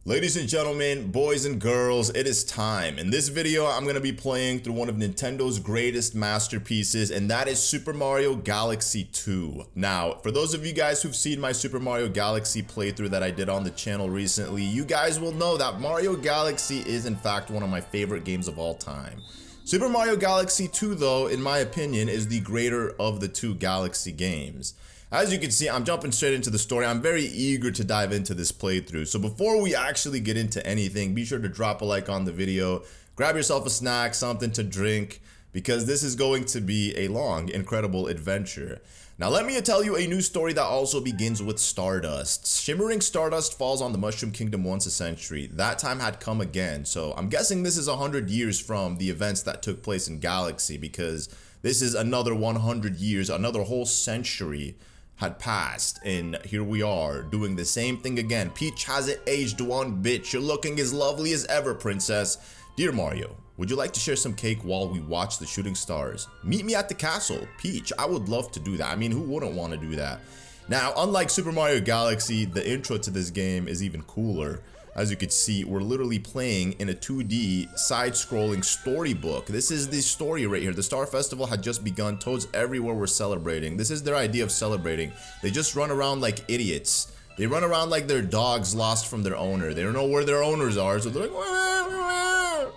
Ladies and gentlemen, boys and girls, it is time. In this video, I'm going to be playing through one of Nintendo's greatest masterpieces, and that is Super Mario Galaxy 2. Now, for those of you guys who've seen my Super Mario Galaxy playthrough that I did on the channel recently, you guys will know that Mario Galaxy is in fact one of my favorite games of all time. Super Mario Galaxy 2, though, in my opinion, is the greater of the two Galaxy games. As you can see, I'm jumping straight into the story. I'm very eager to dive into this playthrough. So before we actually get into anything, be sure to drop a like on the video, grab yourself a snack, something to drink, because this is going to be a long, incredible adventure. Now let me tell you a new story that also begins with Stardust. Shimmering Stardust falls on the Mushroom Kingdom once a century. That time had come again, so I'm guessing this is 100 years from the events that took place in Galaxy, because this is another 100 years, another whole century had passed, and here we are doing the same thing again. Peach hasn't aged one bit. You're looking as lovely as ever, princess. Dear Mario, would you like to share some cake while we watch the shooting stars? Meet me at the castle. Peach, I would love to do that. I mean, who wouldn't want to do that? Now, unlike Super Mario Galaxy, the intro to this game is even cooler. As you can see, we're literally playing in a 2D side-scrolling storybook. This is the story right here. The Star Festival had just begun. Toads everywhere were celebrating. This is their idea of celebrating. They just run around like idiots. They run around like they're dogs lost from their owner. They don't know where their owners are, so they're like, wah, wah.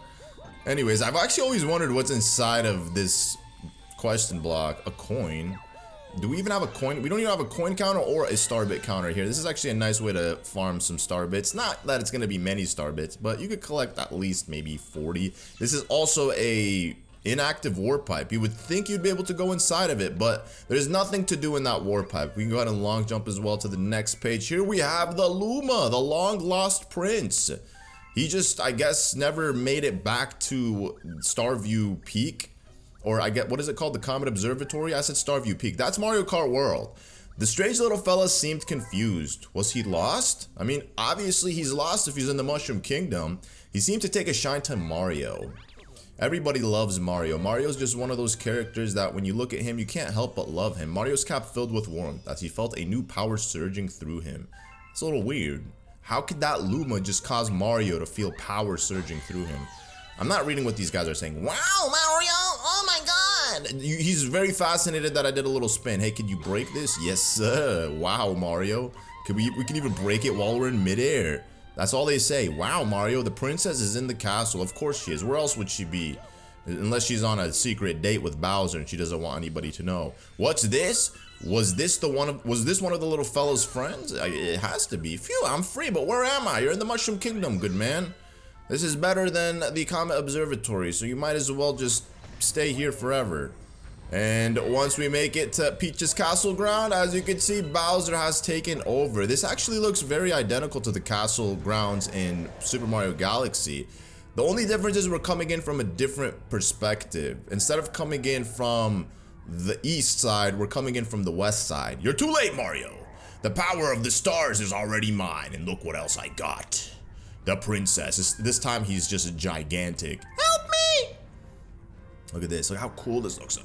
Anyways, I've actually always wondered what's inside of this question block. A coin. Do we even have a coin? We don't even have a coin counter or a star bit counter here. This is actually a nice way to farm some star bits. Not that it's going to be many star bits, but you could collect at least maybe 40. This is also a inactive warp pipe. You would think you'd be able to go inside of it, but there's nothing to do in that warp pipe. We can go ahead and long jump as well to the next page. Here we have the Luma, the long lost prince. He just, I guess, never made it back to Starview Peak. Or I get, what is it called? The Comet Observatory? I said Starview Peak. That's Mario Kart World. The strange little fella seemed confused. Was he lost? I mean, obviously he's lost if he's in the Mushroom Kingdom. He seemed to take a shine to Mario. Everybody loves Mario. Mario's just one of those characters that when you look at him, you can't help but love him. Mario's cap filled with warmth as he felt a new power surging through him. It's a little weird. How could that Luma just cause Mario to feel power surging through him? I'm not reading what these guys are saying. Wow, Mario! Oh my god! He's very fascinated that I did a little spin. Hey, can you break this? Yes, sir. Wow, Mario. We can even break it while we're in midair. That's all they say. Wow, Mario, the princess is in the castle. Of course she is. Where else would she be? Unless she's on a secret date with Bowser and she doesn't want anybody to know. What's this? Was this one of the little fella's friends? It has to be. Phew, I'm free, but where am I? You're in the Mushroom Kingdom, good man. This is better than the Comet Observatory, so you might as well just stay here forever. And once we make it to Peach's castle ground, as you can see, Bowser has taken over. This actually looks very identical to the castle grounds in Super Mario Galaxy. The only difference is we're coming in from a different perspective. Instead of coming in from the east side, we're coming in from the west side. You're too late, Mario. The power of the stars is already mine, and look what else I got. The princess. This time he's just gigantic. Help me! Look at this. Look how cool this looks.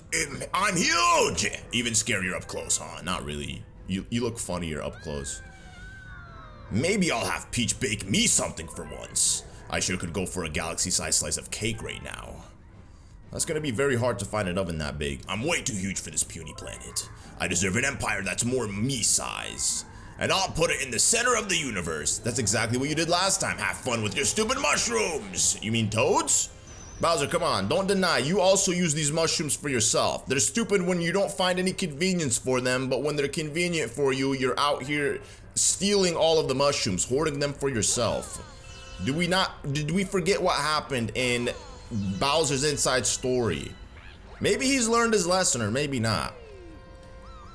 I'm huge! Even scarier up close, huh? Not really. You look funnier up close. Maybe I'll have Peach bake me something for once. I sure could go for a galaxy-sized slice of cake right now. That's gonna be very hard to find an oven that big. I'm way too huge for this puny planet. I deserve an empire that's more me size. And I'll put it in the center of the universe. That's exactly what you did last time. Have fun with your stupid mushrooms. You mean toads? Bowser, come on, don't deny. You also use these mushrooms for yourself. They're stupid when you don't find any convenience for them, but when they're convenient for you, you're out here stealing all of the mushrooms, hoarding them for yourself. Did we forget what happened in Bowser's Inside Story? Maybe he's learned his lesson, or maybe not.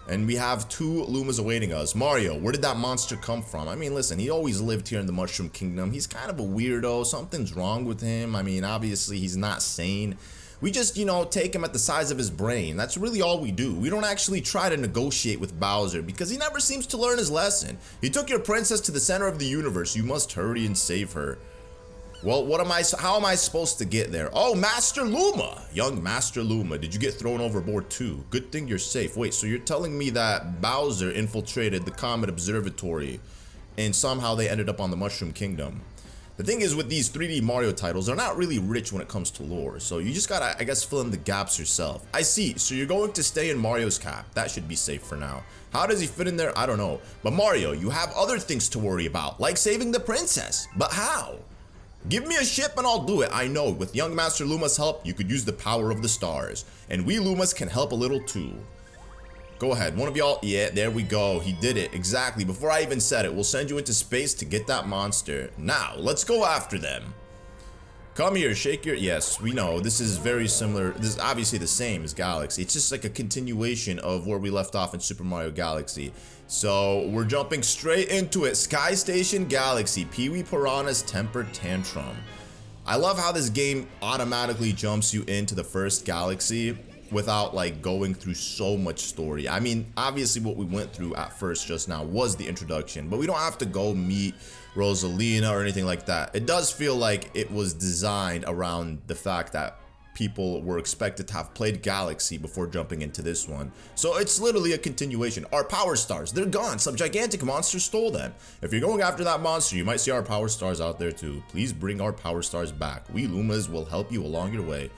And we have two Lumas awaiting us. Mario, where did that monster come from? I mean, listen, he always lived here in the Mushroom Kingdom. He's kind of a weirdo. Something's wrong with him. I mean, obviously, he's not sane. We just, you know, take him at the size of his brain. That's really all we do. We don't actually try to negotiate with Bowser because he never seems to learn his lesson. He took your princess to the center of the universe. You must hurry and save her. Well, how am I supposed to get there? Oh, Master Luma! Young Master Luma, did you get thrown overboard too? Good thing you're safe. Wait, so you're telling me that Bowser infiltrated the Comet Observatory and somehow they ended up on the Mushroom Kingdom? The thing is with these 3D Mario titles, they're not really rich when it comes to lore, so you just gotta, I guess, fill in the gaps yourself. I see, so you're going to stay in Mario's cap. That should be safe for now. How does he fit in there? I don't know. But Mario, you have other things to worry about, like saving the princess. But how? Give me a ship and I'll do it. I know, with young Master Luma's help, you could use the power of the stars. And we Lumas can help a little too. Go ahead, one of y'all, yeah, there we go. He did it, exactly. Before I even said it, we'll send you into space to get that monster. Now, let's go after them. Come here, shake your, yes, we know, this is very similar. This is obviously the same as Galaxy. It's just like a continuation of where we left off in Super Mario Galaxy. So, we're jumping straight into it. Sky Station Galaxy, Pee-wee Piranha's Temper Tantrum. I love how this game automatically jumps you into the first galaxy without like going through so much story. I mean, obviously what we went through at first just now was the introduction, but we don't have to go meet Rosalina or anything like that. It does feel like it was designed around the fact that people were expected to have played Galaxy before jumping into this one. So it's literally a continuation. Our power stars, they're gone. Some gigantic monster stole them. If you're going after that monster, you might see our power stars out there too. Please bring our power stars back. We Lumas will help you along your way.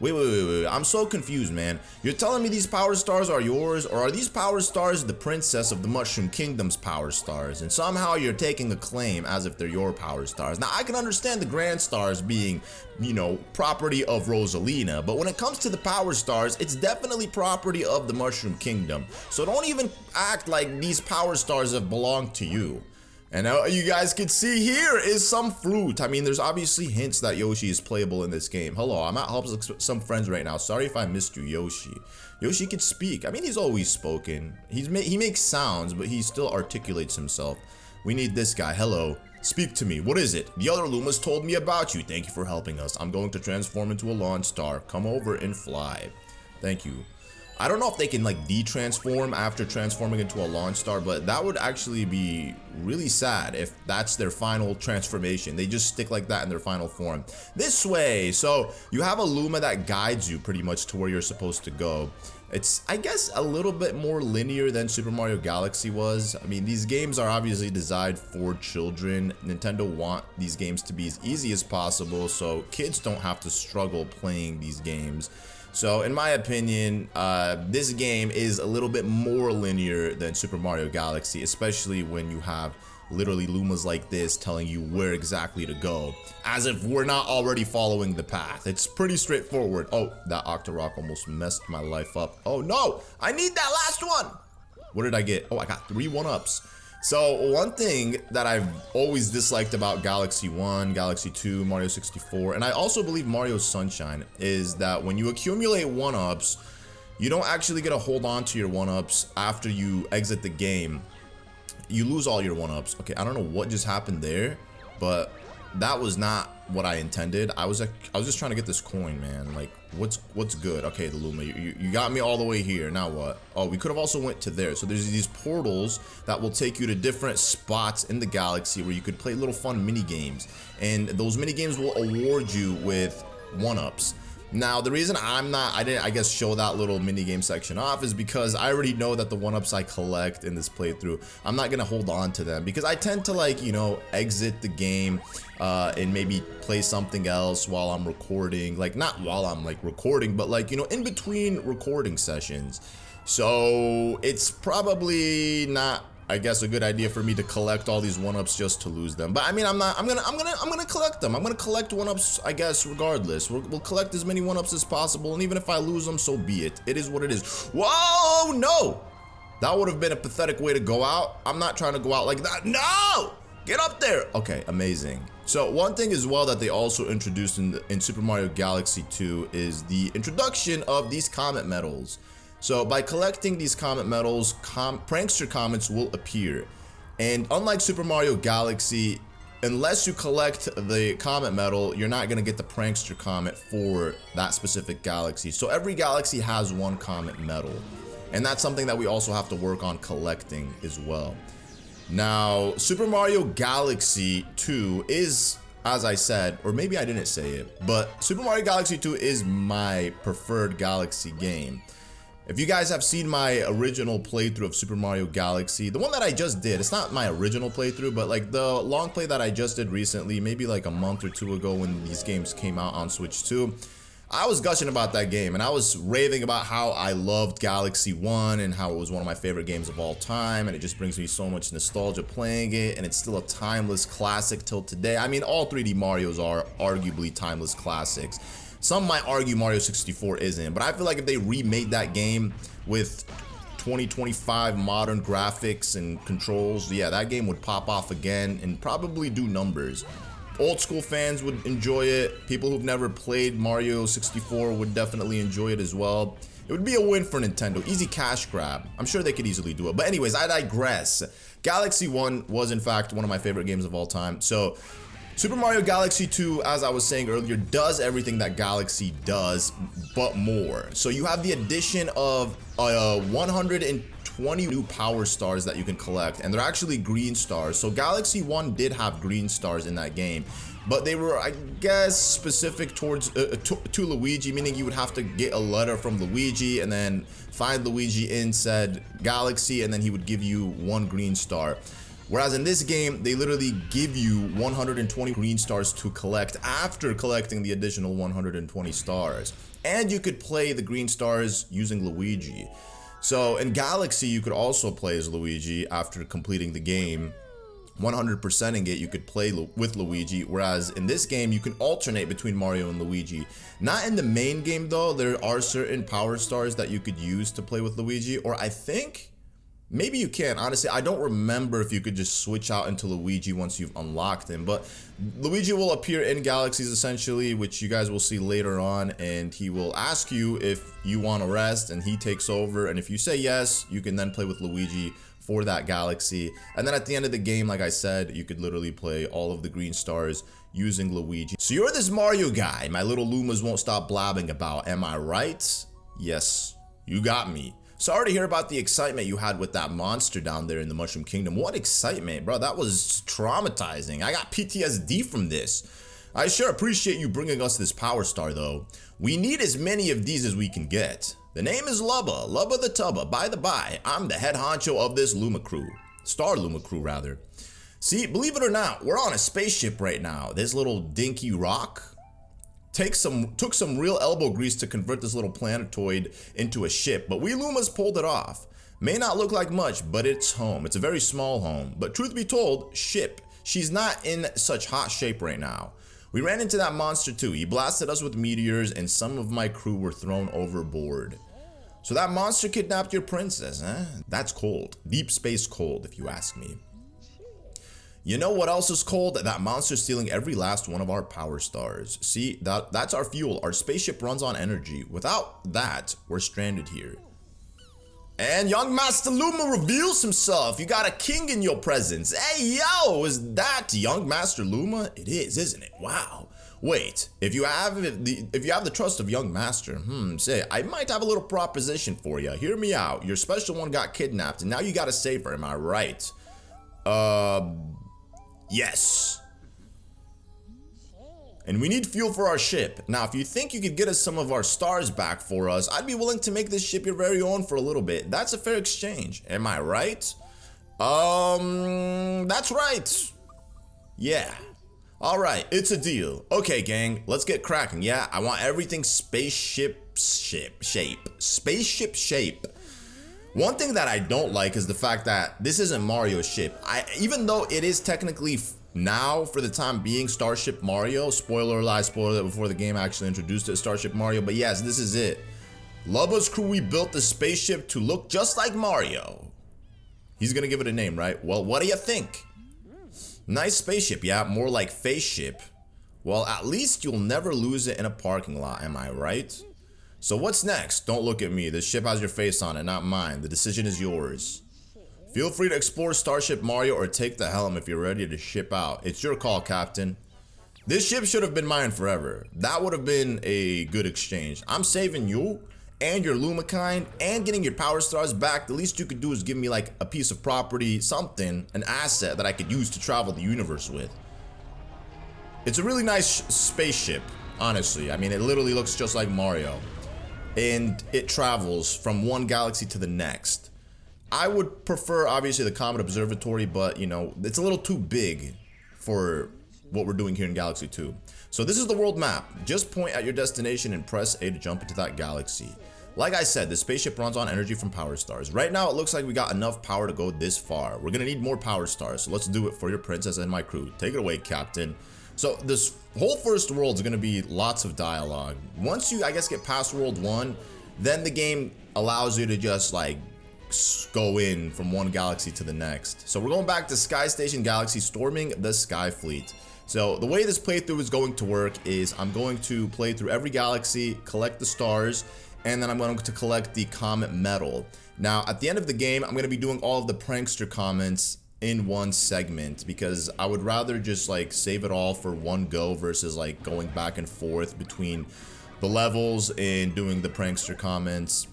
Wait, I'm so confused, man. You're telling me these power stars are yours, or are these power stars the princess of the Mushroom Kingdom's power stars, and somehow you're taking a claim as if they're your power stars? Now, I can understand the Grand Stars being, you know, property of Rosalina, but when it comes to the power stars, it's definitely property of the Mushroom Kingdom. So don't even act like these power stars have belonged to you. And you guys can see here is some fruit. I mean, there's obviously hints that Yoshi is playable in this game. Hello, I'm at helps some friends right now. Sorry if I missed you, Yoshi. Yoshi can speak. I mean, he's always spoken. He makes sounds, but he still articulates himself. We need this guy. Hello. Speak to me. What is it? The other Lumas told me about you. Thank you for helping us. I'm going to transform into a launch star. Come over and fly. Thank you. I don't know if they can like de-transform after transforming into a launch star, but that would actually be really sad if that's their final transformation. They just stick like that in their final form. This way. So you have a Luma that guides you pretty much to where you're supposed to go. It's, I guess, a little bit more linear than Super Mario Galaxy was. I mean, these games are obviously designed for children. Nintendo want these games to be as easy as possible so kids don't have to struggle playing these games. So in my opinion, this game is a little bit more linear than Super Mario Galaxy, especially when you have literally Lumas like this telling you where exactly to go, as if we're not already following the path. It's pretty straightforward. Oh, that Octorok almost messed my life up. Oh no, I need that last one. What did I get? Oh, I got 3 1-ups. So one thing that I've always disliked about Galaxy 1, Galaxy 2, Mario 64, and I also believe Mario Sunshine, is that when you accumulate 1-ups, you don't actually get to hold on to your 1-ups after you exit the game. You lose all your 1-ups. Okay, I don't know what just happened there, but that was not what I intended. I was just trying to get this coin, man. Like, what's good? Okay, the Luma, you got me all the way here. Now what? Oh, we could have also went to there. So there's these portals that will take you to different spots in the galaxy where you could play little fun mini games, and those mini games will award you with 1-ups. Now, the reason I didn't, I guess, show that little mini game section off is because I already know that the 1-ups I collect in this playthrough, I'm not gonna hold on to them because I tend to, like, you know, exit the game and maybe play something else while I'm recording. Like, not while I'm like recording, but like, you know, in between recording sessions. So it's probably not, I guess, a good idea for me to collect all these 1-ups just to lose them. But I mean, I'm gonna collect them. I'm gonna collect 1-ups, I guess, regardless. We'll collect as many 1-ups as possible, and even if I lose them, so be it. It is what it is. Whoa, no! That would have been a pathetic way to go out. I'm not trying to go out like that. No! Get up there! Okay, amazing. So one thing as well that they also introduced in Super Mario Galaxy 2 is the introduction of these comet medals. So by collecting these comet medals, Prankster Comets will appear. And unlike Super Mario Galaxy, unless you collect the comet medal, you're not gonna get the Prankster Comet for that specific galaxy. So every galaxy has 1 comet medal. And that's something that we also have to work on collecting as well. Now, Super Mario Galaxy 2 is, as I said, or maybe I didn't say it, but Super Mario Galaxy 2 is my preferred Galaxy game. If you guys have seen my original playthrough of Super Mario Galaxy, the one that I just did, it's not my original playthrough, but like the long play that I just did recently, maybe like a month or two ago when these games came out on Switch 2, I was gushing about that game and I was raving about how I loved Galaxy 1 and how it was one of my favorite games of all time, and it just brings me so much nostalgia playing it, and it's still a timeless classic till today. I mean, all 3D Marios are arguably timeless classics. Some might argue Mario 64 isn't, but I feel like if they remade that game with 2025 modern graphics and controls, yeah, that game would pop off again and probably do numbers. Old school fans would enjoy it. People who've never played Mario 64 would definitely enjoy it as well. It would be a win for Nintendo. Easy cash grab. I'm sure they could easily do it. But anyways, I digress. Galaxy 1 was in fact one of my favorite games of all time. So Super Mario Galaxy 2, as I was saying earlier, does everything that Galaxy does, but more. So you have the addition of 120 new power stars that you can collect, and they're actually green stars. So Galaxy 1 did have green stars in that game, but they were, I guess, specific towards to Luigi, meaning you would have to get a letter from Luigi and then find Luigi in said galaxy, and then he would give you one green star. Whereas in this game, they literally give you 120 green stars to collect after collecting the additional 120 stars. And you could play the green stars using Luigi. So in Galaxy, you could also play as Luigi after completing the game. 100%ing it, you could play with Luigi, whereas in this game, you can alternate between Mario and Luigi. Not in the main game though, there are certain power stars that you could use to play with Luigi, or I think maybe you can. Honestly, I don't remember if you could just switch out into Luigi once you've unlocked him, but Luigi will appear in Galaxies essentially, which you guys will see later on, and he will ask you if you want to rest, and he takes over, and if you say yes, you can then play with Luigi for that galaxy. And then at the end of the game, like I said, you could literally play all of the green stars using Luigi. So you're this Mario guy my little Lumas won't stop blabbing about, am I right? Yes, you got me. Sorry to hear about the excitement you had with that monster down there in the Mushroom Kingdom. What excitement, bro. That was traumatizing. I got PTSD from this. I sure appreciate you bringing us this power star, though. We need as many of these as we can get. The name is Lubba, Lubba the Tubba. By the by, I'm the head honcho of this Luma crew. Star Luma crew, rather. See, believe it or not, we're on a spaceship right now. This little dinky rock took some real elbow grease to convert this little planetoid into a ship, but we Lumas pulled it off. May not look like much, but it's home. It's a very small home, but truth be told, ship. She's not in such hot shape right now. We ran into that monster too. He blasted us with meteors, and some of my crew were thrown overboard. So that monster kidnapped your princess, huh? That's cold. Deep space cold, if you ask me. You know what else is cold? That monster stealing every last one of our power stars. See, that's our fuel. Our spaceship runs on energy. Without that, we're stranded here. And young Master Luma reveals himself. You got a king in your presence. Hey, yo, is that young Master Luma? It is, isn't it? Wow. Wait, if you have the trust of young Master, say, I might have a little proposition for you. Hear me out. Your special one got kidnapped, and now you gotta save her. Am I right? Yes. And we need fuel for our ship. Now, if you think you could get us some of our stars back for us, I'd be willing to make this ship your very own for a little bit. That's a fair exchange. Am I right? That's right. Yeah. All right, it's a deal. Okay, gang, let's get cracking. Yeah, I want everything spaceship shape. Spaceship shape. One thing that I don't like is the fact that this isn't Mario's ship. Even though it is technically now, for the time being, Starship Mario. Spoiler alert, spoiler it before the game actually introduced it as Starship Mario. But yes, this is it. Lubba's crew, we built the spaceship to look just like Mario. He's gonna give it a name, right? Well, what do you think? Nice spaceship, yeah, more like face ship. Well, at least you'll never lose it in a parking lot, am I right? So what's next? Don't look at me. This ship has your face on it, not mine. The decision is yours. Feel free to explore Starship Mario or take the helm if you're ready to ship out. It's your call, Captain. This ship should have been mine forever. That would have been a good exchange. I'm saving you and your Luma kind and getting your power stars back. The least you could do is give me like a piece of property, something, an asset that I could use to travel the universe with. It's a really nice spaceship, honestly. I mean, it literally looks just like Mario. and it travels from one galaxy to the next. I would prefer, obviously, the Comet Observatory, but, you know, it's a little too big for what we're doing here in Galaxy 2. So this is the world map. Just point at your destination and press A to jump into that galaxy. Like I said, the spaceship runs on energy from power stars. Right now, it looks like we got enough power to go this far. We're gonna need more power stars, so let's do it for your princess and my crew. Take it away, Captain. So this whole first world is gonna be lots of dialogue. Once you, I guess, get past World 1, then the game allows you to just, like, go in from one galaxy to the next. So we're going back to Sky Station Galaxy, storming the Sky Fleet. So the way this playthrough is going to work is I'm going to play through every galaxy, collect the stars, and then I'm going to collect the Comet Medal. Now, at the end of the game, I'm going to be doing all of the Prankster Comets in one segment, because I would rather just, like, save it all for one go versus, like, going back and forth between the levels and doing the Prankster Comets.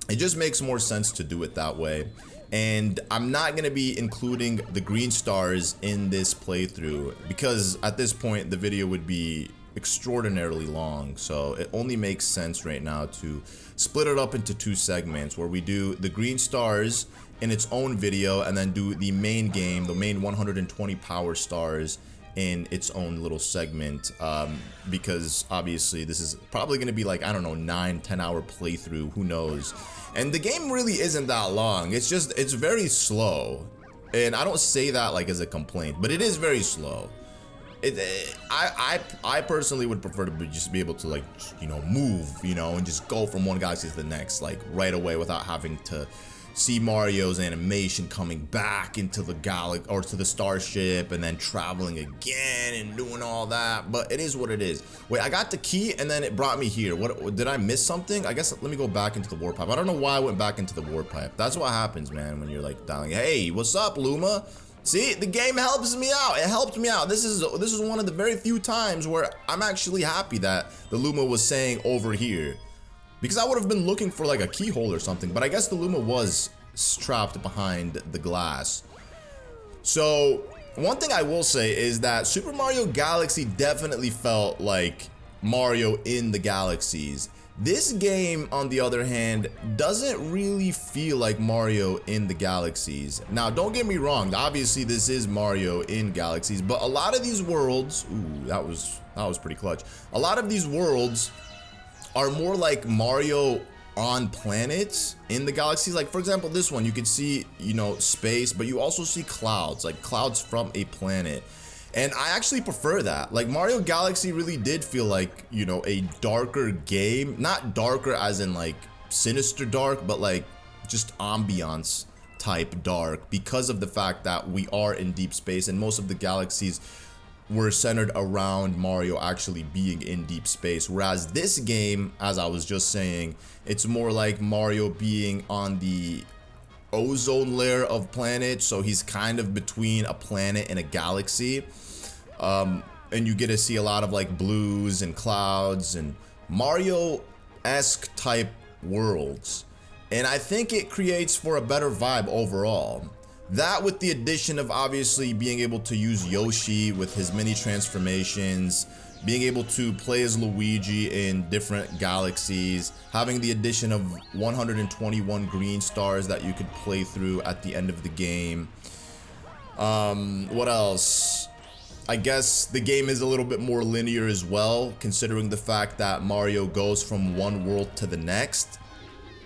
It just makes more sense to do it that way. And I'm not going to be including the green stars in this playthrough, because at this point the video would be extraordinarily long. So it only makes sense right now to split it up into two segments, where we do the green stars in its own video and then do the main game, the main 120 power stars, in its own little segment, because obviously this is probably going to be like, I don't know, 9-10 hour playthrough, who knows. And the game really isn't that long. It's just, it's very slow, and I don't say that like as a complaint, but it is very slow. I personally would prefer to just be able to, like, you know, move, you know, and just go from one galaxy to the next, like, right away, without having to see Mario's animation coming back into the galaxy or to the starship and then traveling again and doing all that. But it is what it is. Wait, I got the key and then it brought me here. What did I miss something? I guess let me go back into the warp pipe. I don't know why I went back into the warp pipe. That's what happens, man, when you're like dialing. Hey, what's up, Luma? See, the game helps me out. It helped me out. This is one of the very few times where I'm actually happy that the Luma was saying over here, because I would have been looking for like a keyhole or something, but I guess the Luma was trapped behind the glass. So one thing I will say is that Super Mario Galaxy definitely felt like Mario in the galaxies. This game, on the other hand, doesn't really feel like Mario in the galaxies. Now, don't get me wrong, obviously this is Mario in galaxies, but a lot of these worlds, ooh, that was pretty clutch. A lot of these worlds are more like Mario on planets in the galaxies. Like, for example, this one, you can see, you know, space, but you also see clouds, like clouds from a planet. And I actually prefer that. Like, Mario Galaxy really did feel like, you know, a darker game. Not darker as in like sinister dark, but like just ambiance type dark, because of the fact that we are in deep space and most of the galaxies were centered around Mario actually being in deep space. Whereas this game, as I was just saying, it's more like Mario being on the ozone layer of planets, so he's kind of between a planet and a galaxy, and you get to see a lot of like blues and clouds and Mario-esque type worlds, and I think it creates for a better vibe overall. That, with the addition of obviously being able to use Yoshi with his mini transformations, being able to play as Luigi in different galaxies, having the addition of 121 green stars that you could play through at the end of the game. What else? I guess the game is a little bit more linear as well, considering the fact that Mario goes from one world to the next.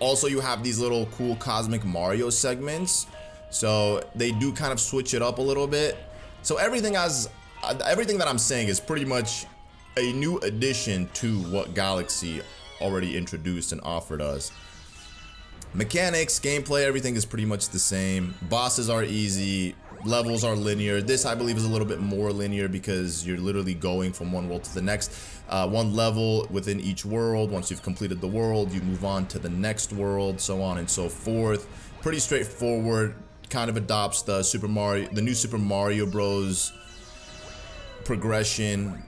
Also, you have these little cool Cosmic Mario segments, so they do kind of switch it up a little bit. So everything that I'm saying is pretty much a new addition to what Galaxy already introduced and offered us. Mechanics, gameplay, everything is pretty much the same. Bosses are easy, levels are linear. This, I believe, is a little bit more linear because you're literally going from one world to the next. One level within each world. Once you've completed the world, you move on to the next world, so on and so forth. Pretty straightforward. Kind of adopts the new Super Mario Bros. Progression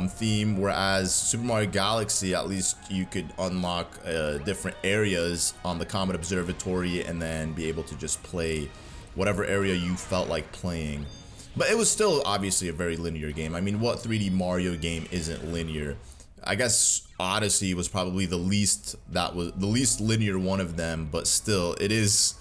theme, whereas Super Mario Galaxy, at least you could unlock different areas on the Comet Observatory and then be able to just play whatever area you felt like playing. But it was still obviously a very linear game. I mean, what 3D Mario game isn't linear? I guess Odyssey was probably the least linear one of them, but still, it's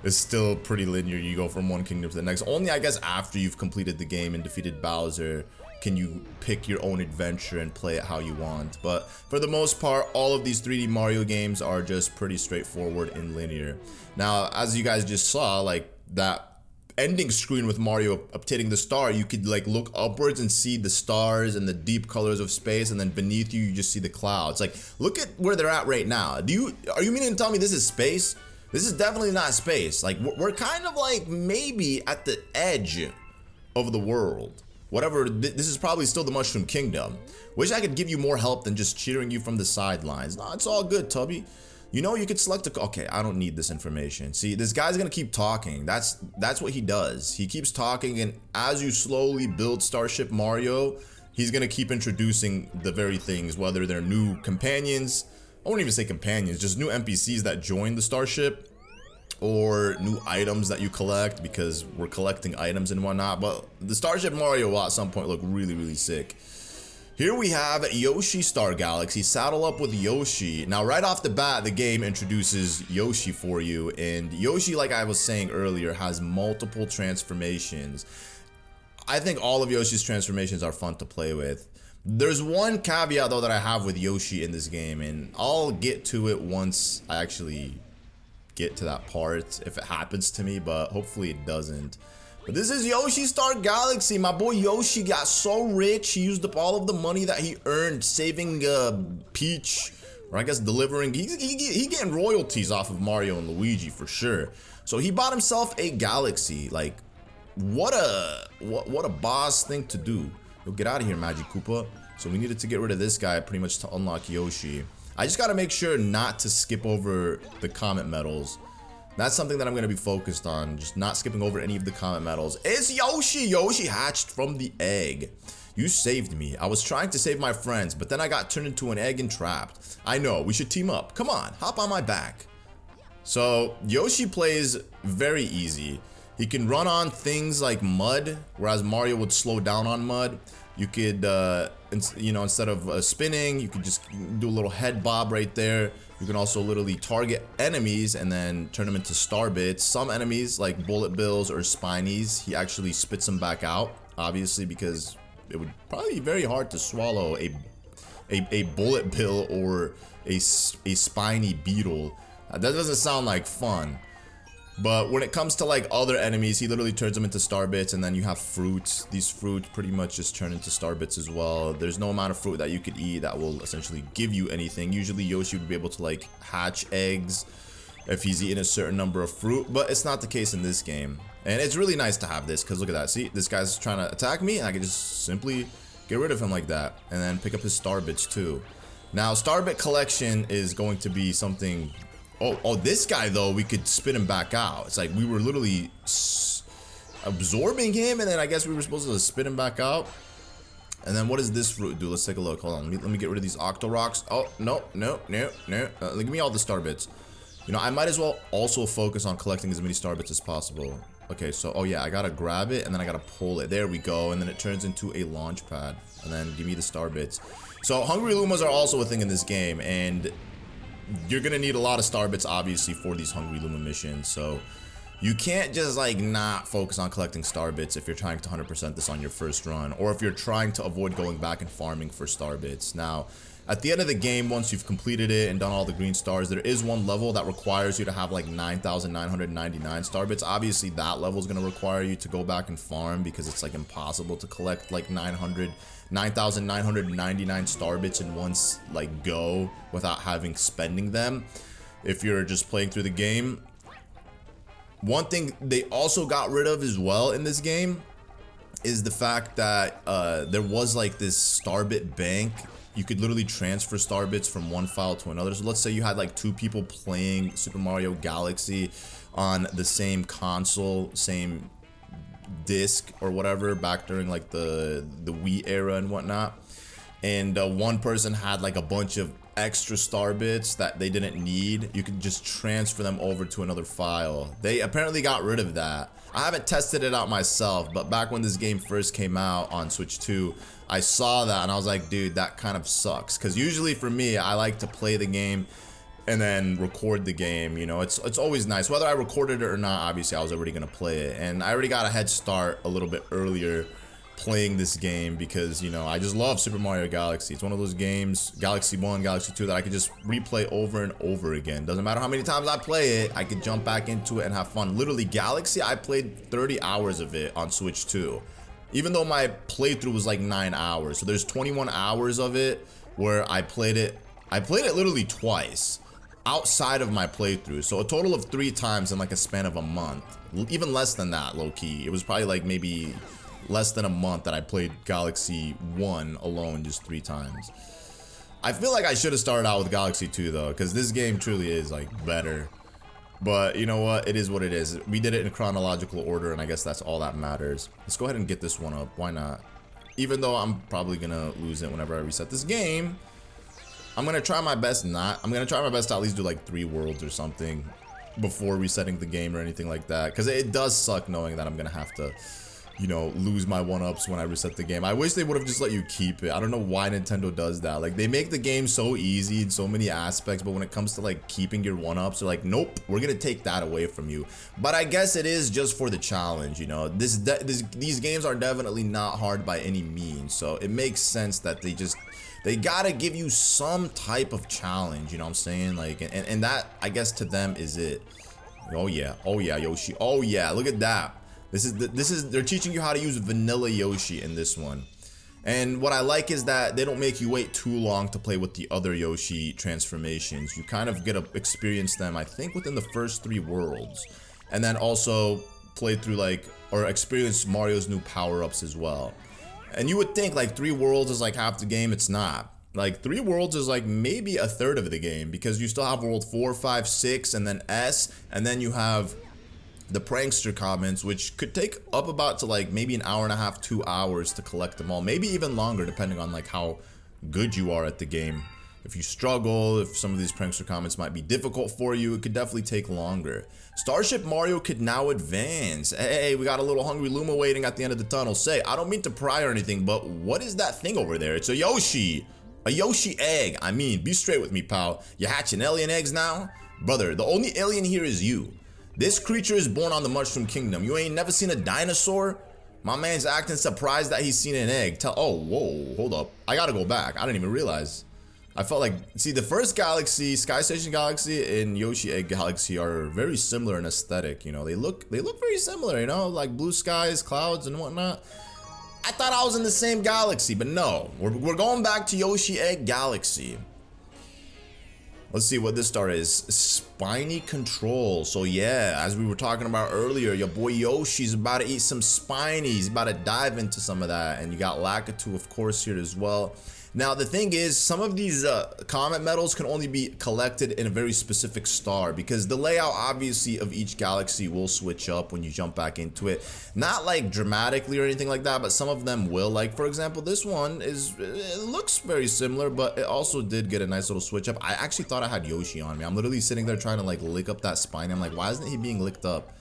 still pretty linear. You go from one kingdom to the next. Only, I guess, after you've completed the game and defeated Bowser can you pick your own adventure and play it how you want. But for the most part, all of these 3D Mario games are just pretty straightforward and linear. Now, as you guys just saw, like that ending screen with Mario obtaining the star, you could like look upwards and see the stars and the deep colors of space, and then beneath you, you just see the clouds. Like, look at where they're at right now. Are you meaning to tell me this is space? This is definitely not space. Like, we're kind of like maybe at the edge of the world. Whatever, this is probably still the Mushroom Kingdom. Wish I could give you more help than just cheering you from the sidelines. No, it's all good, Tubby. You know, you could select a, okay, I don't need this information. See, this guy's gonna keep talking. That's what he does. He keeps talking, and as you slowly build Starship Mario, he's gonna keep introducing the very things, whether they're new companions, I won't even say companions, just new NPCs that join the Starship, or new items that you collect, because we're collecting items and whatnot. But the Starship Mario will at some point look really, really sick. Here we have Yoshi Star Galaxy. Saddle up with Yoshi. Now, right off the bat, the game introduces Yoshi for you, and Yoshi, like I was saying earlier, has multiple transformations. I think all of Yoshi's transformations are fun to play with. There's one caveat, though, that I have with Yoshi in this game, and I'll get to it once I actually get to that part, if it happens to me, but hopefully it doesn't. But this is Yoshi Star Galaxy. My boy Yoshi got so rich, he used up all of the money that he earned saving Peach, or I guess delivering. He getting royalties off of Mario and Luigi for sure. So he bought himself a galaxy. Like, what a boss thing to do. Yo, get out of here, Magic Koopa. So we needed to get rid of this guy pretty much to unlock Yoshi. I just gotta make sure not to skip over the Comet medals. That's something that I'm gonna be focused on, just not skipping over any of the Comet medals. It's Yoshi! Yoshi hatched from the egg. You saved me. I was trying to save my friends, but then I got turned into an egg and trapped. I know, we should team up. Come on, hop on my back. So, Yoshi plays very easy. He can run on things like mud, whereas Mario would slow down on mud. You could, you know, instead of spinning, you could just do a little head bob right there. You can also literally target enemies and then turn them into star bits. Some enemies, like bullet bills or spinies, he actually spits them back out, obviously, because it would probably be very hard to swallow a bullet bill or a spiny beetle. That doesn't sound like fun. But when it comes to like other enemies, he literally turns them into star bits, and then you have fruits. These fruits pretty much just turn into star bits as well. There's no amount of fruit that you could eat that will essentially give you anything. Usually Yoshi would be able to like hatch eggs if he's eating a certain number of fruit, but it's not the case in this game. And it's really nice to have this, because look at that. See, this guy's trying to attack me, and I can just simply get rid of him like that, and then pick up his star bits too. Now, star bit collection is going to be something. Oh, this guy, though, we could spit him back out. It's like we were literally absorbing him, and then I guess we were supposed to spit him back out. And then what does this fruit do? Let's take a look. Hold on. Let me get rid of these Octo Rocks. Oh, no. Give me all the star bits. You know, I might as well also focus on collecting as many star bits as possible. Okay, so, oh yeah, I gotta grab it, and then I gotta pull it. There we go. And then it turns into a launch pad. And then give me the star bits. So, Hungry Lumas are also a thing in this game, and you're gonna need a lot of star bits, obviously, for these Hungry Luma missions. So you can't just like not focus on collecting star bits if you're trying to 100% this on your first run, or if you're trying to avoid going back and farming for star bits. Now, at the end of the game, once you've completed it and done all the green stars, there is one level that requires you to have like 9,999 star bits. Obviously, that level is going to require you to go back and farm, because it's like impossible to collect like 9,999 star bits in one like go without spending them if you're just playing through the game. One thing they also got rid of as well in this game is the fact that there was like this star bit bank. You could literally transfer star bits from one file to another. So let's say you had like 2 people playing Super Mario Galaxy on the same console, same disc or whatever, back during like the Wii era and whatnot, and one person had like a bunch of extra star bits that they didn't need. You could just transfer them over to another file. They apparently got rid of that. I haven't tested it out myself, but back when this game first came out on Switch 2, I saw that and I was like, dude, that kind of sucks. Because usually for me, I like to play the game and then record the game. You know, it's always nice. Whether I recorded it or not, obviously I was already gonna play it. And I already got a head start a little bit earlier playing this game because, you know, I just love Super Mario Galaxy. It's one of those games, Galaxy 1, Galaxy 2, that I could just replay over and over again. Doesn't matter how many times I play it, I could jump back into it and have fun. Literally, Galaxy, I played 30 hours of it on Switch 2. Even though my playthrough was like 9 hours. So there's 21 hours of it where I played it. I played it literally twice outside of my playthrough. So a total of 3 times in like a span of a month. Even less than that, low-key. It was probably like maybe less than a month that I played Galaxy 1 alone just 3 times. I feel like I should have started out with Galaxy 2 though, because this game truly is like better. But you know what? It is what it is. We did it in chronological order, and I guess that's all that matters. Let's go ahead and get this one up. Why not? Even though I'm probably gonna lose it whenever I reset this game, I'm gonna try my best not. I'm gonna try my best to at least do like 3 worlds or something before resetting the game or anything like that. Because it does suck knowing that I'm gonna have to, you know, lose my 1-ups when I reset the game. I wish they would have just let you keep it. I don't know why Nintendo does that. Like, they make the game so easy in so many aspects, but when it comes to like keeping your 1-ups, they're like, nope, we're gonna take that away from you. But I guess it is just for the challenge, you know. These games are definitely not hard by any means, so it makes sense that they gotta give you some type of challenge, you know what I'm saying? Like, and that, I guess, to them is it. Oh yeah, Yoshi. Oh yeah, look at that. This is they're teaching you how to use vanilla Yoshi in this one. And what I like is that they don't make you wait too long to play with the other Yoshi transformations. You kind of get to experience them, I think, within the first 3 worlds. And then also play through like, or experience Mario's new power-ups as well. And you would think like 3 worlds is like half the game. It's not. Like 3 worlds is like maybe a third of the game, because you still have world 4, 5, 6, and then S, and then you have the Prankster Comets, which could take up about to like maybe an hour and a half, 2 hours to collect them all. Maybe even longer, depending on like how good you are at the game. If you struggle, if some of these Prankster Comets might be difficult for you, it could definitely take longer. Starship Mario could now advance. Hey, we got a little hungry Luma waiting at the end of the tunnel. Say, I don't mean to pry or anything, but what is that thing over there? It's a Yoshi. A Yoshi egg. I mean, be straight with me, pal. You hatching alien eggs now? Brother, the only alien here is you. This creature is born on the Mushroom Kingdom. You ain't never seen a dinosaur? My man's acting surprised that he's seen an egg. Oh, whoa, hold up. I gotta go back. I didn't even realize. I felt like, see, the first Galaxy, Sky Station Galaxy and Yoshi Egg Galaxy are very similar in aesthetic. You know, they look very similar, you know, like blue skies, clouds, and whatnot. I thought I was in the same galaxy, but no. We're going back to Yoshi Egg Galaxy. Let's see what this star is. Spiny control. So yeah, as we were talking about earlier, your boy Yoshi's about to eat some spinies. He's about to dive into some of that. And you got Lakitu, of course, here as well. Now, the thing is, some of these comet medals can only be collected in a very specific star, because the layout, obviously, of each galaxy will switch up when you jump back into it. Not like dramatically or anything like that, but some of them will. Like, for example, this one it looks very similar, but it also did get a nice little switch up. I actually thought I had Yoshi on me. I'm literally sitting there trying to like lick up that spiny. I'm like, why isn't he being licked up?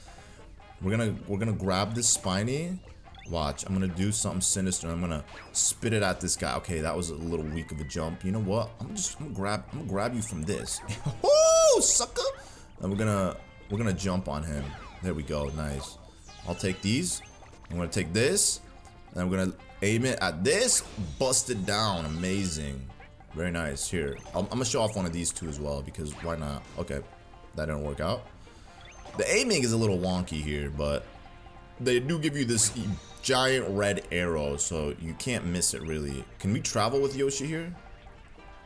We're gonna grab this spiny. Watch, I'm gonna do something sinister. I'm gonna spit it at this guy. Okay, that was a little weak of a jump. You know what? I'm gonna grab you from this. Woo, sucker! And we're gonna jump on him. There we go. Nice. I'll take these. I'm gonna take this, and I'm gonna aim it at this. Bust it down. Amazing. Very nice. Here, I'm gonna show off one of these two as well, because why not? Okay, that didn't work out. The aiming is a little wonky here, but they do give you this giant red arrow, so you can't miss it really. Can we travel with Yoshi here?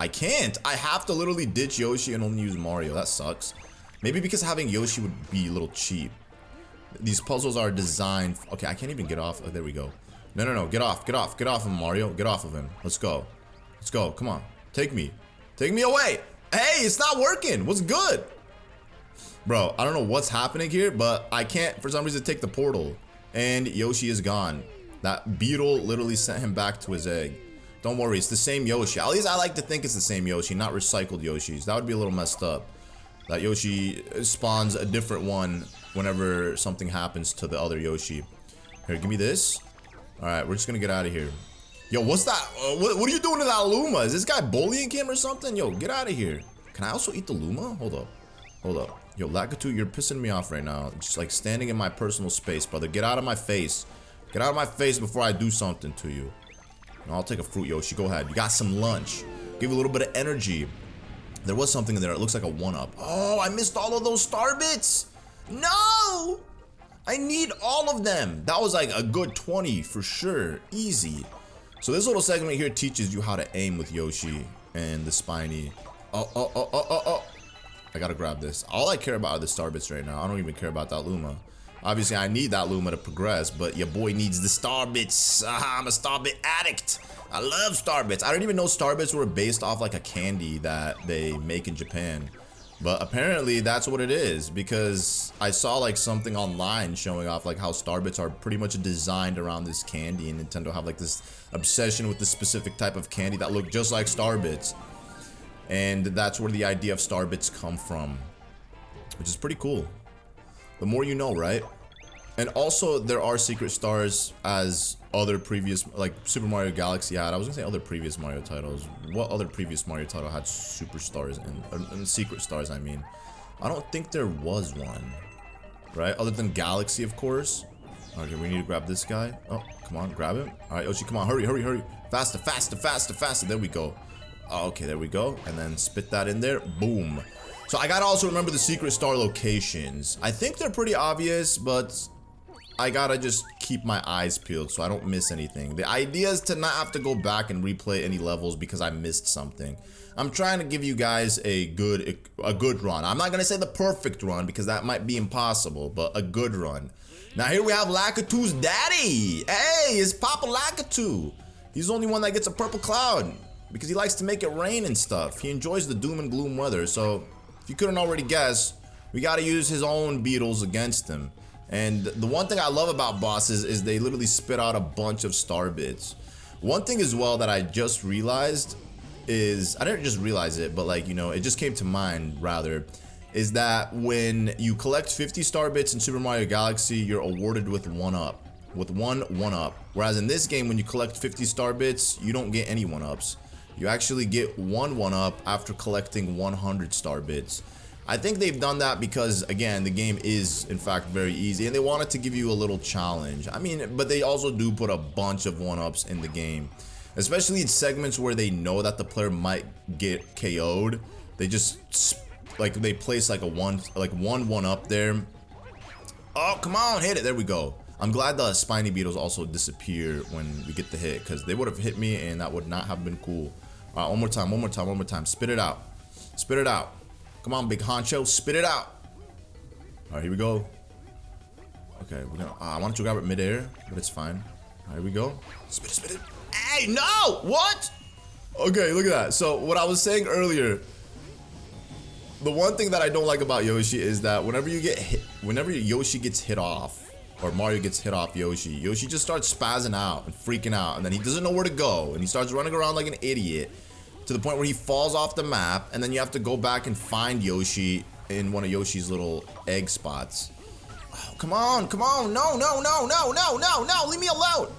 I can't. I have to literally ditch Yoshi and only use Mario. That sucks. Maybe because having Yoshi would be a little cheap. These puzzles are designed. Okay, I can't even get off. Oh, there we go. No. Get off of him, Mario. Get off of him. Let's go. Let's go. Come on. Take me. Take me away. Hey, it's not working. What's good? Bro, I don't know what's happening here, but I can't, for some reason, take the portal. And Yoshi is gone. That beetle literally sent him back to his egg. Don't worry, it's the same Yoshi. At least I like to think it's the same Yoshi, not recycled Yoshis. That would be a little messed up. That Yoshi spawns a different one whenever something happens to the other Yoshi. Here, give me this. Alright, we're just gonna get out of here. Yo, what's that? What are you doing to that Luma? Is this guy bullying him or something? Yo, get out of here. Can I also eat the Luma? Hold up. Hold up. Yo, Lakitu, you're pissing me off right now. Just like standing in my personal space, brother. Get out of my face. Get out of my face before I do something to you. No, I'll take a fruit, Yoshi. Go ahead. You got some lunch. Give you a little bit of energy. There was something in there. It looks like a 1-up. Oh, I missed all of those star bits. No! I need all of them. That was like a good 20 for sure. Easy. So this little segment here teaches you how to aim with Yoshi and the Spiny. Oh. I gotta grab this. All I care about are the star bits right now. I don't even care about that Luma. Obviously, I need that Luma to progress, but your boy needs the star bits. I'm a star bit addict. I love star bits. I didn't even know star bits were based off like a candy that they make in Japan. But apparently that's what it is, because I saw like something online showing off like how star bits are pretty much designed around this candy, and Nintendo have like this obsession with this specific type of candy that look just like star bits. And that's where the idea of star bits come from, which is pretty cool. The more you know, right? And also there are secret stars as other previous, like Super Mario Galaxy had. I was gonna say other previous Mario titles. What other previous Mario title had superstars and secret stars, I mean? I don't think there was one, right? Other than Galaxy, of course. Okay, we need to grab this guy. Oh, come on, grab him. All right, Yoshi, come on, hurry. Faster. There we go. Oh, okay, there we go. And then spit that in there. Boom. So I gotta also remember the secret star locations. I think they're pretty obvious, but I gotta just keep my eyes peeled so I don't miss anything. The idea is to not have to go back and replay any levels because I missed something. I'm trying to give you guys a good run. I'm not gonna say the perfect run because that might be impossible, but a good run. Now here we have Lakitu's daddy. Hey, it's Papa Lakitu. He's the only one that gets a purple cloud because he likes to make it rain and stuff. He enjoys the doom and gloom weather. So if you couldn't already guess, we gotta use his own beetles against him. And the one thing I love about bosses is they literally spit out a bunch of star bits. One thing as well that I just realized is, I didn't just realize it, but like, you know, it just came to mind rather, is that when you collect 50 star bits in Super Mario Galaxy, you're awarded with 1-up. With one 1-up. Whereas in this game, when you collect 50 star bits, you don't get any 1-ups. You actually get one 1-up after collecting 100 star bits. I think they've done that because, again, the game is, in fact, very easy, and they wanted to give you a little challenge. I mean, but they also do put a bunch of 1-ups in the game, especially in segments where they know that the player might get KO'd. They just, like, they place like a one 1-up there. Oh, come on, hit it. There we go. I'm glad the Spiny Beetles also disappear when we get the hit, because they would have hit me, and that would not have been cool. All right, one more time. Spit it out. Spit it out. Come on, big honcho, spit it out. All right, here we go. Okay, we're gonna. I wanted to grab it midair, but it's fine. All right, here we go. Spit it. Hey, no! What? Okay, look at that. So what I was saying earlier, the one thing that I don't like about Yoshi is that whenever Yoshi gets hit off, or Mario gets hit off Yoshi just starts spazzing out and freaking out, and then he doesn't know where to go, and he starts running around like an idiot, to the point where he falls off the map, and then you have to go back and find Yoshi in one of Yoshi's little egg spots. Oh, come on, no, leave me alone.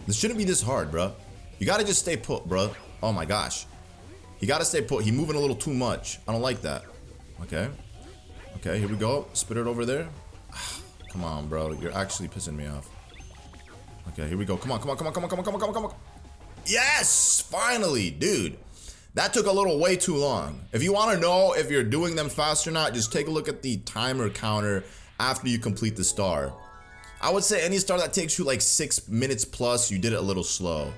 This shouldn't be this hard, bro. You gotta just stay put, bro. Oh my gosh. You gotta stay put. He's moving a little too much. I don't like that. Okay, here we go. Spit it over there. Come on, bro. You're actually pissing me off. Okay, here we go. Come on. Yes! Finally, dude. That took a little way too long. If you want to know if you're doing them fast or not, just take a look at the timer counter after you complete the star. I would say any star that takes you like 6 minutes plus, you did it a little slow.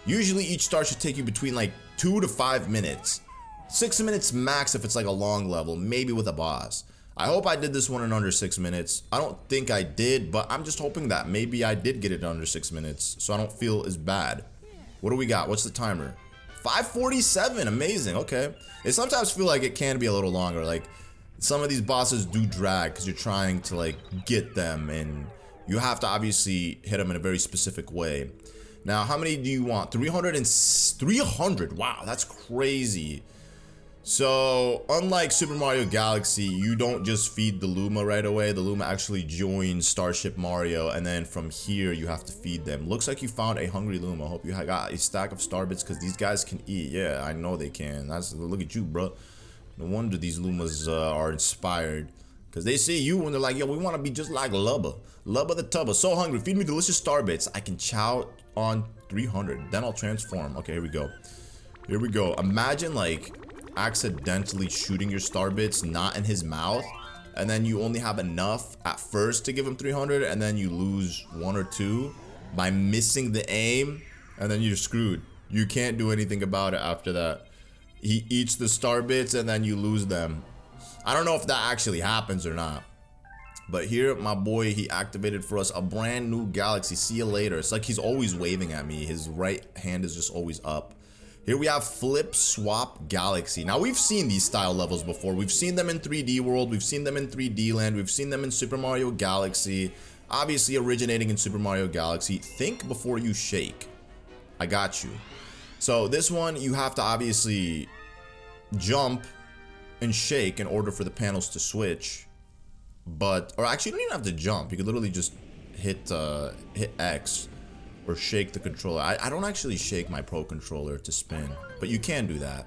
Usually each star should take you between like 2 to 5 minutes. 6 minutes max if it's like a long level, maybe with a boss. I hope I did this one in under 6 minutes. I don't think I did, but I'm just hoping that maybe I did get it in under 6 minutes, so I don't feel as bad. What do we got? What's the timer? 5:47, amazing, okay. It sometimes feel like it can be a little longer, like some of these bosses do drag because you're trying to like get them, and you have to obviously hit them in a very specific way. Now, how many do you want? 300, wow, that's crazy. So, unlike Super Mario Galaxy, you don't just feed the Luma right away. The Luma actually joins Starship Mario, and then from here, you have to feed them. Looks like you found a hungry Luma. Hope you got a stack of Starbits, because these guys can eat. Yeah, I know they can. Look at you, bro. No wonder these Lumas are inspired, because they see you and they're like, yo, we want to be just like Lubba. Lubba the Tubba. So hungry. Feed me delicious Starbits. I can chow on 300. Then I'll transform. Okay, here we go. Here we go. Imagine, like, accidentally shooting your Starbits not in his mouth, and then you only have enough at first to give him 300, and then you lose 1 or 2 by missing the aim, and then you're screwed. You can't do anything about it after that. He eats the Starbits and then you lose them. I don't know if that actually happens or not, but here my boy, he activated for us a brand new galaxy. See you later. It's like he's always waving at me. His right hand is just always up. Here we have Flip Swap Galaxy. Now, we've seen these style levels before. We've seen them in 3D World. We've seen them in 3D Land. We've seen them in Super Mario Galaxy. Obviously, originating in Super Mario Galaxy. Think before you shake. I got you. So, this one, you have to obviously jump and shake in order for the panels to switch. But, or actually, you don't even have to jump. You could literally just hit X. Or shake the controller. I don't actually shake my Pro controller to spin, but you can do that.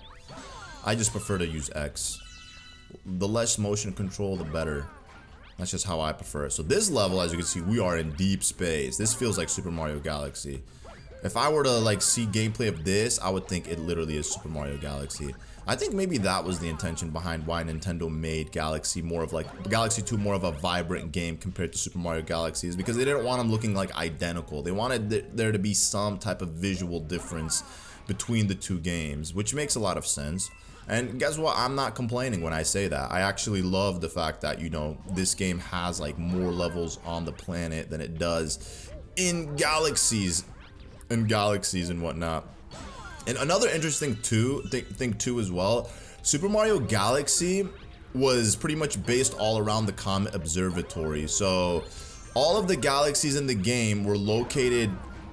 I just prefer to use X. The less motion control, the better. That's just how I prefer it. So this level, as you can see, we are in deep space. This feels like Super Mario Galaxy. If I were to like see gameplay of this, I would think it literally is Super Mario Galaxy. I think maybe that was the intention behind why Nintendo made Galaxy more of like Galaxy 2 more of a vibrant game compared to Super Mario Galaxy, is because they didn't want them looking like identical. They wanted there to be some type of visual difference between the two games, which makes a lot of sense. And guess what? I'm not complaining when I say that. I actually love the fact that, you know, this game has like more levels on the planet than it does in galaxies and whatnot. And another interesting thing too as well, Super Mario Galaxy was pretty much based all around the Comet Observatory. So all of the galaxies in the game were located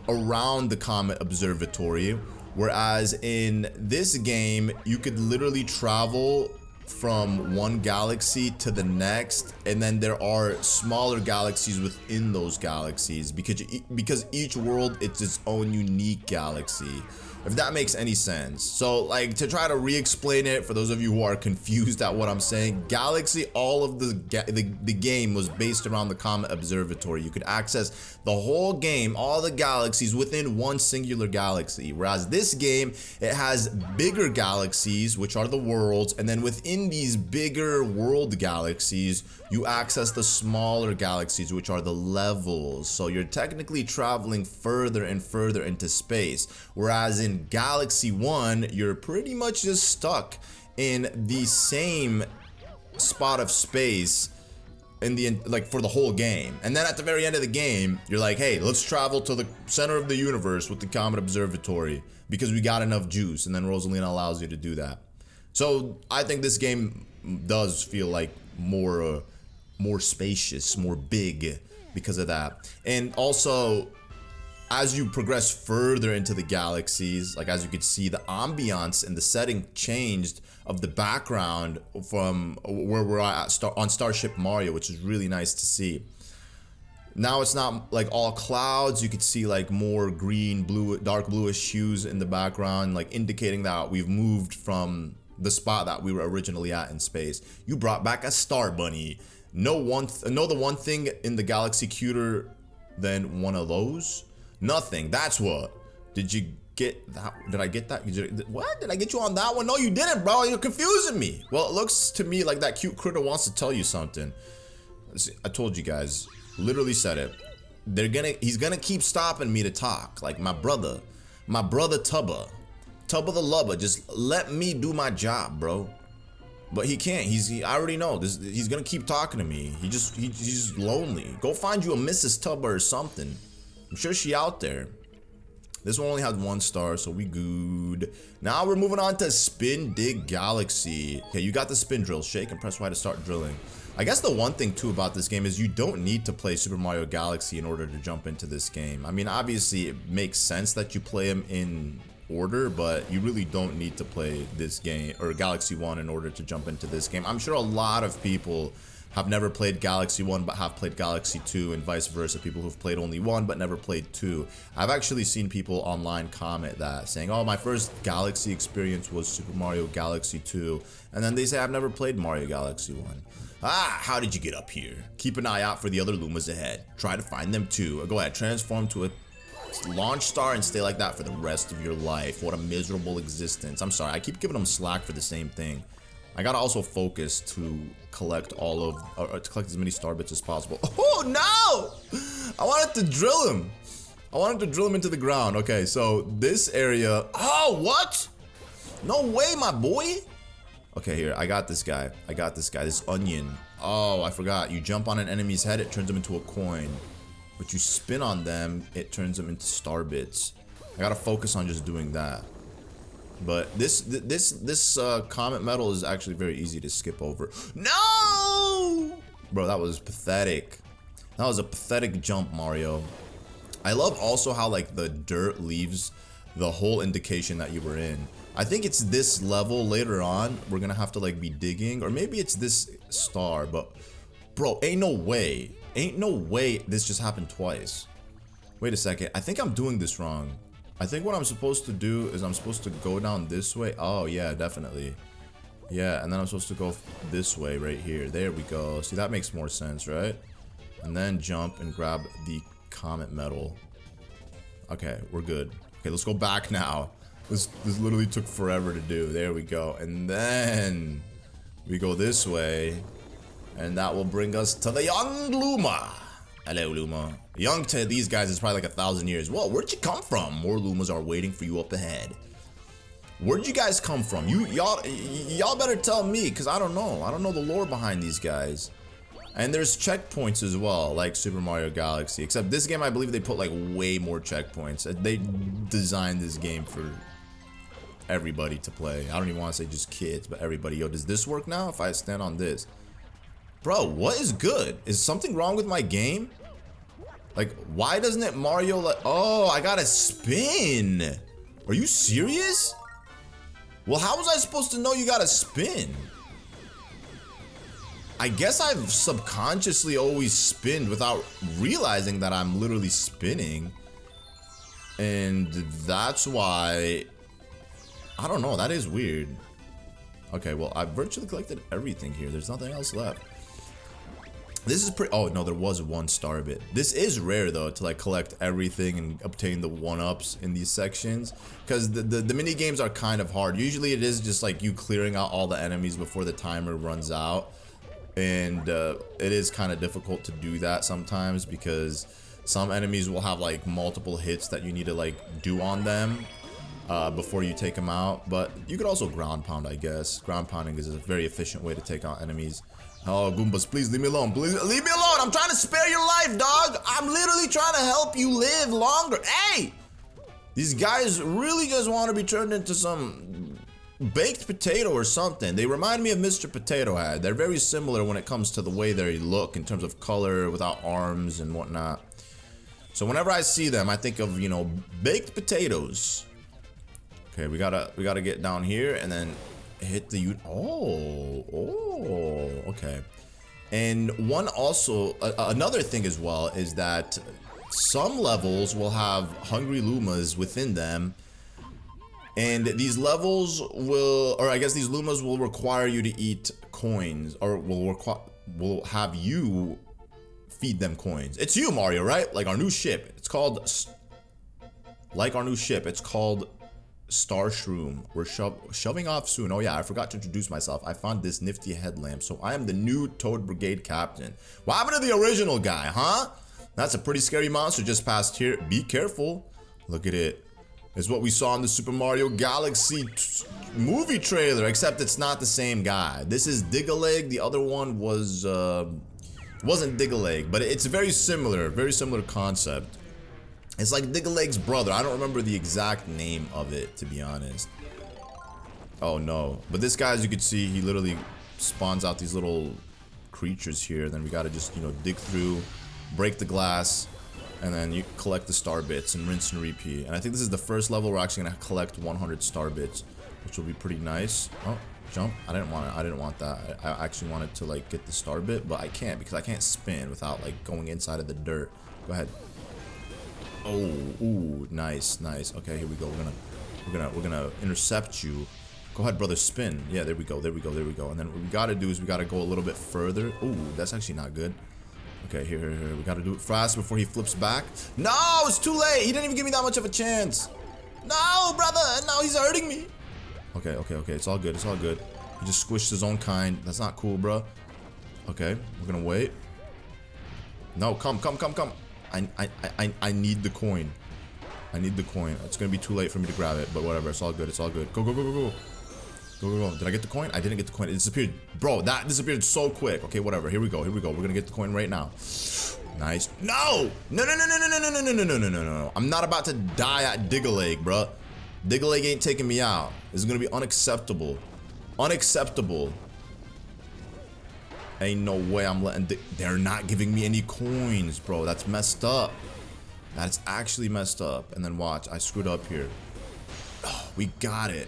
around the Comet Observatory, whereas in this game you could literally travel from one galaxy to the next, and then there are smaller galaxies within those galaxies because each world, it's its own unique galaxy, if that makes any sense. So like, to try to re-explain it for those of you who are confused at what I'm saying, Galaxy, all of the game was based around the Comet Observatory. You could access the whole game, all the galaxies within one singular galaxy, whereas this game, it has bigger galaxies, which are the worlds, and then within these bigger world galaxies, you access the smaller galaxies, which are the levels. So you're technically traveling further and further into space, whereas in Galaxy 1, you're pretty much just stuck in the same spot of space in the for the whole game. And then at the very end of the game, you're like, hey, let's travel to the center of the universe with the Comet Observatory because we got enough juice. And then Rosalina allows you to do that. So I think this game does feel like more spacious, more big because of that. And also, as you progress further into the galaxies, like as you can see, the ambiance and the setting changed of the background from where we're at on Starship Mario, which is really nice to see. Now it's not like all clouds. You could see like more green, blue, dark bluish hues in the background, like indicating that we've moved from the spot that we were originally at in space. You brought back a star bunny. Know the one thing in the galaxy cuter than one of those? Nothing. That's what. Did you get that? Did I get that? What? Did I get you on that one? No, you didn't, bro. You're confusing me. Well, it looks to me like that cute critter wants to tell you something. I told you guys. Literally said it. He's gonna keep stopping me to talk. Like my brother Tubba the Lubba. Just let me do my job, bro. But he can't. I already know this. He's gonna keep talking to me. He's just lonely. Go find you a Mrs. Tubba or something. I'm sure she out there. This one only has 1 star, so we good. Now we're moving on to Spin Dig Galaxy. Okay, you got the spin drill. Shake and press Y to start drilling. I guess the one thing too about this game is you don't need to play Super Mario Galaxy in order to jump into this game. I mean, obviously it makes sense that you play them in order, but you really don't need to play this game or Galaxy 1 in order to jump into this game. I'm sure a lot of people have never played Galaxy 1 but have played Galaxy 2 and vice versa, people who've played only 1 but never played 2. I've actually seen people online comment that, saying, oh, my first Galaxy experience was Super Mario Galaxy 2, and then they say, I've never played Mario Galaxy 1. Ah, how did you get up here? Keep an eye out for the other Lumas ahead. Try to find them too. Go ahead, transform to a launch star and stay like that for the rest of your life. What a miserable existence. I'm sorry, I keep giving them slack for the same thing. I gotta also focus to collect all of, or to collect as many star bits as possible. Oh no! I wanted to drill him. I wanted to drill him into the ground. Okay, so this area. Oh, what? No way, my boy. Okay, here, I got this guy. I got this guy, this onion. Oh, I forgot. You jump on an enemy's head, it turns them into a coin. But you spin on them, it turns them into star bits. I gotta focus on just doing that. But this comet medal is actually very easy to skip over. No! Bro, that was pathetic. That was a pathetic jump, Mario. I love also how, like, the dirt leaves the whole indication that you were in. I think it's this level later on. We're gonna have to, like, be digging. Or maybe it's this star, but... Bro, ain't no way. Ain't no way this just happened twice. Wait a second. I think I'm doing this wrong. I think what I'm supposed to do is I'm supposed to go down this way. Oh, yeah, definitely. Yeah, and then I'm supposed to go this way right here. There we go. See, that makes more sense, right? And then jump and grab the comet medal. Okay, we're good. Okay, let's go back now. This literally took forever to do. There we go. And then we go this way. And that will bring us to the young Luma. Hello, Luma. Young to these guys is probably like 1,000 years. Whoa, where'd you come from? More Lumas are waiting for you up ahead. Where'd you guys come from? Y'all better tell me, because I don't know. I don't know the lore behind these guys. And there's checkpoints as well, like Super Mario Galaxy. Except this game, I believe they put like way more checkpoints. They designed this game for everybody to play. I don't even want to say just kids, but everybody. Yo, does this work now if I stand on this? Bro, what is good? Is something wrong with my game? Like, why doesn't it Mario like... Oh, I gotta spin. Are you serious? Well, how was I supposed to know you gotta spin? I guess I've subconsciously always spinned without realizing that I'm literally spinning. And that's why... I don't know, that is weird. Okay, well, I've virtually collected everything here. There's nothing else left. This is pretty... Oh, no, there was one star bit. This is rare, though, to, like, collect everything and obtain the 1-ups in these sections. Because the mini games are kind of hard. Usually, it is just, like, you clearing out all the enemies before the timer runs out. And it is kind of difficult to do that sometimes because some enemies will have, like, multiple hits that you need to, like, do on them before you take them out. But you could also ground pound, I guess. Ground pounding is a very efficient way to take out enemies. Oh, Goombas, please leave me alone. Please leave me alone. I'm trying to spare your life, dog. I'm literally trying to help you live longer. Hey! These guys really just want to be turned into some baked potato or something. They remind me of Mr. Potato Head. They're very similar when it comes to the way they look in terms of color without arms and whatnot. So whenever I see them, I think of, you know, baked potatoes. Okay, we gotta get down here and then hit the okay. And one also another thing as well is that some levels will have hungry Lumas within them, and these levels will, or I guess these Lumas will require you to eat coins, or will have you feed them coins. It's you, Mario, right? Like our new ship. It's called Star Shroom. We're shoving off soon. Oh yeah, I forgot to introduce myself. I found this nifty headlamp, so I am the new Toad Brigade captain. What happened to the original guy, huh? That's a pretty scary monster just passed here. Be careful. Look at it. It's what we saw in the Super Mario Galaxy movie trailer, except it's not the same guy. This is Dig-a-Leg. The other one was wasn't Dig-a-Leg, but it's very similar concept. It's like Dig-a-Leg's brother. I don't remember the exact name of it, to be honest. Oh no. But this guy, as you can see, he literally spawns out these little creatures here. Then we gotta just, you know, dig through, break the glass, And then you collect the star bits and rinse and repeat. And I think this is the first level we're actually gonna collect 100 star bits, which will be pretty nice. Oh, jump! I didn't want that. I actually wanted to like get the star bit, but I can't because I can't spin without like going inside of the dirt. Go ahead. Oh, ooh, nice, nice. Okay, here we go. We're gonna intercept you. Go ahead, brother, spin. Yeah, there we go, there we go, there we go. And then what we gotta do is we gotta go a little bit further. Ooh, that's actually not good. Okay, here. We gotta do it fast before he flips back. No, it's too late. He didn't even give me that much of a chance. No, brother. No, he's hurting me. Okay. It's all good. It's all good. He just squished his own kind. That's not cool, bro. Okay, we're gonna wait. No, come. I need the coin. I need the coin. It's gonna be too late for me to grab it, but whatever. It's all good. It's all good. Go. Go. Did I get the coin? I didn't get the coin. It disappeared. Bro, that disappeared so quick. Okay, whatever. Here we go. We're gonna get the coin right now. Nice. No! No. I'm not about to die at Dig-a-Leg, bro. Dig-a-Leg ain't taking me out. This is gonna be unacceptable. Unacceptable. Ain't no way I'm letting they're not giving me any coins, bro. That's messed up. That's actually messed up. And then watch. I screwed up here. Oh, we got it.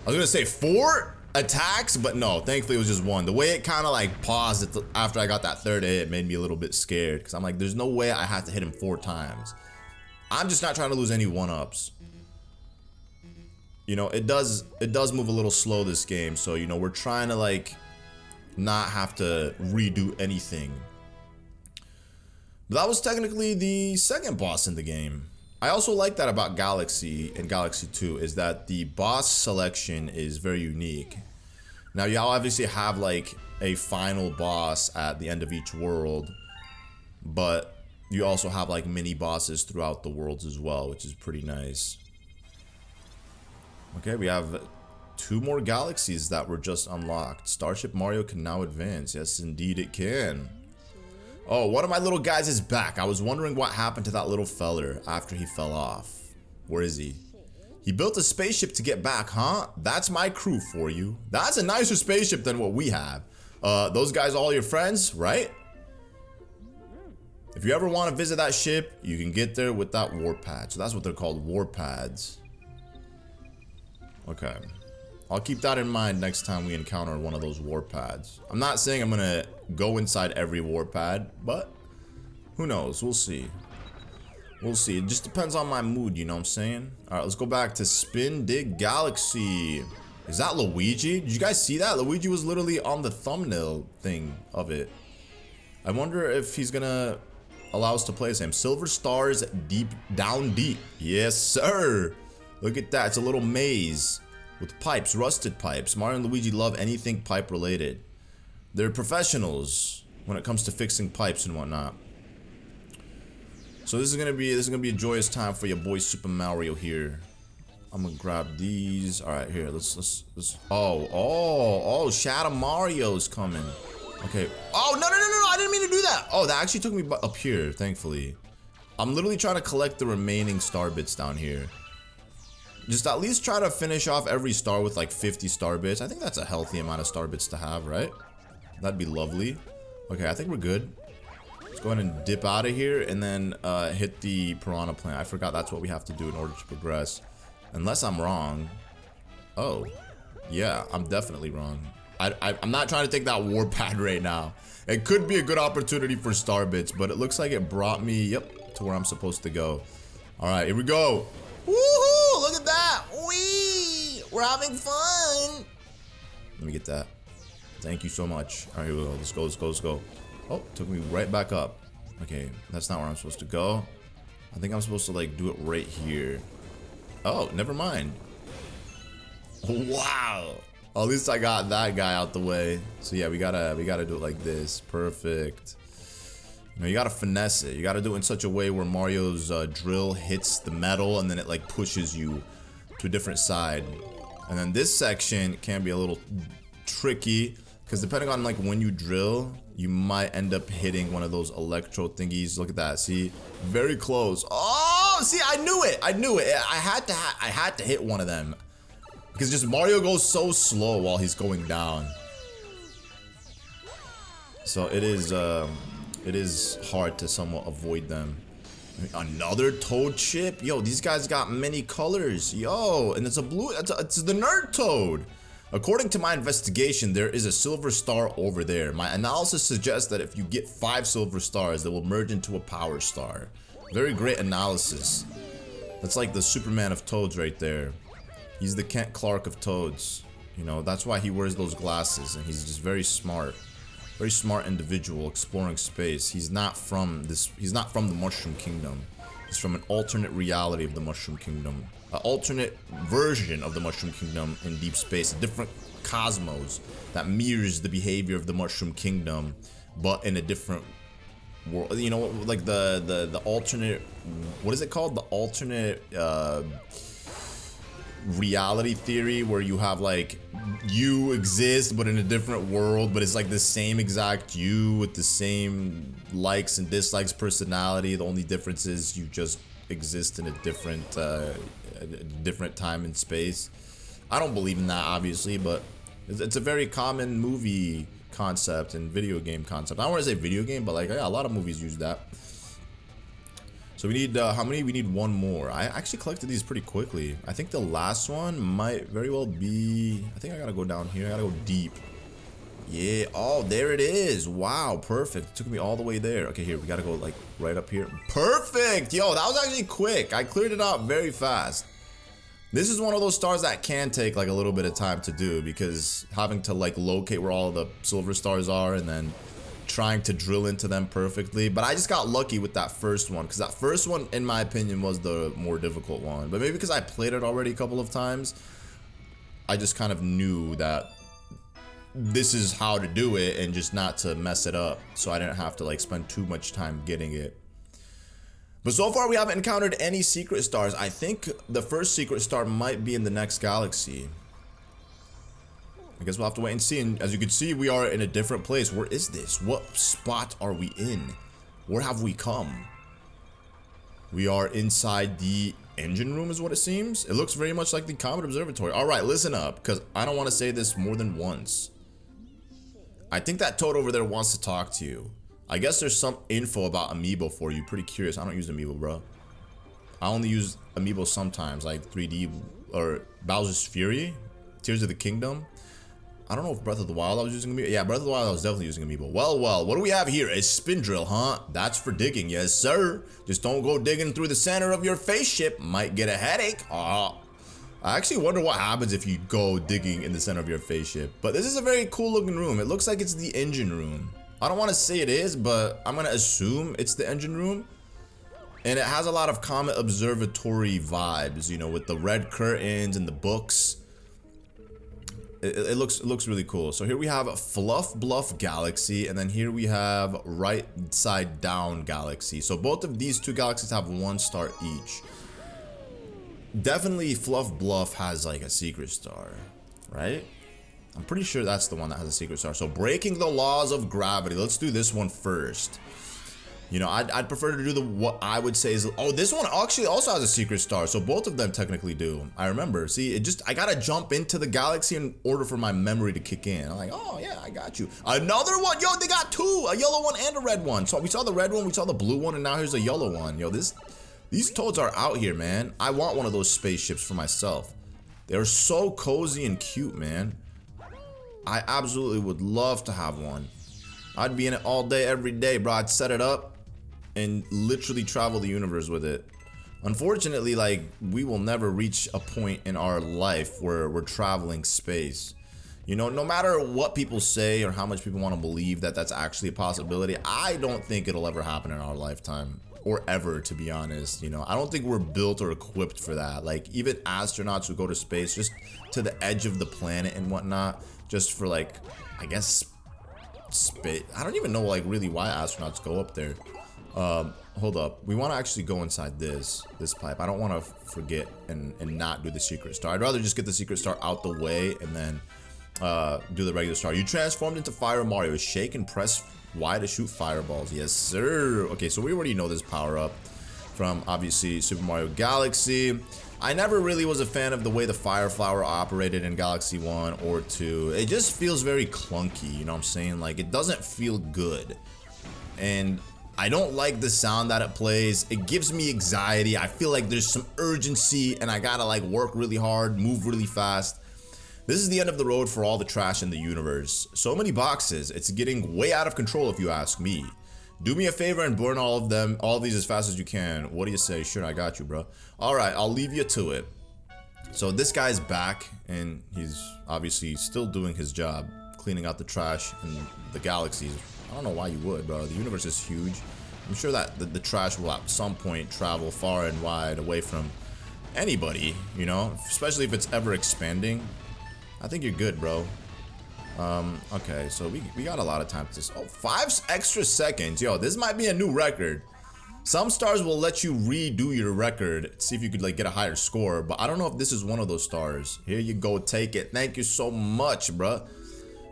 I was gonna say 4 attacks, but no, thankfully it was just 1. The way it kind of like paused after I got that 3rd hit, it made me a little bit scared because I'm like, there's no way I had to hit him 4 times. I'm just not trying to lose any 1-ups. You know, it does move a little slow, this game, so you know, we're trying to like not have to redo anything. But that was technically the 2nd boss in the game. I also like that about Galaxy and Galaxy 2 is that the boss selection is very unique. Now y'all obviously have like a final boss at the end of each world, but you also have like mini bosses throughout the worlds as well, which is pretty nice. Okay, we have 2 more galaxies that were just unlocked. Starship Mario can now advance. Yes, indeed it can. Oh, one of my little guys is back. I was wondering what happened to that little feller after he fell off. Where is he? He built a spaceship to get back, huh? That's my crew for you. That's a nicer spaceship than what we have. Those guys all your friends, right? If you ever want to visit that ship, you can get there with that warp pad. So that's what they're called, warp pads. Okay. I'll keep that in mind next time we encounter one of those warp pads. I'm not saying I'm gonna go inside every warp pad, but who knows? We'll see. We'll see. It just depends on my mood, you know what I'm saying? Alright, let's go back to Spin Dig Galaxy. Is that Luigi? Did you guys see that? Luigi was literally on the thumbnail thing of it. I wonder if he's gonna allow us to play as him. Silver stars down deep. Yes, sir. Look at that. It's a little maze. With pipes, rusted pipes. Mario and Luigi love anything pipe related. They're professionals when it comes to fixing pipes and whatnot. So this is gonna be a joyous time for your boy Super Mario here. I'm gonna grab these. All right, here. Let's. Oh! Shadow Mario's coming. Okay. Oh no! I didn't mean to do that. Oh, that actually took me up here. Thankfully, I'm literally trying to collect the remaining star bits down here. Just at least try to finish off every star with like 50 star bits. I think that's a healthy amount of star bits to have, right? That'd be lovely. Okay, I think we're good. Let's go ahead and dip out of here and then hit the piranha plant. I forgot that's what we have to do in order to progress. Unless I'm wrong. Oh, yeah, I'm definitely wrong. I'm not trying to take that warp pad right now. It could be a good opportunity for star bits, but it looks like it brought me, yep, to where I'm supposed to go. All right, here we go. Woohoo! Look at that! Wee! We're having fun! Let me get that. Thank you so much. Alright, here we go. Let's go. Oh, took me right back up. Okay, that's not where I'm supposed to go. I think I'm supposed to, like, do it right here. Oh, never mind. Wow! At least I got that guy out the way. So yeah, we gotta do it like this. Perfect. You know, you gotta finesse it. You gotta do it in such a way where Mario's drill hits the metal and then it like pushes you to a different side. And then this section can be a little tricky because depending on like when you drill, you might end up hitting one of those electro thingies. Look at that. See, very close. Oh, see, I knew it. I had to hit one of them because just Mario goes so slow while he's going down. So it is hard to somewhat avoid them. Another Toad chip? Yo, these guys got many colors. Yo, and it's a blue, it's the Nerd Toad. According to my investigation, there is a silver star over there. My analysis suggests that if you get 5 silver stars, they will merge into a power star. Very great analysis. That's like the Superman of Toads right there. He's the Kent Clark of Toads. You know, that's why he wears those glasses, and he's just very smart. Very smart individual exploring space. He's not from the Mushroom Kingdom. He's from an alternate reality of the Mushroom Kingdom. An alternate version of the Mushroom Kingdom in deep space. A different cosmos that mirrors the behavior of the Mushroom Kingdom, but in a different world. You know, like the alternate, what is it called? The alternate reality theory, where you have like you exist but in a different world, but it's like the same exact you with the same likes and dislikes, personality. The only difference is you just exist in a different time and space. I don't believe in that, obviously, but it's a very common movie concept and video game concept. I don't want to say video game, but like, yeah, a lot of movies use that. So we need, how many? We need one more. I actually collected these pretty quickly. I think the last one might very well be, I think I gotta go down here. I gotta go deep. Yeah, oh, there it is. Wow, perfect. It took me all the way there. Okay, here, we gotta go like right up here. Perfect! Yo, that was actually quick. I cleared it out very fast. This is one of those stars that can take like a little bit of time to do, because having to like locate where all the silver stars are and then trying to drill into them perfectly. But I just got lucky with that first one, because that first one, in my opinion, was the more difficult one. But maybe because I played it already a couple of times, I just kind of knew that this is how to do it and just not to mess it up, so I didn't have to like spend too much time getting it. But so far we haven't encountered any secret stars. I think the first secret star might be in the next galaxy. I guess we'll have to wait and see. And as you can see, we are in a different place. Where is this? What spot are we in? Where have we come? We are inside the engine room is what it seems. It looks very much like the Comet Observatory. Alright, listen up, because I don't want to say this more than once. I think that Toad over there wants to talk to you. I guess there's some info about Amiibo for you. Pretty curious. I don't use Amiibo, bro. I only use Amiibo sometimes, like 3D or Bowser's Fury, Tears of the Kingdom. I don't know if Breath of the Wild I was using Amiibo. Yeah, Breath of the Wild I was definitely using Amiibo. Well, what do we have here? A spin drill, huh? That's for digging, yes sir. Just don't go digging through the center of your spaceship. Might get a headache. I actually wonder what happens if you go digging in the center of your spaceship. But this is a very cool looking room. It looks like it's the engine room. I don't want to say it is, but I'm gonna assume it's the engine room. And it has a lot of Comet Observatory vibes, you know, with the red curtains and the books. It looks really cool. So here we have Fluff Bluff Galaxy, and then here we have Right Side Down Galaxy. So both of these two galaxies have 1 star each. Definitely Fluff Bluff has like a secret star, right? I'm pretty sure that's the one that has a secret star. So breaking the laws of gravity. Let's do this one first. You know, I'd prefer to do the what I would say is, oh, this one actually also has a secret star, so both of them technically do. I remember. See, I gotta jump into the galaxy in order for my memory to kick in. I'm like, oh yeah, I got you. Another one, yo, they got 2, a yellow one and a red one. So we saw the red one, we saw the blue one, and now here's a yellow one. Yo, these Toads are out here, man. I want one of those spaceships for myself. They're so cozy and cute, man. I absolutely would love to have one. I'd be in it all day, every day, bro. I'd set it up and literally travel the universe with it. Unfortunately, like, we will never reach a point in our life where we're traveling space. You know, no matter what people say or how much people want to believe that that's actually a possibility, I don't think it'll ever happen in our lifetime. Or ever, to be honest. You know, I don't think we're built or equipped for that. Like, even astronauts who go to space, just to the edge of the planet and whatnot, just for, like, I guess, space. I don't even know, like, really why astronauts go up there. Hold up. We want to actually go inside this pipe. I don't want to forget and not do the secret star. I'd rather just get the secret star out the way and then do the regular star. You transformed into Fire Mario. Shake and press Y to shoot fireballs. Yes, sir. Okay, so we already know this power-up from, obviously, Super Mario Galaxy. I never really was a fan of the way the Fire Flower operated in Galaxy 1 or 2. It just feels very clunky, you know what I'm saying? Like, it doesn't feel good. And I don't like the sound that it plays. It gives me anxiety. I feel like there's some urgency and I gotta like work really hard, move really fast. This is the end of the road for all the trash in the universe. So many boxes. It's getting way out of control if you ask me. Do me a favor and burn all of these as fast as you can. What do you say? Sure, I got you, bro. All right, I'll leave you to it. So this guy's back and he's obviously still doing his job, cleaning out the trash in the galaxies. I don't know why you would, bro. The universe is huge. I'm sure that the trash will at some point travel far and wide away from anybody, you know, especially if it's ever expanding. I think you're good, bro. Okay, so we got a lot of time to this. Oh, 5 extra seconds. Yo, this might be a new record. Some stars will let you redo your record, see if you could like get a higher score, but I don't know if this is one of those stars. Here you go, take it. Thank you so much, bruh.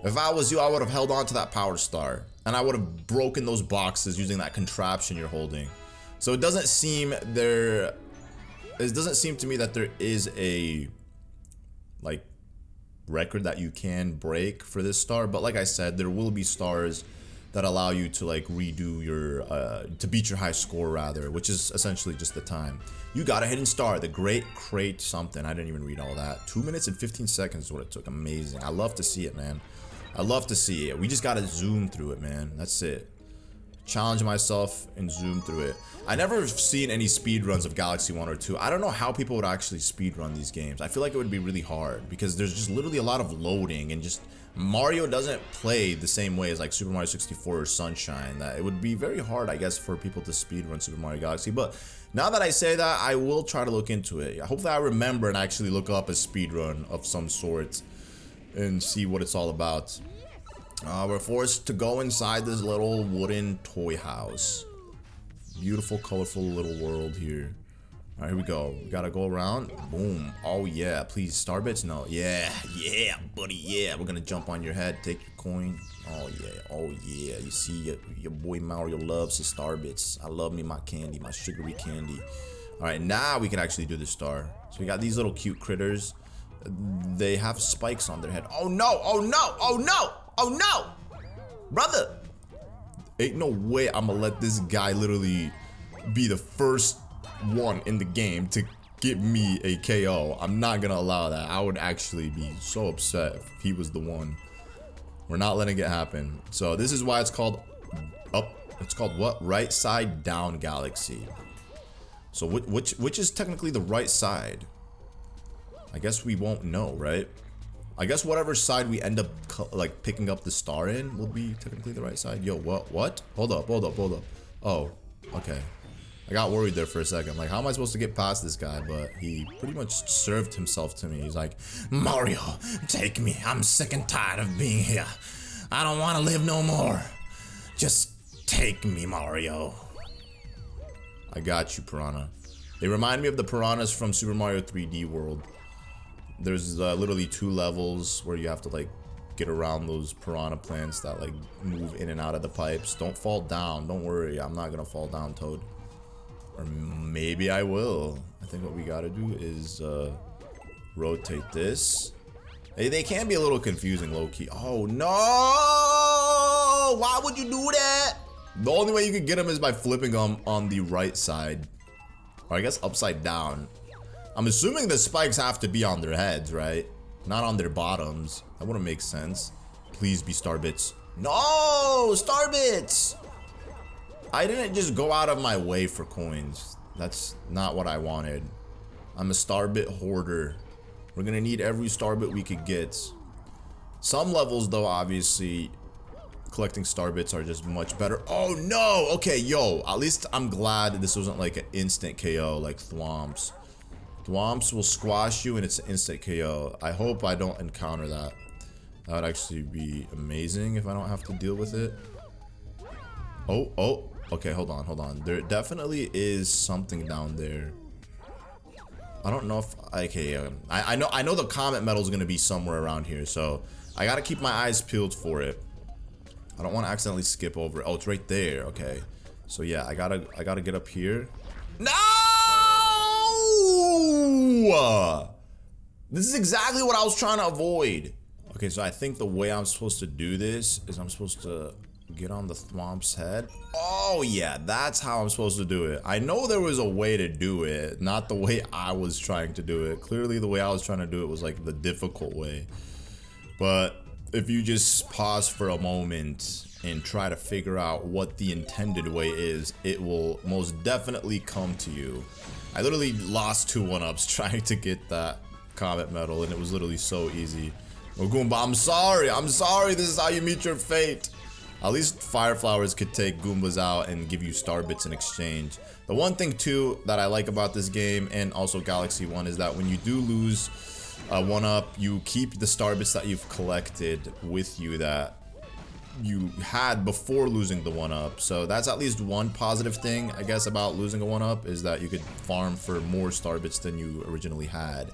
If I was you, I would have held on to that power star, and I would have broken those boxes using that contraption you're holding. So it doesn't seem to me that there is a like record that you can break for this star, but like I said, there will be stars that allow you to like redo your to beat your high score rather, which is essentially just the time. You got a hidden star, the Great Crate something. I didn't even read all that. 2 minutes and 15 seconds is what it took. Amazing. I love to see it, man. I love to see it. We just gotta zoom through it, man. That's it. Challenge myself and zoom through it. I never have seen any speedruns of Galaxy 1 or 2. I don't know how people would actually speedrun these games. I feel like it would be really hard because there's just literally a lot of loading, and just Mario doesn't play the same way as like Super Mario 64 or Sunshine. That it would be very hard, I guess, for people to speedrun Super Mario Galaxy. But now that I say that, I will try to look into it. Hopefully I remember and actually look up a speedrun of some sort and see what it's all about. We're forced to go inside this little wooden toy house. Beautiful, colorful little world here. All right, here we go. We gotta go around. Boom. Oh yeah, please. Star bits? No. Yeah, buddy. Yeah, we're gonna jump on your head, take your coin. Oh yeah. You see, your boy Mario loves his star bits. I love me my candy, my sugary candy. All right, now we can actually do the star. So we got these little cute critters. They have spikes on their head. Oh no! Oh no! Oh no! Oh no! Brother! Ain't no way I'm gonna let this guy literally be the first one in the game to give me a KO. I'm not gonna allow that. I would actually be so upset if he was the one. We're not letting it happen. So this is why it's called it's called what? Right side down galaxy. So which is technically the right side? I guess we won't know, right? I guess whatever side we end up like picking up the star in will be technically the right side. Yo, what? Hold up. Oh, okay. I got worried there for a second. Like, how am I supposed to get past this guy? But he pretty much served himself to me. He's like, Mario, take me. I'm sick and tired of being here. I don't want to live no more. Just take me, Mario. I got you, Piranha. They remind me of the piranhas from Super Mario 3D World. There's literally 2 levels where you have to like get around those piranha plants that like move in and out of the pipes. Don't fall down. Don't worry. I'm not gonna fall down, Toad. Or maybe I will. I think what we gotta do is rotate this. They can be a little confusing, low-key. Oh no! Why would you do that? The only way you can get them is by flipping them on the right side. Or I guess upside down. I'm assuming the spikes have to be on their heads, right? Not on their bottoms. That wouldn't make sense. Please be star bits. No! Star bits! I didn't just go out of my way for coins. That's not what I wanted. I'm a star bit hoarder. We're gonna need every star bit we could get. Some levels, though, obviously, collecting star bits are just much better. Oh no! Okay, yo, at least I'm glad this wasn't like an instant KO like Thwomps. Thwomps will squash you and it's an instant KO. I hope I don't encounter that. That would actually be amazing if I don't have to deal with it. Oh, okay, hold on. There definitely is something down there. I don't know if, okay, I know the comet medal is gonna be somewhere around here, so I gotta keep my eyes peeled for it. I don't want to accidentally skip over it. Oh, it's right there. Okay, so yeah, I gotta get up here. No! This is exactly what I was trying to avoid. Okay, so I think the way I'm supposed to do this is I'm supposed to Get on the thwomp's head. Oh yeah, that's how I'm supposed to do it. I know there was a way to do it, not the way I was trying to do it. Clearly the way I was trying to do it was like the difficult way. But if you just pause for a moment and try to figure out what the intended way is, it will most definitely come to you. I literally lost 2 1-ups trying to get that comet medal, and it was literally so easy. Oh, Goomba, I'm sorry, this is how you meet your fate. At least Fire Flowers could take Goombas out and give you star bits in exchange. The one thing too that I like about this game, and also Galaxy 1, is that when you do lose a 1-up, you keep the star bits that you've collected with you that you had before losing the 1-up. So that's at least one positive thing, I guess, about losing a 1-up, is that you could farm for more star bits than you originally had.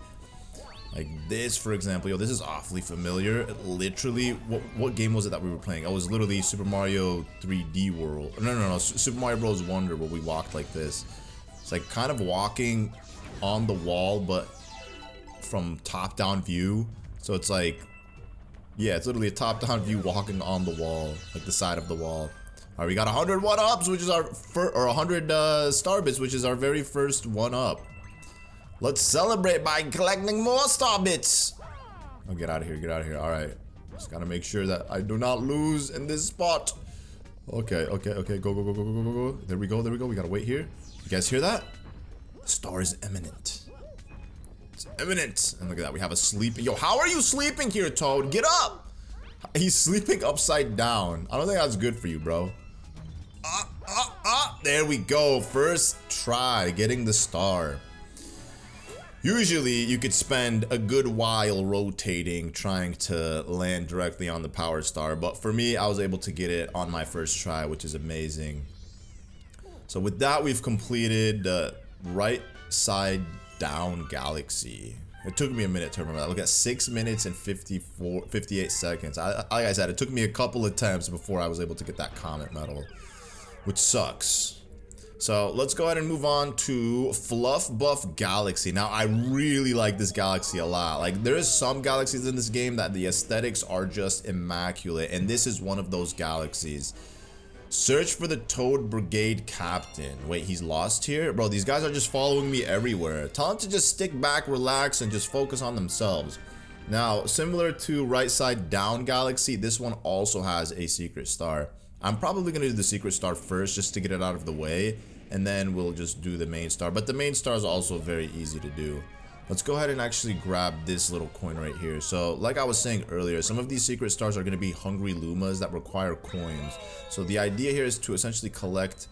Like this, for example. Yo, this is awfully familiar. Literally, what game was it that we were playing? It was literally Super Mario 3D World. No, Super Mario Bros. Wonder, where we walked like this. It's like kind of walking on the wall, but from top-down view. So it's like, yeah, it's literally a top-down view walking on the wall, like the side of the wall. All right, we got 100 1-ups, which is our or 100 star bits, which is our very first 1-up. Let's celebrate by collecting more star bits. Oh, get out of here, get out of here. All right, just gotta make sure that I do not lose in this spot. Okay, go. There we go. We gotta wait here. You guys hear that? The star is imminent. It's imminent. And look at that, we have a sleeping. Yo, how are you sleeping here, Toad? Get up. He's sleeping upside down. I don't think that's good for you, bro. There we go. First try getting the star. Usually, you could spend a good while rotating, trying to land directly on the power star, but for me, I was able to get it on my first try, which is amazing. So with that, we've completed the right side down galaxy. It took me a minute to remember that. Look at 6 minutes and 58 seconds. Like I said, it took me a couple attempts before I was able to get that comet medal, which sucks. So let's go ahead and move on to Fluff Buff Galaxy. Now, I really like this galaxy a lot. Like, there is some galaxies in this game that the aesthetics are just immaculate, and this is one of those galaxies. Search for the Toad Brigade Captain. Wait, he's lost here? Bro, these guys are just following me everywhere. Tell them to just stick back, relax, and just focus on themselves. Now, similar to Right Side Down Galaxy, this one also has a secret star. I'm probably going to do the secret star first just to get it out of the way, and then we'll just do the main star. But the main star is also very easy to do. Let's go ahead and actually grab this little coin right here. So like I was saying earlier, some of these secret stars are going to be hungry Lumas that require coins. So the idea here is to essentially collect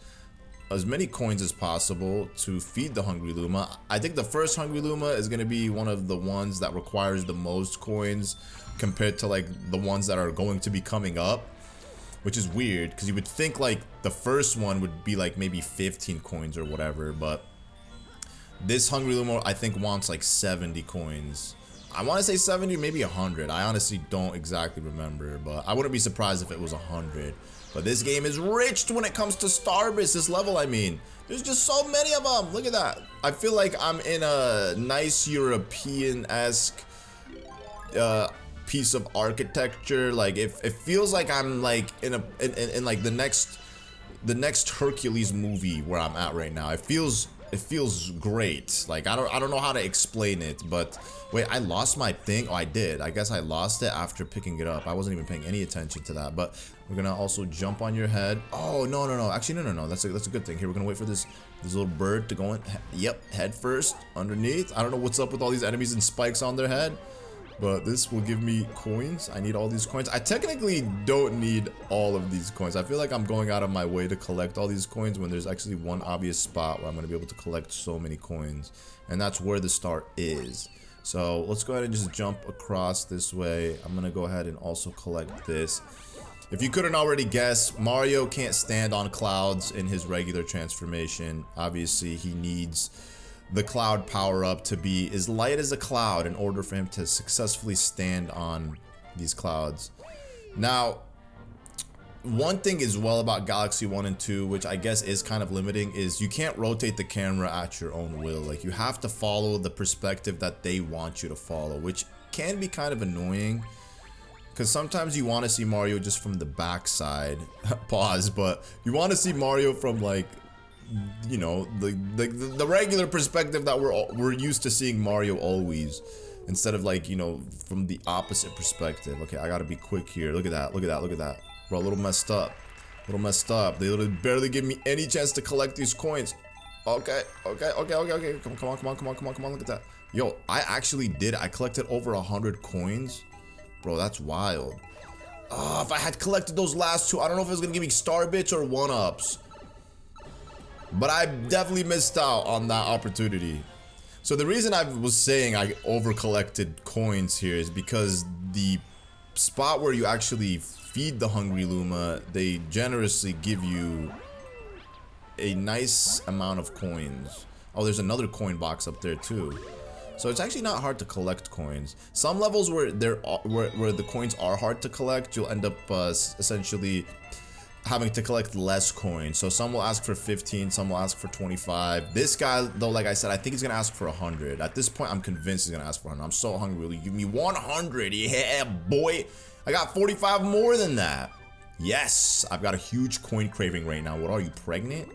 as many coins as possible to feed the hungry Luma. I think the first hungry Luma is going to be one of the ones that requires the most coins compared to like the ones that are going to be coming up. Which is weird, because you would think like the first one would be like maybe 15 coins or whatever, but this Hungry Luma I think wants like 70 coins. I want to say 70, maybe 100. I honestly don't exactly remember, but I wouldn't be surprised if it was 100. But this game is rich when it comes to starbits, this level, I mean. There's just so many of them. Look at that. I feel like I'm in a nice European-esque piece of architecture. Like it feels like I'm like in like the next Hercules movie where I'm at right now. It feels great. Like I don't know how to explain it, but wait, I lost my thing. Oh, I did. I guess I lost it after picking it up. I wasn't even paying any attention to that. But we're gonna also jump on your head. Oh no. Actually no. That's a good thing. Here, we're gonna wait for this little bird to go in. Yep, head first underneath. I don't know what's up with all these enemies and spikes on their head, but this will give me coins. I need all these coins. I technically don't need all of these coins. I feel like I'm going out of my way to collect all these coins when there's actually one obvious spot where I'm going to be able to collect so many coins. And that's where the star is. So let's go ahead and just jump across this way. I'm going to go ahead and also collect this. If you couldn't already guess, Mario can't stand on clouds in his regular transformation. Obviously, he needs the cloud power up to be as light as a cloud in order for him to successfully stand on these clouds. Now, one thing as well about Galaxy 1 and 2, which I guess is kind of limiting, is you can't rotate the camera at your own will. Like, you have to follow the perspective that they want you to follow, which can be kind of annoying. Because sometimes you want to see Mario just from the backside. Pause, but you want to see Mario from like, you know, the regular perspective that we're used to seeing Mario always, instead of like, you know, from the opposite perspective. Okay, I gotta be quick here. Look at that, look at that, look at that. Bro, a little messed up. A little messed up. They literally barely give me any chance to collect these coins. Okay, okay, okay, okay, okay. Come on, come on, come on, come on, come on. Look at that. Yo, I actually did. I collected over 100 coins. Bro, that's wild. If I had collected those last two, I don't know if it was gonna give me star bits or one-ups. But I definitely missed out on that opportunity. So the reason I was saying I over-collected coins here is because the spot where you actually feed the Hungry Luma, they generously give you a nice amount of coins. Oh, there's another coin box up there too. So it's actually not hard to collect coins. Some levels where where the coins are hard to collect, you'll end up essentially having to collect less coins. So some will ask for 15, some will ask for 25. This guy, though, like I said, I think he's gonna ask for 100. At this point, I'm convinced he's gonna ask for 100. I'm so hungry. Will you give me 100? Yeah, boy. I got 45 more than that. Yes, I've got a huge coin craving right now. What are you, pregnant?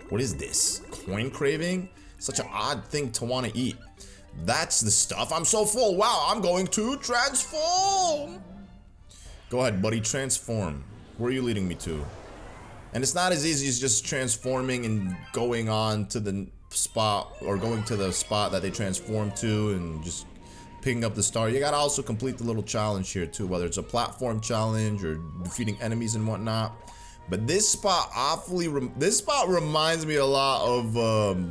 What is this? Coin craving? Such an odd thing to want to eat. That's the stuff. I'm so full. Wow, I'm going to transform. Go ahead, buddy, transform. Where are you leading me to? And it's not as easy as just transforming and going on to the spot, or going to the spot that they transform to and just picking up the star. You gotta also complete the little challenge here too, whether it's a platform challenge or defeating enemies and whatnot. But this spot reminds me a lot of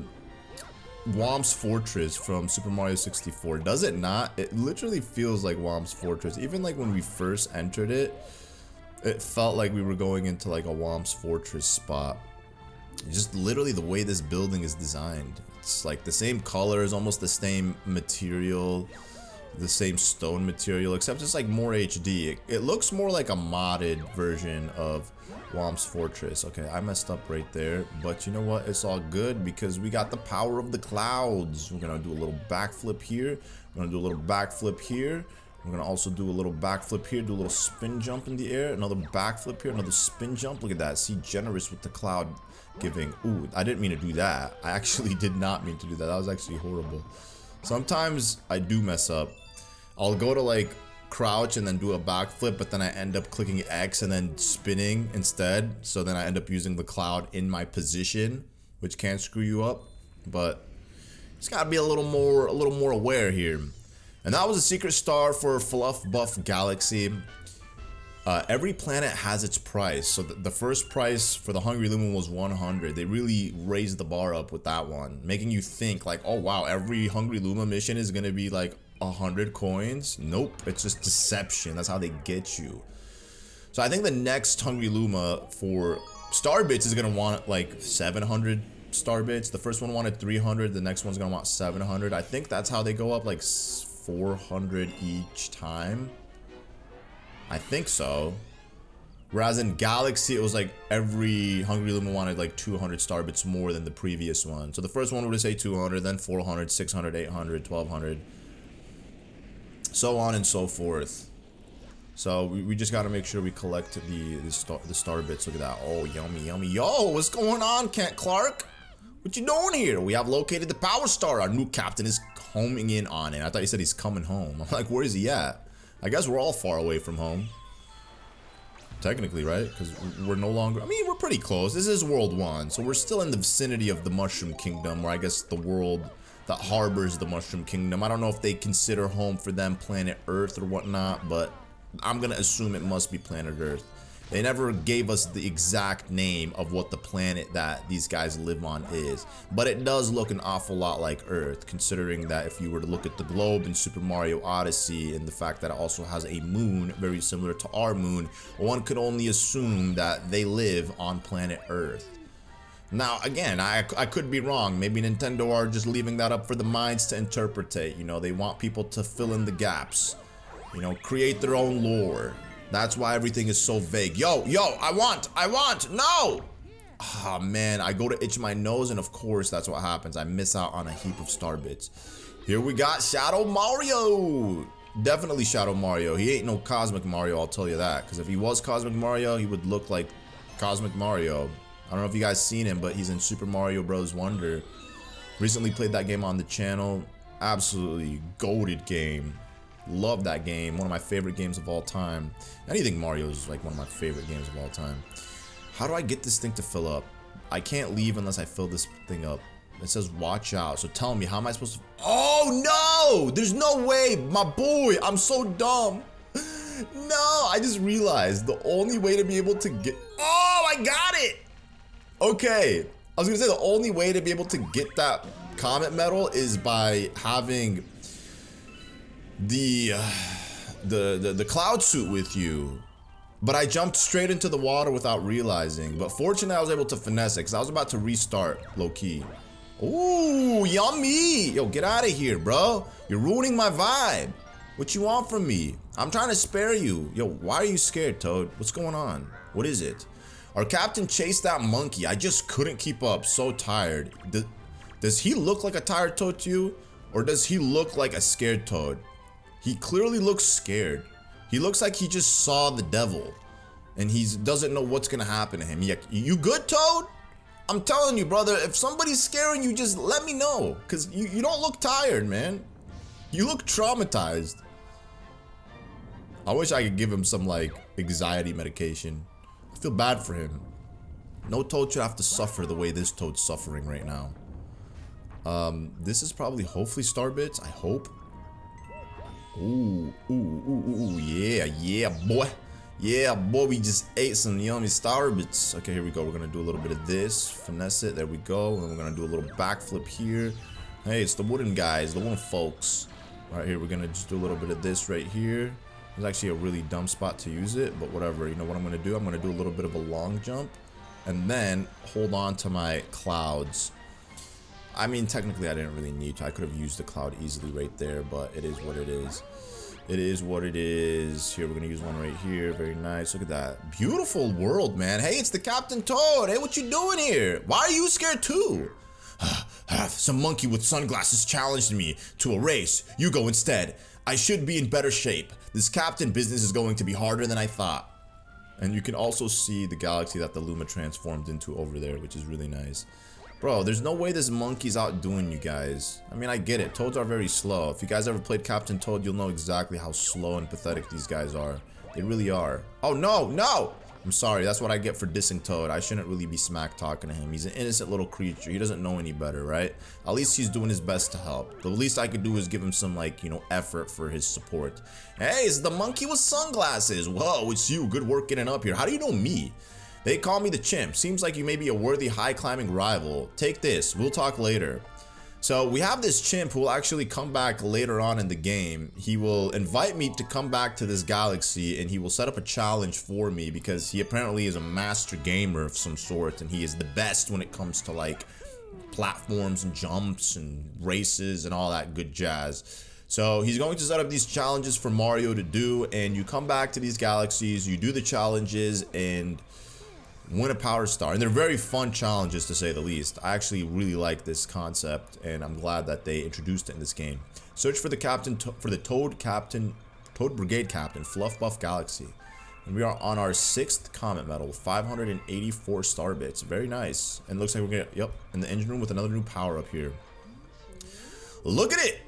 Whomp's Fortress from Super Mario 64. Does it not? It literally feels like Whomp's Fortress. Even like when we first entered it, it felt like we were going into like a Whomp's Fortress spot. Just literally the way this building is designed. It's like the same colors, almost the same material, the same stone material, except it's like more HD. It looks more like a modded version of Whomp's Fortress. Okay, I messed up right there, but you know what? It's all good because we got the power of the clouds. We're gonna do a little backflip here. We're gonna do a little backflip here. We're gonna also do a little backflip here, do a little spin jump in the air, another backflip here, another spin jump. Look at that. See, generous with the cloud giving. Ooh, I didn't mean to do that. I actually did not mean to do that. That was actually horrible. Sometimes I do mess up. I'll go to like crouch and then do a backflip, but then I end up clicking X and then spinning instead. So then I end up using the cloud in my position, which can screw you up. But it's gotta be a little more aware here. And that was a secret star for Fluff Buff Galaxy. Every planet has its price. So the first price for the Hungry Luma was 100. They really raised the bar up with that one, making you think like, oh wow, every Hungry Luma mission is gonna be like 100 coins. Nope, it's just deception. That's how they get you. So I think the next Hungry Luma for star bits is gonna want like 700 star bits. The first one wanted 300, the next one's gonna want 700. I think that's how they go up, like 400 each time. I think so. Whereas in Galaxy, it was like every Hungry Luma wanted like 200 star bits more than the previous one. So the first one would say 200, then 400, 600, 800, 1200. So on and so forth. So we just got to make sure we collect the star bits. Look at that. Oh, yummy, yummy. Yo, what's going on, Kent Clark? What you doing here? We have located the power star. Our new captain is homing in on it. I thought you said he's coming home. I'm like, where is he at? I guess we're all far away from home. Technically, right? Because we're no longer... I mean, we're pretty close. This is World 1. So we're still in the vicinity of the Mushroom Kingdom, or I guess the world that harbors the Mushroom Kingdom. I don't know if they consider home for them planet Earth or whatnot, but I'm gonna assume it must be planet Earth. They never gave us the exact name of what the planet that these guys live on is, but it does look an awful lot like Earth, considering that if you were to look at the globe in Super Mario Odyssey and the fact that it also has a moon very similar to our moon, one could only assume that they live on planet Earth. Now, again, I could be wrong. Maybe Nintendo are just leaving that up for the minds to interpretate. You know, they want people to fill in the gaps, you know, create their own lore. That's why everything is so vague. Yo, I want, no! Ah, man, I go to itch my nose, and of course, that's what happens. I miss out on a heap of star bits. Here we got Shadow Mario. Definitely Shadow Mario. He ain't no Cosmic Mario, I'll tell you that. Because if he was Cosmic Mario, he would look like Cosmic Mario. I don't know if you guys seen him, but he's in Super Mario Bros. Wonder. Recently played that game on the channel. Absolutely goated game. Love that game. One of my favorite games of all time. Anything Mario is like one of my favorite games of all time. How do I get this thing to fill up? I can't leave unless I fill this thing up. It says watch out. So tell me, how am I supposed to... Oh no! There's no way, my boy. I'm so dumb. No, I just realized the only way to be able to get... Oh, I got it! Okay. I was gonna say the only way to be able to get that comet medal is by having the cloud suit with you. But I jumped straight into the water without realizing. But fortunately, I was able to finesse it because I was about to restart low-key. Ooh, yummy. Yo, get out of here, bro. You're ruining my vibe. What you want from me? I'm trying to spare you. Yo, why are you scared, Toad? What's going on? What is it? Our captain chased that monkey. I just couldn't keep up. So tired. Does he look like a tired Toad to you? Or does he look like a scared Toad? He clearly looks scared. He looks like he just saw the devil. And he doesn't know what's gonna happen to him. You good, Toad? I'm telling you, brother, if somebody's scaring you, just let me know. Because you don't look tired, man. You look traumatized. I wish I could give him some, like, anxiety medication. I feel bad for him. No Toad should have to suffer the way this Toad's suffering right now. This is probably, hopefully, Starbits. I hope. Ooh, yeah, boy. Yeah, boy, we just ate some yummy Starbits. Okay, here we go. We're gonna do a little bit of this. Finesse it. There we go. And we're gonna do a little backflip here. Hey, it's the wooden guys, the wooden folks. All right, here, we're gonna just do a little bit of this right here. It's actually a really dumb spot to use it, but whatever. You know what I'm gonna do? I'm gonna do a little bit of a long jump and then hold on to my clouds. I mean, technically, I didn't really need to. I could have used the cloud easily right there, but it is what it is. It is what it is. Here, we're gonna use one right here. Very nice. Look at that. Beautiful world, man. Hey, it's the Captain Toad. Hey, what you doing here? Why are you scared too? Some monkey with sunglasses challenged me to a race. You go instead. I should be in better shape. This captain business is going to be harder than I thought. And you can also see the galaxy that the Luma transformed into over there, which is really nice. Bro, there's no way this monkey's outdoing you guys. I mean, I get it. Toads are very slow. If you guys ever played Captain Toad, you'll know exactly how slow and pathetic these guys are. They really are. Oh, no, no! I'm sorry. That's what I get for dissing Toad. I shouldn't really be smack talking to him. He's an innocent little creature. He doesn't know any better, right? At least he's doing his best to help. The least I could do is give him some, like, you know, effort for his support. Hey, it's the monkey with sunglasses. Whoa, it's you. Good work getting up here. How do you know me? They call me the chimp. Seems like you may be a worthy high climbing rival. Take this. We'll talk later. So we have this chimp who will actually come back later on in the game. He will invite me to come back to this galaxy and he will set up a challenge for me because he apparently is a master gamer of some sort and he is the best when it comes to like platforms and jumps and races and all that good jazz. So he's going to set up these challenges for Mario to do, and you come back to these galaxies, you do the challenges and win a power star. And they're very fun challenges, to say the least. I actually really like this concept and I'm glad that they introduced it in this game. Search for the Toad Brigade Captain, Fluff Buff Galaxy. And we are on our 6th comet medal, 584 star bits. Very nice. And it looks like we're gonna, yep, in the engine room with another new power up here. Look at it.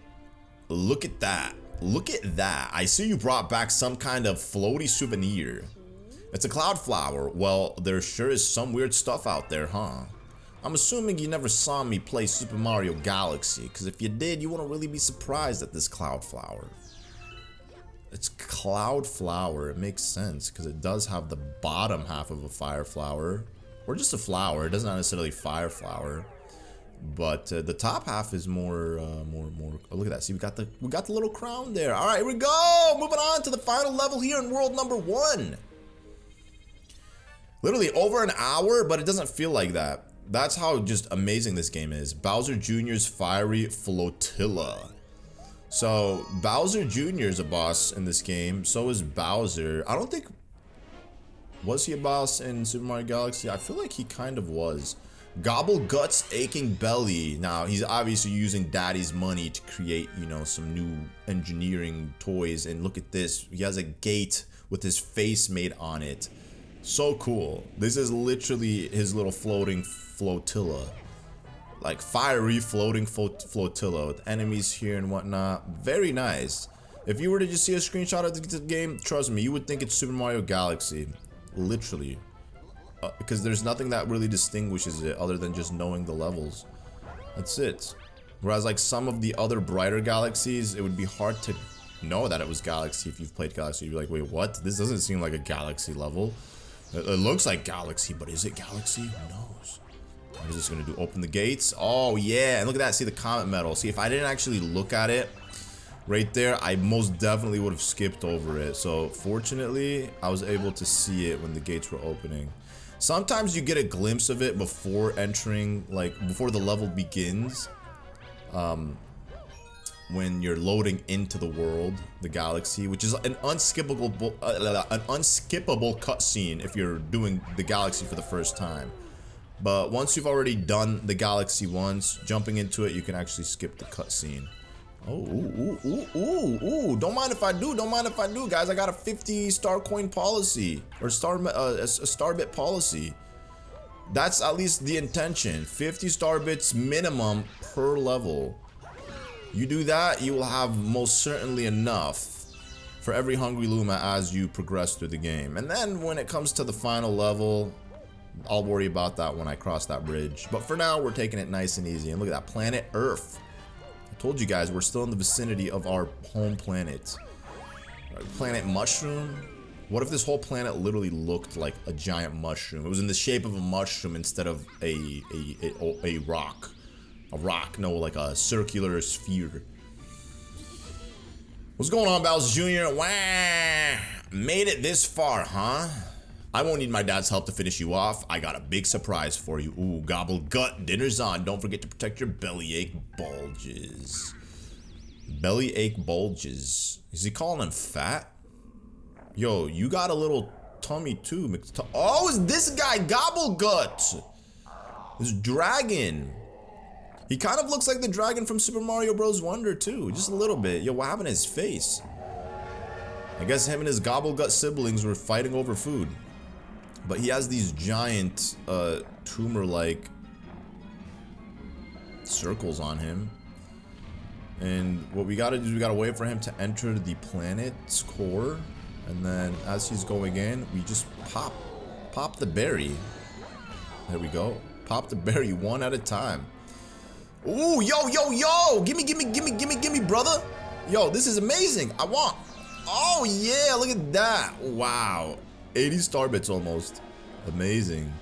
Look at that. Look at that. I see you brought back some kind of floaty souvenir. It's a cloud flower. Well, there sure is some weird stuff out there, huh? I'm assuming you never saw me play Super Mario Galaxy, because if you did, you wouldn't really be surprised at this cloud flower. It's cloud flower. It makes sense, because it does have the bottom half of a fire flower. Or just a flower. It doesn't necessarily fire flower. But the top half is more. Oh, look at that. See, we got the little crown there. All right, here we go. Moving on to the final level here in world number 1. Literally over an hour, but it doesn't feel like that. That's how just amazing this game is. Bowser Jr.'s Fiery Flotilla. So Bowser Jr. is a boss in this game. So is Bowser. I don't think... Was he a boss in Super Mario Galaxy? I feel like he kind of was. Gobble Guts Aching Belly. Now, he's obviously using daddy's money to create, you know, some new engineering toys. And look at this. He has a gate with his face made on it. So cool. This is literally his little floating flotilla. Like fiery floating flotilla with enemies here and whatnot. Very nice. If you were to just see a screenshot of the game, trust me, you would think it's Super Mario Galaxy. Literally. Because there's nothing that really distinguishes it other than just knowing the levels. That's it. Whereas like some of the other brighter galaxies, it would be hard to know that it was Galaxy if you've played Galaxy. You'd be like, wait, what? This doesn't seem like a Galaxy level. It looks like Galaxy, but is it Galaxy? Who knows? What is this gonna do? Open the gates? Oh yeah, and look at that, see the comet medal. See, if I didn't actually look at it right there, I most definitely would have skipped over it. So fortunately, I was able to see it when the gates were opening. Sometimes you get a glimpse of it before entering, like before the level begins. When you're loading into the world, the galaxy, which is an unskippable cutscene if you're doing the galaxy for the first time. But once you've already done the galaxy once, jumping into it, you can actually skip the cutscene. Oh, ooh, don't mind if I do, don't mind if I do, guys. I got a 50 star coin policy, or a star bit policy. That's at least the intention. 50 star bits minimum per level. You do that, you will have most certainly enough for every Hungry Luma as you progress through the game. And then when it comes to the final level, I'll worry about that when I cross that bridge. But for now, we're taking it nice and easy. And look at that, planet Earth. I told you guys, we're still in the vicinity of our home planet. Planet Mushroom. What if this whole planet literally looked like a giant mushroom? It was in the shape of a mushroom instead of a rock. A rock, no, like a circular sphere. What's going on, Bowser Jr.? Wah! Made it this far, huh? I won't need my dad's help to finish you off. I got a big surprise for you. Ooh, gobble gut, dinner's on. Don't forget to protect your bellyache bulges. Bellyache bulges. Is he calling him fat? Yo, you got a little tummy too. Oh, is this guy Gobble Gut? This dragon. He kind of looks like the dragon from Super Mario Bros. Wonder too. Just a little bit. Yo, what happened to his face? I guess him and his Gobble Gut siblings were fighting over food. But he has these giant, tumor-like circles on him. And what we gotta do is we gotta wait for him to enter the planet's core. And then as he's going in, we just pop the berry. There we go. Pop the berry one at a time. Ooh, yo! Gimme, brother! Yo, this is amazing! I want... Oh, yeah, look at that! Wow. 80 star bits almost. Amazing.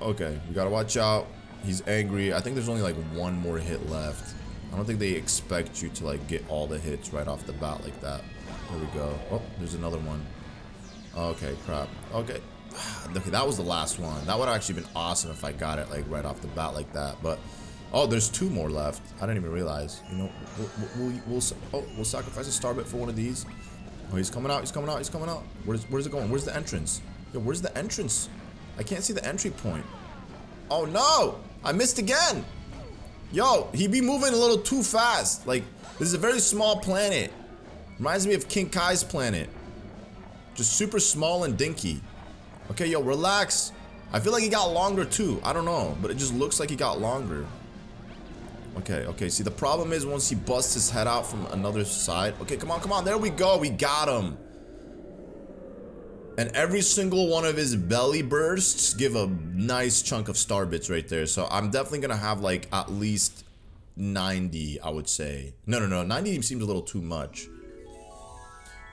Okay, we gotta watch out. He's angry. I think there's only like one more hit left. I don't think they expect you to like get all the hits right off the bat like that. There we go. Oh, there's another one. Okay, crap. Okay. Okay, that was the last one. That would have actually been awesome if I got it like right off the bat like that. But oh, there's two more left. I didn't even realize. You know, we'll sacrifice a star bit for one of these. Oh, he's coming out. He's coming out. He's coming out. Where's it going? Where's the entrance? Yo, where's the entrance? I can't see the entry point. Oh no! I missed again. Yo, he be moving a little too fast. Like, this is a very small planet. Reminds me of King Kai's planet. Just super small and dinky. Okay, yo, relax. I feel like he got longer too. I don't know, but it just looks like he got longer. Okay, see, the problem is once he busts his head out from another side. Okay, come on, there we go. We got him. And every single one of his belly bursts give a nice chunk of star bits right there. So I'm definitely gonna have like at least 90, I would say. No, 90 seems a little too much.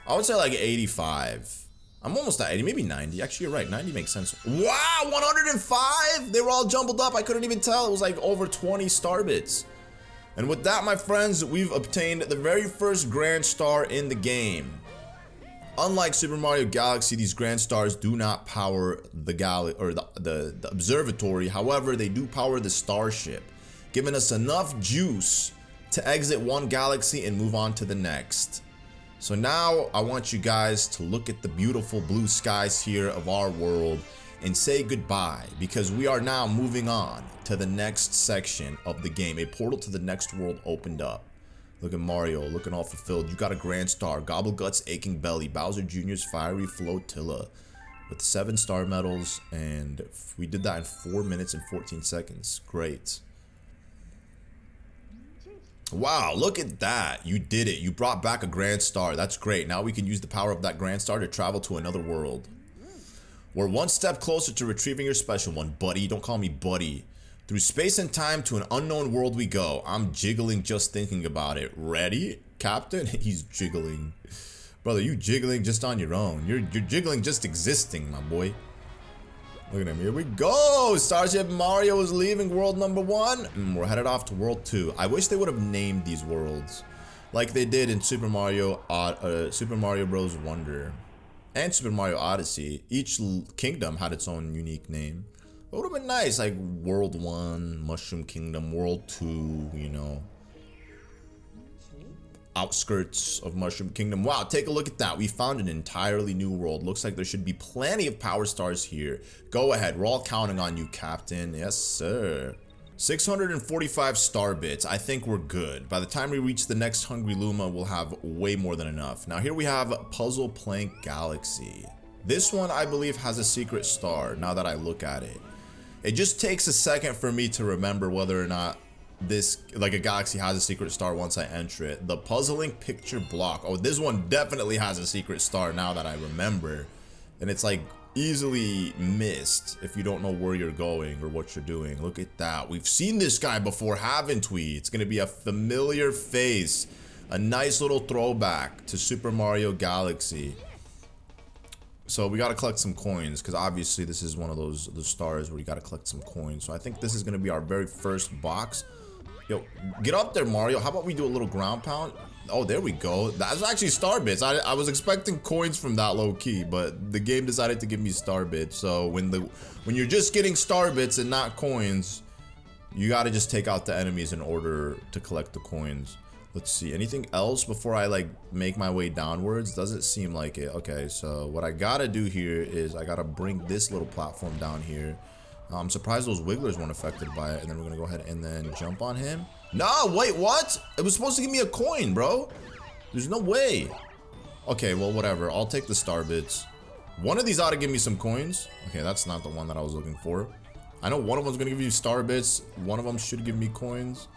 I would say like 85. I'm almost at 80, maybe 90. Actually, you're right. 90 makes sense. Wow, 105? They were all jumbled up. I couldn't even tell. It was like over 20 star bits. And with that, my friends, we've obtained the very first Grand Star in the game. Unlike Super Mario Galaxy, these Grand Stars do not power the observatory. However, they do power the starship, giving us enough juice to exit one galaxy and move on to the next. So now I want you guys to look at the beautiful blue skies here of our world. and say goodbye, because we are now moving on to the next section of the game. A portal to the next world opened up. Look at Mario, looking all fulfilled. You got a Grand Star, Gobblegut's Aching Belly, Bowser Jr.'s Fiery Flotilla with 7 star medals, and we did that in 4 minutes and 14 seconds. Great. Wow, look at that. You did it. You brought back a Grand Star. That's great. Now we can use the power of that Grand Star to travel to another world. We're one step closer to retrieving your special one, buddy. Don't call me buddy. Through space and time to an unknown world we go. I'm jiggling just thinking about it. Ready, Captain? He's jiggling. Brother, you jiggling just on your own. You're jiggling just existing, my boy. Look at him. Here we go. Starship Mario is leaving world number 1. We're headed off to world 2. I wish they would have named these worlds like they did in Super Mario Bros. Wonder and Super Mario Odyssey. Each kingdom had its own unique name. It would have been nice, like World 1, Mushroom Kingdom, World 2, you know. Outskirts of Mushroom Kingdom. Wow, take a look at that. We found an entirely new world. Looks like there should be plenty of power stars here. Go ahead, we're all counting on you, Captain. Yes, sir. 645 star bits. I think we're good. By the time we reach the next Hungry Luma, we'll have way more than enough. Now here we have Puzzle Plank Galaxy. This one, I believe, has a secret star, now that I look at it. It just takes a second for me to remember whether or not this, like, a galaxy has a secret star once I enter it. The puzzling picture block. Oh, this one definitely has a secret star now that I remember. And it's like easily missed if you don't know where you're going or what you're doing. Look at that. We've seen this guy before, haven't we? It's gonna be a familiar face. A nice little throwback to Super Mario Galaxy. So we gotta collect some coins, because obviously this is one of the stars where you gotta collect some coins. So I think this is gonna be our very first box. Yo, get up there, Mario. How about we do a little ground pound? Oh, there we go. That's actually star bits. I was expecting coins from that low key, but the game decided to give me star bits. So when you're just getting star bits and not coins, you gotta just take out the enemies in order to collect the coins. Let's see, anything else before I like make my way downwards? Doesn't seem like it. Okay, so what I gotta do here is I gotta bring this little platform down here. I'm surprised those wigglers weren't affected by it. And then we're gonna go ahead and then jump on him. No, wait, what? It was supposed to give me a coin, bro. There's no way. Okay, well, whatever. I'll take the star bits. One of these ought to give me some coins. Okay, that's not the one that I was looking for. I know one of them's gonna give you star bits. One of them should give me coins.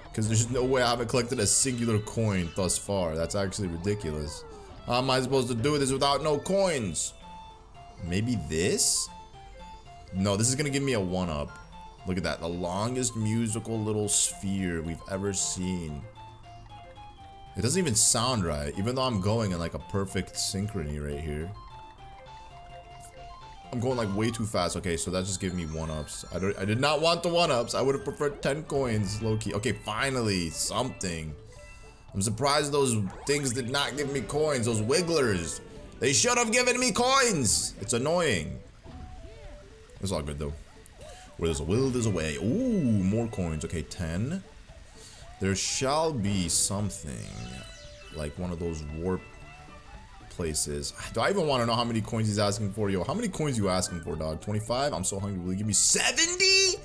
Because there's no way I haven't collected a singular coin thus far. That's actually ridiculous. How am I supposed to do this without no coins? Maybe this? No, this is going to give me a 1-up. Look at that. The longest musical little sphere we've ever seen. It doesn't even sound right. Even though I'm going in like a perfect synchrony right here. I'm going like way too fast. Okay, so that just gave me 1-ups. I did not want the 1-ups. I would have preferred 10 coins, low-key. Okay, finally, something. I'm surprised those things did not give me coins, those wigglers. They should have given me coins. It's annoying. It's all good, though. Where there's a will, there's a way. Ooh, more coins. Okay, 10. There shall be something. Like one of those warp places. Do I even want to know how many coins he's asking for? Yo, how many coins you asking for, dog? 25? I'm so hungry. Will you give me 70?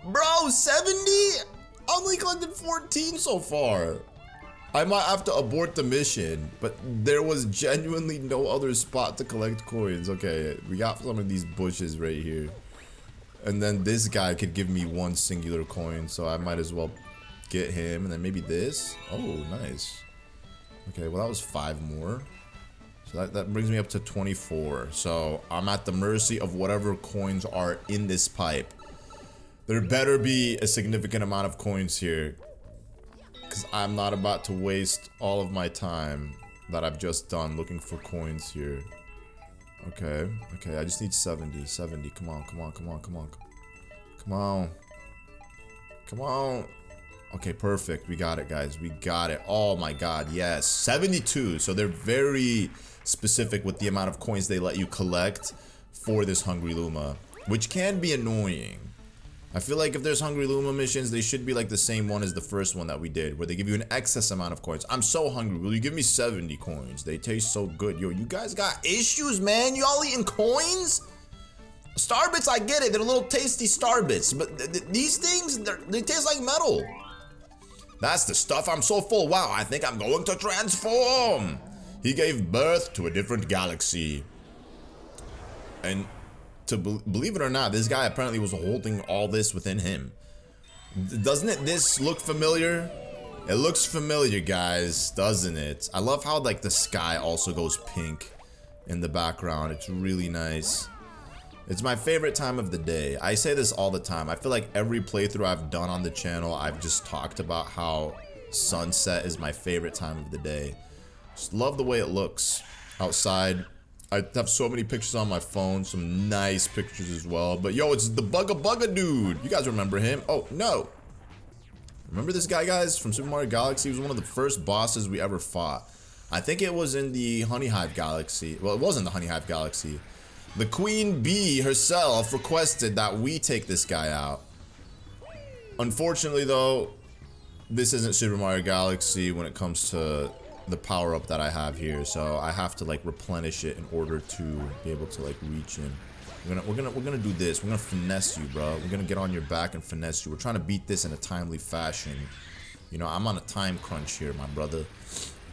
Bro, 70? I only collected 14 so far. I might have to abort the mission, but there was genuinely no other spot to collect coins. Okay, we got some of these bushes right here. And then this guy could give me 1 singular coin, so I might as well get him. And then maybe this. Oh, nice. Okay, well that was 5 more. So that brings me up to 24. So I'm at the mercy of whatever coins are in this pipe. There better be a significant amount of coins here, because I'm not about to waste all of my time that I've just done looking for coins here. Okay, okay, I just need 70, come on, come on, come on, come on. Come on. Come on. Okay, perfect, we got it, guys, we got it. Oh my god, yes, 72, so they're very specific with the amount of coins they let you collect for this Hungry Luma, which can be annoying. I feel like if there's Hungry Luma missions, they should be like the same one as the first one that we did, where they give you an excess amount of coins. I'm so hungry. Will you give me 70 coins? They taste so good. Yo, you guys got issues, man. You all eating coins? Starbits, I get it. They're little tasty Starbits, but these things, they taste like metal. That's the stuff. I'm so full. Wow, I think I'm going to transform. He gave birth to a different galaxy. And to believe it or not, this guy apparently was holding all this within him. Doesn't this look familiar? It looks familiar, guys, doesn't it? I love how like the sky also goes pink in the background. It's really nice. It's my favorite time of the day. I say this all the time. I feel like every playthrough I've done on the channel, I've just talked about how sunset is my favorite time of the day. Just love the way it looks outside. I have so many pictures on my phone, some nice pictures as well. But yo, it's the Bugga Bugga dude. You guys remember him? Oh, no. Remember this guy, guys, from Super Mario Galaxy? He was one of the first bosses we ever fought. I think it was in the Honey Hive Galaxy. Well, it wasn't the Honey Hive Galaxy. The Queen Bee herself requested that we take this guy out. Unfortunately, though, this isn't Super Mario Galaxy when it comes to the power-up that I have here, so I have to like replenish it in order to be able to like reach him. We're gonna do this. We're gonna finesse you, bro. We're gonna get on your back and finesse you. We're trying to beat this in a timely fashion. You know, I'm on a time crunch here, my brother.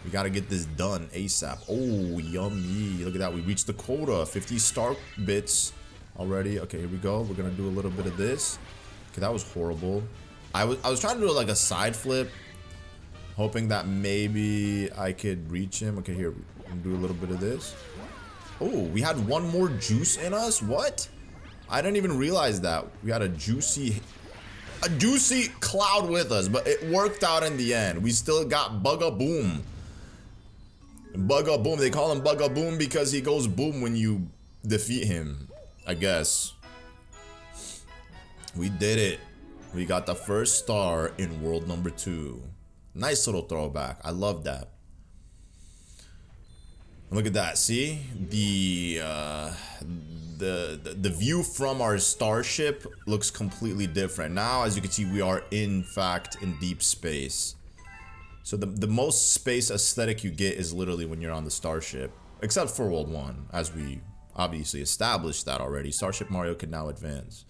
We gotta get this done ASAP. Oh, yummy. Look at that. We reached the quota. 50 star bits already. Okay, here we go. We're gonna do a little bit of this. Okay, that was horrible. I was trying to do like a side flip, hoping that maybe I could reach him. Okay, here. We're gonna do a little bit of this. Oh, we had one more juice in us? What? I didn't even realize that. We had a juicy cloud with us, but it worked out in the end. We still got Bugga Boom. Bugga Boom. They call him Bugga Boom because he goes boom when you defeat him, I guess. We did it. We got the first star in world number 2. Nice little throwback. I love that. Look at that. See the view from our starship looks completely different now. As you can see, we are in fact in deep space. So the most space aesthetic you get is literally when you're on the starship, except for World 1, as we obviously established that already. Starship Mario can now advance.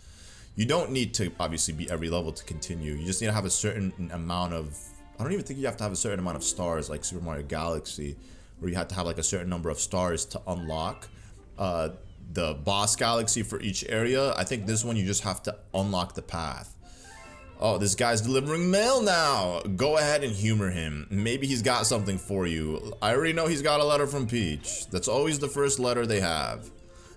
You don't need to obviously beat every level to continue. You just need to have a certain amount of, I don't even think you have to have a certain amount of stars like Super Mario Galaxy, where you have to have like a certain number of stars to unlock the boss galaxy for each area. I think this one you just have to unlock the path. Oh, this guy's delivering mail now. Go ahead and humor him. Maybe he's got something for you. I already know he's got a letter from Peach. That's always the first letter they have.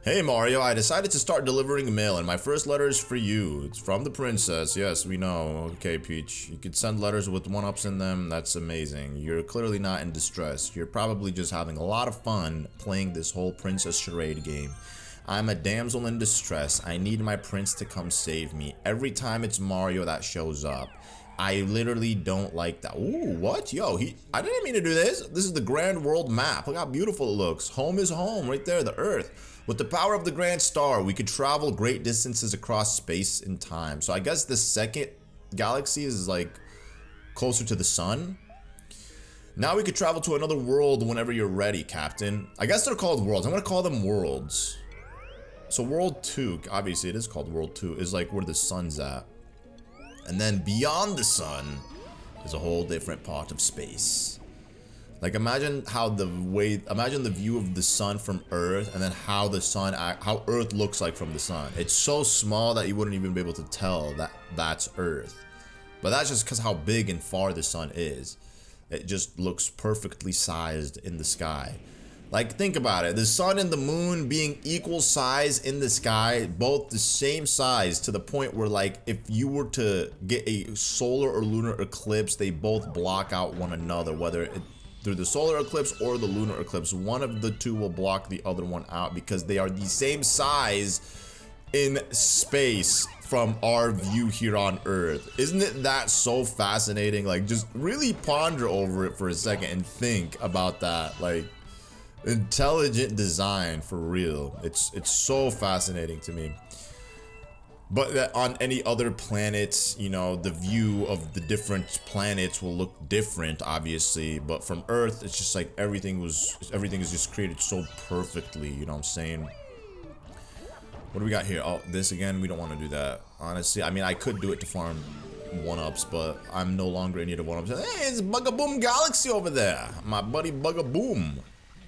Hey Mario, I decided to start delivering mail and my first letter is for you. It's from the princess. Yes, we know. Okay, Peach. You could send letters with one-ups in them. That's amazing. You're clearly not in distress. You're probably just having a lot of fun playing this whole princess charade game. I'm a damsel in distress. I need my prince to come save me. Every time it's Mario that shows up. I literally don't like that. Ooh, what? Yo, I didn't mean to do this. This is the grand world map. Look how beautiful it looks. Home is home right there, the Earth. With the power of the Grand Star, we could travel great distances across space and time. So I guess the second galaxy is like closer to the sun. Now we could travel to another world whenever you're ready, Captain. I guess they're called worlds. I'm gonna call them worlds. So world 2, obviously it is called world 2, is like where the sun's at. And then beyond the sun is a whole different part of space. Like imagine the view of the sun from Earth, and then how Earth looks like from the sun. It's so small that you wouldn't even be able to tell that that's Earth. But that's just because how big and far the sun is. It just looks perfectly sized in the sky. Like think about it, the sun and the moon being equal size in the sky, both the same size, to the point where like if you were to get a solar or lunar eclipse, they both block out one another, whether through the solar eclipse or the lunar eclipse. One of the two will block the other one out because they are the same size in space from our view here on Earth. Isn't it that so fascinating? Like just really ponder over it for a second and think about that. Like intelligent design for real. It's so fascinating to me. But that on any other planets, you know, the view of the different planets will look different, obviously. But from Earth, it's just like everything is just created so perfectly. You know what I'm saying? What do we got here? Oh, this again. We don't want to do that. Honestly, I mean, I could do it to farm 1-ups, but I'm no longer in need of 1-ups. Hey, it's Bugaboom Galaxy over there. My buddy Bugaboom.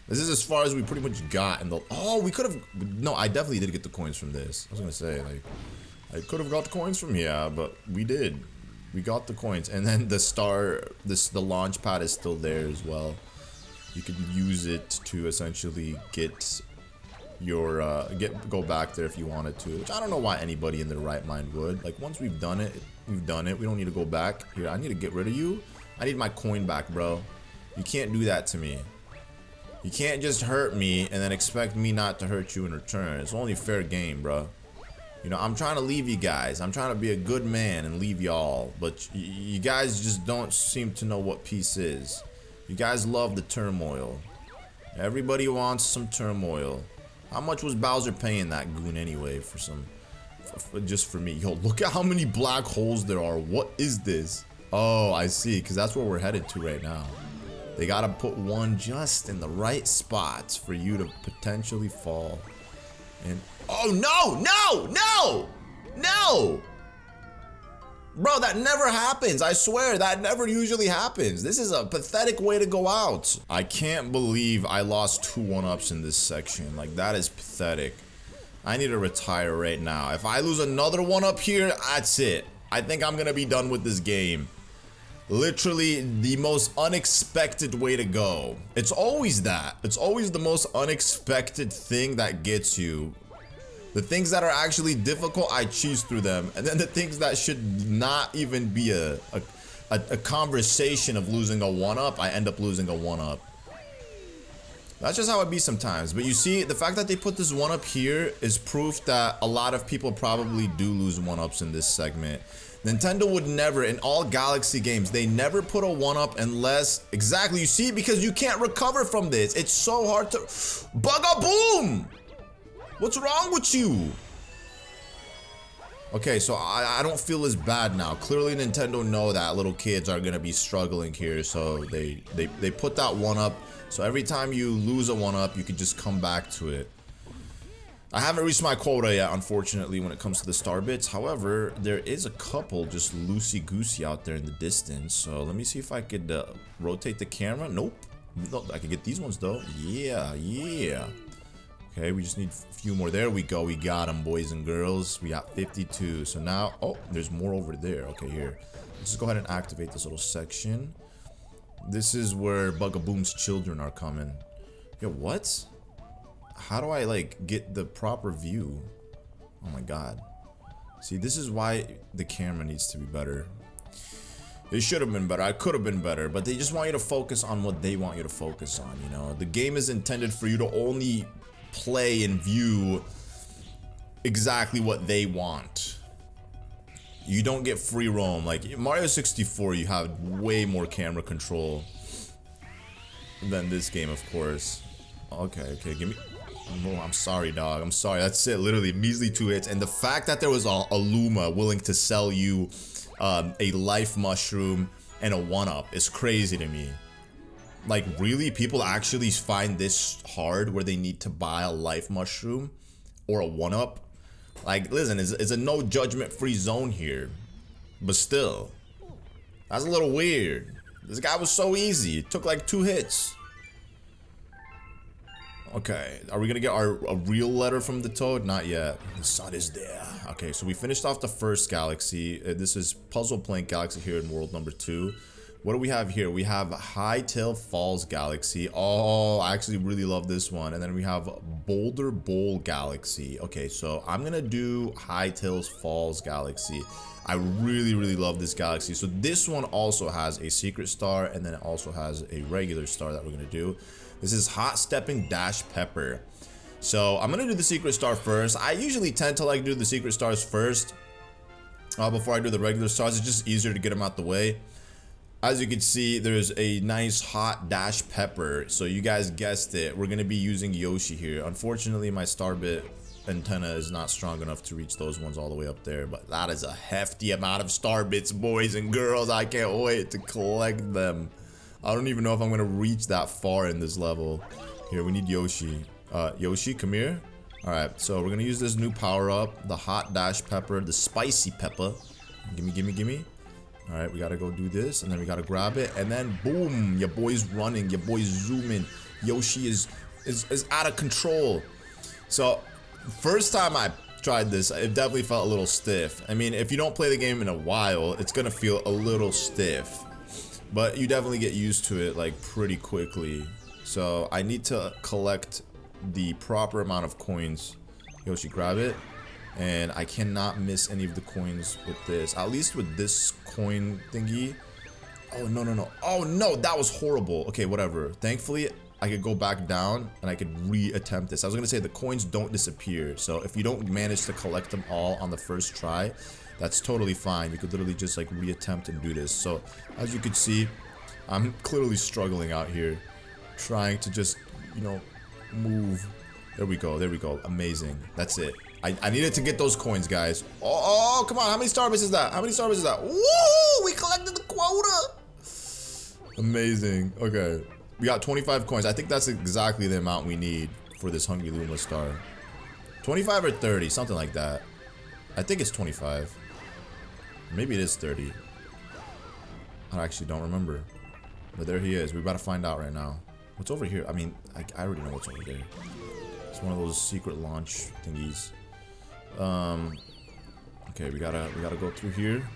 This is as far as we pretty much got in the... Oh, we could have... No, I definitely did get the coins from this. I was going to say, like... I could have got the coins from here, but we did. We got the coins. And then the star... The launch pad is still there as well. You could use it to essentially get your... go back there if you wanted to. Which I don't know why anybody in their right mind would. Like, once we've done it, we've done it. We don't need to go back. Here, I need to get rid of you. I need my coin back, bro. You can't do that to me. You can't just hurt me and then expect me not to hurt you in return. It's only fair game, bro. You know, I'm trying to leave you guys. I'm trying to be a good man and leave y'all. But you guys just don't seem to know what peace is. You guys love the turmoil. Everybody wants some turmoil. How much was Bowser paying that goon anyway for some... just for me? Yo, look at how many black holes there are. What is this? Oh, I see. Because that's where we're headed to right now. They gotta put one just in the right spots for you to potentially fall. And oh no, no, no, no! Bro, that never happens. I swear, that never usually happens. This is a pathetic way to go out. I can't believe I lost 2 1-ups in this section. Like, that is pathetic. I need to retire right now. If I lose another 1-up here, that's it. I think I'm gonna be done with this game. Literally the most unexpected way to go. It's always that. It's always the most unexpected thing that gets you. The things that are actually difficult, I cheese through them. And then the things that should not even be a conversation of losing a 1-up, I end up losing a 1-up. That's just how it be sometimes. But you see, the fact that they put this 1-up here is proof that a lot of people probably do lose 1-ups in this segment. Nintendo would never, in all Galaxy games, they never put a 1-up unless... Exactly, you see, because you can't recover from this. It's so hard to... Bugaboom! What's wrong with you? Okay, so I don't feel as bad now. Clearly Nintendo know that little kids are gonna be struggling here, so they put that 1-up. So every time you lose a 1-up, you can just come back to it. I haven't reached my quota yet, unfortunately, when it comes to the star bits. However, there is a couple just loosey-goosey out there in the distance. So let me see if I could rotate the camera. Nope. I could get these ones, though. Yeah, yeah. Okay, we just need a few more. There we go. We got them, boys and girls. We got 52. So now... Oh, there's more over there. Okay, here. Let's just go ahead and activate this little section. This is where Bugaboom's children are coming. Yo, what? How do I, like, get the proper view? Oh my god. See, this is why the camera needs to be better. It should have been better. I could have been better. But they just want you to focus on what they want you to focus on, you know? The game is intended for you to only play and view exactly what they want. You don't get free roam. Like, Mario 64, you have way more camera control than this game, of course. Okay, give me... Oh, I'm sorry, dog. I'm sorry. That's it. Literally, measly 2 hits. And the fact that there was a Luma willing to sell you a life mushroom and a 1-up is crazy to me. Like, really? People actually find this hard where they need to buy a life mushroom or a 1-up? Like, listen, it's a no judgment free zone here. But still, that's a little weird. This guy was so easy. It took like 2 hits. Okay, are we gonna get a real letter from the Toad? Not yet. The sun is there. Okay, so we finished off the first galaxy. This is Puzzle Plank Galaxy here in world number 2. What do we have here? We have Hightail Falls Galaxy. Oh, I actually really love this one. And then we have Boulder Bowl Galaxy. Okay, so I'm gonna do Hightail Falls Galaxy. I really love this galaxy. So this one also has a secret star, and then it also has a regular star that we're gonna do. This is Hot Stepping Dash Pepper. So I'm gonna do the secret star first. I usually tend to like do the secret stars first before I do the regular stars. It's just easier to get them out the way. As you can see, there's a nice hot dash pepper. So you guys guessed it, we're gonna be using Yoshi here. Unfortunately, my starbit antenna is not strong enough to reach those ones all the way up there, but that is a hefty amount of starbits, boys and girls. I can't wait to collect them. I don't even know if I'm gonna reach that far in this level. Here, we need Yoshi. Yoshi, come here. Alright, so we're gonna use this new power-up, the hot dash pepper, the spicy pepper. Gimme, gimme, gimme. Alright, we gotta go do this, and then we gotta grab it, and then boom! Your boy's running, your boy's zooming. Yoshi is out of control. So, first time I tried this, it definitely felt a little stiff. I mean, if you don't play the game in a while, it's gonna feel a little stiff. But you definitely get used to it, like, pretty quickly. So, I need to collect the proper amount of coins. Yoshi, grab it. And I cannot miss any of the coins with this. At least with this coin thingy. Oh, no, no, no. Oh, no, that was horrible. Okay, whatever. Thankfully, I could go back down and I could reattempt this. I was gonna say the coins don't disappear. So if you don't manage to collect them all on the first try, that's totally fine. You could literally just like reattempt and do this. So as you can see, I'm clearly struggling out here. Trying to just, you know, move. There we go, there we go. Amazing. That's it. I needed to get those coins, guys. Oh, come on. How many Starbits is that? How many Starbits is that? Woo! We collected the quota! Amazing. Okay. We got 25 coins. I think that's exactly the amount we need for this Hungry Luma star. 25 or 30, something like that. I think it's 25. Maybe it is 30. I actually don't remember. But there he is. We're about to find out right now. What's over here? I mean, I already know what's over there. It's one of those secret launch thingies. Okay, we gotta go through here.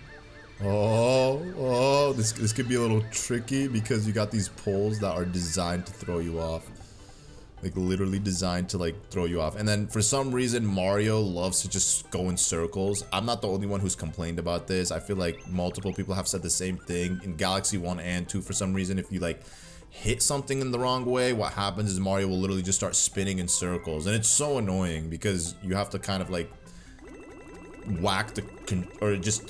Oh, this could be a little tricky because you got these poles that are designed to throw you off. Like literally designed to like throw you off. And then for some reason Mario loves to just go in circles. I'm not the only one who's complained about this. I feel like multiple people have said the same thing. In Galaxy 1 and 2, for some reason, if you like hit something in the wrong way, what happens is Mario will literally just start spinning in circles. And it's so annoying because you have to kind of like whack or just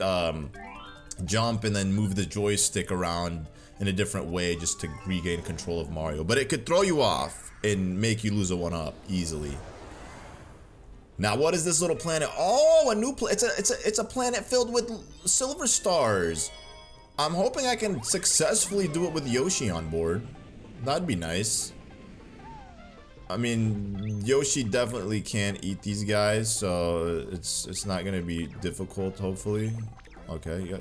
jump and then move the joystick around in a different way just to regain control of Mario. But it could throw you off and make you lose a 1-up easily. Now, what is this little planet? Oh, a new planet. It's a planet filled with silver stars. I'm hoping I can successfully do it with Yoshi on board. That'd be nice. I mean, Yoshi definitely can't eat these guys, so it's not gonna be difficult, hopefully. Okay, yeah.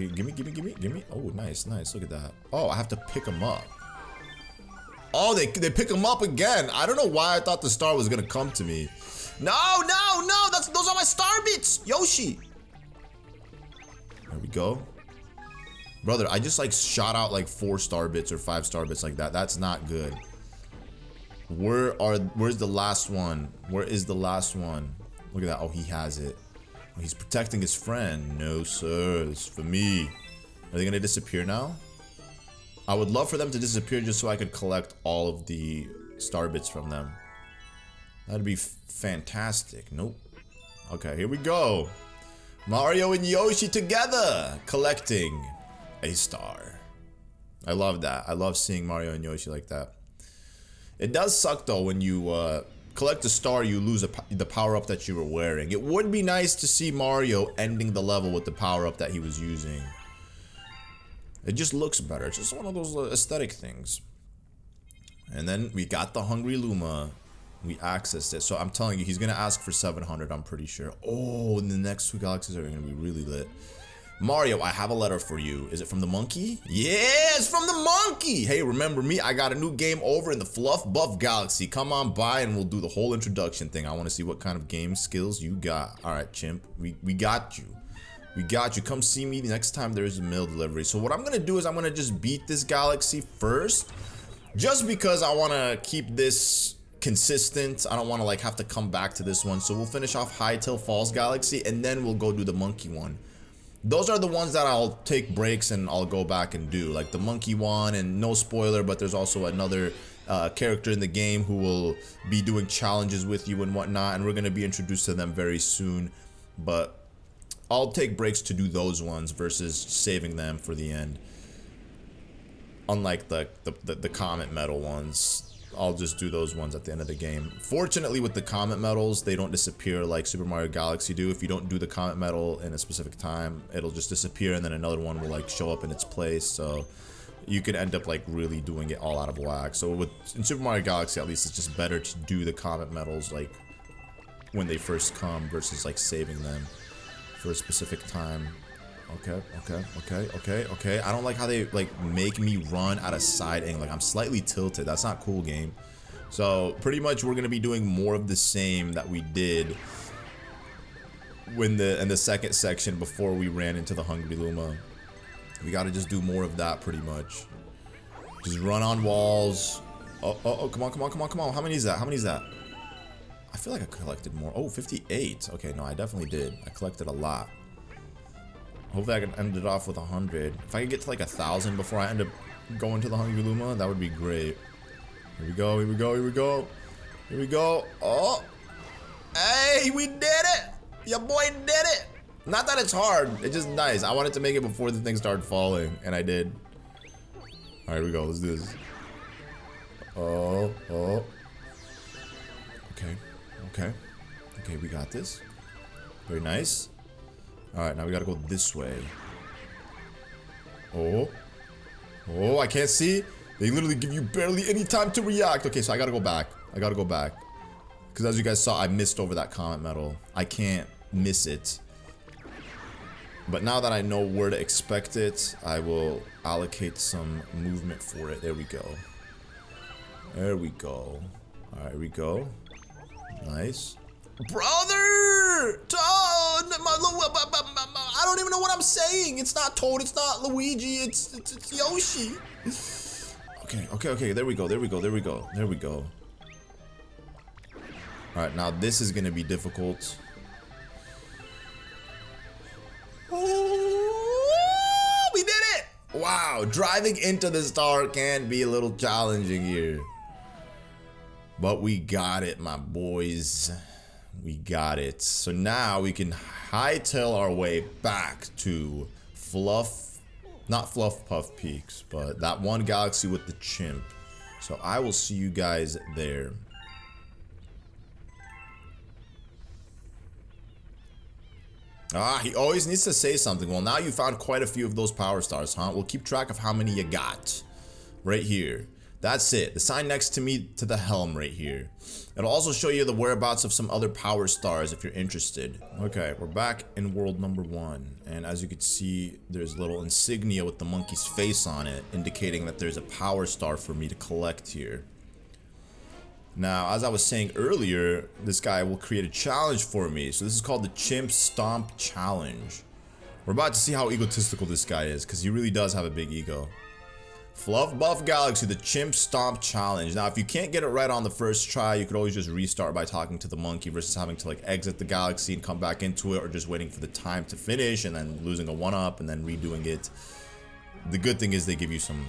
Gimme. Oh, nice. Look at that. Oh, I have to pick them up. Oh, they pick them up again. I don't know why I thought the star was gonna come to me. No. Those are my star bits, Yoshi. There we go. Brother, I just like shot out like 4 star bits or 5 star bits like that. That's not good. Where's the last one? Where is the last one? Look at that. Oh, he has it. Oh, he's protecting his friend. No, sir. It's for me. Are they gonna disappear now? I would love for them to disappear just so I could collect all of the star bits from them. That'd be fantastic. Nope. Okay, here we go. Mario and Yoshi together, collecting a star. I love that. I love seeing Mario and Yoshi like that. It does suck though when you collect a star, you lose the power-up that you were wearing. It would be nice to see Mario ending the level with the power-up that he was using. It just looks better. It's just one of those aesthetic things. And then we got the Hungry Luma. We accessed it. So I'm telling you, he's going to ask for 700, I'm pretty sure. Oh, and the next 2 galaxies are going to be really lit. Mario, I have a letter for you. Is it from the monkey? Yeah, it's from the monkey. Hey, remember me? I got a new game over in the Fluff Buff Galaxy. Come on by and we'll do the whole introduction thing. I want to see what kind of game skills you got. All right, chimp. We got you. We got you. Come see me next time there is a mail delivery. So what I'm going to do is I'm going to just beat this galaxy first. Just because I want to keep this consistent. I don't want to like have to come back to this one. So we'll finish off Hytale Falls Galaxy and then we'll go do the monkey one. Those are the ones that I'll take breaks and I'll go back and do, like the monkey one. And no spoiler, but there's also another character in the game who will be doing challenges with you and whatnot, and we're going to be introduced to them very soon. But I'll take breaks to do those ones versus saving them for the end. Unlike the comet medal ones, I'll just do those ones at the end of the game. Fortunately, with the comet medals, they don't disappear like Super Mario Galaxy do. If you don't do the comet medal in a specific time, it'll just disappear and then another one will like show up in its place. So you could end up like really doing it all out of whack. So in Super Mario Galaxy, at least, it's just better to do the comet medals like when they first come versus like saving them for a specific time. Okay. I don't like how they like make me run at a side angle. Like I'm slightly tilted. That's not cool, game. So pretty much we're gonna be doing more of the same that we did when in the second section before we ran into the Hungry Luma. We gotta just do more of that pretty much. Just run on walls. Oh, come on. How many is that? I feel like I collected more. Oh, 58. Okay, no, I definitely did. I collected a lot. Hopefully I can end it off with 100. If I could get to like 1,000 before I end up going to the Hungry Luma, that would be great. Here we go. Oh! Hey, we did it! Your boy did it! Not that it's hard, it's just nice. I wanted to make it before the thing started falling, and I did. Alright, here we go, let's do this. Oh. Okay, we got this. Very nice. Alright, now we gotta go this way. Oh, I can't see. They literally give you barely any time to react. Okay, so I gotta go back. Because as you guys saw, I missed over that comet medal. I can't miss it. But now that I know where to expect it, I will allocate some movement for it. There we go. Alright, here we go. Nice. Brother! Toad! I don't even know what I'm saying. It's not Toad, it's not Luigi, it's Yoshi. Okay. There we go. Alright, now this is gonna be difficult. Oh, we did it! Wow, driving into the star can be a little challenging here. But we got it, my boys. We got it. So now we can hightail our way back to not Fluff Puff Peaks, but that one galaxy with the chimp. So I will see you guys there. He always needs to say something. Well, now you found quite a few of those power stars, huh? We'll keep track of how many you got. Right here. That's it. The sign next to me to the helm right here. It'll also show you the whereabouts of some other power stars if you're interested. Okay, we're back in world number 1. And as you can see, there's a little insignia with the monkey's face on it, indicating that there's a power star for me to collect here. Now, as I was saying earlier, this guy will create a challenge for me. So this is called the Chimp Stomp Challenge. We're about to see how egotistical this guy is, because he really does have a big ego. Fluff Buff Galaxy, the Chimp Stomp Challenge. Now, if you can't get it right on the first try, you could always just restart by talking to the monkey versus having to like exit the galaxy and come back into it, or just waiting for the time to finish and then losing a 1-up and then redoing it. The good thing is they give you some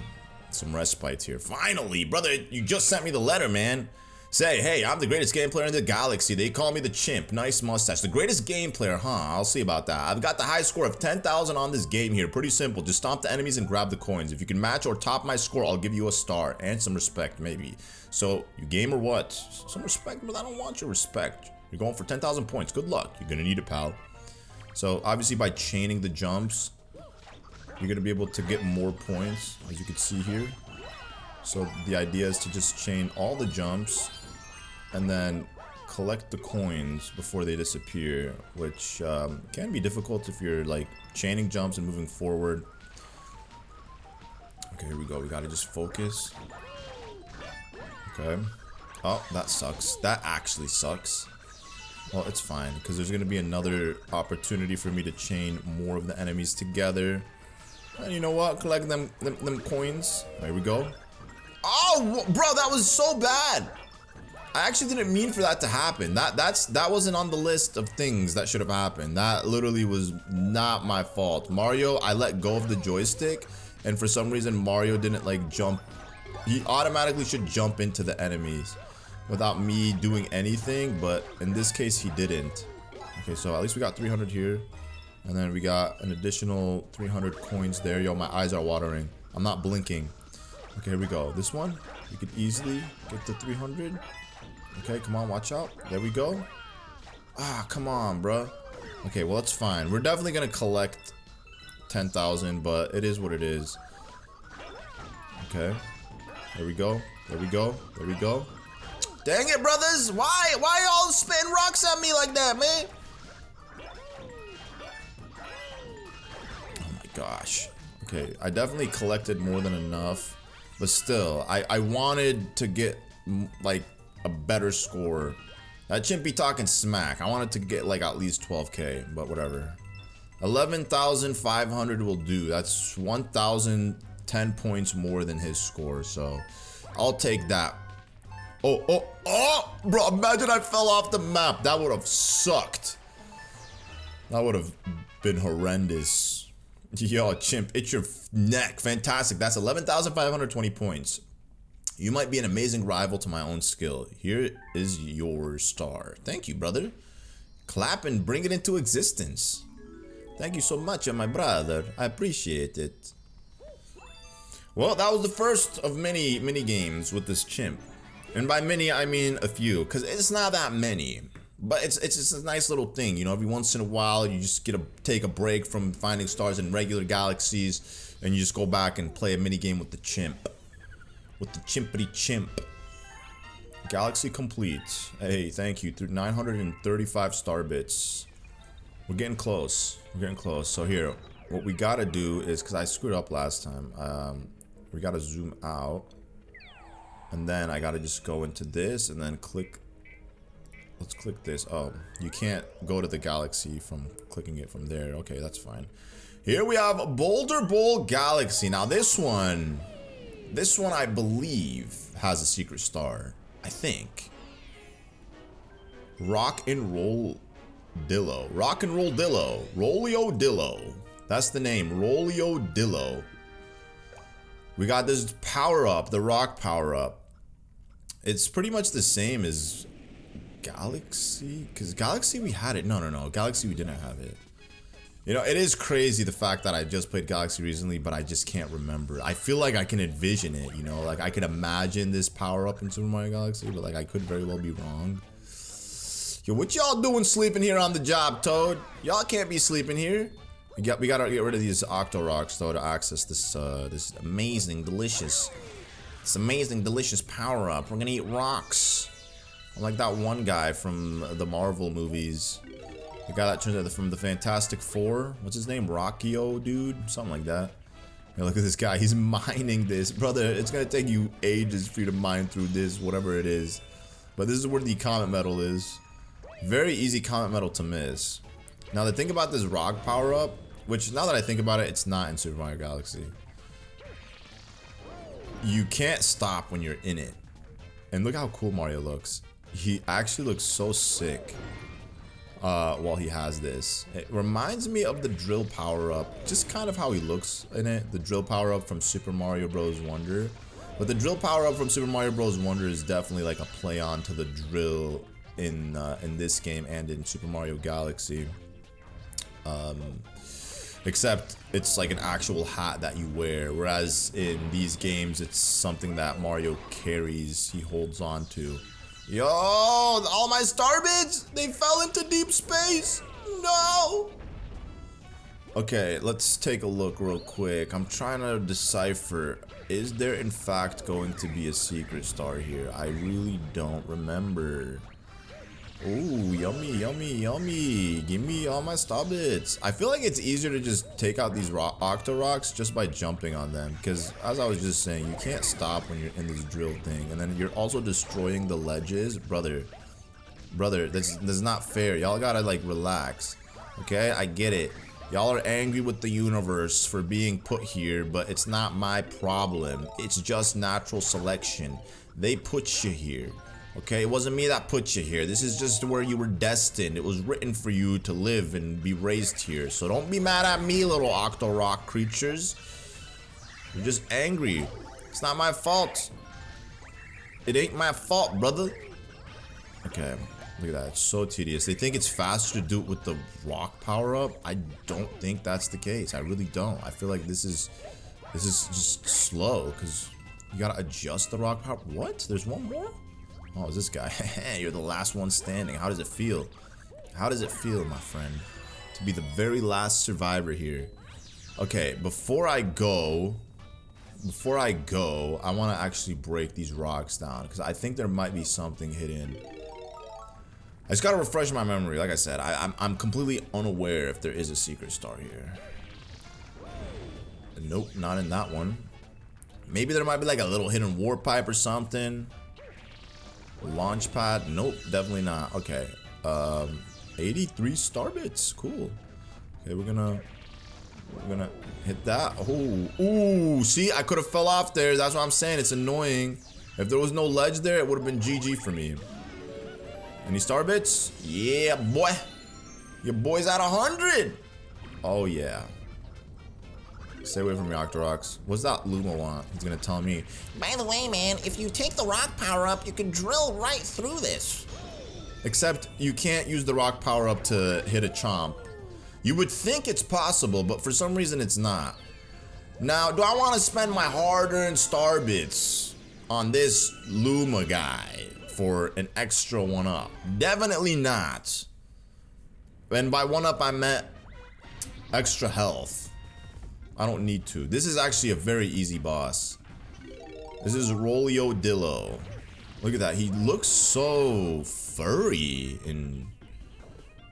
respite here. Finally, brother, you just sent me the letter, man. Say, hey, I'm the greatest game player in the galaxy. They call me the Chimp. Nice mustache. The greatest game player, huh? I'll see about that. I've got the high score of 10,000 on this game here. Pretty simple. Just stomp the enemies and grab the coins. If you can match or top my score, I'll give you a star. And some respect, maybe. So, you game or what? Some respect, but I don't want your respect. You're going for 10,000 points. Good luck. You're gonna need it, pal. So, obviously, by chaining the jumps, you're gonna be able to get more points, as you can see here. So, the idea is to just chain all the jumps and then collect the coins before they disappear, which can be difficult if you're like chaining jumps and moving forward. Okay, here we go. We gotta just focus. Okay. Oh, that sucks. That actually sucks. Well, it's fine, because there's gonna be another opportunity for me to chain more of the enemies together. And you know what? Collect them coins. There we go. Oh, bro, that was so bad. I actually didn't mean for that to happen. That wasn't on the list of things that should have happened. That literally was not my fault. Mario, I let go of the joystick, and for some reason Mario didn't like jump. He automatically should jump into the enemies without me doing anything, but in this case he didn't. Okay, so at least we got 300 here, and then we got an additional 300 coins there. Yo, my eyes are watering. I'm not blinking. Okay, here we go. This one, we could easily get to 300. Okay, come on, watch out. There we go. Ah, come on, bro. Okay, well, it's fine. We're definitely gonna collect 10,000, but it is what it is. Okay. There we go. Dang it, brothers! Why y'all spitting rocks at me like that, man? Oh my gosh. Okay, I definitely collected more than enough, but still, I wanted to get like a better score. That chimp be talking smack. I wanted to get like at least 12k, but whatever. 11,500 will do. That's 1,010 points more than his score, so I'll take that. Oh, bro, imagine I fell off the map. That would have sucked. That would have been horrendous. Yo, chimp, it's your neck. Fantastic. That's 11,520 points. You might be an amazing rival to my own skill. Here is your star. Thank you, brother. Clap and bring it into existence. Thank you so much, my brother. I appreciate it. Well, that was the first of many games with this chimp. And by many, I mean a few, because it's not that many. But it's just a nice little thing, you know, every once in a while you just take a break from finding stars in regular galaxies and you just go back and play a mini game with the chimp. With the chimpity chimp. Galaxy complete. Hey, thank you. Through 935 star bits. We're getting close. We're getting close. So here, what we gotta do is, because I screwed up last time, we gotta zoom out. And then I gotta just go into this and then click. Let's click this. Oh, you can't go to the galaxy from clicking it from there. Okay, that's fine. Here we have Boulder Bowl Galaxy. Now this one I believe has a secret star. I think. Rock and Roll Dillo. Rock and Roll Dillo. Rollio Dillo. That's the name. Rollio Dillo. We got this power up, the rock power up. It's pretty much the same as Galaxy, because Galaxy we had it. No, Galaxy we didn't have it. You know, it is crazy the fact that I just played Galaxy recently, but I just can't remember. I feel like I can envision it, you know, like I could imagine this power up in Super Mario Galaxy, but like I could very well be wrong. Yo, what y'all doing sleeping here on the job, Toad? Y'all can't be sleeping here. We gotta get rid of these Octo Rocks though to access this this amazing, delicious power up. We're gonna eat rocks. I'm like that one guy from the Marvel movies. The guy that turns out from the Fantastic Four. What's his name? Rockio, dude? Something like that. Hey, look at this guy. He's mining this. Brother, it's gonna take you ages for you to mine through this, whatever it is. But this is where the comet medal is. Very easy comet medal to miss. Now, the thing about this rock power-up, which now that I think about it, it's not in Super Mario Galaxy. You can't stop when you're in it. And look how cool Mario looks. He actually looks so sick while he has this. It reminds me of the drill power-up, just kind of how he looks in it. The drill power-up from Super Mario Bros. Wonder. But the drill power-up from Super Mario Bros. Wonder is definitely like a play on to the drill in this game and in Super Mario Galaxy. Except it's like an actual hat that you wear, whereas in these games it's something that Mario carries, he holds on to. Yo, all my star bits, they fell into deep space. No. Okay, let's take a look real quick. I'm trying to decipher, is there in fact going to be a secret star here? I really don't remember. Ooh, yummy, yummy, yummy. Give me all my star bits. I feel like it's easier to just take out these Octo Rocks just by jumping on them. Because, as I was just saying, you can't stop when you're in this drill thing. And then you're also destroying the ledges. Brother, that's not fair. Y'all gotta, like, relax. Okay? I get it. Y'all are angry with the universe for being put here, but it's not my problem. It's just natural selection. They put you here. Okay, it wasn't me that put you here. This is just where you were destined. It was written for you to live and be raised here. So don't be mad at me, little Octo Rock creatures. You're just angry. It's not my fault. It ain't my fault, brother. Okay, look at that. It's so tedious. They think it's faster to do it with the rock power up. I don't think that's the case. I really don't. I feel like this is just slow because you gotta adjust the rock power. What? There's one more? Oh, is this guy? You're the last one standing. How does it feel? How does it feel, my friend, to be the very last survivor here? Okay, before I go, before I go, I want to actually break these rocks down because I think there might be something hidden. I just gotta refresh my memory. Like I said, I'm completely unaware if there is a secret star here. Nope, not in that one. Maybe there might be like a little hidden warp pipe or something. Launch pad. Nope, definitely not. Okay. 83 star bits. Cool. Okay, we're gonna hit that. Oh, ooh, see, I could have fell off there. That's what I'm saying. It's annoying. If there was no ledge there, it would have been GG for me. Any star bits? Yeah, boy. Your boy's at 100. Oh, yeah. Stay away from me, Octorox. What's that Luma want? He's gonna tell me. By the way, man, if you take the rock power up, you can drill right through this. Except you can't use the rock power up to hit a chomp. You would think it's possible, but for some reason it's not. Now, do I want to spend my hard-earned star bits on this Luma guy for an extra 1-up? Definitely not. And by 1-up, I meant extra health. I don't need to. This is actually a very easy boss. This is Rolio Dillo. Look at that. He looks so furry and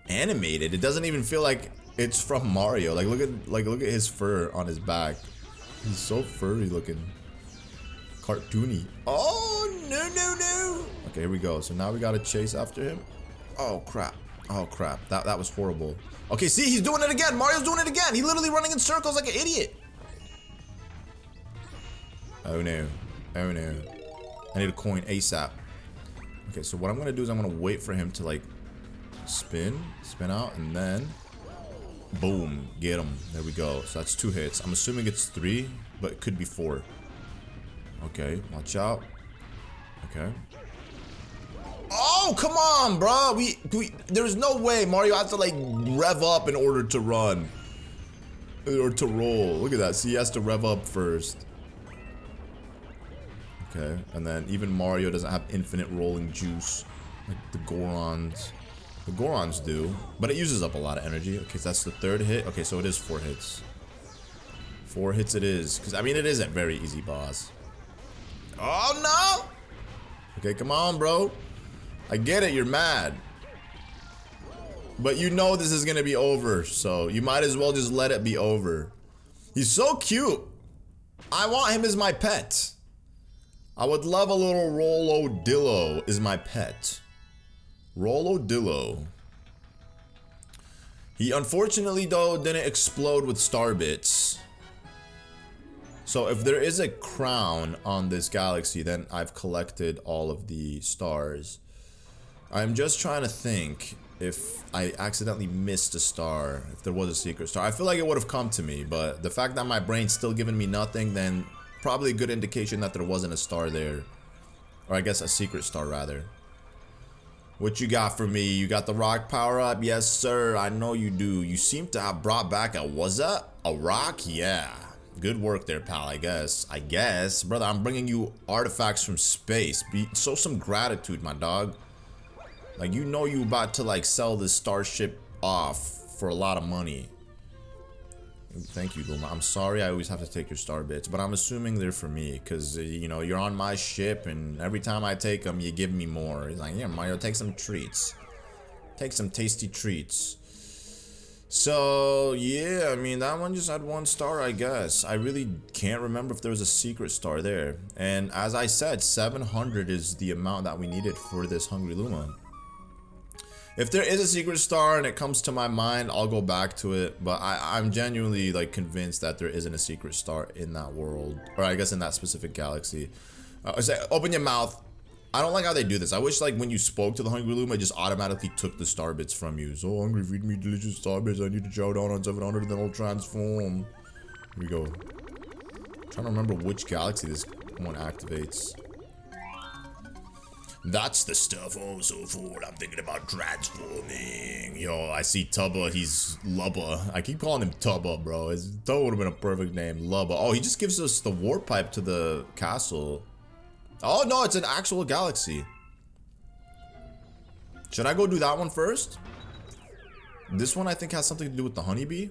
animated. It doesn't even feel like it's from Mario. Like look at his fur on his back. He's so furry looking. Cartoony. Oh no. Okay, here we go. So now we gotta chase after him. Oh crap. Oh crap. That was horrible. Okay, see, he's doing it again. Mario's doing it again. He's literally running in circles like an idiot. Oh no. Oh no. I need a coin ASAP. Okay, so what I'm gonna do is I'm gonna wait for him to like spin out, and then boom, get him. There we go. So that's 2 hits. I'm assuming it's 3, but it could be 4. Okay, watch out. Okay. Oh, come on, bro. There's no way Mario has to like rev up in order to run or to roll. Look at that. See, he has to rev up first. Okay, and then even Mario doesn't have infinite rolling juice like the Gorons. The Gorons do, but it uses up a lot of energy. Okay, so that's the 3rd hit. Okay, so it is 4 hits. 4 hits it is, because I mean it is a very easy boss. Oh no! Okay, come on, bro. I get it, you're mad. But you know this is gonna be over, so you might as well just let it be over. He's so cute. I want him as my pet. I would love a little Rollo Dillo as my pet. Rollo Dillo. He unfortunately though didn't explode with star bits. So if there is a crown on this galaxy, then I've collected all of the stars. I'm just trying to think if I accidentally missed a star, if there was a secret star. I feel like it would have come to me, but the fact that my brain's still giving me nothing, then probably a good indication that there wasn't a star there. Or I guess a secret star rather. What you got for me? You got the rock power up? Yes, sir. I know you do. You seem to have brought back a, was that a rock? Yeah. Good work there, pal, I guess. Brother, I'm bringing you artifacts from space. Show some gratitude, my dog. Like, you know you about to, like, sell this starship off for a lot of money. Thank you, Luma. I'm sorry I always have to take your star bits, but I'm assuming they're for me, because, you know, you're on my ship, and every time I take them, you give me more. He's like, yeah, Mario, take some treats. Take some tasty treats. So, yeah, I mean, that one just had 1 star, I guess. I really can't remember if there was a secret star there. And as I said, 700 is the amount that we needed for this Hungry Luma. If there is a secret star and it comes to my mind, I'll go back to it. But I'm genuinely, like, convinced that there isn't a secret star in that world. Or I guess in that specific galaxy. Open your mouth. I don't like how they do this. I wish, like, when you spoke to the Hungry Loom, it just automatically took the star bits from you. So hungry, feed me delicious star bits. I need to chow down on 700, then I'll transform. Here we go. I'm trying to remember which galaxy this one activates. That's the stuff. Oh, so forward. I'm thinking about transforming. Yo, I see Tubba. He's Lubba. I keep calling him Tubba, bro. Tubba would have been a perfect name. Lubba. Oh, he just gives us the warp pipe to the castle. Oh, no, it's an actual galaxy. Should I go do that one first? This one, I think, has something to do with the honeybee.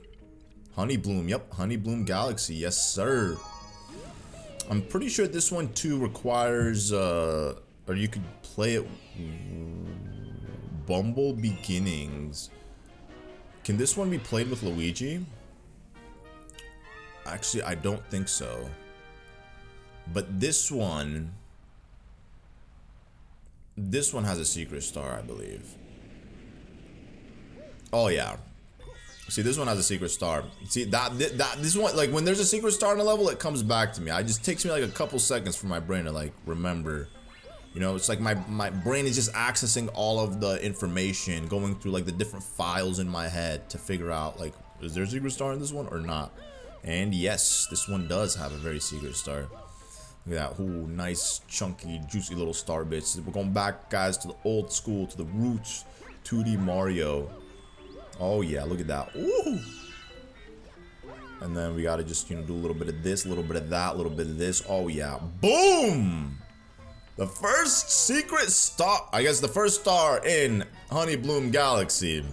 Honey Bloom. Yep, Honey Bloom Galaxy. Yes, sir. I'm pretty sure this one too requires, or you could play it Bumble Beginnings. Can this one be played with Luigi? Actually, I don't think so. But this one has a secret star, I believe. Oh yeah. See, this one has a secret star. See, this one, like, when there's a secret star in a level, it comes back to me. It just takes me like a couple seconds for my brain to like remember. You know, it's like my brain is just accessing all of the information, going through like the different files in my head to figure out, like, is there a secret star in this one or not? And yes, this one does have a very secret star. Look at that. Ooh, nice, chunky, juicy little star bits. We're going back, guys, to the old school, to the roots, 2D Mario. Oh yeah, look at that. Ooh. And then we gotta just, you know, do a little bit of this, a little bit of that, a little bit of this. Oh yeah. Boom! The first secret star, I guess the first star in Honey Bloom Galaxy.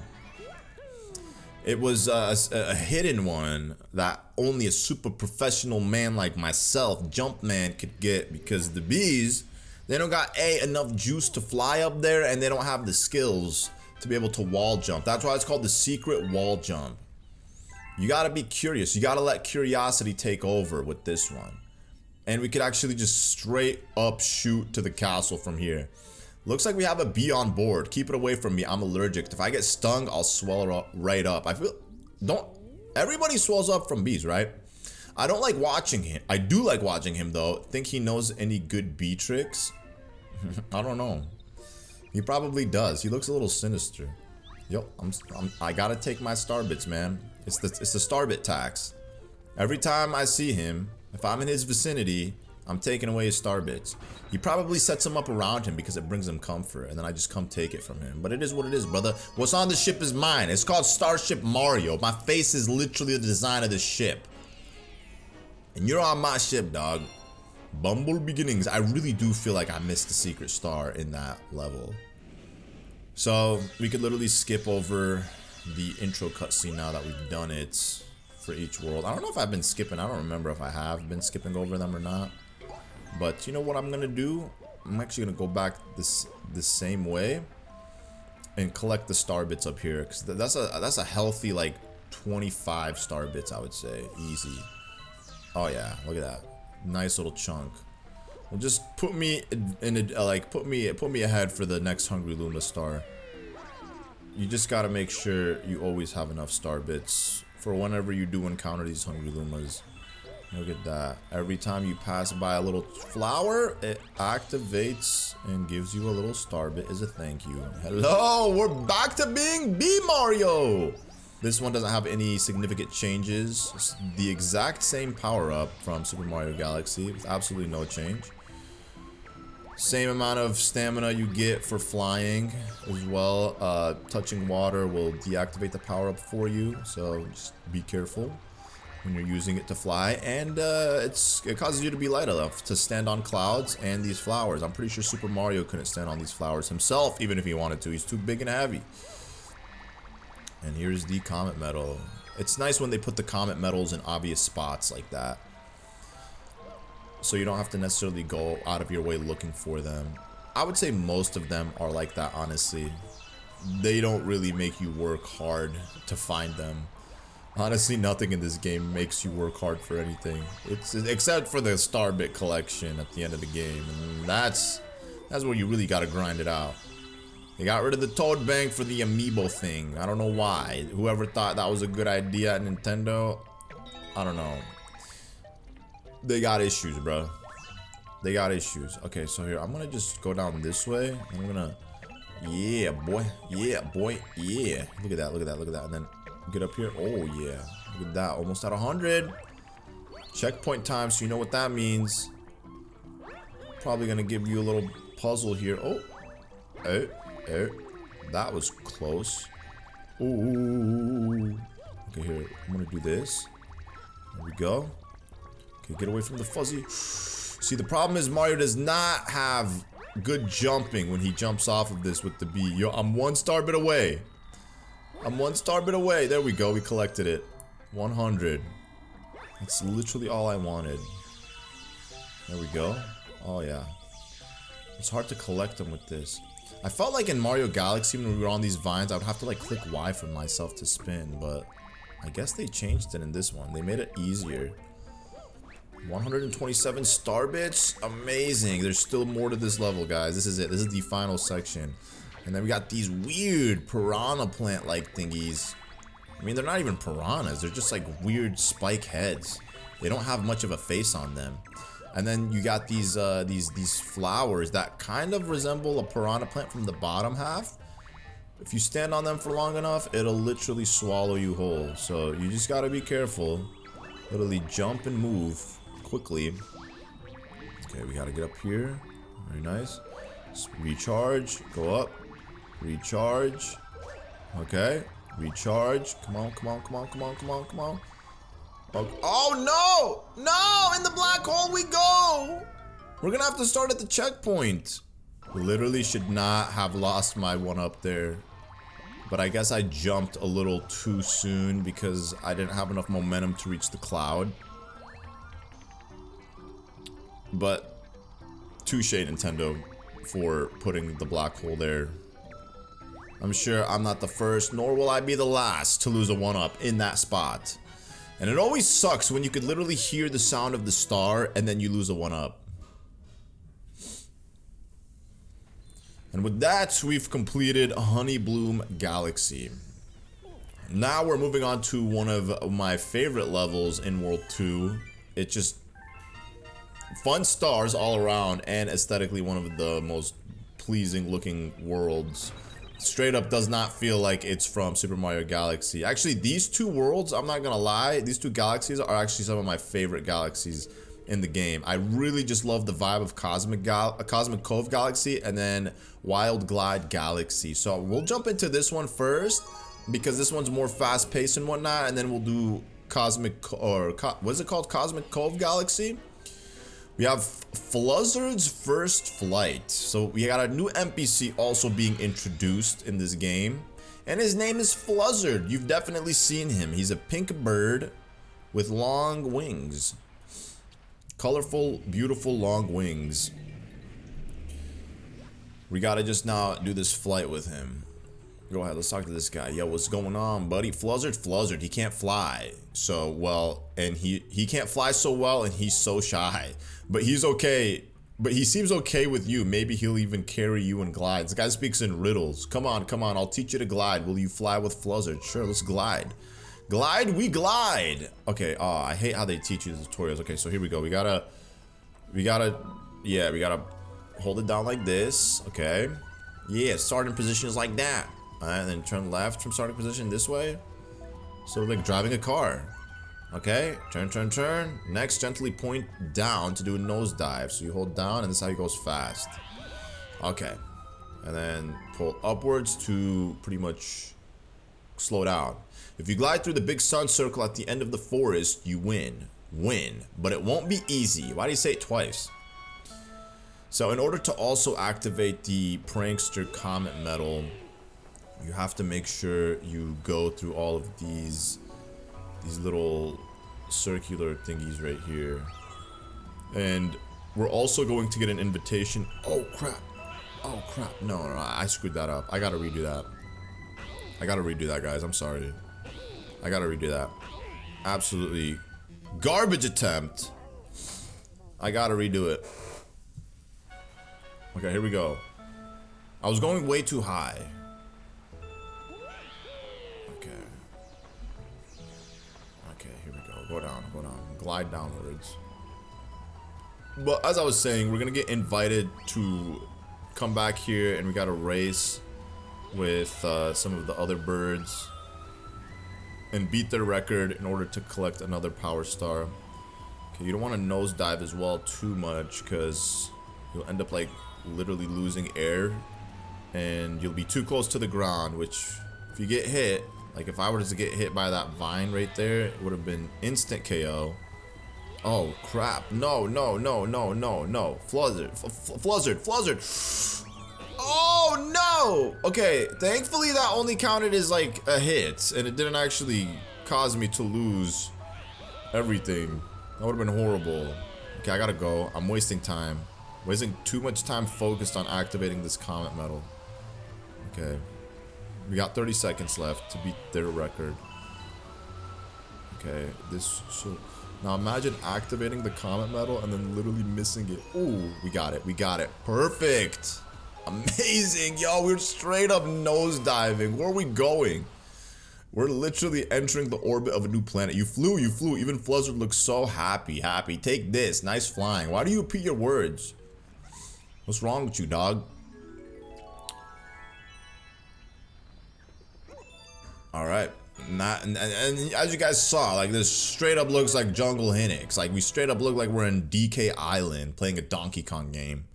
It was a hidden one that only a super professional man like myself, Jumpman, could get, because the bees, they don't got enough juice to fly up there, and they don't have the skills to be able to wall jump. That's why it's called the secret wall jump. You gotta be curious. You gotta let curiosity take over with this one. And we could actually just straight up shoot to the castle from here. Looks like we have a bee on board. Keep it away from me. I'm allergic. If I get stung, I'll swell right up. Everybody swells up from bees, right? I don't like watching him. I do like watching him though. Think he knows any good bee tricks? I don't know. He probably does. He looks a little sinister. Yo, I gotta take my star bits, man. It's the starbit tax. Every time I see him, if I'm in his vicinity, I'm taking away his star bits. He probably sets them up around him because it brings him comfort, and then I just come take it from him. But it is what it is, brother. What's on the ship is mine. It's called Starship Mario. My face is literally the design of the ship. And you're on my ship, dog. Bumble Beginnings. I really do feel like I missed the secret star in that level. So we could literally skip over the intro cutscene now that we've done it for each world. I don't know if I've been skipping. I don't remember if I have been skipping over them or not. But you know what I'm gonna do? I'm actually gonna go back this same way and collect the star bits up here, because that's a healthy like 25 star bits, I would say, easy. Oh yeah, look at that, nice little chunk. Well, just put me in a, like put me ahead for the next Hungry Luma star. You just gotta make sure you always have enough star bits for whenever you do encounter these Hungry Lumas. Look at that. Every time you pass by a little flower, it activates and gives you a little star bit as a thank you. Hello, we're back to being Bee Mario. This one doesn't have any significant changes. It's the exact same power-up from Super Mario Galaxy with absolutely no change. Same amount of stamina you get for flying as well. Touching water will deactivate the power-up for you, so just be careful when you're using it to fly. And it causes you to be light enough to stand on clouds and these flowers. I'm pretty sure Super Mario couldn't stand on these flowers himself, even if he wanted to. He's too big and heavy. And here's the comet medal. It's nice when they put the comet medals in obvious spots like that, so you don't have to necessarily go out of your way looking for them. I would say most of them are like that, honestly. They don't really make you work hard to find them. Honestly, nothing in this game makes you work hard for anything. Except for the star bit collection at the end of the game, and that's where you really gotta grind it out. They got rid of the Toad Bank for the amiibo thing. I don't know why. Whoever thought that was a good idea at Nintendo, I don't know. They got issues, bro. They got issues. Okay, so here, I'm gonna just go down this way. I'm gonna, yeah, boy. Yeah, boy. Yeah. Look at that, look at that, look at that. And then get up here. Oh, yeah. Look at that. Almost at 100. Checkpoint time, so you know what that means. Probably gonna give you a little puzzle here. Oh. Oh. Oh. That was close. Ooh. Okay, here. I'm gonna do this. There we go. Okay, get away from the fuzzy. See, the problem is Mario does not have good jumping when he jumps off of this with the bee. Yo, I'm 1 star bit away. I'm 1 star bit away. There we go. We collected it. 100. That's literally all I wanted. There we go. Oh yeah. It's hard to collect them with this. I felt like in Mario Galaxy when we were on these vines, I would have to like click Y for myself to spin, but I guess they changed it in this one. They made it easier. 127 star bits. Amazing. There's still more to this level, guys. This is it. This is the final section. And then we got these weird piranha plant-like thingies. I mean, they're not even piranhas. They're just like weird spike heads. They don't have much of a face on them. And then you got these flowers that kind of resemble a piranha plant from the bottom half. If you stand on them for long enough, it'll literally swallow you whole. So you just gotta be careful. Literally jump and move quickly. Okay, we gotta get up here. Very nice. Just recharge. Go up. Recharge. Okay. Recharge. Come on, come on, come on, come on, come on, come on. Oh no! No! In the black hole we go! We're gonna have to start at the checkpoint. Literally should not have lost my one up there. But I guess I jumped a little too soon because I didn't have enough momentum to reach the cloud. But touche, Nintendo, for putting the black hole there. I'm sure I'm not the first, nor will I be the last to lose a one-up in that spot. And it always sucks when you could literally hear the sound of the star and then you lose a one-up. And with that, we've completed Honey Bloom Galaxy. Now we're moving on to one of my favorite levels in World 2. It's just fun stars all around and aesthetically one of the most pleasing looking worlds. Straight up does not feel like it's from Super Mario Galaxy. Actually, these two worlds, I'm not gonna lie, these two galaxies are actually some of my favorite galaxies in the game. I really just love the vibe of Cosmic Cove Galaxy and then Wild Glide Galaxy. So we'll jump into this one first because this one's more fast paced and whatnot, and then we'll do what is it called? Cosmic Cove Galaxy. We have Fluzzard's First Flight. So we got a new NPC also being introduced in this game. And his name is Fluzzard. You've definitely seen him. He's a pink bird with long wings. Colorful, beautiful long wings. We gotta just now do this flight with him. Go ahead, let's talk to this guy. Yo, what's going on, buddy? Fluzzard, he can't fly so well, and he can't fly so well, and he's so shy. But he's okay. But he seems okay with you. Maybe he'll even carry you and glide. This guy speaks in riddles. Come on, I'll teach you to glide. Will you fly with Fluzzard? Sure, let's glide. Glide, we glide. Okay, I hate how they teach you the tutorials. Okay, so here we go. We gotta hold it down like this. Okay. Yeah, starting position is like that. Alright, and then turn left from starting position this way. So like driving a car. Okay, turn. Next, gently point down to do a nosedive. So you hold down and this is how he goes fast. Okay. And then pull upwards to pretty much slow down. If you glide through the big sun circle at the end of the forest, you win. But it won't be easy. Why do you say it twice? So in order to also activate the Prankster Comet medal, you have to make sure you go through all of these little circular thingies right here. And we're also going to get an invitation. Oh crap. No, I screwed that up. I gotta redo that, guys. I'm sorry. I gotta redo that. Absolutely garbage attempt. I gotta redo it. Okay, here we go. I was going way too high. Okay, here we go. Go down. Glide downwards. But as I was saying, we're gonna get invited to come back here and we gotta race with some of the other birds and beat their record in order to collect another power star. Okay, you don't want to nosedive as well too much because you'll end up like literally losing air and you'll be too close to the ground, which if you get hit, like if I were to get hit by that vine right there, it would have been instant KO. Oh crap. No. Fluzzard. Oh no! Okay, thankfully that only counted as like a hit and it didn't actually cause me to lose everything. That would have been horrible. Okay, I gotta go. I'm wasting time. Wasting too much time focused on activating this comet medal. Okay. We got 30 seconds left to beat their record. Okay, this should... Now imagine activating the comet medal and then literally missing it. Ooh, we got it. We got it. Perfect. Amazing. Yo, we're straight up nosediving. Where are we going? We're literally entering the orbit of a new planet. You flew, you flew. Even Fluzzard looks so happy, happy. Take this. Nice flying. Why do you repeat your words? What's wrong with you, dog? Alright. And as you guys saw, like, this straight up looks like Jungle Hinix. Like, we straight up look like we're in DK Island playing a Donkey Kong game.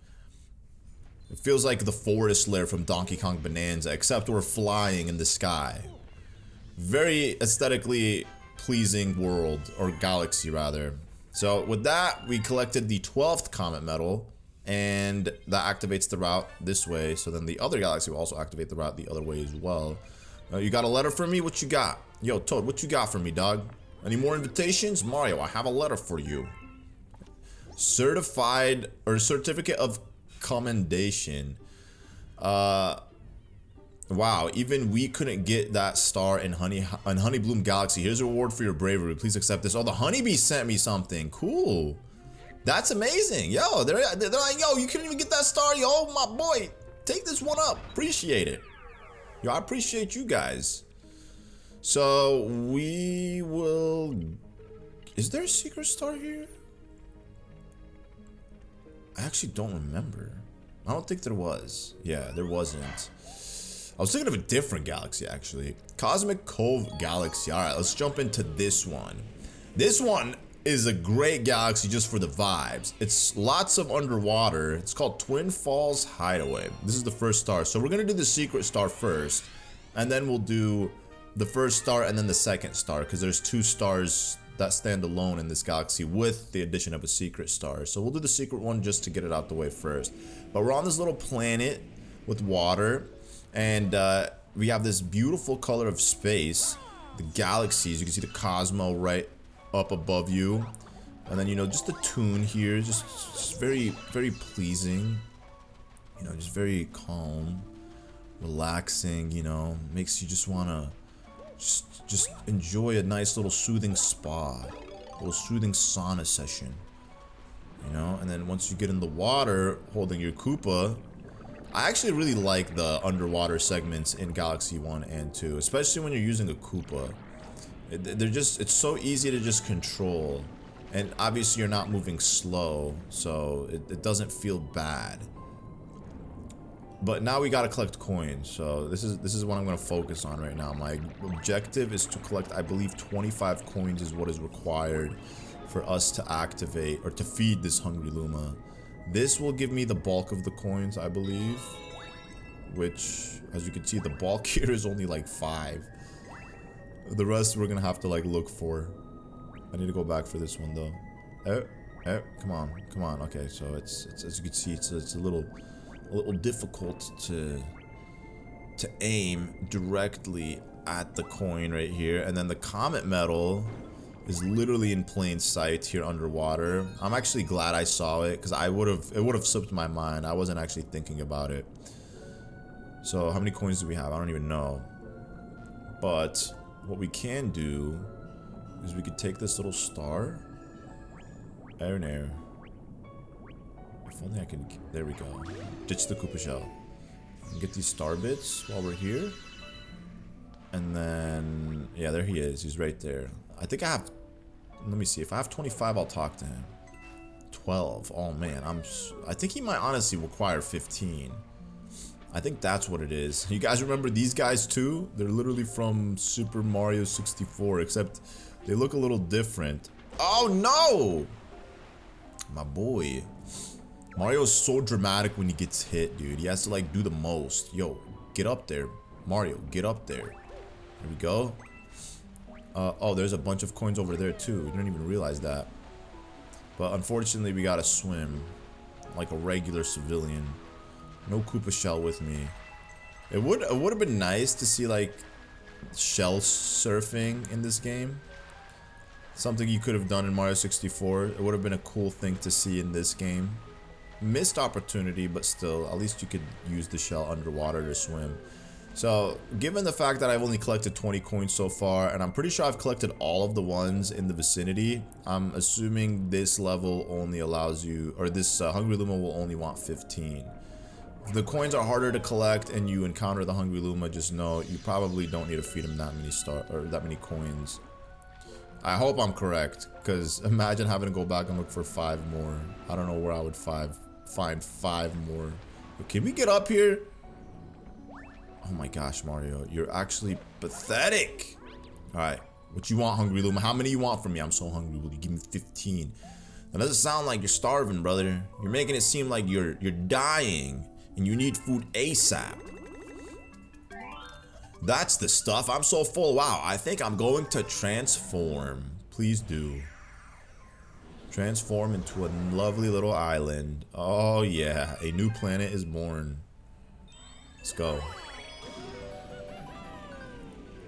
It feels like the forest lair from Donkey Kong Bonanza, except we're flying in the sky. Very aesthetically pleasing world, or galaxy rather. So with that, we collected the 12th comet medal, and that activates the route this way. So then the other galaxy will also activate the route the other way as well. You got a letter for me? What you got? Yo, Toad, what you got for me, dog? Any more invitations? Mario, I have a letter for you. Certified, or certificate of commendation. Wow, even we couldn't get that star in Honeybloom Galaxy. Here's a reward for your bravery. Please accept this. Oh, the honeybee sent me something. Cool. That's amazing. Yo, they're like, yo, you couldn't even get that star. Yo, my boy, take this one up. Appreciate it. Yo, I appreciate you guys. So we will... Is there a secret star here? I actually don't remember. I don't think there was. Yeah, there wasn't. I was thinking of a different galaxy, actually. Cosmic Cove Galaxy. Alright, let's jump into this one. This one is a great galaxy just for the vibes. It's lots of underwater. It's called Twin Falls Hideaway. This is the first star. So we're going to do the secret star first. And then we'll do the first star and then the second star. Because there's 2 stars that stand alone in this galaxy with the addition of a secret star. So we'll do the secret one just to get it out the way first. But we're on this little planet with water. And we have this beautiful color of space. The galaxies. You can see the Cosmo right up above you. And then, you know, just the tune here. Just very, very pleasing. You know, just very calm. Relaxing, you know. Makes you just want to just enjoy a nice little soothing spa. A little soothing sauna session. You know, and then once you get in the water holding your Koopa... I actually really like the underwater segments in Galaxy 1 and 2, especially when you're using a Koopa. It's so easy to just control, and obviously you're not moving slow, so it doesn't feel bad. But now we gotta collect coins, so this is what I'm gonna focus on right now. My objective is to collect, I believe, 25 coins is what is required for us to activate or to feed this Hungry Luma. This will give me the bulk of the coins, I believe. Which, as you can see, the bulk here is only like 5. The rest we're gonna have to like look for. I need to go back for this one though. Come on. Okay, so it's as you can see, it's a little difficult to aim directly at the coin right here. And then the comet medal is literally in plain sight here underwater. I'm actually glad I saw it, because it would have slipped my mind. I wasn't actually thinking about it. So how many coins do we have? I don't even know. But what we can do is we could take this little star. There. If only I can. There we go. Ditch the Koopa shell. And get these star bits while we're here. And then, yeah, there he is. He's right there. I think I have, let me see, if I have 25, I'll talk to him. 12, oh man, I think he might honestly require 15. I think that's what it is. You guys remember these guys too? They're literally from Super Mario 64, except they look a little different. Oh no! My boy. Mario's so dramatic when he gets hit, dude. He has to like do the most. Yo, get up there. Mario, get up there. There we go. Oh, there's a bunch of coins over there too. You didn't even realize that. But unfortunately, we gotta swim like a regular civilian. No Koopa shell with me. It would have been nice to see like shell surfing in this game. Something you could have done in Mario 64. It would have been a cool thing to see in this game. Missed opportunity, but still, at least you could use the shell underwater to swim. So, given the fact that I've only collected 20 coins so far, and I'm pretty sure I've collected all of the ones in the vicinity, I'm assuming this level only allows you, or this Hungry Luma will only want 15. If the coins are harder to collect and you encounter the Hungry Luma, just know you probably don't need to feed him that many coins. I hope I'm correct, because imagine having to go back and look for 5 more. I don't know where I would find 5 more. But can we get up here? Oh my gosh, Mario, you're actually pathetic. Alright, what you want, Hungry Luma? How many you want from me? I'm so hungry. Will you give me 15? That doesn't sound like you're starving, brother. You're making it seem like you're dying and you need food ASAP. That's the stuff. I'm so full. Wow, I think I'm going to transform. Please do. Transform into a lovely little island. Oh yeah, a new planet is born. Let's go.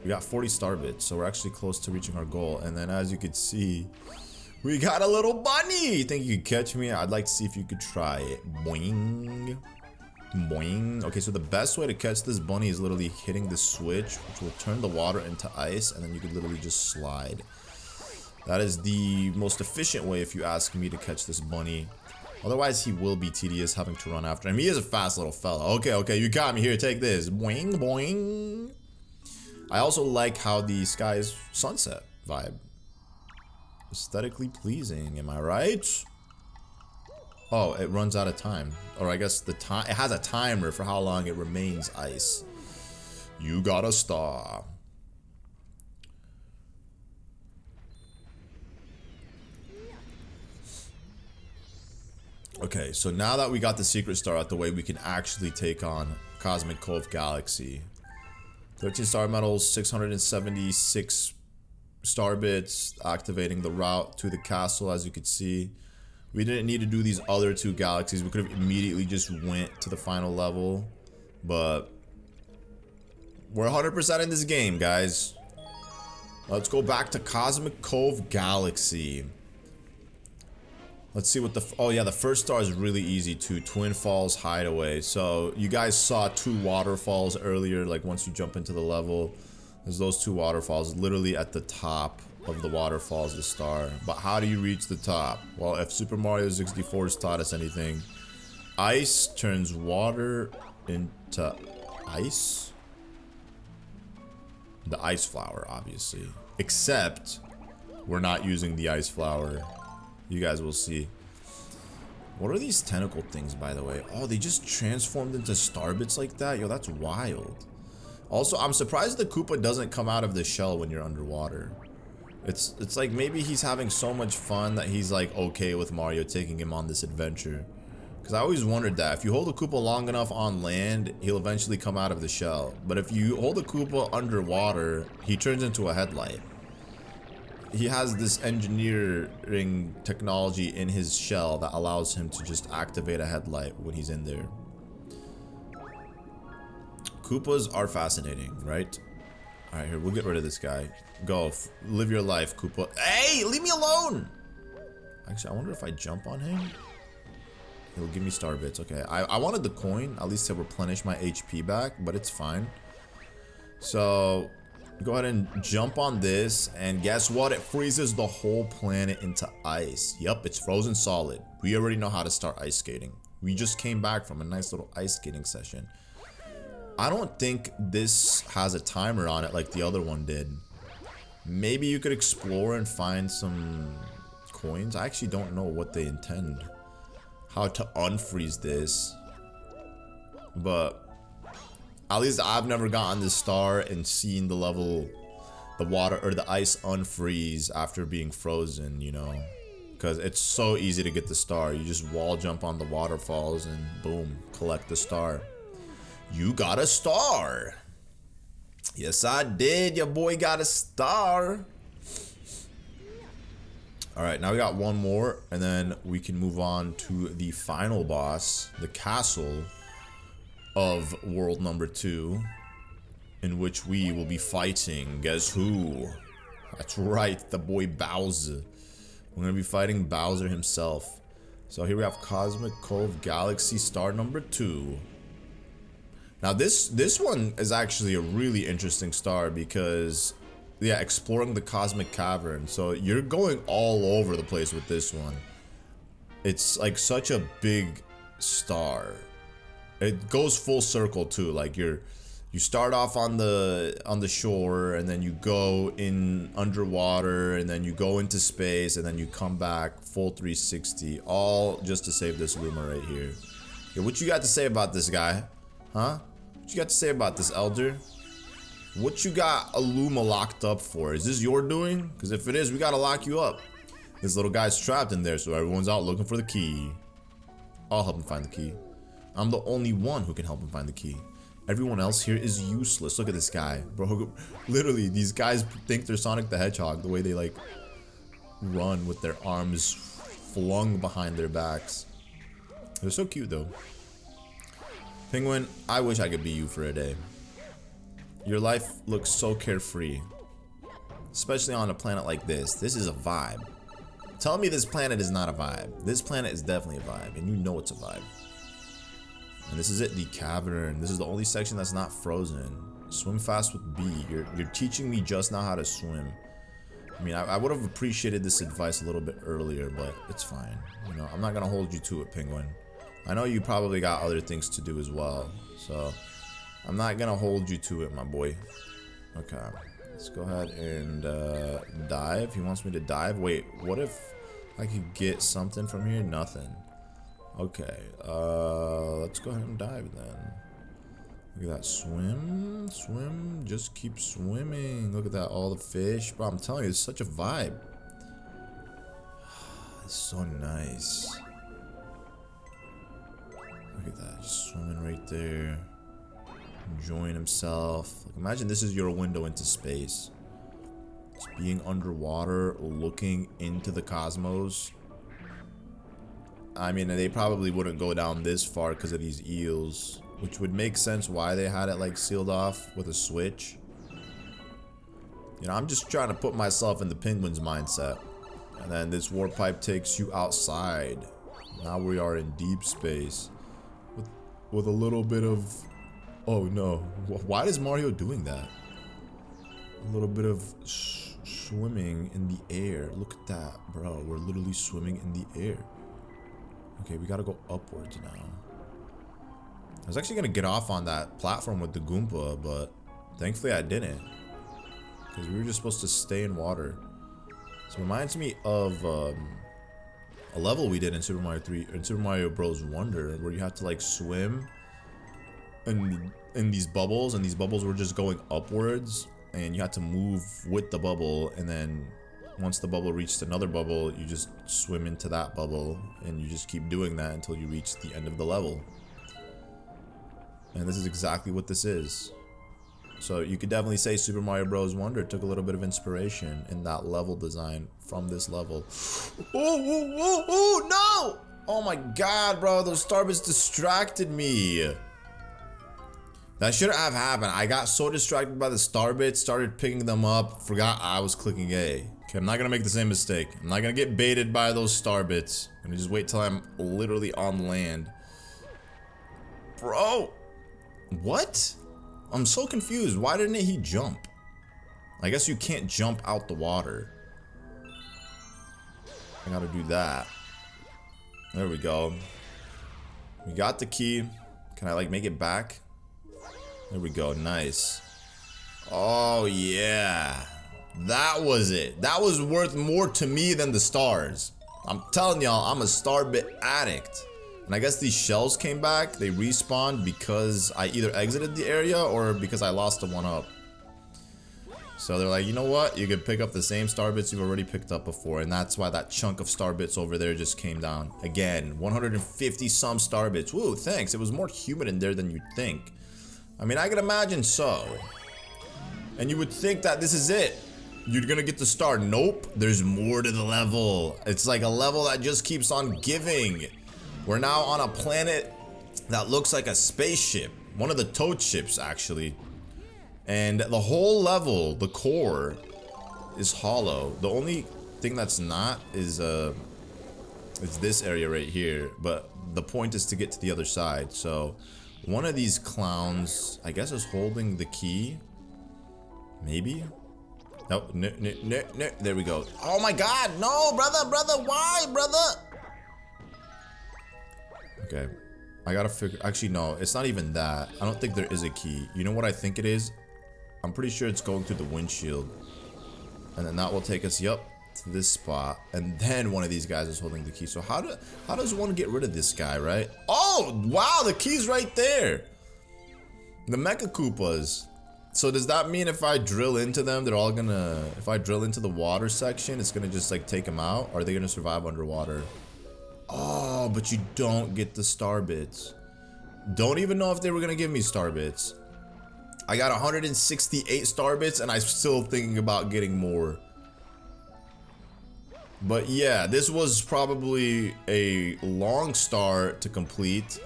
We got 40 star bits, so we're actually close to reaching our goal. And then as you can see, we got a little bunny. You think you could catch me? I'd like to see if you could try it. Boing. Boing. Okay, so the best way to catch this bunny is literally hitting the switch, which will turn the water into ice, and then you could literally just slide. That is the most efficient way, if you ask me, to catch this bunny. Otherwise, he will be tedious having to run after him. He is a fast little fella. Okay, you got me here. Take this. Boing, boing. I also like how the sky's sunset vibe. Aesthetically pleasing, am I right? Oh, it runs out of time. Or I guess it has a timer for how long it remains ice. You got a star. Okay, so now that we got the secret star out the way, we can actually take on Cosmic Cove Galaxy. 13 star medals, 676 star bits, activating the route to the castle. As you could see, we didn't need to do these other 2 galaxies. We could have immediately just went to the final level, but we're 100% in this game, guys. Let's go back to Cosmic Cove Galaxy. Let's see what oh yeah, the first star is really easy too. Twin Falls Hideaway. So you guys saw 2 waterfalls earlier, like once you jump into the level. There's those 2 waterfalls literally at the top of the waterfalls, the star. But how do you reach the top? Well, if Super Mario 64 has taught us anything, ice turns water into ice. The ice flower, obviously. Except we're not using the ice flower. You guys will see. What are these tentacle things, by the way? Oh, they just transformed into star bits like that? Yo, that's wild. Also, I'm surprised the Koopa doesn't come out of the shell when you're underwater. It's like maybe he's having so much fun that he's like okay with Mario taking him on this adventure. Because I always wondered that. If you hold a Koopa long enough on land, he'll eventually come out of the shell. But if you hold a Koopa underwater, he turns into a headlight. He has this engineering technology in his shell that allows him to just activate a headlight when he's in there. Koopas are fascinating, right? Alright, here, we'll get rid of this guy. Go, live your life, Koopa. Hey, leave me alone! Actually, I wonder if I jump on him? He'll give me star bits. Okay, I wanted the coin, at least to replenish my HP back, but it's fine. So go ahead and jump on this, and guess what? It freezes the whole planet into ice. Yep, it's frozen solid. We already know how to start ice skating. We just came back from a nice little ice skating session. I don't think this has a timer on it like the other one did. Maybe you could explore and find some coins. I actually don't know what they intend. How to unfreeze this. But at least I've never gotten this star and seen the level, the water or the ice unfreeze after being frozen, you know, because it's so easy to get the star. You just wall jump on the waterfalls and boom, collect the star. You got a star. Yes, I did. Your boy got a star. All right, now we got one more, and then we can move on to the final boss, the castle of world number 2, in which we will be fighting, guess who? That's right, the boy Bowser. We're gonna be fighting Bowser himself. So here we have Cosmic Cove Galaxy Star number 2. Now this one is actually a really interesting star because, yeah, exploring the Cosmic Cavern. So you're going all over the place with this one. It's like such a big star. It goes full circle too. Like you start off on the shore, and then you go in underwater, and then you go into space, and then you come back full 360, all just to save this Luma right here. Yeah, what you got to say about this guy? Huh? What you got to say about this elder? What you got a Luma locked up for? Is this your doing? Because if it is, we gotta lock you up. This little guy's trapped in there, so everyone's out looking for the key. I'll help him find the key. I'm the only one who can help him find the key. Everyone else here is useless. Look at this guy, bro. Literally, these guys think they're Sonic the Hedgehog, the way they like run with their arms flung behind their backs. They're so cute though. Penguin, I wish I could be you for a day. Your life looks so carefree, especially on a planet like this. This is a vibe. Tell me this planet is not a vibe. This planet is definitely a vibe, and you know it's a vibe. And this is it, the cavern. This is the only section that's not frozen. Swim fast with B. You're teaching me just now how to swim. I mean, I would have appreciated this advice a little bit earlier, but it's fine. You know, I'm not gonna hold you to it, Penguin. I know you probably got other things to do as well, so I'm not gonna hold you to it, my boy. Okay, let's go ahead and dive. He wants me to dive. Wait, what if I could get something from here? Nothing. Okay, let's go ahead and dive then. Look at that, swim, swim, just keep swimming. Look at that, all the fish. Bro, I'm telling you, it's such a vibe. It's so nice. Look at that, just swimming right there. Enjoying himself. Like, imagine this is your window into space. Just being underwater, looking into the cosmos. I mean, they probably wouldn't go down this far because of these eels, which would make sense why they had it like sealed off with a switch. You know, I'm just trying to put myself in the penguin's mindset. And then this warp pipe takes you outside. Now we are in deep space with a little bit of, oh no, why is Mario doing that? A little bit of swimming in the air. Look at that, bro. We're literally swimming in the air. Okay, we gotta go upwards now. I was actually gonna get off on that platform with the Goomba, but thankfully I didn't. Because we were just supposed to stay in water. So it reminds me of a level we did in Super Mario 3, in Super Mario Bros. Wonder, where you had to like swim in these bubbles, and these bubbles were just going upwards, and you had to move with the bubble, and then once the bubble reached another bubble, you just swim into that bubble, and you just keep doing that until you reach the end of the level. And this is exactly what this is. So you could definitely say Super Mario Bros. Wonder took a little bit of inspiration in that level design from this level. Oh, no! Oh my god, bro, those starbits distracted me. That shouldn't have happened. I got so distracted by the starbits, started picking them up, forgot I was clicking A. Okay, I'm not gonna make the same mistake. I'm not gonna get baited by those starbits. I'm gonna just wait till I'm literally on land. Bro! What? I'm so confused. Why didn't he jump? I guess you can't jump out the water. I gotta do that. There we go. We got the key. Can I like make it back? There we go, nice. Oh yeah. That was it. That was worth more to me than the stars. I'm telling y'all, I'm a starbit addict. And I guess these shells came back. They respawned because I either exited the area or because I lost the one up. So they're like, you know what? You could pick up the same starbits you've already picked up before. And that's why that chunk of starbits over there just came down. Again, 150 some starbits. Woo, thanks. It was more humid in there than you'd think. I mean, I could imagine so. And you would think that this is it. You're gonna get the star. Nope, there's more to the level. It's like a level that just keeps on giving. We're now on a planet that looks like a spaceship. One of the Toad ships, actually. And the whole level, the core, is hollow. The only thing that's not is this area right here. But the point is to get to the other side. So one of these clowns, I guess, is holding the key. Maybe. No, no, no, no, no. There we go. Oh my God, no, brother, why, brother? Okay, I gotta figure. Actually, no, it's not even that. I don't think there is a key. You know what I think it is? I'm pretty sure it's going through the windshield, and then that will take us, yup, to this spot. And then one of these guys is holding the key. So how does one get rid of this guy, right? Oh, wow, the key's right there. The Mecha Koopas. So does that mean if I drill into them, they're all gonna, if I drill into the water section, it's gonna just like take them out? Or are they gonna survive underwater? Oh, but you don't get the star bits. Don't even know if they were gonna give me star bits. I got 168 star bits and I'm still thinking about getting more. But yeah, this was probably a long star to complete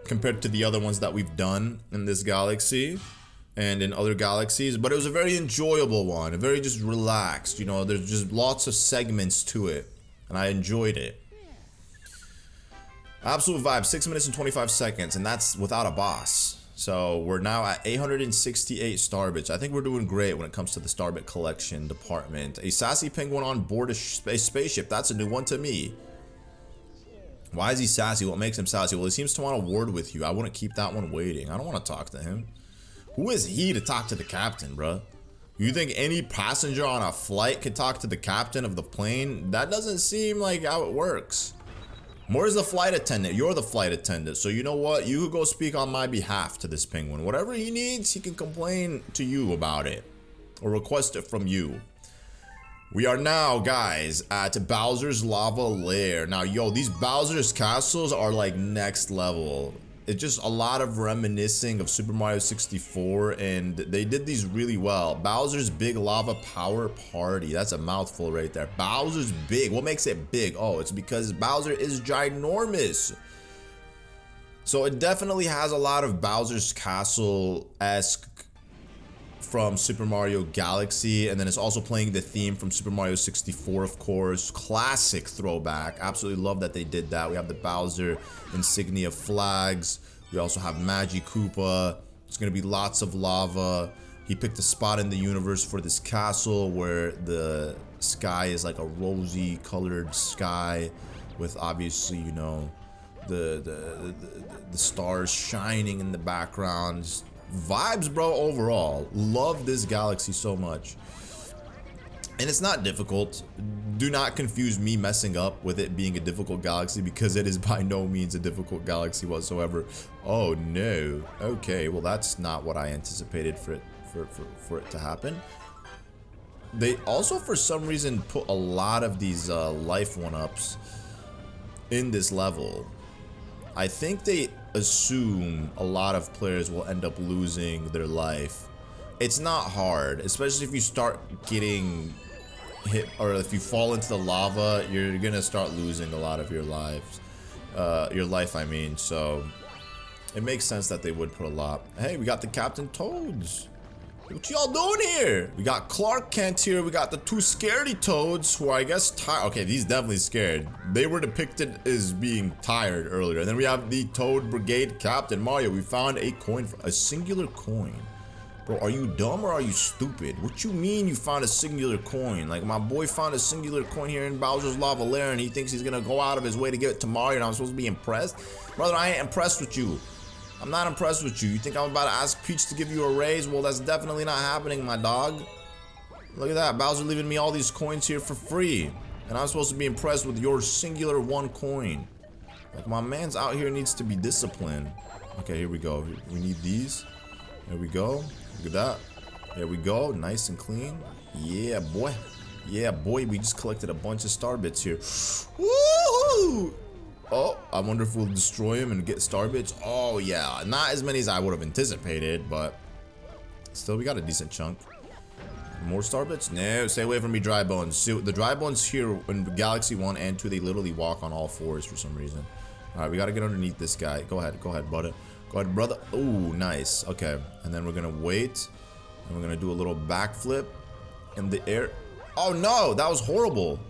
compared to the other ones that we've done in this galaxy and in other galaxies, but it was a very enjoyable one, a very just relaxed, you know, there's just lots of segments to it, and I enjoyed it. Absolute vibe, 6 minutes and 25 seconds, and that's without a boss. So we're now at 868 star bits. I think we're doing great when it comes to the star bit collection department. A sassy penguin on board a spaceship, that's a new one to me. Why is he sassy? What makes him sassy? Well, he seems to want to ward with you. I wouldn't keep that one waiting. I don't want to talk to him. Who is he to talk to the captain, bruh? You think any passenger on a flight could talk to the captain of the plane? That doesn't seem like how it works. Where's the flight attendant? You're the flight attendant, so you know what? You could go speak on my behalf to this penguin. Whatever he needs, he can complain to you about it. Or request it from you. We are now, guys, at Bowser's Lava Lair. Now, yo, these Bowser's castles are like next level. It's just a lot of reminiscing of Super Mario 64, and they did these really well. Bowser's Big Lava Power Party. That's a mouthful right there. Bowser's Big. What makes it big? Oh, it's because Bowser is ginormous. So it definitely has a lot of Bowser's Castle-esque from Super Mario Galaxy, and then it's also playing the theme from Super Mario 64, of course. Classic throwback. Absolutely love that they did that. We have the Bowser insignia flags. We also have Magi Koopa. It's gonna be lots of lava. He picked a spot in the universe for this castle where the sky is like a rosy colored sky with, obviously, you know, the stars shining in the background. Vibes, bro. Overall, love this galaxy so much, and it's not difficult. Do not confuse me messing up with it being a difficult galaxy, because it is by no means a difficult galaxy whatsoever. Oh no. Okay, well, that's not what I anticipated for it to happen. They also, for some reason, put a lot of these life one-ups in this level. I think they assume a lot of players will end up losing their life. It's not hard, especially if you start getting hit, or if you fall into the lava, you're gonna start losing a lot of your lives. Your life, I mean. So it makes sense that they would put a lot. Hey, we got the Captain Toads. What y'all doing here? We got Clark Kent here. We got the two scaredy toads, who I guess tired. Okay, he's definitely scared. They were depicted as being tired earlier. And then we have the Toad Brigade Captain Mario. We found a coin, a singular coin. Bro, are you dumb or are you stupid? What you mean you found a singular coin? Like, my boy found a singular coin here in Bowser's Lava Lair, and he thinks he's gonna go out of his way to give it to Mario, and I'm supposed to be impressed? Brother, I ain't impressed with you. I'm not impressed with you. You think I'm about to ask Peach to give you a raise? Well, that's definitely not happening, my dog. Look at that. Bowser leaving me all these coins here for free. And I'm supposed to be impressed with your singular one coin. Like, my man's out here needs to be disciplined. Okay, here we go. We need these. There we go. Look at that. There we go. Nice and clean. Yeah, boy. Yeah, boy. We just collected a bunch of star bits here. Woohoo! Oh, I wonder if we'll destroy him and get star bits. Oh, yeah. Not as many as I would have anticipated, but still, we got a decent chunk. More star bits? No, stay away from me, dry bones. See, the dry bones here in Galaxy 1 and 2, they literally walk on all fours for some reason. All right, we got to get underneath this guy. Go ahead, brother. Go ahead, brother. Oh, nice. Okay, and then we're going to wait, and we're going to do a little backflip in the air. Oh no, that was horrible.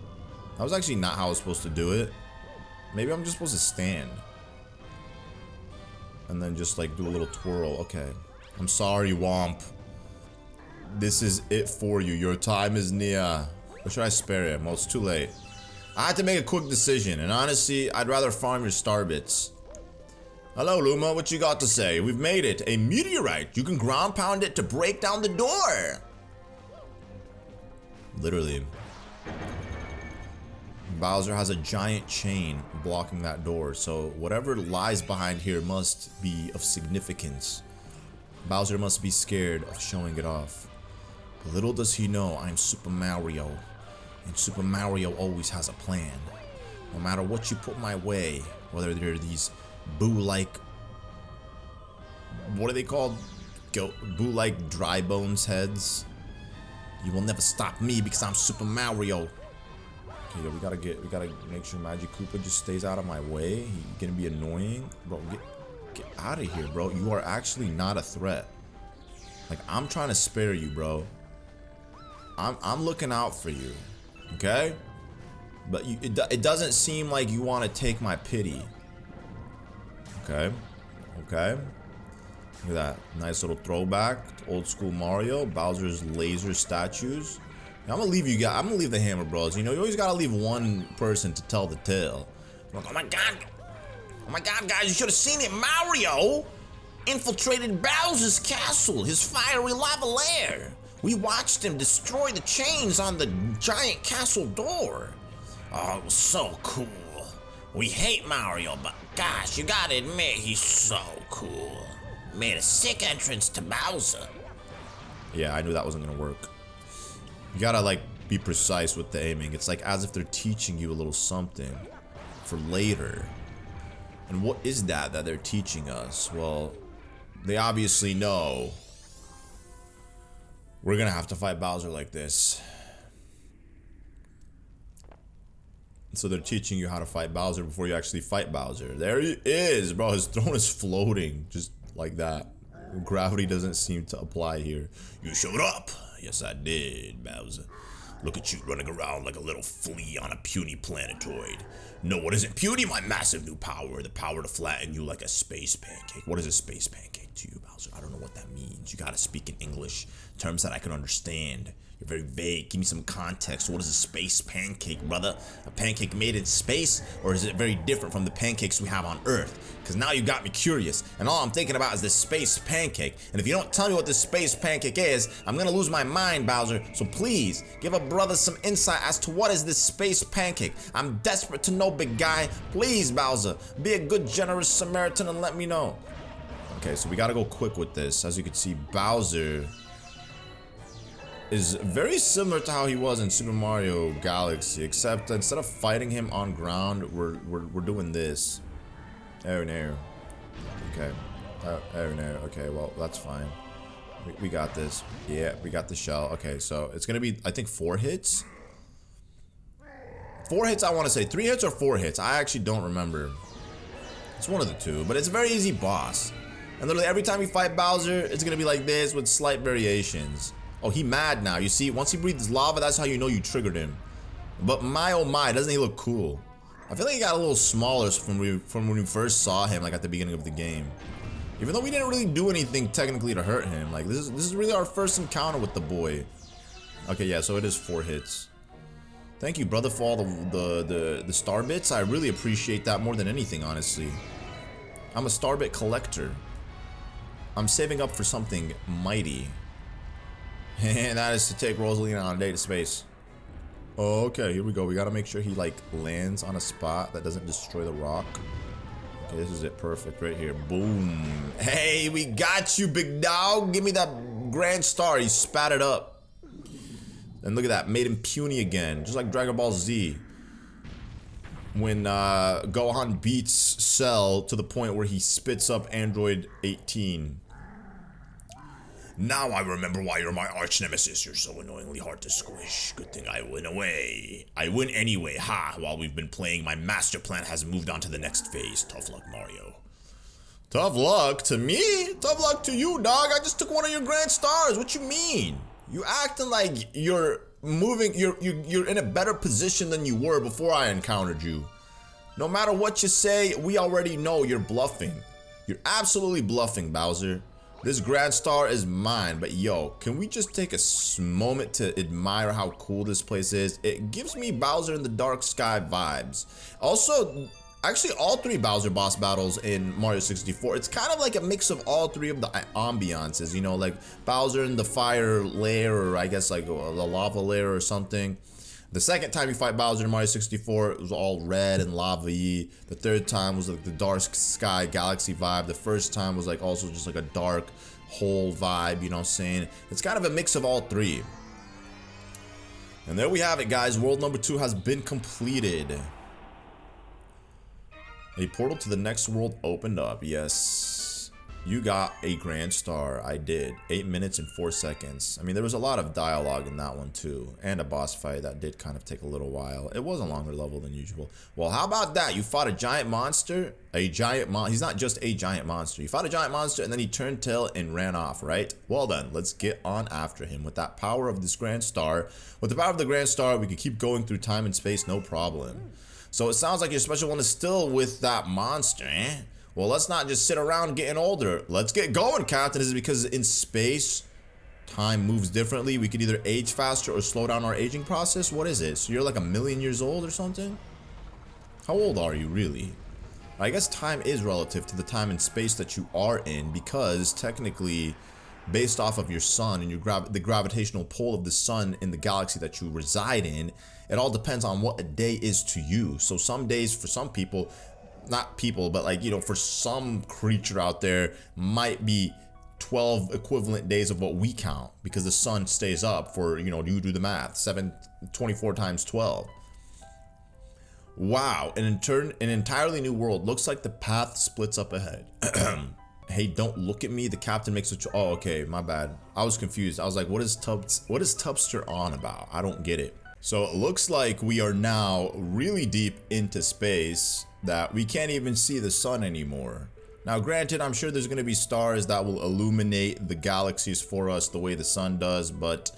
That was actually not how I was supposed to do it. Maybe I'm just supposed to stand. And then just like do a little twirl. Okay. I'm sorry, Womp. This is it for you. Your time is near. Or should I spare him? Well, it's too late. I had to make a quick decision, and honestly, I'd rather farm your star bits. Hello, Luma. What you got to say? We've made it. A meteorite. You can ground pound it to break down the door. Literally. Bowser has a giant chain blocking that door, so whatever lies behind here must be of significance. Bowser must be scared of showing it off. But little does he know I'm Super Mario, and Super Mario always has a plan. No matter what you put my way, whether they're these boo-like, what are they called? Boo-like dry bones heads. You will never stop me because I'm Super Mario. Okay, yo, we gotta make sure Magic Koopa just stays out of my way. He's gonna be annoying. Bro, get out of here, bro. You are actually not a threat. Like, I'm trying to spare you, bro. I'm looking out for you. Okay? But it doesn't seem like you want to take my pity. Okay? Okay? Look at that. Nice little throwback to old school Mario. Bowser's laser statues. Now, I'm gonna leave you guys. I'm gonna leave the Hammer Bros. You know, you always gotta leave one person to tell the tale. I'm like, oh my god. Oh my god, guys, you should have seen it. Mario infiltrated Bowser's castle, his fiery lava lair. We watched him destroy the chains on the giant castle door. Oh, it was so cool. We hate Mario, but gosh, you gotta admit, he's so cool. Made a sick entrance to Bowser. Yeah, I knew that wasn't gonna work. You gotta, like, be precise with the aiming. It's like as if they're teaching you a little something for later. And what is that they're teaching us? Well, they obviously know we're gonna have to fight Bowser like this. So they're teaching you how to fight Bowser before you actually fight Bowser. There he is, bro. His throne is floating just like that. Gravity doesn't seem to apply here. You showed up. Yes, I did, Bowser. Look at you running around like a little flea on a puny planetoid. No, what isn't puny? My massive new power. The power to flatten you like a space pancake. What is a space pancake to you, Bowser? I don't know what that means. You gotta speak in English. Terms that I can understand. You're very vague. Give me some context. What is a space pancake, brother? A pancake made in space? Or is it very different from the pancakes we have on Earth? Because now you got me curious. And all I'm thinking about is this space pancake. And if you don't tell me what this space pancake is, I'm gonna lose my mind, Bowser. So please, give a brother some insight as to what is this space pancake. I'm desperate to know, big guy. Please, Bowser, be a good, generous Samaritan and let me know. Okay, so we gotta go quick with this. As you can see, Bowser is very similar to how he was in Super Mario Galaxy, except instead of fighting him on ground, we're doing this. Air and air. Okay. Air and air. Okay, well, that's fine. We got this. Yeah, we got the shell. Okay, so it's gonna be, I think, 4 hits. 4 hits, I want to say. 3 hits or 4 hits. I actually don't remember. It's one of the two, but it's a very easy boss. And literally every time you fight Bowser, it's gonna be like this with slight variations. Oh, he mad now. You see, once he breathes lava, that's how you know you triggered him. But my oh my, doesn't he look cool? I feel like he got a little smaller from when we first saw him, like at the beginning of the game. Even though we didn't really do anything technically to hurt him. Like this is really our first encounter with the boy. Okay, yeah, so it is 4 hits. Thank you, brother, for all the star bits. I really appreciate that more than anything, honestly. I'm a star bit collector. I'm saving up for something mighty. And that is to take Rosalina on a date to space. Okay, here we go. We gotta make sure he like lands on a spot that doesn't destroy the rock. Okay, this is it. Perfect right here. Boom. Hey, we got you, big dog. Give me that grand star. He spat it up. And look at that. Made him puny again. Just like Dragon Ball Z. When Gohan beats Cell to the point where he spits up Android 18. Now I remember why you're my arch nemesis. You're so annoyingly hard to squish. Good thing I win away. I win anyway. Ha! While we've been playing, my master plan has moved on to the next phase. Tough luck, Mario. Tough luck to me? Tough luck to you, dog. I just took one of your grand stars. What you mean? You acting like you're moving, you're in a better position than you were before I encountered you. No matter what you say, we already know you're bluffing. You're absolutely bluffing, Bowser. This Grand Star is mine, but yo, can we just take a moment to admire how cool this place is? It gives me Bowser in the Dark Sky vibes. Also, actually all 3 Bowser boss battles in Mario 64, it's kind of like a mix of all 3 of the ambiances, you know, like Bowser in the fire lair, or I guess like the lava lair or something. The second time you fight Bowser in Mario 64, it was all red and lava-y. The third time was like the dark sky galaxy vibe. The first time was like also just like a dark hole vibe, you know what I'm saying? It's kind of a mix of all 3. And there we have it, guys. World number 2 has been completed. A portal to the next world opened up. Yes. You got a Grand Star. I did. 8 minutes and 4 seconds. I mean, there was a lot of dialogue in that one too. And a boss fight that did kind of take a little while. It was a longer level than usual. Well, how about that? You fought a giant monster. He's not just a giant monster. You fought a giant monster and then he turned tail and ran off, right? Well then, let's get on after him. With that power of this Grand Star. With the power of the Grand Star, we could keep going through time and space, no problem. So it sounds like your special one is still with that monster, eh? Well, let's not just sit around getting older. Let's get going, Captain. Is it because in space, time moves differently? We could either age faster or slow down our aging process? What is it? So you're like 1,000,000 years old or something? How old are you, really? I guess time is relative to the time and space that you are in, because technically, based off of your sun and the gravitational pull of the sun in the galaxy that you reside in, it all depends on what a day is to you. So some days for some people, not people, but like, you know, for some creature out there might be 12 equivalent days of what we count, because the sun stays up for, you know, you do the math, 24 times 12. Wow, an entirely new world. Looks like the path splits up ahead. Hey, don't look at me. The captain makes a oh, okay, my bad. I was confused. I was like, what is Tubster on about? I don't get it. So it looks like we are now really deep into space, that we can't even see the sun anymore. Now granted, I'm sure there's going to be stars that will illuminate the galaxies for us the way the sun does, but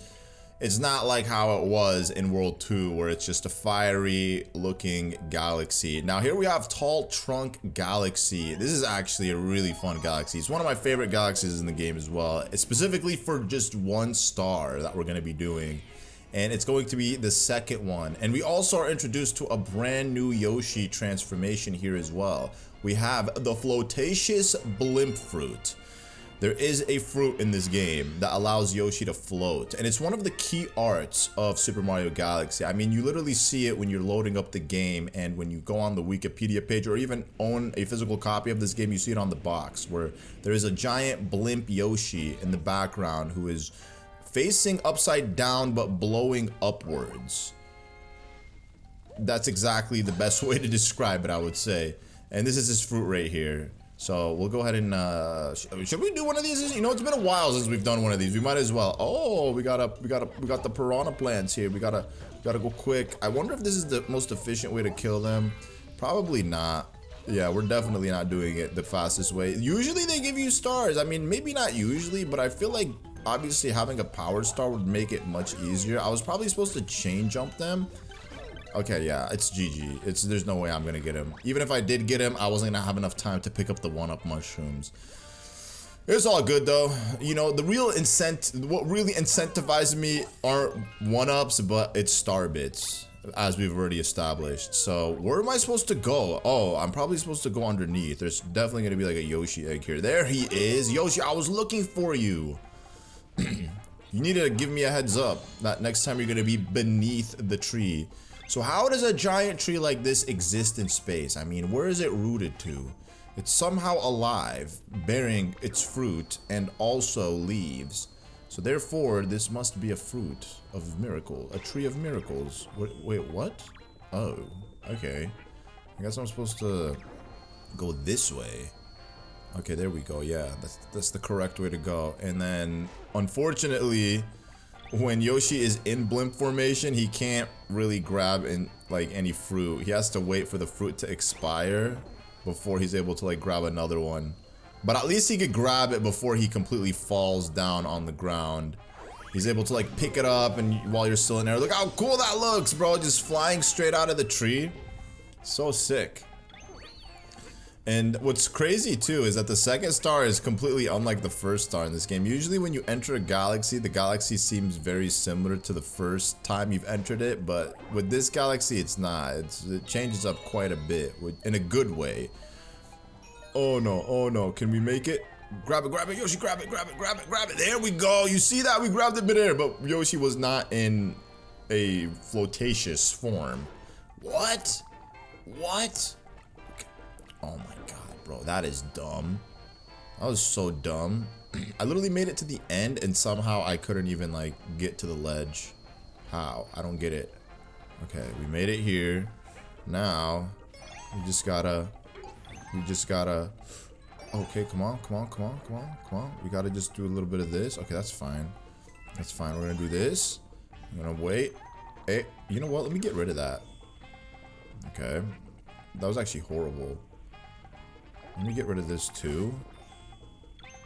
it's not like how it was in World 2, where it's just a fiery looking galaxy. Now here we have Tall Trunk Galaxy. This is actually a really fun galaxy. It's one of my favorite galaxies in the game as well. It's specifically for just one star that we're going to be doing. And it's going to be the second one. And we also are introduced to a brand new Yoshi transformation here as well. We have the Flotacious Blimp Fruit. There is a fruit in this game that allows Yoshi to float, and it's one of the key arts of Super Mario Galaxy. I mean, you literally see it when you're loading up the game, and when you go on the Wikipedia page or even own a physical copy of this game, you see it on the box, where there is a giant blimp Yoshi in the background who is facing upside down but blowing upwards. That's exactly the best way to describe it, I would say. And this is his fruit right here. So we'll go ahead and should we do one of these? You know, it's been a while since we've done one of these. We might as well. Oh, we got the piranha plants here. We gotta go quick. I wonder if this is the most efficient way to kill them. Probably not. Yeah, we're definitely not doing it the fastest way. Usually they give you stars. I mean, maybe not usually, but I feel like obviously having a power star would make it much easier. I was probably supposed to chain jump them. Okay, yeah, it's GG. There's no way I'm gonna get him. Even if I did get him, I wasn't gonna have enough time to pick up the one-up mushrooms. It's all good though. You know, what really incentivized me aren't one-ups, but it's star bits, as we've already established. So where am I supposed to go? Oh, I'm probably supposed to go underneath. There's definitely gonna be like a Yoshi egg here. There he is. Yoshi, I was looking for you. You need to give me a heads up that next time you're gonna be beneath the tree. So how does a giant tree like this exist in space? I mean, where is it rooted to? It's somehow alive, bearing its fruit and also leaves. So therefore, this must be a fruit of miracle, a tree of miracles. Wait, what? Oh, okay. I guess I'm supposed to go this way. Okay, there we go. Yeah, that's the correct way to go. And then, unfortunately, when Yoshi is in blimp formation, he can't really grab any fruit. He has to wait for the fruit to expire before he's able to like grab another one. But at least he could grab it before he completely falls down on the ground. He's able to like pick it up and while you're still in there. Look how cool that looks, bro. Just flying straight out of the tree. So sick. And what's crazy too is that the second star is completely unlike the first star in this game. Usually when you enter a galaxy, the galaxy seems very similar to the first time you've entered it, but with this galaxy it's not. It changes up quite a bit in a good way. Oh no, can we make it? Grab it, Yoshi, grab it. There we go. You see that? We grabbed it midair, but Yoshi was not in a flotatious form. What? Oh my god, bro, that is dumb. That was so dumb. I literally made it to the end and somehow I couldn't even like get to the ledge. How? I don't get it. Okay, we made it here. Now, you just gotta. Okay, come on. We gotta just do a little bit of this. Okay, that's fine. We're gonna do this. I'm gonna wait. Hey, you know what? Let me get rid of that. Okay. That was actually horrible. Let me get rid of this too.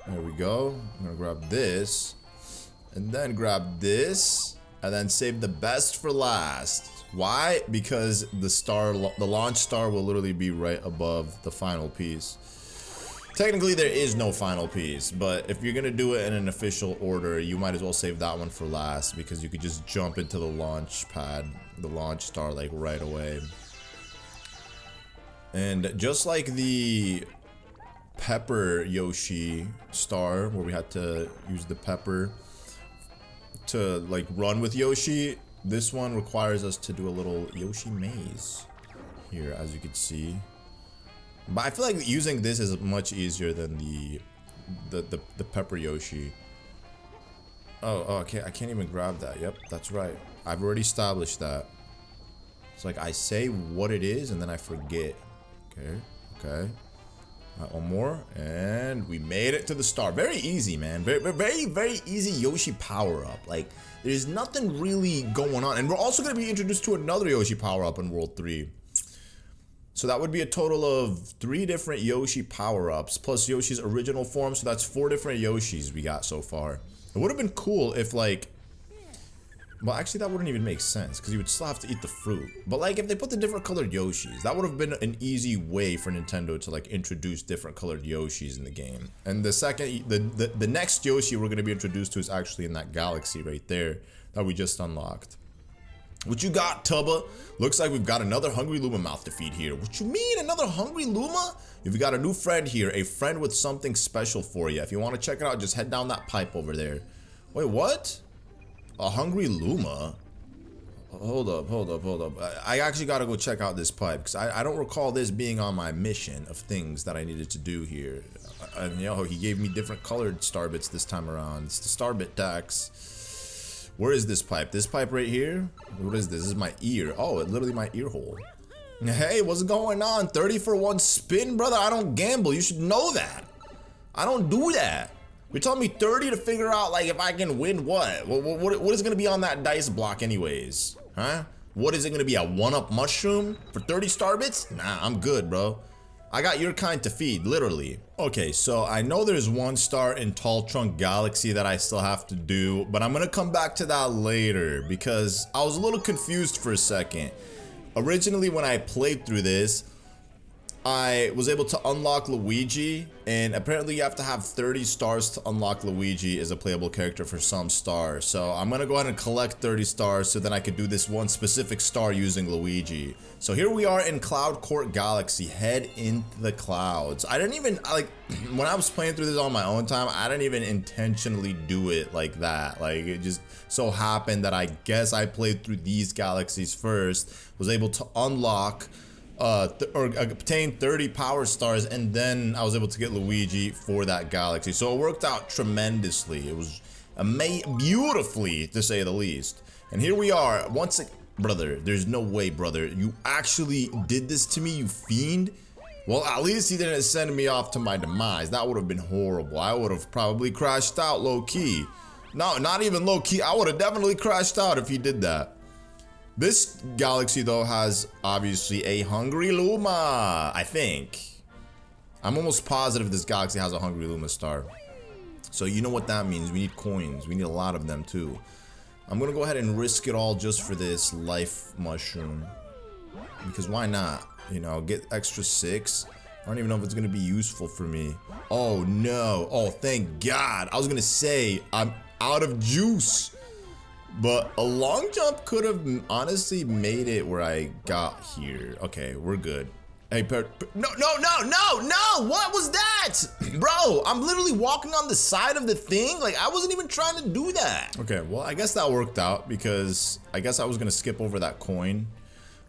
There we go. I'm gonna grab this. And then grab this. And then save the best for last. Why? Because the launch star will literally be right above the final piece. Technically there is no final piece, but if you're gonna do it in an official order, you might as well save that one for last because you could just jump into the launch pad, the launch star like right away. And just like the Pepper Yoshi star where we had to use the pepper to like run with Yoshi, this one requires us to do a little Yoshi maze here, as you can see. But I feel like using this is much easier than the Pepper Yoshi. Oh, okay, I can't even grab that. Yep, that's right. I've already established that. It's like I say what it is and then I forget. Okay. One more, and we made it to the star. Very easy, man. Very easy Yoshi power up. Like, there's nothing really going on. And we're also going to be introduced to another Yoshi power up in World 3. So that would be a total of 3 different Yoshi power-ups, plus Yoshi's original form, so that's 4 different Yoshis we got so far. It would have been cool if, like... Well, actually, that wouldn't even make sense, because you would still have to eat the fruit. But, like, if they put the different colored Yoshis, that would have been an easy way for Nintendo to, like, introduce different colored Yoshis in the game. And the next Yoshi we're going to be introduced to is actually in that galaxy right there that we just unlocked. What you got, Tubba? Looks like we've got another Hungry Luma mouth to feed here. What you mean, another Hungry Luma? You've got a new friend here, a friend with something special for you. If you want to check it out, just head down that pipe over there. Wait, what? A Hungry Luma? Hold up. I actually gotta go check out this pipe, because I don't recall this being on my mission of things that I needed to do here. And, you know, he gave me different colored star bits this time around. It's the star bit tax. Where is this pipe? This pipe right here? What is this? This is my ear. Oh, it's literally my ear hole. Hey, what's going on? 30 for 1 spin, brother? I don't gamble. You should know that. I don't do that. You're telling me 30 to figure out, like, if I can win what? What is going to be on that dice block anyways? Huh? What is it going to be? A 1-up mushroom for 30 star bits? Nah, I'm good, bro. I got your kind to feed, literally. Okay, so I know there's 1 star in Tall Trunk Galaxy that I still have to do, but I'm gonna come back to that later because I was a little confused for a second. Originally, when I played through this, I was able to unlock Luigi, and apparently you have to have 30 stars to unlock Luigi as a playable character for some stars. So I'm gonna go ahead and collect 30 stars so then I could do this one specific star using Luigi. So here we are in Cloud Court Galaxy, head into the clouds. I didn't even, like, when I was playing through this on my own time, I didn't even intentionally do it like that. Like, it just so happened that I guess I played through these galaxies first, was able to unlock or obtain 30 power stars, and then I was able to get Luigi for that galaxy. So it worked out tremendously. It was beautifully, to say the least. And here we are once again. Brother, there's no way, brother. You actually did this to me, you fiend? Well, at least he didn't send me off to my demise. That would have been horrible. I would have probably crashed out low-key. No, not even low-key. I would have definitely crashed out if he did that. This galaxy, though, has obviously a Hungry Luma, I think. I'm almost positive this galaxy has a Hungry Luma star. So you know what that means. We need coins. We need a lot of them too. I'm gonna go ahead and risk it all just for this life mushroom. Because why not? You know, get extra 6. I don't even know if it's gonna be useful for me. Oh no. Oh, thank God. I was gonna say I'm out of juice. But a long jump could have honestly made it where I got here. Okay, we're good. Hey, no! What was that? Bro, I'm literally walking on the side of the thing. Like, I wasn't even trying to do that. Okay, well, I guess that worked out because I guess I was gonna skip over that coin,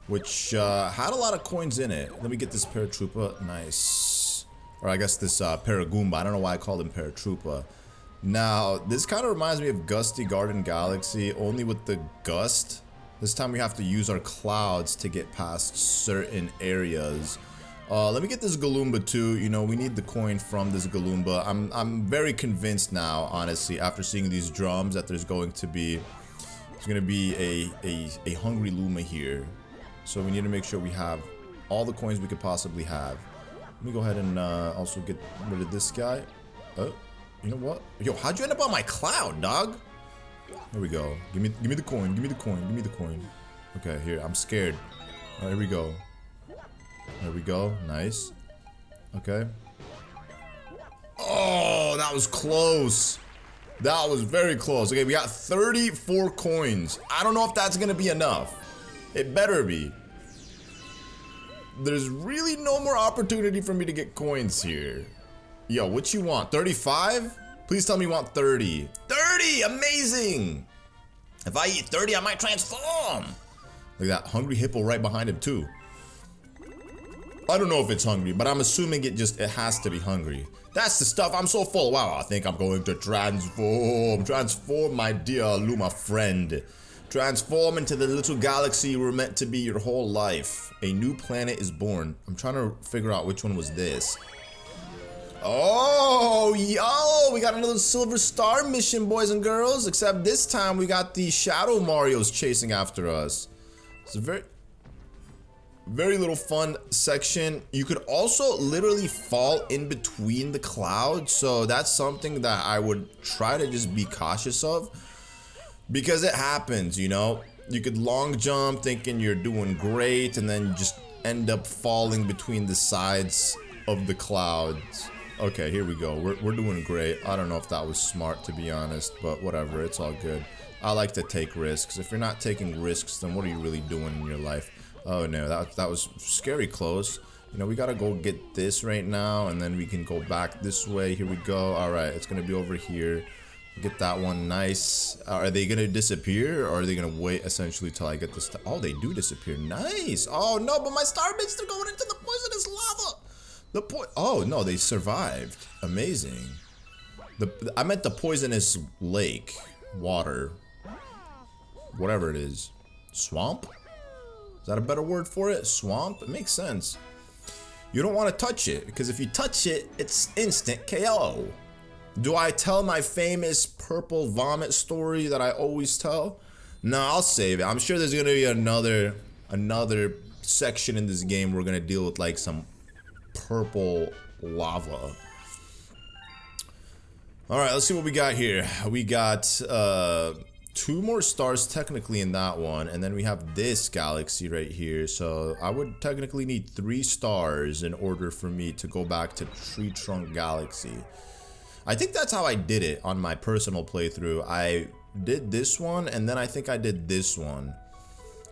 which had a lot of coins in it. Let me get this paratroopa. Nice. Or I guess this Paragoomba. I don't know why I called him Paratroopa. Now, this kind of reminds me of Gusty Garden Galaxy, only with the gust. This time we have to use our clouds to get past certain areas. Let me get this Galoomba too. You know, we need the coin from this Galoomba. I'm very convinced now, honestly, after seeing these drums, that there's going to be a hungry Luma here. So we need to make sure we have all the coins we could possibly have. Let me go ahead and also get rid of this guy. Oh, you know what? Yo, how'd you end up on my cloud, dog? There we go. Give me the coin. Give me the coin. Give me the coin. Okay, here. I'm scared. All right, here we go. There we go. Nice. Okay. Oh, that was close. That was very close. Okay, we got 34 coins. I don't know if that's gonna be enough. It better be. There's really no more opportunity for me to get coins here. Yo, what you want? 35? Please tell me you want 30. 30! Amazing! If I eat 30, I might transform. Look at that hungry hippo right behind him too. I don't know if it's hungry, but I'm assuming it has to be hungry. That's the stuff. I'm so full. Wow, I think I'm going to transform. Transform, my dear Luma friend. Transform into the little galaxy you were meant to be your whole life. A new planet is born. I'm trying to figure out which one was this. Oh, yo, we got another Silver Star mission, boys and girls. Except this time we got the Shadow Marios chasing after us. It's a very little fun section. You could also literally fall in between the clouds. So that's something that I would try to just be cautious of. Because it happens, you know. You could long jump thinking you're doing great and then just end up falling between the sides of the clouds. Okay, here we go. We're doing great. I don't know if that was smart, to be honest, but whatever. It's all good. I like to take risks. If you're not taking risks, then what are you really doing in your life? Oh no, that was scary close. You know, we gotta go get this right now, and then we can go back this way. Here we go. All right, it's gonna be over here. Get that one. Nice. Are they gonna disappear, or are they gonna wait essentially till I get this? Oh, they do disappear. Nice. Oh no, but my starbits are going into the poisonous lava. Oh no, they survived. Amazing. I meant the poisonous lake, water, whatever it is. Swamp? Is that a better word for it? Swamp? It makes sense. You don't want to touch it, because if you touch it, it's instant KO. Do I tell my famous purple vomit story that I always tell? No, I'll save it. I'm sure there's gonna be another section in this game where we're gonna deal with like some purple lava. All right, let's see what we got here. We got 2 more stars technically in that one, and then we have this galaxy right here. So I would technically need 3 stars in order for me to go back to Tree Trunk Galaxy. I think that's how I did it on my personal playthrough. I did this one, and then I think I did this one,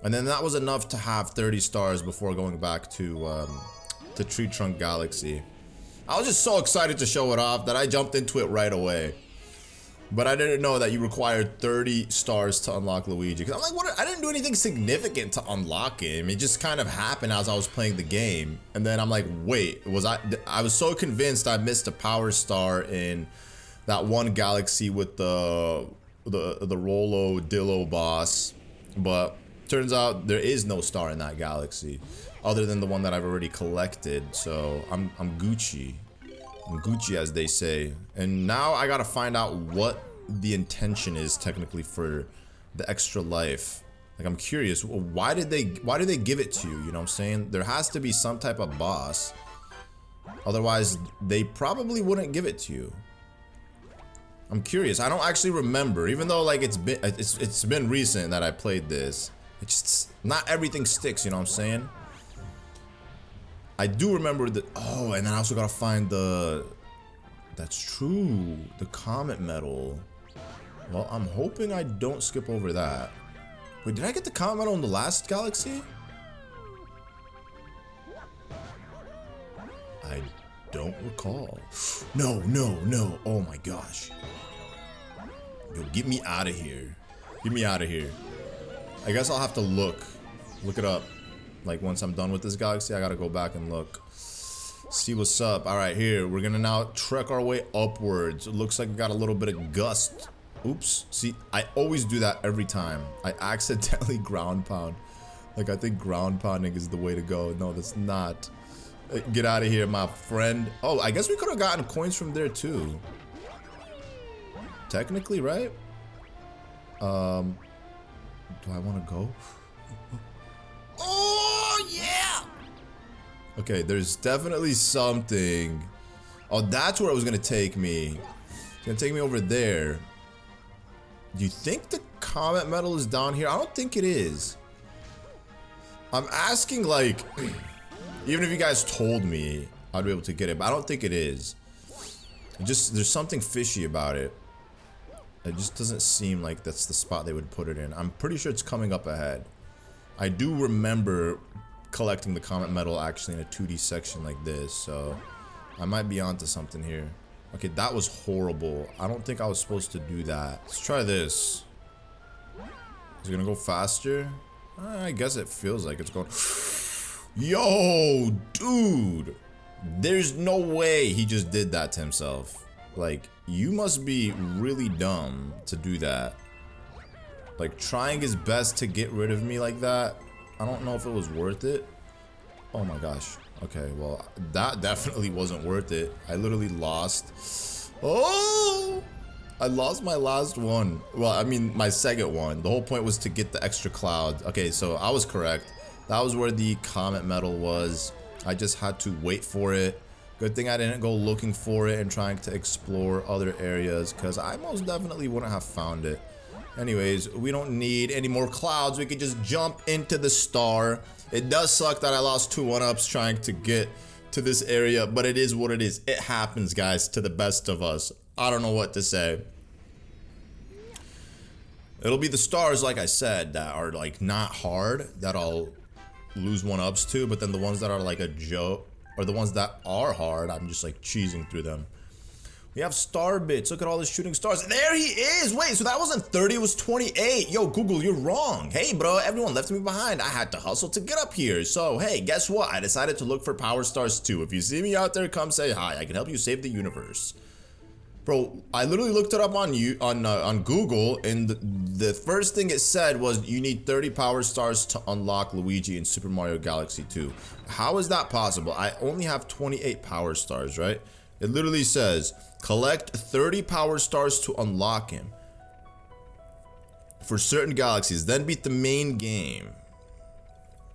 and then that was enough to have 30 stars before going back to Tree Trunk Galaxy. I was just so excited to show it off that I jumped into it right away. But I didn't know that you required 30 stars to unlock Luigi. Because I'm like, what? I didn't do anything significant to unlock him. It just kind of happened as I was playing the game. And then I'm like, wait, I was so convinced I missed a power star in that one galaxy with the Rolo Dillo boss. But turns out there is no star in that galaxy other than the one that I've already collected. So I'm Gucci. I'm Gucci, as they say. And now I gotta find out what the intention is technically for the extra life. Like, I'm curious, why did they give it to you? You know what I'm saying? There has to be some type of boss. Otherwise, they probably wouldn't give it to you. I'm curious. I don't actually remember, even though like it's been recent that I played this. It's just not everything sticks, you know what I'm saying? I do remember the and then I also gotta find the. That's true. The comet medal. Well, I'm hoping I don't skip over that. Wait, did I get the comet medal in the last galaxy? I don't recall. No, no, no. Oh my gosh. Yo, get me out of here. Get me out of here. I guess I'll have to look it up. Like once I'm done with this galaxy, I gotta go back and look. See what's up. Alright, here. We're gonna now trek our way upwards. It looks like we got a little bit of gust. Oops. See, I always do that every time. I accidentally ground pound. Like, I think ground pounding is the way to go. No, that's not. Get out of here, my friend. Oh, I guess we could have gotten coins from there, too. Technically, right? Do I want to go? Oh, yeah! Okay, there's definitely something. Oh, that's where it was gonna take me. It's gonna take me over there. Do you think the comet medal is down here? I don't think it is. I'm asking, like, even if you guys told me, I'd be able to get it, but I don't think it is. It just, there's something fishy about it. It just doesn't seem like that's the spot they would put it in. I'm pretty sure it's coming up ahead. I do remember collecting the comet medal actually in a 2D section like this, so I might be onto something here. Okay, that was horrible. I don't think I was supposed to do that. Let's try this. Is it gonna go faster? I guess it feels like it's going. Yo, dude. There's no way he just did that to himself. Like, you must be really dumb to do that. Like, trying his best to get rid of me like that. I don't know if it was worth it. Oh my gosh. Okay, well, that definitely wasn't worth it. I literally lost. Oh! I lost my last one. Well, I mean, my second one. The whole point was to get the extra cloud. Okay, so I was correct. That was where the comet medal was. I just had to wait for it. Good thing I didn't go looking for it and trying to explore other areas, because I most definitely wouldn't have found it. Anyways, we don't need any more clouds. We could just jump into the star. It does suck that I lost 2 1-ups trying to get to this area, but it is what it is. It happens, guys, to the best of us. I don't know what to say. It'll be the stars, like I said, that are like not hard that I'll lose 1-ups to, but then the ones that are like a joke, or the ones that are hard, I'm just like cheesing through them. We have star bits. Look at all the shooting stars. There he is. Wait, so that wasn't 30, it was 28. Yo, Google, you're wrong. Hey, bro, everyone left me behind. I had to hustle to get up here. So, hey, guess what? I decided to look for power stars too. If you see me out there, come say hi. I can help you save the universe. Bro, I literally looked it up on Google, and the first thing it said was you need 30 power stars to unlock Luigi in Super Mario Galaxy 2. How is that possible? I only have 28 power stars, right? It literally says collect 30 power stars to unlock him for certain galaxies, then beat the main game.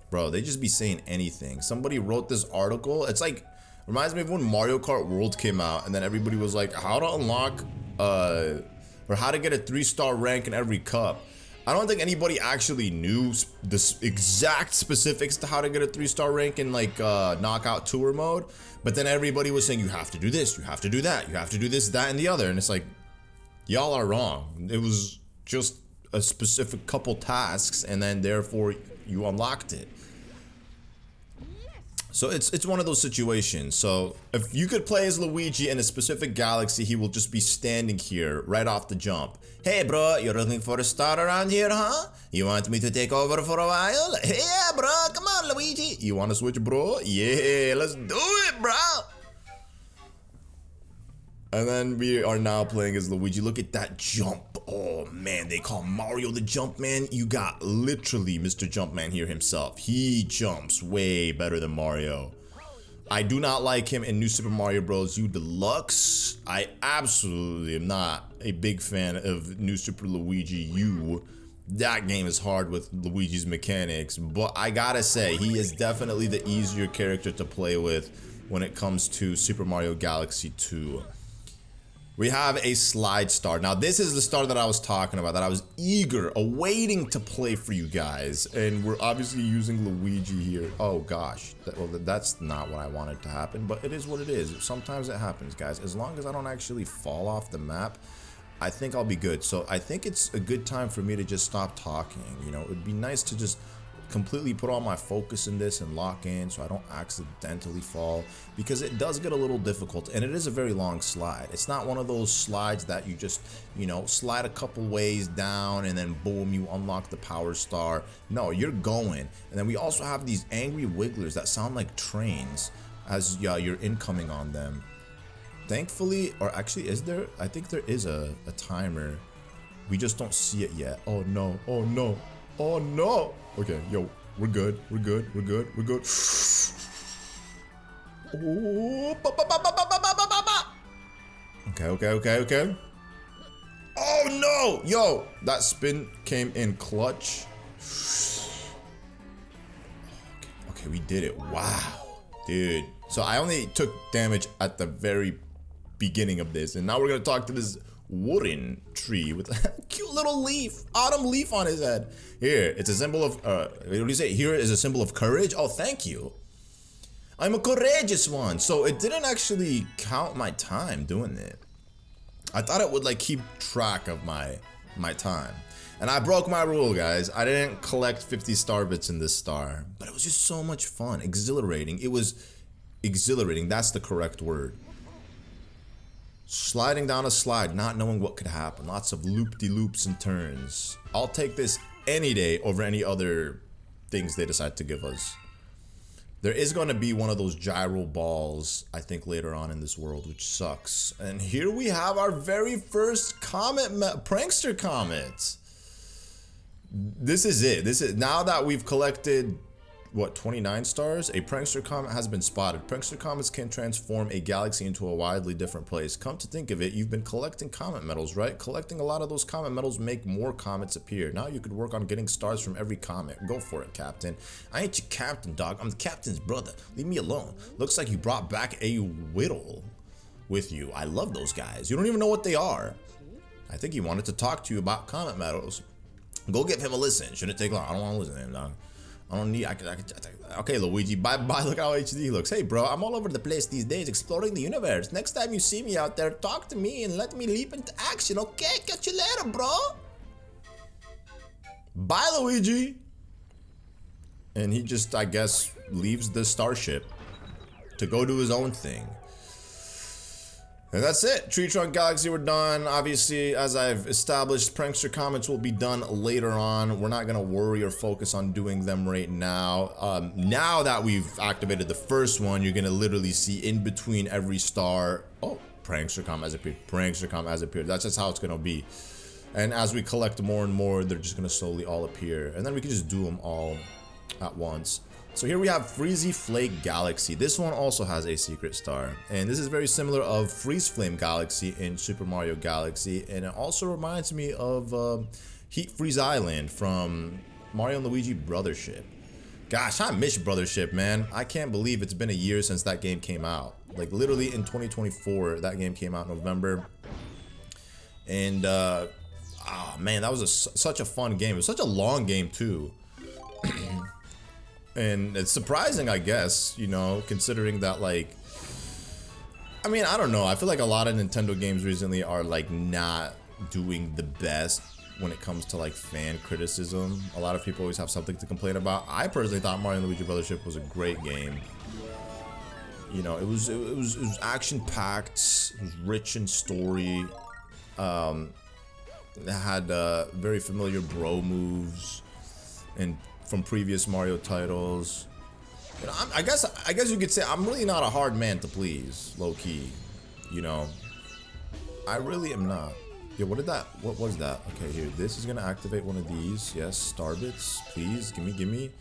Bro, they just be saying anything. Somebody wrote this article. It's like, reminds me of when Mario Kart World came out, and then everybody was like, how to unlock, or how to get a 3-star rank in every cup. I don't think anybody actually knew the exact specifics to how to get a 3-star rank in like knockout tour mode. But then everybody was saying, you have to do this, you have to do that, you have to do this, that, and the other. And it's like, y'all are wrong. It was just a specific couple tasks, and then therefore you unlocked it. So it's one of those situations. So if you could play as Luigi in a specific galaxy, he will just be standing here right off the jump. Hey bro, you're looking for a star around here, huh? You want me to take over for a while? Yeah bro, come on Luigi. You want to switch, bro? Yeah, let's do it, bro. And then we are now playing as Luigi. Look at that jump. Oh man, they call Mario the Jump Man. You got literally Mr. Jumpman here himself. He jumps way better than Mario. I do not like him in New Super Mario Bros. U Deluxe. I absolutely am not a big fan of New Super Luigi U. That game is hard with Luigi's mechanics, but I gotta say, he is definitely the easier character to play with when it comes to Super Mario Galaxy 2. We have a slide star. Now, this is the star that I was talking about, that I was eager, awaiting to play for you guys. And we're obviously using Luigi here. Oh, gosh. That's not what I wanted to happen, but it is what it is. Sometimes it happens, guys. As long as I don't actually fall off the map, I think I'll be good. So I think it's a good time for me to just stop talking. You know, it would be nice to just completely put all my focus in this and lock in so I don't accidentally fall, because it does get a little difficult and it is a very long slide. It's not one of those slides that you just, you know, slide a couple ways down and then boom, you unlock the power star. No, you're going. And then we also have these angry wigglers that sound like trains as you're incoming on them. Thankfully, or actually, is there? I think there is a timer. We just don't see it yet. Oh no, oh no, oh no. Okay, yo, we're good, we're good, we're good, we're good. Oh, okay. Oh no, yo, that spin came in clutch. Okay, we did it. Wow, dude. So I only took damage at the very beginning of this, and now we're gonna talk to this wooden tree with a cute little leaf, autumn leaf on his head. Here, it's a symbol of, what do you say? Here is a symbol of courage. Oh, thank you. I'm a courageous one. So it didn't actually count my time doing it. I thought it would like keep track of my time. And I broke my rule, guys. I didn't collect 50 star bits in this star, but it was just so much fun, exhilarating. It was exhilarating. That's the correct word. Sliding down a slide, not knowing what could happen. Lots of loop-de-loops and turns. I'll take this any day over any other things they decide to give us. There is going to be one of those gyro balls, I think, later on in this world, which sucks. And here we have our very first comet, Prankster Comets. This is it. This is, now that we've collected, what, 29 stars? A Prankster Comet has been spotted. Prankster Comets can transform a galaxy into a wildly different place. Come to think of it, you've been collecting comet medals, right? Collecting a lot of those comet medals make more comets appear. Now you could work on getting stars from every comet. Go for it, Captain. I ain't your captain, dog. I'm the captain's brother. Leave me alone. Looks like you brought back a whittle with you. I love those guys. You don't even know what they are. I think he wanted to talk to you about comet medals. Go give him a listen. Shouldn't take long. I don't want to listen to him, dog. I don't need, okay, Luigi, bye. Look how HD he looks. Hey, bro, I'm all over the place these days, exploring the universe. Next time you see me out there, talk to me and let me leap into action, okay? Catch you later, bro. Bye, Luigi. And he just, I guess, leaves the starship to go do his own thing. And that's it. Tree Trunk Galaxy, we're done. Obviously, as I've established, Prankster Comets will be done later on. We're not going to worry or focus on doing them right now. Now that we've activated the first one, you're going to literally see in between every star. Oh, Prankster Comet has appeared. Prankster Comet has appeared. That's just how it's going to be. And as we collect more and more, they're just going to slowly all appear. And then we can just do them all at once. So here we have Freezy Flake Galaxy. This one also has a secret star. And this is very similar of Freeze Flame Galaxy in Super Mario Galaxy. And it also reminds me of Heat Freeze Island from Mario and Luigi Brothership. Gosh, I miss Brothership, man. I can't believe it's been a year since that game came out. Like literally in 2024, that game came out in November. And oh man, that was such a fun game. It was such a long game too. And it's surprising, I guess, you know, considering that, like, I mean, I don't know. I feel like a lot of Nintendo games recently are, like, not doing the best when it comes to, like, fan criticism. A lot of people always have something to complain about. I personally thought Mario and Luigi Brothership was a great game. You know, it was action-packed, it was rich in story. It had very familiar bro moves and from previous Mario titles. You know, I guess you could say I'm really not a hard man to please, low key. You know, I really am not. Yeah, what was that? Okay, here, this is gonna activate one of these. Yes, star bits, please, gimme.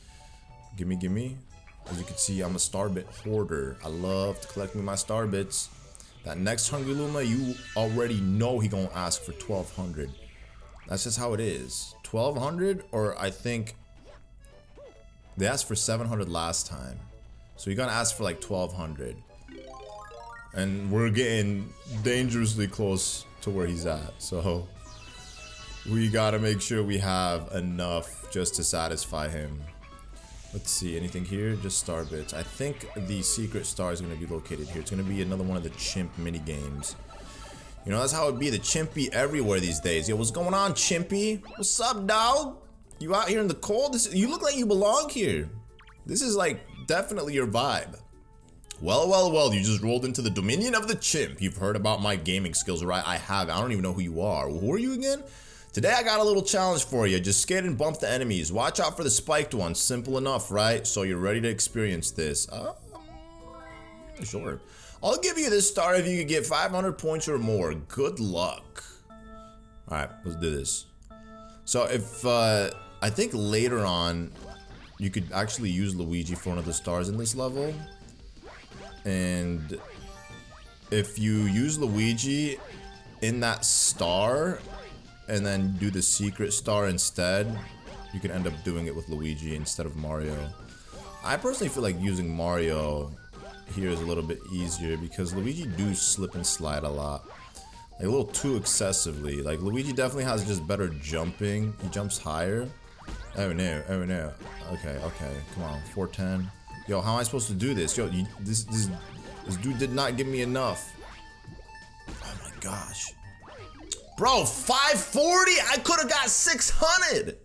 As you can see, I'm a star bit hoarder. I love to collect me my star bits. That next Hungry Luma, you already know he gonna ask for 1,200. That's just how it is. 1,200, or I think they asked for 700 last time. So you're gonna ask for like 1,200. And we're getting dangerously close to where he's at. So we gotta make sure we have enough just to satisfy him. Let's see, anything here? Just star bits. I think the secret star is gonna be located here. It's gonna be another one of the chimp mini games. You know, that's how it be. The chimpy everywhere these days. Yo, what's going on, chimpy? What's up, dog? You out here in the cold? You look like you belong here. This is like definitely your vibe. Well, well, well, you just rolled into the dominion of the chimp. You've heard about my gaming skills, right? I have. I don't even know who you are. Who are you again? Today I got a little challenge for you. Just skate and bump the enemies. Watch out for the spiked ones. Simple enough, right? So you're ready to experience this. Sure. I'll give you this star if you could get 500 points or more. Good luck. Alright, let's do this. So if, I think later on, you could actually use Luigi for one of the stars in this level. And if you use Luigi in that star, and then do the secret star instead, you can end up doing it with Luigi instead of Mario. I personally feel like using Mario here is a little bit easier because Luigi do slip and slide a lot. Like a little too excessively. Like Luigi definitely has just better jumping. He jumps higher. Oh no, oh no. Okay, okay, come on, 410. Yo, how am I supposed to do this? Yo, this dude did not give me enough. Oh my gosh. Bro, 540? I could have got 600.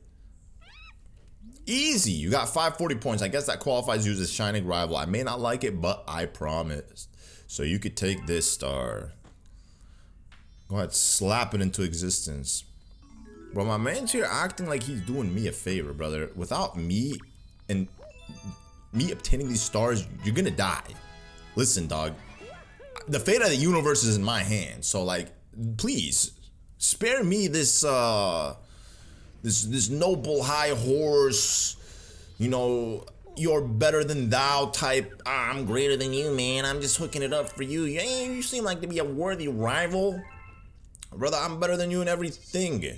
Easy. You got 540 points. I guess that qualifies you as a shining rival. I may not like it, but I promised. So you could take this star. Go ahead, slap it into existence. Bro, my man's here acting like he's doing me a favor, brother. Without me and me obtaining these stars, you're gonna die. Listen, dog. The fate of the universe is in my hands. So, like, please. Spare me this, this noble high horse, you know, you're better than thou type. I'm greater than you, man. I'm just hooking it up for you. You seem like to be a worthy rival. Brother, I'm better than you in everything.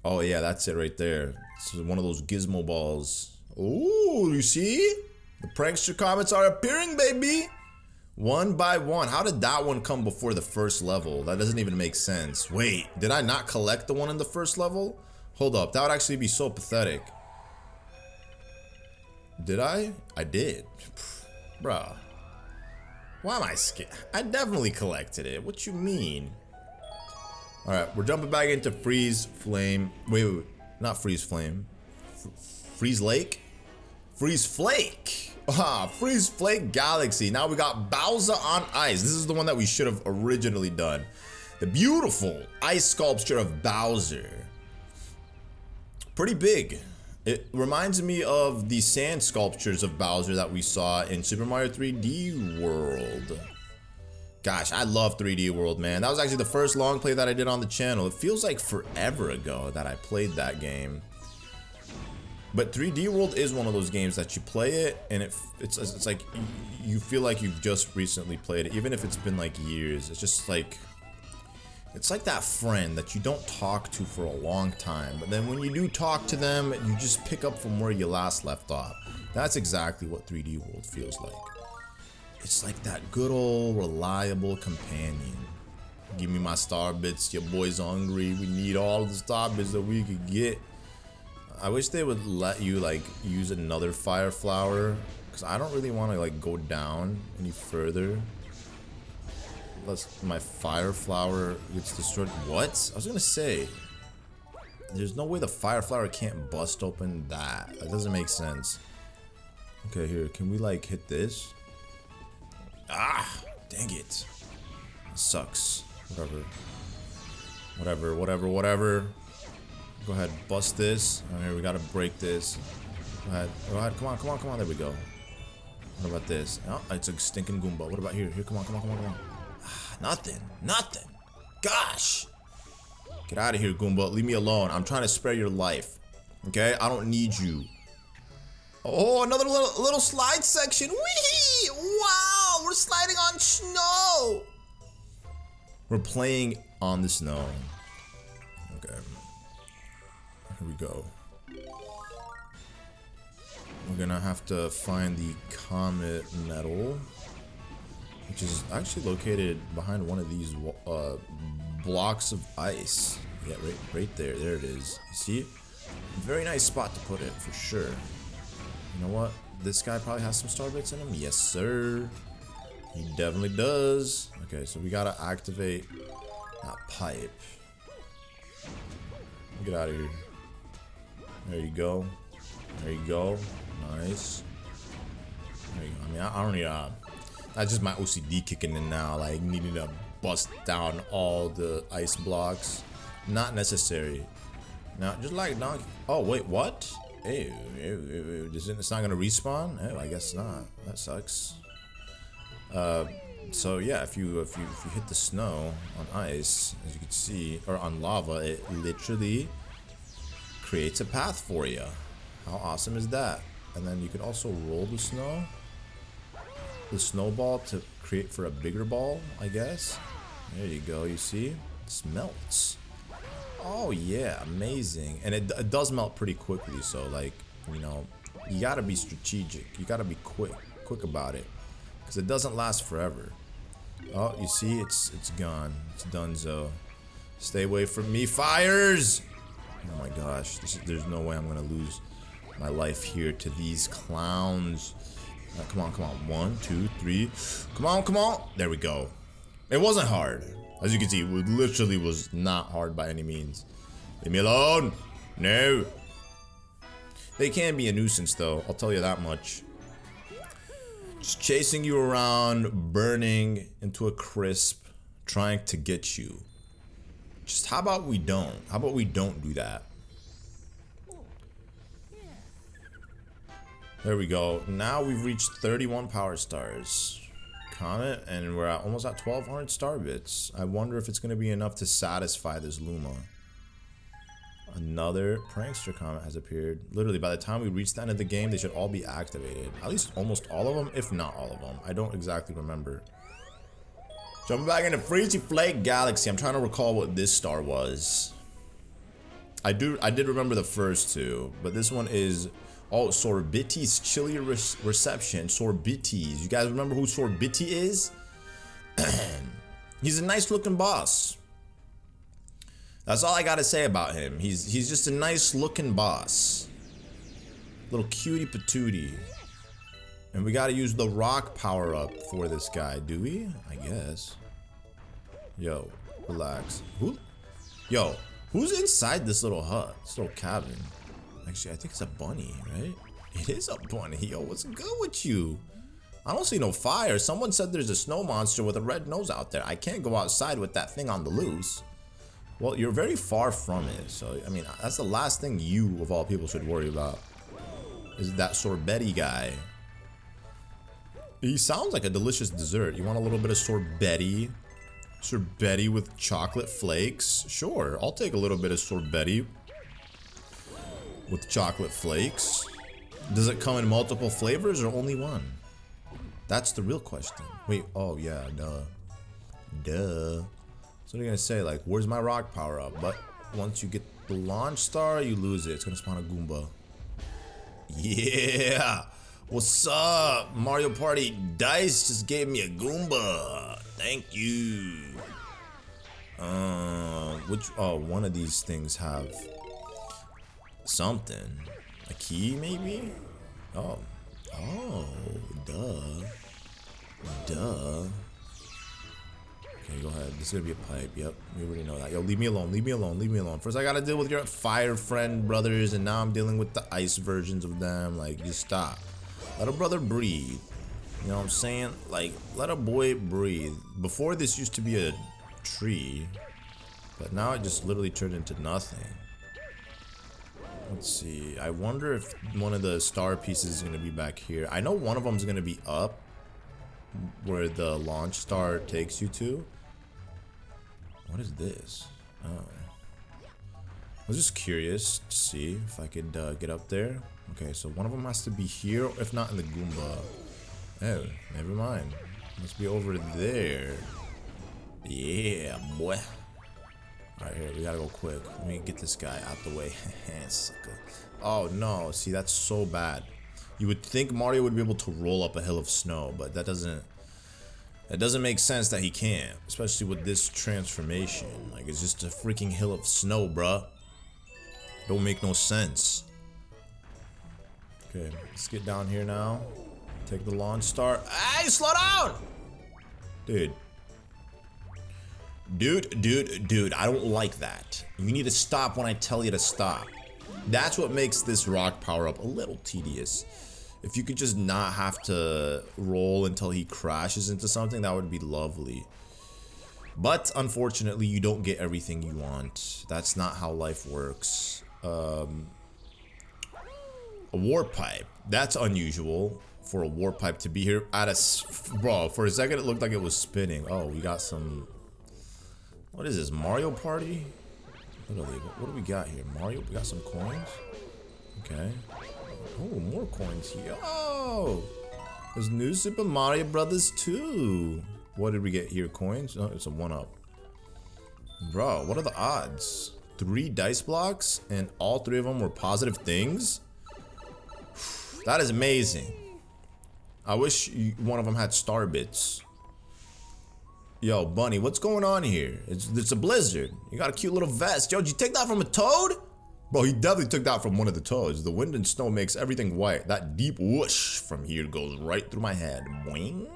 Oh, yeah, that's it right there. This is one of those gizmo balls. Ooh, you see? The Prankster Comets are appearing, baby. One by one. How did that one come before the first level? That doesn't even make sense. Wait, did I not collect the one in the first level? Hold up, that would actually be so pathetic. Did I? I did. Bruh. Why am I scared? I definitely collected it. What you mean? Alright, we're jumping back into Freeze Flame. Wait, not Freeze Flame. Freeze Lake? Freeze Flake! Ah, Freeze Flake Galaxy. Now we got Bowser on ice. This is the one that we should have originally done. The beautiful ice sculpture of Bowser. Pretty big. It reminds me of the sand sculptures of Bowser that we saw in Super Mario 3D World. Gosh, I love 3D World, man. That was actually the first long play that I did on the channel. It feels like forever ago that I played that game. But 3D World is one of those games that you play it and it's like you feel like you've just recently played it, even if it's been like years. It's just like, it's like that friend that you don't talk to for a long time, but then when you do talk to them, you just pick up from where you last left off. That's exactly what 3D World feels like. It's like that good old reliable companion. Give me my star bits, your boy's hungry. We need all the star bits that we could get. I wish they would let you like use another fire flower, because I don't really want to like go down any further. Unless my fire flower gets destroyed. What? I was gonna say, there's no way the fire flower can't bust open that. That doesn't make sense. Okay, here, can we like hit this? Ah, dang it. It sucks. Whatever. Go ahead, bust this. Oh, here, we gotta break this. Go ahead, come on, there we go. What about this? Oh, it's a stinking Goomba. What about here? Here, come on. Ah, nothing. Gosh. Get out of here, Goomba. Leave me alone. I'm trying to spare your life. Okay, I don't need you. Oh, another little slide section. Whee! Wow, we're sliding on snow. We're playing on the snow. Okay. Here we go. we're gonna have to find the comet medal, which is actually located behind one of these blocks of ice. Yeah, right there. There it is. You see? Very nice spot to put it, for sure. You know what? This guy probably has some star bits in him. Yes, sir. He definitely does. Okay, so we gotta activate that pipe. Get out of here. There you go. There you go. Nice. There you go. I mean, I don't need that's just my OCD kicking in now. Like, needing to bust down all the ice blocks. Not necessary. Now, just like donkey. Oh, wait, what? Hey, it's not gonna respawn? Oh, I guess not. That sucks. So yeah, if you hit the snow on ice, as you can see, or on lava, it literally creates a path for you. How awesome is that? And then you can also roll the snowball to create for a bigger ball, I guess. There you go. You see, it melts. Oh yeah, amazing. And it does melt pretty quickly. So like, you know, you gotta be strategic. You gotta be quick about it, because it doesn't last forever. Oh, you see, it's gone. It's donezo. Stay away from me, fires! Oh my gosh, there's no way I'm gonna lose my life here to these clowns. Come on. 1, 2, 3. Come on. There we go. It wasn't hard. As you can see, it literally was not hard by any means. Leave me alone. No. They can be a nuisance though, I'll tell you that much. Just chasing you around, burning into a crisp, trying to get you. Just how about we don't? How about we don't do that? There we go. Now we've reached 31 power stars. Comet, and we're almost at 1200 star bits. I wonder if it's going to be enough to satisfy this Luma. Another Prankster Comet has appeared. Literally, by the time we reach the end of the game, they should all be activated. At least almost all of them, if not all of them. I don't exactly remember. Jumping back into Freezy Flake Galaxy. I'm trying to recall what this star was. I did remember the first two, but this one is... Oh, Sorbiti's Chilly Reception. Sorbites. You guys remember who Sorbiti is? He's a nice looking boss. That's all I gotta say about him. He's just a nice looking boss. Little cutie patootie. And we gotta use the rock power up for this guy, do we? I guess. Yo, relax. Yo, who's inside this little hut? This little cabin? Actually, I think it's a bunny, right? It is a bunny. Yo, what's good with you? I don't see no fire. Someone said there's a snow monster with a red nose out there. I can't go outside with that thing on the loose. Well, you're very far from it. So, I mean, that's the last thing you, of all people, should worry about. Is that sorbetti guy. He sounds like a delicious dessert. You want a little bit of sorbetti? Sorbetti with chocolate flakes? Sure, I'll take a little bit of sorbetti with chocolate flakes. Does it come in multiple flavors or only one? That's the real question. Wait, oh yeah, duh. So they're gonna say, like, where's my rock power up? But once you get the launch star, you lose it. It's gonna spawn a Goomba. Yeah! What's up? Mario Party Dice just gave me a Goomba. Thank you. One of these things have something. A key, maybe? Oh, duh. Okay, go ahead. This is gonna be a pipe. Yep, we already know that. Yo, leave me alone. First, I gotta deal with your fire friend brothers, and now I'm dealing with the ice versions of them. Like, just stop. Let a brother breathe. You know what I'm saying? Like, let a boy breathe. Before, this used to be a tree, but now it just literally turned into nothing. Let's see. I wonder if one of the star pieces is going to be back here. I know one of them is going to be up where the launch star takes you to. What is this? Oh. I was just curious to see if I could get up there. Okay, so one of them has to be here, if not in the Goomba. Oh, never mind. Must be over there. Yeah, boy. Alright, here, we gotta go quick. Let me get this guy out the way. Sucker. Oh no, see, that's so bad. You would think Mario would be able to roll up a hill of snow, but that doesn't make sense that he can't, especially with this transformation. Like, it's just a freaking hill of snow, bruh. Don't make no sense. Okay, let's get down here now. Take the launch star. Hey, slow down! Dude. Dude, I don't like that. You need to stop when I tell you to stop. That's what makes this rock power-up a little tedious. If you could just not have to roll until he crashes into something, that would be lovely. But unfortunately, you don't get everything you want. That's not how life works. A warp pipe. That's unusual for a warp pipe to be here at a... Bro, for a second it looked like it was spinning. Oh, we got some... What is this, Mario Party? What do we got here? Mario, we got some coins. Okay. Oh, more coins here. Oh! There's new Super Mario Brothers 2. What did we get here? Coins? Oh, it's a 1-up. Bro, what are the odds? 3 dice blocks, and all 3 of them were positive things? That is amazing. I wish one of them had star bits. Yo, Bunny, what's going on here? It's a blizzard. You got a cute little vest. Yo, did you take that from a toad? Bro, he definitely took that from one of the toads. The wind and snow makes everything white. That deep whoosh from here goes right through my head. Boing.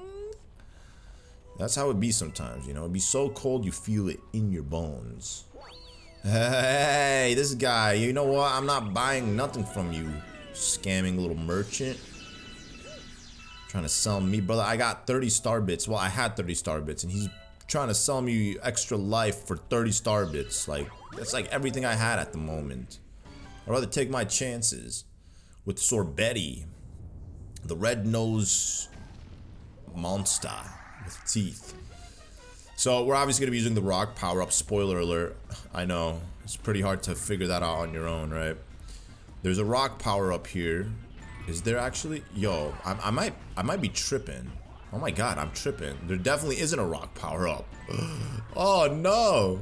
That's how it be sometimes, you know? It'd be so cold you feel it in your bones. Hey, this guy, you know what? I'm not buying nothing from you, scamming little merchant. Trying to sell me, brother. I got 30 star bits. Well, I had 30 star bits, and he's trying to sell me extra life for 30 star bits. Like, that's like everything I had at the moment. I'd rather take my chances with Sorbetti, the red-nosed monster with teeth. So we're obviously gonna be using the rock power-up. Spoiler alert. I know it's pretty hard to figure that out on your own, right? There's a rock power-up here. Is there actually? Yo, I might be tripping. Oh my god, I'm tripping. There definitely isn't a rock power-up. Oh no.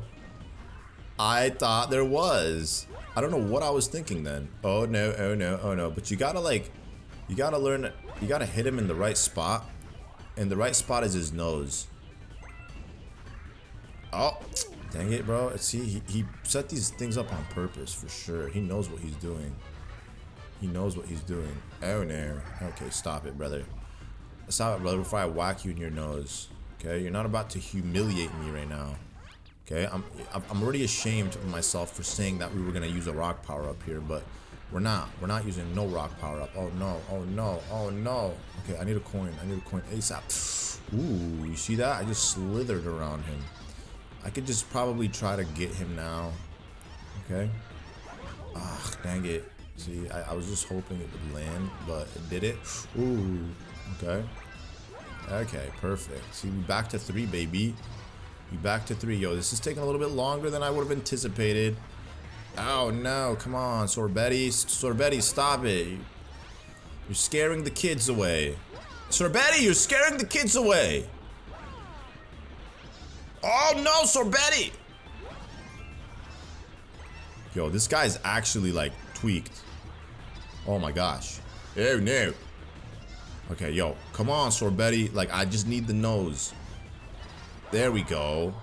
I thought there was. I don't know what I was thinking then. Oh no, oh no, oh no. But you gotta learn, you gotta hit him in the right spot. And the right spot is his nose. Oh, dang it, bro. See, he set these things up on purpose for sure. He knows what he's doing. He knows what he's doing. Oh no. Okay, stop it, brother. Stop it, brother, before I whack you in your nose. Okay, you're not about to humiliate me right now. Okay, I'm already ashamed of myself for saying that we were gonna use a rock power up here, but we're not. We're not using no rock power up. Oh no, oh no, oh no. Okay, I need a coin. I need a coin ASAP. Ooh, you see that? I just slithered around him. I could just probably try to get him now. Okay. Ah, dang it. See, I was just hoping it would land, but it did it. Ooh, okay. Okay, perfect. See, we back to 3, baby. We back to 3. Yo, this is taking a little bit longer than I would have anticipated. Oh, no. Come on, Sorbetti. Sorbetti, stop it. You're scaring the kids away. Sorbetti, you're scaring the kids away. Oh, no, Sorbetti. Yo, this guy's actually, like, tweaked. Oh my gosh. Oh no. Okay, yo, come on, Sorbetti. Like, I just need the nose. There we go.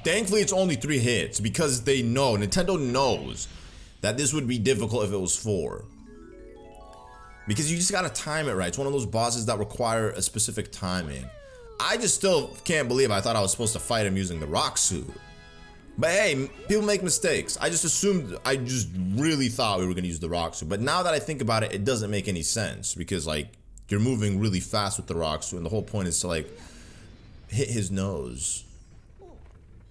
Thankfully, it's only 3 hits because they know, Nintendo knows that this would be difficult if it was 4. Because you just gotta time it right. It's one of those bosses that require a specific timing. I just still can't believe I thought I was supposed to fight him using the rock suit. But hey, people make mistakes. I just really thought we were gonna use the rock suit. But now that I think about it, it doesn't make any sense. Because like, you're moving really fast with the rock suit, and the whole point is to like, hit his nose.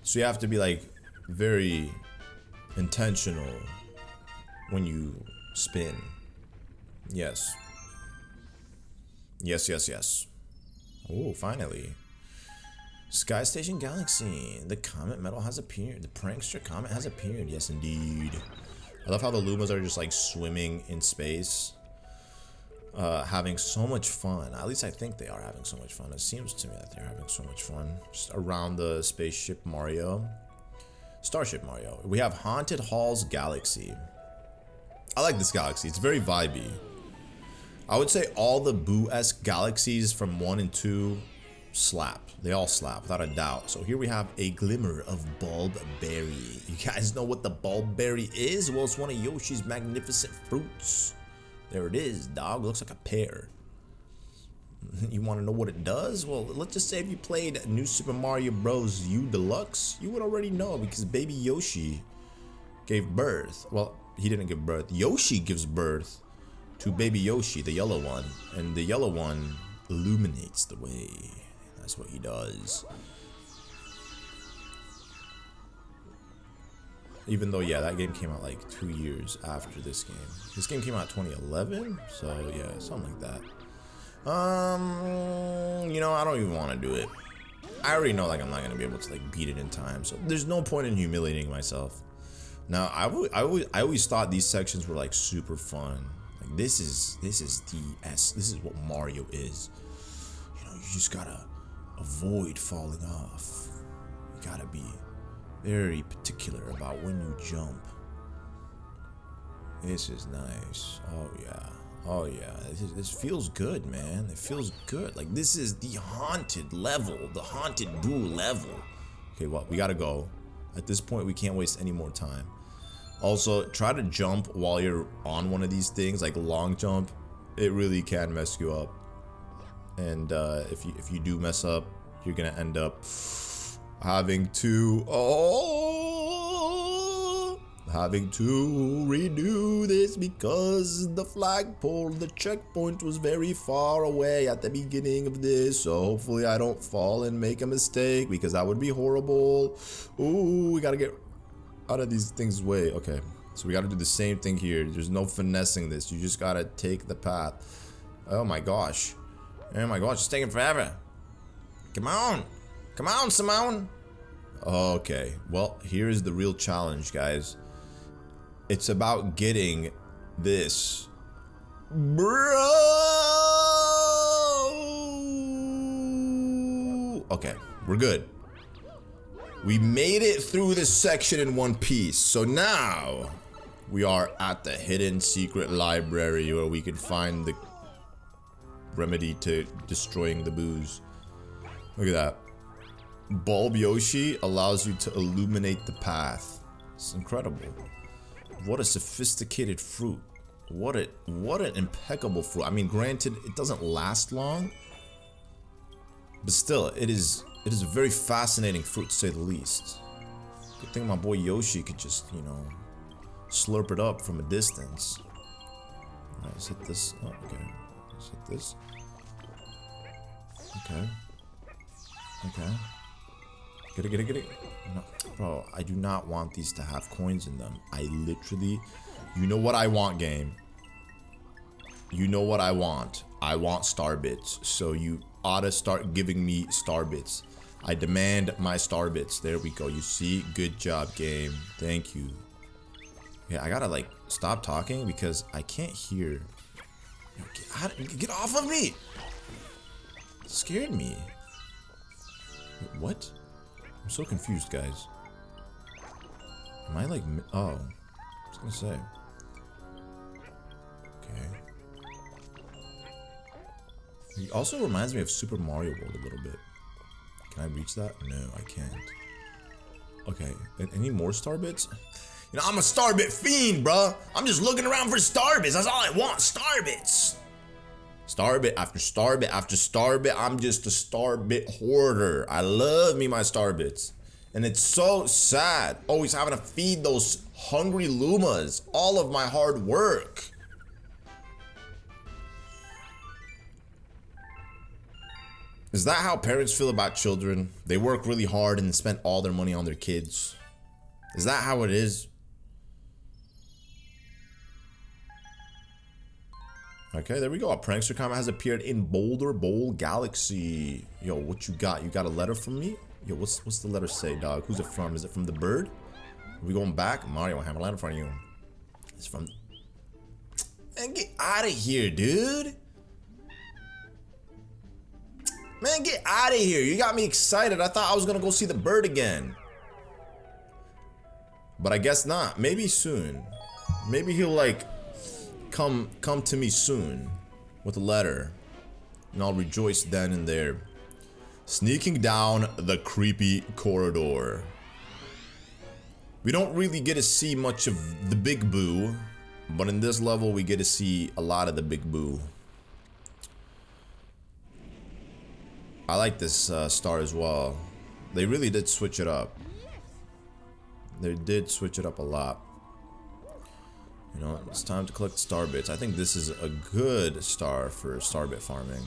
So you have to be like, very intentional when you spin. Yes. Yes, yes, yes. Oh, finally. Sky Station Galaxy. The Comet Medal has appeared. The Prankster Comet has appeared. Yes, indeed. I love how the Lumas are just like swimming in space. Having so much fun. At least I think they are having so much fun. It seems to me that they're having so much fun. Just around the spaceship Mario. Starship Mario. We have Haunted Halls Galaxy. I like this galaxy. It's very vibey. I would say all the Boo-esque galaxies from 1 and 2 slap. They all slap, without a doubt. So here we have a glimmer of Bulbberry. You guys know what the Bulbberry is? Well, it's one of Yoshi's magnificent fruits. There it is, dog. Looks like a pear. You want to know what it does? Well, let's just say if you played New Super Mario Bros. U Deluxe, you would already know, because baby Yoshi gave birth. Well, he didn't give birth. Yoshi gives birth to baby Yoshi, the yellow one. And the yellow one illuminates the way. That's what he does. Even though, yeah, that game came out like 2 years after this game. This game came out 2011, so yeah, something like that. You know, I don't even want to do it. I already know, like, I'm not gonna be able to like beat it in time, so there's no point in humiliating myself. Now, I always thought these sections were like super fun. Like this is what Mario is. You know, you just gotta avoid falling off. You gotta be very particular about when you jump. This is nice. Oh yeah. Oh yeah. This feels good, man. It feels good. Like this is the haunted level, the haunted Boo level. Okay, well, we gotta go. At this point, we can't waste any more time. Also, try to jump while you're on one of these things, like long jump. It really can mess you up. And if you do mess up, you're gonna end up having to redo this because the flagpole, the checkpoint was very far away at the beginning of this. So hopefully I don't fall and make a mistake, because that would be horrible. Ooh, we gotta get out of these things' way. Okay, so we gotta do the same thing here. There's no finessing this. You just gotta take the path. Oh my gosh. Oh my gosh, it's taking forever. Come on. Come on, Simone. Okay, well, here's the real challenge, guys. It's about getting this. Bro! Okay, we're good. We made it through this section in one piece. So now we are at the hidden secret library where we can find the remedy to destroying the Boos. Look at that. Bulb Yoshi allows you to illuminate the path. It's incredible. What a sophisticated fruit. What an impeccable fruit. I mean, granted, it doesn't last long, but still, it is a very fascinating fruit, to say the least. Good thing my boy Yoshi could just, you know, slurp it up from a distance. Alright, let's hit this. Oh, okay. Let's hit this. Okay. Okay. Get it. No, bro, I do not want these to have coins in them. I literally... You know what I want, game. You know what I want. I want star bits. So you ought to start giving me star bits. I demand my star bits. There we go. You see? Good job, game. Thank you. Yeah, I gotta, like, stop talking because I can't hear. Get off of me! It scared me. Wait, what? I'm so confused, guys. Am I like... Oh. I was gonna say. Okay. It also reminds me of Super Mario World a little bit. Can I reach that? No, I can't. Okay. Any more star bits? You know, I'm a star bit fiend, bruh. I'm just looking around for star bits. That's all I want. Star bits. Star bit after star bit after star bit. I'm just a star bit hoarder. I love me my star bits. And it's so sad always having to feed those hungry Lumas all of my hard work. Is that how parents feel about children? They work really hard and spend all their money on their kids. Is that how it is? Okay, there we go. A Prankster Comet has appeared in Boulder Bowl Galaxy. Yo, what you got? You got a letter from me? Yo, what's the letter say, dog? Who's it from? Is it from the bird? Are we going back? Mario, I have a letter from you. It's from... Man, get out of here, dude. Man, get out of here. You got me excited. I thought I was gonna go see the bird again. But I guess not. Maybe soon. Maybe he'll, like, come to me soon. with a letter, and I'll rejoice then and there. Sneaking down the creepy corridor. We don't really get to see much of the Big Boo, but in this level we get to see a lot of the Big Boo. I like this star as well. They really did switch it up. They did switch it up a lot. You know, it's time to collect star bits. I think this is a good star for star bit farming.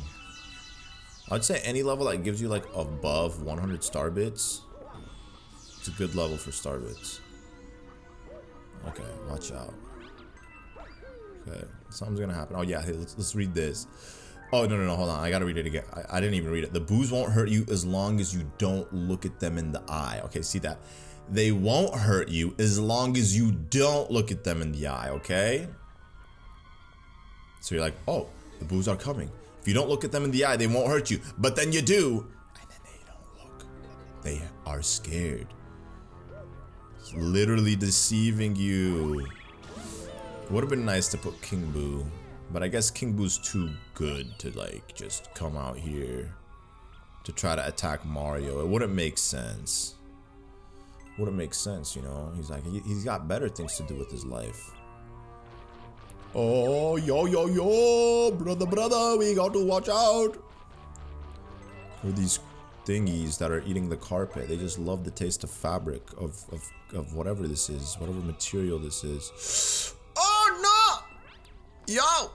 I'd say any level that gives you like above 100 star bits, it's a good level for star bits. Okay, watch out. Okay, something's gonna happen. Oh yeah, hey, let's read this. Oh no, hold on, I gotta read it again. I didn't even read it. The boos won't hurt you as long as you don't look at them in the eye. Okay, see that? They won't hurt you as long as you don't look at them in the eye, okay? So you're like, oh, the boos are coming. If you don't look at them in the eye, they won't hurt you. But then you do, and then they don't look. They are scared. It's literally deceiving you. Would have been nice to put King Boo, but I guess King Boo's too good to like just come out here to try to attack Mario. It wouldn't make sense. Wouldn't make sense, you know? He's like, he's got better things to do with his life. Oh, yo, brother, we got to watch out. For these thingies that are eating the carpet. They just love the taste of fabric, of whatever this is, whatever material this is. Oh, no! Yo!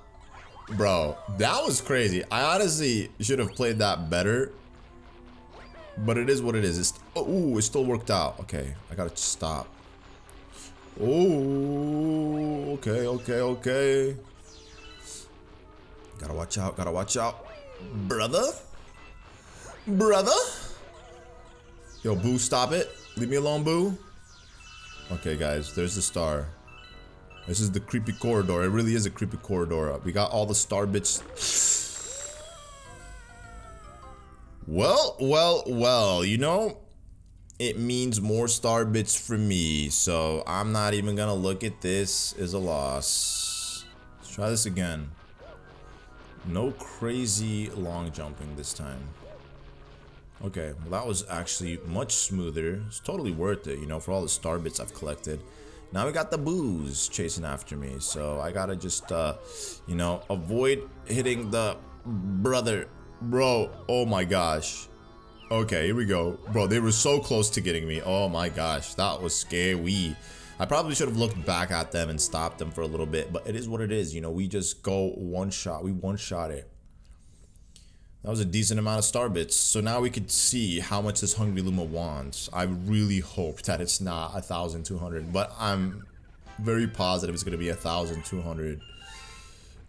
Bro, that was crazy. I honestly should have played that better. But it is what it is. It still worked out. Okay, I gotta stop. Oh, okay. Gotta watch out. Brother? Yo, Boo, stop it. Leave me alone, Boo. Okay, guys, there's the star. This is the creepy corridor. It really is a creepy corridor. We got all the star bits. Well, you know, it means more star bits for me, so I'm not even gonna look at this as a loss. Let's try this again. No crazy long jumping this time. Okay, well that was actually much smoother. It's totally worth it, you know, for all the star bits I've collected. Now we got the boos chasing after me, so I gotta just, you know, avoid hitting the brother. Bro, oh my gosh. Okay, here we go. Bro, they were so close to getting me. Oh my gosh, that was scary. I probably should have looked back at them and stopped them for a little bit, but it is what it is. You know, we just go one shot. We one-shot it. That was a decent amount of star bits. So now we could see how much this Hungry Luma wants. I really hope that it's not 1,200, but I'm very positive it's going to be 1,200.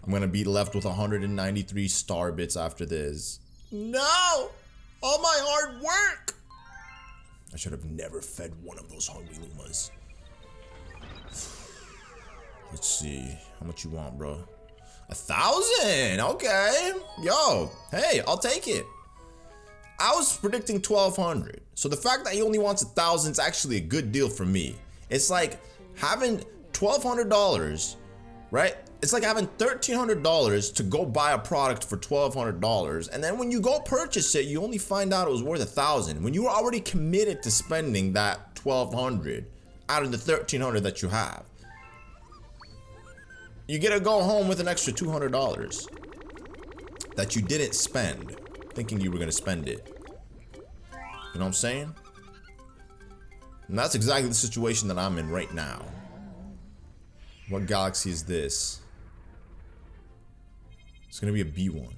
I'm gonna be left with 193 star bits after this. No! All my hard work! I should have never fed one of those Hungry Lumas. Let's see. How much you want, bro? 1,000! Okay. Yo, hey, I'll take it. I was predicting 1,200. So the fact that he only wants 1,000 is actually a good deal for me. It's like having $1,200, right? It's like having $1,300 to go buy a product for $1,200, and then when you go purchase it, you only find out it was worth 1,000 when you were already committed to spending that $1,200 out of the $1,300 that you have. You get to go home with an extra $200 that you didn't spend, thinking you were gonna spend it. You know what I'm saying? And that's exactly the situation that I'm in right now. What galaxy is this? It's gonna be a B1.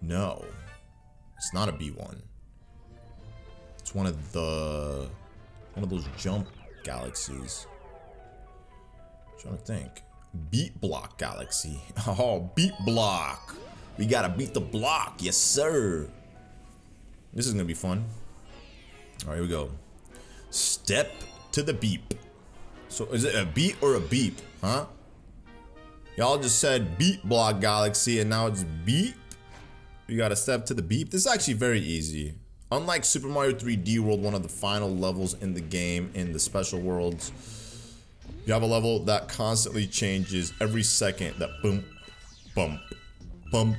No, it's not a B1. It's one of those jump galaxies. I'm trying to think. Beat block galaxy. Oh, beat block. We gotta beat the block, yes sir. This is gonna be fun. All right, here we go. Step to the beep. So is it a beat or a beep, huh? Y'all just said beat block galaxy and now it's beep. We gotta step to the beep. This is actually very easy. Unlike Super Mario 3D World, one of the final levels in the game, in the special worlds, You have a level that constantly changes every second. That boom, bump, bump,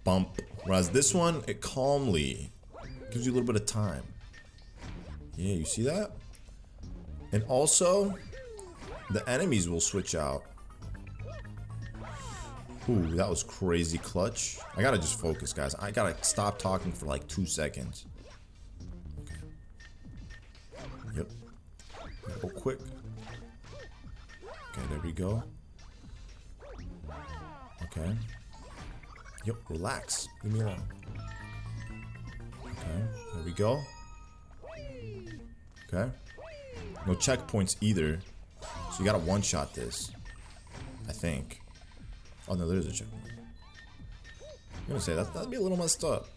bump. Whereas this one, it calmly gives you a little bit of time. Yeah, you see that? And also, the enemies will switch out. Ooh, that was crazy clutch. I gotta just focus, guys. I gotta stop talking for like 2 seconds. Okay. Yep. Go quick. Okay, there we go. Okay. Yep, relax. Leave me alone. Okay, there we go. Okay. No checkpoints either. So you gotta one-shot this. I think. Oh no, there is a checkpoint. I'm gonna say that'd be a little messed up.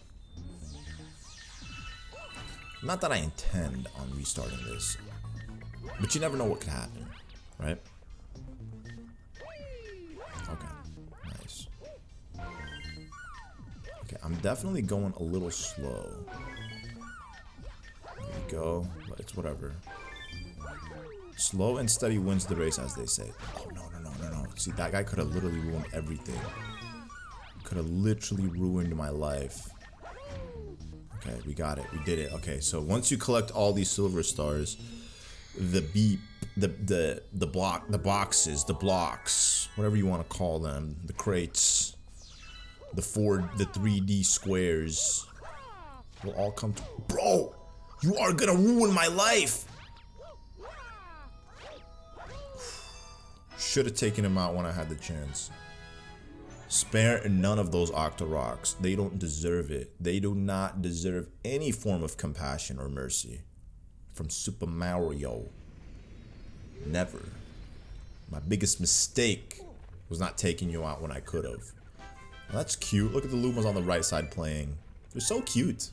Not that I intend on restarting this. But you never know what could happen, right? Okay, nice. Okay, I'm definitely going a little slow. There we go, but it's whatever. Slow and steady wins the race, as they say. Oh, no. See, that guy could have literally ruined everything. Could have literally ruined my life. Okay, we got it. We did it. Okay, so once you collect all these silver stars, the boxes, the blocks, whatever you want to call them, the crates, the 3D squares will all come to— Bro, you are gonna ruin my life. Should have taken him out when I had the chance. Spare none of those Octoroks. They don't deserve it. They do not deserve any form of compassion or mercy from Super Mario. Never. My biggest mistake was not taking you out when I could have. Well, that's cute. Look at the Lumas on the right side playing. They're so cute.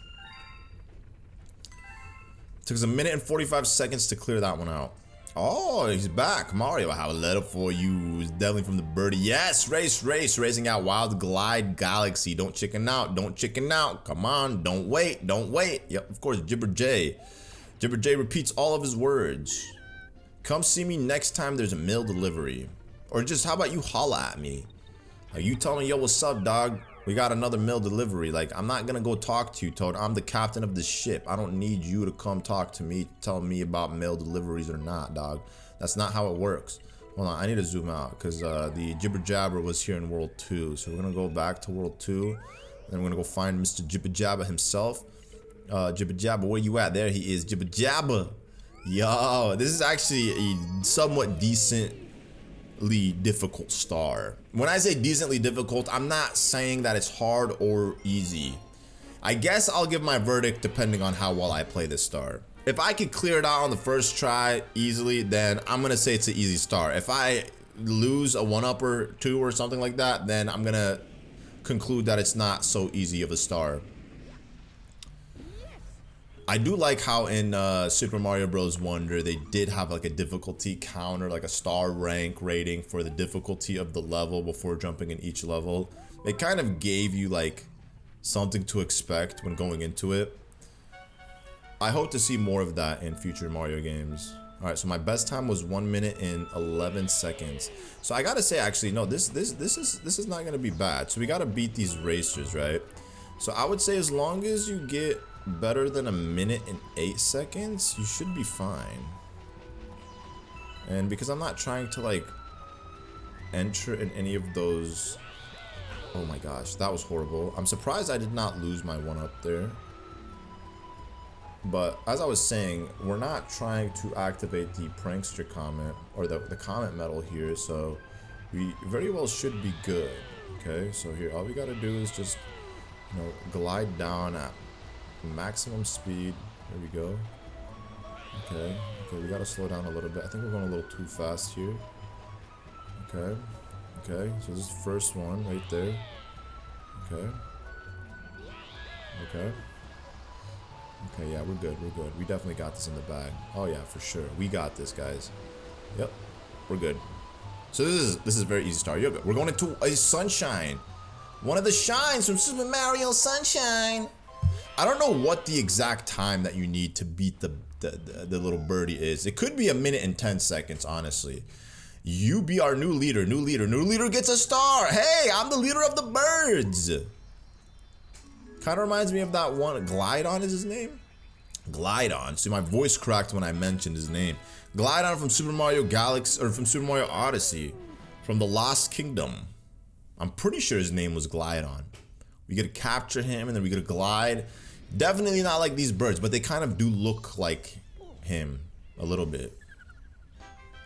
Took us 1 minute and 45 seconds to clear that one out. Oh, he's back. Mario, I have a letter for you. It's definitely from the birdie. Yes, racing out Wild Glide Galaxy. Don't chicken out. Don't chicken out. Come on, don't wait. Yep, of course, Jibber J. Jibber J repeats all of his words. Come see me next time there's a mail delivery. Or just, how about you holla at me? Like, you tell me, yo, what's up, dog? We got another mail delivery. Like, I'm not gonna go talk to you, Toad. I'm the captain of the ship. I don't need you to come talk to me, tell me about mail deliveries or not, dog. That's not how it works. Hold on, I need to zoom out because the Jibber Jabber was here in World 2. So we're gonna go back to World 2. Then we're gonna go find Mr. Jibber Jabber himself. Jibber Jabber, where you at? There he is, Jibber Jabber. Yo, this is actually a somewhat decently difficult star. When I say decently difficult, I'm not saying that it's hard or easy. I guess I'll give my verdict depending on how well I play this star. If I could clear it out on the first try easily, then I'm gonna say it's an easy star. If I lose a 1-up or 2 or something like that, then I'm gonna conclude that it's not so easy of a star. I do like how in Super Mario Bros. Wonder they did have like a difficulty counter, like a star rank rating for the difficulty of the level before jumping in each level. It kind of gave you like something to expect when going into it. I hope to see more of that in future Mario games. Alright, so my best time was 1 minute and 11 seconds. So I gotta say, actually, no, this is not gonna be bad. So we gotta beat these racers, right? So I would say as long as you get better than 1 minute and 8 seconds, you should be fine. And because I'm not trying to like enter in any of those— oh my gosh, that was horrible. I'm surprised I did not lose my 1-up there. But as I was saying, we're not trying to activate the Prankster Comet or the Comet medal here, so we very well should be good. Okay, so here all we gotta do is just, you know, glide down at maximum speed. There we go. Okay, we gotta slow down a little bit. I think we're going a little too fast here. Okay, so this is the first one right there. Okay, yeah, we're good. We definitely got this in the bag. Oh yeah, for sure. We got this, guys. Yep, we're good. So this is a very easy start. You're good. We're going into a Sunshine. One of the shines from Super Mario Sunshine. I don't know what the exact time that you need to beat the little birdie is. It could be 1 minute and 10 seconds, honestly. You be our new leader. New leader gets a star. Hey, I'm the leader of the birds. Kind of reminds me of that one. Glydon is his name? Glydon. See, my voice cracked when I mentioned his name. Glydon from Super Mario Galaxy, or from Super Mario Odyssey, from the Lost Kingdom. I'm pretty sure his name was Glydon. We gotta capture him and then we gotta glide. Definitely not like these birds, but they kind of do look like him a little bit.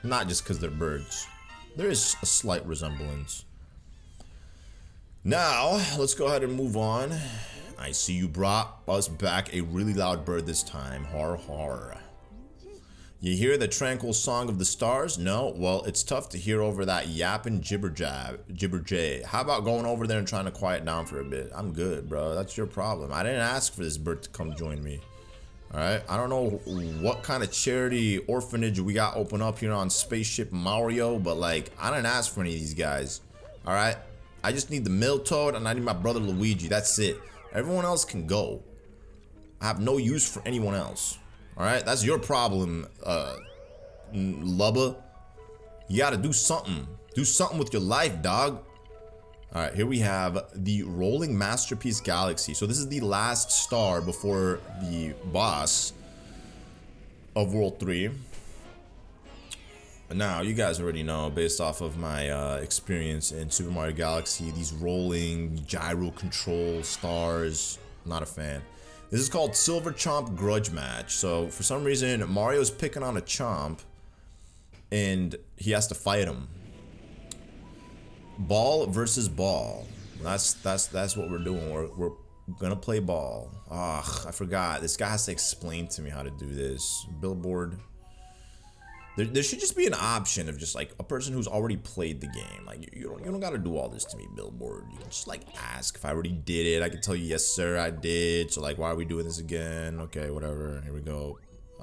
Not just because they're birds. There is a slight resemblance. Now, let's go ahead and move on. I see you brought us back a really loud bird this time. Har har. You hear the tranquil song of the stars? No? Well, it's tough to hear over that yapping jibber jay. How about going over there and trying to quiet down for a bit? I'm good, bro. That's your problem. I didn't ask for this bird to come join me. Alright? I don't know what kind of charity orphanage we got open up here on Spaceship Mario, but like, I didn't ask for any of these guys. Alright? I just need the Miltoad and I need my brother Luigi. That's it. Everyone else can go. I have no use for anyone else. Alright, that's your problem, Lubba. You gotta do something. Do something with your life, dog. Alright, here we have the Rolling Masterpiece Galaxy. So this is the last star before the boss of World 3. Now, you guys already know, based off of my experience in Super Mario Galaxy, these rolling gyro control stars, not a fan. This is called Silver Chomp Grudge Match. So for some reason, Mario's picking on a Chomp and he has to fight him. Ball versus ball. That's what we're doing. We're gonna play ball. Ah, I forgot. This guy has to explain to me how to do this. Billboard. There should just be an option of just like a person who's already played the game. Like you don't gotta do all this to me, Billboard. You can just like ask if I already did it. I can tell you, yes sir, I did. So like, why are we doing this again? Okay, whatever. Here we go.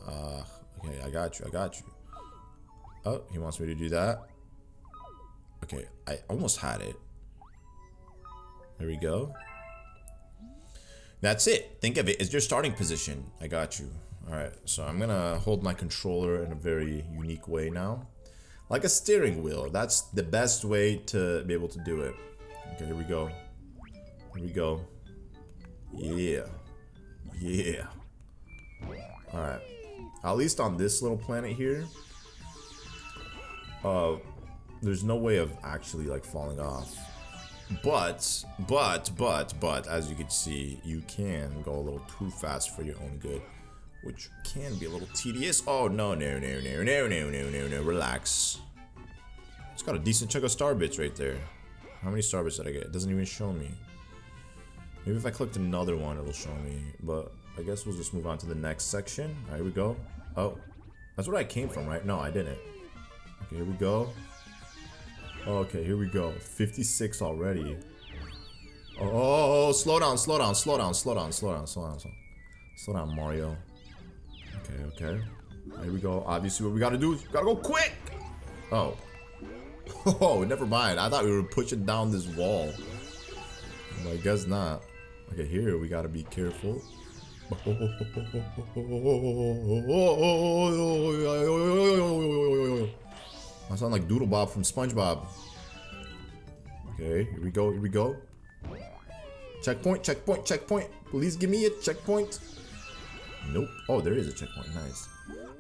Okay, I got you. Oh, he wants me to do that. Okay, I almost had it. There we go. That's it. Think of it as your starting position. I got you. Alright, so I'm gonna hold my controller in a very unique way now. Like a steering wheel. That's the best way to be able to do it. Okay, here we go. Here we go. Yeah. Yeah. Alright. At least on this little planet here, there's no way of actually like falling off. But, as you can see, you can go a little too fast for your own good, which can be a little tedious. Oh, no, relax. It's got a decent chunk of star bits right there. How many star bits did I get? It doesn't even show me. Maybe if I clicked another one, it'll show me. But I guess we'll just move on to the next section. All right, here we go. Oh, that's where I came from, right? No, I didn't. Okay, here we go. Okay, here we go. 56 already. Oh, slow down, Mario. Okay. Here we go. Obviously, what we gotta do is gotta go quick. Oh. Oh, never mind. I thought we were pushing down this wall. But I guess not. Okay, here we gotta be careful. I sound like Doodle Bob from SpongeBob. Okay, here we go. Checkpoint. Please give me a checkpoint. Nope. Oh, there is a checkpoint. Nice.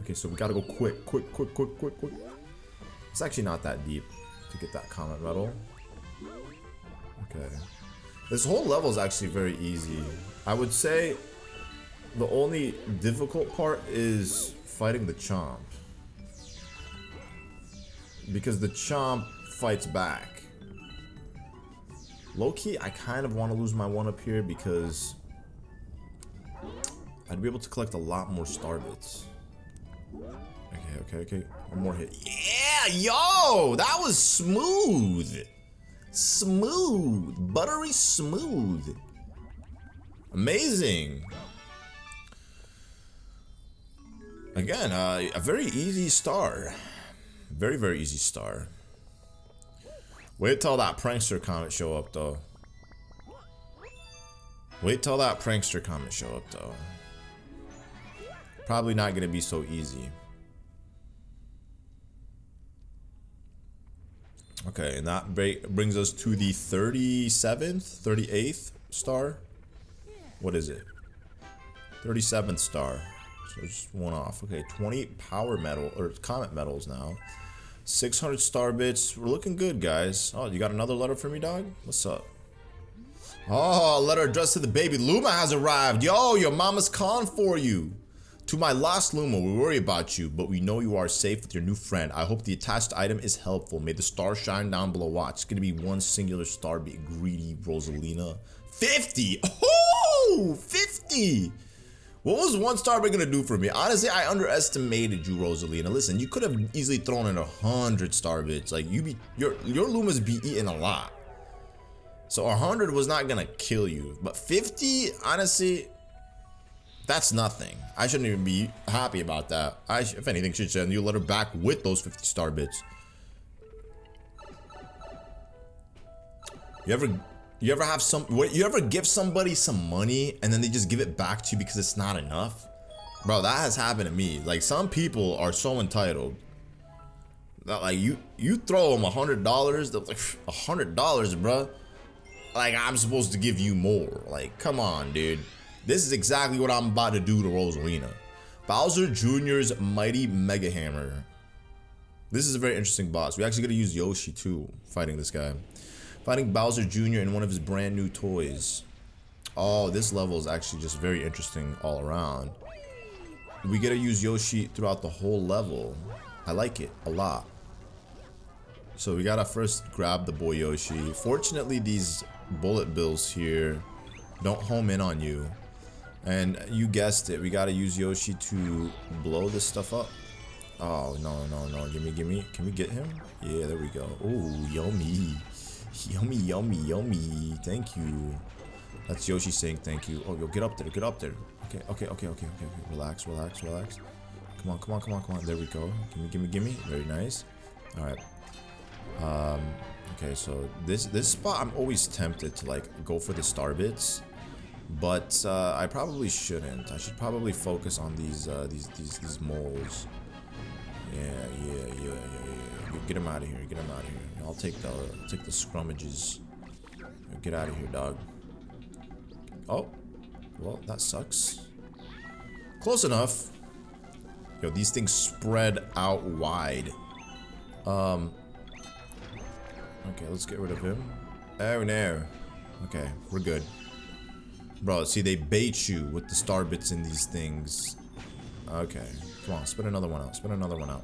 Okay, so we gotta go quick. It's actually not that deep to get that comet medal. Okay. This whole level is actually very easy. I would say the only difficult part is fighting the Chomp, because the Chomp fights back. Low-key, I kind of want to lose my one up here because I'd be able to collect a lot more star bits. Okay. One more hit. Yeah, yo! That was smooth! Buttery smooth. Amazing. Again, a very easy star. Very easy star. Wait till that Prankster Comet show up, though. Wait till that Prankster Comet show up, though. Probably not gonna be so easy. Okay, and that brings us to the 37th, 38th star. What is it? 37th star. So just one off. Okay, 20 power medal or comet medals now. 600 star bits. We're looking good, guys. Oh, you got another letter for me, dog? What's up? Oh, a letter addressed to the baby. Luma has arrived. Yo, your mama's calling for you. To my lost Luma, we worry about you, but we know you are safe with your new friend. I hope the attached item is helpful. May the star shine down below. Watch. It's gonna be one singular star. Be greedy, Rosalina. 50. Oh, 50. What was one star bit gonna do for me? Honestly, I underestimated you, Rosalina. Listen, you could have easily thrown in 100 star bits. Like your Lumas be eating a lot. So 100 was not gonna kill you, but 50, honestly, that's nothing. I shouldn't even be happy about that. If anything, should send you a letter back with those 50 star bits. You ever give somebody some money and then they just give it back to you because it's not enough? Bro, that has happened to me. Like, some people are so entitled that, like, you throw them $100, they're like, $100, bro. Like, I'm supposed to give you more. Like, come on, dude. This is exactly what I'm about to do to Rosalina. Bowser Jr.'s Mighty Mega Hammer. This is a very interesting boss. We actually gotta use Yoshi too, fighting this guy. Fighting Bowser Jr. in one of his brand new toys. Oh, this level is actually just very interesting all around. We get to use Yoshi throughout the whole level. I like it a lot. So we gotta first grab the boy Yoshi. Fortunately, these bullet bills here don't home in on you. And you guessed it, we gotta use Yoshi to blow this stuff up. Oh, no. Gimme. Can we get him? Yeah, there we go. Oh, yummy. Yummy. Thank you. That's Yoshi saying thank you. Oh, yo, get up there. Okay. Relax. Come on. There we go. Gimme. Very nice. Alright. Okay, so this spot, I'm always tempted to, like, go for the star bits. But I probably shouldn't. I should probably focus on these moles. Yeah. Get him out of here. I'll take the scrummages. Get out of here, dog. Oh, well, that sucks. Close enough. Yo, these things spread out wide. Okay, let's get rid of him. Oh no. Okay, we're good. Bro, see, they bait you with the star bits in these things. Okay, come on, spit another one out.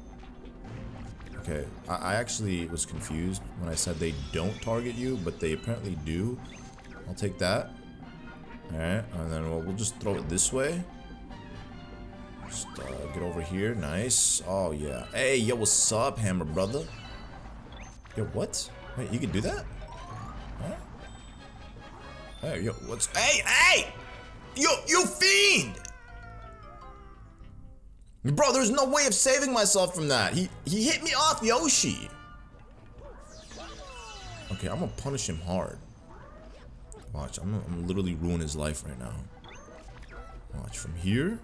Okay, I actually was confused when I said they don't target you, but they apparently do. I'll take that. Alright, and then we'll just throw it this way. Just get over here, nice. Oh yeah. Hey, yo, what's up, Hammer brother? Yo, what? Wait, you can do that? Huh? Hey, yo, what's... Hey! Yo, you fiend! Bro, there's no way of saving myself from that. He hit me off Yoshi. Okay, I'm gonna punish him hard. Watch, I'm gonna literally ruin his life right now. Watch, from here.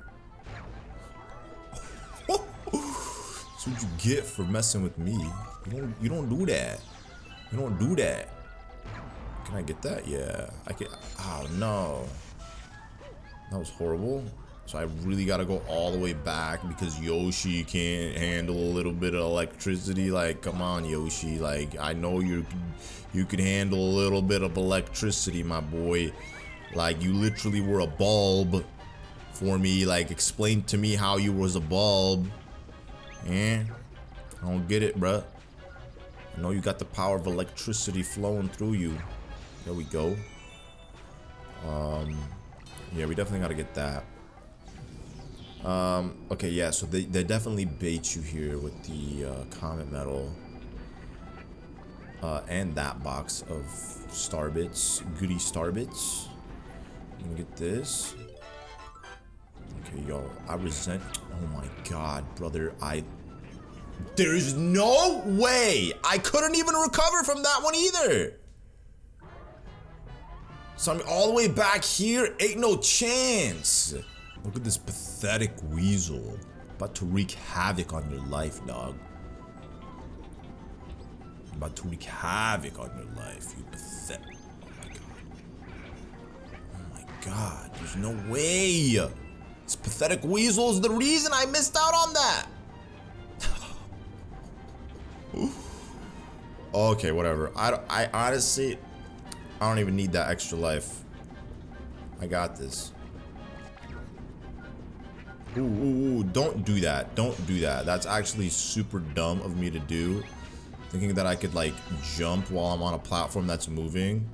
That's what you get for messing with me. You don't do that. You don't do that. Can I get that? Yeah, I can. Oh no, that was horrible. So I really gotta go all the way back because Yoshi can't handle a little bit of electricity. Like, come on, Yoshi. Like, I know you could handle a little bit of electricity, my boy. Like, you literally were a bulb for me. Like, explain to me how you was a bulb. Eh? I don't get it, bruh. I know you got the power of electricity flowing through you. There we go. Yeah, we definitely gotta get that. Okay, yeah, so they definitely bait you here with the comet medal. And that box of star bits, goody star bits. Let me get this. Okay, yo, I resent. Oh my god, brother, there's no way I couldn't even recover from that one either. So I'm all the way back here? Ain't no chance. Look at this pathetic weasel. About to wreak havoc on your life, dog. About to wreak havoc on your life, you pathetic. Oh my god, there's no way. This pathetic weasel is the reason I missed out on that. Okay, whatever. I honestly, I don't even need that extra life. I got this. Ooh, don't do that. Don't do that. That's actually super dumb of me to do. Thinking that I could, like, jump while I'm on a platform that's moving.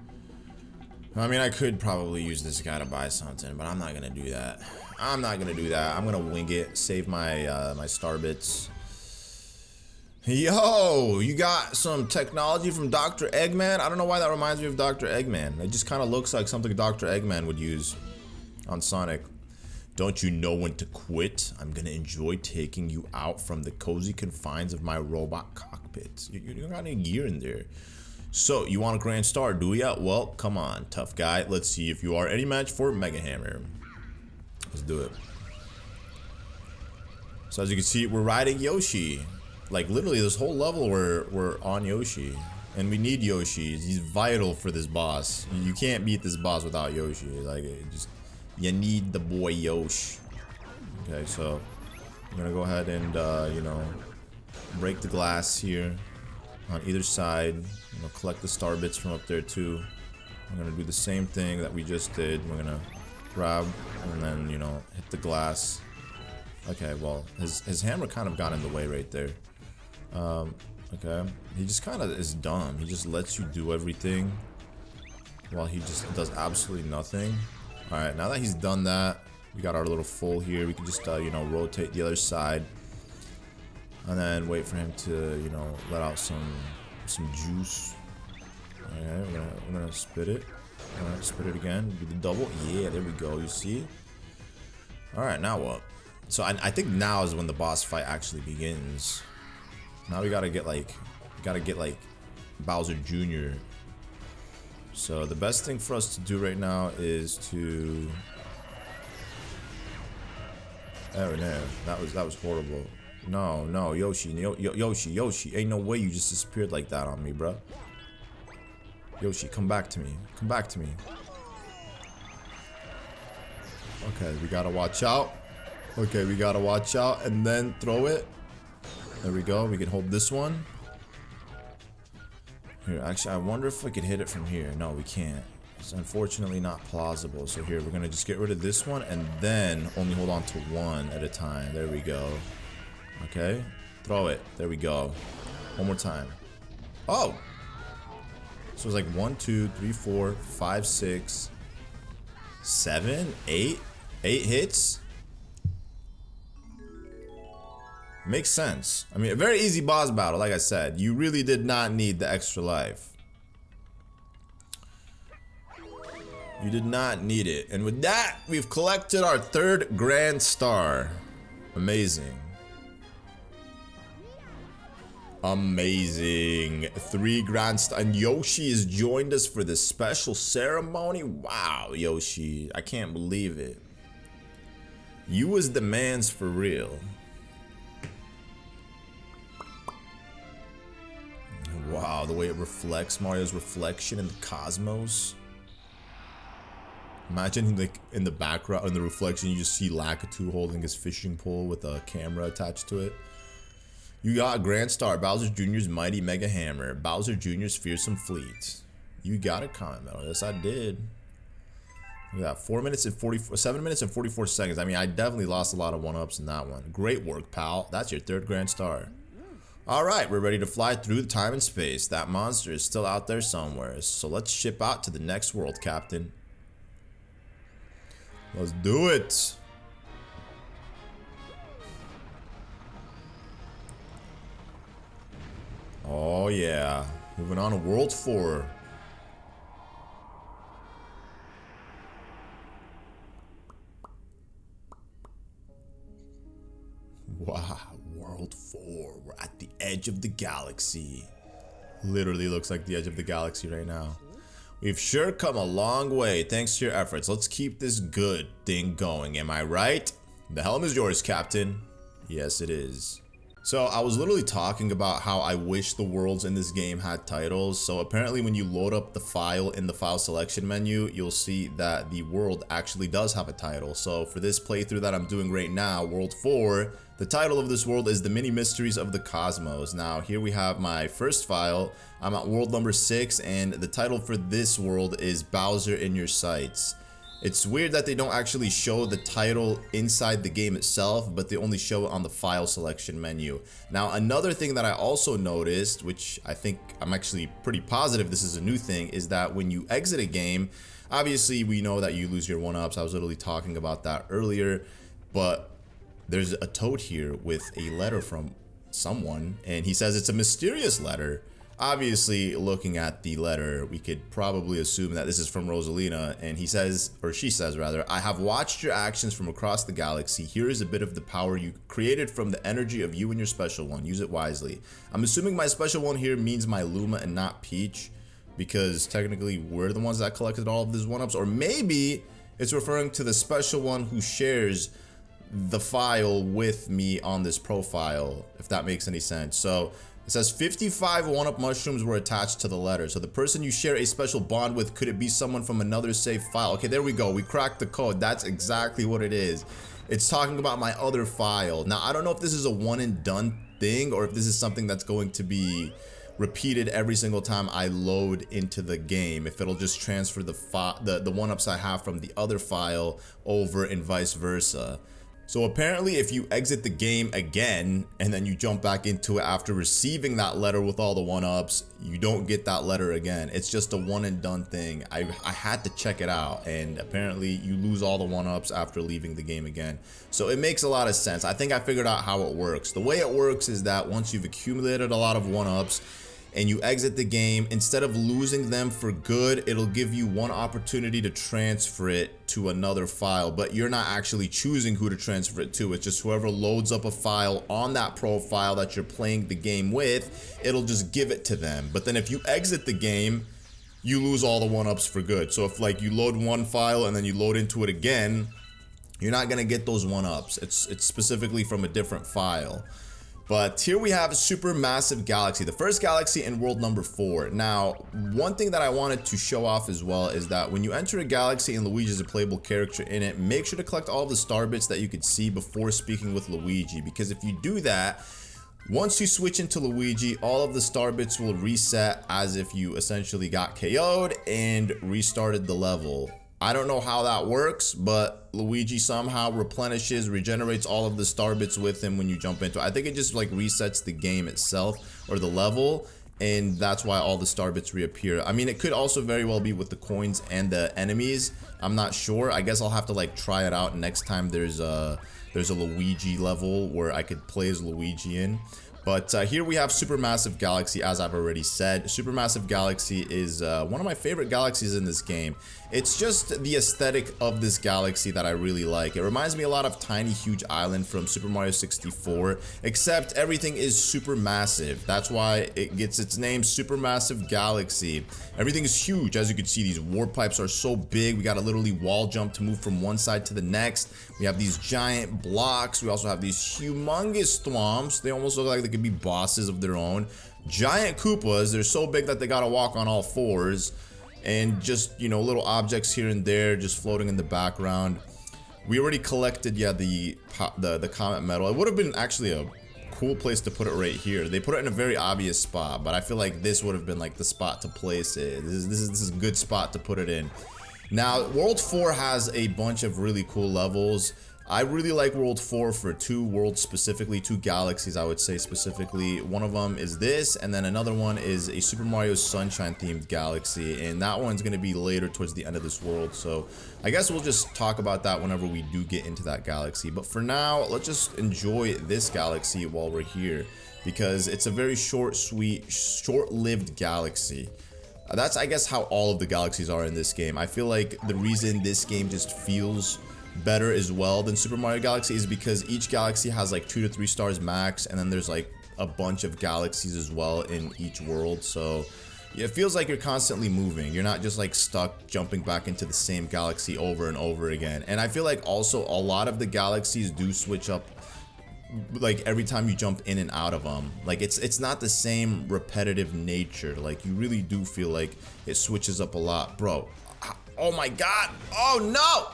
I mean, I could probably use this guy to buy something, but I'm not gonna do that. I'm not gonna do that. I'm gonna wing it. Save my, my star bits. Yo, you got some technology from Dr. Eggman? I don't know why that reminds me of Dr. Eggman. It just kind of looks like something Dr. Eggman would use on Sonic. Don't you know when to quit? I'm gonna enjoy taking you out from the cozy confines of my robot cockpit. You don't got any gear in there. So, you want a grand star, do ya? Well, come on, tough guy. Let's see if you are any match for Mega Hammer. Let's do it. So, as you can see, we're riding Yoshi. Like, literally, this whole level we're on Yoshi. And we need Yoshi. He's vital for this boss. You can't beat this boss without Yoshi. Like, it just... You need the boy Yosh. Okay, so I'm gonna go ahead and, you know, break the glass here on either side. You know, collect the star bits from up there too. I'm gonna do the same thing that we just did. We're gonna grab and then, you know, hit the glass. Okay, well, his hammer kind of got in the way right there. Okay, he just kind of is dumb. He just lets you do everything while he just does absolutely nothing. Alright, now that he's done that, we got our little full here. We can just, you know, rotate the other side. And then wait for him to, you know, let out some juice. Alright, we're gonna spit it. Alright, spit it again. Do the double. Yeah, there we go, you see? Alright, now what? So I think now is when the boss fight actually begins. Now we gotta get like, Bowser Jr. So the best thing for us to do right now is to... Oh no, that was horrible. No, Yoshi, Yoshi, ain't no way you just disappeared like that on me, bro. Yoshi, come back to me. Come back to me. Okay, we gotta watch out. Okay, we gotta watch out and then throw it. There we go. We can hold this one. Here, actually, I wonder if we could hit it from here. No, we can't. It's unfortunately not plausible. So here, we're gonna just get rid of this one and then only hold on to one at a time. There we go. Okay, throw it. There we go. One more time. Oh! So it's like 1, 2, 3, 4, 5, 6, 7, 8. 8 hits? Makes sense. I mean, a very easy boss battle, like I said. You really did not need the extra life. You did not need it. And with that, we've collected our 3rd grand star. Amazing. Amazing. 3 grand star. And Yoshi has joined us for this special ceremony. Wow, Yoshi. I can't believe it. You was the man's for real. Wow, the way it reflects Mario's reflection in the cosmos. Imagine like in the background, in the reflection, you just see Lakitu holding his fishing pole with a camera attached to it. You got a grand star, Bowser Jr.'s mighty mega hammer, Bowser Jr.'s fearsome fleet. You got a comment medal. Yes, I did. Look at that, 7 minutes and 44 seconds. I mean, I definitely lost a lot of one-ups in that one. Great work, pal. That's your 3rd grand star. Alright, we're ready to fly through time and space. That monster is still out there somewhere. So let's ship out to the next world, Captain. Let's do it. Oh yeah. Moving on to World 4. Wow, World 4. We're at the edge of the galaxy. Literally looks like the edge of the galaxy right now. We've sure come a long way thanks to your efforts. Let's keep this good thing going, am I right? The helm is yours, Captain. Yes, it is. So I was literally talking about how I wish the worlds in this game had titles. So apparently when you load up the file in the file selection menu, you'll see that the world actually does have a title. So for this playthrough that I'm doing right now, World 4, the title of this world is The Many Mysteries of the Cosmos. Now here we have my first file. I'm at world number 6 and the title for this world is Bowser in Your Sights. It's weird that they don't actually show the title inside the game itself, but they only show it on the file selection menu. Now, another thing that I also noticed, which I think I'm actually pretty positive this is a new thing, is that when you exit a game, obviously we know that you lose your 1-ups. I was literally talking about that earlier, but there's a toad here with a letter from someone, and he says it's a mysterious letter. Obviously, looking at the letter, we could probably assume that this is from Rosalina, and he says, or she says rather, I have watched your actions from across the galaxy. Here is a bit of the power you created from the energy of you and your special one. Use it wisely. I'm assuming my special one here means my Luma and not Peach, because technically we're the ones that collected all of these 1-ups, or maybe it's referring to the special one who shares the file with me on this profile, if that makes any sense. So it says 55 1-up mushrooms were attached to the letter. So the person you share a special bond with, could it be someone from another saved file? Okay, there we go. We cracked the code. That's exactly what it is. It's talking about my other file. Now, I don't know if this is a one and done thing or if this is something that's going to be repeated every single time I load into the game. If it'll just transfer the 1-ups I have from the other file over and vice versa. So apparently if you exit the game again and then you jump back into it after receiving that letter with all the 1-ups, you don't get that letter again. It's just a one and done thing. I had to check it out, and apparently you lose all the 1-ups after leaving the game again. So it makes a lot of sense. I think I figured out how it works. The way it works is that once you've accumulated a lot of 1-ups and you exit the game, instead of losing them for good, it'll give you one opportunity to transfer it to another file, but you're not actually choosing who to transfer it to. It's just whoever loads up a file on that profile that you're playing the game with, it'll just give it to them. But then if you exit the game, you lose all the 1-ups for good. So if like you load one file and then you load into it again, you're not gonna get those 1-ups. It's specifically from a different file. But here we have a supermassive galaxy, the first galaxy in world number 4. Now, one thing that I wanted to show off as well is that when you enter a galaxy and Luigi is a playable character in it, make sure to collect all of the star bits that you could see before speaking with Luigi, because if you do that, once you switch into Luigi, all of the star bits will reset as if you essentially got KO'd and restarted the level. I don't know how that works, but Luigi somehow regenerates all of the star bits with him when you jump into it. I think it just like resets the game itself or the level, and that's why all the star bits reappear. I mean, it could also very well be with the coins and the enemies. I'm not sure. I guess I'll have to like try it out next time there's a Luigi level where I could play as Luigi in. But here we have Supermassive Galaxy, as I've already said. Supermassive Galaxy is one of my favorite galaxies in this game. It's just the aesthetic of this galaxy that I really like. It reminds me a lot of Tiny Huge Island from Super Mario 64, except everything is super massive. That's why it gets its name, Supermassive Galaxy. Everything is huge. As you can see, these warp pipes are so big. We gotta literally wall jump to move from one side to the next. We have these giant blocks. We also have these humongous thwomps. They almost look like they could be bosses of their own. Giant Koopas. They're so big that they gotta walk on all fours. And just, you know, little objects here and there just floating in the background. We already collected, yeah, the comet medal. It would have been actually a cool place to put it right here. They put it in a very obvious spot, but I feel like this would have been like the spot to place it. This is a good spot to put it in. Now, World 4 has a bunch of really cool levels. I really like World 4 for two worlds specifically, two galaxies I would say specifically. One of them is this, and then another one is a Super Mario Sunshine themed galaxy, and that one's going to be later towards the end of this world. So I guess we'll just talk about that whenever we do get into that galaxy. But for now, let's just enjoy this galaxy while we're here, because it's a very short, sweet, short-lived galaxy. That's, I guess, how all of the galaxies are in this game. I feel like the reason this game just feels better as well than Super Mario Galaxy is because each galaxy has like 2 to 3 stars max, and then there's like a bunch of galaxies as well in each world. So it feels like you're constantly moving. You're not just like stuck jumping back into the same galaxy over and over again. And I feel like also a lot of the galaxies do switch up like every time you jump in and out of them. Like it's not the same repetitive nature. Like you really do feel like it switches up a lot, bro. Oh my god. Oh no.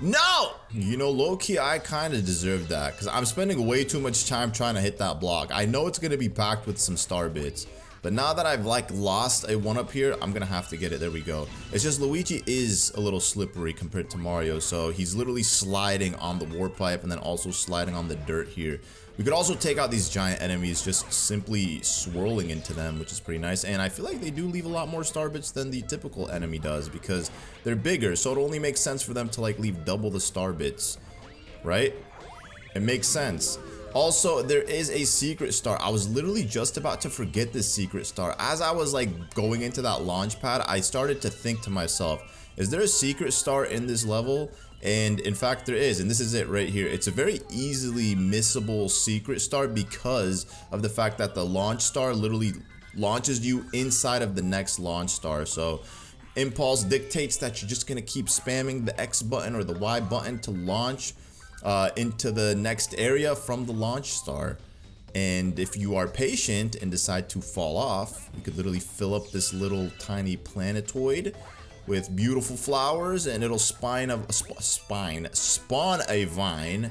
No! You know, low-key, I kind of deserve that because I'm spending way too much time trying to hit that block. I know it's going to be packed with some star bits, but now that I've like lost a 1-up here, I'm going to have to get it. There we go. It's just Luigi is a little slippery compared to Mario, so he's literally sliding on the warp pipe and then also sliding on the dirt here. We could also take out these giant enemies just simply swirling into them, which is pretty nice. And I feel like they do leave a lot more star bits than the typical enemy does because they're bigger. So it only makes sense for them to like leave double the star bits, right? It makes sense. Also, there is a secret star. I was literally just about to forget this secret star. As I was like going into that launch pad, I started to think to myself, is there a secret star in this level? And in fact there is, and this is it right here. It's a very easily missable secret star because of the fact that the launch star literally launches you inside of the next launch star. So impulse dictates that you're just gonna keep spamming the X button or the Y button to launch into the next area from the launch star. And if you are patient and decide to fall off, you could literally fill up this little tiny planetoid with beautiful flowers, and it'll spawn a vine,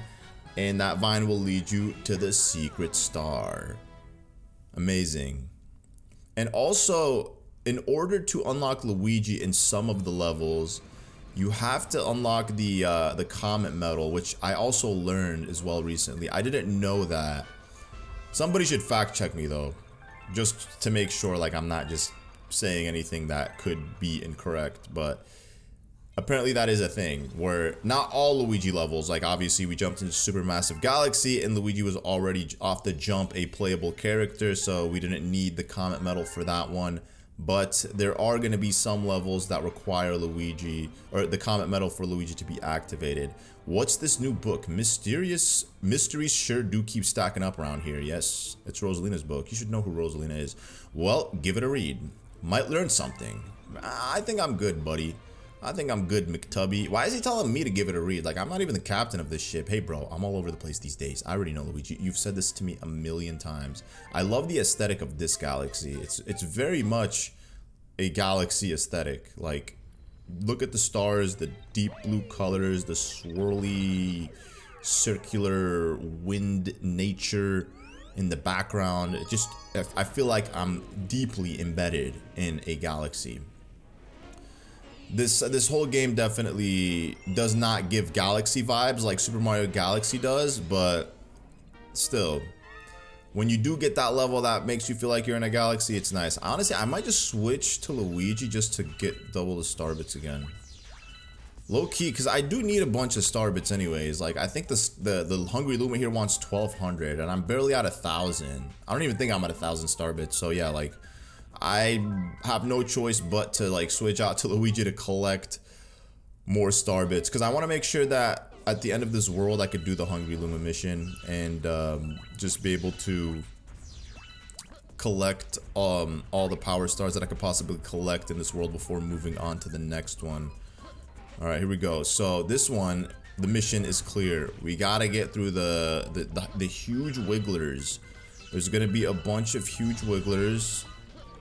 and that vine will lead you to the secret star. Amazing. And also, in order to unlock Luigi in some of the levels, you have to unlock the comet medal, which I also learned as well recently. I didn't know that. Somebody should fact check me though, just to make sure like I'm not just saying anything that could be incorrect, but apparently that is a thing where not all Luigi levels, like obviously we jumped into Supermassive Galaxy and Luigi was already off the jump a playable character, so we didn't need the comet medal for that one. But there are going to be some levels that require Luigi, or the comet medal for Luigi to be activated. What's this new book? Mysteries sure do keep stacking up around here. Yes, it's Rosalina's book. You should know who Rosalina is. Well, give it a read. Might learn something. I think I'm good, buddy. I think I'm good, McTubby. Why is he telling me to give it a read? Like, I'm not even the captain of this ship. Hey, bro, I'm all over the place these days. I already know, Luigi. You've said this to me a million times. I love the aesthetic of this galaxy. It's very much a galaxy aesthetic. Like, look at the stars, the deep blue colors, the swirly, circular wind nature in the background. It just, I feel like I'm deeply embedded in a galaxy. This whole game definitely does not give galaxy vibes like Super Mario Galaxy does, but still, when you do get that level that makes you feel like you're in a galaxy, it's nice. Honestly, I might just switch to Luigi just to get double the star bits again. Low key, because I do need a bunch of star bits anyways. Like, I think the Hungry Luma here wants 1,200, and I'm barely at 1,000. I don't even think I'm at 1,000 star bits. So yeah, like, I have no choice but to like switch out to Luigi to collect more star bits, because I want to make sure that at the end of this world I could do the Hungry Luma mission and just be able to collect all the power stars that I could possibly collect in this world before moving on to the next one. Alright, here we go. So this one, the mission is clear. We gotta get through the huge wigglers. There's gonna be a bunch of huge wigglers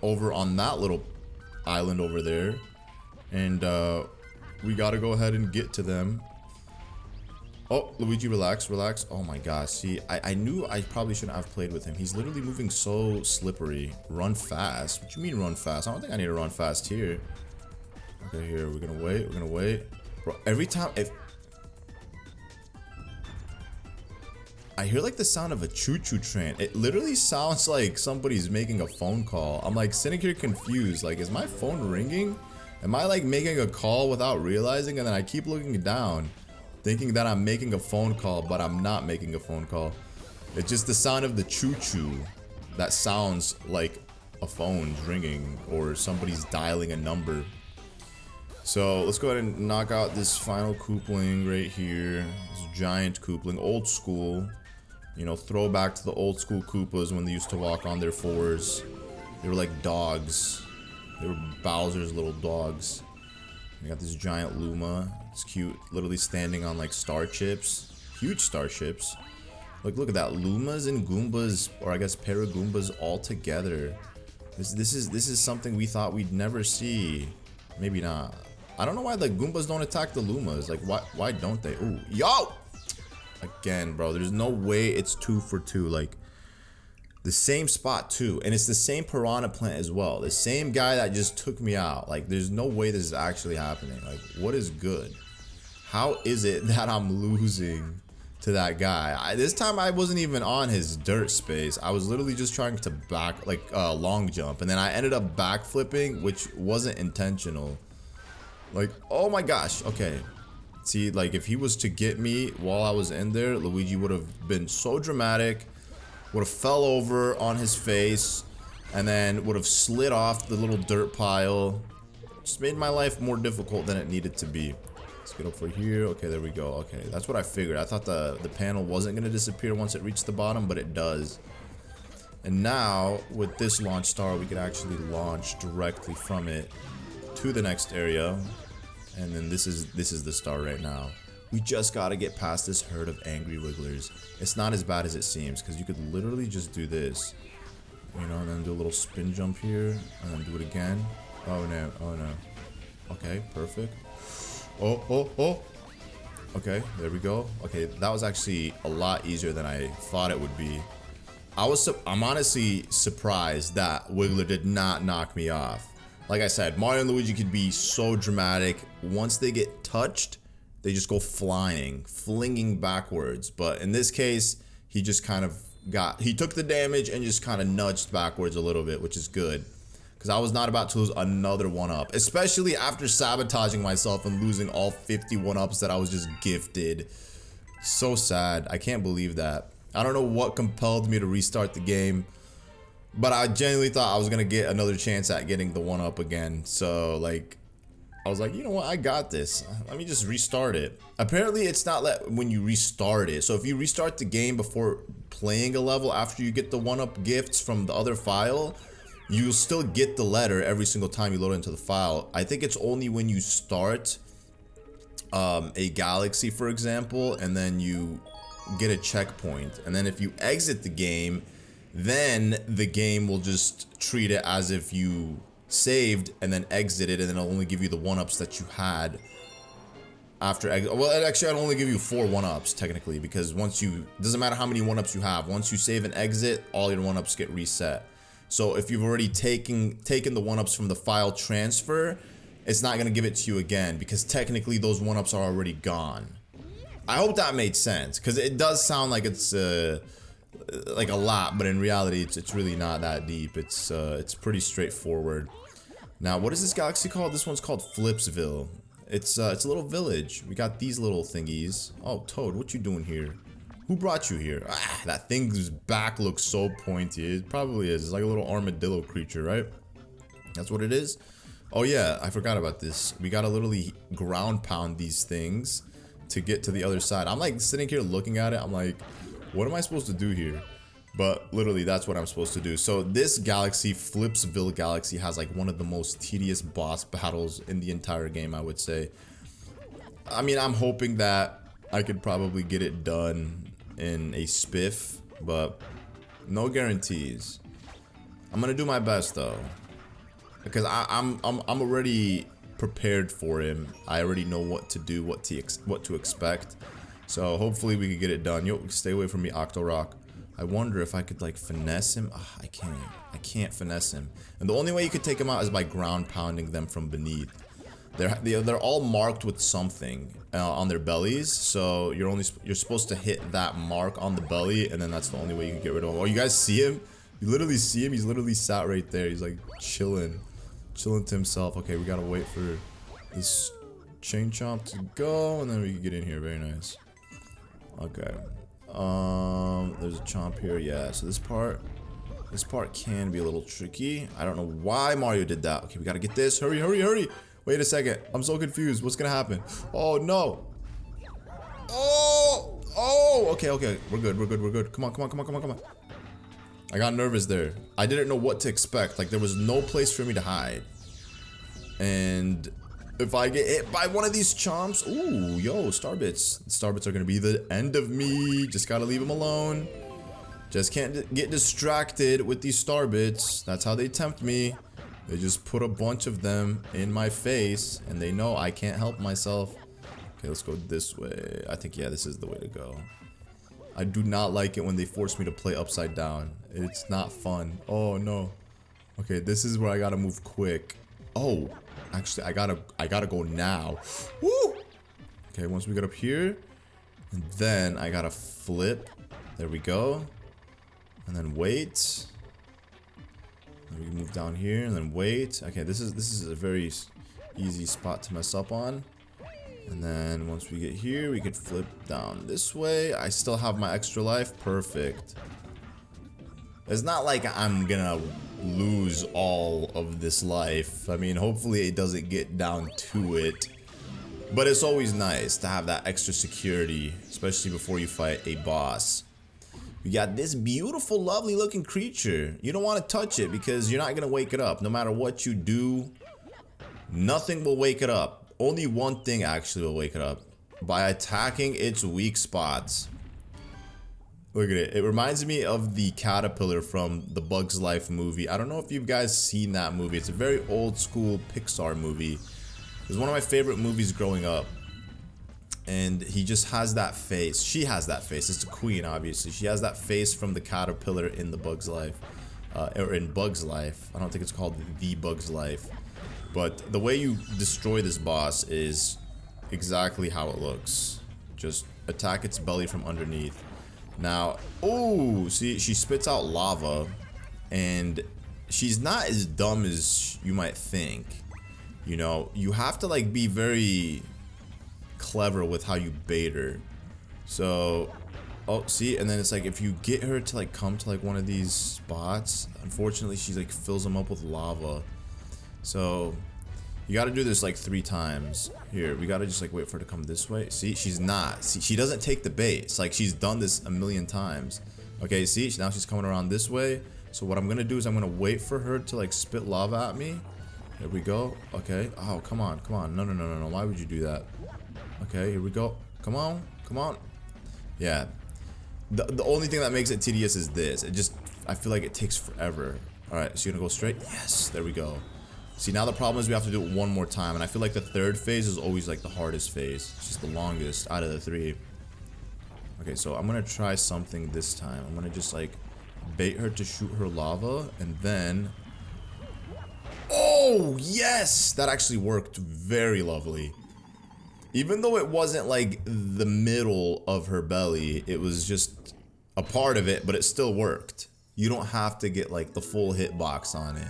over on that little island over there. And we gotta go ahead and get to them. Oh, Luigi, relax, relax. Oh my gosh, see, I knew I probably shouldn't have played with him. He's literally moving so slippery. Run fast? What you mean run fast? I don't think I need to run fast here. Okay, here, we're gonna wait, Bro, every time, if I hear like the sound of a choo-choo train, it literally sounds like somebody's making a phone call. I'm like sitting here confused, like, is my phone ringing? Am I like making a call without realizing? And then I keep looking down, thinking that I'm making a phone call, but I'm not making a phone call. It's just the sound of the choo-choo that sounds like a phone's ringing or somebody's dialing a number. So let's go ahead and knock out this final Koopling right here. This giant Koopling, old school. You know, throwback to the old school Koopas when they used to walk on their fours. They were like dogs. They were Bowser's little dogs. We got this giant Luma. It's cute. Literally standing on like star chips. Huge star chips. Look at that. Lumas and Goombas, or I guess Paragoombas all together. This is something we thought we'd never see. Maybe not. I don't know why the Goombas don't attack the Lumas. Like why don't they? Ooh, yo! Again, bro, there's no way it's 2 for 2. Like the same spot too, and it's the same piranha plant as well. The same guy that just took me out. Like there's no way this is actually happening. Like what is good? How is it that I'm losing to that guy? This time I wasn't even on his dirt space. I was literally just trying to long jump, and then I ended up backflipping, which wasn't intentional. Like, oh my gosh. Okay, see, like if he was to get me while I was in there, Luigi would have been so dramatic, would have fell over on his face, and then would have slid off the little dirt pile. Just made my life more difficult than it needed to be. Let's get over here. Okay, there we go. Okay, that's what I figured. I thought the panel wasn't going to disappear once it reached the bottom, but it does. And now, with this launch star, we could actually launch directly from it to the next area. And then this is the star right now. We just got to get past this herd of angry wigglers. It's not as bad as it seems, because you could literally just do this. You know, and then do a little spin jump here, and then do it again. Oh no, oh no. Okay, perfect. Oh. Okay, there we go. Okay, that was actually a lot easier than I thought it would be. I'm honestly surprised that Wiggler did not knock me off. Like I said, Mario and Luigi could be so dramatic. Once they get touched, they just go flying, flinging backwards. But in this case, he just kind of he took the damage and just kind of nudged backwards a little bit, which is good. Because I was not about to lose another 1-up, especially after sabotaging myself and losing all 50 1-ups that I was just gifted. So sad. I can't believe that. I don't know what compelled me to restart the game, but I genuinely thought I was going to get another chance at getting the 1-up again. So, like, I was like, you know what? I got this. Let me just restart it. Apparently, it's not when you restart it. So, if you restart the game before playing a level after you get the 1-up gifts from the other file, you'll still get the letter every single time you load it into the file. I think it's only when you start a galaxy, for example, and then you get a checkpoint. And then if you exit the game, then the game will just treat it as if you saved and then exited, and then it'll only give you the 1-ups that you had after exit. Well, actually, I'll only give you 4 1-ups technically, because once doesn't matter how many 1-ups you have, once you save and exit, all your 1-ups get reset. So if you've already taken the 1-ups from the file transfer, it's not going to give it to you again, because technically those 1-ups are already gone. I hope that made sense, because it does sound like it's like a lot, but in reality it's really not that deep. It's pretty straightforward. Now, what is this galaxy called? This one's called Flipsville. It's a little village. We got these little thingies. Oh, Toad, what you doing here? Who brought you here? Ah, that thing's back looks so pointy. It probably is. It's like a little armadillo creature, right? That's what it is? Oh yeah, I forgot about this. We gotta literally ground pound these things to get to the other side. I'm like sitting here looking at it. I'm like, what am I supposed to do here? But literally, that's what I'm supposed to do. So this galaxy, Flipsville Galaxy, has like one of the most tedious boss battles in the entire game, I would say. I mean, I'm hoping that I could probably get it done in a spiff, but no guarantees. I'm gonna do my best though, because I'm already prepared for him. I already know what to do, what to expect. So hopefully we can get it done. Yo, stay away from me, Octorok. I wonder if I could like finesse him. Oh, I can't finesse him. And the only way you could take him out is by ground pounding them from beneath. They're all marked with something on their bellies, so you're supposed to hit that mark on the belly, and then that's the only way you can get rid of him. Oh, you guys see him? You literally see him? He's literally sat right there. He's like chilling to himself. Okay, we gotta wait for this chain chomp to go, and then we can get in here. Very nice. Okay. There's a chomp here. Yeah. So this part can be a little tricky. I don't know why Mario did that. Okay, we gotta get this. Hurry, hurry, hurry. Wait a second. I'm so confused. What's gonna happen? Oh no. Oh. Okay. We're good. Come on. I got nervous there. I didn't know what to expect. Like there was no place for me to hide. And if I get hit by one of these chomps, ooh, yo, starbits. Starbits are gonna be the end of me. Just gotta leave them alone. Just can't get distracted with these starbits. That's how they tempt me. They just put a bunch of them in my face, and they know I can't help myself. Okay, let's go this way. I think, yeah, this is the way to go. I do not like it when they force me to play upside down. It's not fun. Oh, no. Okay, this is where I gotta move quick. Oh, actually, I gotta go now. Woo! Okay, once we get up here, and then I gotta flip. There we go. And then wait. And we move down here, and then wait. Okay, this is a very easy spot to mess up on. And then once we get here, we could flip down this way. I still have my extra life. Perfect. It's not like I'm gonna lose all of this life. I mean, hopefully it doesn't get down to it. But it's always nice to have that extra security, especially before you fight a boss. We got this beautiful, lovely looking creature. You don't want to touch it because you're not gonna wake it up. No matter what you do, nothing will wake it up. Only one thing actually will wake it up. By attacking its weak spots. Look at it. It reminds me of the caterpillar from the Bugs Life movie. I don't know if you guys seen that movie. It's a very old school Pixar movie. It was one of my favorite movies growing up. And he just has that face. She has that face. It's the queen, obviously. She has that face from the caterpillar in the Bugs Life. Or in Bugs Life. I don't think it's called The Bugs Life. But the way you destroy this boss is exactly how it looks. Just attack its belly from underneath. Now, oh, see, she spits out lava. And she's not as dumb as you might think. You know, you have to like be very clever with how you bait her. So, oh, see, and then it's like if you get her to like come to like one of these spots, unfortunately she like fills them up with lava. So you got to do this like 3 times. Here, we got to just like wait for her to come this way. See, she's not. See, she doesn't take the bait. It's like she's done this a million times. Okay, see, now she's coming around this way. So what I'm gonna do is I'm gonna wait for her to like spit lava at me. Here we go. Okay. Oh, come on, come on. No, no, no, no, no. Why would you do that? Okay, here we go. Come on, come on. Yeah. The only thing that makes it tedious is this. I feel like it takes forever. All right, so you're gonna go straight. Yes, there we go. See, now the problem is we have to do it one more time, and I feel like the third phase is always like the hardest phase. It's just the longest out of the 3. Okay, so I'm gonna try something this time. I'm gonna just like bait her to shoot her lava, and then... Oh, yes! That actually worked very lovely. Even though it wasn't like the middle of her belly, it was just a part of it, but it still worked. You don't have to get like the full hitbox on it.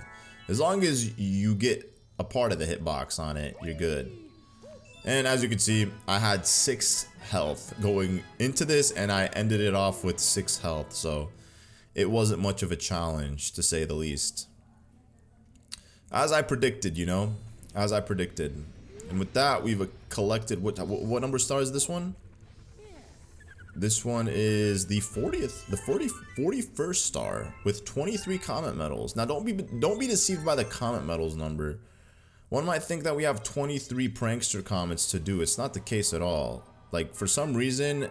As long as you get a part of the hitbox on it, you're good. And as you can see, I had 6 health going into this, and I ended it off with 6 health. So it wasn't much of a challenge, to say the least. As I predicted, you know, as I predicted. And with that, we've collected, what number star is this one? This one is the 41st star with 23 comet medals. Now don't be deceived by the comet medals number. One might think that we have 23 prankster comets to do. It's not the case at all. Like, for some reason,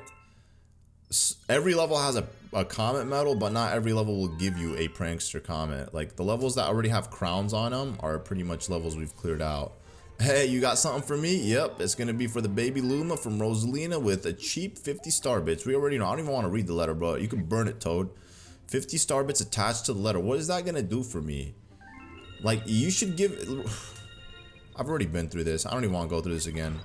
every level has a comet medal, but not every level will give you a prankster comet. Like, the levels that already have crowns on them are pretty much levels we've cleared out. Hey, you got something for me? Yep, it's gonna be for the baby Luma from Rosalina with a cheap 50 star bits. We already know. I don't even want to read the letter, bro. You can burn it, Toad. 50 star bits attached to the letter. What is that gonna do for me? Like, you should give... I've already been through this. I don't even want to go through this again.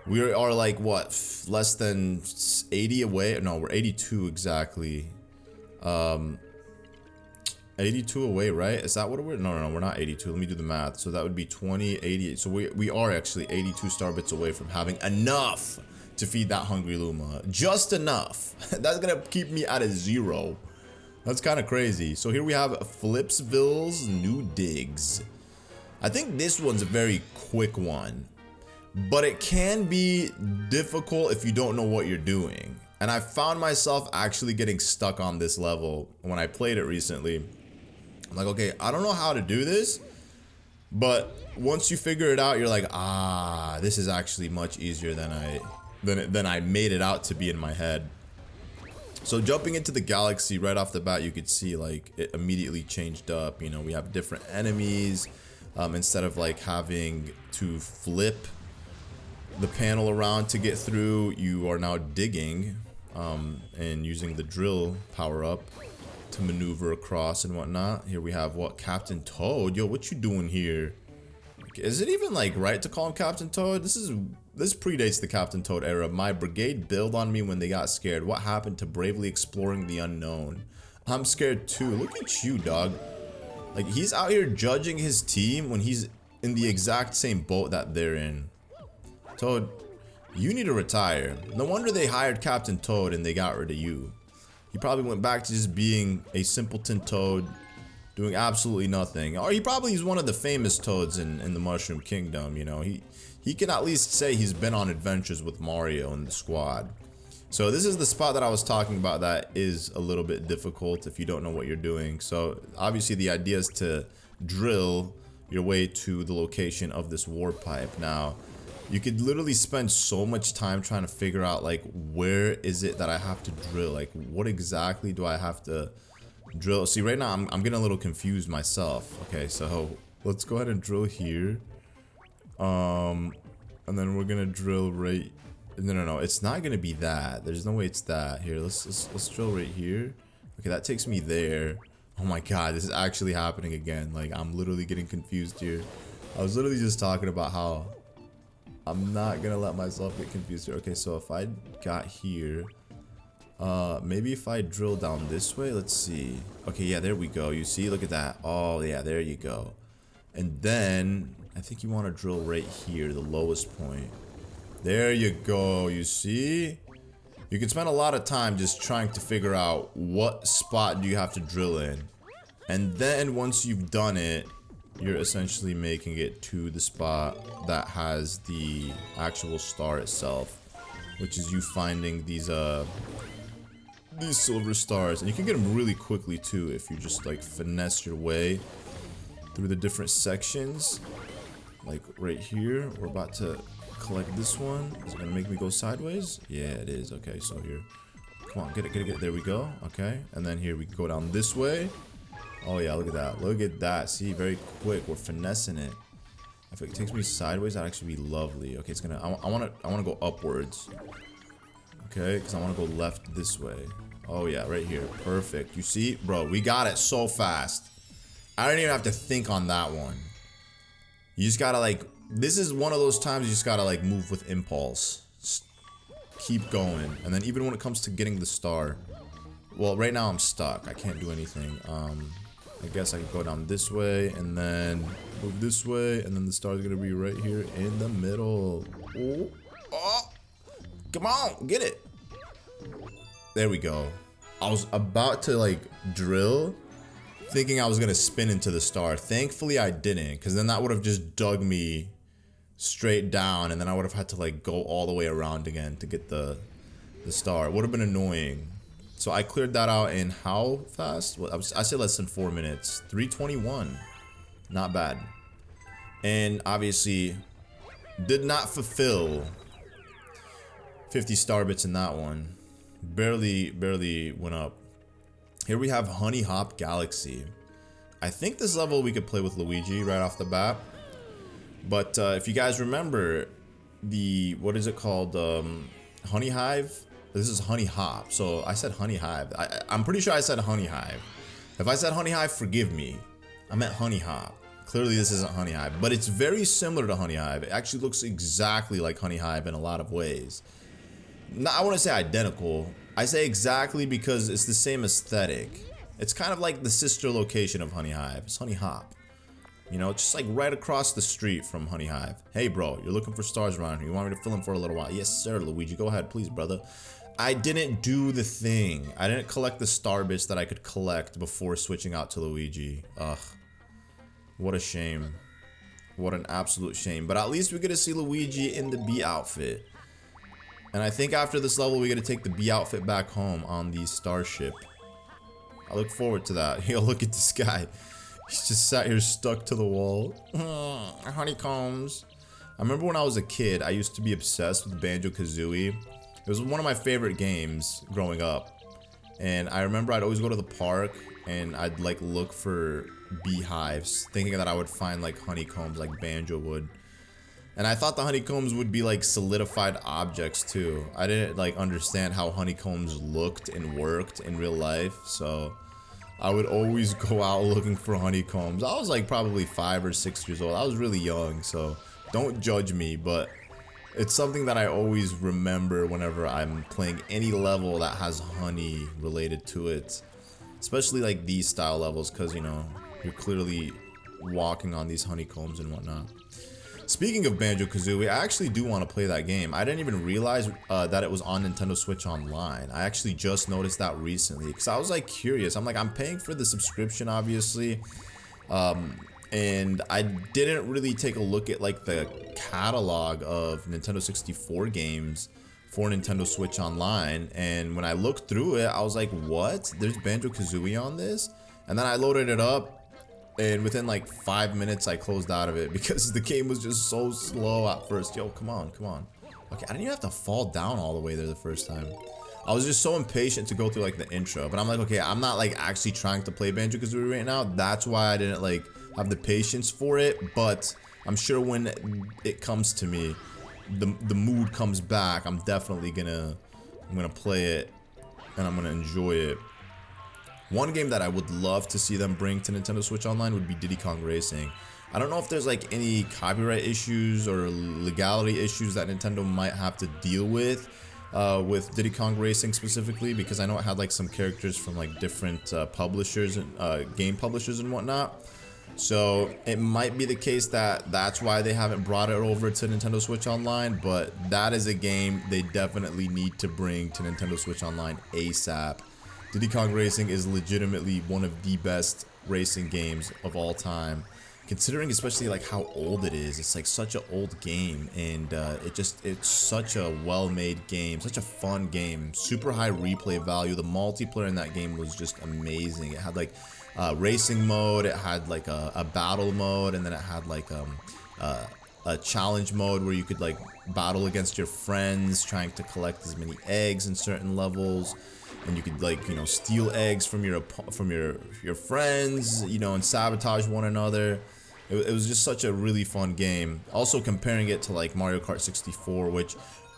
We are like, what, less than 80 away? No, we're 82 exactly. 82 away, right? Is that what we're... No, we're not 82. Let me do the math. So that would be 20, 88. So we are actually 82 star bits away from having enough to feed that hungry Luma. Just enough. That's gonna keep me at a 0. That's kind of crazy. So here we have Flipsville's New Digs. I think this one's a very quick one, but it can be difficult if you don't know what you're doing. And I found myself actually getting stuck on this level when I played it recently. I'm like, okay, I don't know how to do this, but once you figure it out, you're like, ah, this is actually much easier than I made it out to be in my head. So jumping into the galaxy right off the bat, you could see like it immediately changed up. You know, we have different enemies. Instead of like having to flip the panel around to get through, you are now digging and using the drill power up to maneuver across and whatnot. Here we have what, Captain Toad? Yo, what you doing here? Is it even like right to call him Captain Toad? This predates the Captain Toad era. My brigade bailed on me when they got scared. What happened to bravely exploring the unknown? I'm scared too. Look at you, dog. Like, he's out here judging his team when he's in the exact same boat that they're in. Toad, you need to retire. No wonder they hired Captain Toad and they got rid of you. He probably went back to just being a simpleton Toad, doing absolutely nothing. Or he probably is one of the famous Toads in the Mushroom Kingdom, you know. He can at least say he's been on adventures with Mario and the squad. So this is the spot that I was talking about that is a little bit difficult if you don't know what you're doing. So obviously the idea is to drill your way to the location of this warp pipe. Now, you could literally spend so much time trying to figure out like, where is it that I have to drill? Like, what exactly do I have to drill? See, right now I'm getting a little confused myself. Okay, so let's go ahead and drill here. And then we're gonna drill right. No, it's not gonna be that. There's no way it's that. Here, let's drill right here. Okay, that takes me there. Oh my god, this is actually happening again. Like, I'm literally getting confused here. I was literally just talking about how I'm not gonna let myself get confused here. Okay, so if I got here, maybe if I drill down this way, let's see. Okay, yeah, there we go. You see, look at that. Oh yeah, there you go. And then I think you want to drill right here, the lowest point. There you go. You see, you can spend a lot of time just trying to figure out what spot do you have to drill in, and then once you've done it, you're essentially making it to the spot that has the actual star itself, which is you finding these silver stars. And you can get them really quickly too if you just like finesse your way through the different sections. Like right here, we're about to collect this one. Is it gonna make me go sideways? Yeah, it is. Okay, so here, come on, get it. There we go. Okay, and then here we can go down this way. Oh yeah, look at that. Look at that. See, very quick. We're finessing it. If it takes me sideways, that'd actually be lovely. Okay, it's gonna. I wanna go upwards. Okay, because I wanna go left this way. Oh yeah, right here. Perfect. You see, bro, we got it so fast. I don't even have to think on that one. You just gotta like. This is one of those times you just gotta like move with impulse. Just keep going, and then even when it comes to getting the star. Well, right now I'm stuck. I can't do anything. I guess I can go down this way and then move this way, and then the star's gonna be right here in the middle. Oh, oh, come on, get it. There we go. I was about to like drill, thinking I was gonna spin into the star. Thankfully I didn't, because then that would have just dug me straight down, and then I would have had to like go all the way around again to get the star. It would have been annoying. So I cleared that out in how fast? Well, I said less than 4 minutes. 3:21. Not bad. And obviously did not fulfill 50 star bits in that one. Barely went up. Here we have Honey Hop Galaxy. I think this level we could play with Luigi right off the bat. But if you guys remember the, what is it called? Honey Hive? This is Honey Hop. So I said Honey Hive. I'm pretty sure I said Honey Hive. If I said Honey Hive, forgive me. I meant Honey Hop. Clearly this isn't Honey Hive, but it's very similar to Honey Hive. It actually looks exactly like Honey Hive in a lot of ways. No, I want to say identical. I say exactly because it's the same aesthetic. It's kind of like the sister location of Honey Hive. It's Honey Hop. You know, it's just like right across the street from Honey Hive. Hey bro, you're looking for stars around here. You want me to fill them for a little while? Yes sir, Luigi. Go ahead, please, brother. I didn't do the thing. I didn't collect the star bits that I could collect before switching out to Luigi. Ugh. What a shame. What an absolute shame. But at least we get to see Luigi in the Bee outfit. And I think after this level, we get to take the Bee outfit back home on the starship. I look forward to that. Yo, look at this guy. He's just sat here stuck to the wall. Honeycombs. I remember when I was a kid, I used to be obsessed with Banjo-Kazooie. It was one of my favorite games growing up. And I remember I'd always go to the park and I'd like look for beehives, thinking that I would find like honeycombs like Banjo would. And I thought the honeycombs would be like solidified objects too. I didn't like understand how honeycombs looked and worked in real life, so I would always go out looking for honeycombs. I was like probably 5 or 6 years old. I was really young, so don't judge me, but it's something that I always remember whenever I'm playing any level that has honey related to it. Especially like these style levels, because you know, you're clearly walking on these honeycombs and whatnot. Speaking of Banjo-Kazooie, I actually do want to play that game. I didn't even realize that it was on Nintendo Switch Online. I actually just noticed that recently because I was like curious. I'm like, I'm paying for the subscription, obviously, and I didn't really take a look at like the catalog of Nintendo 64 games for Nintendo Switch Online. And when I looked through it, I was like, what? There's Banjo-Kazooie on this? And then I loaded it up. And within like 5 minutes, I closed out of it because the game was just so slow at first. Yo, come on, come on. Okay, I didn't even have to fall down all the way there the first time. I was just so impatient to go through like the intro. But I'm like, okay, I'm not like actually trying to play Banjo-Kazooie right now. That's why I didn't like have the patience for it. But I'm sure when it comes to me, the mood comes back. I'm definitely gonna play it and I'm gonna enjoy it. One game that I would love to see them bring to Nintendo Switch Online would be Diddy Kong Racing. I don't know if there's like any copyright issues or legality issues that Nintendo might have to deal with Diddy Kong Racing specifically, because I know it had like some characters from like different publishers and game publishers and whatnot. So it might be the case that that's why they haven't brought it over to Nintendo Switch Online, but that is a game they definitely need to bring to Nintendo Switch Online ASAP. Diddy Kong Racing is legitimately one of the best racing games of all time, considering especially like how old it is. It's like such an old game, and it's such a well-made game, such a fun game, super high replay value. The multiplayer in that game was just amazing. It had like racing mode, it had like a battle mode, and then it had like a challenge mode where you could like battle against your friends, trying to collect as many eggs in certain levels. And you could like, you know, steal eggs from your friends, you know, and sabotage one another. It was just such a really fun game. Also comparing it to like Mario Kart 64, which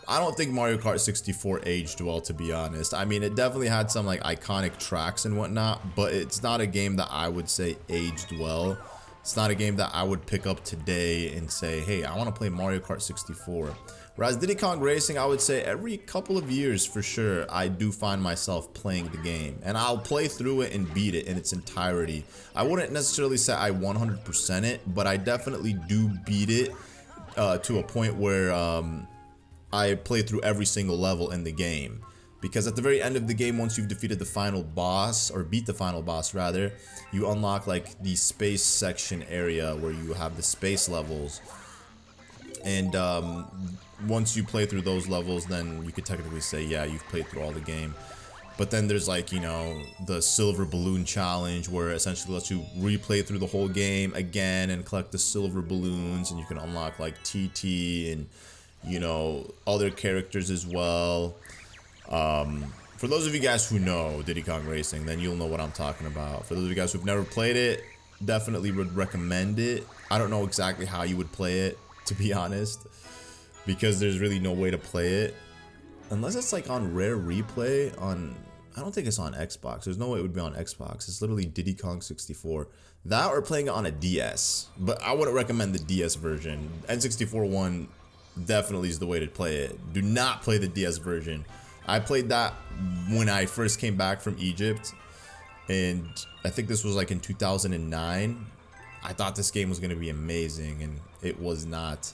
I don't think Mario Kart 64 aged well, to be honest. I mean, it definitely had some like iconic tracks and whatnot, but it's not a game that I would say aged well. It's not a game that I would pick up today and say, hey, I want to play Mario Kart 64. Whereas Diddy Kong Racing, I would say every couple of years for sure, I do find myself playing the game. And I'll play through it and beat it in its entirety. I wouldn't necessarily say I 100% it, but I definitely do beat it to a point where I play through every single level in the game. Because at the very end of the game, once you've defeated the final boss, or beat the final boss rather, you unlock like the space section area where you have the space levels. And once you play through those levels, then you could technically say, yeah, you've played through all the game. But then there's like, you know, the silver balloon challenge, where it essentially lets you replay through the whole game again and collect the silver balloons, and you can unlock like TT and, you know, other characters as well. For those of you guys who know Diddy Kong Racing, then you'll know what I'm talking about. For those of you guys who've never played it, definitely would recommend it. I don't know exactly how you would play it, to be honest, because there's really no way to play it unless it's like on rare replay on, I don't think it's on Xbox. There's no way it would be on Xbox. It's literally Diddy Kong 64. That or playing it on a DS, but I wouldn't recommend the DS version. N64 one definitely is the way to play it. Do not play the DS version. I played that when I first came back from Egypt, and I think this was like in 2009. I thought this game was going to be amazing, and it was not.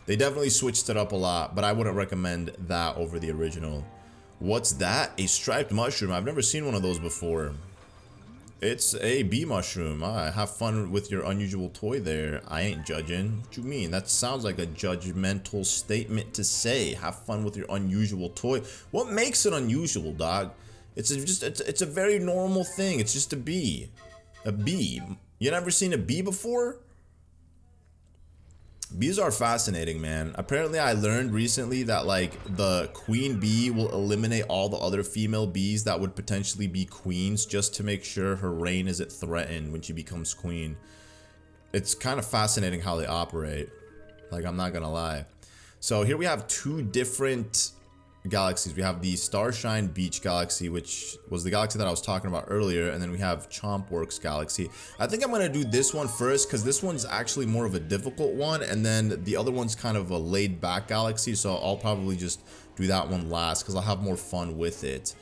They definitely switched it up a lot, but I wouldn't recommend that over the original. What's that? A striped mushroom. I've never seen one of those before. It's a bee mushroom. Have fun with your unusual toy there. I ain't judging. What you mean? That sounds like a judgmental statement to say. Have fun with your unusual toy. What makes it unusual, dog? It's a very normal thing. It's just a bee. A bee. You never seen a bee before? Bees are fascinating, man. Apparently I learned recently that like the queen bee will eliminate all the other female bees that would potentially be queens just to make sure her reign isn't threatened when she becomes queen. It's kind of fascinating how they operate. Like, I'm not gonna lie. So here we have two different galaxies. We have the Starshine Beach galaxy, which was the galaxy that I was talking about earlier, and then we have Chompworks galaxy. I think I'm gonna do this one first because this one's actually more of a difficult one, and then the other one's kind of a laid back galaxy, so I'll probably just do that one last because I'll have more fun with it.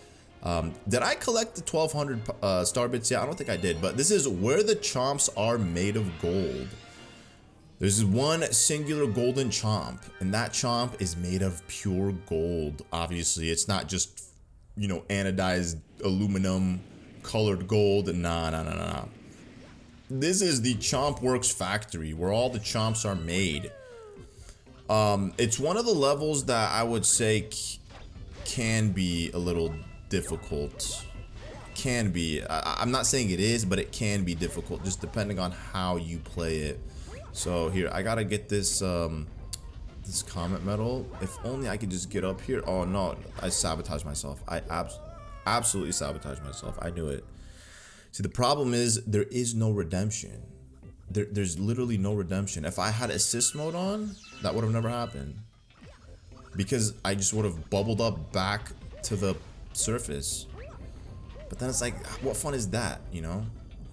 Did I collect the 1200 star bits? Yeah, I don't think I did, but this is where the chomps are made of gold. There's one singular golden chomp, and that chomp is made of pure gold. Obviously, it's not just, you know, anodized aluminum colored gold. Nah. This is the Chompworks factory where all the chomps are made. It's one of the levels that I would say can be a little difficult. Can be. I'm not saying it is, but it can be difficult just depending on how you play it. So here, I gotta get this this comet medal. If only I could just get up here. Oh no, I sabotaged myself. I absolutely sabotaged myself. I knew it. See, the problem is there is no redemption. There's literally no redemption. If I had assist mode on, that would have never happened. Because I just would have bubbled up back to the surface. But then it's like, what fun is that, you know?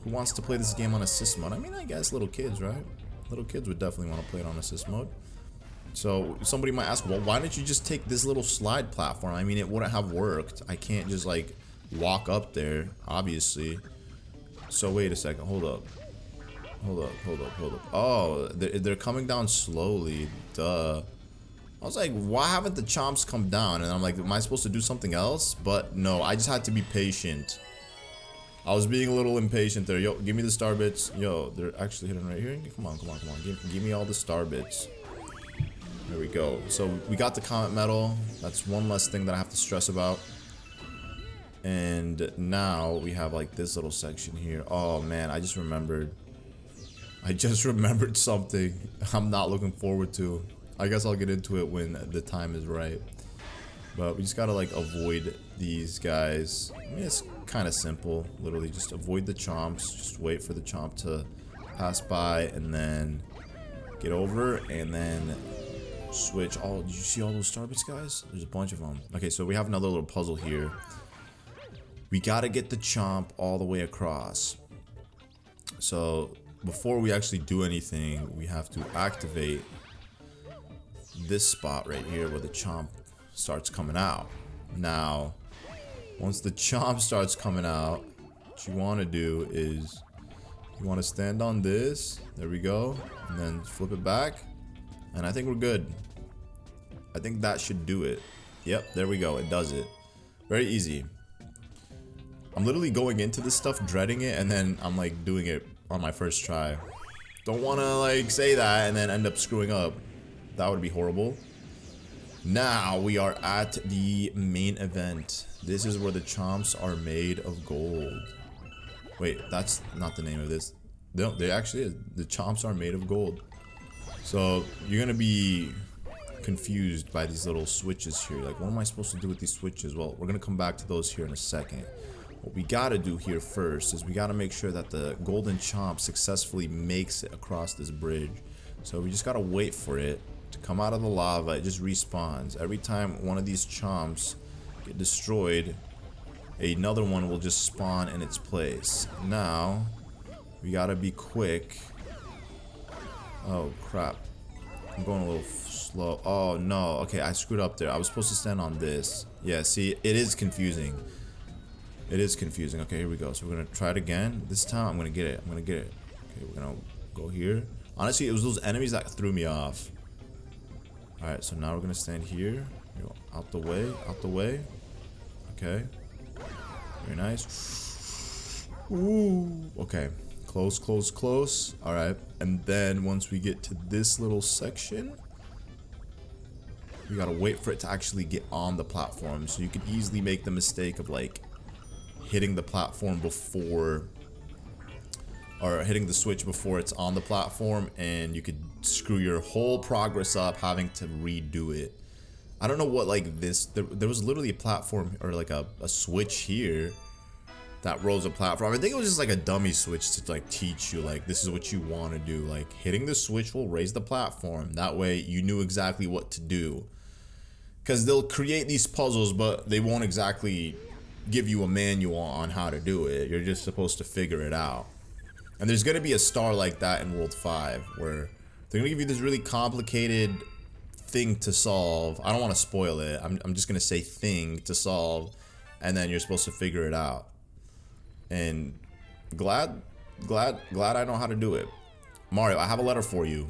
Who wants to play this game on assist mode? I mean, I guess little kids, right? Little kids would definitely want to play it on assist mode. So somebody might ask, well, why didn't you just take this little slide platform? I mean, it wouldn't have worked. I can't just like walk up there, obviously. So wait a second, hold up. Oh, they're coming down slowly, duh. I was like, why haven't the chomps come down? And I'm like, am I supposed to do something else? But no, I just had to be patient. I was being a little impatient there. Yo, give me the star bits. Yo, they're actually hidden right here. Come on. Give me all the star bits. There we go. So we got the comet medal. That's one less thing that I have to stress about. And now we have like this little section here. Oh man, I just remembered something I'm not looking forward to. I guess I'll get into it when the time is right. But we just gotta like avoid these guys. I mean, it's kind of simple. Literally just avoid the chomps. Just wait for the chomp to pass by and then get over and then switch. Oh, did you see all those star bits, guys? There's a bunch of them. Okay, so we have another little puzzle here. We gotta get the chomp all the way across. So before we actually do anything, we have to activate this spot right here where the chomp starts coming out. Now, once the chomp starts coming out, what you want to do is you want to stand on this. There we go. And then flip it back. And I think we're good. I think that should do it. Yep, there we go. It does it. Very easy. I'm literally going into this stuff dreading it, and then I'm like doing it on my first try. Don't want to like say that and then end up screwing up. That would be horrible. Now we are at the main event. This is where the chomps are made of gold. Wait, that's not the name of this. No, they actually is. The chomps are made of gold. So you're gonna be confused by these little switches here. Like, what am I supposed to do with these switches? Well, we're gonna come back to those here in a second. What we gotta do here first is we gotta make sure that the golden chomp successfully makes it across this bridge. So we just gotta wait for it to come out of the lava. It just respawns. Every time one of these chomps get destroyed, another one will just spawn in its place. Now we gotta be quick. Oh crap, I'm going a little slow. Oh no, okay, I screwed up there. I was supposed to stand on this. Yeah, see, it is confusing. It is confusing. Okay, here we go. So we're gonna try it again. This time I'm gonna get it. Okay, we're gonna go here. Honestly, it was those enemies that threw me off. Alright, so now we're gonna stand here. Out the way. Okay. Very nice. Ooh. Okay. Close. Alright. And then once we get to this little section, we gotta wait for it to actually get on the platform. So you could easily make the mistake of like hitting the platform before or hitting the switch before it's on the platform, and you could screw your whole progress up having to redo it. I don't know what, like, this, there was literally a platform or like a switch here that rose a platform. I think it was just like a dummy switch to like teach you, like, this is what you want to do. Like, hitting the switch will raise the platform. That way you knew exactly what to do. Because they'll create these puzzles, but they won't exactly give you a manual on how to do it. You're just supposed to figure it out. And there's going to be a star like that in World 5 where they're going to give you this really complicated thing to solve. I don't want to spoil it. I'm just gonna say thing to solve, and then you're supposed to figure it out. And glad I know how to do it. Mario, I have a letter for you.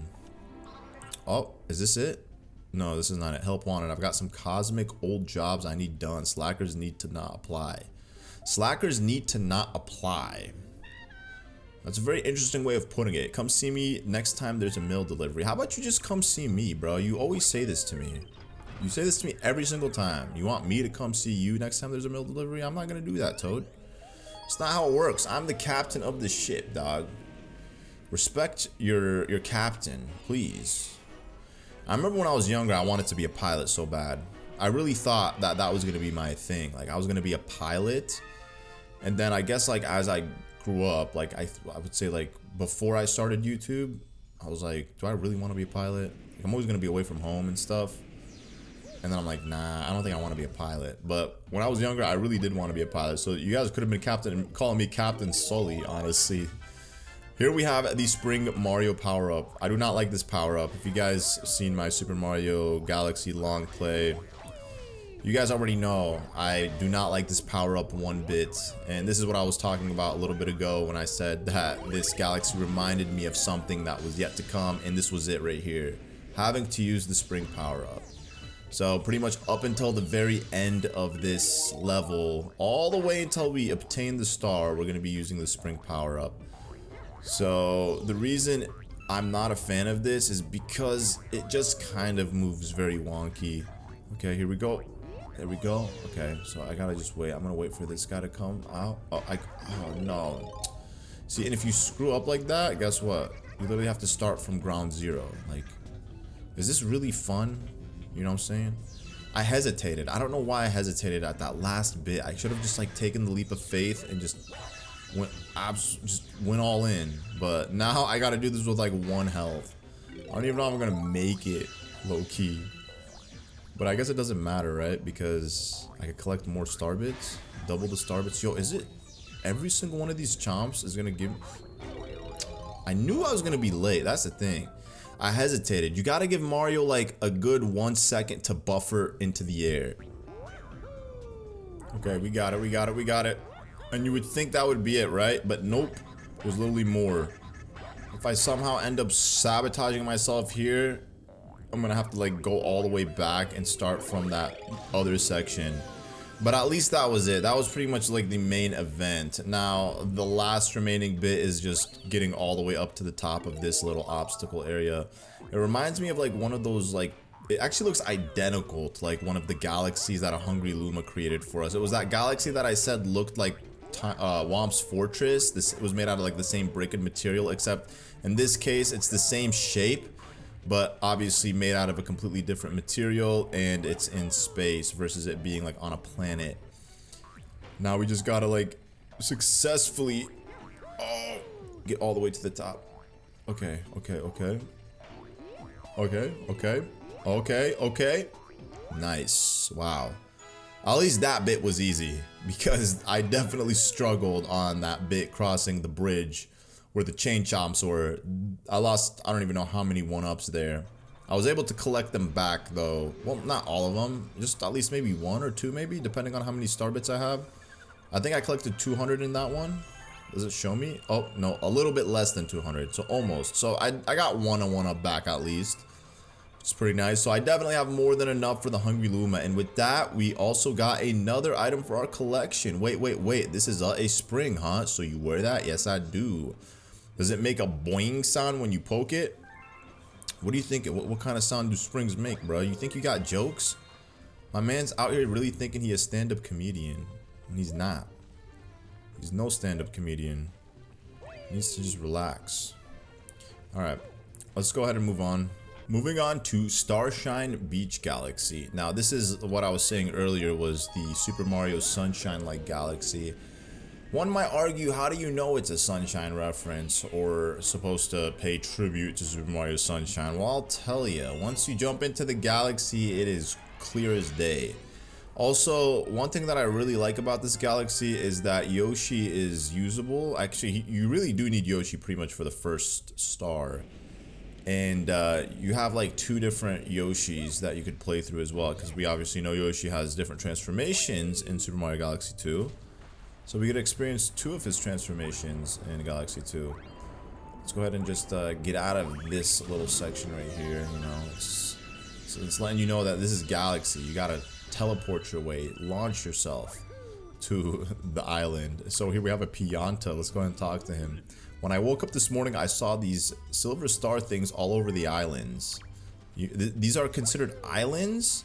Oh, is this it? No, this is not it. Help wanted. I've got some cosmic old jobs I need done. Slackers need to not apply. Slackers need to not apply. That's a very interesting way of putting it. Come see me next time there's a mail delivery. How about you just come see me, bro? You always say this to me. You say this to me every single time. You want me to come see you next time there's a mail delivery? I'm not gonna do that, Toad. It's not how it works. I'm the captain of the ship, dog. Respect your captain, please. I remember when I was younger, I wanted to be a pilot so bad. I really thought that that was gonna be my thing. Like, I was gonna be a pilot. And then I guess, like, as I grew up, like, I would say, like, before I started YouTube, I was like, do I really want to be a pilot? Like, I'm always gonna be away from home and stuff. And then I'm like, nah, I don't think I want to be a pilot. But when I was younger, I really did want to be a pilot. So you guys could have been calling me Captain Sully, honestly. Here we have the Spring Mario power-up. I do not like this power-up. If you guys seen my Super Mario Galaxy long play, you guys already know I do not like this power-up one bit. And this is what I was talking about a little bit ago when I said that this galaxy reminded me of something that was yet to come, and this was it right here. Having to use the spring power-up. So pretty much up until the very end of this level, all the way until we obtain the star, we're going to be using the spring power-up. So the reason I'm not a fan of this is because it just kind of moves very wonky. Okay, here we go. There we go. Okay, so I gotta just wait. I'm gonna wait for this guy to come out. Oh, oh no. See, and if you screw up like that, guess what? You literally have to start from ground zero. Like, is this really fun? You know what I'm saying? I hesitated. I don't know why I hesitated at that last bit. I should have just, like, taken the leap of faith and just went all in. But now I gotta do this with, like, 1 health. I don't even know if I'm gonna make it low-key. But I guess it doesn't matter, right? Because I could collect more star bits, double the star bits. Yo, is it every single one of these chomps is gonna give? I knew I was gonna be late. That's the thing. I hesitated. You gotta give Mario like a good 1 second to buffer into the air. Okay, we got it. We got it. We got it. And you would think that would be it, right? But nope. There's literally more. If I somehow end up sabotaging myself here, I'm gonna have to like go all the way back and start from that other section. But at least that was it. That was pretty much like the main event. Now the last remaining bit is just getting all the way up to the top of this little obstacle area. It reminds me of like one of those, like, it actually looks identical to like one of the galaxies that a Hungry Luma created for us. It was that galaxy that I said looked like Womp's Fortress. This was made out of like the same brick and material, except in this case it's the same shape, but obviously made out of a completely different material, and it's in space versus it being like on a planet. Now we just gotta like successfully get all the way to the top. Okay, okay, okay. Okay, okay. Okay, okay. Nice. Wow. At least that bit was easy, because I definitely struggled on that bit crossing the bridge where the chain chomps were. I lost, I don't even know how many 1-ups there. I was able to collect them back though. Well, not all of them, just at least maybe 1 or 2 maybe, depending on how many star bits I have. I think I collected 200 in that one. Does it show me? Oh, no, a little bit less than 200, so almost. So I got 1-up back at least. It's pretty nice. So I definitely have more than enough for the Hungry Luma. And with that, we also got another item for our collection. Wait, wait, wait. This is a spring, huh? So you wear that? Yes, I do. Does it make a boing sound when you poke it? What do you think? What kind of sound do springs make, bro? You think you got jokes? My man's out here really thinking he a stand-up comedian. And he's not. He's no stand-up comedian. Needs to just relax. Alright, let's go ahead and move on. Moving on to Starshine Beach Galaxy. Now this is what I was saying earlier, was the Super Mario Sunshine-like galaxy. One might argue, how do you know it's a Sunshine reference or supposed to pay tribute to Super Mario Sunshine? Well, I'll tell you, once you jump into the galaxy, it is clear as day. Also, one thing that I really like about this galaxy is that Yoshi is usable. Actually, you really do need Yoshi pretty much for the first star. And you have like 2 different Yoshis that you could play through as well, because we obviously know Yoshi has different transformations in Super Mario Galaxy 2. So we get to experience 2 of his transformations in Galaxy 2. Let's go ahead and just get out of this little section right here. You know, it's letting you know that this is Galaxy. You gotta teleport your way, launch yourself to the island. So here we have a Pianta. Let's go ahead and talk to him. When I woke up this morning, I saw these silver star things all over the islands. These are considered islands?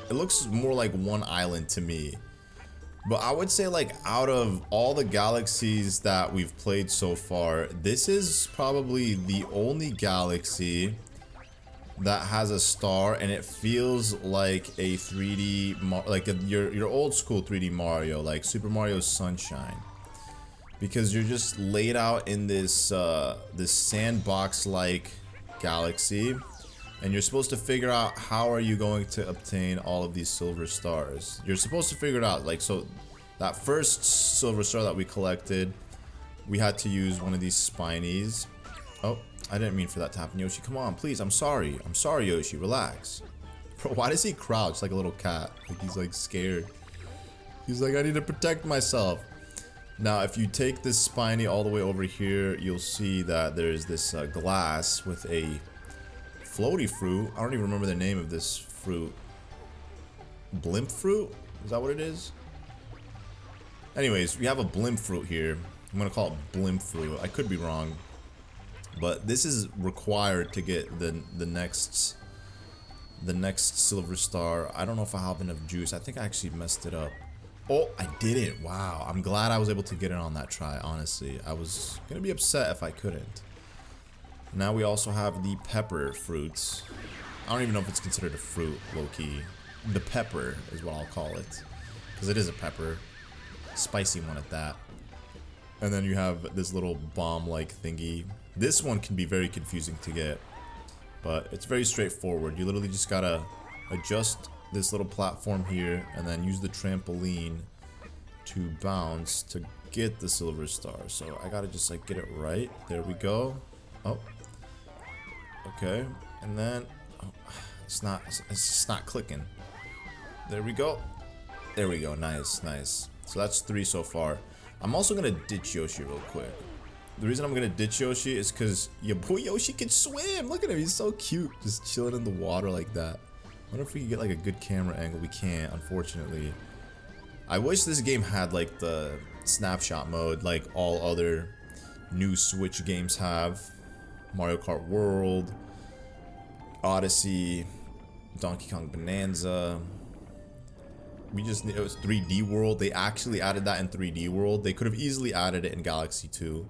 It looks more like one island to me. But I would say, like, out of all the galaxies that we've played so far, this is probably the only galaxy that has a star, and it feels like a 3D, like your old school 3D Mario, like Super Mario Sunshine, because you're just laid out in this this sandbox-like galaxy, and you're supposed to figure out how are you going to obtain all of these silver stars. You're supposed to figure it out. Like, so that first silver star that we collected, we had to use one of these spinies. Oh, I didn't mean for that to happen, Yoshi. Come on, please. I'm sorry, Yoshi. Relax. Bro, why does he crouch like a little cat? Like he's like scared. He's like, I need to protect myself. Now, if you take this spiny all the way over here, you'll see that there's this glass with a floaty fruit. I don't even remember the name of this fruit. Blimp fruit? Is that what it is? Anyways, we have a blimp fruit here. I'm gonna call it blimp fruit. I could be wrong. But this is required to get the next silver star. I don't know if I have enough juice. I think I actually messed it up. Oh, I did it. Wow. I'm glad I was able to get it on that try, honestly. I was gonna be upset if I couldn't. Now we also have the pepper fruits. I don't even know if it's considered a fruit, low-key. The pepper is what I'll call it, because it is a pepper. Spicy one at that. And then you have this little bomb-like thingy. This one can be very confusing to get, but it's very straightforward. You literally just gotta adjust this little platform here and then use the trampoline to bounce to get the silver star. So I gotta just like get it right. There we go. Oh, okay. And then it's just not clicking. There we go. There we go. Nice, nice. So that's 3 so far. I'm also gonna ditch Yoshi real quick. The reason I'm gonna ditch Yoshi is because your boy Yoshi can swim. Look at him, he's so cute, just chilling in the water like that. I wonder if we can get like a good camera angle. We can't, unfortunately. I wish this game had like the snapshot mode like all other new Switch games have. Mario Kart World, Odyssey, Donkey Kong Bonanza. It was 3D World. They actually added that in 3D World. They could have easily added it in Galaxy 2.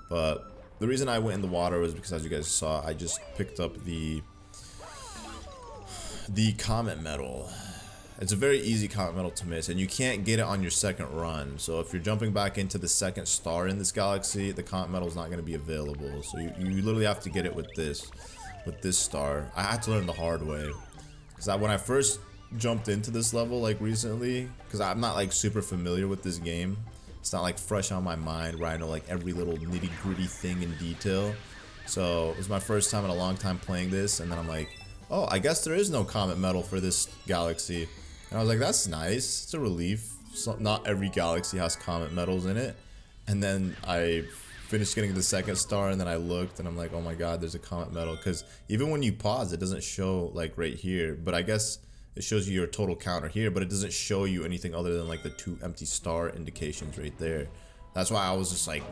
But the reason I went in the water was because, as you guys saw, I just picked up the comet medal. It's a very easy comet medal to miss, and you can't get it on your second run. So if you're jumping back into the second star in this galaxy, the comet medal is not going to be available. So you literally have to get it with this star. I had to learn the hard way, because when I first jumped into this level like recently, because I'm not like super familiar with this game. It's not like fresh on my mind where I know like every little nitty-gritty thing in detail. So it was my first time in a long time playing this, and then I'm like, oh, I guess there is no comet medal for this galaxy. And I was like, that's nice. It's a relief. So not every galaxy has comet medals in it. And then I finished getting the second star, and then I looked and I'm like, oh my god, there's a comet medal. Because even when you pause, it doesn't show like right here. But I guess it shows you your total counter here, but it doesn't show you anything other than like the 2 empty star indications right there. That's why I was just like,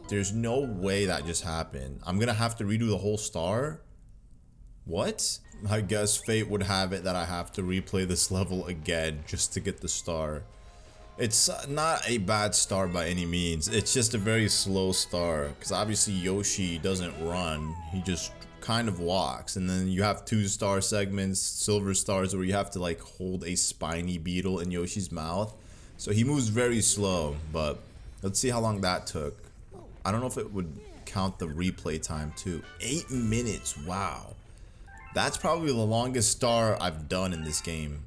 there's no way that just happened. I'm gonna have to redo the whole star? What? I guess fate would have it that I have to replay this level again just to get the star. It's not a bad star by any means. It's just a very slow star. Because obviously Yoshi doesn't run. He just kind of walks. And then you have 2-star segments, silver stars, where you have to like hold a spiny beetle in Yoshi's mouth. So he moves very slow. But let's see how long that took. I don't know if it would count the replay time too. 8 minutes. Wow. That's probably the longest star I've done in this game.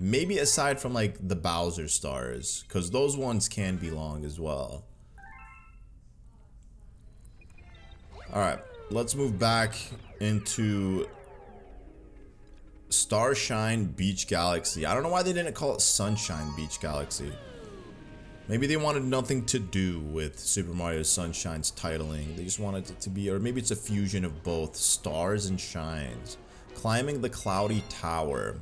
Maybe aside from like the Bowser stars, because those ones can be long as well. Alright, let's move back into Starshine Beach Galaxy. I don't know why they didn't call it Sunshine Beach Galaxy. Maybe they wanted nothing to do with Super Mario Sunshine's titling. They just wanted it to be, or maybe it's a fusion of both stars and shines. Climbing the Cloudy Tower.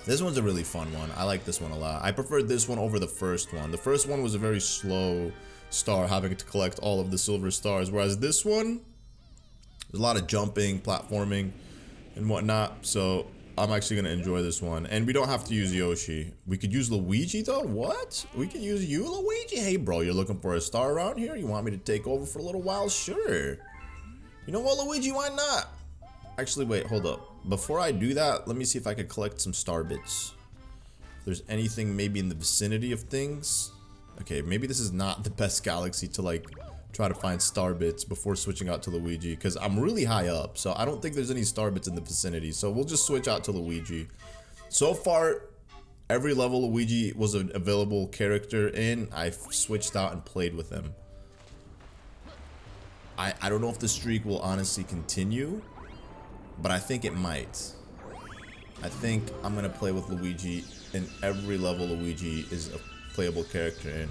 This one's a really fun one. I like this one a lot. I preferred this one over the first one. The first one was a very slow star, having to collect all of the silver stars, whereas this one, there's a lot of jumping, platforming, and whatnot. So I'm actually gonna enjoy this one. And we don't have to use Yoshi. We could use Luigi though. What? We can use you, Luigi? Hey bro, you're looking for a star around here? You want me to take over for a little while? Sure. You know what, Luigi? Why not? Actually, wait, hold up. Before I do that, let me see if I could collect some star bits. If there's anything maybe in the vicinity of things. Okay, maybe this is not the best galaxy to like try to find star bits before switching out to Luigi, because I'm really high up, so I don't think there's any star bits in the vicinity. So we'll just switch out to Luigi. So far, every level Luigi was an available character in, I've switched out and played with him. I don't know if the streak will honestly continue, but I think it might. I think I'm gonna play with Luigi in every level Luigi is a playable character in.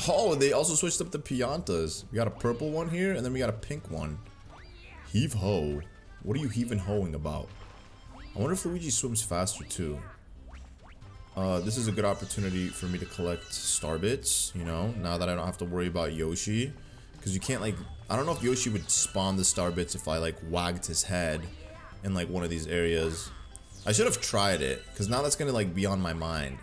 Oh, they also switched up the Piantas. We got a purple one here, and then we got a pink one. Heave ho. What are you heaving hoeing about? I wonder if Luigi swims faster too. This is a good opportunity for me to collect star bits, you know, now that I don't have to worry about Yoshi. Because you can't like, I don't know if Yoshi would spawn the star bits if I like wagged his head in like one of these areas. I should have tried it, because now that's gonna like be on my mind.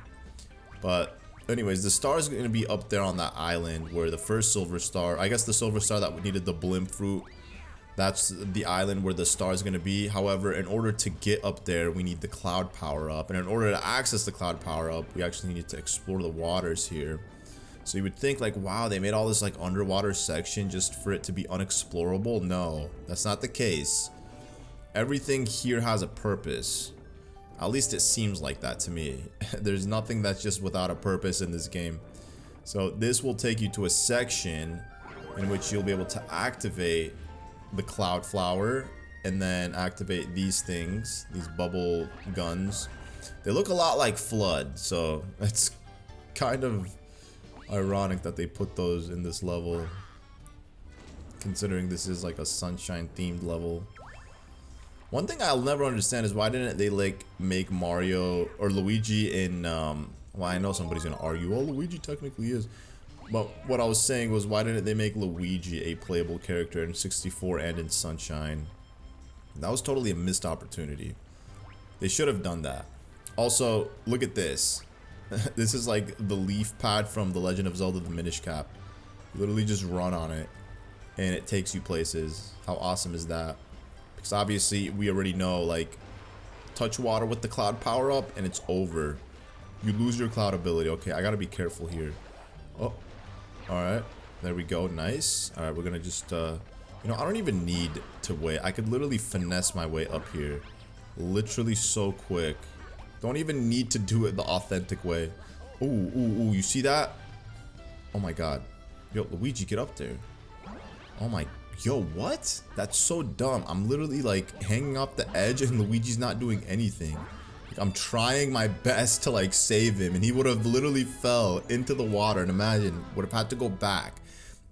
But anyways, the star is gonna be up there on that island where the first silver star, I guess the silver star that needed the blimp fruit, that's the island where the star is gonna be. However, in order to get up there, we need the cloud power up, and in order to access the cloud power up, we actually need to explore the waters here. So you would think like, wow, they made all this like underwater section just for it to be unexplorable. No, that's not the case. Everything here has a purpose. At least it seems like that to me. There's nothing that's just without a purpose in this game. So this will take you to a section in which you'll be able to activate the cloud flower and then activate these things, these bubble guns. They look a lot like Flood, so it's kind of ironic that they put those in this level, considering this is like a sunshine themed level. One thing I'll never understand is why didn't they like make Mario or Luigi in well, I know somebody's gonna argue, well, Luigi technically is, but what I was saying was, why didn't they make Luigi a playable character in 64 and in Sunshine? That was totally a missed opportunity. They should have done that. Also, look at this. This is like the leaf pad from The Legend of Zelda: The Minish Cap. You literally just run on it and it takes you places. How awesome is that? Because obviously we already know, like, touch water with the cloud power up and it's over. You lose your cloud ability. Okay, I gotta be careful here. Oh, alright, there we go. Nice. Alright, we're gonna just you know, I don't even need to wait. I could literally finesse my way up here literally so quick. Don't even need to do it the authentic way. Ooh, ooh, ooh, you see that? Oh my god. Yo, Luigi, get up there. Oh my, yo, what? That's so dumb. I'm literally like hanging off the edge and Luigi's not doing anything. Like, I'm trying my best to like save him and he would have literally fell into the water, and imagine, would have had to go back,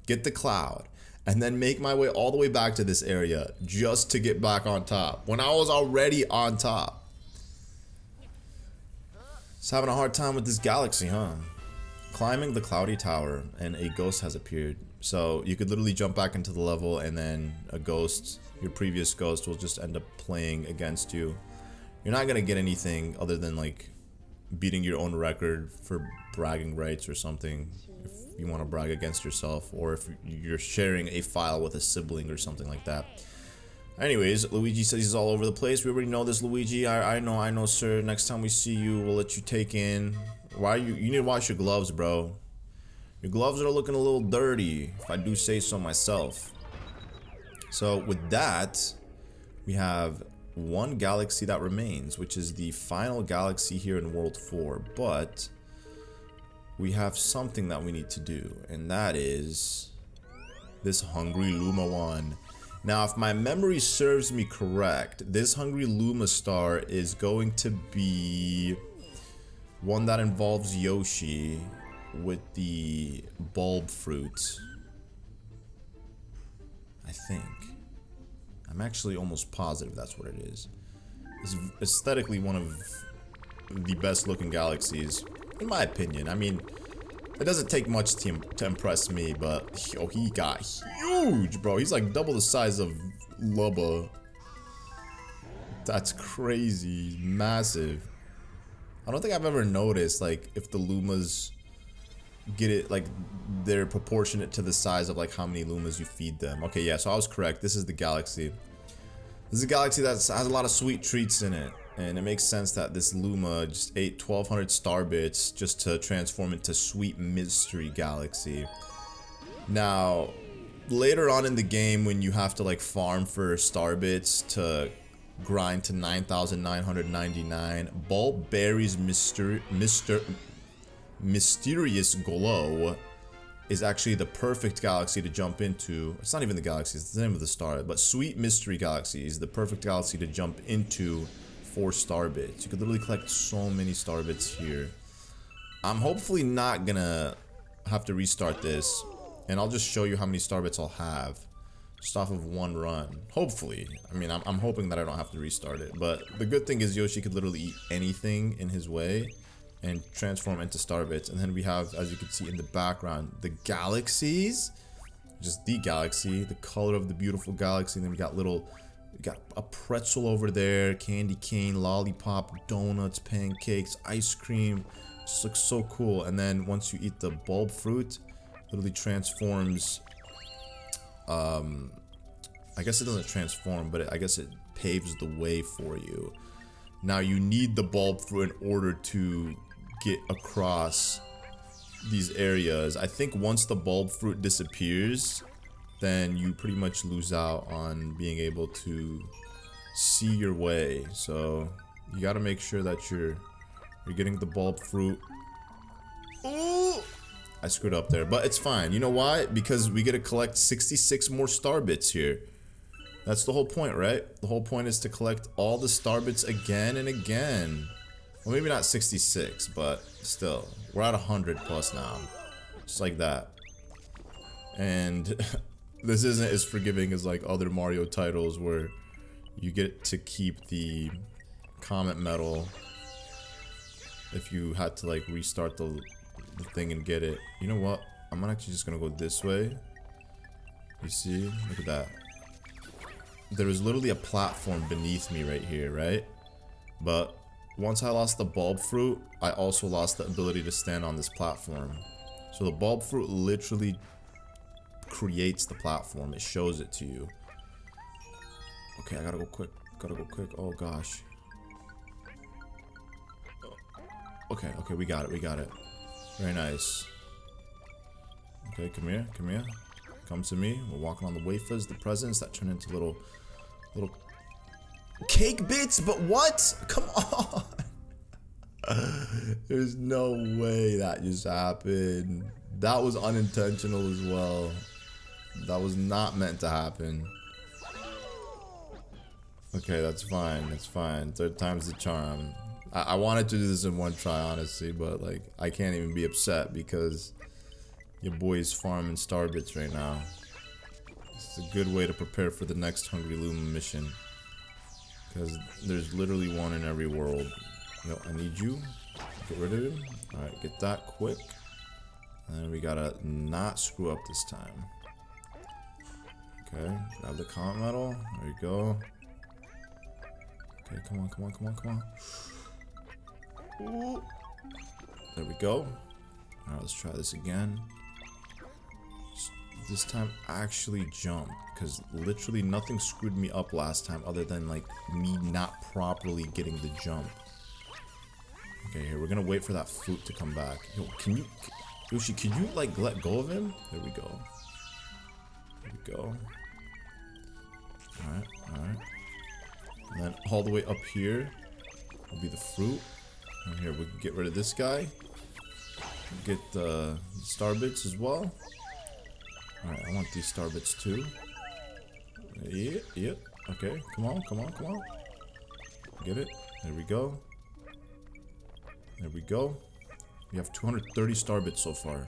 get the cloud, and then make my way all the way back to this area just to get back on top when I was already on top. Just having a hard time with this galaxy, huh? Climbing the Cloudy Tower, and a ghost has appeared. So you could literally jump back into the level and then a ghost, your previous ghost, will just end up playing against you. You're not gonna get anything other than like beating your own record for bragging rights or something. If you want to brag against yourself, or if you're sharing a file with a sibling or something like that. Anyways, Luigi says he's all over the place. We already know this, Luigi. I know, sir. Next time we see you, we'll let you take in. Why you need to wash your gloves, bro. Your gloves are looking a little dirty, if I do say so myself. So with that, we have one galaxy that remains, which is the final galaxy here in World 4. But we have something that we need to do, and that is this Hungry Luma one. Now, if my memory serves me correct, this Hungry Luma star is going to be one that involves Yoshi with the bulb fruit. I think. I'm actually almost positive that's what it is. It's aesthetically one of the best looking galaxies, in my opinion. I mean, it doesn't take much to impress me, but yo, he got huge, bro. He's like double the size of Lubba. That's crazy. Massive. I don't think I've ever noticed, like, if the Lumas get it, like, they're proportionate to the size of, like, how many Lumas you feed them. Okay, yeah, so I was correct. This is the galaxy. This is a galaxy that has a lot of sweet treats in it. And it makes sense that this Luma just ate 1200 star bits just to transform into Sweet Mystery Galaxy. Now, later on in the game, when you have to, like, farm for star bits to grind to 9,999, Bulb Berry's Mysterious Glow is actually the perfect galaxy to jump into. It's not even the galaxy, it's the name of the star, but Sweet Mystery Galaxy is the perfect galaxy to jump into for star bits. You could literally collect so many star bits here. I'm hopefully not gonna have to restart this, and I'll just show you how many star bits I'll have just off of one run. Hopefully. I mean, I'm hoping that I don't have to restart it, but the good thing is Yoshi could literally eat anything in his way and transform into star bits. And then we have, as you can see in the background, the galaxies, just the galaxy, the color of the beautiful galaxy. And then we got a pretzel over there, candy cane, lollipop, donuts, pancakes, ice cream. Just looks so cool. And then once you eat the bulb fruit, literally transforms. I guess it doesn't transform, but I guess it paves the way for you. Now you need the bulb fruit in order to get across these areas. I think once the bulb fruit disappears, then you pretty much lose out on being able to see your way. So you got to make sure that you're getting the bulb fruit. Ooh, I screwed up there, but it's fine. You know why? Because we get to collect 66 more star bits here. That's the whole point, right? The whole point is to collect all the star bits again and again. Well, maybe not 66, but still, we're at 100 plus now, just like that. And this isn't as forgiving as like other Mario titles where you get to keep the comet medal if you had to like restart the thing and get it. You know what? I'm actually just gonna go this way. You see? Look at that. There was literally a platform beneath me right here, right? But once I lost the bulb fruit, I also lost the ability to stand on this platform. So the bulb fruit literally creates the platform. It shows it to you. Okay, I gotta go quick. Oh gosh. Okay, we got it. Very nice. Okay, come here. Come to me. We're walking on the wafers, the presents that turn into little cake bits, but what? Come on. There's no way that just happened. That was unintentional as well. That was not meant to happen. Okay, that's fine. Third time's the charm. I wanted to do this in one try, honestly, but like I can't even be upset because your boy's farming star bits right now. It's a good way to prepare for the next Hungry Luma mission, because there's literally one in every world. Yo, I need you. Get rid of him. Alright, get that quick. And then we gotta not screw up this time. Okay, grab the comet medal. There you go. Okay, come on. Ooh. There we go. Alright, let's try this again. This time actually jump, because literally nothing screwed me up last time other than like me not properly getting the jump. Okay, here, we're gonna wait for that fruit to come back. Yo, can you, Yoshi, can you like let go of him? There we go. There we go. Alright, alright. And then all the way up here will be the fruit. And here, we can get rid of this guy. Get the star bits as well. Alright, I want these star bits too. Yep. Okay, come on. Get it. There we go. There we go. We have 230 star bits so far,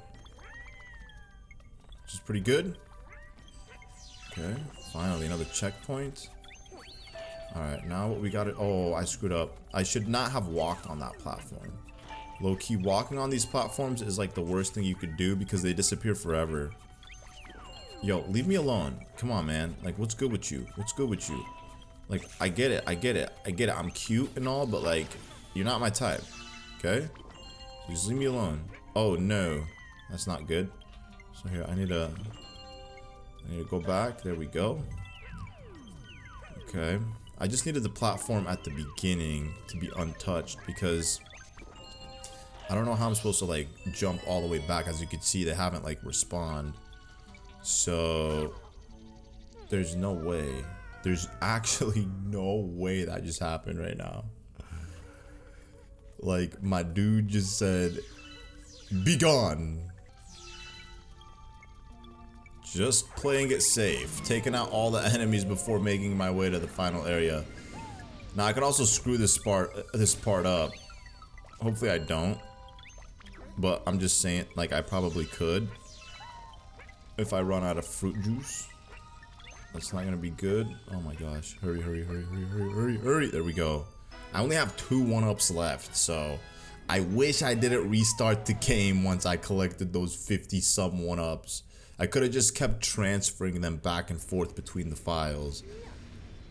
which is pretty good. Okay, finally another checkpoint. Alright, now what we got it. Oh, I screwed up. I should not have walked on that platform. Low-key, walking on these platforms is like the worst thing you could do because they disappear forever. Yo, leave me alone. Come on, man. Like, what's good with you? What's good with you? Like, I get it. I'm cute and all, but like, you're not my type. Okay? Just leave me alone. Oh, no. That's not good. So here, I need to go back. There we go. Okay. I just needed the platform at the beginning to be untouched because I don't know how I'm supposed to like jump all the way back. As you can see, they haven't like respawned. So there's no way. There's actually no way that just happened right now. Like, my dude just said, "Be gone." Just playing it safe, taking out all the enemies before making my way to the final area. Now I can also screw this part up. Hopefully I don't. But I'm just saying, like, I probably could. If I run out of fruit juice. That's not gonna be good. Oh my gosh. Hurry. There we go. I only have 2 1-ups left, so I wish I didn't restart the game once I collected those 50-some 1-ups. I could have just kept transferring them back and forth between the files.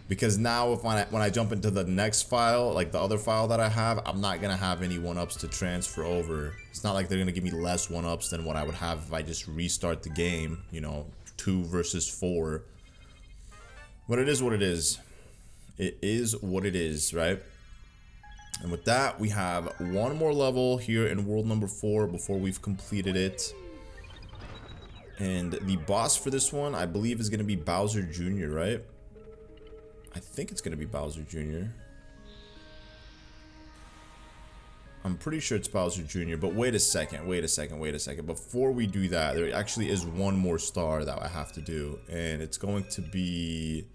Because now if when I jump into the next file, like the other file that I have, I'm not gonna have any 1-ups to transfer over. It's not like they're gonna give me less 1-ups than what I would have if I just restart the game, you know, 2 versus 4. But it is what it is. It is what it is, right? And with that, we have 1 more level here in world number 4 before we've completed it. And the boss for this one, I believe, is gonna be Bowser Jr., right? I think it's gonna be Bowser Jr. I'm pretty sure it's Bowser Jr., but wait a second. Before we do that, there actually is 1 more star that I have to do, and it's going to be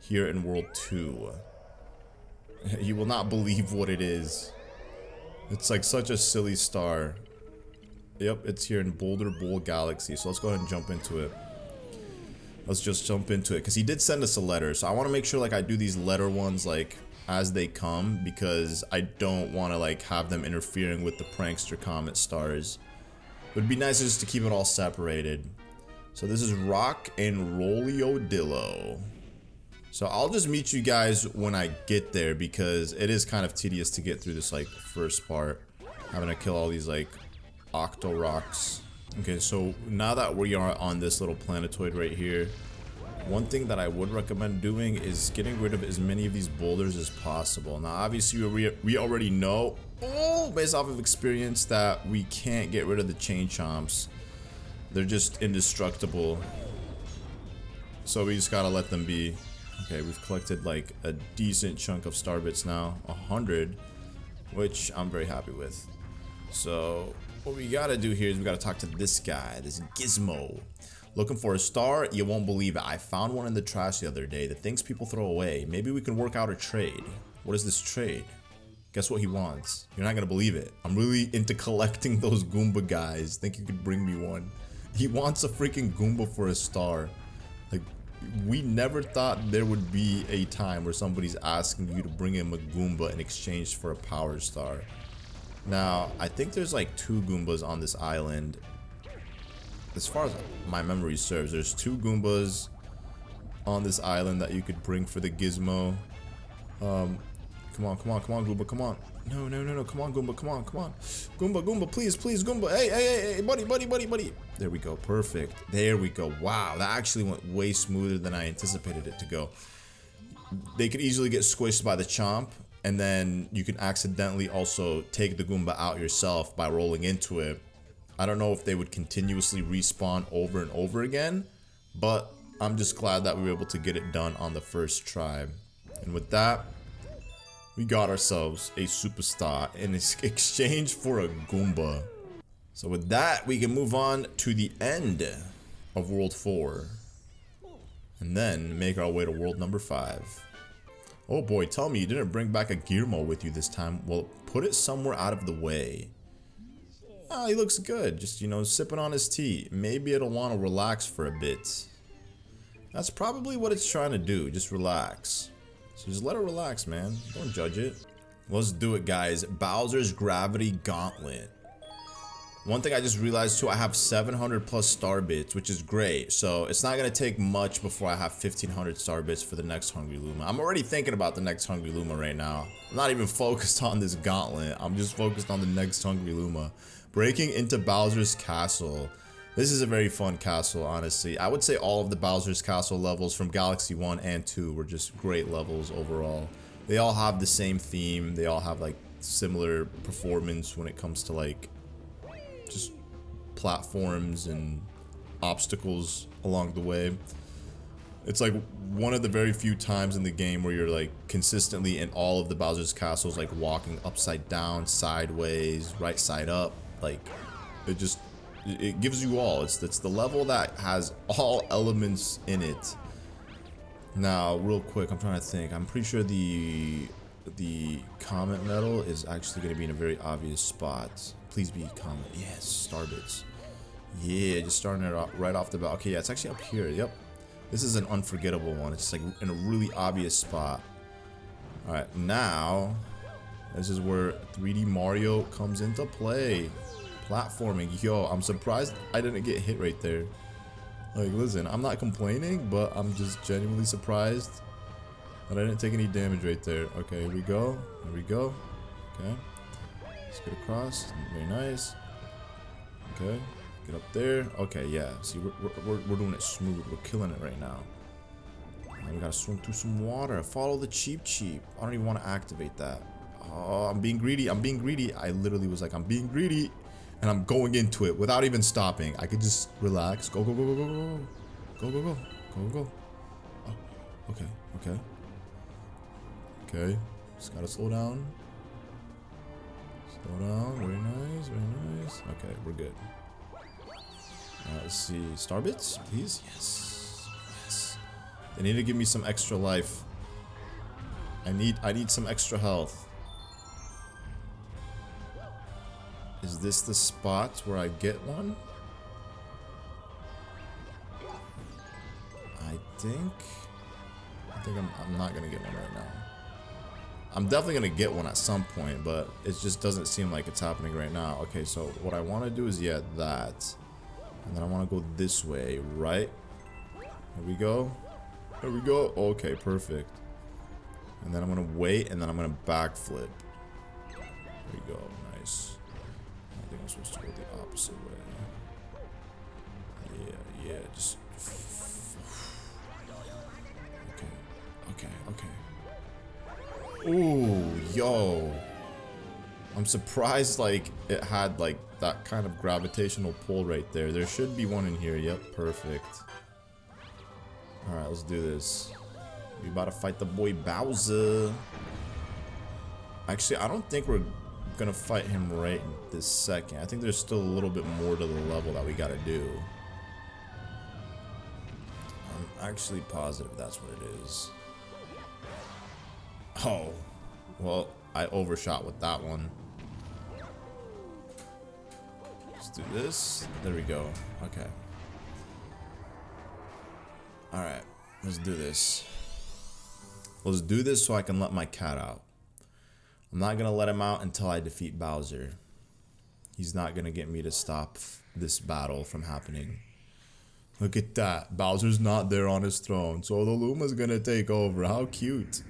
here in World 2. You will not believe what it is. It's like such a silly star. Yep, it's here in Boulder Bowl Galaxy, so let's go ahead and jump into it. Let's just jump into it, because he did send us a letter, so I want to make sure like I do these letter ones like as they come, because I don't want to like have them interfering with the Prankster Comet stars. It would be nice just to keep it all separated. So this is Rock and Rolliodillo. So I'll just meet you guys when I get there, because it is kind of tedious to get through this like first part, having to kill all these like Octo Rocks. Okay, so now that we are on this little planetoid right here, one thing that I would recommend doing is getting rid of as many of these boulders as possible. Now, obviously, we already know, based off of experience, that we can't get rid of the chain chomps. They're just indestructible. So we just gotta let them be. Okay, we've collected like a decent chunk of star bits now, 100, which I'm very happy with. So what we gotta do here is we gotta talk to this guy, this Gizmo. Looking for a star? You won't believe it. I found one in the trash the other day. The things people throw away. Maybe we can work out a trade. What is this trade? Guess what he wants? You're not gonna believe it. I'm really into collecting those Goomba guys. Think you could bring me one? He wants a freaking Goomba for a star. Like, we never thought there would be a time where somebody's asking you to bring him a Goomba in exchange for a power star. Now, I think there's like 2 Goombas on this island. As far as my memory serves, there's 2 Goombas on this island that you could bring for the Gizmo. Come on, come on, come on, Goomba, come on. No, no, no, no, come on, Goomba, come on, come on. Goomba, Goomba, please, please, Goomba. Hey, hey, hey, hey, buddy, buddy, buddy, buddy. There we go, perfect. There we go. Wow, that actually went way smoother than I anticipated it to go. They could easily get squished by the chomp, and then you can accidentally also take the Goomba out yourself by rolling into it. I don't know if they would continuously respawn over and over again, but I'm just glad that we were able to get it done on the first try. And with that, we got ourselves a superstar in exchange for a Goomba. So with that, we can move on to the end of World 4. And then make our way to World number 5. Oh boy, tell me you didn't bring back a Gearmo with you this time. Well, put it somewhere out of the way. Ah, he looks good. Just, you know, sipping on his tea. Maybe it'll want to relax for a bit. That's probably what it's trying to do. Just relax. So just let it relax, man. Don't judge it. Let's do it, guys. Bowser's Gravity Gauntlet. One thing I just realized too, I have 700 plus star bits, which is great. So it's not going to take much before I have 1500 star bits for the next Hungry Luma. I'm already thinking about the next Hungry Luma right now. I'm not even focused on this gauntlet. I'm just focused on the next Hungry Luma. Breaking into Bowser's Castle. This is a very fun castle, honestly. I would say all of the Bowser's Castle levels from Galaxy 1 and 2 were just great levels overall. They all have the same theme. They all have like similar performance when it comes to like just platforms and obstacles along the way. It's like one of the very few times in the game where you're like consistently in all of the Bowser's castles, like walking upside down, sideways, right side up. Like it gives you all. It's the level that has all elements in it. Now, real quick, I'm trying to think. I'm pretty sure the comet medal is actually going to be in a very obvious spot. Please be comet. Yes, star bits. Yeah, just starting it off right off the bat. Okay, yeah, it's actually up here. Yep. This is an unforgettable one. It's like in a really obvious spot. All right, now this is where 3D Mario comes into play. Platforming. Yo, I'm surprised I didn't get hit right there. Like, listen, I'm not complaining, but I'm just genuinely surprised that I didn't take any damage right there. Okay, here we go. Here we go. Okay. Let's get across. Very nice. Okay. Get up there. Okay, yeah. See, we're doing it smooth. We're killing it right now. We gotta swim through some water. Follow the cheap. I don't even want to activate that. Oh, I'm being greedy. I'm being greedy. I literally was like, I'm being greedy. And I'm going into it without even stopping. I could just relax. Go, go, go, go, go, go. Go, go, go. Go, go. Oh, okay, okay. Okay. Just gotta slow down. Slow down. Very nice, very nice. Okay, we're good. Let's see. Star bits, please. Yes. Yes. They need to give me some extra life. I need some extra health. Is this the spot where I get one? I think I'm not gonna get one right now. I'm definitely gonna get one at some point, but it just doesn't seem like it's happening right now. Okay, so what I want to do is that, and then I want to go this way, right? Here we go. Here we go. Okay, perfect. And then I'm gonna wait, and then I'm gonna backflip. There we go. Nice. I think I'm supposed to go the opposite way. Yeah, just... Okay. Ooh, yo. I'm surprised, like, it had, like, that kind of gravitational pull right there. There should be one in here. Yep, perfect. Alright, let's do this. We about to fight the boy Bowser. Actually, I don't think we're gonna fight him right this second. I think there's still a little bit more to the level that we gotta do. I'm actually positive that's what it is. Oh, well, I overshot with that one. Let's do this. There we go. Okay. Alright, let's do this. Let's do this so I can let my cat out. I'm not gonna let him out until I defeat Bowser. He's not gonna get me to stop this battle from happening. Look at that. Bowser's not there on his throne, so the Luma's gonna take over. How cute.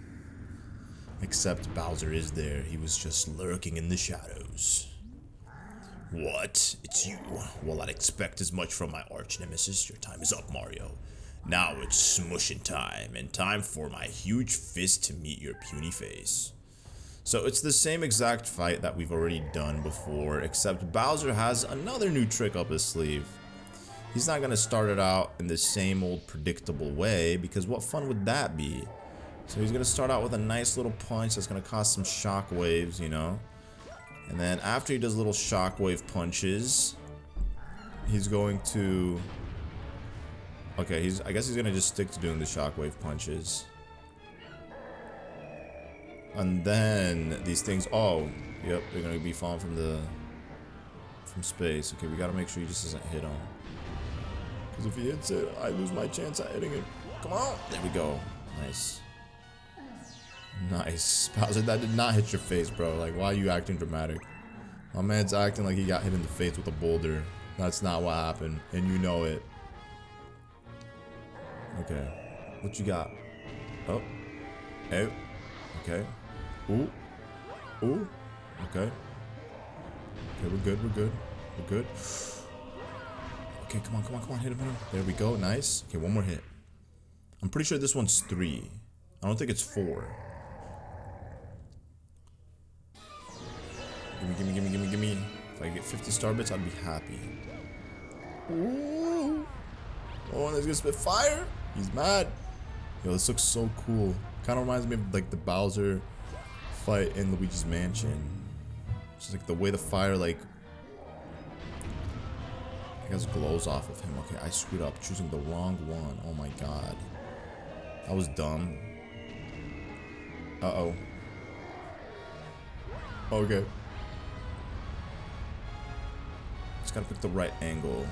Except Bowser is there. He was just lurking in the shadows. What? It's you. Well, I'd expect as much from my arch nemesis. Your time is up, Mario. Now it's smushing time, and time for my huge fist to meet your puny face. So it's the same exact fight that we've already done before, except Bowser has another new trick up his sleeve. He's not gonna start it out in the same old predictable way, because what fun would that be? So he's gonna start out with a nice little punch that's gonna cause some shock waves, you know? And then after he does little shockwave punches, he's going to... Okay, I guess he's gonna just stick to doing the shockwave punches. And then these things, oh, yep, they're gonna be falling from space. Okay, we gotta make sure he just doesn't hit him. Because if he hits it, I lose my chance at hitting it. Come on, there we go. Nice. Nice. Bowser, that did not hit your face, bro. Like, why are you acting dramatic? My man's acting like he got hit in the face with a boulder. That's not what happened, and you know it. Okay. What you got? Oh. Oh. Okay. Ooh. Ooh. Okay. Okay, we're good, we're good. We're good. Okay, come on, come on, come on. Hit him, hit him. There we go. Nice. Okay, one more hit. I'm pretty sure this one's 3. I don't think it's 4. Gimme, gimme, gimme, gimme, gimme. If I get 50 star bits, I'd be happy. Ooh. Oh, and he's gonna spit fire. He's mad. Yo, this looks so cool. Kind of reminds me of like the Bowser fight in Luigi's Mansion. Just like the way the fire like I guess glows off of him. Okay, I screwed up choosing the wrong one. Oh my god. That was dumb. Uh-oh. Okay. Just gotta pick the right angle.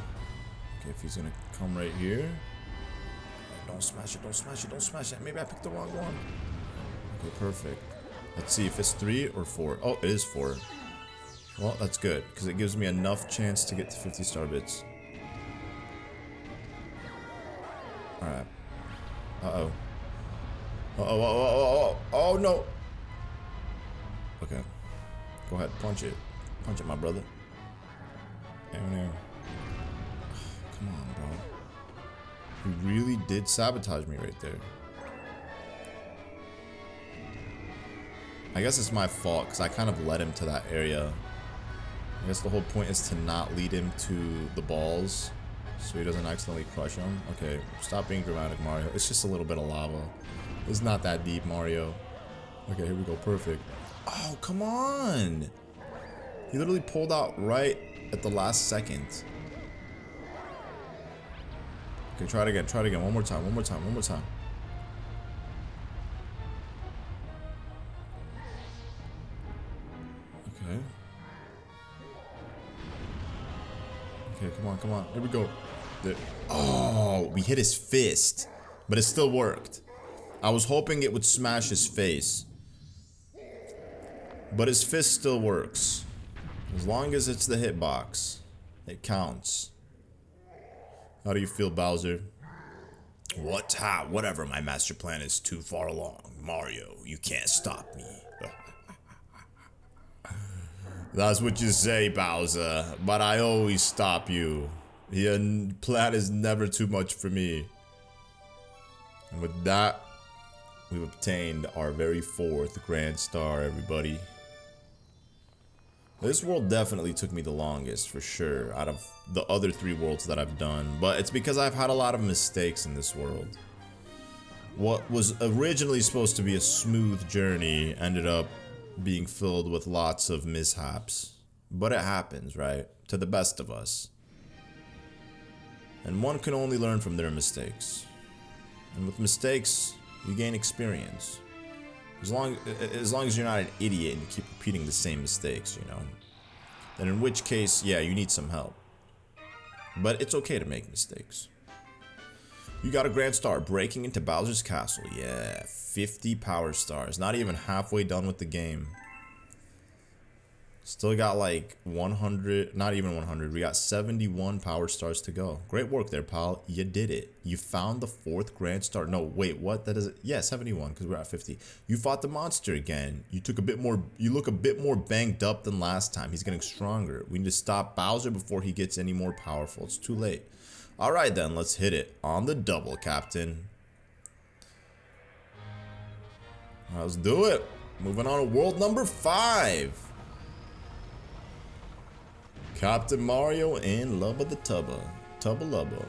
Okay, if he's gonna come right here. Don't smash it, don't smash it, don't smash it. Maybe I picked the wrong one. Okay, perfect. Let's see if it's 3 or 4. Oh, it is 4. Well, that's good, because it gives me enough chance to get to 50 star bits. Alright. Uh-oh. Uh-oh, oh, no! Okay. Go ahead, punch it. Punch it, my brother. Come on, bro. He really did sabotage me right there. I guess it's my fault, because I kind of led him to that area. I guess the whole point is to not lead him to the balls, so he doesn't accidentally crush them. Okay, stop being dramatic, Mario. It's just a little bit of lava. It's not that deep, Mario. Okay, here we go. Perfect. Oh, come on! He literally pulled out right at the last second. Okay, try it again. Try it again. One more time. One more time. One more time. Okay. Okay, come on, come on. Here we go. There. Oh, we hit his fist, but it still worked. I was hoping it would smash his face, but his fist still works. As long as it's the hitbox, it counts. How do you feel, Bowser? What? Ha, whatever, my master plan is too far along. Mario, you can't stop me. That's what you say, Bowser, but I always stop you. Your plan is never too much for me. And with that, we've obtained our very 4th Grand Star, everybody. This world definitely took me the longest, for sure, out of the other 3 worlds that I've done, but it's because I've had a lot of mistakes in this world. What was originally supposed to be a smooth journey ended up being filled with lots of mishaps. But it happens, right? To the best of us. And one can only learn from their mistakes. And with mistakes, you gain experience. As long as you're not an idiot and you keep repeating the same mistakes, you know. Then in which case, yeah, you need some help. But it's okay to make mistakes. You got a Grand Star, breaking into Bowser's Castle. Yeah, 50 power stars. Not even halfway done with the game. Still got like 100, not even 100. We got 71 power stars to go. Great work there, pal. You did it. You found the 4th grand star. No, wait, what? That is it. Yeah, 71 because we're at 50. You fought the monster again. You took a bit more. You look a bit more banged up than last time. He's getting stronger. We need to stop Bowser before he gets any more powerful. It's too late. All right, then. Let's hit it on the double, Captain. Let's do it. Moving on to world number 5. Captain Mario and Lubba the Tubba. Tubba Lubba.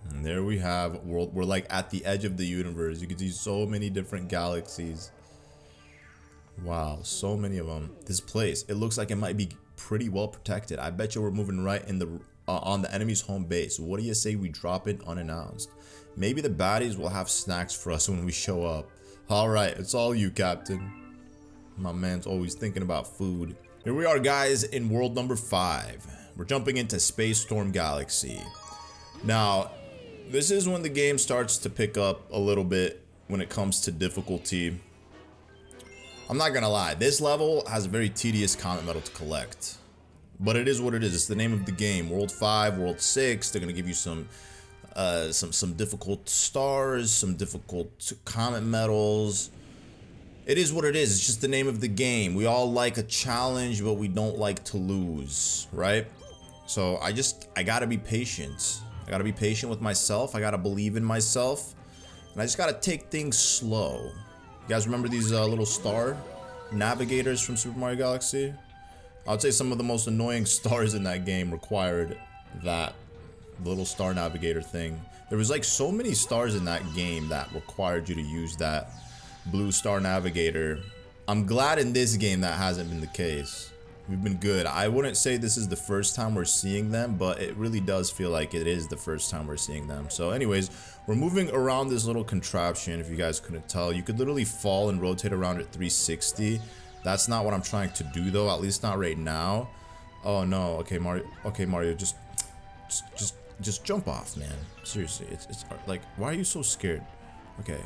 And there we have world. We're like at the edge of the universe. You can see so many different galaxies. Wow, so many of them. This place, it looks like it might be pretty well protected. I bet you we're moving right in the on the enemy's home base. What do you say we drop in unannounced? Maybe the baddies will have snacks for us when we show up. Alright, it's all you, Captain. My man's always thinking about food. Here we are, guys, in world number 5. We're jumping into Space Storm Galaxy. Now, this is when the game starts to pick up a little bit when it comes to difficulty. I'm not gonna lie, this level has a very tedious comet medal to collect. But it is what it is. It's the name of the game. World 5, World 6, they're gonna give you some difficult stars, some difficult comet medals. It is what it is. It's just the name of the game. We all like a challenge, but we don't like to lose, right? So I gotta be patient. I gotta be patient with myself. I gotta believe in myself. And I just gotta take things slow. You guys remember these little star navigators from Super Mario Galaxy? I would say some of the most annoying stars in that game required that little star navigator thing. There was like so many stars in that game that required you to use that blue star navigator. I'm glad in this game that hasn't been the case. We've been good. I wouldn't say this is the first time we're seeing them, but it really does feel like it is the first time we're seeing them. So anyways, we're moving around this little contraption. If you guys couldn't tell, you could literally fall and rotate around at 360. That's not what I'm trying to do though, at least not right now. Oh no, okay Mario, just jump off, man. Seriously, it's like, why are you so scared? Okay,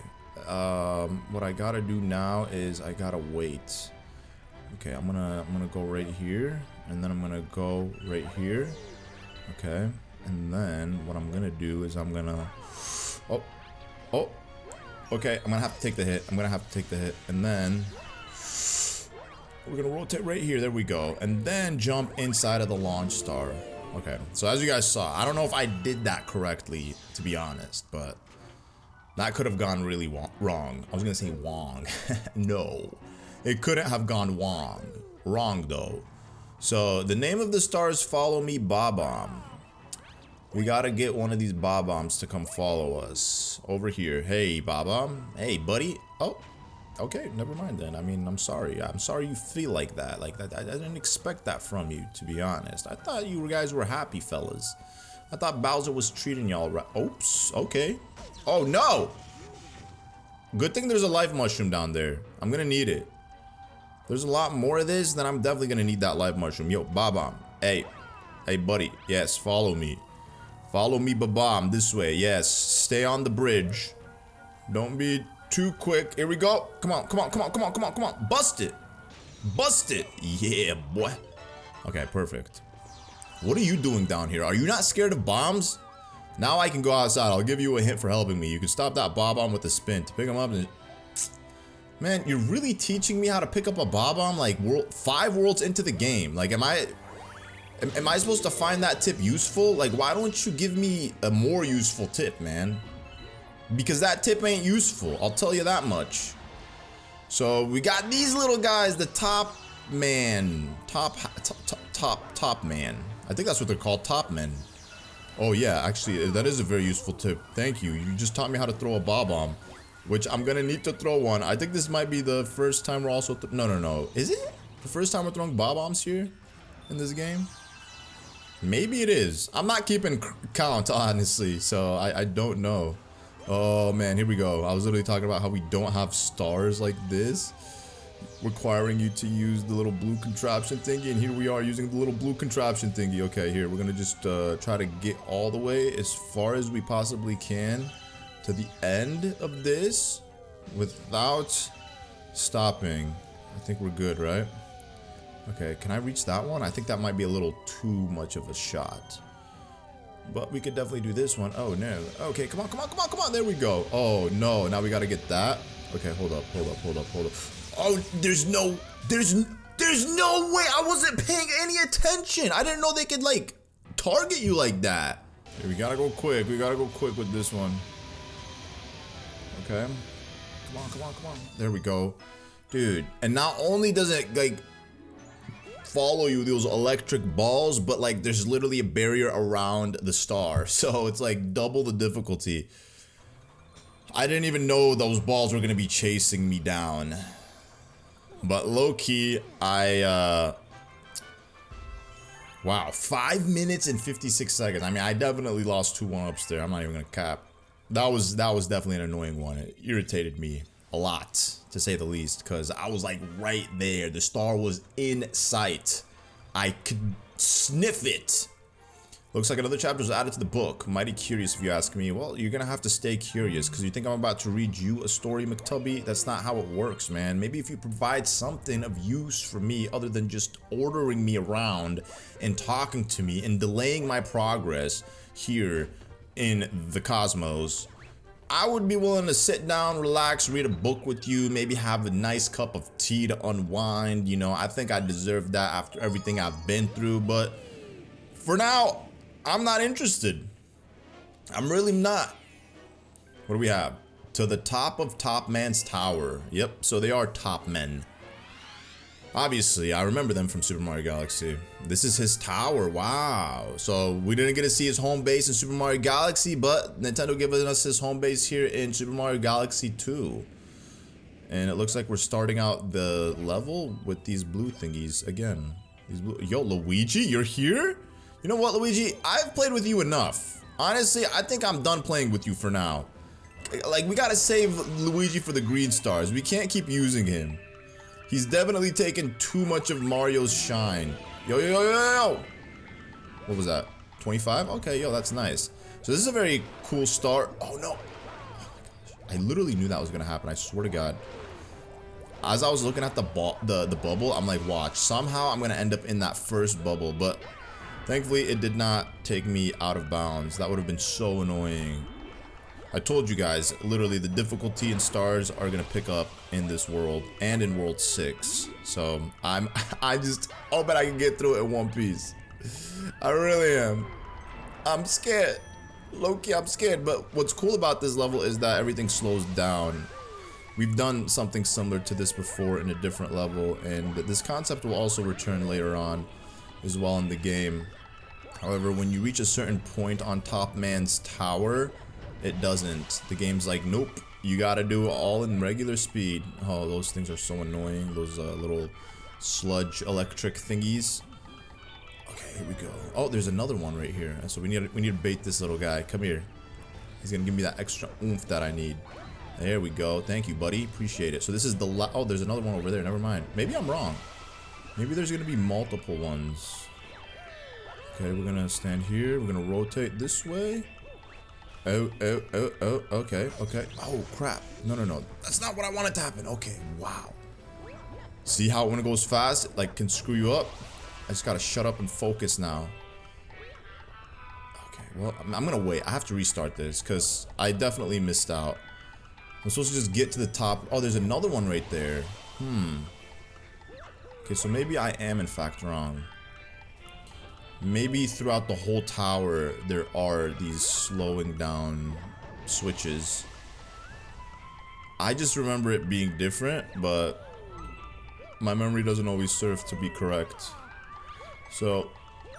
what I gotta do now is I gotta wait. Okay, I'm gonna go right here, and then I'm gonna go right here. Okay, and then what I'm gonna do is I'm gonna, okay, I'm gonna have to take the hit. And then we're gonna rotate right here. There we go, and then jump inside of the launch star. Okay, so as you guys saw, I don't know if I did that correctly, to be honest, but that could have gone really wrong. I was gonna say wrong. No, it couldn't have gone wrong though. So the name of the star is Follow Me Bob-omb. We gotta get one of these Bob-ombs to come follow us over here. Hey Bob-omb, hey buddy. Oh, okay, never mind then. I mean, I'm sorry you feel like that. I didn't expect that from you, to be honest. I thought you guys were happy fellas. I thought Bowser was treating y'all right. Oops, okay. Oh no! Good thing there's a life mushroom down there. I'm gonna need it. There's a lot more of this, then I'm definitely gonna need that life mushroom. Yo, Bob-omb. Hey buddy. Yes, follow me. Follow me, Bob-omb, this way. Yes, stay on the bridge. Don't be too quick. Here we go. Come on. Bust it. Yeah, boy. Okay, perfect. What are you doing down here? Are you not scared of bombs? Now I can go outside. I'll give you a hint for helping me. You can stop that Bob-omb with a spin to pick him up and... Man, you're really teaching me how to pick up a Bob-omb like 5 worlds into the game. Like, am I supposed to find that tip useful? Like, why don't you give me a more useful tip, man? Because that tip ain't useful, I'll tell you that much. So we got these little guys, the top man. Top man. I think that's what they're called, top men. Oh yeah, actually, that is a very useful tip. Thank you. You just taught me how to throw a Bob-omb, which I'm gonna need to throw one. I think this might be the first time we're also... No. Is it the first time we're throwing Bob-ombs here in this game? Maybe it is. I'm not keeping count, honestly, so I don't know. Oh man, here we go. I was literally talking about how we don't have stars like this, requiring you to use the little blue contraption thingy, and here we are using the little blue contraption thingy. Okay, here, we're gonna just try to get all the way as far as we possibly can to the end of this without stopping. I think we're good, right? Okay, can I reach that one? I think that might be a little too much of a shot. But we could definitely do this one. Oh, no. Okay, come on, come on, come on, come on. There we go. Oh, no. Now we got to get that. Okay, hold up, hold up, hold up, hold up. Oh, there's no way. I wasn't paying any attention. I didn't know they could, like, target you like that. Okay, we got to go quick. We got to go quick with this one. Okay. Come on, come on, come on. There we go. Dude, and not only does it, like, follow you, those electric balls, but like there's literally a barrier around the star, so it's like double the difficulty. I didn't even know those balls were gonna be chasing me down, but low-key wow, 5 minutes and 56 seconds. I mean, I definitely lost 2 1-ups there. I'm not even gonna cap. That was definitely an annoying one. It irritated me a lot, to say the least, because I was like right there. The star was in sight. I could sniff it. Looks like another chapter was added to the book. Mighty curious if you ask me. Well, you're gonna have to stay curious, because you think I'm about to read you a story, McTubby? That's not how it works, man. Maybe if you provide something of use for me other than just ordering me around and talking to me and delaying my progress here in the cosmos, I would be willing to sit down, relax, read a book with you, maybe have a nice cup of tea to unwind. You know, I think I deserve that after everything I've been through, but for now, I'm not interested. I'm really not. What do we have? To the top of Top Man's tower. Yep, so they are top men. Obviously, I remember them from Super Mario Galaxy. This is his tower, wow. So we didn't get to see his home base in Super Mario Galaxy, but Nintendo giving us his home base here in Super Mario Galaxy 2. And it looks like we're starting out the level with these blue thingies again. These blue. Yo, Luigi, you're here? You know what, Luigi? I've played with you enough. Honestly, I think I'm done playing with you for now. Like, we gotta save Luigi for the green stars. We can't keep using him. He's definitely taken too much of Mario's shine. Yo, yo, yo, yo, yo! What was that? 25? Okay, yo, that's nice. So this is a very cool start. Oh, no. Oh, my gosh. I literally knew that was gonna happen. I swear to God. As I was looking at the bubble, I'm like, watch. Somehow I'm gonna end up in that first bubble. But thankfully, it did not take me out of bounds. That would have been so annoying. I told you guys, literally the difficulty in stars are gonna pick up in this world and in World 6. So I just hoping I can get through it in one piece. I really am. I'm scared. Low-key, I'm scared. But what's cool about this level is that everything slows down. We've done something similar to this before in a different level, and this concept will also return later on as well in the game. However, when you reach a certain point on Top Man's tower, it doesn't. The game's like, nope, you gotta do it all in regular speed. Oh, those things are so annoying. Those little sludge electric thingies. Okay, here we go. Oh, there's another one right here. So we need to bait this little guy. Come here. He's gonna give me that extra oomph that I need. There we go. Thank you, buddy. Appreciate it. So this is the oh, there's another one over there. Never mind. Maybe I'm wrong. Maybe there's gonna be multiple ones. Okay, we're gonna stand here. We're gonna rotate this way. Oh, okay. Oh, crap. No. That's not what I wanted to happen. Okay, wow. See how when it goes fast, it, like, can screw you up? I just gotta shut up and focus now. Okay, well, I'm gonna wait. I have to restart this, because I definitely missed out. I'm supposed to just get to the top. Oh, there's another one right there. Okay, so maybe I am, in fact, wrong. Maybe throughout the whole tower, there are these slowing down switches. I just remember it being different, but my memory doesn't always serve to be correct. So,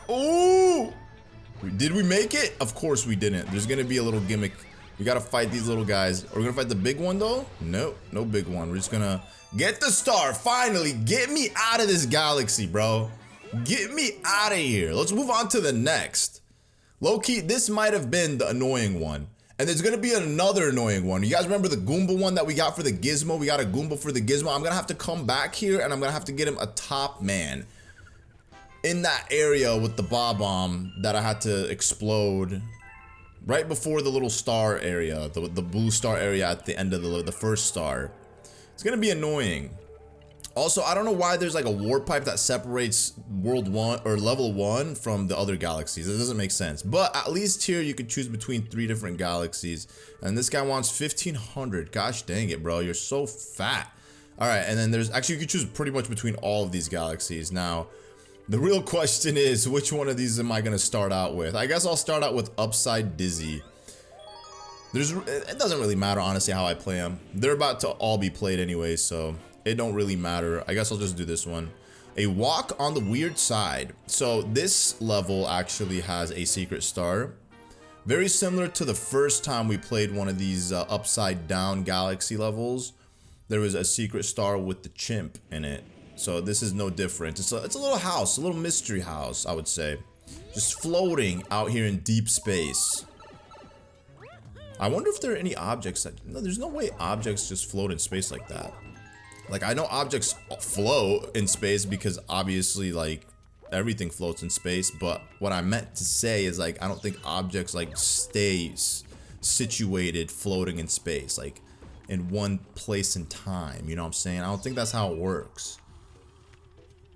oh! Did we make it? Of course we didn't. There's gonna be a little gimmick. We gotta fight these little guys. Are we gonna fight the big one, though? Nope, no big one. We're just gonna get the star. Finally, get me out of this galaxy, bro. Get me out of here. Let's move on to the next. Low-key, this might have been the annoying one. And there's going to be another annoying one. You guys remember the Goomba one that we got for the Gizmo? We got a Goomba for the Gizmo. I'm going to have to come back here and I'm going to have to get him a top man. In that area with the Bob-omb that I had to explode right before the little star area, the blue star area at the end of the first star. It's gonna be annoying. Also, I don't know why there's like a warp pipe that separates world 1 or level 1 from the other galaxies. It doesn't make sense. But at least here you could choose between 3 different galaxies. And this guy wants 1500. Gosh dang it, bro. You're so fat. Alright, and then there's actually, you could choose pretty much between all of these galaxies. Now, the real question is, which one of these am I going to start out with? I guess I'll start out with Upside Dizzy. It doesn't really matter, honestly, how I play them. They're about to all be played anyway, so it don't really matter. I guess I'll just do this one. A Walk on the Weird Side. So this level actually has a secret star. Very similar to the first time we played one of these upside down galaxy levels. There was a secret star with the chimp in it. So this is no different. It's a little house, a little mystery house, I would say. Just floating out here in deep space. I wonder if there are any objects that... No, there's no way objects just float in space like that. Like, I know objects float in space because obviously, like, everything floats in space. But what I meant to say is, like, I don't think objects, like, stay situated floating in space. Like, in one place in time. You know what I'm saying? I don't think that's how it works.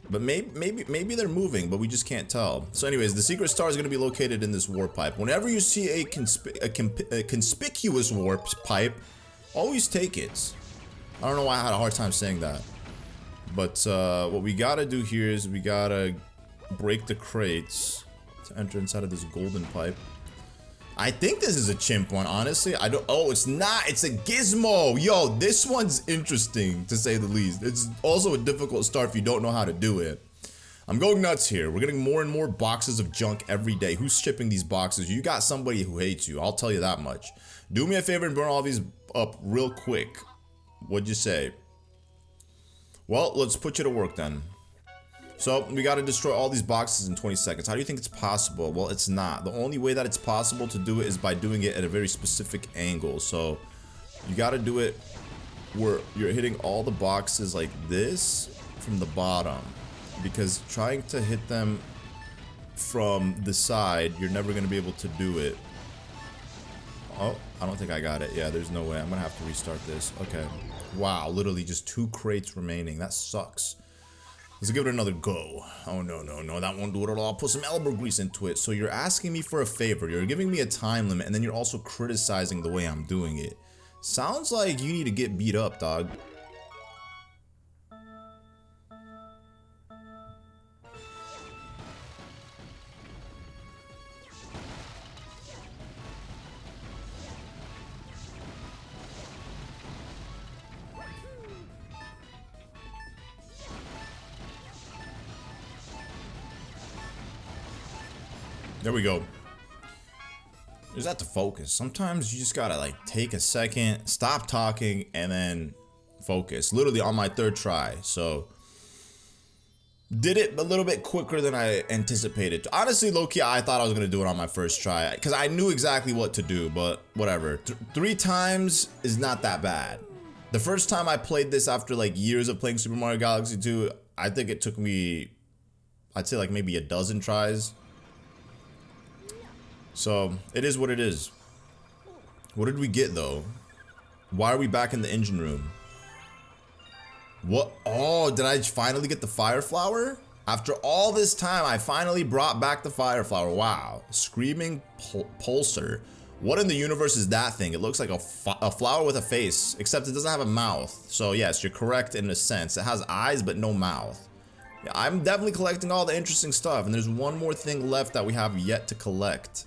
But maybe they're moving, but we just can't tell. So anyways, the secret star is going to be located in this warp pipe. Whenever you see a conspicuous warp pipe, always take it. I don't know why I had a hard time saying that. But what we got to do here is we got to break the crates to enter inside of this golden pipe. I think this is a chimp one, honestly. I don't... Oh, it's not. It's a gizmo. Yo, this one's interesting, to say the least. It's also a difficult start if you don't know how to do it. I'm going nuts here. We're getting more and more boxes of junk every day. Who's shipping these boxes? You got somebody who hates you. I'll tell you that much. Do me a favor and burn all these up real quick. What'd you say? Well, let's put you to work then. So, we gotta destroy all these boxes in 20 seconds. How do you think it's possible? Well, it's not. The only way that it's possible to do it is by doing it at a very specific angle. So, you gotta do it where you're hitting all the boxes like this from the bottom. Because trying to hit them from the side, you're never gonna be able to do it. Oh, I don't think I got it. Yeah, there's no way. I'm gonna have to restart this. Okay. Wow, literally just 2 crates remaining. That sucks. Let's give it another go. Oh, no, that won't do it at all. I'll put some elbow grease into it. So you're asking me for a favor. You're giving me a time limit, and then you're also criticizing the way I'm doing it. Sounds like you need to get beat up, dog. There we go. You just have to focus. Sometimes you just gotta like take a second, stop talking, and then focus. Literally on my 3rd try. So did it a little bit quicker than I anticipated. Honestly, low-key, I thought I was gonna do it on my 1st try because I knew exactly what to do, but whatever. 3 times is not that bad. The first time I played this after like years of playing Super Mario Galaxy 2, I think it took me, I'd say like maybe a dozen tries. So, it is what it is. What did we get, though? Why are we back in the engine room? What? Oh, did I finally get the fire flower? After all this time, I finally brought back the fire flower. Wow. Screaming pulsar. What in the universe is that thing? It looks like a flower with a face, except it doesn't have a mouth. So, yes, you're correct in a sense. It has eyes, but no mouth. Yeah, I'm definitely collecting all the interesting stuff, and there's one more thing left that we have yet to collect.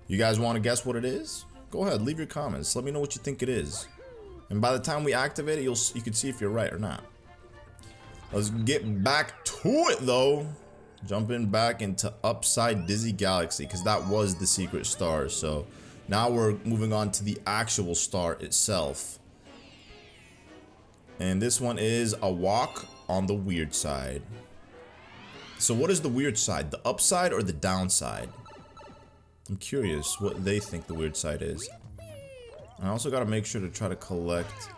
You guys want to guess what it is? Go ahead, leave your comments. Let me know what you think it is. And by the time we activate it, you can see if you're right or not. Let's get back to it, though. Jumping back into Upside Dizzy Galaxy, because that was the secret star. So now we're moving on to the actual star itself. And this one is A Walk on the Weird Side. So what is the weird side? The upside or the downside? I'm curious what they think the weird side is. I also gotta make sure to try to collect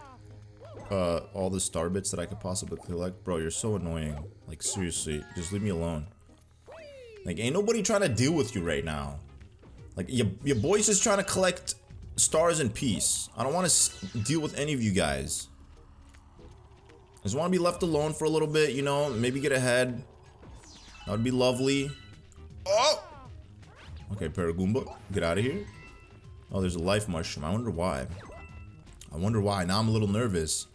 all the star bits that I could possibly collect. Bro, you're so annoying. Like, seriously, just leave me alone. Like, ain't nobody trying to deal with you right now. Like, your boy's just trying to collect stars in peace. I don't want to deal with any of you guys. I just want to be left alone for a little bit, you know, maybe get ahead. That would be lovely. Oh! Okay, Paragoomba, get out of here. Oh, there's a life mushroom. I wonder why. I wonder why. Now I'm a little nervous.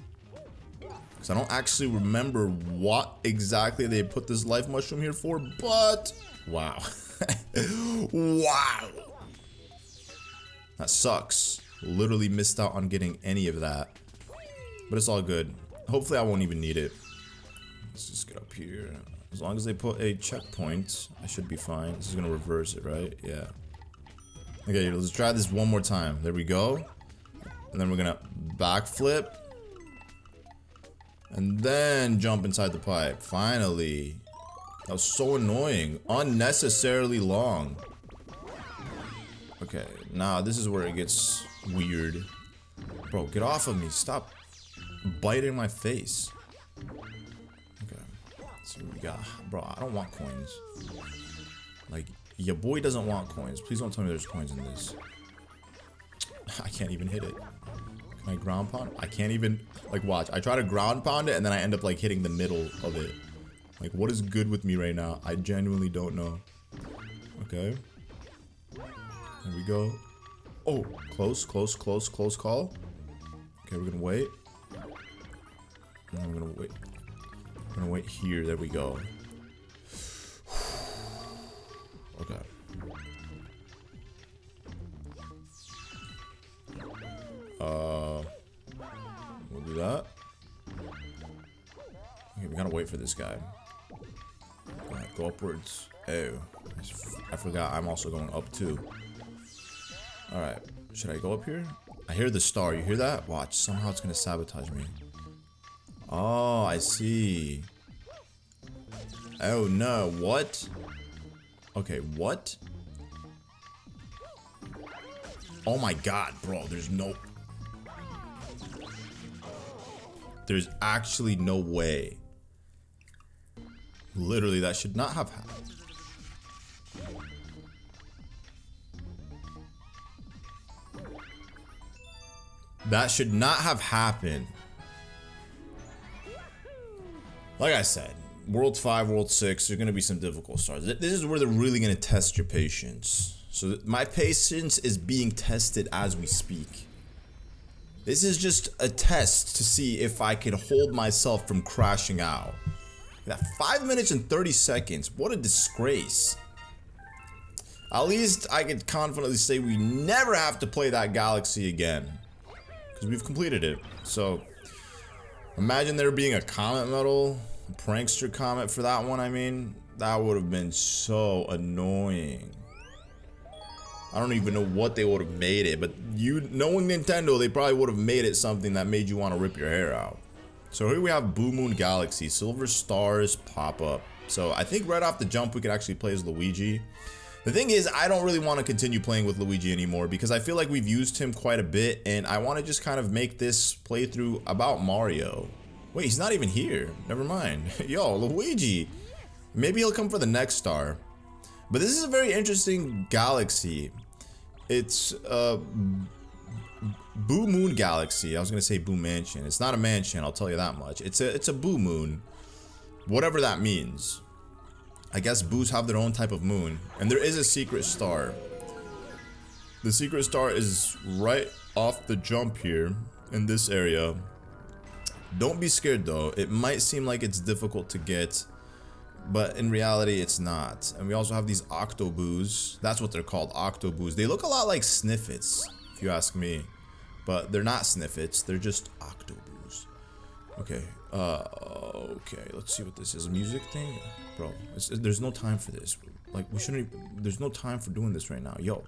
Because I don't actually remember what exactly they put this life mushroom here for, but... Wow. Wow. That sucks. Literally missed out on getting any of that. But it's all good. Hopefully I won't even need it. Let's just get up here. As long as they put a checkpoint, I should be fine. This is gonna reverse it, right? Yeah. Okay, let's try this one more time. There we go. And then we're gonna backflip. And then jump inside the pipe. Finally. That was so annoying. Unnecessarily long. Okay, now this is where it gets weird. Bro, get off of me. Stop biting my face. Okay. Let's see what we got. Bro, I don't want coins. Like, your boy doesn't want coins. Please don't tell me there's coins in this. I can't even hit it. Can I ground pound? I can't even, like, watch. I try to ground pound it and then I end up like hitting the middle of it. Like, what is good with me right now? I genuinely don't know. Okay. There we go. Oh, close call. Okay, we're gonna wait. And then we're gonna wait. We're gonna wait here. There we go. Okay. We'll do that. Okay, we gotta wait for this guy. Alright, go upwards. Oh, I forgot I'm also going up too. Alright, should I go up here? I hear the star. You hear that? Watch, somehow it's gonna sabotage me. Oh, I see. Oh no, what? Okay, what? Oh my god, bro, there's actually no way. Literally, that should not have happened. That should not have happened. Like I said, World 5, World 6, there's gonna be some difficult stars. This is where they're really gonna test your patience. So my patience is being tested as we speak. This is just a test to see if I can hold myself from crashing out. That 5 minutes and 30 seconds, what a disgrace. At least I can confidently say we never have to play that galaxy again. Because we've completed it. So, imagine there being a comet medal, a prankster comet for that one, I mean. That would have been so annoying. I don't even know what they would have made it, but knowing Nintendo, they probably would have made it something that made you want to rip your hair out. So here we have Blue Moon Galaxy, silver stars pop up. So I think right off the jump we could actually play as Luigi. The thing is, I don't really want to continue playing with Luigi anymore because I feel like we've used him quite a bit and I want to just kind of make this playthrough about Mario. Wait, he's not even here. Never mind. Yo, Luigi. Maybe he'll come for the next star. But this is a very interesting galaxy. It's Boo Moon Galaxy. I was gonna say Boo Mansion. It's not a mansion, I'll tell you that much. It's a Boo Moon. Whatever that means. I guess Boos have their own type of moon. And there is a secret star. The secret star is right off the jump here in this area. Don't be scared though. It might seem like it's difficult to get, but in reality it's not. And we also have these Octoboos. That's what they're called, Octoboos. They look a lot like Sniffets, if you ask me. But they're not Sniffets, they're just Octoboos. Okay, okay, let's see what this is. A music thing? Bro, there's no time for this. Like, we shouldn't even, there's no time for doing this right now. Yo.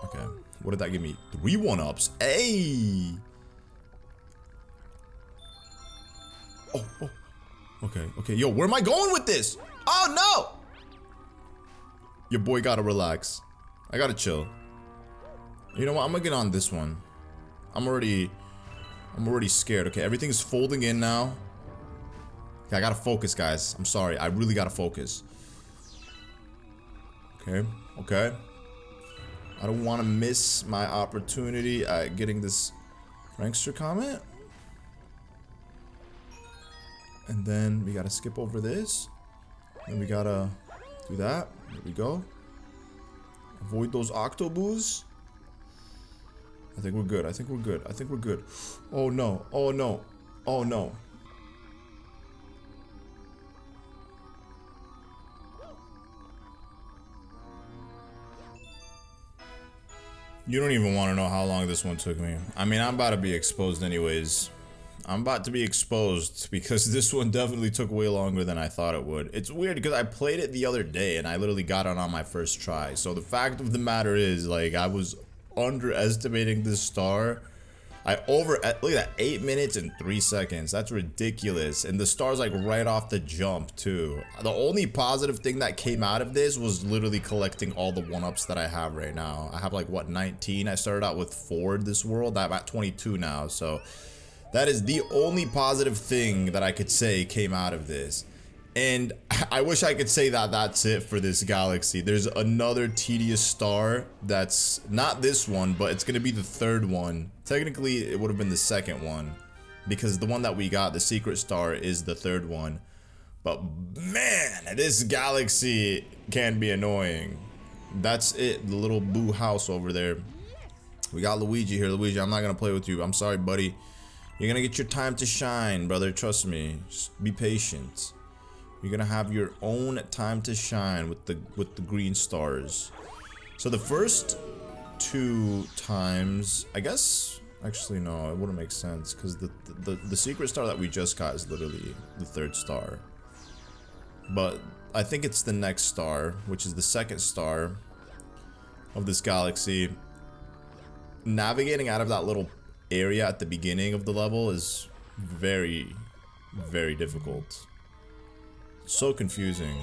Okay, what did that give me? 3 1-ups. Hey! Oh, oh. Okay, okay. Yo, where am I going with this? Oh, no! Your boy gotta relax. I gotta chill. You know what? I'm gonna get on this one. I'm already scared. Okay, everything's folding in now. Okay, I gotta focus, guys. I'm sorry. I really gotta focus. Okay, okay. I don't want to miss my opportunity at getting this Prankster Comet. And then we gotta skip over this. And we gotta do that. There we go. Avoid those octobus. I think we're good. I think we're good. I think we're good. Oh no. Oh no. Oh no. You don't even want to know how long this one took me. I mean, I'm about to be exposed anyways. I'm about to be exposed because this one definitely took way longer than I thought it would. It's weird because I played it the other day and I literally got it on my first try. So the fact of the matter is, like, I was underestimating this star. Look at that, 8 minutes and 3 seconds. That's ridiculous. And the star's like right off the jump too. The only positive thing that came out of this was literally collecting all the 1-ups that I have right now. I have like, what, 19? I started out with 4 this world. I'm at 22 now. So that is the only positive thing that I could say came out of this. And I wish I could say that that's it for this galaxy. There's another tedious star that's not this one, but it's going to be the 3rd one. Technically, it would have been the 2nd one because the one that we got, the secret star, is the 3rd one. But man, this galaxy can be annoying. That's it, the little boo house over there. We got Luigi here. Luigi, I'm not going to play with you. I'm sorry, buddy. You're going to get your time to shine, brother. Trust me. Just be patient. You're gonna have your own time to shine with the green stars. So the first 2 times, I guess, actually no, it wouldn't make sense because the secret star that we just got is literally the 3rd star. But I think it's the next star, which is the 2nd star of this galaxy. Navigating out of that little area at the beginning of the level is very, very difficult. So confusing.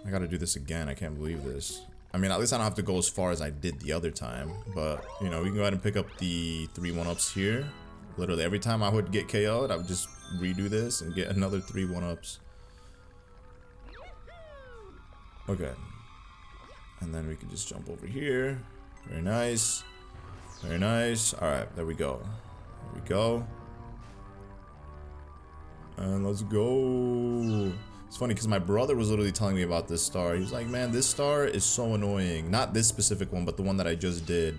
I gotta do this again. I can't believe this. I mean, at least I don't have to go as far as I did the other time. But, you know, we can go ahead and pick up the 3 1-ups here. Literally, every time I would get KO'd, I would just redo this and get another 3 1-ups. Okay. And then we can just jump over here. Very nice. Very nice. Alright, there we go. There we go. And let's go. It's funny because my brother was literally telling me about this star. He was like, man, this star is so annoying. Not this specific one, but the one that I just did.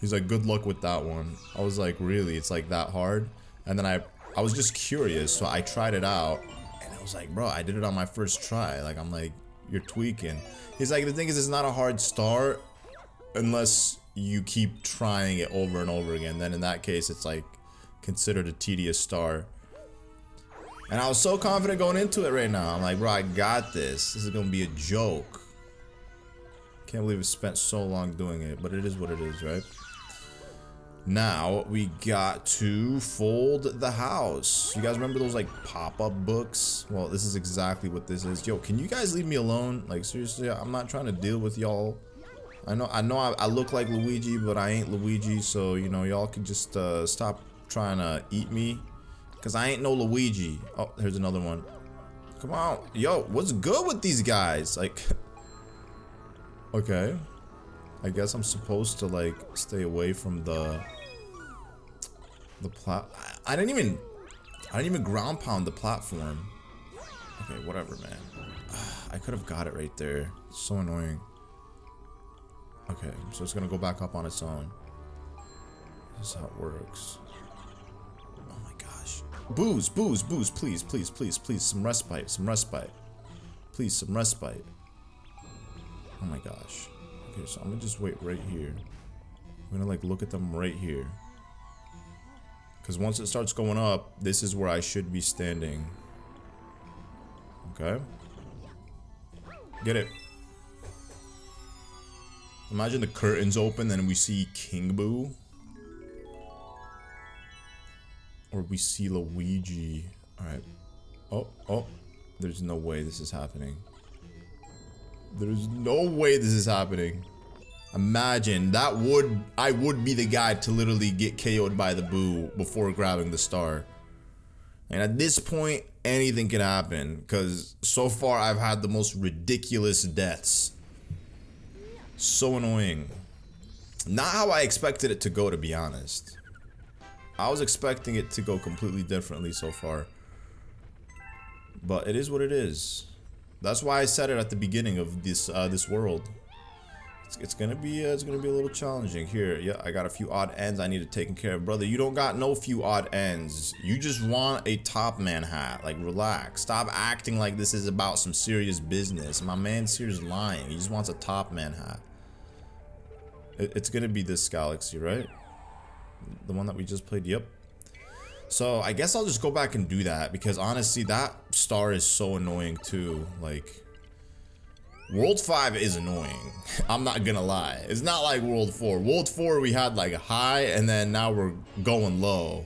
He's like, good luck with that one. I was like, really? It's like that hard? And then I was just curious, so I tried it out. And I was like, bro, I did it on my first try. Like, I'm like, you're tweaking. He's like, the thing is, it's not a hard star unless you keep trying it over and over again. Then in that case, it's like considered a tedious star. And I was so confident going into it right now. I'm like, bro, I got this. This is gonna be a joke. Can't believe we spent so long doing it, but it is what it is, right? Now we got to fold the house. You guys remember those like pop-up books? Well, this is exactly what this is. Yo, can you guys leave me alone? Like, seriously, I'm not trying to deal with y'all. I know I look like Luigi, but I ain't Luigi, so you know, y'all can just stop trying to eat me. Cause I ain't no Luigi. Oh, here's another one. Come on. Yo, what's good with these guys? Like, okay. I guess I'm supposed to like stay away from the I didn't even ground pound the platform. Okay, whatever, man. I could have got it right there. It's so annoying. Okay, so it's gonna go back up on its own. This is how it works. Booze, booze, booze, please, please, please, please, some respite, some respite. Please, some respite. Oh my gosh. Okay, so I'm gonna just wait right here. I'm gonna like look at them right here. Because once it starts going up, this is where I should be standing. Okay. Get it. Imagine the curtains open and we see King Boo. Or we see Luigi. Alright. Oh. There's no way this is happening. There's no way this is happening. Imagine, I would be the guy to literally get KO'd by the Boo before grabbing the star. And at this point, anything can happen. Because so far, I've had the most ridiculous deaths. So annoying. Not how I expected it to go, to be honest. I was expecting it to go completely differently so far. But it is what it is. That's why I said it at the beginning of this this world. It's gonna be a little challenging. Here, yeah, I got a few odd ends I need to take care of, brother. You don't got no few odd ends. You just want a top man hat. Like, relax. Stop acting like this is about some serious business. My man's here's lying. He just wants a top man hat. It's gonna be this galaxy, right? The one that we just played. Yep. So I guess I'll just go back and do that, because honestly, that star is so annoying too. Like, World 5 is annoying. I'm not gonna lie. It's not like World 4. World 4 we had like high, and then now we're going low.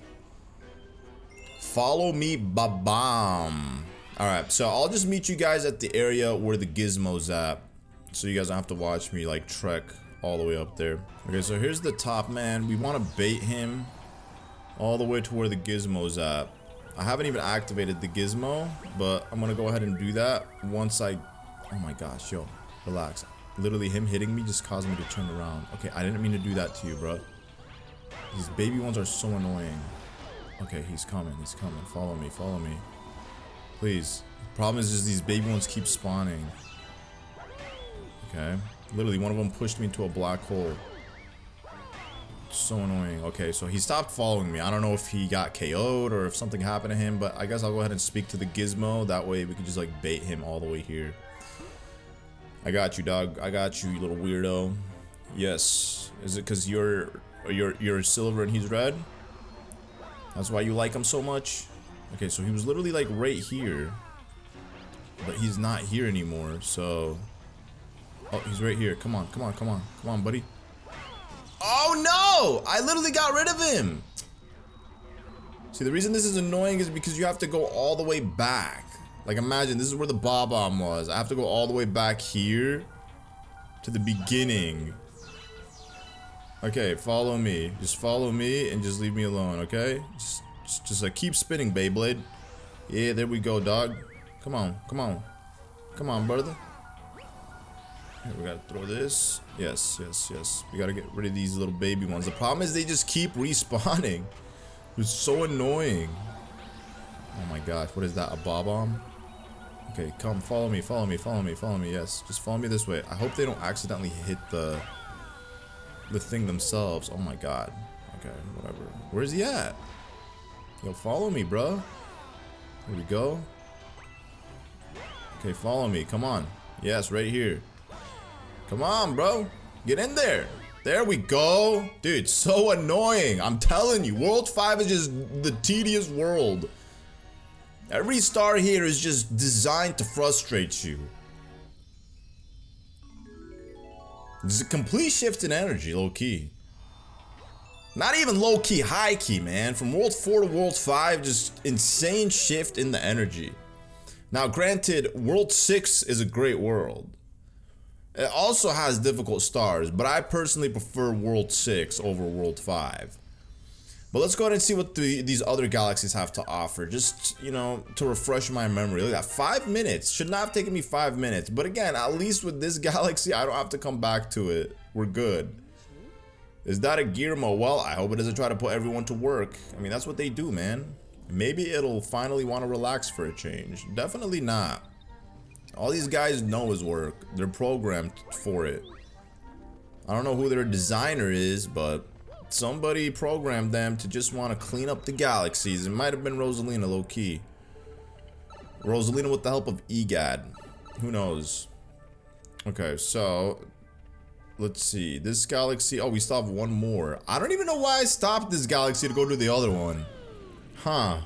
Follow me, ba-bam. Alright, so I'll just meet you guys at the area where the gizmo's at, so you guys don't have to watch me like trek all the way up there. Okay, so here's the top man. We want to bait him all the way to where the gizmo's at. I haven't even activated the gizmo, but I'm gonna go ahead and do that once I... Oh my gosh, yo, relax. Literally him hitting me just caused me to turn around. Okay, I didn't mean to do that to you, bro. These baby ones are so annoying. Okay, he's coming, he's coming. Follow me, follow me. Please. The problem is just these baby ones keep spawning. Okay. Literally, one of them pushed me into a black hole. So annoying. Okay, so he stopped following me. I don't know if he got KO'd or if something happened to him, but I guess I'll go ahead and speak to the gizmo. That way we can just like bait him all the way here. I got you, dog. I got you, you little weirdo. Yes. Is it because you're silver and he's red? That's why you like him so much? Okay, so he was literally like right here. But he's not here anymore, so... Oh, he's right here. Come on, come on, come on. Come on, buddy. Oh no! I literally got rid of him! See, the reason this is annoying is because you have to go all the way back. Like, imagine, this is where the bomb was. I have to go all the way back here to the beginning. Okay, follow me. Just follow me and just leave me alone, okay? Just like, keep spinning, Beyblade. Yeah, there we go, dog. Come on, come on. Come on, brother. Here, we gotta throw this. Yes, yes, yes. We gotta get rid of these little baby ones. The problem is they just keep respawning. It's so annoying. Oh my gosh, what is that? A bomb? Okay, come, follow me, follow me, follow me, follow me. Yes, just follow me this way. I hope they don't accidentally hit the thing themselves. Oh my god. Okay, whatever. Where's he at? Yo, follow me, bro. Here we go. Okay, follow me. Come on. Yes, right here. Come on, bro. Get in there. There we go. Dude, so annoying. I'm telling you, World 5 is just the tedious world. Every star here is just designed to frustrate you. There's a complete shift in energy, low-key. Not even low-key, high-key, man. From World 4 to World 5, just insane shift in the energy. Now, granted, World 6 is a great world. It also has difficult stars, but I personally prefer World 6 over World 5. But let's go ahead and see what these other galaxies have to offer, just, you know, to refresh my memory. Look at that, 5 minutes. Should not have taken me 5 minutes. But again, at least with this galaxy, I don't have to come back to it. We're good. Is that a Gizmo? Well, I hope it doesn't try to put everyone to work. I mean, that's what they do, man. Maybe it'll finally want to relax for a change. Definitely not. All these guys know is work. They're programmed for it. I don't know who their designer is, but somebody programmed them to just want to clean up the galaxies. It might have been Rosalina, low-key. Rosalina with the help of EGAD. Who knows? Okay, so let's see. This galaxy. Oh, we still have one more. I don't even know why I stopped this galaxy to go to the other one. Huh.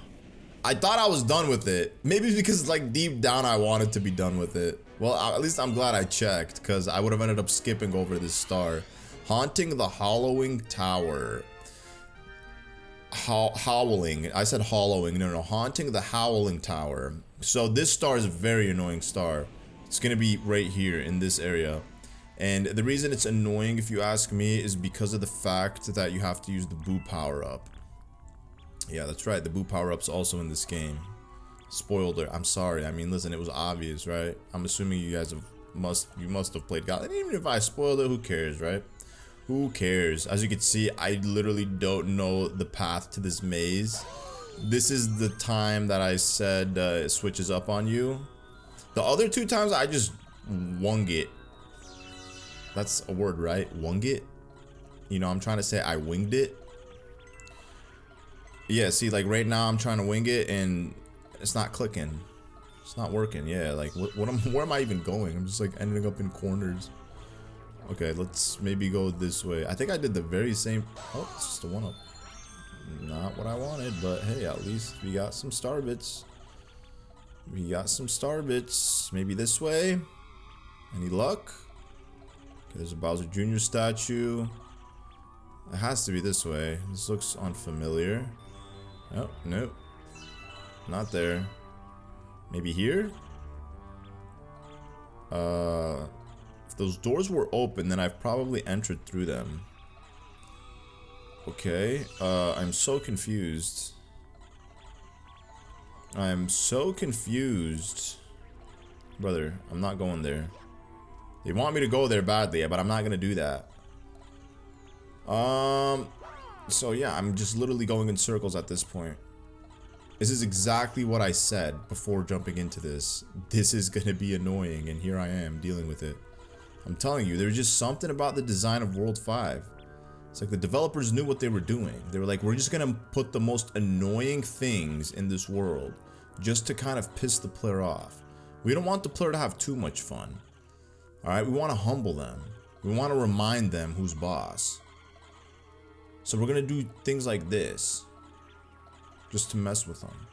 I thought I was done with it. Maybe it's because, like, deep down I wanted to be done with it. Well, at least I'm glad I checked, because I would have ended up skipping over this star. Haunting the Hollowing Tower. Howling. I said hollowing. No, haunting the Howling Tower. So this star is a very annoying star. It's going to be right here in this area. And the reason it's annoying, if you ask me, is because of the fact that you have to use the boo power-up. Yeah, that's right. The boo power-up's also in this game. Spoiled it. I'm sorry. I mean, listen, it was obvious, right? I'm assuming you guys have You must have played Galaxy. Even if I spoiled it, who cares, right? Who cares? As you can see, I literally don't know the path to this maze. This is the time that I said it switches up on you. The other 2 times I just wung it. That's a word, right? Wung it? You know, I'm trying to say I winged it. Yeah, see, like right now I'm trying to wing it and it's not clicking. It's not working. Yeah, like where am I even going? I'm just like ending up in corners. Okay, let's maybe go this way. I think I did the very same. Oh, it's just a 1-up. Not what I wanted, but hey, at least we got some star bits. We got some star bits. Maybe this way. Any luck? Okay, there's a Bowser Jr. statue. It has to be this way. This looks unfamiliar. Oh, nope. Not there. Maybe here? If those doors were open, then I've probably entered through them. Okay, I'm so confused. I'm so confused. Brother, I'm not going there. They want me to go there badly, but I'm not gonna do that. So yeah, I'm just literally going in circles at this point. This is exactly what I said before jumping into this. This is gonna be annoying, and here I am dealing with it. I'm telling you, there's just something about the design of World 5. It's like the developers knew what they were doing. They were like, we're just gonna put the most annoying things in this world just to kind of piss the player off. We don't want the player to have too much fun. Alright, we want to humble them. We want to remind them who's boss. So we're gonna do things like this just to mess with them.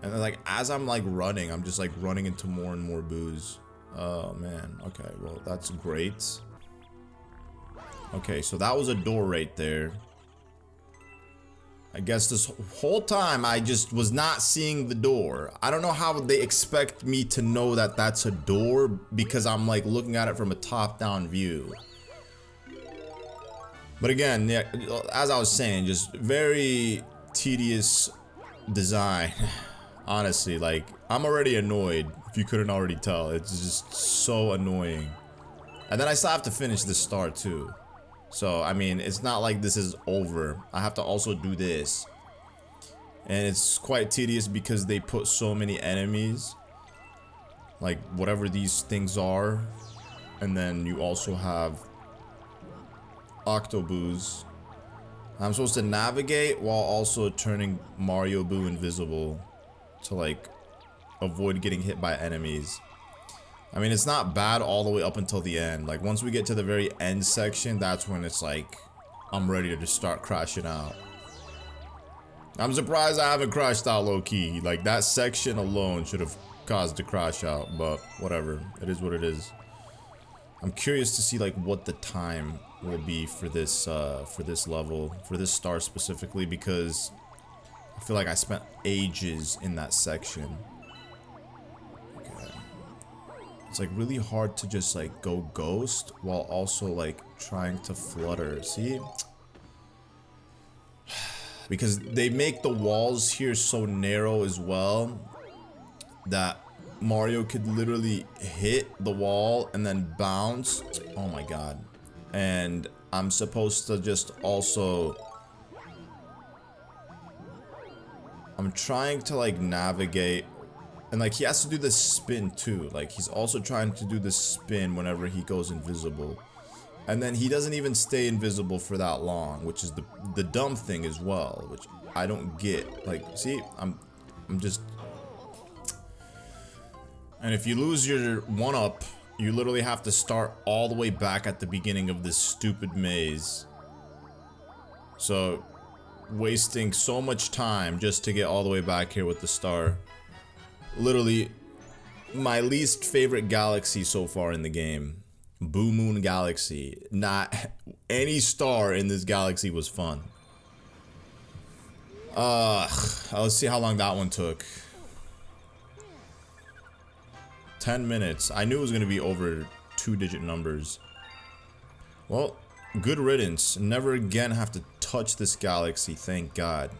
And then, like, as I'm like running, I'm just like running into more and more boos. Oh man, okay, well that's great. Okay, so that was a door right there. I guess this whole time I just was not seeing the door. I don't know how they expect me to know that that's a door because I'm like looking at it from a top-down view. But again, yeah, as I was saying, just very tedious design. Honestly, like, I'm already annoyed, if you couldn't already tell. It's just so annoying. And then I still have to finish this star too. So, I mean, it's not like this is over. I have to also do this. And it's quite tedious because they put so many enemies. Like, whatever these things are. And then you also have Octoboos. I'm supposed to navigate while also turning Mario Boo invisible to, like, avoid getting hit by enemies. I mean, it's not bad all the way up until the end. Like, once we get to the very end section, that's when it's like, I'm ready to just start crashing out. I'm surprised I haven't crashed out low-key. Like, that section alone should have caused a crash out, but whatever. It is what it is. I'm curious to see, like, what the time will be for this level, for this star specifically, because I feel like I spent ages in that section. It's like really hard to just like go ghost while also like trying to flutter. See? Because they make the walls here so narrow as well that Mario could literally hit the wall and then bounce. Oh my god. And I'm supposed to just also... I'm trying to like navigate. And like he has to do this spin too. Like he's also trying to do this spin whenever he goes invisible. And then he doesn't even stay invisible for that long, which is the dumb thing as well, which I don't get. Like, see, I'm just... And if you lose your 1-up, you literally have to start all the way back at the beginning of this stupid maze. So, wasting so much time just to get all the way back here with the star. Literally, my least favorite galaxy so far in the game. Boo Moon Galaxy. Not any star in this galaxy was fun. Let's see how long that one took. 10 minutes. I knew it was going to be over 2-digit numbers. Well, good riddance. Never again have to touch this galaxy, thank God.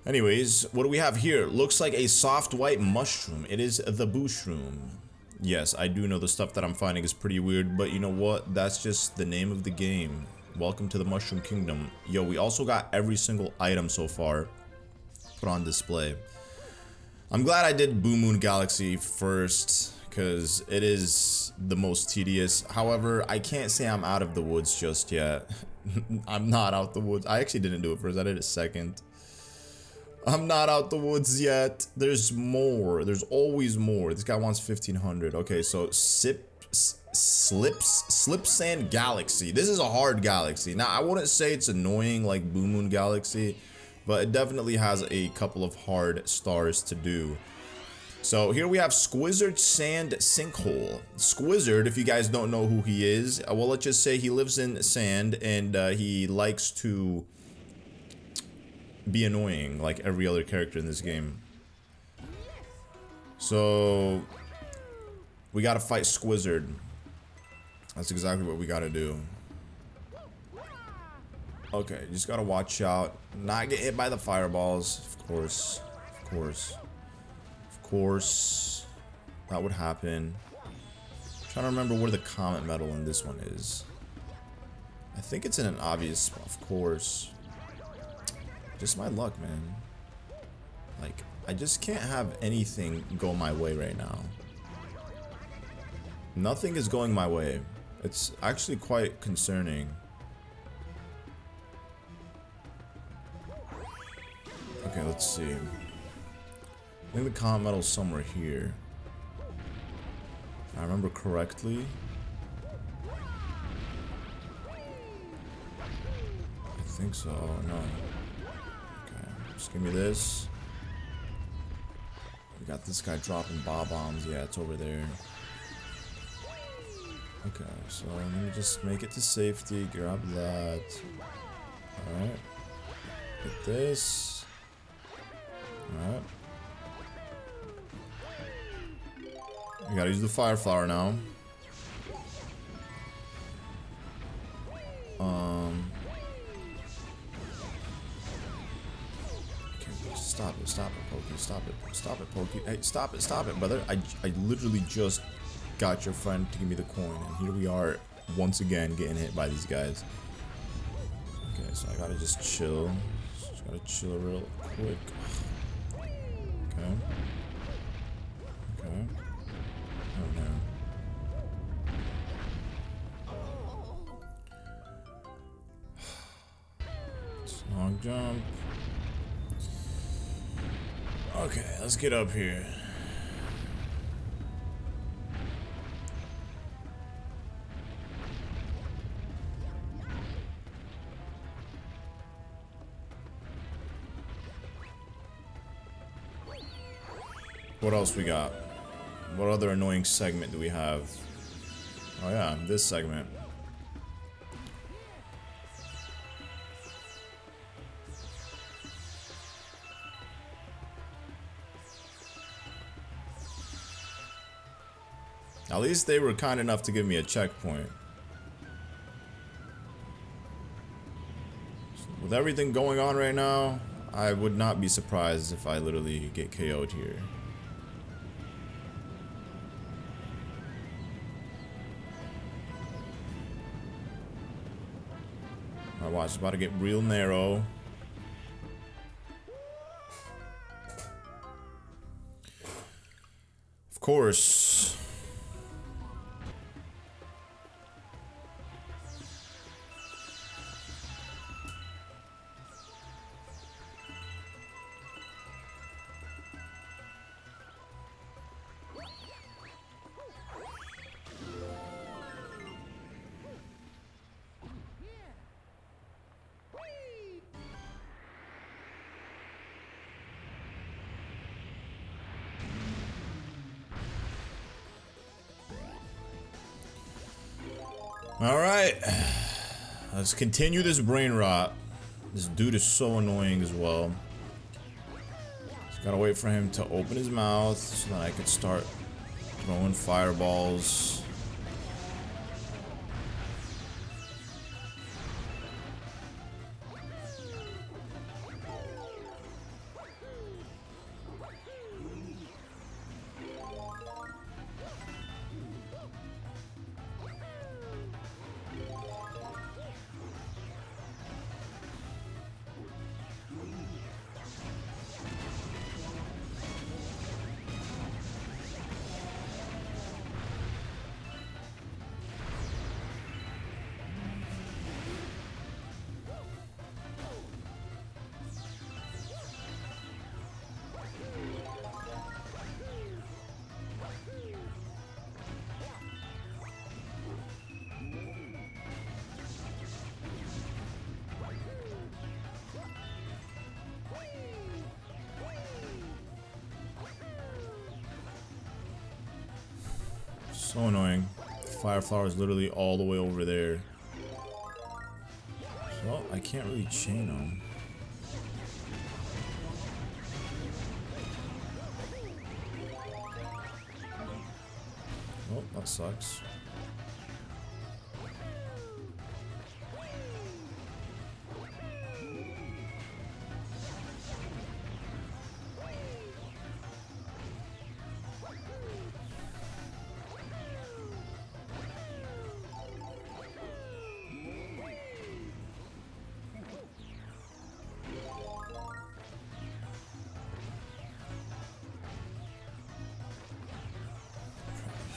Anyways, what do we have here? Looks like a soft white mushroom. It is the Booshroom. Yes, I do know the stuff that I'm finding is pretty weird, but you know what? That's just the name of the game. Welcome to the Mushroom Kingdom. Yo, we also got every single item so far put on display. I'm glad I did Blue Moon Galaxy first, because it is the most tedious. However, I can't say I'm out of the woods just yet. I'm not out the woods. I actually didn't do it first. I did it second. I'm not out the woods yet. There's more. There's always more. This guy wants 1500. Okay, so Slip Sand Galaxy. This is a hard galaxy. Now, I wouldn't say it's annoying like Blue Moon Galaxy, but it definitely has a couple of hard stars to do. So here we have Squizzard Sand Sinkhole. Squizzard, if you guys don't know who he is, well, let's just say he lives in sand and he likes to be annoying like every other character in this game. So we gotta fight Squizzard. That's exactly what we gotta do. Okay, just gotta watch out, not get hit by the fireballs. Of course, of course, of course, that would happen. I'm trying to remember where the comet medal in this one is. I think it's in an obvious spot. Of course. Just my luck, man. Like, I just can't have anything go my way right now. Nothing is going my way. It's actually quite concerning. Okay, let's see. I think the comet medal's somewhere here. If I remember correctly. I think so. No. Just give me this. We got this guy dropping bombs. Yeah, it's over there. Okay, so let me just make it to safety. Grab that. Alright. Get this. Alright. We gotta use the fire flower now. Stop it, Pokey. Stop it, Pokey. Hey, stop it, brother. I literally just got your friend to give me the coin, and here we are once again getting hit by these guys. Okay, so I gotta just chill. Just gotta chill real quick. Okay. Okay. Oh no. Long jump. Okay, let's get up here. What else we got? What other annoying segment do we have? Oh yeah, this segment. At least they were kind enough to give me a checkpoint. With everything going on right now, I would not be surprised if I literally get KO'd here. Alright, watch, it's about to get real narrow. Of course. Alright, let's continue this brain rot. This dude is so annoying as well. Just gotta wait for him to open his mouth so that I can start throwing fireballs. So annoying. The fire flower is literally all the way over there. Well, I can't really chain them. Oh, that sucks.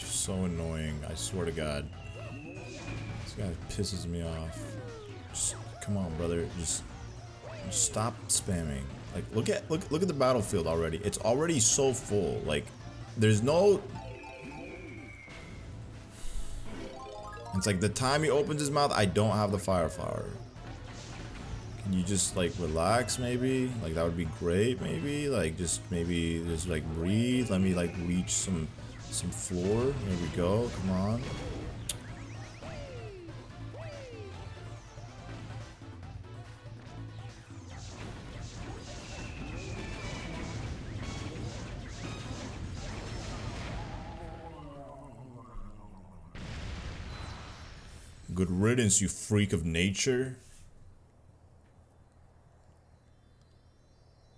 So annoying, I swear to God. This guy pisses me off. Just, come on, brother. Just stop spamming. Like, look at the battlefield already. It's already so full. Like, there's no. It's like the time he opens his mouth, I don't have the fire flower. Can you just like relax, maybe? Like that would be great, maybe. Like just like breathe. Let me like reach some floor. There we go. Come on. Good riddance, you freak of nature.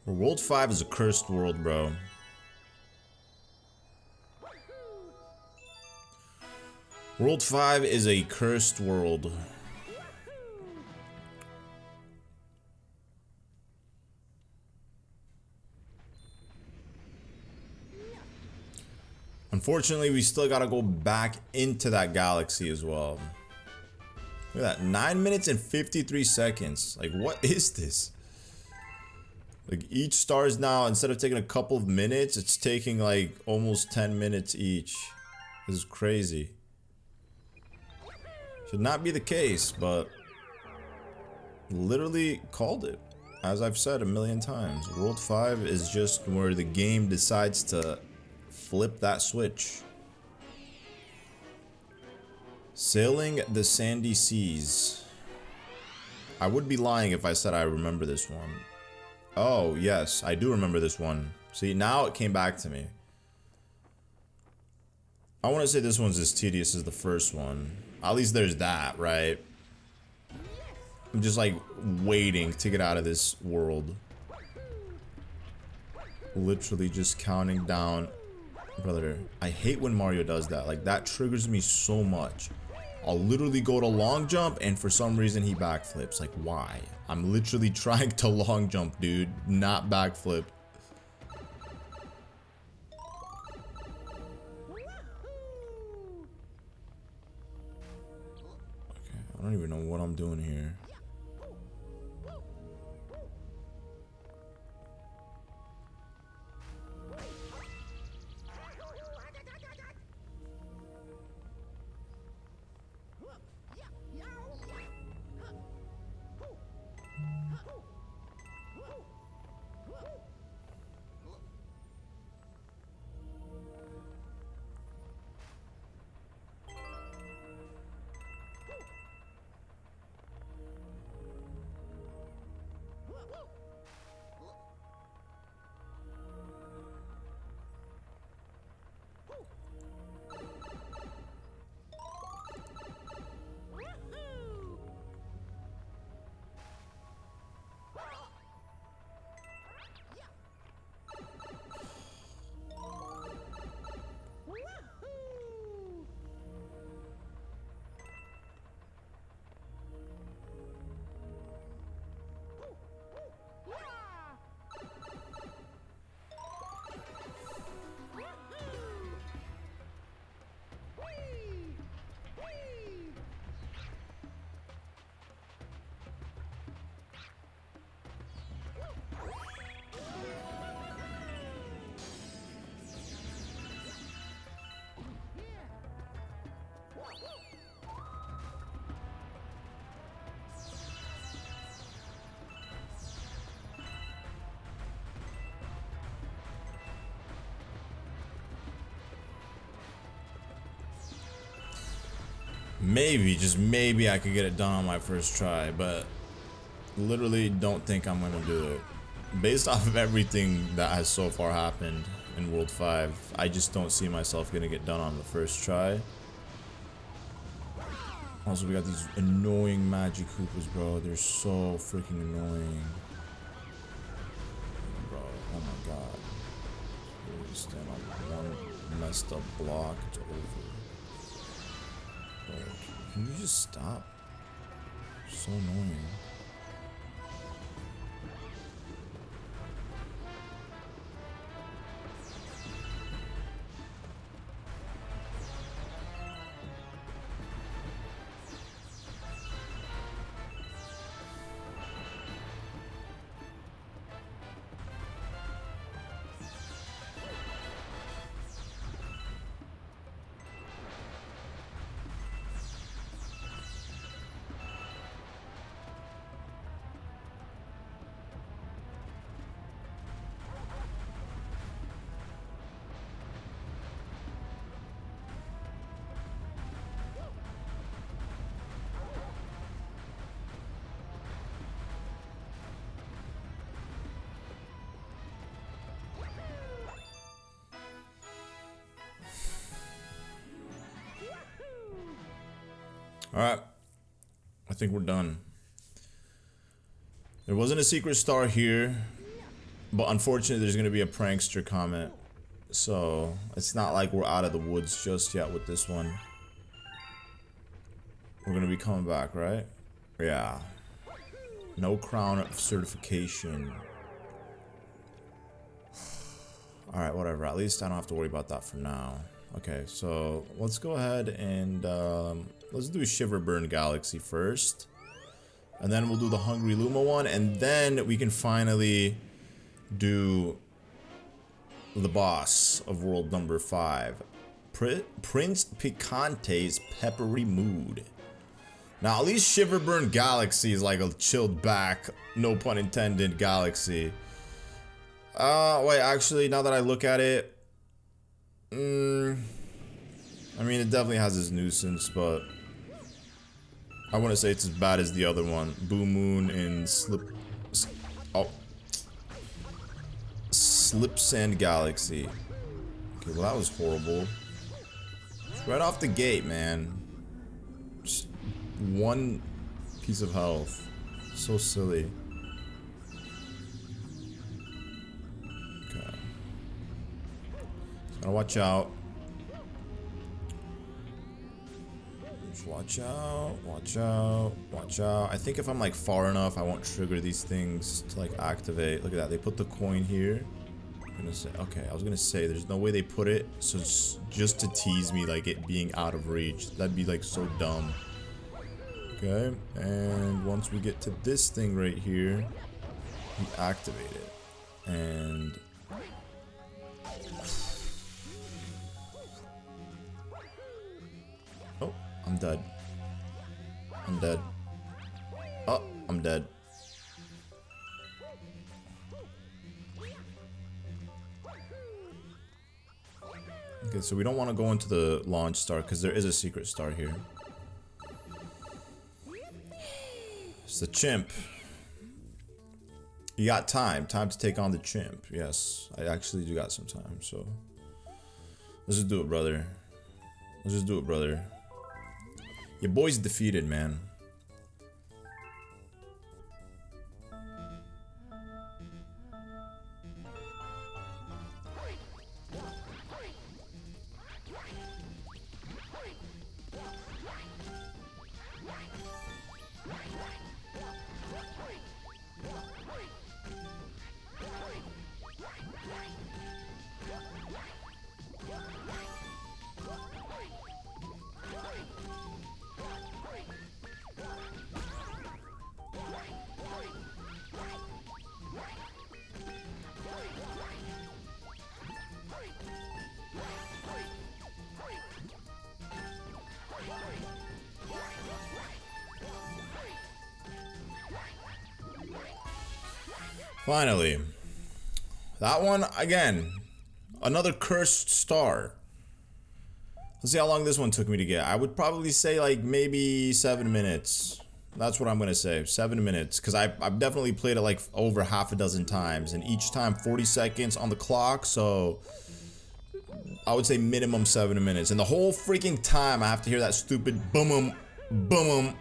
World 5 is a cursed world, bro. World 5 is a cursed world. Unfortunately, we still gotta go back into that galaxy as well. Look at that, 9 minutes and 53 seconds. Like, what is this? Like, each star is now, instead of taking a couple of minutes, it's taking like almost 10 minutes each. This is crazy. Should not be the case, but literally called it. As I've said a million times, World 5 is just where the game decides to flip that switch. Sailing the Sandy Seas. I would be lying if I said I remember this one. Oh, yes, I do remember this one. See, now it came back to me. I want to say this one's as tedious as the first one. At least there's that, right? I'm just like waiting to get out of this world. Literally just counting down. Brother, I hate when Mario does that. Like, that triggers me so much. I'll literally go to long jump and for some reason he backflips. Like, why? I'm literally trying to long jump, dude, not backflip. Okay, I don't even know what I'm doing here. Maybe, just maybe I could get it done on my first try, but literally don't think I'm gonna do it. Based off of everything that has so far happened in World 5, I just don't see myself gonna get done on the first try. Also, we got these annoying magic Koopas, bro. They're so freaking annoying. Bro, oh my god. Really stand on one messed up block, it's over. Bro, can you just stop? So annoying. Alright, I think we're done. There wasn't a secret star here, but unfortunately there's going to be a Prankster Comet. So, it's not like we're out of the woods just yet with this one. We're going to be coming back, right? Yeah. No crown of certification. Alright, whatever. At least I don't have to worry about that for now. Okay, so let's go ahead and let's do Shiverburn Galaxy first. And then we'll do the Hungry Luma one. And then we can finally do the boss of world number 5. Prince Picante's Peppery Mood. Now, at least Shiverburn Galaxy is like a chilled back, no pun intended, galaxy. Wait, actually, now that I look at it, I mean, it definitely has its nuisance, but I want to say it's as bad as the other one. Blue Moon and Slip Sand Galaxy. Okay, well that was horrible. Right off the gate, man. Just one piece of health. So silly. Okay. Gotta watch out. Just watch out, watch out, watch out. I think if I'm like far enough, I won't trigger these things to like activate. Look at that, they put the coin here. I'm gonna say, okay, I was gonna say there's no way they put it so just to tease me, like it being out of reach. That'd be like so dumb. Okay, and once we get to this thing right here, we activate it. And oh, I'm dead. I'm dead. Oh, I'm dead. Okay, so we don't want to go into the launch star because there is a secret star here. It's the chimp. You got time. Time to take on the chimp. Yes, I actually do got some time, so let's just do it, brother. Let's just do it, brother. Your boy's defeated, man. Finally. That one, again, another cursed star. Let's see how long this one took me to get. I would probably say like maybe 7 minutes. That's what I'm gonna say, 7 minutes, because I've definitely played it like over half a dozen times, and each time 40 seconds on the clock, so I would say minimum 7 minutes. And the whole freaking time I have to hear that stupid boom boom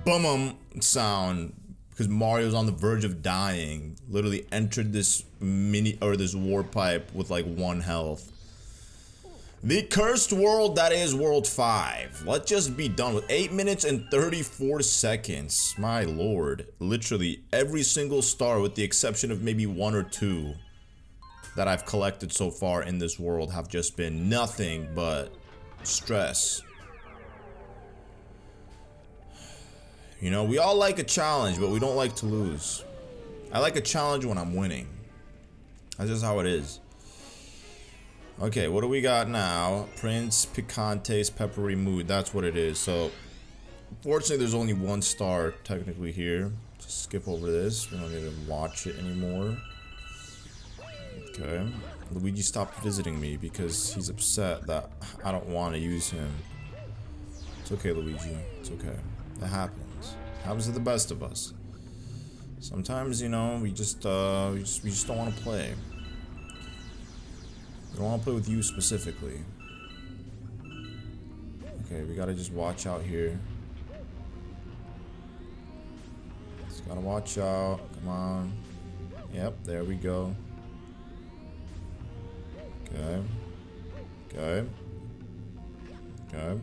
boom sound because Mario's on the verge of dying. Literally entered this this warp pipe with like 1 health. The cursed world that is World 5. Let's just be done with 8 minutes and 34 seconds. My lord. Literally every single star with the exception of maybe 1 or 2 that I've collected so far in this world have just been nothing but stress. You know, we all like a challenge, but we don't like to lose. I like a challenge when I'm winning. That's just how it is. Okay, what do we got now? Prince Picante's Peppery Mood. That's what it is. So, fortunately, there's only 1 star technically here. Just skip over this. We don't need to watch it anymore. Okay. Luigi stopped visiting me because he's upset that I don't want to use him. It's okay, Luigi. It's okay. It happens. It happens to the best of us. Sometimes, you know, we just don't want to play. I don't want to play with you specifically. Okay, we gotta just watch out here. Just gotta watch out. Come on. Yep, there we go. Okay. Okay. Okay.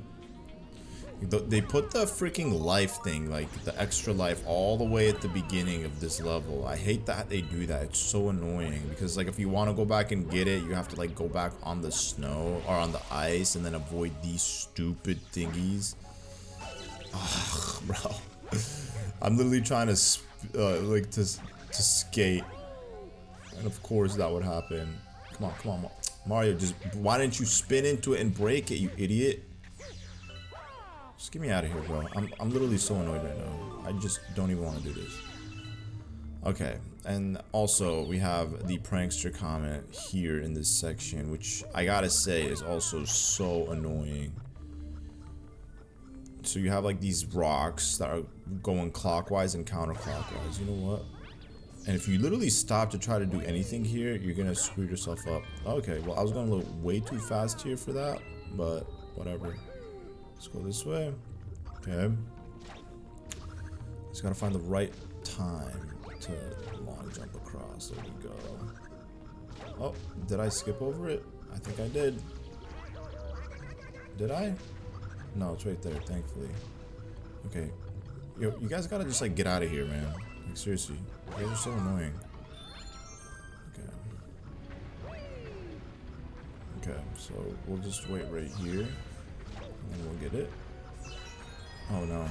They put the freaking life thing, like the extra life, all the way at the beginning of this level. I hate that they do that. It's so annoying because, like, if you want to go back and get it, you have to like go back on the snow or on the ice and then avoid these stupid thingies. Ugh, bro. I'm literally trying to skate, and of course that would happen. Come on, Mario. Just why didn't you spin into it and break it, you idiot? Just get me out of here, bro. I'm literally so annoyed right now. I just don't even want to do this. Okay, and also we have the Prankster Comet here in this section, which I gotta say is also so annoying. So you have like these rocks that are going clockwise and counterclockwise. You know what? And if you literally stop to try to do anything here, you're gonna screw yourself up. Okay, well I was going a little way too fast here for that, but whatever. Let's go this way. Okay. Just gotta find the right time to long jump across. There we go. Oh, did I skip over it? I think I did. Did I? No, it's right there, thankfully. Okay. Yo, you guys gotta just like get out of here, man. Like seriously. You guys are so annoying. Okay. Okay, so we'll just wait right here. And we'll get it. Oh no.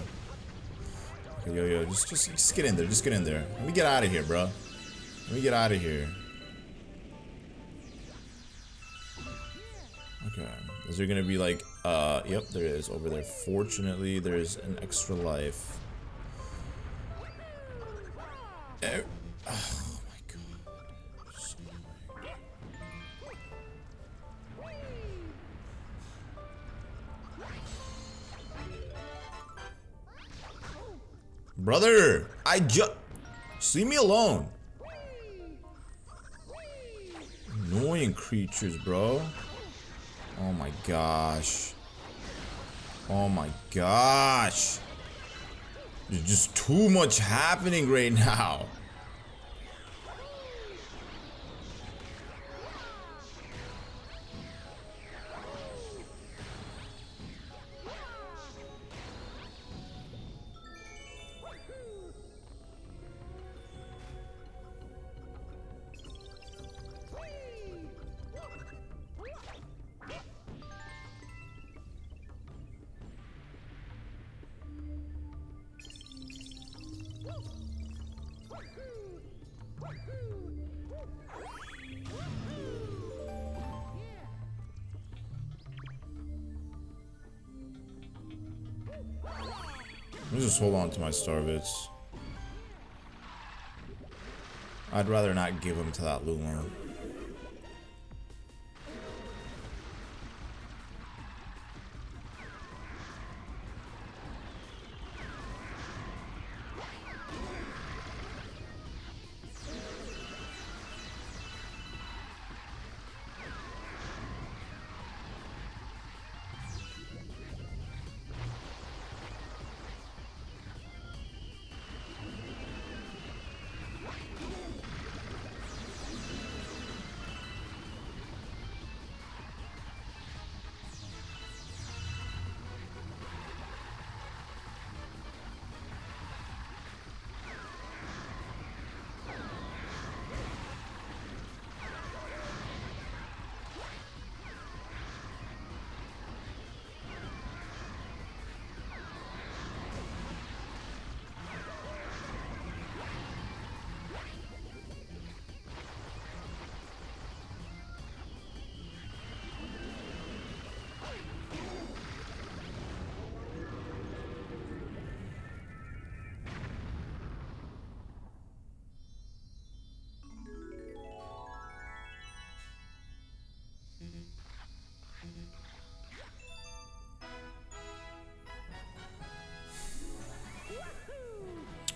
Okay, yo, just get in there. Just get in there. Let me get out of here, bro. Let me get out of here. Okay. Is there gonna be like, yep, there is over there. Fortunately, there's an extra life. Oh my god. So brother, leave me alone. Annoying creatures, bro. Oh my gosh. Oh my gosh. There's just too much happening right now. Let me just hold on to my star bits. I'd rather not give them to that Luma. I'm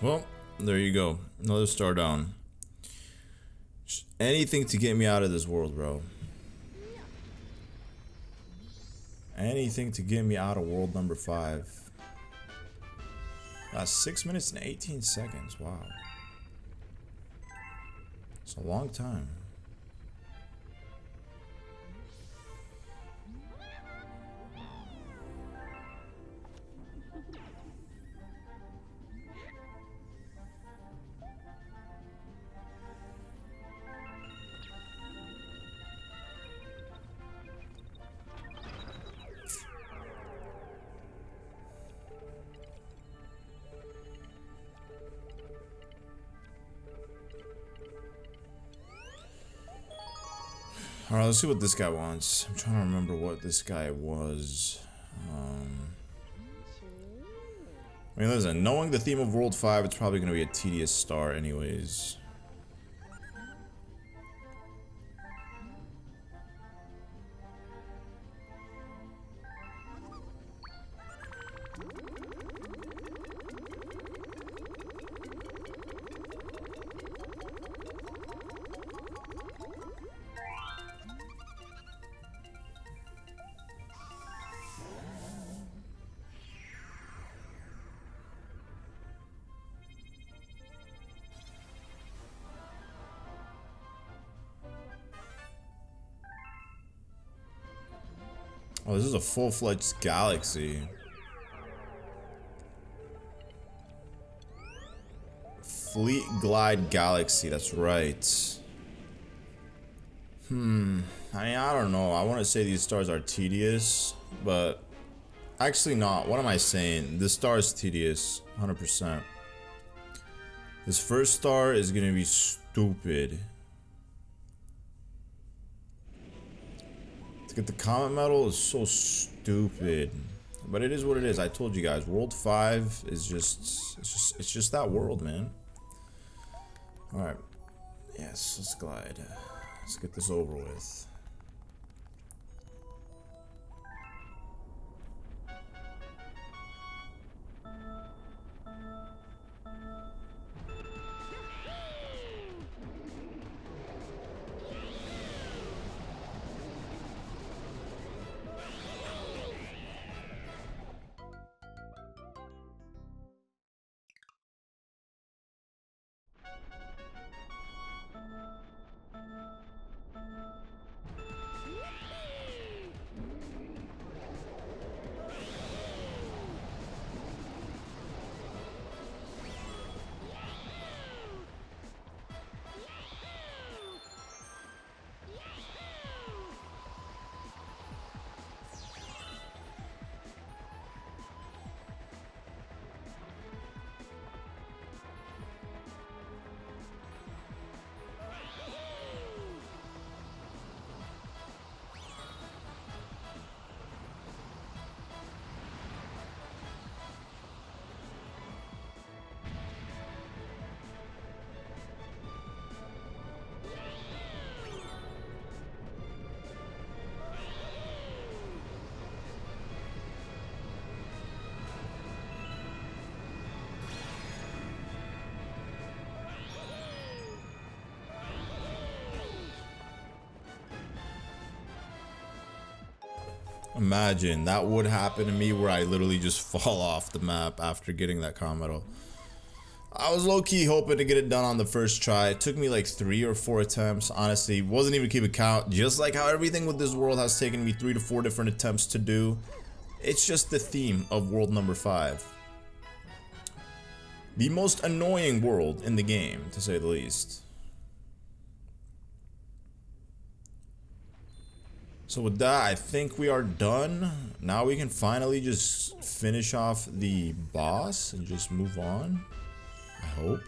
Well, there you go. Another star down. Just anything to get me out of this world, bro. Anything to get me out of world number 5. That's 6 minutes and 18 seconds. Wow. It's a long time. Alright, let's see what this guy wants. I'm trying to remember what this guy was. I mean, listen, knowing the theme of World 5, it's probably going to be a tedious star anyways. Oh, this is a full-fledged galaxy. Fleet Glide Galaxy, that's right. I mean, I don't know. I want to say these stars are tedious, but actually not. What am I saying? This star is tedious, 100%. This first star is gonna be stupid. To get the comet medal is so stupid, but it is what it is. I told you guys, World 5 is it's just that world, man. All right, yes, let's glide. Let's get this over with. Imagine that would happen to me, where I literally just fall off the map after getting that comet medal. I was low-key hoping to get it done on the first try. It took me like 3 or 4 attempts. Honestly, wasn't even keeping count. Just like how everything with this world has taken me 3 to 4 different attempts to do. It's just the theme of world number 5. The most annoying world in the game, to say the least. So with that, I think we are done. Now we can finally just finish off the boss and just move on. I hope.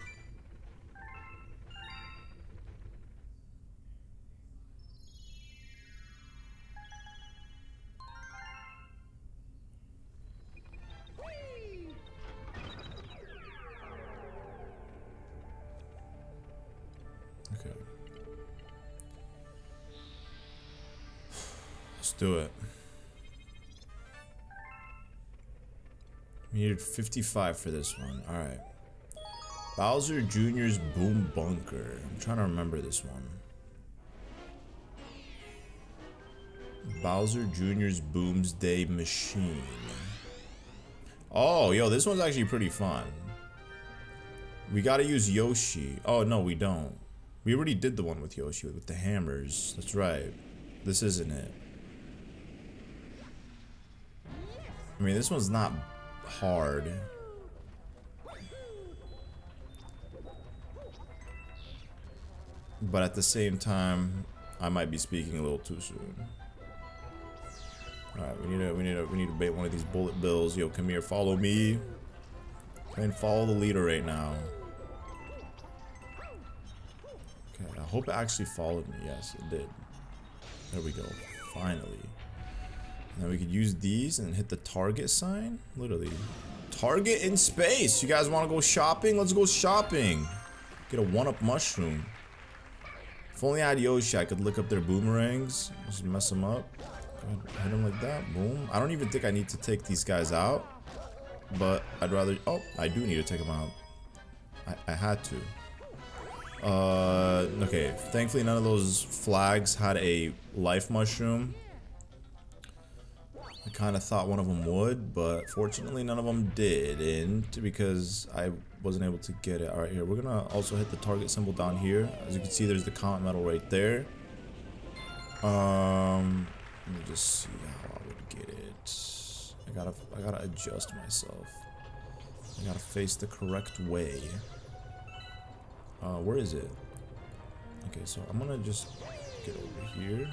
Okay. Let's do it. We needed 55 for this one. Alright. Bowser Jr.'s Boom Bunker. I'm trying to remember this one. Bowser Jr.'s Boomsday Machine. Oh, yo, this one's actually pretty fun. We gotta use Yoshi. Oh, no, we don't. We already did the one with Yoshi, with the hammers. That's right. This isn't it. I mean, this one's not hard. But at the same time, I might be speaking a little too soon. All right, we need to bait one of these bullet bills. Yo, come here, follow me. Try and follow the leader right now. Okay, I hope it actually followed me. Yes, it did. There we go. Finally. And then we could use these and hit the target sign. Literally, target in space. You guys want to go shopping? Let's go shopping. Get a one-up mushroom. If only I had Yoshi, I could lick up their boomerangs. Just mess them up. Hit them like that. Boom. I don't even think I need to take these guys out. But I'd rather... Oh, I do need to take them out. I had to. Okay. Thankfully, none of those flags had a life mushroom. I kind of thought one of them would, but fortunately none of them didn't because I wasn't able to get it. Alright, here, we're gonna also hit the target symbol down here. As you can see, there's the comet medal right there. Let me just see how I would get it. I gotta adjust myself. I gotta face the correct way. Where is it? Okay, so I'm gonna just get over here.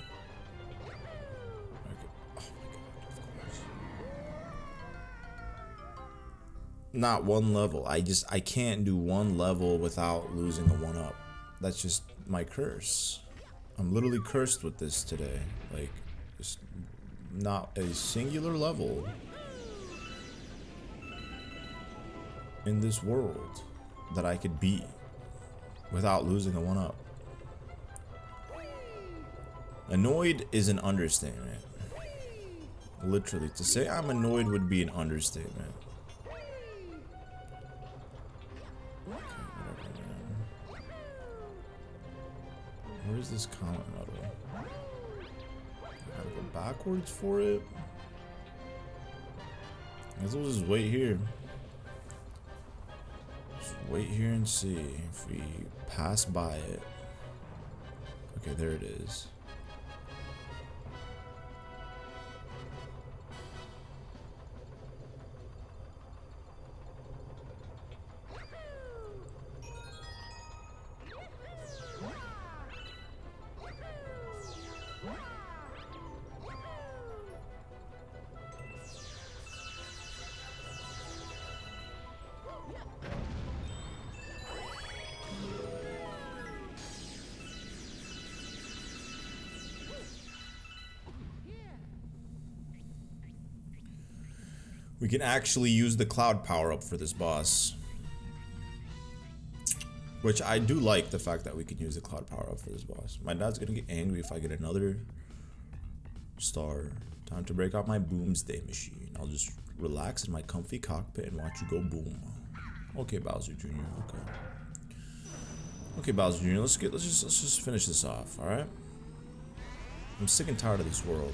Not one level. I can't do one level without losing a 1-up. That's just my curse. I'm literally cursed with this today. Like, just not a singular level in this world that I could beat without losing a 1-up. Annoyed is an understatement. Literally, to say I'm annoyed would be an understatement. Where's this comet medal? I gotta go backwards for it? I guess we'll just wait here. Just wait here and see if we pass by it. Okay, there it is. We can actually use the cloud power up for this boss. Which I do like the fact that we can use the cloud power up for this boss. My dad's gonna get angry if I get another star. Time to break out my Boomsday Machine. I'll just relax in my comfy cockpit and watch you go boom. Okay, Bowser Jr. Okay. Okay, Bowser Jr. Let's just finish this off, alright? I'm sick and tired of this world.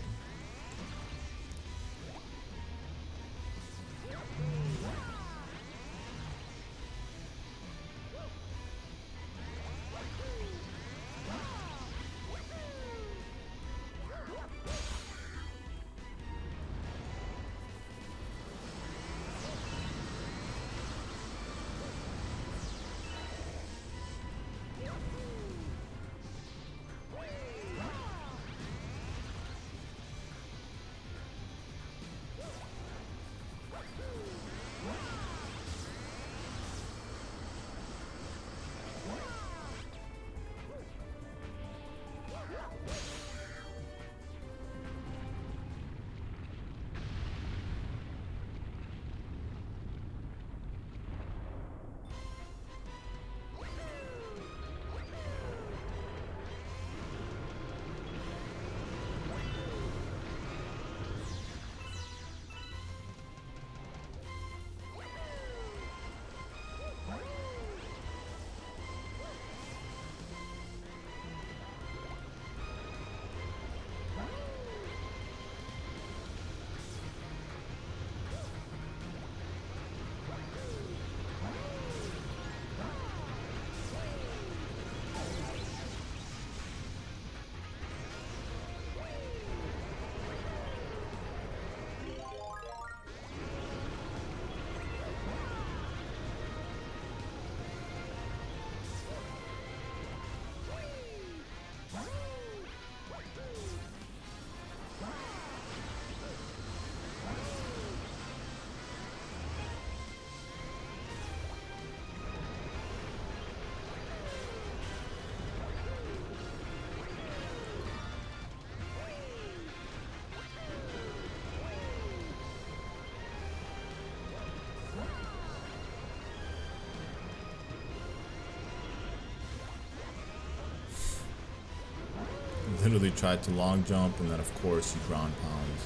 literally tried to long jump, and then of course he ground pounds.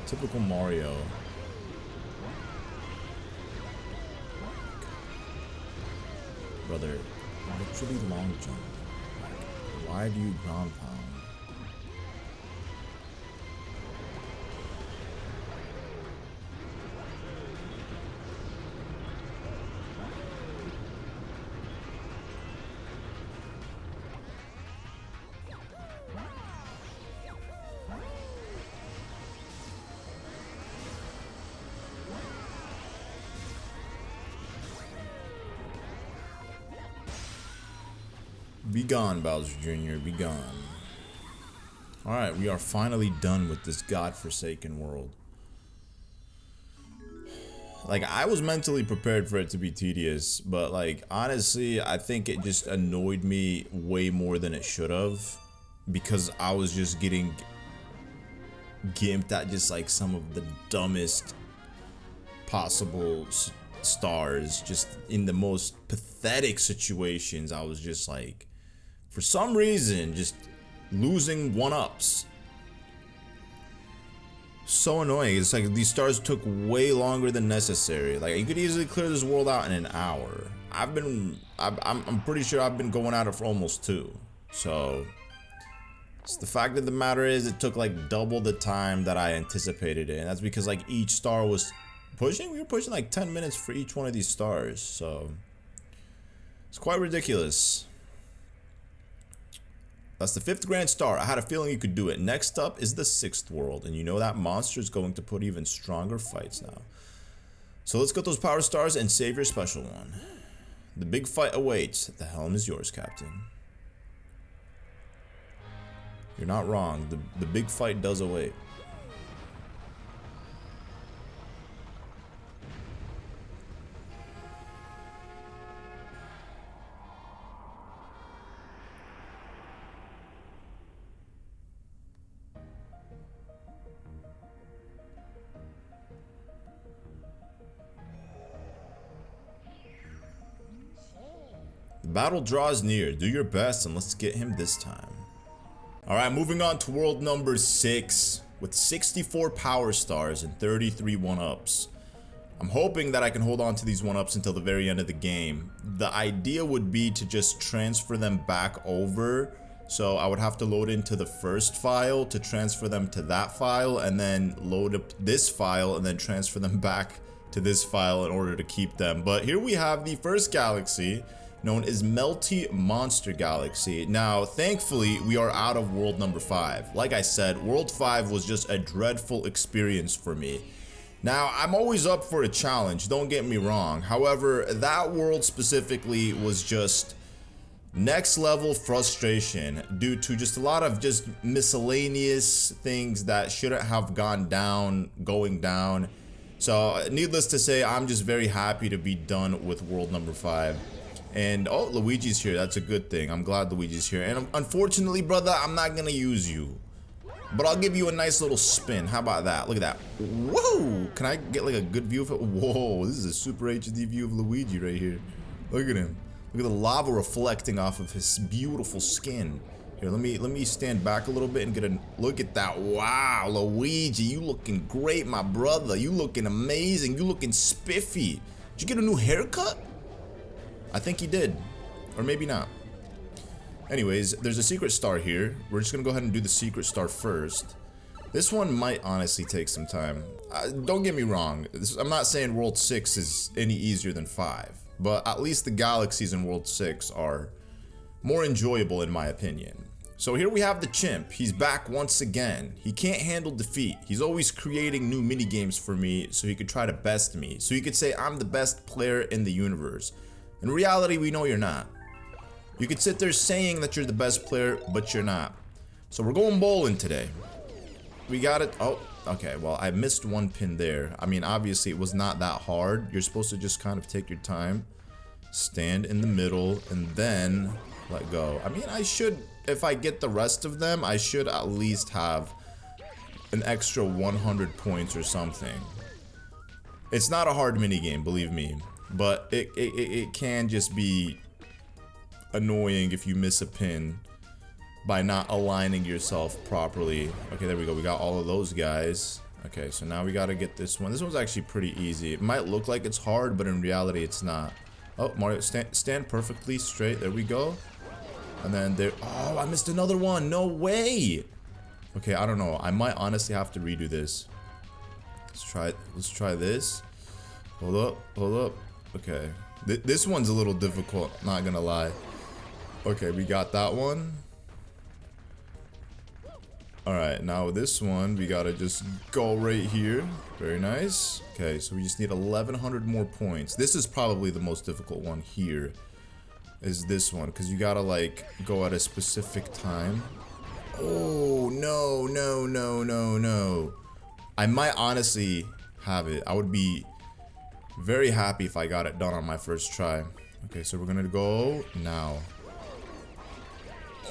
It's typical Mario. Brother, literally long jump. Why do you ground pound? Be gone, Bowser Jr., be gone. Alright, we are finally done with this godforsaken world. Like, I was mentally prepared for it to be tedious, but like, honestly, I think it just annoyed me way more than it should have. Because I was just getting gimped at just like some of the dumbest possible stars. Just in the most pathetic situations, I was just like, for some reason, just losing one-ups. So annoying. It's like these stars took way longer than necessary. Like, you could easily clear this world out in an hour. I'm pretty sure I've been going at it for almost 2. So the fact of the matter is, it took like double the time that I anticipated it, and that's because like each star was pushing. We were pushing like 10 minutes for each one of these stars, so it's quite ridiculous. That's the 5th grand star. I had a feeling you could do it. Next up is the 6th world, and you know that monster is going to put even stronger fights now. So let's get those power stars and save your special one. The big fight awaits. The helm is yours, Captain. You're not wrong. The big fight does await. The battle draws near. Do your best and let's get him this time. Alright, moving on to world number 6 with 64 power stars and 33 1-ups. I'm hoping that I can hold on to these 1-ups until the very end of the game. The idea would be to just transfer them back over. So I would have to load into the first file to transfer them to that file, and then load up this file and then transfer them back to this file in order to keep them. But here we have the first galaxy, known as Melty Monster Galaxy. Now, thankfully, we are out of world number 5. Like I said, world 5 was just a dreadful experience for me. Now, I'm always up for a challenge, don't get me wrong. However, that world specifically was just next level frustration due to just a lot of just miscellaneous things that shouldn't have going down. So, needless to say, I'm just very happy to be done with world number 5. And oh, Luigi's here. That's a good thing. I'm glad Luigi's here. And unfortunately, brother, I'm not gonna use you, but I'll give you a nice little spin. How about that? Look at that. Whoa! Can I get like a good view of it? Whoa! This is a super HD view of Luigi right here. Look at him. Look at the lava reflecting off of his beautiful skin. Here, let me stand back a little bit and get a look at that. Wow, Luigi, you looking great, my brother. You looking amazing. You looking spiffy. Did you get a new haircut? I think he did, or maybe not. Anyways, there's a secret star here. We're just gonna go ahead and do the secret star first. This one might honestly take some time. Don't get me wrong, I'm not saying World 6 is any easier than 5, but at least the galaxies in World 6 are more enjoyable in my opinion. So here we have the chimp. He's back once again. He can't handle defeat. He's always creating new mini games for me so he could try to best me. So he could say I'm the best player in the universe. In reality, we know you're not. You could sit there saying that you're the best player, but you're not. So we're going bowling today. We got it. Oh, okay. Well, I missed one pin there. I mean, obviously, it was not that hard. You're supposed to just kind of take your time, stand in the middle, and then let go. I mean, I should, if I get the rest of them, I should at least have an extra 100 points or something. It's not a hard minigame, believe me. But it can just be annoying if you miss a pin by not aligning yourself properly. Okay, there we go. We got all of those guys. Okay, so now we gotta get this one. This one's actually pretty easy. It might look like it's hard, but in reality, it's not. Oh, Mario, stand perfectly straight. There we go. And then there. Oh, I missed another one. No way. Okay, I don't know. I might honestly have to redo this. Let's try this. Hold up. Hold up. Okay. This one's a little difficult, not gonna lie. Okay, we got that one. Alright, now this one, we gotta just go right here. Very nice. Okay, so we just need 1,100 more points. This is probably the most difficult one here. Is this one, because you gotta, like, go at a specific time. Oh, no, no, no, no, no. I might honestly have it. I would be very happy if I got it done on my first try. Okay, so we're gonna go now.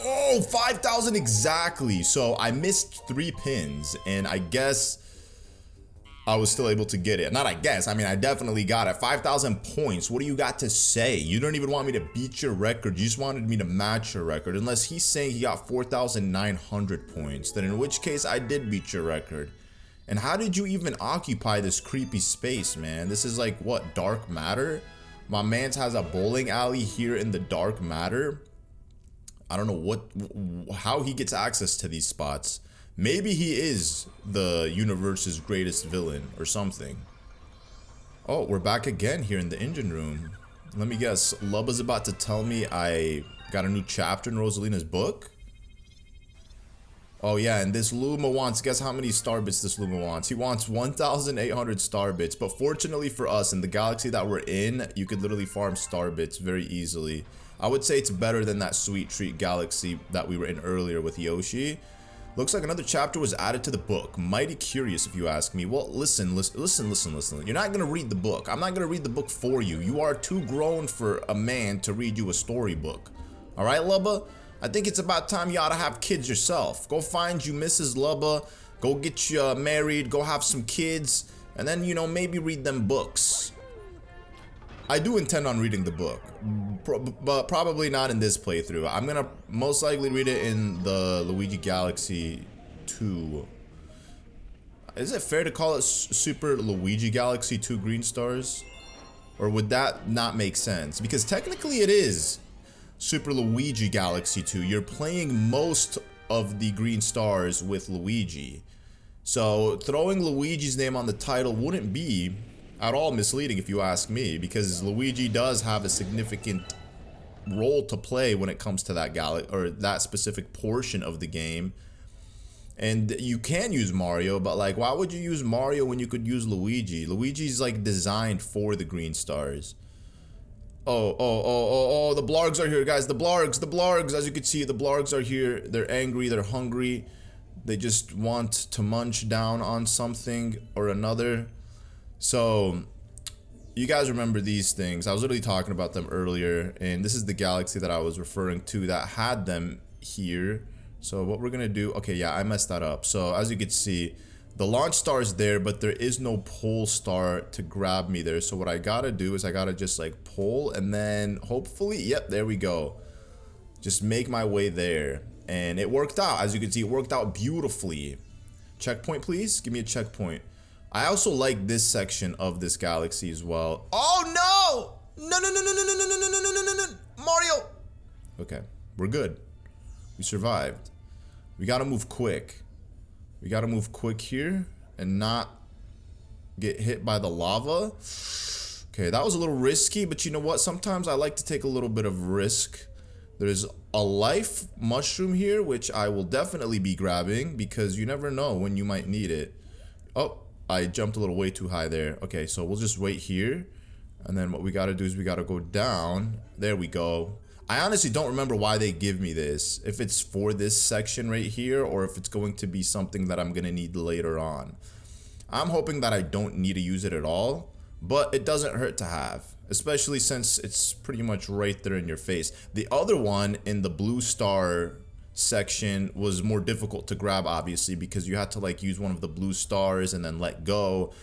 Oh, 5,000 exactly. So I missed 3 pins, and I guess I was still able to get it. Not I guess, I mean, I definitely got it. 5,000 points. What do you got to say? You don't even want me to beat your record. You just wanted me to match your record. Unless he's saying he got 4,900 points. Then in which case, I did beat your record. And how did you even occupy this creepy space, man? This is like, what, dark matter? My man's has a bowling alley here in the dark matter. I don't know how he gets access to these spots. Maybe he is the universe's greatest villain or something. Oh, we're back again here in the engine room. Let me guess, Lubba's about to tell me I got a new chapter in Rosalina's book? Oh yeah, and this Luma wants, guess how many star bits this Luma wants? He wants 1,800 star bits, but fortunately for us, in the galaxy that we're in, you could literally farm star bits very easily. I would say it's better than that Sweet Treat Galaxy that we were in earlier with Yoshi. Looks like another chapter was added to the book. Mighty curious if you ask me. Well, listen. You're not gonna read the book. I'm not gonna read the book for you. You are too grown for a man to read you a storybook. Alright, Lubba? I think it's about time you ought to have kids yourself. Go find you Mrs. Lubba. Go get you married. Go have some kids. And then, you know, maybe read them books. I do intend on reading the book, but probably not in this playthrough. I'm gonna most likely read it in the Luigi Galaxy 2. Is it fair to call it Super Luigi Galaxy 2 Green Stars? Or would that not make sense? Because technically it is Super Luigi Galaxy 2. You're playing most of the green stars with Luigi. So throwing Luigi's name on the title wouldn't be at all misleading if you ask me, because Luigi does have a significant role to play when it comes to that that specific portion of the game. And you can use Mario, but like, why would you use Mario when you could use Luigi? Luigi's like designed for the green stars. Oh, the Blargs are here, guys. The Blargs, as you can see, the Blargs are here. They're angry, they're hungry. They just want to munch down on something or another. So, you guys remember these things. I was literally talking about them earlier, and this is the galaxy that I was referring to that had them here. So what we're gonna do, okay, yeah, I messed that up. So as you can see, the launch star is there, but there is no pole star to grab me there. So what I gotta do is I gotta just like pull, and then hopefully, yep, there we go. Just make my way there. And it worked out. As you can see, it worked out beautifully. Checkpoint, please. Give me a checkpoint. I also like this section of this galaxy as well. Oh no! No, Mario! Okay, we're good. We survived. We gotta move quick. We gotta move quick here and not get hit by the lava. Okay, that was a little risky, but you know what? Sometimes I like to take a little bit of risk. There's a life mushroom here, which I will definitely be grabbing because you never know when you might need it. Oh, I jumped a little way too high there. Okay, so we'll just wait here. And then what we gotta do is we gotta go down. There we go. I honestly don't remember why they give me this. If it's for this section right here, or if it's going to be something that I'm gonna need later on. I'm hoping that I don't need to use it at all, but it doesn't hurt to have. Especially since it's pretty much right there in your face. The other one in the blue star section was more difficult to grab, obviously, because you had to like use one of the blue stars and then let go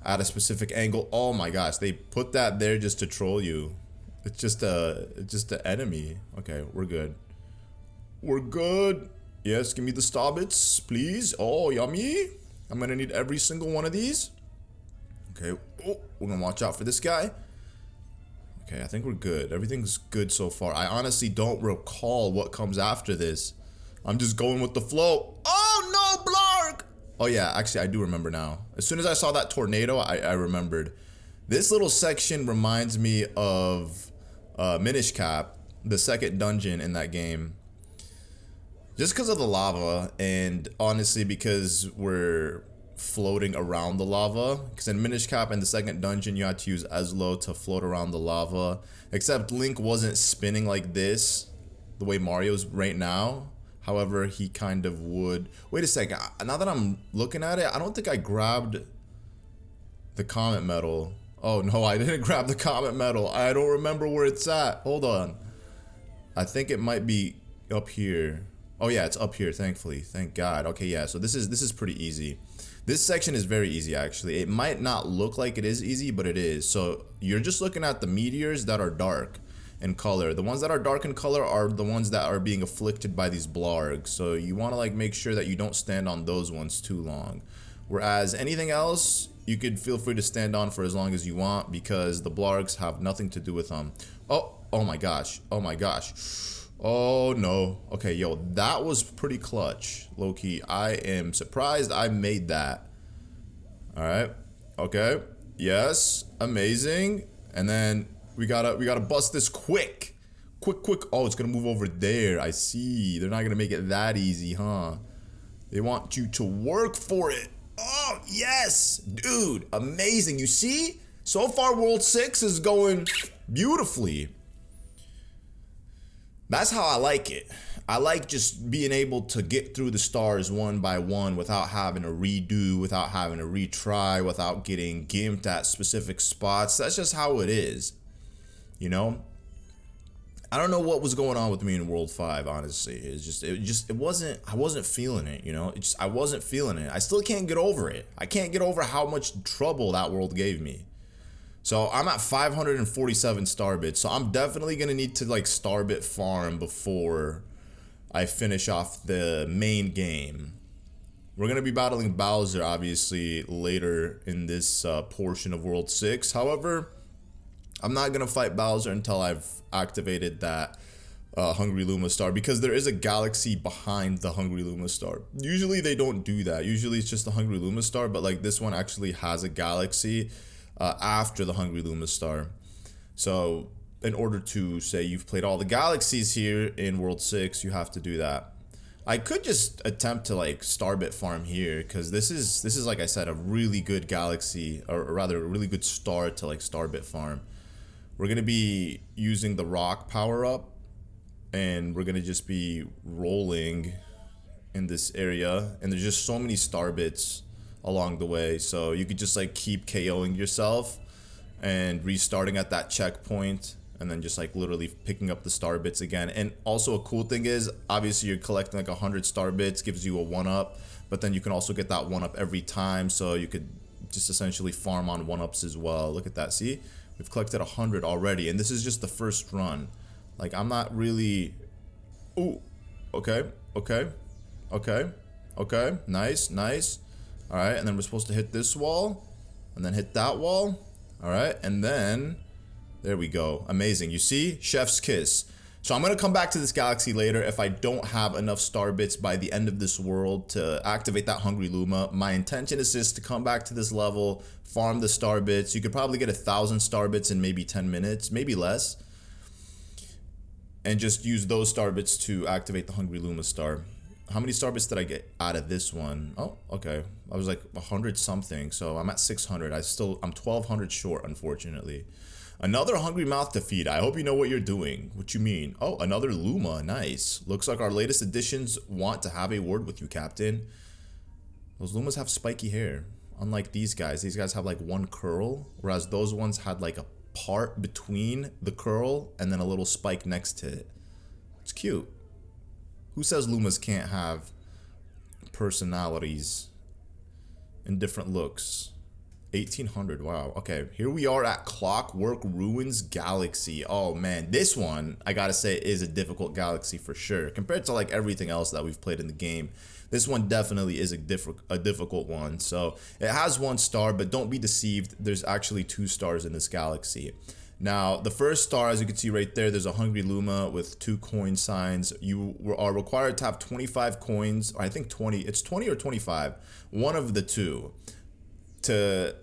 at a specific angle. Oh my gosh, they put that there just to troll you. It's just an enemy. Okay, we're good. We're good. Yes, give me the star bits, please. Oh, yummy. I'm gonna need every single one of these. Okay. Oh, we're gonna watch out for this guy. Okay, I think we're good. Everything's good so far. I honestly don't recall what comes after this. I'm just going with the flow. Oh, no, Blarg! Oh, yeah, actually, I do remember now. As soon as I saw that tornado, I remembered. This little section reminds me of Minish Cap, the second dungeon in that game. Just because of the lava, and honestly, because we're floating around the lava. Because in Minish Cap in the second dungeon, you had to use Ezlo to float around the lava. Except Link wasn't spinning like this, the way Mario's right now. However, he kind of would. Wait a second. Now that I'm looking at it, I don't think I grabbed the comet medal. Oh no, I didn't grab the comet medal. I don't remember where it's at. Hold on. I think it might be up here. Oh yeah, it's up here, thankfully. Thank God. Okay, yeah, so this is pretty easy. This section is very easy, actually. It might not look like it is easy, but it is. So you're just looking at the meteors that are dark in color. The ones that are dark in color are the ones that are being afflicted by these blargs. So you want to like make sure that you don't stand on those ones too long. Whereas anything else, you could feel free to stand on for as long as you want because the blargs have nothing to do with them. Oh my gosh. Oh my gosh. Oh no. Okay, yo, that was pretty clutch, low-key. I am surprised I made that. Alright. Okay. Yes. Amazing. And then we gotta bust this quick. Quick. Oh, it's gonna move over there. I see. They're not gonna make it that easy, huh? They want you to work for it. Oh, yes. Dude, amazing. You see? So far, World 6 is going beautifully. That's how I like it. I like just being able to get through the stars one by one without having to redo, without having to retry, without getting gimped at specific spots. That's just how it is, you know? I don't know what was going on with me in World 5, honestly. I wasn't feeling it, you know? I wasn't feeling it. I still can't get over it. I can't get over how much trouble that world gave me. So I'm at 547 star bits, so I'm definitely gonna need to like star bit farm before I finish off the main game. We're gonna be battling Bowser obviously later in this portion of World 6. However, I'm not gonna fight Bowser until I've activated that Hungry Luma star, because there is a galaxy behind the Hungry Luma star. Usually they don't do that. Usually it's just the Hungry Luma star, but like this one actually has a galaxy after the Hungry Luma star. So in order to say you've played all the galaxies here in World 6, you have to do that. I could just attempt to like starbit farm here, because this is like I said, a really good galaxy, or rather a really good star to like starbit farm. We're gonna be using the rock power up, and we're gonna just be rolling in this area, and there's just so many star bits along the way, so you could just like keep KOing yourself and restarting at that checkpoint, and then just like literally picking up the star bits again. And also a cool thing is, obviously you're collecting like 100 star bits, gives you a 1-up, but then you can also get that 1-up every time, so you could just essentially farm on 1-ups as well. Look at that, see? We've collected 100 already, and this is just the first run. Like, I'm not really... Ooh, okay, nice. Alright, and then we're supposed to hit this wall, and then hit that wall. Alright, and then, there we go. Amazing. You see? Chef's kiss. So I'm going to come back to this galaxy later if I don't have enough star bits by the end of this world to activate that Hungry Luma. My intention is just to come back to this level, farm the star bits. You could probably get 1,000 star bits in maybe 10 minutes, maybe less. And just use those star bits to activate the Hungry Luma star. How many star bits did I get out of this one? Oh, okay. I was like 100 something, so I'm at 600. I'm 1,200 short, unfortunately. Another hungry mouth to feed. I hope you know what you're doing. What you mean? Oh, another Luma. Nice. Looks like our latest additions want to have a word with you, Captain. Those Lumas have spiky hair. Unlike these guys. These guys have like one curl, whereas those ones had like a part between the curl and then a little spike next to it. It's cute. Who says Lumas can't have personalities and different looks? 1800. Wow. Okay, here we are at Clockwork Ruins Galaxy. Oh man, this one I gotta say is a difficult galaxy for sure compared to like everything else that we've played in the game. This one definitely is a difficult one. So it has 1 star, but don't be deceived, there's actually 2 stars in this galaxy. Now the first star, as you can see right there, there's a hungry Luma with 2 coin signs. You are required to have 25 coins, or I think 20, it's 20 or 25, one of the two, to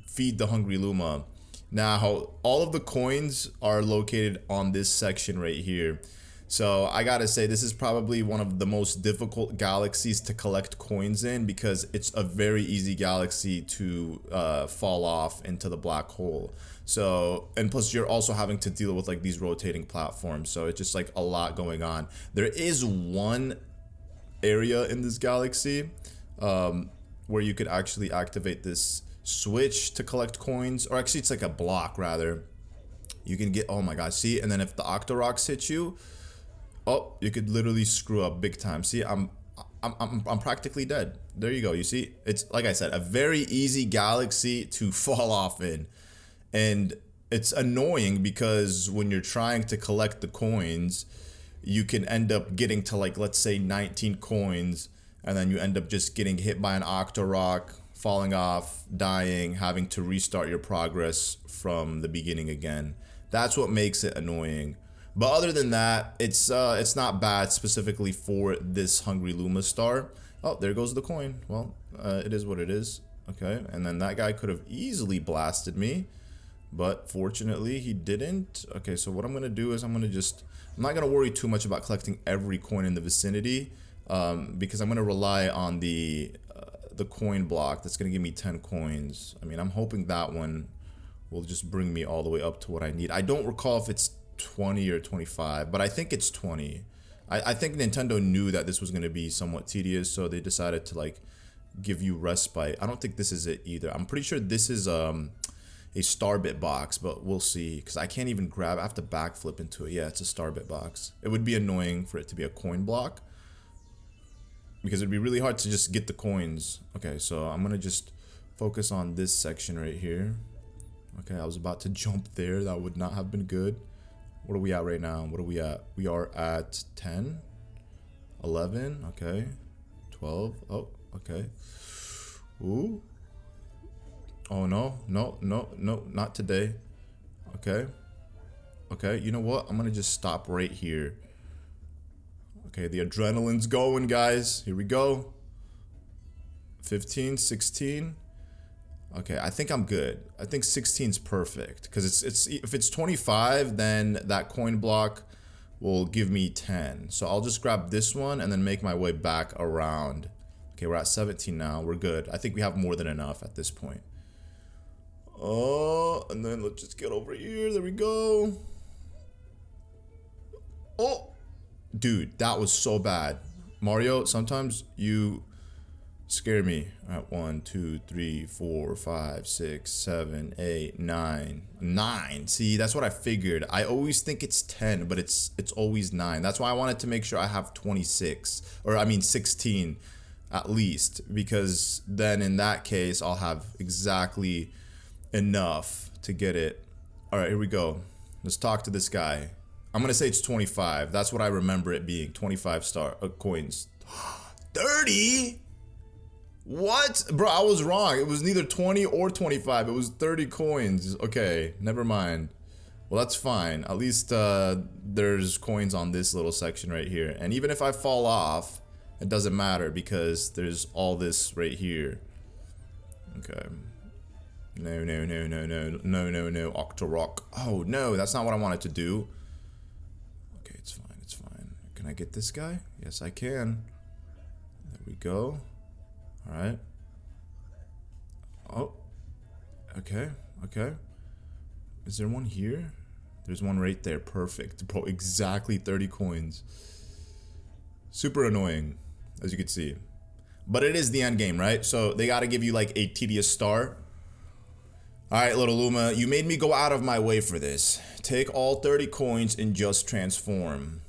feed the hungry Luma. Now all of the coins are located on this section right here. So I gotta say, this is probably one of the most difficult galaxies to collect coins in, because it's a very easy galaxy to fall off into the black hole. So, and plus you're also having to deal with like these rotating platforms. So it's just like a lot going on. There is one area in this galaxy where you could actually activate this switch to collect coins, or actually it's like a block rather. You can get, oh my gosh, see, and then if the Octoroks hit you, oh, you could literally screw up big time. See, I'm practically dead. There you go. You see, it's like I said, a very easy galaxy to fall off in. And it's annoying because when you're trying to collect the coins, you can end up getting to like, let's say 19 coins, and then you end up just getting hit by an Octorok, falling off, dying, having to restart your progress from the beginning again. That's what makes it annoying. But other than that, it's not bad specifically for this hungry Luma star. Oh, there goes the coin. Well, it is what it is. Okay, and then that guy could have easily blasted me, but fortunately he didn't. Okay, so what I'm gonna do is I'm not gonna worry too much about collecting every coin in the vicinity, because I'm gonna rely on the coin block that's gonna give me 10 coins. I mean, I'm hoping that one will just bring me all the way up to what I need. I don't recall if it's 20 or 25, but I think it's 20. I think Nintendo knew that this was going to be somewhat tedious, so they decided to like give you respite. I don't think this is it either. I'm pretty sure this is a Starbit box, but we'll see, because I can't even grab. I have to backflip into it. Yeah, it's a Starbit box. It would be annoying for it to be a coin block, because it'd be really hard to just get the coins. Okay, so I'm gonna just focus on this section right here. Okay, I was about to jump there. That would not have been good. What are we at right now? What are we at? We are at 10, 11, okay, 12, oh, okay. Ooh. Oh, no, no, no, no, not today. Okay. Okay, you know what? I'm gonna just stop right here. Okay, the adrenaline's going, guys. Here we go. 15, 16. Okay, I think I'm good. I think 16's perfect, because it's if it's 25, then that coin block will give me 10. So I'll just grab this one and then make my way back around. Okay, we're at 17 now. We're good. I think we have more than enough at this point. Oh, and then let's just get over here. There we go. Oh, dude, that was so bad. Mario, sometimes you scare me. All right, 1, 2, 3, 4, 5, 6, 7, 8, 9. 9. See, that's what I figured. I always think it's 10, but it's always 9. That's why I wanted to make sure I have 26, or I mean 16 at least, because then in that case I'll have exactly enough to get it. All right, here we go. Let's talk to this guy. I'm gonna say it's 25. That's what I remember it being. 25 coins. 30. What? Bro, I was wrong. It was neither 20 or 25. It was 30 coins. Okay, never mind. Well, that's fine. At least there's coins on this little section right here. And even if I fall off, it doesn't matter, because there's all this right here. Okay. No, no, no, no, no, no, no, no, Octorok. Oh, no, that's not what I wanted to do. Okay, it's fine, it's fine. Can I get this guy? Yes, I can. There we go. All right. Oh. Okay. Okay. Is there one here? There's one right there. Perfect. Bro, exactly 30 coins. Super annoying, as you can see. But it is the end game, right? So they got to give you like a tedious start. All right, little Luma, you made me go out of my way for this. Take all 30 coins and just transform.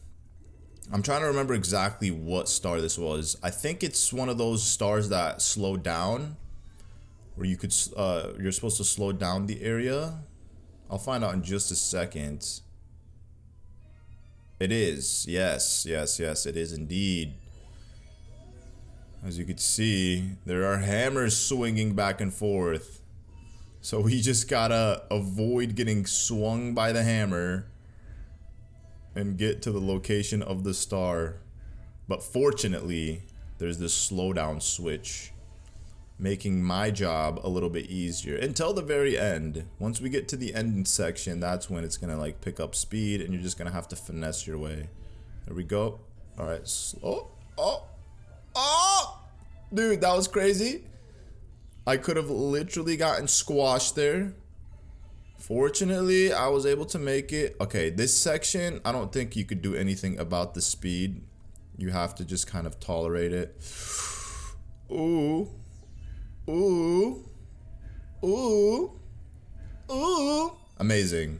I'm trying to remember exactly what star this was. I think it's one of those stars that slow down. where you could, you're supposed to slow down the area. I'll find out in just a second. It is. Yes, yes, yes, it is indeed. As you can see, there are hammers swinging back and forth. So we just gotta avoid getting swung by the hammer and get to the location of the star. But fortunately, there's this slowdown switch, making my job a little bit easier until the very end. Once we get to the end section, that's when it's gonna like pick up speed and you're just gonna have to finesse your way. There we go. All right, slow. Oh, dude, that was crazy. I could have literally gotten squashed there. Fortunately, I was able to make it. Okay, this section, I don't think you could do anything about the speed. You have to just kind of tolerate it. Ooh. Ooh. Ooh. Ooh. Amazing.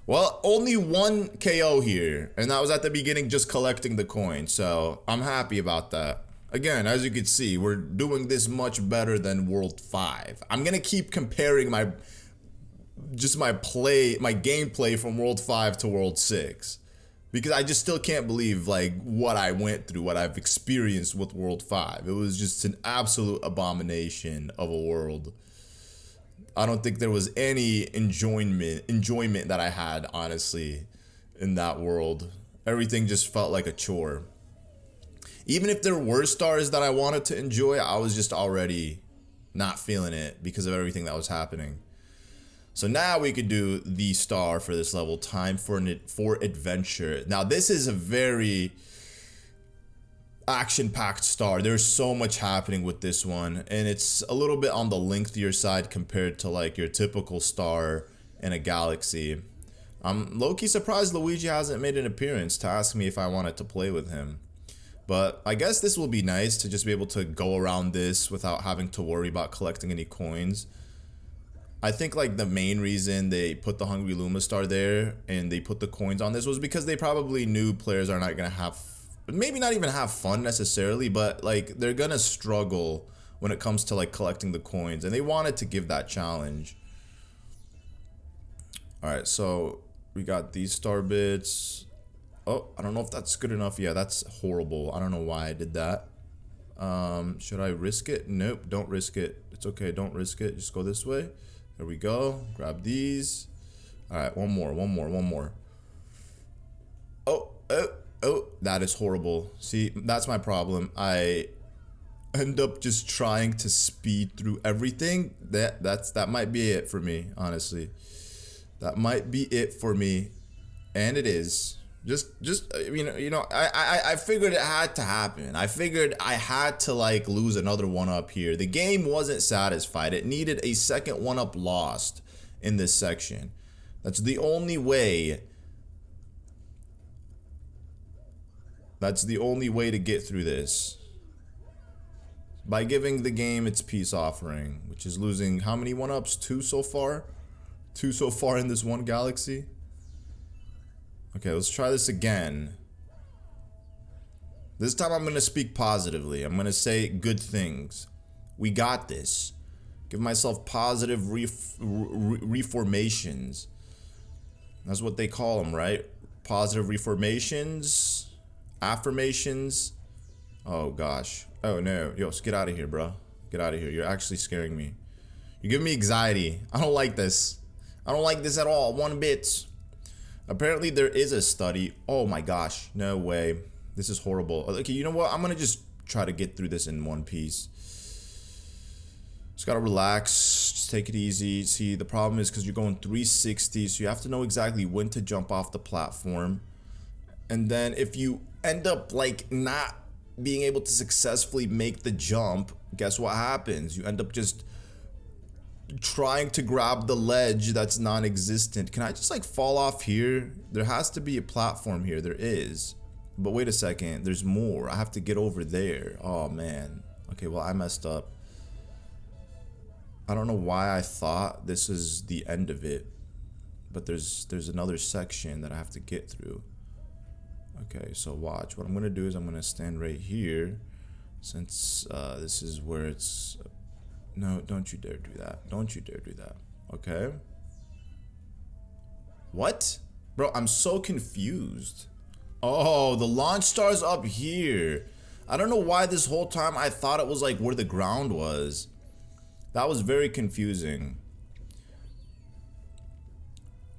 Well, only one KO here, and that was at the beginning, just collecting the coin, so I'm happy about that. Again, as you can see, we're doing this much better than World 5. I'm gonna keep comparing my gameplay from World 5 to World 6. Because I just still can't believe like what I went through, what I've experienced with World 5. It was just an absolute abomination of a world. I don't think there was any enjoyment that I had, honestly, in that world. Everything just felt like a chore. Even if there were stars that I wanted to enjoy, I was just already not feeling it because of everything that was happening. So now we could do the star for this level, time for adventure. Now this is a very action-packed star. There's so much happening with this one, and it's a little bit on the lengthier side compared to like your typical star in a galaxy. I'm low-key surprised Luigi hasn't made an appearance to ask me if I wanted to play with him. But I guess this will be nice to just be able to go around this without having to worry about collecting any coins. I think like the main reason they put the Hungry Luma star there and they put the coins on this was because they probably knew players are not gonna have, maybe not even have fun necessarily, but like they're gonna struggle when it comes to like collecting the coins, and they wanted to give that challenge. Alright, so we got these star bits. Oh, I don't know if that's good enough. Yeah, that's horrible. I don't know why I did that. Should I risk it? Nope, don't risk it. It's okay, don't risk it. Just go this way. There we go. Grab these. Alright, one more. Oh, that is horrible. See, that's my problem. I end up just trying to speed through everything. That might be it for me, honestly. That might be it for me. And it is. Just you know, I figured it had to happen. I figured I had to like lose another one up here. The game wasn't satisfied. It needed a second one up lost in this section. That's the only way. That's the only way to get through this. By giving the game its peace offering, which is losing how many one-ups? 2 so far? 2 so far in this one galaxy? Okay, let's try this again. This time I'm going to speak positively. I'm going to say good things. We got this. Give myself positive reformations. That's what they call them, right? Positive reformations? Affirmations? Oh, gosh. Oh, no. Yo, get out of here, bro. Get out of here. You're actually scaring me. You're giving me anxiety. I don't like this. I don't like this at all. One bit. Apparently there is a study. Oh my gosh, no way. This is horrible. Okay, you know what? I'm gonna just try to get through this in one piece. Just gotta relax, just take it easy. See, the problem is because you're going 360, so you have to know exactly when to jump off the platform. And then if you end up like not being able to successfully make the jump, guess what happens? You end up just trying to grab the ledge that's non-existent. Can I just like fall off here? There has to be a platform here. There is. But wait a second. There's more. I have to get over there. Oh man. Okay, well I messed up. I don't know why I thought this is the end of it. But there's another section that I have to get through. Okay, so watch. What I'm going to do is I'm going to stand right here. Since this is where it's No, don't you dare do that. Don't you dare do that. Okay. What? Bro, I'm so confused. Oh, the launch star's up here. I don't know why this whole time I thought it was like where the ground was. That was very confusing.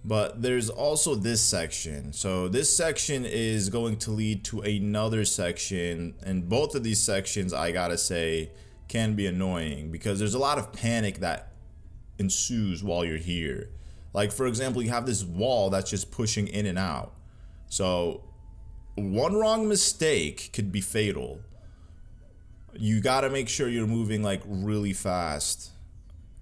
But there's also this section. So this section is going to lead to another section. And both of these sections, I gotta say, can be annoying. Because there's a lot of panic that ensues while you're here. Like, for example, you have this wall that's just pushing in and out. So one wrong mistake could be fatal. You gotta make sure you're moving like really fast.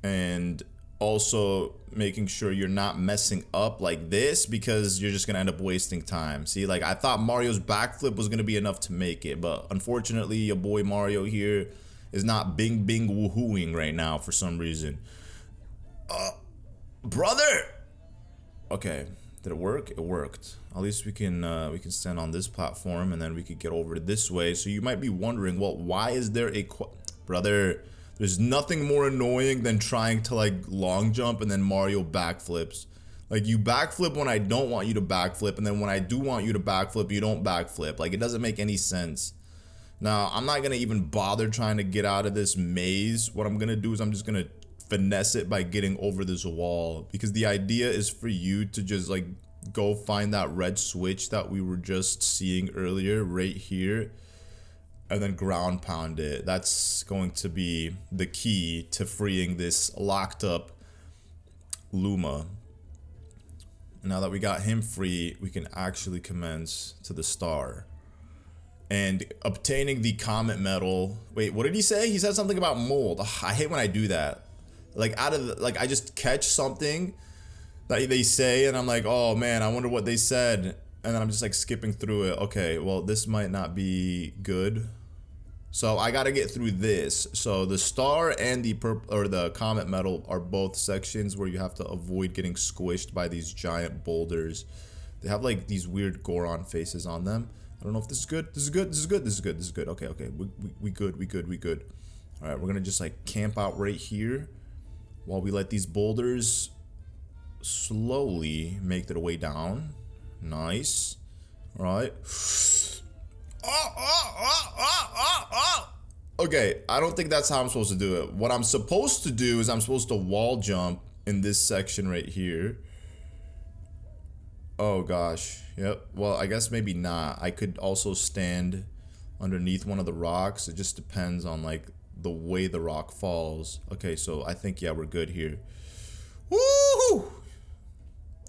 And also making sure you're not messing up like this, because you're just gonna end up wasting time. See, like I thought Mario's backflip was gonna be enough to make it, but unfortunately your boy Mario here is not bing bing woohooing right now for some reason. Brother! Okay, did it work? It worked. At least we can stand on this platform, and then we could get over this way. So you might be wondering, well, why is there a brother? There's nothing more annoying than trying to like long jump and then Mario backflips. Like you backflip when I don't want you to backflip, and then when I do want you to backflip, you don't backflip. Like it doesn't make any sense. Now, I'm not gonna even bother trying to get out of this maze. What I'm gonna do is I'm just gonna finesse it by getting over this wall, because the idea is for you to just like go find that red switch that we were just seeing earlier right here, and then ground pound it. That's going to be the key to freeing this locked up Luma. Now that we got him free, we can actually commence to the star and obtaining the comet medal. Wait, what did he say? He said something about mold. Ugh, I hate when I do that. Like out of the, like I just catch something that they say and I'm like, oh man, I wonder what they said, and then I'm just like skipping through it. Okay, well this might not be good, so I gotta get through this. So the star and the the comet medal are both sections where you have to avoid getting squished by these giant boulders. They have like these weird Goron faces on them. I don't know if this is good. This is good. This is good. This is good. This is good. Okay, okay, we good. We good. We good. All right, we're gonna just like camp out right here while we let these boulders slowly make their way down. Nice. All right. Okay, I don't think that's how I'm supposed to do it. What I'm supposed to do is I'm supposed to wall jump in this section right here. Oh gosh. Yep. Well, I guess maybe not. I could also stand underneath one of the rocks. It just depends on like the way the rock falls. Okay, so I think, yeah, we're good here. Woo!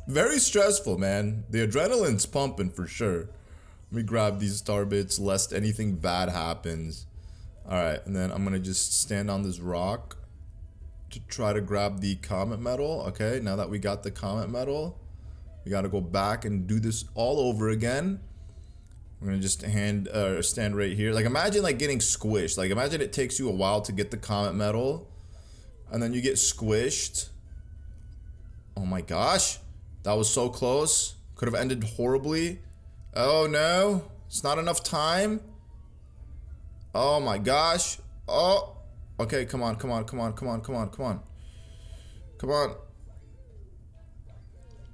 Very stressful, man. The adrenaline's pumping for sure. Let me grab these star bits lest anything bad happens. Alright, and then I'm gonna just stand on this rock to try to grab the comet medal. Okay, now that we got the comet medal, we gotta go back and do this all over again. We're gonna just stand right here. Like imagine like getting squished. Like imagine it takes you a while to get the comet medal, and then you get squished. Oh my gosh, that was so close. Could have ended horribly. Oh no, it's not enough time. Oh my gosh. Oh, okay, come on, come on, come on, come on, come on, come on. Come on.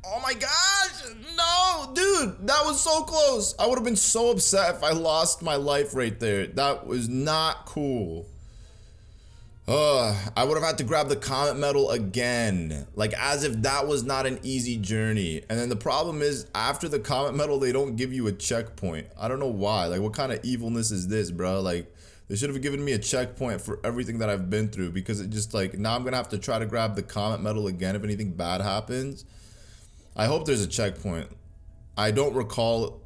Oh my gosh, no, dude, that was so close. I would have been so upset if I lost my life right there. That was not cool. I would have had to grab the comet medal again, like as if that was not an easy journey. And then the problem is, after the comet medal, they don't give you a checkpoint. I don't know why. Like, what kind of evilness is this, bro? Like, they should have given me a checkpoint for everything that I've been through, because it just like, now I'm gonna have to try to grab the comet medal again if anything bad happens. I hope there's a checkpoint. I don't recall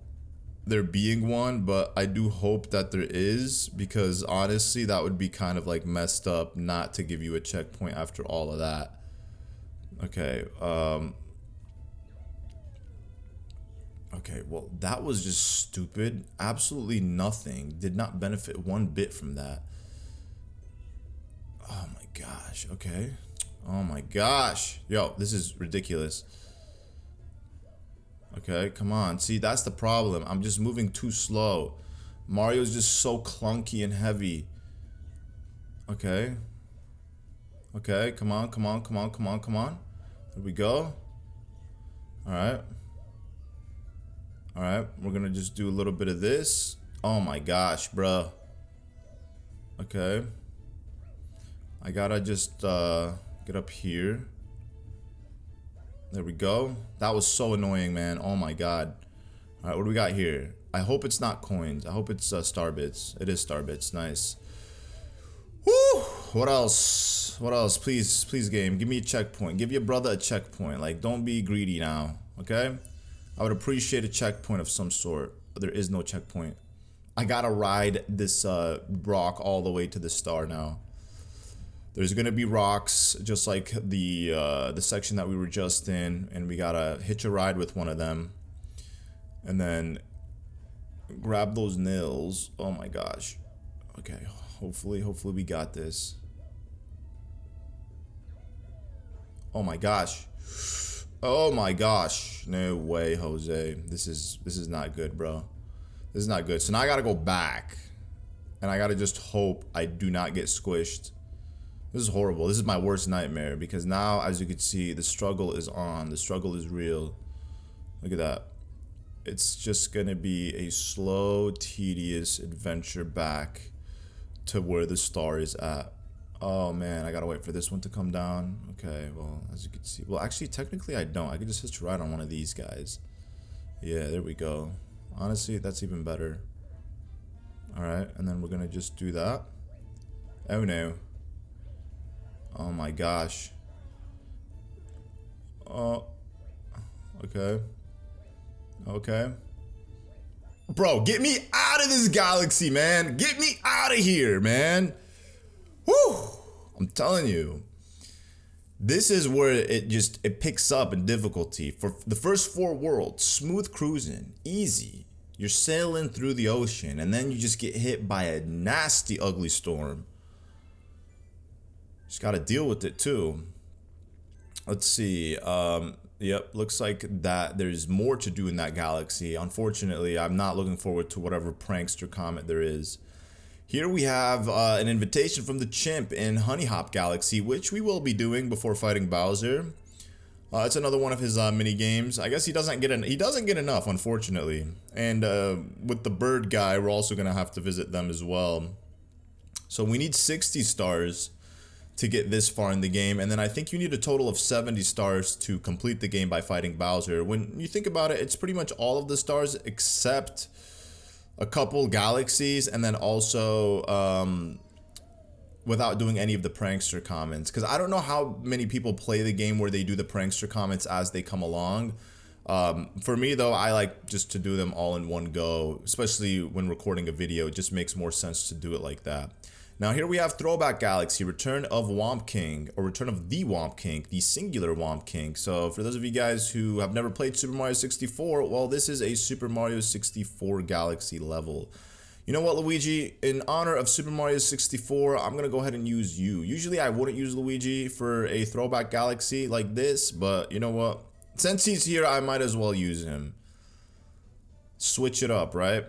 there being one, but I do hope that there is, because honestly that would be kind of like messed up not to give you a checkpoint after all of that. Okay, okay, well that was just stupid. Absolutely nothing. Did not benefit one bit from that. Oh my gosh. Okay. Oh my gosh. Yo, this is ridiculous. Okay, come on. See, that's the problem. I'm just moving too slow. Mario's just so clunky and heavy. Okay. Okay, come on, come on, come on, come on, come on. There we go. Alright. Alright, we're gonna just do a little bit of this. Oh my gosh, bruh. Okay. I gotta just get up here. There we go. That was so annoying, man. Oh my god. Alright, what do we got here? I hope it's not coins. I hope it's star bits. It is star bits. Nice. Woo! What else? What else? Please, please, game. Give me a checkpoint. Give your brother a checkpoint. Like, don't be greedy now. Okay? I would appreciate a checkpoint of some sort. There is no checkpoint. I gotta ride this rock all the way to the star now. There's gonna be rocks just like the section that we were just in, and we gotta hitch a ride with one of them, and then grab those nails. Oh my gosh. Okay, hopefully we got this. Oh my gosh. Oh my gosh. No way, Jose. This is not good, bro. This is not good. So now I gotta go back. And I gotta just hope I do not get squished. This is horrible. This is my worst nightmare. Because now, as you can see, the struggle is on. The struggle is real. Look at that. It's just gonna be a slow, tedious adventure back to where the star is at. Oh man, I gotta wait for this one to come down. Okay, well, as you can see. Well, actually, technically I don't. I could just hitch a ride on one of these guys. Yeah, there we go. Honestly, that's even better. Alright, and then we're gonna just do that. Oh no. Oh my gosh. Oh. Okay. Okay. Bro, get me out of this galaxy, man. Get me out of here, man. Whew. I'm telling you. This is where it picks up in difficulty. For the first 4 worlds, smooth cruising, easy. You're sailing through the ocean, and then you just get hit by a nasty, ugly storm. Just gotta deal with it too. Let's see. Yep, looks like that there's more to do in that galaxy. Unfortunately, I'm not looking forward to whatever Prankster Comet there is. Here we have an invitation from the chimp in Honey Hop Galaxy, which we will be doing before fighting Bowser. It's another one of his mini games. I guess he doesn't get enough, unfortunately. And with the bird guy, we're also gonna have to visit them as well. So we need 60 stars to get this far in the game, and then I think you need a total of 70 stars to complete the game by fighting Bowser. When you think about it, it's pretty much all of the stars except a couple galaxies, and then also without doing any of the Prankster Comets, because I don't know how many people play the game where they do the Prankster Comets as they come along. For me though, I like just to do them all in one go, especially when recording a video. It just makes more sense to do it like that. Now here we have Throwback Galaxy, Return of Womp King, or Return of the Womp King, the singular Womp King. So for those of you guys who have never played Super Mario 64, well, this is a Super Mario 64 Galaxy level. You know what, Luigi? In honor of Super Mario 64, I'm gonna go ahead and use you. Usually I wouldn't use Luigi for a Throwback Galaxy like this, but you know what? Since he's here, I might as well use him. Switch it up, right?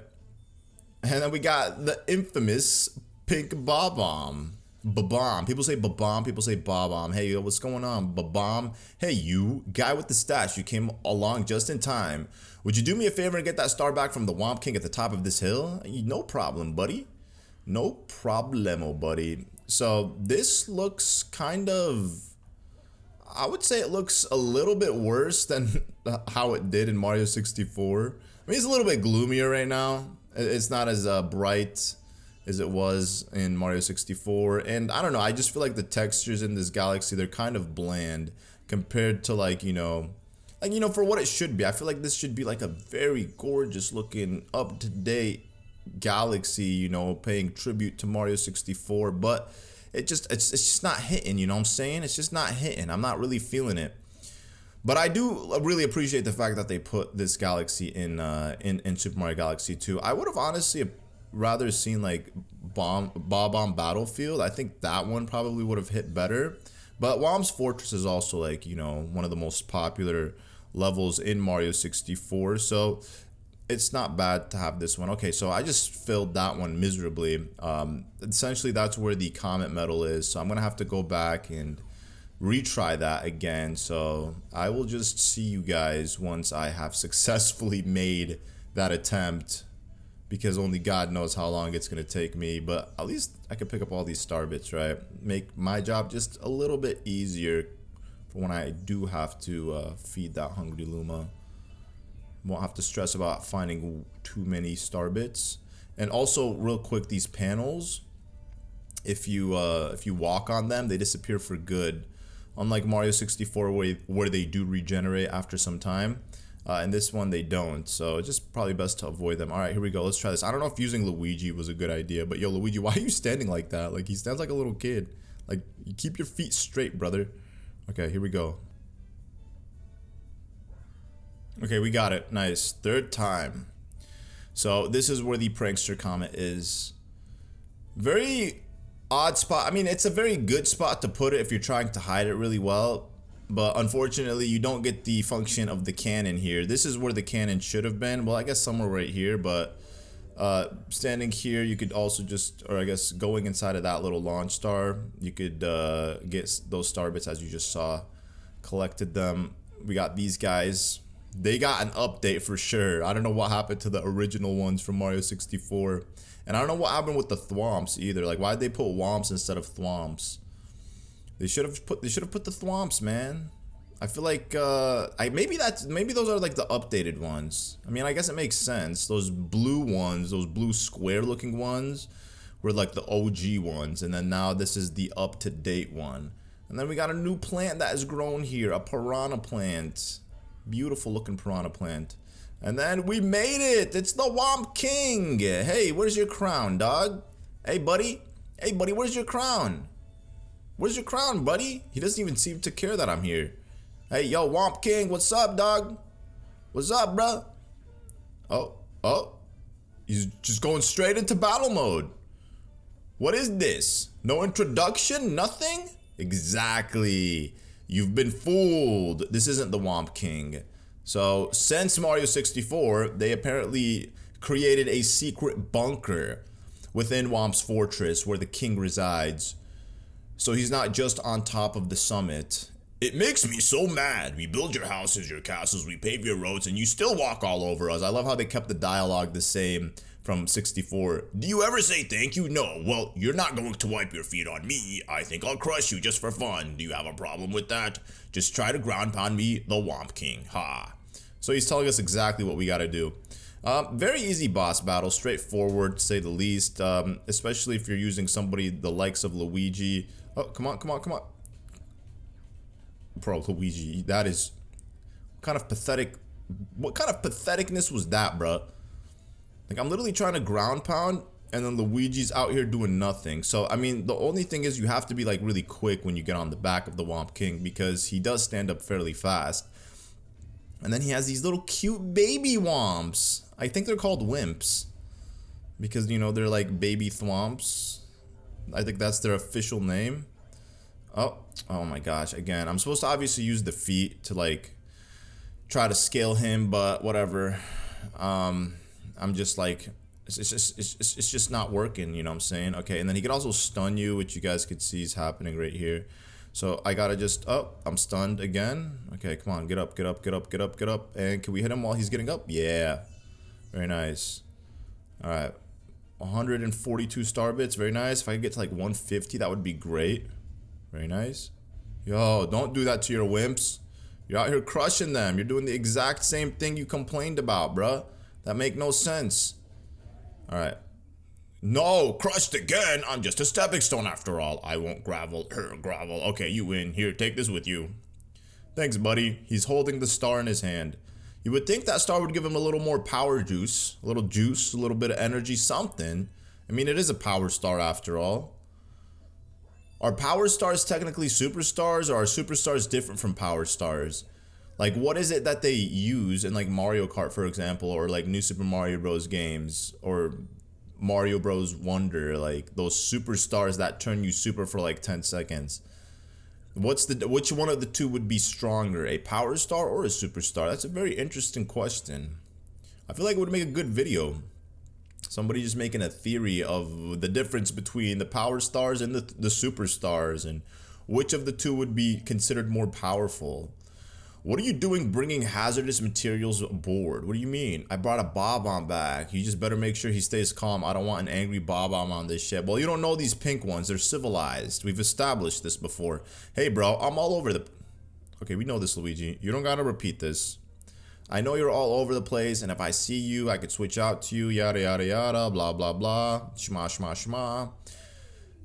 And then we got the infamous Pink Bob-omb. Bob-omb. People say Bob-omb, people say Bob-omb. Hey, yo, what's going on, Bob-omb? Hey, you, guy with the stash, you came along just in time. Would you do me a favor and get that star back from the Womp King at the top of this hill? No problem, buddy. No problemo, buddy. So, this looks kind of... I would say it looks a little bit worse than how it did in Mario 64. I mean, it's a little bit gloomier right now. It's not as bright as it was in Mario 64, and I don't know, I just feel like the textures in this galaxy, they're kind of bland compared to like, you know, for what it should be. I feel like this should be like a very gorgeous looking, up-to-date galaxy, you know, paying tribute to Mario 64, but it's just not hitting, you know what I'm saying? It's just not hitting. I'm not really feeling it. But I do really appreciate the fact that they put this galaxy in Super Mario Galaxy 2. I would have honestly rather seen like Bob-omb Battlefield. I think that one probably would have hit better. But Womb's Fortress is also like, you know, one of the most popular levels in Mario 64. So it's not bad to have this one. Okay, so I just filled that one miserably. Essentially, that's where the comet medal is. So I'm gonna have to go back and retry that again. So I will just see you guys once I have successfully made that attempt, because only God knows how long it's gonna take me. But at least I can pick up all these star bits, right? Make my job just a little bit easier for when I do have to feed that hungry Luma. Won't have to stress about finding too many star bits. And also, real quick, these panels, if you walk on them, they disappear for good. Unlike Mario 64, where they do regenerate after some time. In this one, they don't. So it's just probably best to avoid them. All right, here we go. Let's try this. I don't know if using Luigi was a good idea, but yo, Luigi, why are you standing like that? Like, he stands like a little kid. Like, you keep your feet straight, brother. Okay, here we go. Okay, we got it. Nice. Third time. So this is where the Prankster Comet is. Very odd spot. I mean, it's a very good spot to put it if you're trying to hide it really well. But unfortunately, you don't get the function of the cannon here. This is where the cannon should have been. Well, I guess somewhere right here. But standing here, you could also just, or I guess going inside of that little launch star, you could get those star bits as you just saw. Collected them. We got these guys. They got an update for sure. I don't know what happened to the original ones from Mario 64. And I don't know what happened with the thwomps either. Like, why'd they put womps instead of thwomps? They should have put the thwomps, man. I feel like maybe those are like the updated ones. I mean, I guess it makes sense. Those blue ones, those blue square looking ones were like the OG ones, and then now this is the up-to-date one. And then we got a new plant that has grown here, a piranha plant. Beautiful looking piranha plant. And then we made it. It's the Womp King. Hey, where's your crown, dog? Hey, buddy. Hey, buddy, where's your crown? Where's your crown, buddy? He doesn't even seem to care that I'm here. Hey, yo, Womp King, what's up, dog? What's up, bro? Oh. He's just going straight into battle mode. What is this? No introduction? Nothing? Exactly. You've been fooled. This isn't the Womp King. So, since Mario 64, they apparently created a secret bunker within Womp's fortress where the king resides. So he's not just on top of the summit. It makes me so mad. We build your houses, your castles, we pave your roads, and you still walk all over us. I love how they kept the dialogue the same from 64. Do you ever say thank you? No. Well, you're not going to wipe your feet on me. I think I'll crush you just for fun. Do you have a problem with that? Just try to ground pound me, the Womp King. Ha. So he's telling us exactly what we gotta do. Very easy boss battle, straightforward to say the least, especially if you're using somebody the likes of Luigi. Oh, come on. Bro, Luigi, that is kind of pathetic. What kind of patheticness was that, bro? Like, I'm literally trying to ground pound, and then Luigi's out here doing nothing. So, I mean, the only thing is you have to be, like, really quick when you get on the back of the Womp King, because he does stand up fairly fast. And then he has these little cute baby womps. I think they're called wimps, because, you know, they're like baby thwomps. I think that's their official name. Oh my gosh, again, I'm supposed to obviously use the feet to, like, try to scale him, but whatever. I'm just like, it's just not working, you know what I'm saying? Okay, and then he can also stun you, which you guys could see is happening right here. So I gotta just, I'm stunned again. Okay, come on, get up. And can we hit him while he's getting up? Yeah, very nice. All right, 142 star bits, very nice. If I could get to like 150, that would be great. Very nice. Yo, don't do that to your wimps. You're out here crushing them. You're doing the exact same thing you complained about, bruh. That make no sense. All right. No, crushed again. I'm just a stepping stone after all. I won't gravel. Gravel. Okay, you win. Here, take this with you. Thanks, buddy. He's holding the star in his hand. You would think that star would give him a little more power juice. A little juice, a little bit of energy, something. I mean, it is a power star after all. Are power stars technically superstars, or are superstars different from power stars? Like, what is it that they use in, like, Mario Kart, for example, or, like, New Super Mario Bros. Games, or Mario Bros. Wonder, like, those superstars that turn you super for, like, 10 seconds? Which one of the two would be stronger, a power star or a superstar? That's a very interesting question. I feel like it would make a good video. Somebody just making a theory of the difference between the power stars and the superstars, and which of the two would be considered more powerful. What are you doing bringing hazardous materials aboard? What do you mean? I brought a Bob-omb back. You just better make sure he stays calm. I don't want an angry Bob-omb on this ship. Well, you don't know these pink ones. They're civilized. We've established this before. Hey, bro, I'm all over the... Okay, we know this, Luigi. You don't gotta repeat this. I know you're all over the place, and if I see you, I could switch out to you, yada, yada, yada, blah, blah, blah. Shma, shma, shma.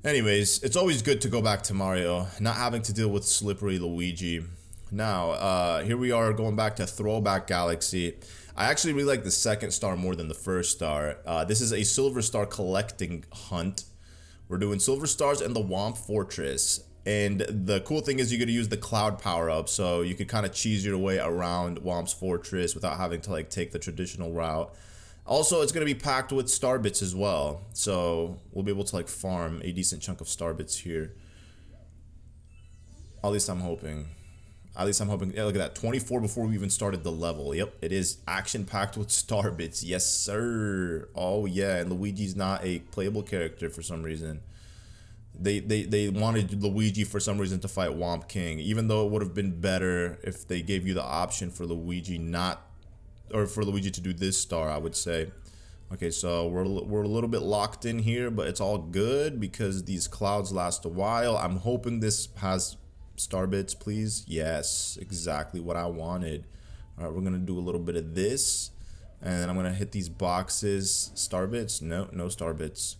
Anyways, it's always good to go back to Mario, not having to deal with slippery Luigi. Now, here we are going back to Throwback Galaxy. I actually really like the second star more than the first star. This is a silver star collecting hunt. We're doing silver stars in the Womp Fortress. And the cool thing is you get to use the cloud power up, so you could kind of cheese your way around Womp's Fortress without having to like take the traditional route. Also, it's going to be packed with star bits as well, so we'll be able to like farm a decent chunk of star bits here. At least I'm hoping. At least I'm hoping. Yeah, look at that. 24 before we even started the level. Yep, it is action packed with star bits. Yes, sir. Oh yeah, and Luigi's not a playable character for some reason. They wanted Luigi for some reason to fight Womp King, even though it would have been better if they gave you the option for Luigi not, or for Luigi to do this star, I would say. Okay, so we're a little bit locked in here, but it's all good because these clouds last a while. I'm hoping this has star bits, please. Yes, exactly what I wanted. All right, we're gonna do a little bit of this, and then I'm gonna hit these boxes. Star bits? No star bits.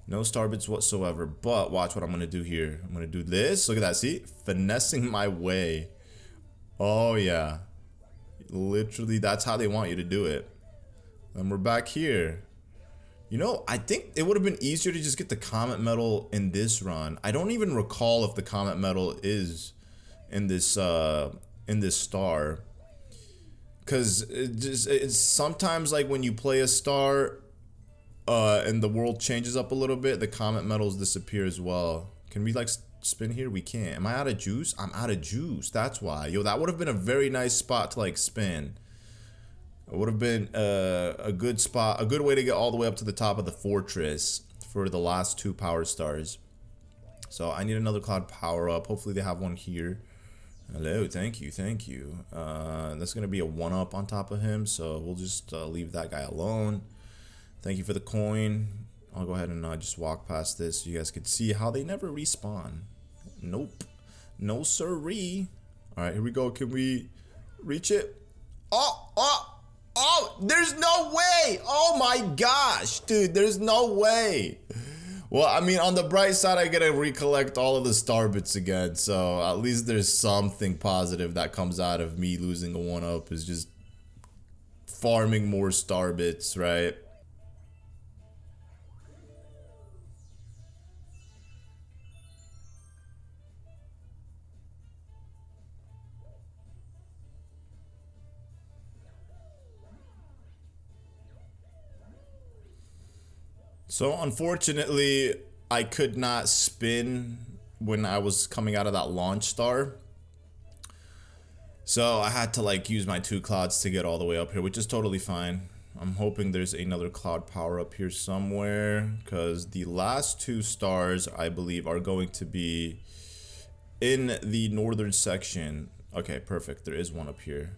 No star bits whatsoever, but watch what I'm gonna do here. I'm gonna do this. Look at that, see? Finessing my way. Oh yeah. Literally, that's how they want you to do it. And we're back here. You know, I think it would have been easier to just get the Comet Medal in this run. I don't even recall if the Comet Medal is in this star. Cause it's sometimes like when you play a star and the world changes up a little bit, the Comet Medals disappear as well. Can we like spin here? We can't. Am I out of juice? I'm out of juice. That's why. Yo, that would have been a very nice spot to like spin. It would have been a good spot, a good way to get all the way up to the top of the fortress for the last 2 power stars. So I need another cloud power up. Hopefully they have one here. Hello, thank you, thank you. That's gonna be a 1-up on top of him, so we'll just leave that guy alone. Thank you for the coin. I'll go ahead and just walk past this so you guys can see how they never respawn. Nope. No siree. Alright, here we go. Can we reach it? Oh, there's no way. Oh my gosh, dude, there's no way. Well, I mean, on the bright side, I get to recollect all of the star bits again. So at least there's something positive that comes out of me losing a 1-up, is just farming more star bits, right? So unfortunately, I could not spin when I was coming out of that launch star. So I had to like use my 2 clouds to get all the way up here, which is totally fine. I'm hoping there's another cloud power up here somewhere, because the last 2 stars, I believe, are going to be in the northern section. Okay, perfect. There is one up here.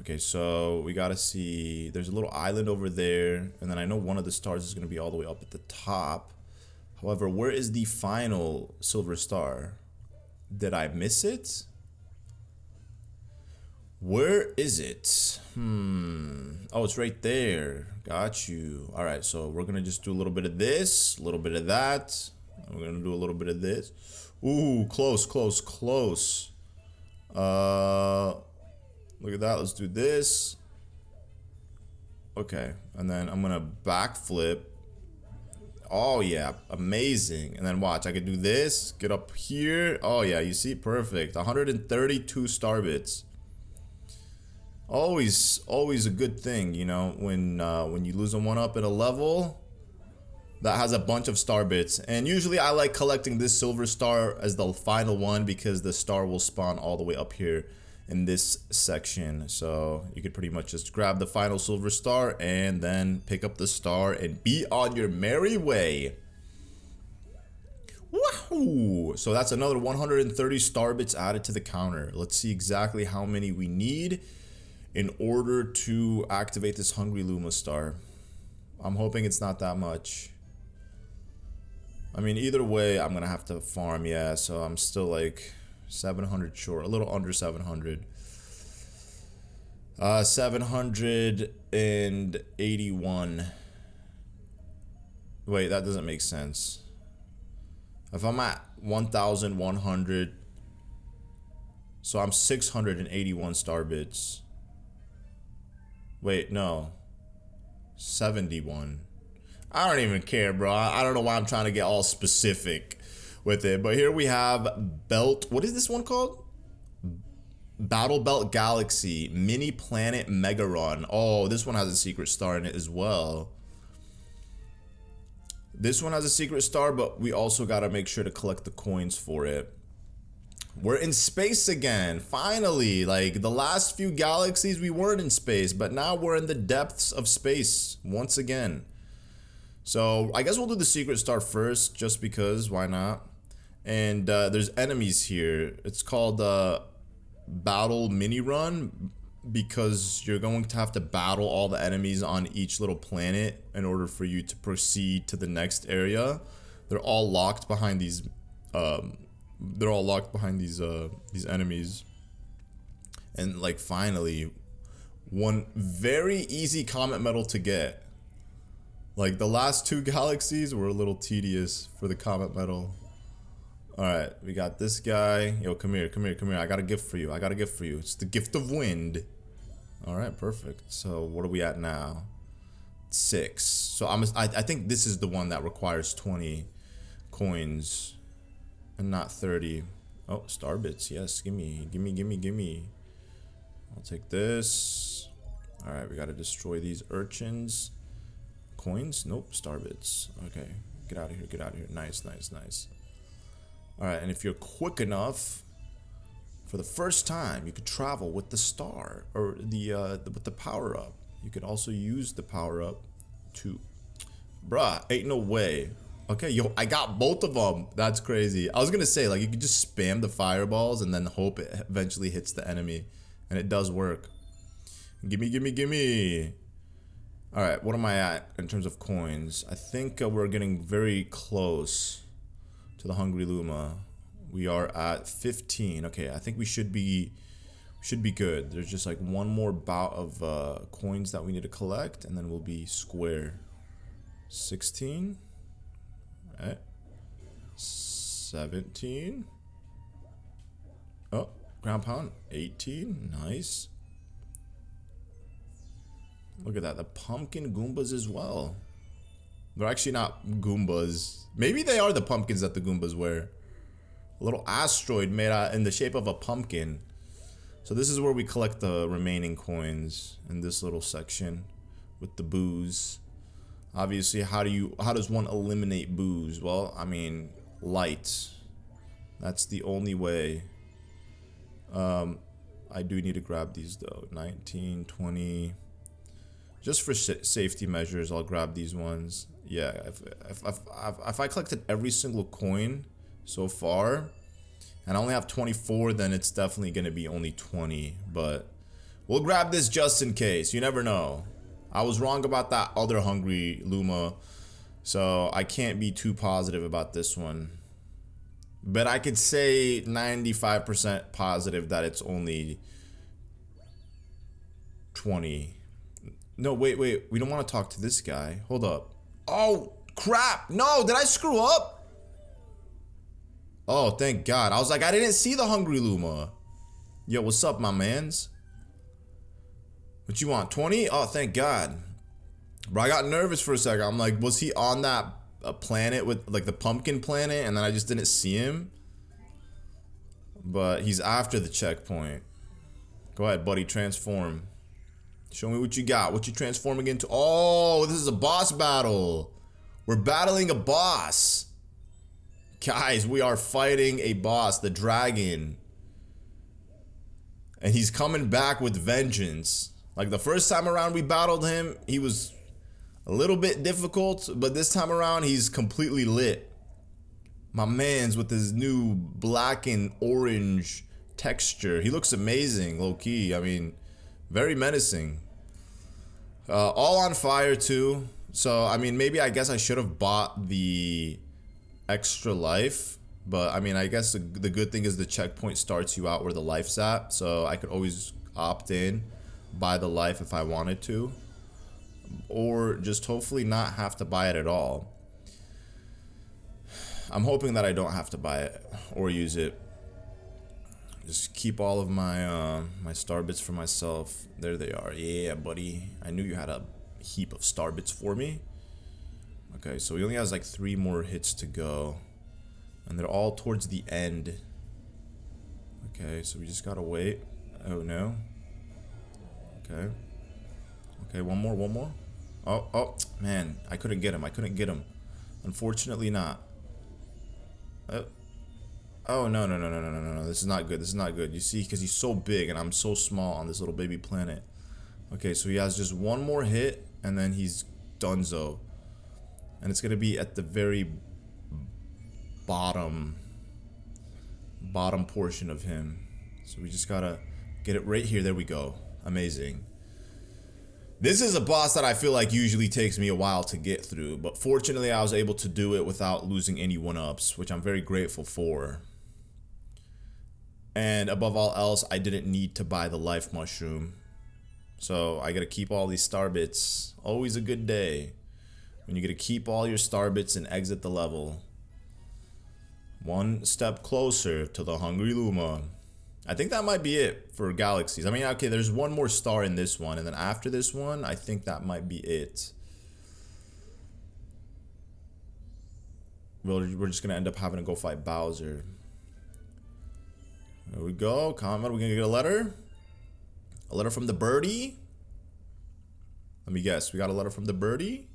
Okay, so we gotta see, there's a little island over there, and then I know one of the stars is gonna be all the way up at the top. However, where is the final silver star? Did I miss it? Where is it? Oh, it's right there. Got you. All right, so we're gonna just do a little bit of this, a little bit of that. We're gonna do a little bit of this. Ooh, close, close, close. Look at that. Let's do this. Okay, and then I'm gonna backflip. Oh yeah, amazing. And then watch, I can do this, get up here. Oh yeah, you see, perfect. 132 star bits. Always a good thing, you know, when you lose a 1-up at a level that has a bunch of star bits. And usually I like collecting this silver star as the final one, because the star will spawn all the way up here in this section. So you could pretty much just grab the final silver star and then pick up the star and be on your merry way. Wahoo! So that's another 130 star bits added to the counter. Let's see exactly how many we need in order to activate this Hungry Luma star. I'm hoping it's not that much. I mean, either way, I'm gonna have to farm, yeah, so I'm still like 700 short, a little under 700. 781. Wait, that doesn't make sense. If I'm at 1,100, so I'm 681 star bits. Wait, no. 71. I don't even care, bro. I don't know why I'm trying to get all specific with it. But here we have Belt. What is this one called? Battle Belt Galaxy Mini Planet Mega Run. Oh, this one has a secret star in it as well. This one has a secret star, but we also got to make sure to collect the coins for it. We're in space again, finally. Like the last few galaxies we weren't in space, but now we're in the depths of space once again. So I guess we'll do the secret star first, just because, why not? And there's enemies here. It's called Battle Mini Run, because you're going to have to battle all the enemies on each little planet in order for you to proceed to the next area. They're all locked behind these these enemies. And like finally, one very easy comet medal to get. Like the last two galaxies were a little tedious for the comet medal. Alright, we got this guy. Yo, come here, come here, come here. I got a gift for you. I got a gift for you. It's the gift of wind. Alright, perfect. So what are we at now? 6. So I think this is the one that requires 20 coins and not 30. Oh, star bits. Yes, gimme. I'll take this. Alright, we gotta destroy these urchins. Coins? Nope, star bits. Okay, get out of here, get out of here. Nice, nice, nice. Alright, and if you're quick enough, for the first time, you could travel with the star, or with the power-up. You could also use the power-up to... Bruh, ain't no way. Okay, yo, I got both of them. That's crazy. I was gonna say, like, you could just spam the fireballs and then hope it eventually hits the enemy. And it does work. Gimme, gimme, gimme. Alright, what am I at in terms of coins? I think we're getting very close to the Hungry Luma. We are at 15. Okay, I think we should be good. There's just like one more bout of coins that we need to collect, and then we'll be square. 16. Alright. 17. Oh, ground pound. 18. Nice. Look at that. The pumpkin Goombas as well. They're actually not Goombas. Maybe they are the pumpkins that the Goombas wear. A little asteroid made out in the shape of a pumpkin. So this is where we collect the remaining coins in this little section with the booze. Obviously, how does one eliminate booze? Well, I mean, light. That's the only way. I do need to grab these though. 19, 20. Just for safety measures, I'll grab these ones. Yeah, if I collected every single coin so far, and I only have 24, then it's definitely gonna be only 20. But we'll grab this just in case. You never know. I was wrong about that other Hungry Luma, so I can't be too positive about this one. But I could say 95% positive that it's only 20. No, wait. We don't want to talk to this guy. Hold up. Oh, crap. No, did I screw up? Oh, thank God. I was like, I didn't see the Hungry Luma. Yo, what's up, my mans? What you want, 20? Oh, thank God. Bro, I got nervous for a second. I'm like, was he on that planet with, like, the pumpkin planet? And then I just didn't see him. But he's after the checkpoint. Go ahead, buddy. Transform. Show me what you got. What you transforming into? Oh, this is a boss battle. We're battling a boss. Guys, we are fighting a boss, the dragon. And he's coming back with vengeance. Like the first time around we battled him, he was a little bit difficult, but this time around he's completely lit. My man's with his new black and orange texture. He looks amazing, low key. I mean, very menacing. All on fire too. So I mean, maybe I guess I should have bought the extra life. But I mean, I guess the good thing is the checkpoint starts you out where the life's at. So I could always opt in, buy the life if I wanted to. Or just hopefully not have to buy it at all. I'm hoping that I don't have to buy it or use it. Just keep all of my my star bits for myself. There they are. Yeah, buddy. I knew you had a heap of star bits for me. Okay, so he only has like 3 more hits to go. And they're all towards the end. Okay, so we just gotta wait. Oh no. Okay. Okay, one more. Oh, man, I couldn't get him. Unfortunately not. Oh, no. This is not good. You see, because he's so big and I'm so small on this little baby planet. Okay, so he has just 1 more hit and then he's donezo. And it's gonna be at the very bottom portion of him. So we just gotta get it right here. There we go. Amazing. This is a boss that I feel like usually takes me a while to get through, but fortunately I was able to do it without losing any 1-ups, which I'm very grateful for. And above all else, I didn't need to buy the life mushroom. So I gotta keep all these star bits. Always a good day when you get to keep all your star bits and exit the level. 1 step closer to the Hungry Luma. I think that might be it for galaxies. I mean, okay, there's 1 more star in this one, and then after this one, I think that might be it. Well, we're just gonna end up having to go fight Bowser. There we go. Comet, we're gonna get a letter. A letter from the birdie. Let me guess. We got a letter from the birdie.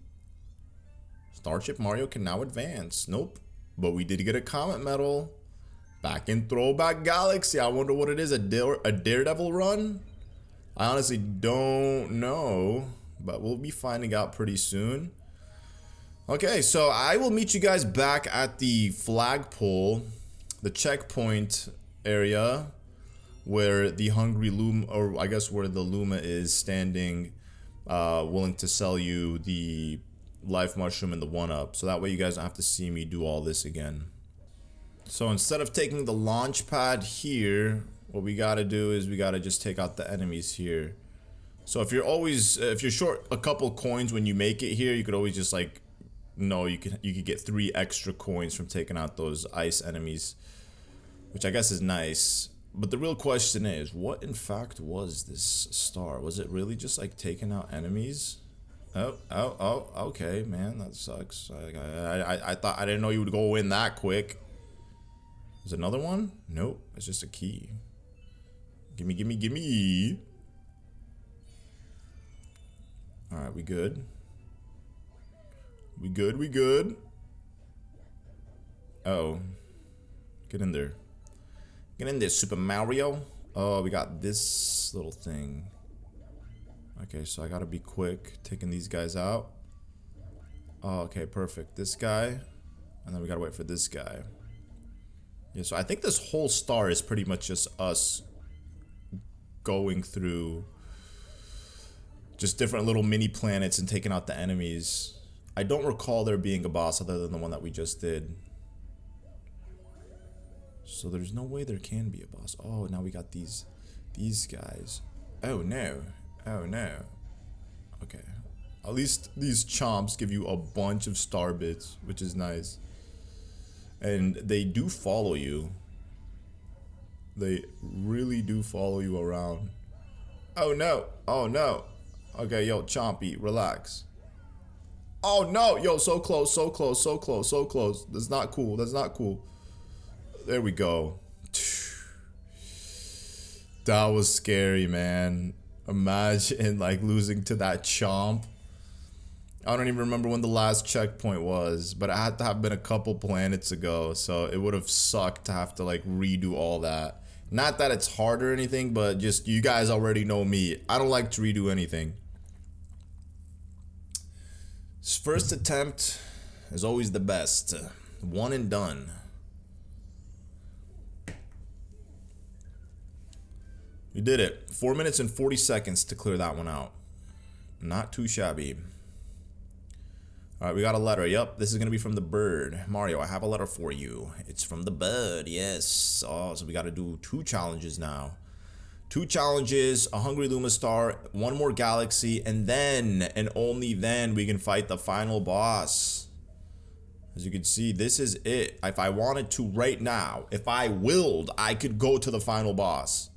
Starship Mario can now advance. Nope. But we did get a Comet medal. Back in Throwback Galaxy. I wonder what it is. A Daredevil run? I honestly don't know. But we'll be finding out pretty soon. Okay, so I will meet you guys back at the flagpole. The checkpoint area. Where the Hungry Luma, or I guess where the Luma is standing. Willing to sell you the life mushroom and the 1-up, so that way you guys don't have to see me do all this again. So instead of taking the launch pad here, what we gotta do is we gotta just take out the enemies here. So if you're short a couple coins when you make it here, you could always just like, no, you could get 3 extra coins from taking out those ice enemies, which I guess is nice. But the real question is, what in fact was this star? Was it really just like taking out enemies? Oh, okay, man, that sucks. I thought, I didn't know you would go in that quick. Is another one? Nope, it's just a key. Gimme. Alright, we good. We good. Oh. Get in there. Get in there, Super Mario. Oh, we got this little thing. Okay, so I gotta be quick taking these guys out. Oh, okay, perfect. This guy. And then we gotta wait for this guy. Yeah, so I think this whole star is pretty much just us going through just different little mini planets and taking out the enemies. I don't recall there being a boss other than the one that we just did. So there's no way there can be a boss. Oh, now we got these guys. Oh no. Okay. At least these chomps give you a bunch of star bits, which is nice. And they do follow you. They really do follow you around. Oh no. Okay, yo, Chompy, relax. Oh no, yo, so close. That's not cool. There we go. That was scary, man. Imagine like losing to that chomp. I don't even remember when the last checkpoint was, but it had to have been a couple planets ago, so it would have sucked to have to like redo all that. Not that it's hard or anything, but just you guys already know me. I don't like to redo anything. First attempt is always the best. One and done. You did it. 4 minutes and 40 seconds to clear that one out. Not too shabby. Alright, we got a letter. Yep, this is going to be from the bird. Mario, I have a letter for you. It's from the bird, yes. Oh, so we got to do 2 challenges now. 2 challenges, a Hungry Luma Star, 1 more galaxy, and then, and only then, we can fight the final boss. As you can see, this is it. If I wanted to right now, if I willed, I could go to the final boss.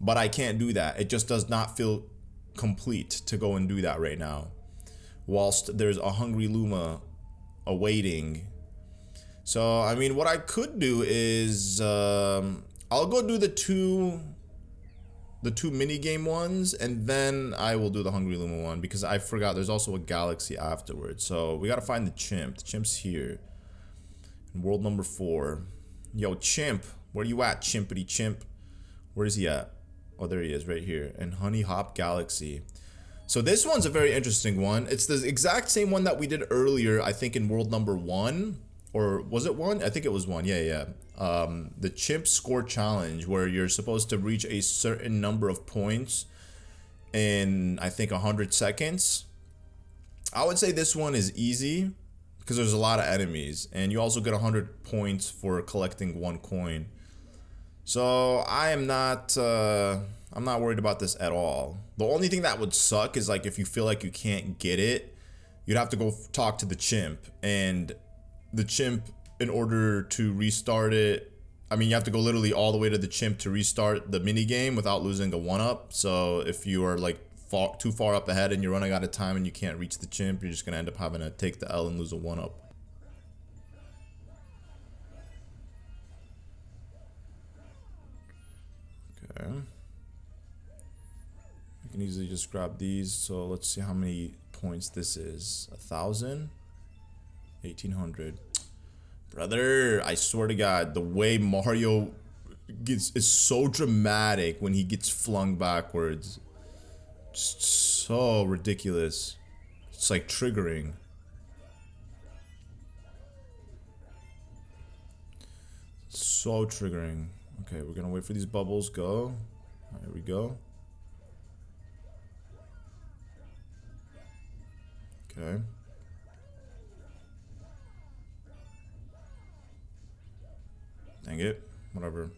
But I can't do that. It just does not feel complete to go and do that right now. Whilst there's a Hungry Luma awaiting. So, I mean, what I could do is, I'll go do the two mini game ones, and then I will do the Hungry Luma one, because I forgot there's also a galaxy afterwards. So, we gotta find the chimp. The chimp's here. In world number 4. Yo, chimp. Where you at, chimpity chimp? Where is he at? Oh, there he is, right here. And Honey Hop Galaxy. So this one's a very interesting one. It's the exact same one that we did earlier, I think in world number 1. Or was it 1? I think it was 1. Yeah. The Chimp Score Challenge, where you're supposed to reach a certain number of points in, I think, 100 seconds. I would say this one is easy, because there's a lot of enemies. And you also get 100 points for collecting 1 coin. So I am not, I'm not worried about this at all. The only thing that would suck is like if you feel like you can't get it, you'd have to go talk to the chimp. And the chimp, in order to restart it, I mean, you have to go literally all the way to the chimp to restart the mini game without losing a 1-up. So if you are like too far up ahead and you're running out of time and you can't reach the chimp, you're just gonna end up having to take the L and lose a 1-up. Okay. You can easily just grab these. So let's see how many points this is. 1,000? 1,800. Brother, I swear to God, the way Mario is so dramatic when he gets flung backwards. Just so ridiculous. It's like triggering. So triggering. Okay, we're gonna wait for these bubbles. Go. There we go. Okay. Dang it. Whatever.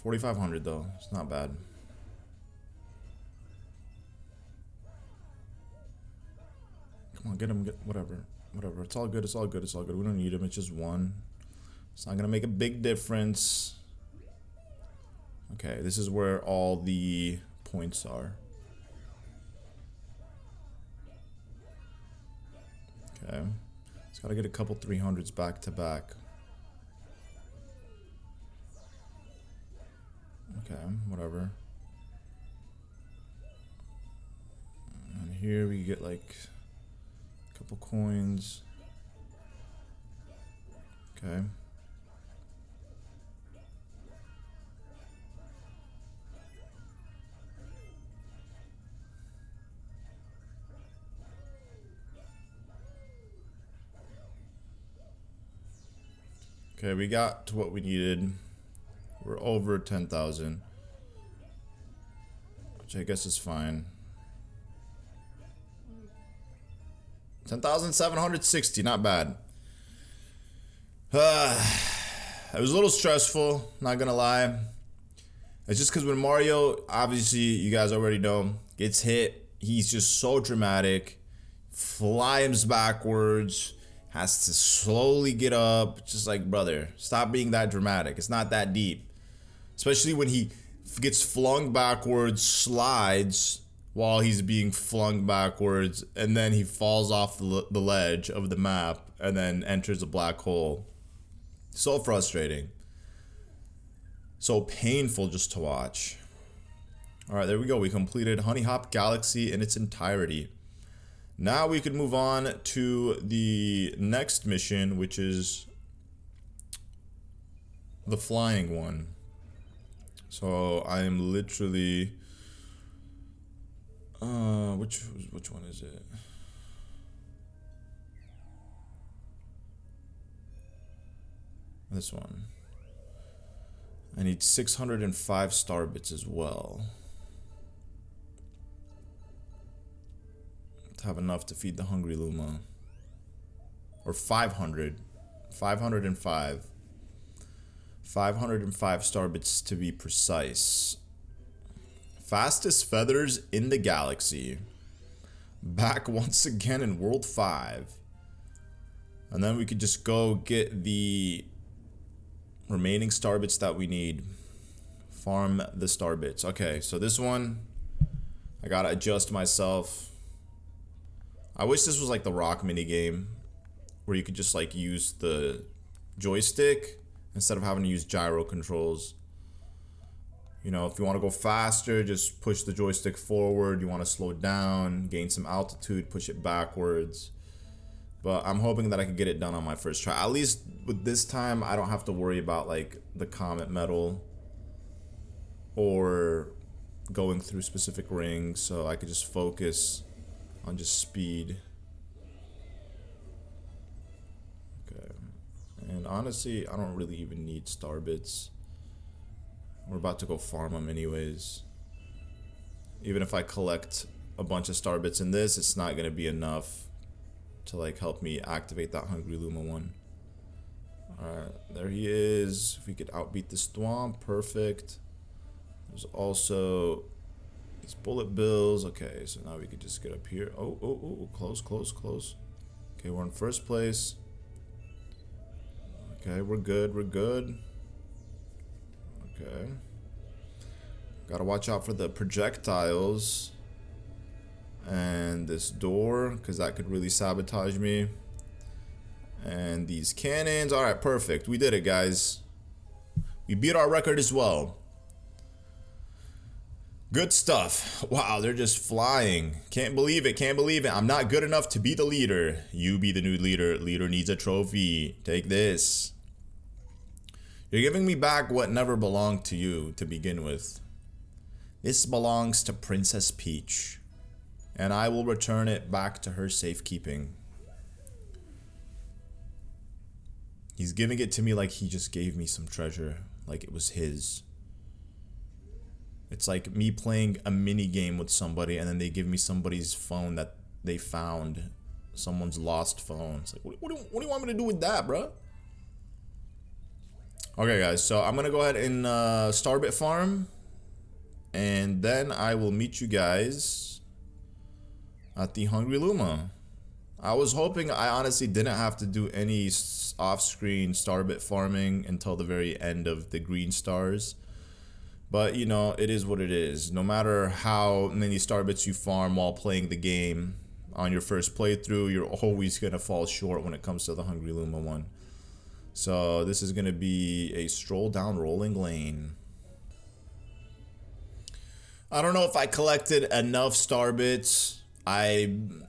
4,500 though. It's not bad. Come on, get him. Get whatever. Whatever. It's all good. It's all good. It's all good. We don't need him. It's just 1. It's not gonna make a big difference. Okay, this is where all the points are. Okay. Just gotta get a couple 300s back to back. Okay, whatever. And here we get like a couple coins. Okay. Okay, we got to what we needed. We're over 10,000, which I guess is fine. 10,760, not bad. It was a little stressful, not gonna lie. It's just because when Mario, obviously, you guys already know, gets hit, he's just so dramatic, flies backwards, has to slowly get up. Just like, brother, stop being that dramatic. It's not that deep. Especially when he gets flung backwards, slides while he's being flung backwards, and then he falls off the ledge of the map and then enters a black hole. So frustrating. So painful just to watch. Alright, there we go. We completed Honey Hop Galaxy in its entirety. Now we could move on to the next mission, which is the flying one. So I am literally which one is it? This one. I need 605 star bits as well to have enough to feed the hungry Luma. Or 500. 505. 505 star bits to be precise. Fastest feathers in the galaxy. Back once again in World 5. And then we could just go get the remaining star bits that we need. Farm the star bits. Okay, so this one, I gotta adjust myself. I wish this was like the rock mini game, where you could just like use the joystick instead of having to use gyro controls. You know, if you want to go faster, just push the joystick forward. You want to slow down, gain some altitude, push it backwards. But I'm hoping that I can get it done on my first try. At least with this time, I don't have to worry about like the comet medal or going through specific rings. So I could just focus on just speed. Okay. And honestly, I don't really even need star bits. We're about to go farm them anyways. Even if I collect a bunch of star bits in this, it's not going to be enough to like help me activate that hungry Luma one. Alright, there he is. If we could outbeat the Thwomp, perfect. There's also these bullet bills. Okay, so now we could just get up here. Oh, close, close, close. Okay, we're in first place. Okay, we're good, we're good. Okay. Gotta watch out for the projectiles and this door, because that could really sabotage me. And these cannons. Alright, perfect. We did it, guys. We beat our record as well. Good stuff. Wow, they're just flying. Can't believe it, can't believe it. I'm not good enough to be the leader. You be the new leader. Leader needs a trophy. Take this. You're giving me back what never belonged to you to begin with. This belongs to Princess Peach, and I will return it back to her safekeeping. He's giving it to me like he just gave me some treasure, like it was his. It's like me playing a mini game with somebody and then they give me somebody's phone that they found, someone's lost phone. It's like, what do you want me to do with that, bro? Okay, guys, so I'm gonna go ahead and Starbit farm, and then I will meet you guys at the Hungry Luma. I was hoping I honestly didn't have to do any off-screen Starbit farming until the very end of the green stars. But, you know, it is what it is. No matter how many Starbits you farm while playing the game on your first playthrough, you're always gonna fall short when it comes to the Hungry Luma one. So this is gonna be a stroll down rolling lane. I don't know if I collected enough Starbits. I'm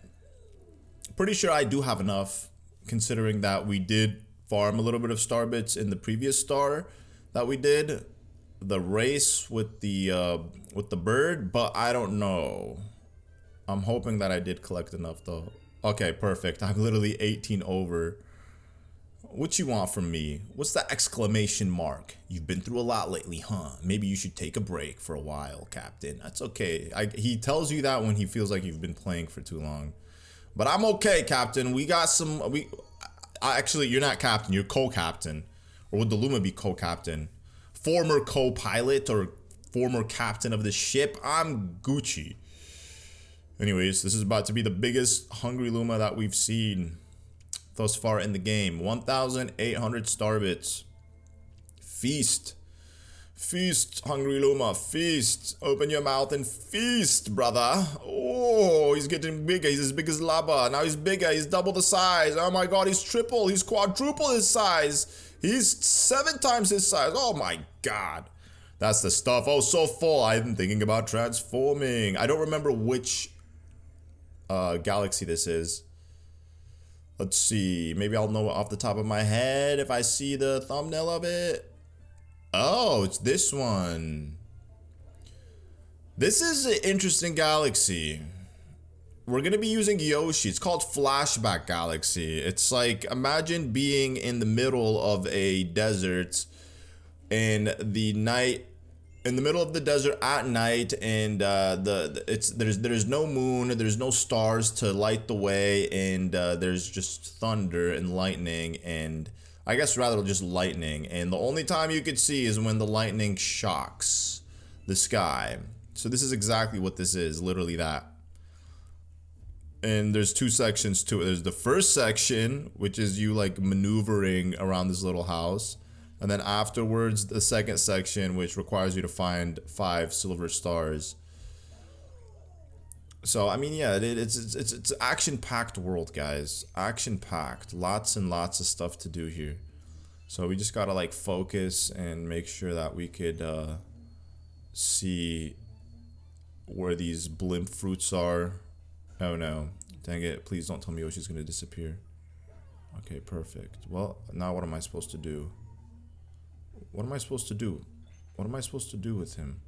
pretty sure I do have enough, considering that we did farm a little bit of Starbits in the previous star that we did, the race with the bird, but I don't know. I'm hoping that I did collect enough though. Okay, perfect. I'm literally 18 over. What you want from me? What's the exclamation mark? You've been through a lot lately, huh? Maybe you should take a break for a while, Captain. That's okay. He tells you that when he feels like you've been playing for too long. But I'm okay, Captain. We got some... Actually, you're not Captain. You're co-captain. Or would the Luma be co-captain? Former co-pilot or former captain of the ship? I'm Gucci. Anyways, this is about to be the biggest Hungry Luma that we've seen thus far in the game. 1,800 Starbits. Feast. Feast, Hungry Luma, feast. Open your mouth and feast, brother. Oh, he's getting bigger. He's as big as lava. Now he's bigger. He's double the size. Oh my god, he's triple. He's quadruple his size. He's 7 times his size. Oh my god. That's the stuff. Oh, so full. I'm thinking about transforming. I don't remember which galaxy this is. Let's see. Maybe I'll know off the top of my head if I see the thumbnail of it. Oh, it's this one. This is an interesting galaxy. We're gonna be using Yoshi. It's called Flashback Galaxy. It's like, imagine being in the middle of a desert in the night, in the middle of the desert at night, and there's no moon, there's no stars to light the way, and there's just thunder and lightning, and I guess rather just lightning, and the only time you could see is when the lightning shocks the sky. So this is exactly what this is, literally that. And there's two sections to it. There's the first section, which is you like maneuvering around this little house. And then afterwards, the second section, which requires you to find 5 silver stars. So, I mean, yeah, it's action-packed world, guys. Action-packed. Lots and lots of stuff to do here. So we just gotta like focus and make sure that we could see where these blimp fruits are. Oh no, dang it, please don't tell me Yoshi's gonna disappear. Okay, perfect. Well, now what am I supposed to do? What am I supposed to do? What am I supposed to do with him?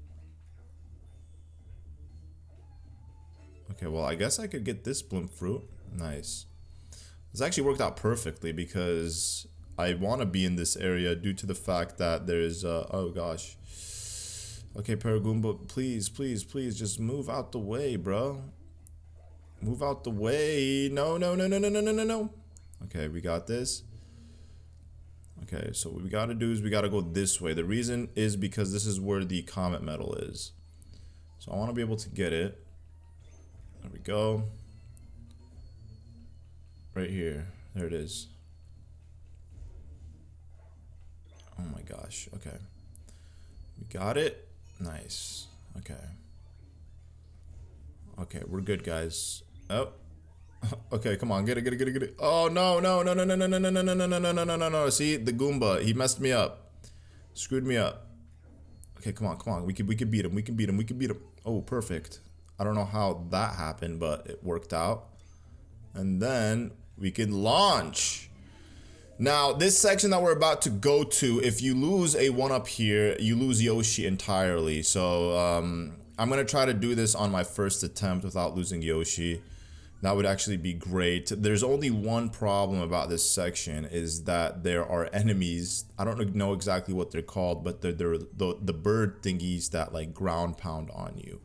Okay, well, I guess I could get this blimp fruit. Nice. This actually worked out perfectly because I want to be in this area due to the fact that there's, oh gosh. Okay, Paragoomba, please, please, please, just move out the way, bro. Move out the way. No, no, no, no, no, no, no, no, no. Okay, we got this. Okay, so what we gotta do is we gotta go this way. The reason is because this is where the comet medal is. So I want to be able to get it. There we go. Right here. There it is. Oh my gosh. Okay. We got it. Nice. Okay. Okay, we're good, guys. Oh. Okay, come on, get it, get it, get it, get it. Oh no, no, no, no, no, no, no, no, no, no, no, no, no, no, no, no. See, the Goomba, he messed me up. Screwed me up. Okay, come on, come on. We can beat him. We can beat him. We can beat him. Oh, perfect. I don't know how that happened, but it worked out. And then we can launch. Now, this section that we're about to go to, if you lose a 1-up here, you lose Yoshi entirely. So, I'm gonna try to do this on my first attempt without losing Yoshi. That would actually be great. There's only one problem about this section, is that there are enemies. I don't know exactly what they're called, but they're the bird thingies that like ground pound on you.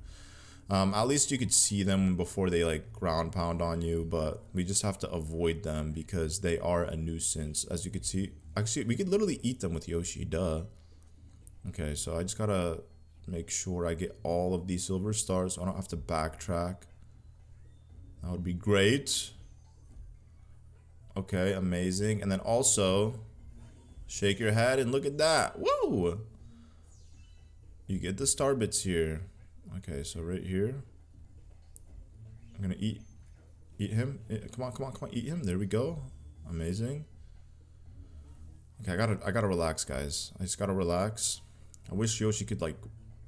At least you could see them before they like ground pound on you, but we just have to avoid them because they are a nuisance. As you could see, actually we could literally eat them with Yoshi, duh. Okay, so I just gotta make sure I get all of these silver stars so I don't have to backtrack. That would be great. Okay, amazing. And then also, shake your head and look at that. Woo! You get the star bits here. Okay, so right here. I'm gonna eat him. Come on, come on, come on, eat him. There we go. Amazing. Okay, I gotta relax, guys. I just gotta relax. I wish Yoshi could like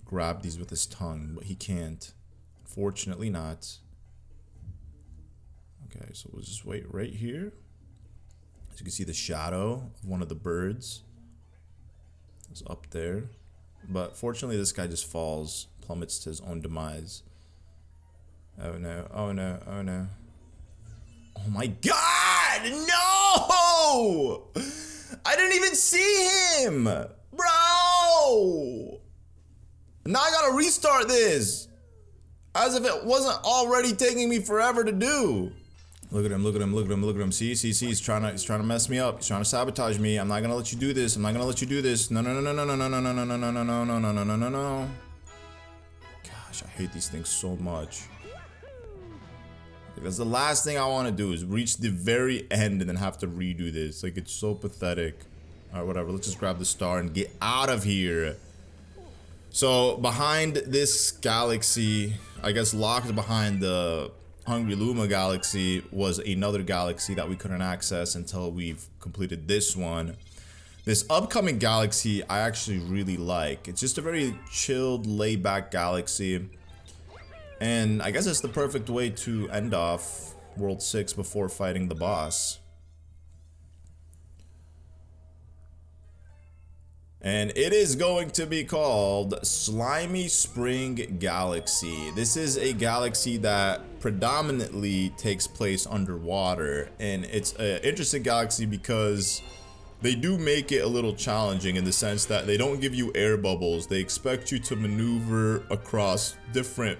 grab these with his tongue, but he can't. Fortunately not. Okay, so we'll just wait right here. As you can see, the shadow of one of the birds is up there. But fortunately, this guy just falls, plummets to his own demise. Oh no, oh no, oh no. Oh my god! No! I didn't even see him! Bro! Now I gotta restart this! As if it wasn't already taking me forever to do. Look at him, look at him, look at him, look at him. See, he's trying to mess me up. He's trying to sabotage me. I'm not gonna let you do this. I'm not gonna let you do this. No, no, no, no, no, no, no, no, no, no, no, no, no, no, no, no, no, no. Gosh, I hate these things so much. Because the last thing I want to do is reach the very end and then have to redo this. Like, it's so pathetic. Alright, whatever. Let's just grab the star and get out of here. So, behind this galaxy, I guess locked behind the Hungry Luma galaxy, was another galaxy that we couldn't access until we've completed this one. This upcoming galaxy I actually really like. It's just a very chilled, laid-back galaxy. And I guess it's the perfect way to end off World 6 before fighting the boss. And it is going to be called Slimy Spring Galaxy. This is a galaxy that predominantly takes place underwater, and it's an interesting galaxy because they do make it a little challenging in the sense that they don't give you air bubbles. They expect you to maneuver across different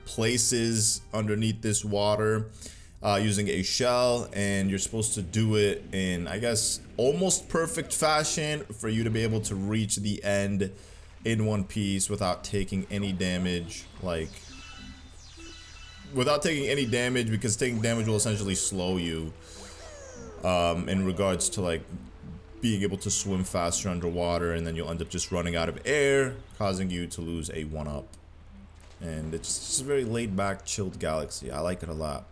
places underneath this water using a shell, and you're supposed to do it in, I guess, almost perfect fashion for you to be able to reach the end in one piece without taking any damage, because taking damage will essentially slow you in regards to like being able to swim faster underwater, and then you'll end up just running out of air, causing you to lose a 1-up. And it's just a very laid-back, chilled galaxy. I like it a lot.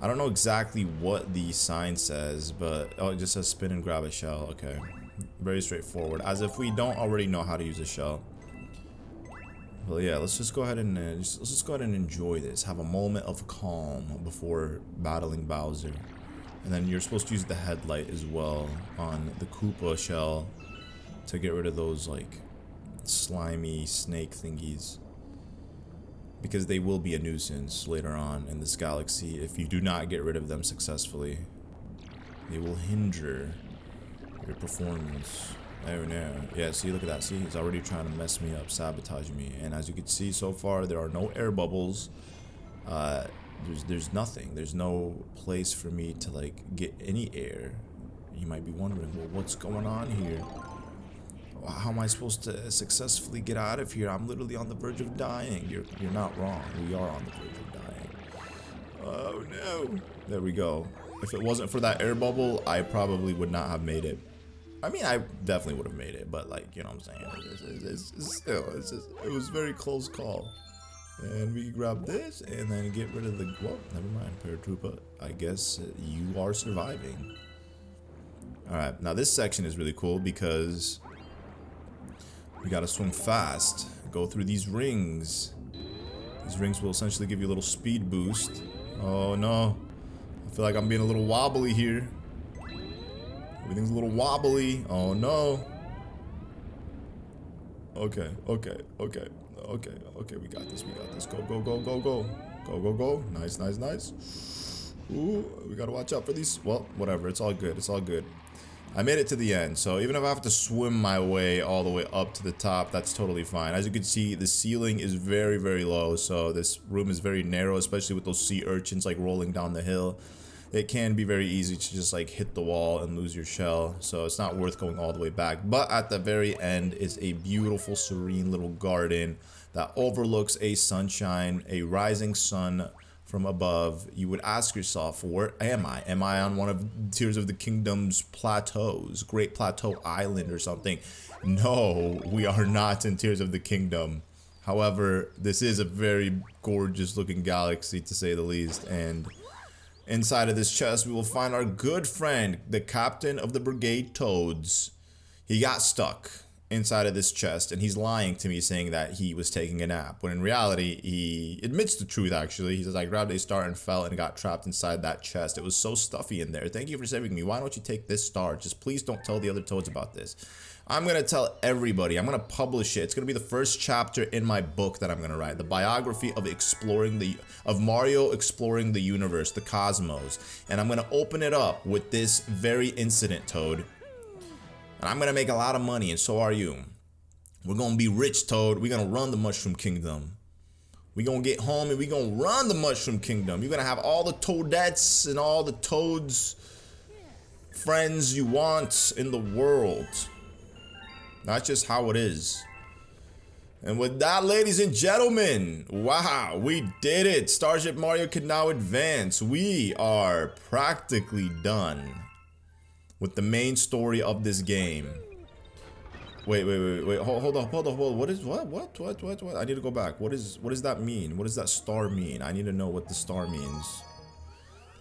I don't know exactly what the sign says, but oh, it just says spin and grab a shell. Okay, very straightforward, as if we don't already know how to use a shell. Well, yeah, let's just go ahead and enjoy this. Have a moment of calm before battling Bowser. And then you're supposed to use the headlight as well on the Koopa shell to get rid of those like slimy snake thingies, because they will be a nuisance later on in this galaxy if you do not get rid of them successfully. They will hinder your performance. Oh no. Yeah, see, look at that. See, he's already trying to mess me up, sabotage me. And as you can see so far, there are no air bubbles. There's nothing. There's no place for me to like get any air. You might be wondering, well, what's going on here? How am I supposed to successfully get out of here? I'm literally on the verge of dying. You're not wrong. We are on the verge of dying. Oh no. There we go. If it wasn't for that air bubble, I probably would not have made it. I mean, I definitely would have made it, but like, you know what I'm saying? It was a very close call. And we grab this and then get rid of the, well, never mind, Paratroopa. I guess you are surviving. Alright, now this section is really cool because we gotta swim fast, go through these rings. These rings will essentially give you a little speed boost. Oh no, I feel like I'm being a little wobbly here. Everything's a little wobbly. Oh no. Okay, we got this, Go. Go. Nice. Ooh, we gotta watch out for these. Well, whatever, it's all good. I made it to the end, so even if I have to swim my way all the way up to the top, that's totally fine. As you can see, the ceiling is very, very low, so this room is very narrow, especially with those sea urchins like rolling down the hill. It can be very easy to just like hit the wall and lose your shell, so it's not worth going all the way back. But at the very end is a beautiful, serene little garden that overlooks a sunshine, a rising sun from above. You would ask yourself, where am I? Am I on one of Tears of the Kingdom's plateaus, Great Plateau Island or something? No, we are not in Tears of the Kingdom. However, this is a very gorgeous looking galaxy, to say the least, and inside of this chest we will find our good friend, the captain of the Brigade Toads. He got stuck inside of this chest, and he's lying to me saying that he was taking a nap, when in reality he admits the truth. Actually, he says, I grabbed a star and fell and got trapped inside that chest. It was so stuffy in there. Thank you for saving me. Why don't you take this star? Just please don't tell the other toads about this. I'm gonna tell everybody. I'm gonna publish it. It's gonna be the first chapter in my book that I'm gonna write, the biography of Mario exploring the universe, the cosmos. And I'm gonna open it up with this very incident, Toad. And I'm gonna make a lot of money, and so are you. We're gonna be rich, Toad. We're gonna run the Mushroom Kingdom. We're gonna get home and we're gonna run the Mushroom Kingdom. You're gonna have all the Toadettes and all the Toads friends you want in the world. That's just how it is. And with that, ladies and gentlemen, wow, we did it. Starship Mario can now advance. We are practically done with the main story of this game. Wait. Hold on. What? I need to go back. What does that mean? What does that star mean? I need to know what the star means.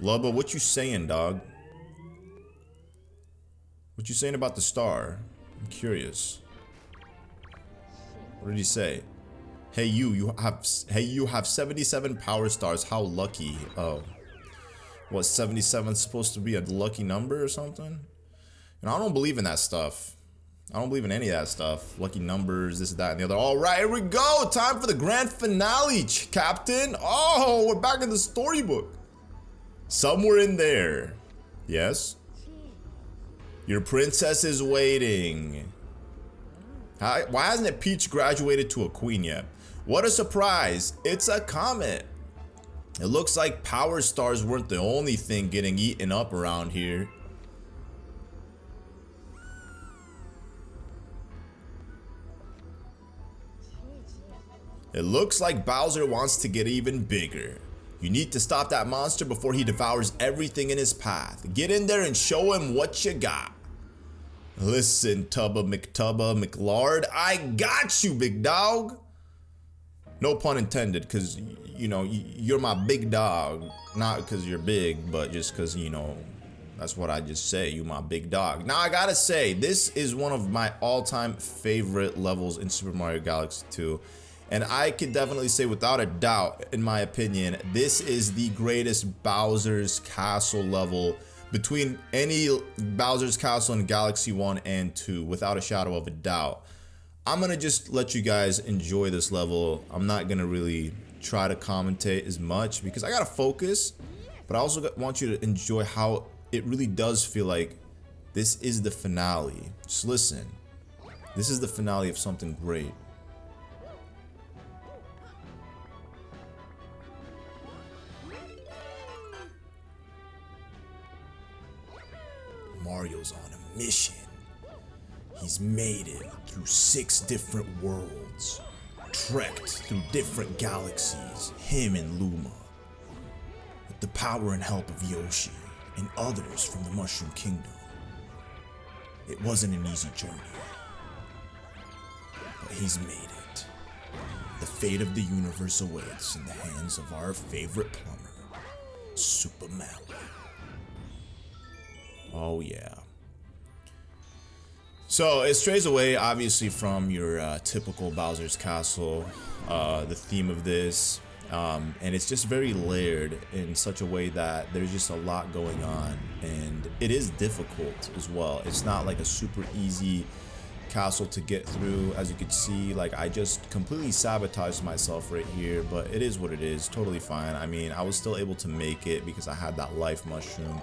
Lubba, what you saying, dog? What you saying about the star? I'm curious. What did he say? Hey you have 77 power stars. How lucky. Oh. What, 77 supposed to be a lucky number or something? And I don't believe in that stuff. I don't believe in any of that stuff. Lucky numbers, this, that, and the other. All right, here we go. Time for the grand finale, Captain. Oh, we're back in the storybook. Somewhere in there. Yes? Your princess is waiting. Why hasn't it Peach graduated to a queen yet? What a surprise. It's a comet. It looks like power stars weren't the only thing getting eaten up around here. It looks like Bowser wants to get even bigger. You need to stop that monster before he devours everything in his path. Get in there and show him what you got. Listen, Tubba McLard, I got you, big dog. No pun intended, because, you know, you're my big dog. Not because you're big, but just because, you know, that's what I just say. You my big dog. Now, I gotta say, this is one of my all-time favorite levels in Super Mario Galaxy 2. And I can definitely say without a doubt, in my opinion, this is the greatest Bowser's Castle level between any Bowser's Castle in Galaxy 1 and 2, without a shadow of a doubt. I'm gonna just let you guys enjoy this level. I'm not gonna really try to commentate as much because I gotta focus, but I also want you to enjoy how it really does feel like this is the finale. Just listen. This is the finale of something great. Mario's on a mission. He's made it through 6 different worlds, trekked through different galaxies, him and Luma. With the power and help of Yoshi and others from the Mushroom Kingdom. It wasn't an easy journey, but he's made it. The fate of the universe awaits in the hands of our favorite plumber, Super Mario. Oh yeah. So it strays away obviously from your typical Bowser's Castle, the theme of this, and it's just very layered in such a way that there's just a lot going on, and it is difficult as well. It's not like a super easy castle to get through. As you can see, like, I just completely sabotaged myself right here, but it is what it is. Totally fine. I mean, I was still able to make it because I had that life mushroom.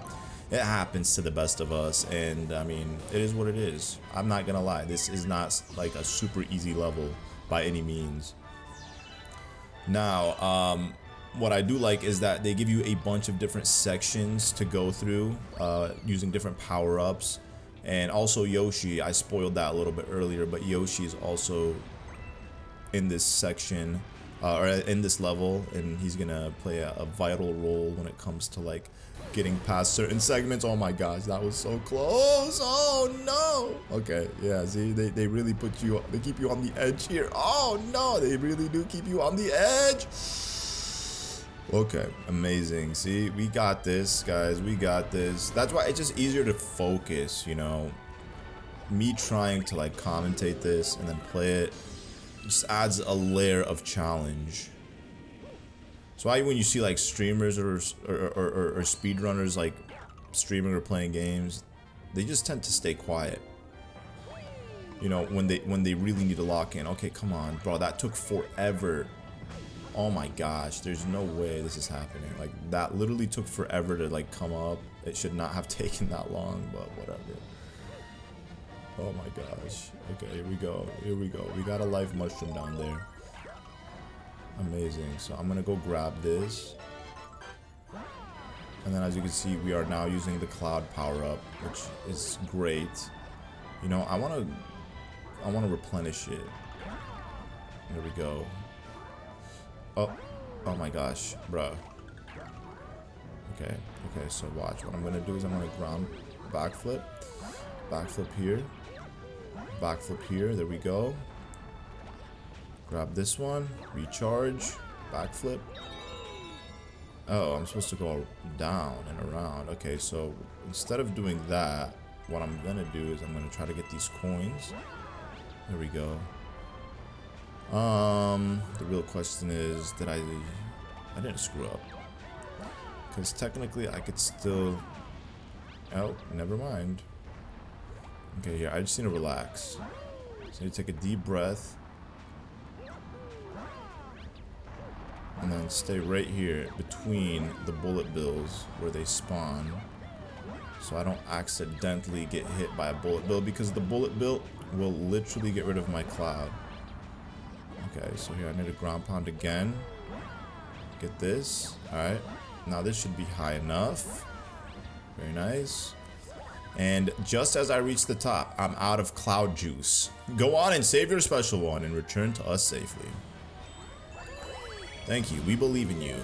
It happens to the best of us, and I mean, it is what it is. I'm not gonna lie, this is not like a super easy level by any means. Now, what I do like is that they give you a bunch of different sections to go through using different power-ups. And also Yoshi, I spoiled that a little bit earlier, but Yoshi is also in this section, or in this level, and he's gonna play a vital role when it comes to like getting past certain segments. Oh my gosh, that was so close. Oh no. Okay, yeah, see, they really put you, they keep you on the edge here. Oh no, they really do keep you on the edge. Okay, amazing. See, we got this, guys. We got this. That's why it's just easier to focus, you know. Me trying to like commentate this and then play it just adds a layer of challenge. So why when you see like streamers or speedrunners like streaming or playing games, they just tend to stay quiet. You know, when they really need to lock in. Okay, come on, bro, that took forever. Oh my gosh, there's no way this is happening. Like, that literally took forever to like come up. It should not have taken that long, but whatever. Oh my gosh. Okay, here we go. Here we go. We got a life mushroom down there. Amazing. So I'm gonna go grab this. And then as you can see, we are now using the cloud power up, which is great. You know, I wanna replenish it. There we go. Oh my gosh, bruh. Okay, so watch. What I'm gonna do is I'm gonna ground backflip. Backflip here. Backflip here, there we go. Grab this one, recharge, backflip. Oh, I'm supposed to go down and around. Okay, so instead of doing that, what I'm gonna do is I'm gonna try to get these coins. There we go. The real question is, did I didn't screw up. Because technically I could still, oh, never mind. Okay, here, I just need to relax. So you take a deep breath. And then stay right here between the bullet bills where they spawn. So I don't accidentally get hit by a bullet bill, because the bullet bill will literally get rid of my cloud. Okay, so here I need to ground pound again. Get this. Alright. Now this should be high enough. Very nice. And just as I reach the top, I'm out of cloud juice. Go on and save your special one and return to us safely. Thank you. We believe in you.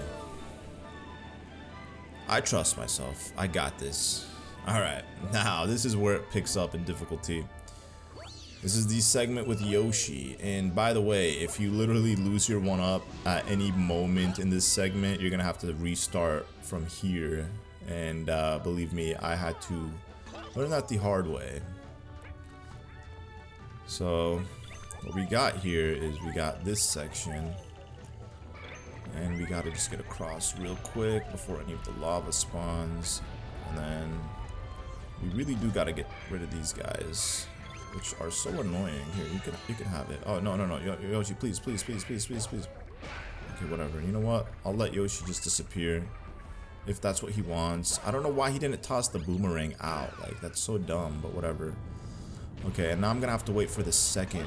I trust myself. I got this. Alright, now this is where it picks up in difficulty. This is the segment with Yoshi. And by the way, if you literally lose your 1-up at any moment in this segment, you're gonna have to restart from here. And believe me, I had to learn that the hard way. So what we got here is we got this section. And we gotta just get across real quick before any of the lava spawns. And then we really do gotta get rid of these guys, which are so annoying. Here, you can have it. Oh, no. Yoshi, please. Okay, whatever. You know what? I'll let Yoshi just disappear if that's what he wants. I don't know why he didn't toss the boomerang out. Like, that's so dumb, but whatever. Okay, and now I'm gonna have to wait for the second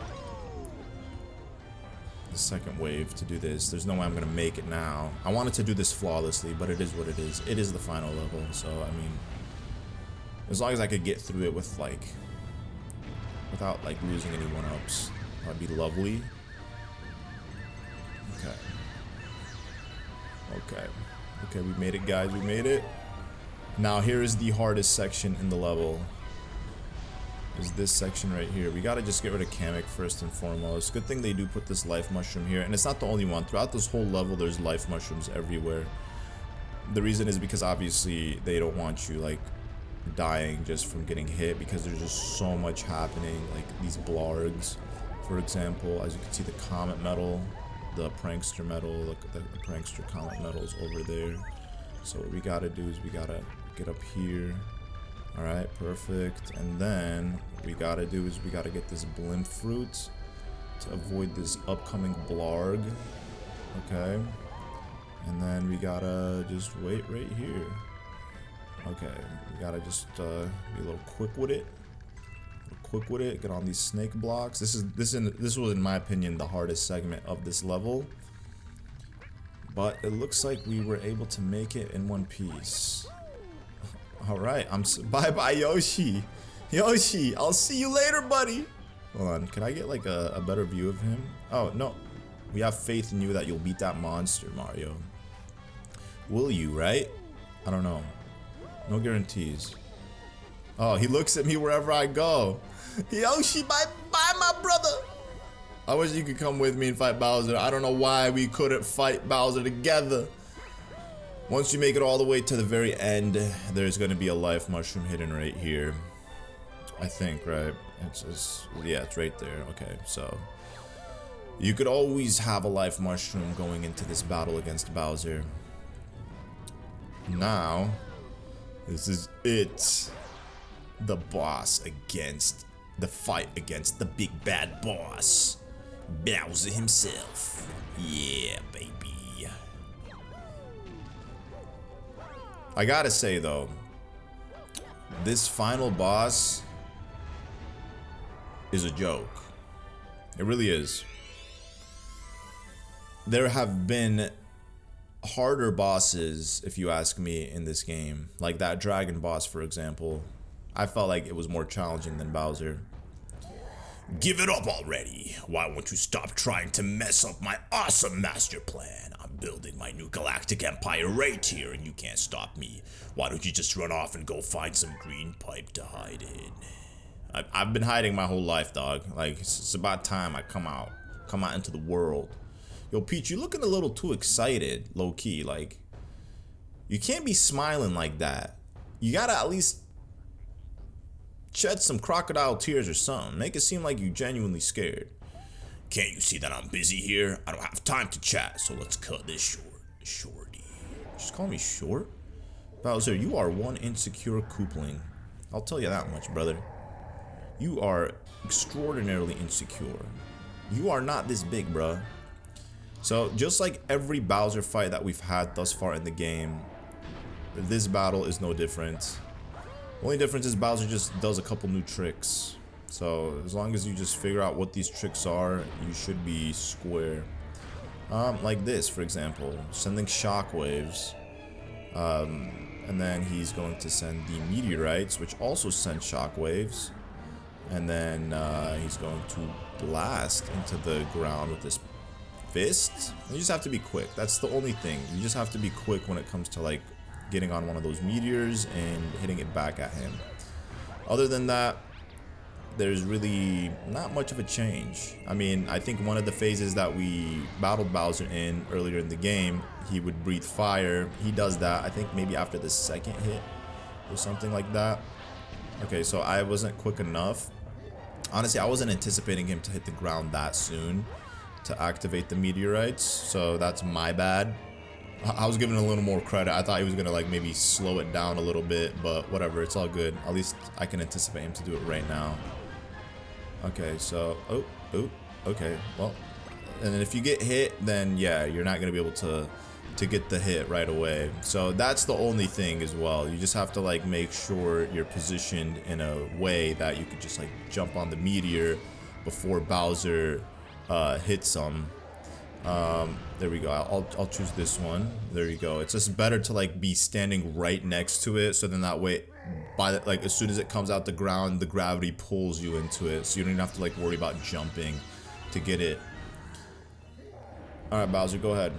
wave to do this. There's no way I'm gonna make it now. I wanted to do this flawlessly, but it is what it is. It is the final level, so I mean, as long as I could get through it with without losing any 1-ups, that'd be lovely. Okay, we made it, guys. We made it. Now here is the hardest section in the level. Is this section right here. We gotta just get rid of Kamek first and foremost. Good thing they do put this life mushroom here, and it's not the only one. Throughout this whole level, there's life mushrooms everywhere. The reason is because obviously they don't want you dying just from getting hit, because there's just so much happening. Like these blargs, for example, as you can see, the comet metal, the prankster metal, look at the prankster comet metals over there. So what we gotta do is we gotta get up here. Alright, perfect. And then what we gotta do is we gotta get this blimp fruit to avoid this upcoming blarg. Okay. And then we gotta just wait right here. Okay, we gotta just be a little quick with it. Get on these snake blocks. This was, in my opinion, the hardest segment of this level. But it looks like we were able to make it in one piece. Alright, bye-bye, Yoshi. Yoshi, I'll see you later, buddy. Hold on, can I get a better view of him? Oh, no. We have faith in you that you'll beat that monster, Mario. Will you, right? I don't know. No guarantees. Oh, he looks at me wherever I go. Yoshi, bye-bye, my brother. I wish you could come with me and fight Bowser. I don't know why we couldn't fight Bowser together. Once you make it all the way to the very end, there's going to be a life mushroom hidden right here. I think, right? Yeah, it's right there. Okay, so you could always have a life mushroom going into this battle against Bowser. Now, this is it. The boss against the fight against the big bad boss, Bowser himself. Yeah, baby. I gotta say though, this final boss is a joke. It really is. There have been harder bosses, if you ask me, in this game. Like that dragon boss, for example. I felt like it was more challenging than Bowser. Give it up already. Why won't you stop trying to mess up my awesome master plan? I'm building my new galactic empire right here and you can't stop me. Why don't you just run off and go find some green pipe to hide in? I've been hiding my whole life, dog. Like, it's about time I come out into the world. Yo, Peach, you're looking a little too excited, low-key. Like, you can't be smiling like that. You gotta at least shed some crocodile tears or something. Make it seem like you're genuinely scared. Can't you see that I'm busy here? I don't have time to chat, so let's cut this short. Shorty. Just call me short? Bowser, you are one insecure coopling. I'll tell you that much, brother. You are extraordinarily insecure. You are not this big, bruh. So just like every Bowser fight that we've had thus far in the game, this battle is no different. The only difference is Bowser just does a couple new tricks. So as long as you just figure out what these tricks are, you should be square. Like this, for example, sending shockwaves. And then he's going to send the meteorites, which also send shockwaves. And then he's going to blast into the ground with this fist. You just have to be quick. That's the only thing. You just have to be quick when it comes to like getting on one of those meteors and hitting it back at him. Other than that, there's really not much of a change. I mean, I think one of the phases that we battled Bowser in earlier in the game, he would breathe fire. He does that, I think maybe after the second hit or something like that. Okay, so I wasn't quick enough. Honestly, I wasn't anticipating him to hit the ground that soon to activate the meteorites, so that's my bad. I was giving a little more credit. I thought he was gonna like maybe slow it down a little bit, but whatever, it's all good. At least I can anticipate him to do it right now. Okay, so okay, well, and then if you get hit, then yeah, you're not gonna be able to get the hit right away. So that's the only thing as well. You just have to like make sure you're positioned in a way that you could just like jump on the meteor before Bowser hits them. There we go. I'll choose this one. There you go. It's just better to like be standing right next to it, so then that way, by the, like as soon as it comes out the ground, the gravity pulls you into it, so you don't even have to like worry about jumping to get it. All right, Bowser, go ahead.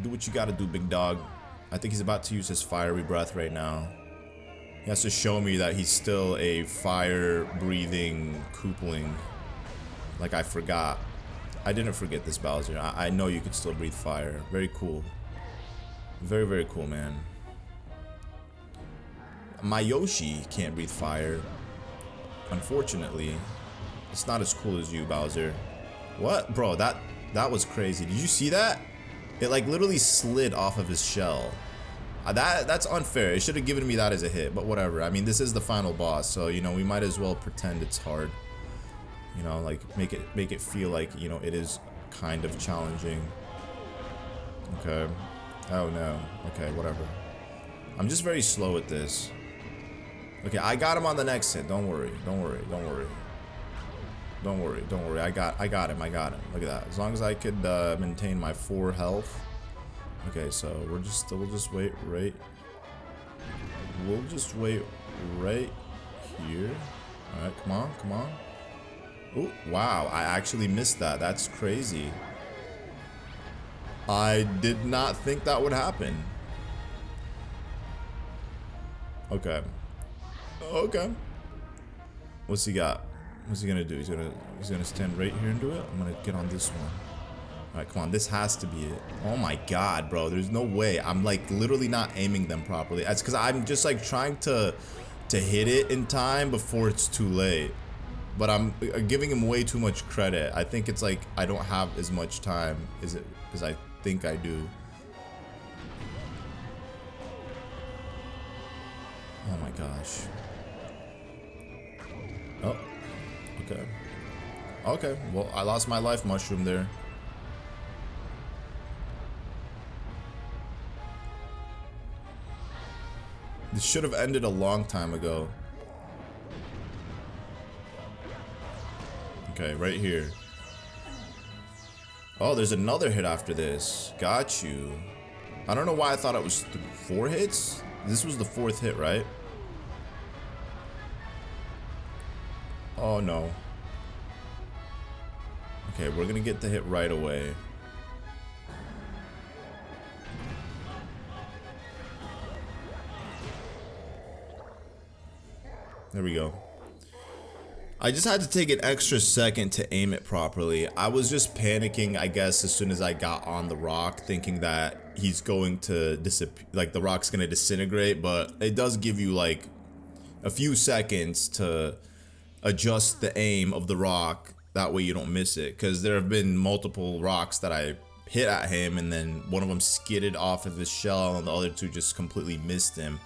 Do what you gotta do, big dog. I think he's about to use his fiery breath right now. He has to show me that he's still a fire-breathing Koopling. Like I forgot. I didn't forget this, Bowser. I know you can still breathe fire. Very cool. Very, very cool, man. My Yoshi can't breathe fire. Unfortunately. It's not as cool as you, Bowser. What? Bro, that was crazy. Did you see that? It like literally slid off of his shell. That's unfair. It should have given me that as a hit, but whatever. I mean, this is the final boss, so you know, we might as well pretend it's hard. You know, like make it feel like, you know, it is kind of challenging. Okay. Oh no. Okay, whatever. I'm just very slow at this. Okay, I got him on the next hit. Don't worry. Don't worry. Don't worry. Don't worry. Don't worry. I got him. I got him. Look at that. As long as I could maintain my 4 health. Okay, so we'll just wait right. We'll just wait right here. All right, come on, come on. Oh, wow, I actually missed that. That's crazy. I did not think that would happen. Okay. Okay. What's he got? What's he gonna do? He's gonna stand right here and do it? I'm gonna get on this one. Alright, come on. This has to be it. Oh my god, bro. There's no way. I'm like literally not aiming them properly. That's because I'm just like trying to hit it in time before it's too late. But I'm giving him way too much credit. I think it's like I don't have as much time as I think I do. Oh my gosh. Oh. Okay. Okay. Well, I lost my life mushroom there. This should have ended a long time ago. Okay, right here. Oh, there's another hit after this. Got you. I don't know why I thought it was 4 hits. This was the 4th hit, right? Oh, no. Okay, we're gonna get the hit right away. There we go. I just had to take an extra second to aim it properly. I was just panicking, I guess, as soon as I got on the rock, thinking that he's going to disappear, like the rock's gonna disintegrate, but it does give you like a few seconds to adjust the aim of the rock. That way you don't miss it, because there have been multiple rocks that I hit at him and then one of them skidded off of his shell and the other 2 just completely missed him.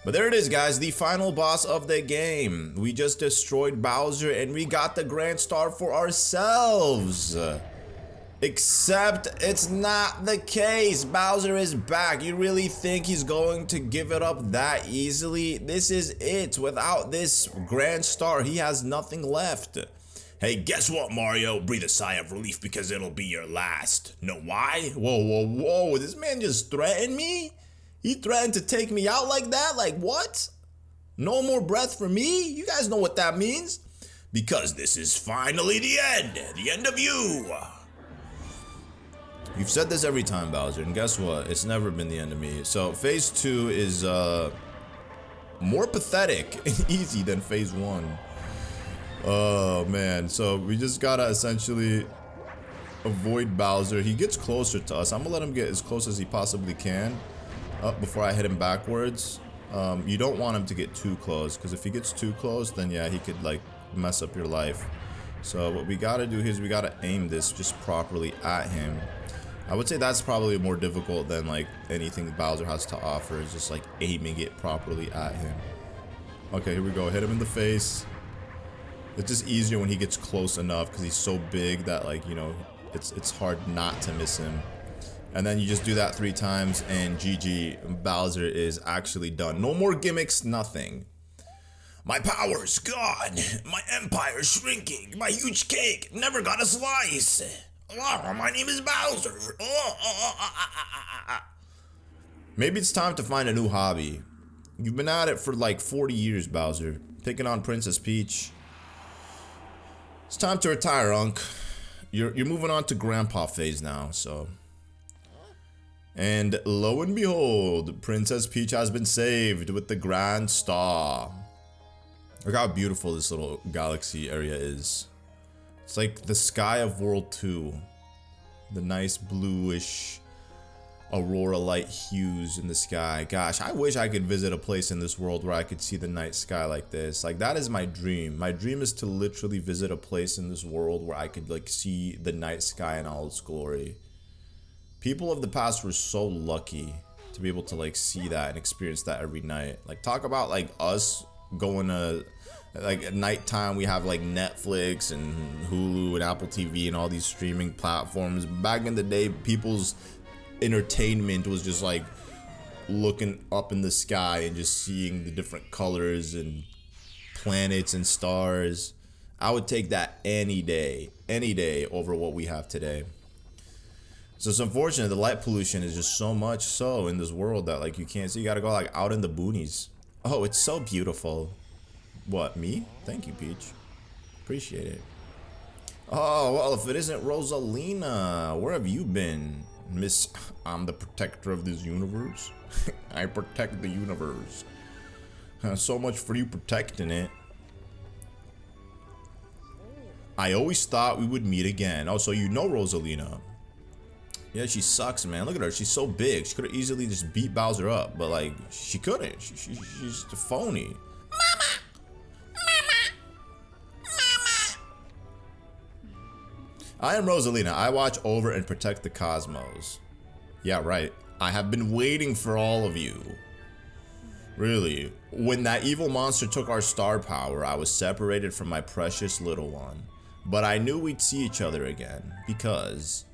But there it is, guys, the final boss of the game. We just destroyed Bowser and we got the Grand Star for ourselves. Except it's not the case. Bowser is back. You really think he's going to give it up that easily? This is it. Without this Grand Star, he has nothing left. Hey, guess what, Mario? Breathe a sigh of relief because it'll be your last. Know why? Whoa, whoa, whoa. This man just threatened me? He threatened to take me out like that? Like what? No more breath for me? You guys know what that means. Because this is finally the end of you. You've said this every time, Bowser, and guess what? It's never been the end of me. So phase 2 is more pathetic and easy than phase 1. Oh man, so we just gotta essentially avoid Bowser. He gets closer to us. I'm gonna let him get as close as he possibly can before I hit him backwards. You don't want him to get too close, because if he gets too close, then yeah, he could like mess up your life. So what we gotta do is we gotta aim this just properly at him. I would say that's probably more difficult than like anything Bowser has to offer, is just like aiming it properly at him. Okay, here we go. Hit him in the face. It's just easier when he gets close enough because he's so big that, like, you know, it's hard not to miss him. And then you just do that 3 times and GG, Bowser is actually done. No more gimmicks, nothing. My power's gone. My empire's shrinking. My huge cake never got a slice. Oh, my name is Bowser. Maybe it's time to find a new hobby. You've been at it for like 40 years, Bowser. Taking on Princess Peach. It's time to retire, Unc. You're moving on to grandpa phase now, so. And lo and behold, Princess Peach has been saved with the Grand Star. Look how beautiful this little galaxy area is. It's like the sky of World 2. The nice bluish aurora light hues in the sky. Gosh, I wish I could visit a place in this world where I could see the night sky like this. Like, that is my dream. My dream is to literally visit a place in this world where I could like see the night sky in all its glory. People of the past were so lucky to be able to like see that and experience that every night. Like, talk about like us going to like at nighttime, we have like Netflix and Hulu and Apple TV and all these streaming platforms. Back in the day, people's entertainment was just like looking up in the sky and just seeing the different colors and planets and stars. I would take that any day over what we have today. So it's unfortunate the light pollution is just so much so in this world that like you can't see. You gotta go like out in the boonies. Oh, it's so beautiful. What, me? Thank you, Peach. Appreciate it. Oh, well, if it isn't Rosalina, where have you been? Miss, I'm the protector of this universe. I protect the universe. So much for you protecting it. I always thought we would meet again. Oh, so you know Rosalina. Yeah, she sucks, man. Look at her. She's so big. She could have easily just beat Bowser up, but like, she couldn't. She's just a phony. I am Rosalina. I watch over and protect the cosmos. Yeah, right. I have been waiting for all of you. Really. When that evil monster took our star power, I was separated from my precious little one. But I knew we'd see each other again, because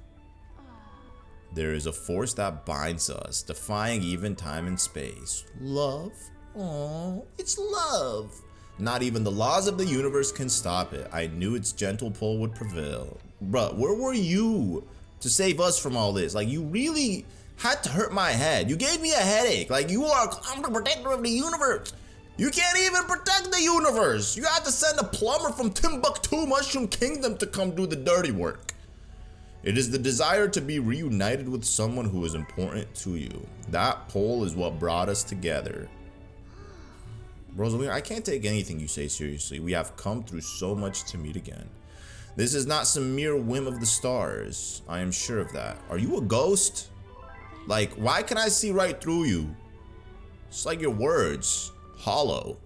there is a force that binds us, defying even time and space. Love? Oh, it's love. Not even the laws of the universe can stop it. I knew its gentle pull would prevail. Bruh, where were you to save us from all this? Like, you really had to hurt my head. You gave me a headache. Like, I'm the protector of the universe. You can't even protect the universe. You had to send a plumber from Timbuktu Mushroom Kingdom to come do the dirty work. It is the desire to be reunited with someone who is important to you. That pull is what brought us together. Rosalina, I can't take anything you say seriously. We have come through so much to meet again. This is not some mere whim of the stars. I am sure of that. Are you a ghost? Like, why can I see right through you? It's like your words. Hollow.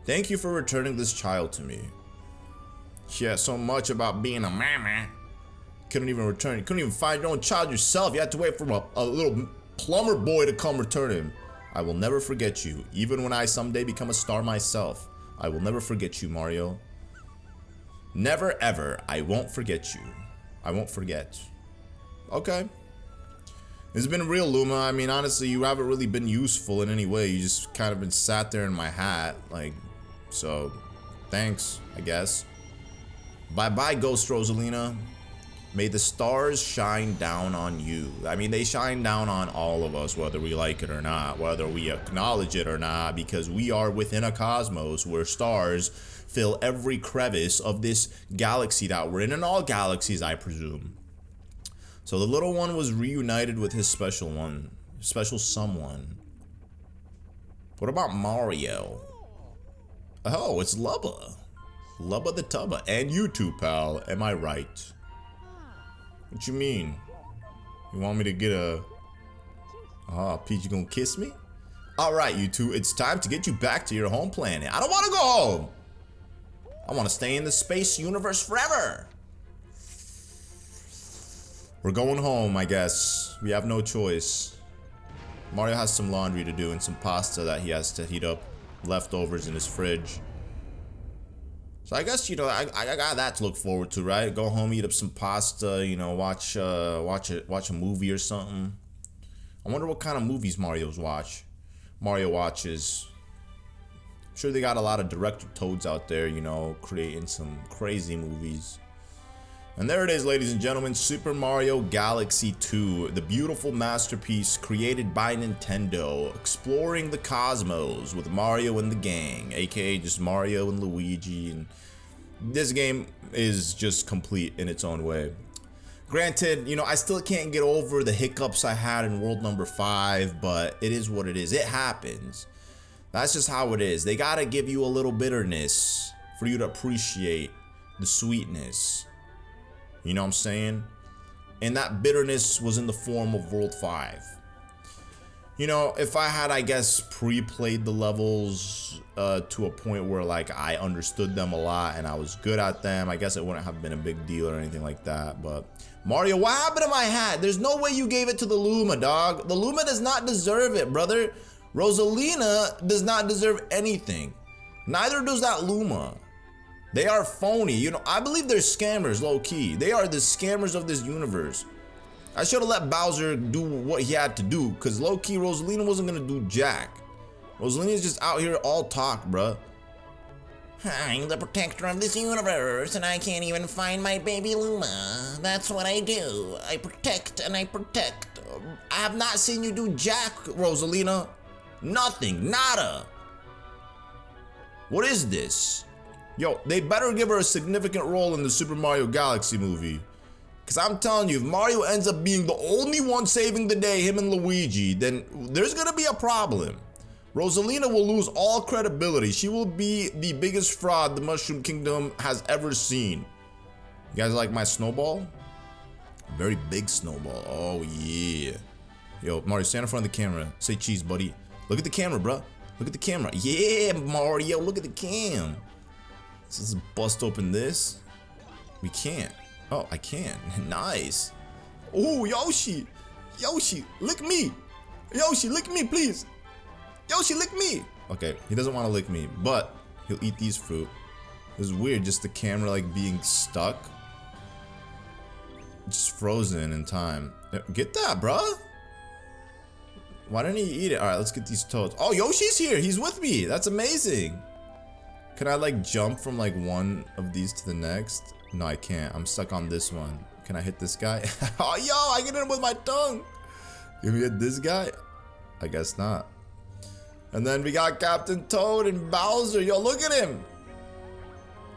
Thank you for returning this child to me. Yeah, so much about being a mama. Couldn't even return. You couldn't even find your own child yourself. You had to wait for a little plumber boy to come return him. I will never forget you. Even when I someday become a star myself, I will never forget you, Mario. Never ever. I won't forget you. I won't forget. Okay. It's been real, Luma. I mean, honestly, you haven't really been useful in any way. You just kind of been sat there in my hat. Like, so, thanks, I guess. Bye-bye, Ghost Rosalina. May the stars shine down on you. I mean, they shine down on all of us, whether we like it or not, whether we acknowledge it or not, because we are within a cosmos where stars fill every crevice of this galaxy that we're in, and all galaxies, I presume. So the little one was reunited with his special someone. What about Mario? Oh, it's Lubba. Lubba the Tubba. And you too, pal. Am I right? What you mean? You want me to get a... Ah, Peach, you gonna kiss me? Alright, you two, it's time to get you back to your home planet. I don't want to go home! I want to stay in the space universe forever! We're going home, I guess. We have no choice. Mario has some laundry to do and some pasta that he has to heat up. Leftovers in his fridge. So I guess, you know, I got that to look forward to, right? Go home, eat up some pasta, you know, watch a movie or something. I wonder what kind of movies Mario watches. I'm sure they got a lot of director toads out there, you know, creating some crazy movies. And there it is, ladies and gentlemen, Super Mario Galaxy 2, the beautiful masterpiece created by Nintendo, exploring the cosmos with Mario and the gang, aka just Mario and Luigi. And this game is just complete in its own way. Granted, you know, I still can't get over the hiccups I had in World Number 5, but it is what it is. It happens. That's just how it is. They gotta give you a little bitterness for you to appreciate the sweetness. You know what I'm saying? And that bitterness was in the form of World 5. You know, if I had, I guess, pre-played the levels to a point where, like, I understood them a lot and I was good at them, I guess it wouldn't have been a big deal or anything like that. But Mario, what happened to my hat? There's no way you gave it to the Luma, dog. The Luma does not deserve it, brother. Rosalina does not deserve anything. Neither does that Luma. They are phony. You know, I believe they're scammers, low-key. They are the scammers of this universe. I should have let Bowser do what he had to do, because low-key, Rosalina wasn't going to do jack. Rosalina's just out here all talk, bruh. I'm the protector of this universe, and I can't even find my baby Luma. That's what I do. I protect and I protect. I have not seen you do jack, Rosalina. Nothing. Nada. What is this? Yo, they better give her a significant role in the Super Mario Galaxy movie. Because I'm telling you, if Mario ends up being the only one saving the day, him and Luigi, then there's going to be a problem. Rosalina will lose all credibility. She will be the biggest fraud the Mushroom Kingdom has ever seen. You guys like my snowball? Very big snowball. Oh, yeah. Yo, Mario, stand in front of the camera. Say cheese, buddy. Look at the camera, bro. Look at the camera. Yeah, Mario, look at the cam. Let's bust open this. We can't. Oh, I can. Nice. Oh, Yoshi. Yoshi, lick me. Yoshi, lick me, please. Yoshi, lick me. Okay, he doesn't want to lick me, but he'll eat these fruit. It was weird, just the camera like being stuck. Just frozen in time. Get that, bruh. Why didn't he eat it? All right, let's get these toads. Oh, Yoshi's here. He's with me. That's amazing. Can I like jump from like one of these to the next? No, I can't. I'm stuck on this one. Can I hit this guy? Oh, yo, I get him with my tongue. Can we hit this guy? I guess not. And then we got Captain Toad and Bowser. Yo, look at him.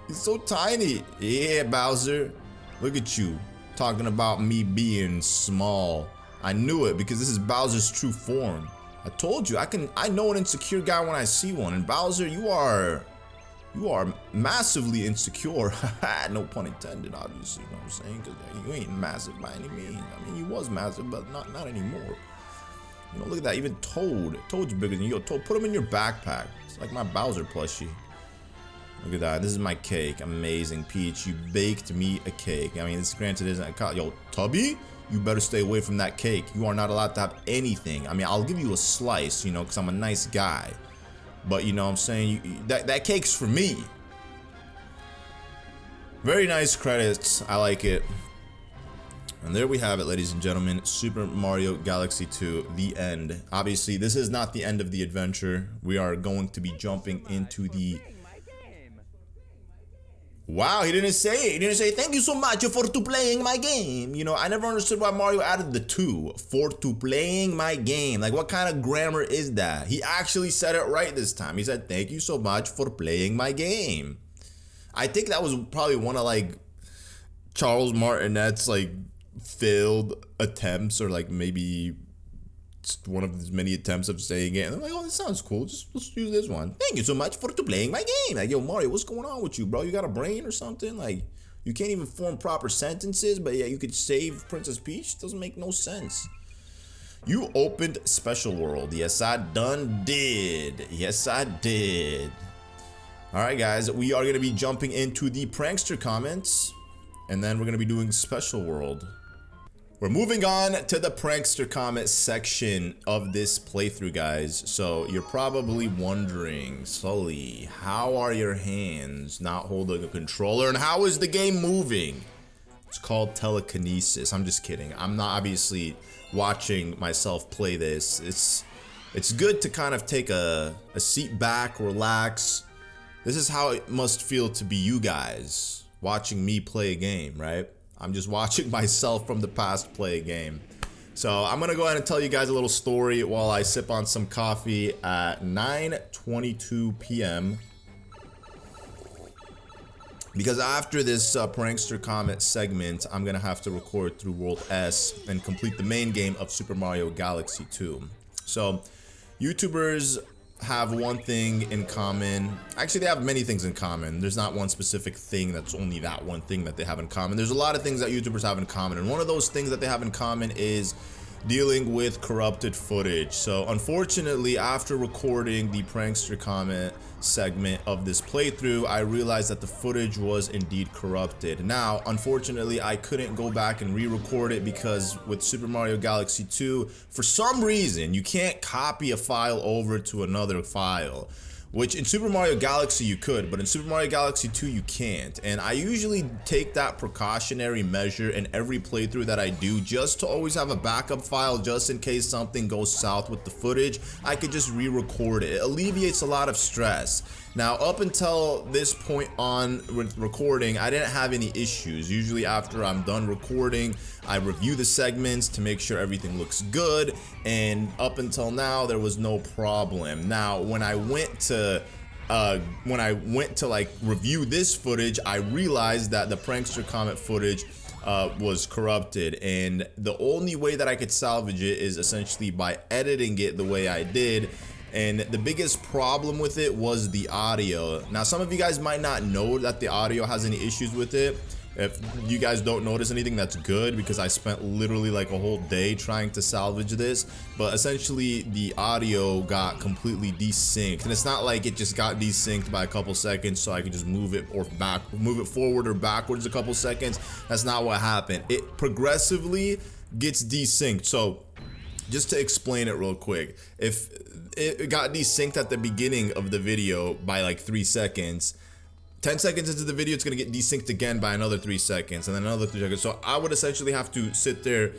He's so tiny. Yeah, Bowser. Look at you. Talking about me being small. I knew it because this is Bowser's true form. I told you, I know an insecure guy when I see one. And Bowser, you are massively insecure. No pun intended, obviously, you know what I'm saying? Because you ain't massive by any means. I mean, you was massive, but not anymore. You know, look at that. Even Toad's bigger than you. Yo, Toad, put him in your backpack. It's like my Bowser plushie. Look at that. This is my cake. Amazing. Peach, you baked me a cake. I mean, this granted isn't a cake. Yo, Tubby, you better stay away from that cake. You are not allowed to have anything. I mean, I'll give you a slice, you know, because I'm a nice guy. But, you know what I'm saying? That cake's for me. Very nice credits. I like it. And there we have it, ladies and gentlemen. Super Mario Galaxy 2, the end. Obviously, this is not the end of the adventure. We are going to be jumping into the... Wow, he didn't say it. He didn't say, thank you so much for to playing my game. You know, I never understood why Mario added the to. For to playing my game. Like, what kind of grammar is that? He actually said it right this time. He said, thank you so much for playing my game. I think that was probably one of, like, Charles Martinet's, like, failed attempts, or like maybe one of his many attempts of saying it. And I'm like, oh, this sounds cool. Just let's use this one. Thank you so much for playing my game. Like, yo, Mario, what's going on with you, bro? You got a brain or something? Like, you can't even form proper sentences, but yeah, you could save Princess Peach? Doesn't make no sense. You opened Special World. Yes, I done did. Yes, I did. All right, guys, we are going to be jumping into the Prankster Comets, and then we're going to be doing Special World. We're moving on to the Prankster Comet section of this playthrough, guys. So you're probably wondering, Sully, how are your hands not holding a controller, and how is the game moving? It's called telekinesis. I'm just kidding. I'm not obviously watching myself play this. It's good to kind of take a seat back, relax. This is how it must feel to be you guys watching me play a game, right? I'm just watching myself from the past play a game. So I'm gonna go ahead and tell you guys a little story while I sip on some coffee at 9:22 p.m. Because after this Prankster Comet segment, I'm gonna have to record through World S and complete the main game of Super Mario Galaxy 2. So, YouTubers have one thing in common. Actually, they have many things in common. There's not one specific thing that's only that one thing that they have in common. There's a lot of things that YouTubers have in common, and one of those things that they have in common is dealing with corrupted footage. So unfortunately, after recording the Prankster Comet segment of this playthrough, I realized that the footage was indeed corrupted. Now, unfortunately, I couldn't go back and re-record it because with Super Mario Galaxy 2, for some reason, you can't copy a file over to another file. Which in Super Mario Galaxy you could, but in Super Mario Galaxy 2 you can't. And I usually take that precautionary measure in every playthrough that I do, just to always have a backup file just in case something goes south with the footage. I could just re-record it. It alleviates a lot of stress. Now, up until this point on with recording, I didn't have any issues. Usually after I'm done recording, I review the segments to make sure everything looks good, and up until now, there was no problem. Now, when I went to like review this footage, I realized that the Prankster Comet footage was corrupted, and the only way that I could salvage it is essentially by editing it the way I did. And the biggest problem with it was the audio. Now, some of you guys might not know that the audio has any issues with it. If you guys don't notice anything, that's good, because I spent literally like a whole day trying to salvage this. But essentially, the audio got completely desynced, and it's not like it just got desynced by a couple seconds so I could just move it forward or backwards a couple seconds. That's not what happened. It progressively gets desynced. So just to explain it real quick, if it got desynced at the beginning of the video by like 3 seconds, 10 seconds into the video, it's gonna get desynced again by another 3 seconds, and then another 3 seconds. So I would essentially have to sit there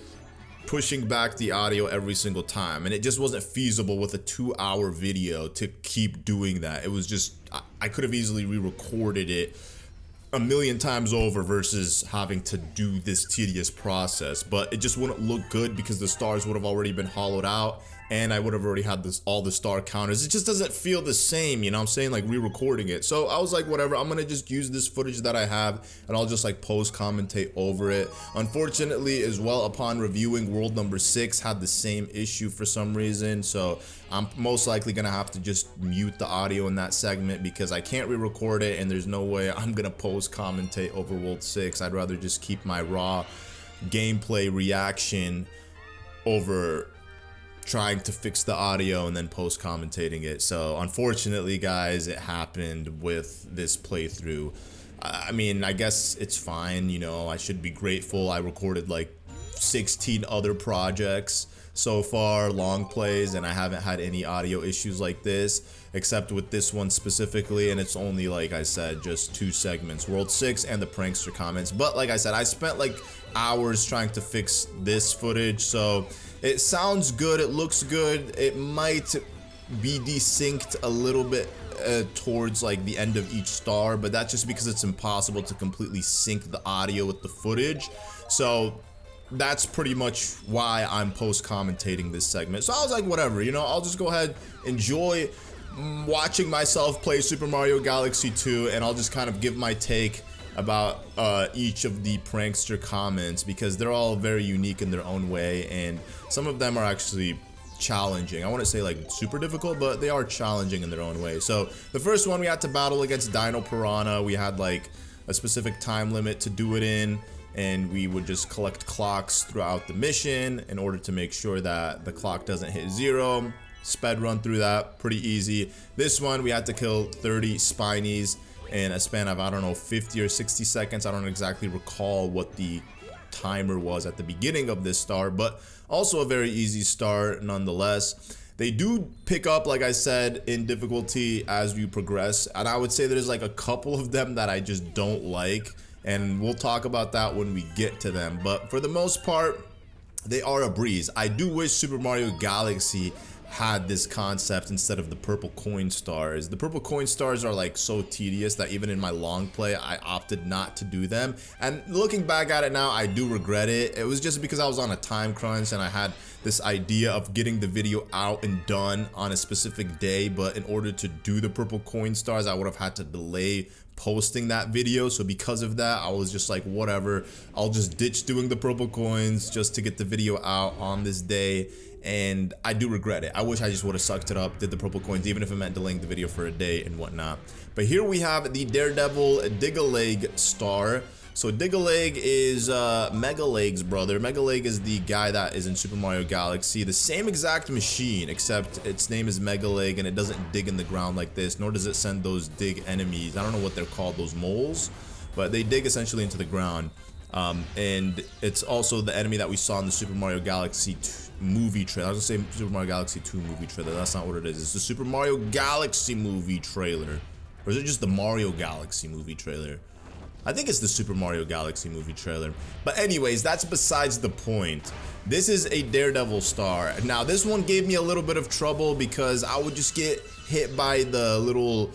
pushing back the audio every single time, and it just wasn't feasible with a 2-hour video to keep doing that. It was just, I could have easily re-recorded it a million times over versus having to do this tedious process, but it just wouldn't look good because the stars would have already been hollowed out, and I would have already had all the star counters. It just doesn't feel the same, you know what I'm saying, like re-recording it. So I was like, whatever, I'm gonna just use this footage that I have, and I'll just like post-commentate over it. Unfortunately, as well, upon reviewing World number 6 had the same issue for some reason, so I'm most likely gonna have to just mute the audio in that segment because I can't re-record it, and there's no way I'm gonna post-commentate over World 6. I'd rather just keep my raw gameplay reaction over trying to fix the audio and then post commentating it. So unfortunately, guys, it happened with this playthrough. I mean, I guess it's fine, you know, I should be grateful. I recorded like 16 other projects so far, long plays, and I haven't had any audio issues like this, except with this one specifically, and it's only, like I said, just 2 segments, World 6 and the Prankster Comets. But like I said, I spent like hours trying to fix this footage, so it sounds good, it looks good. It might be desynced a little bit towards like the end of each star, but that's just because it's impossible to completely sync the audio with the footage. So that's pretty much why I'm post commentating this segment. So I was like, whatever, you know, I'll just go ahead, enjoy watching myself play Super Mario Galaxy 2, and I'll just kind of give my take about each of the Prankster Comets, because they're all very unique in their own way, and some of them are actually challenging. I wouldn't say like super difficult, but they are challenging in their own way. So the first one, we had to battle against Dino Piranha. We had like a specific time limit to do it in, and we would just collect clocks throughout the mission in order to make sure that the clock doesn't hit 0. Sped run through that, pretty easy. This one, we had to kill 30 Spinies in a span of, I don't know, 50 or 60 seconds. I don't exactly recall what the timer was at the beginning of this star, but also a very easy star nonetheless. They do pick up, like I said, in difficulty as you progress, and I would say there's like a couple of them that I just don't like, and we'll talk about that when we get to them. But for the most part, they are a breeze. I do wish Super Mario Galaxy had this concept instead of the purple coin stars. The purple coin stars are like so tedious that even in my long play, I opted not to do them. And looking back at it now, I do regret it. It was just because I was on a time crunch and I had this idea of getting the video out and done on a specific day. But in order to do the purple coin stars, I would have had to delay posting that video. So because of that, I was just like, whatever, I'll just ditch doing the purple coins just to get the video out on this day. And I do regret it. I wish I just would have sucked it up, did the purple coins, even if it meant delaying the video for a day and whatnot. But here we have the Daredevil Dig-a-Leg star. So Dig-a-Leg is Mega Leg's brother. Mega Leg is the guy that is in Super Mario Galaxy. The same exact machine, except its name is Mega Leg, and it doesn't dig in the ground like this, nor does it send those dig enemies. I don't know what they're called, those moles, but they dig essentially into the ground. And it's also the enemy that we saw in the Super Mario Galaxy 2 movie trailer. I was gonna say Super Mario Galaxy 2 movie trailer. That's not what it is. It's the Super Mario Galaxy movie trailer. Or is it just the Mario Galaxy movie trailer? I think it's the Super Mario Galaxy movie trailer. But anyways, that's besides the point. This is a Daredevil star. Now, this one gave me a little bit of trouble because I would just get hit by the little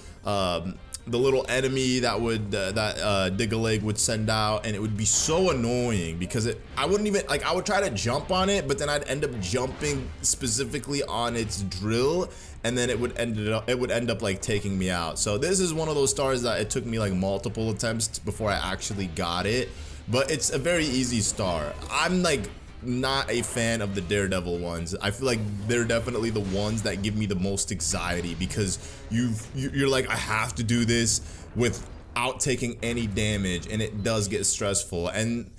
enemy that would Dig-a-Leg would send out, and it would be so annoying because I wouldn't even, like, I would try to jump on it, but then I'd end up jumping specifically on its drill, and then it would end up like taking me out. So this is one of those stars that it took me like multiple attempts before I actually got it, but it's a very easy star. I'm like not a fan of the Daredevil ones. I feel like they're definitely the ones that give me the most anxiety because you're like, I have to do this without taking any damage, and it does get stressful. And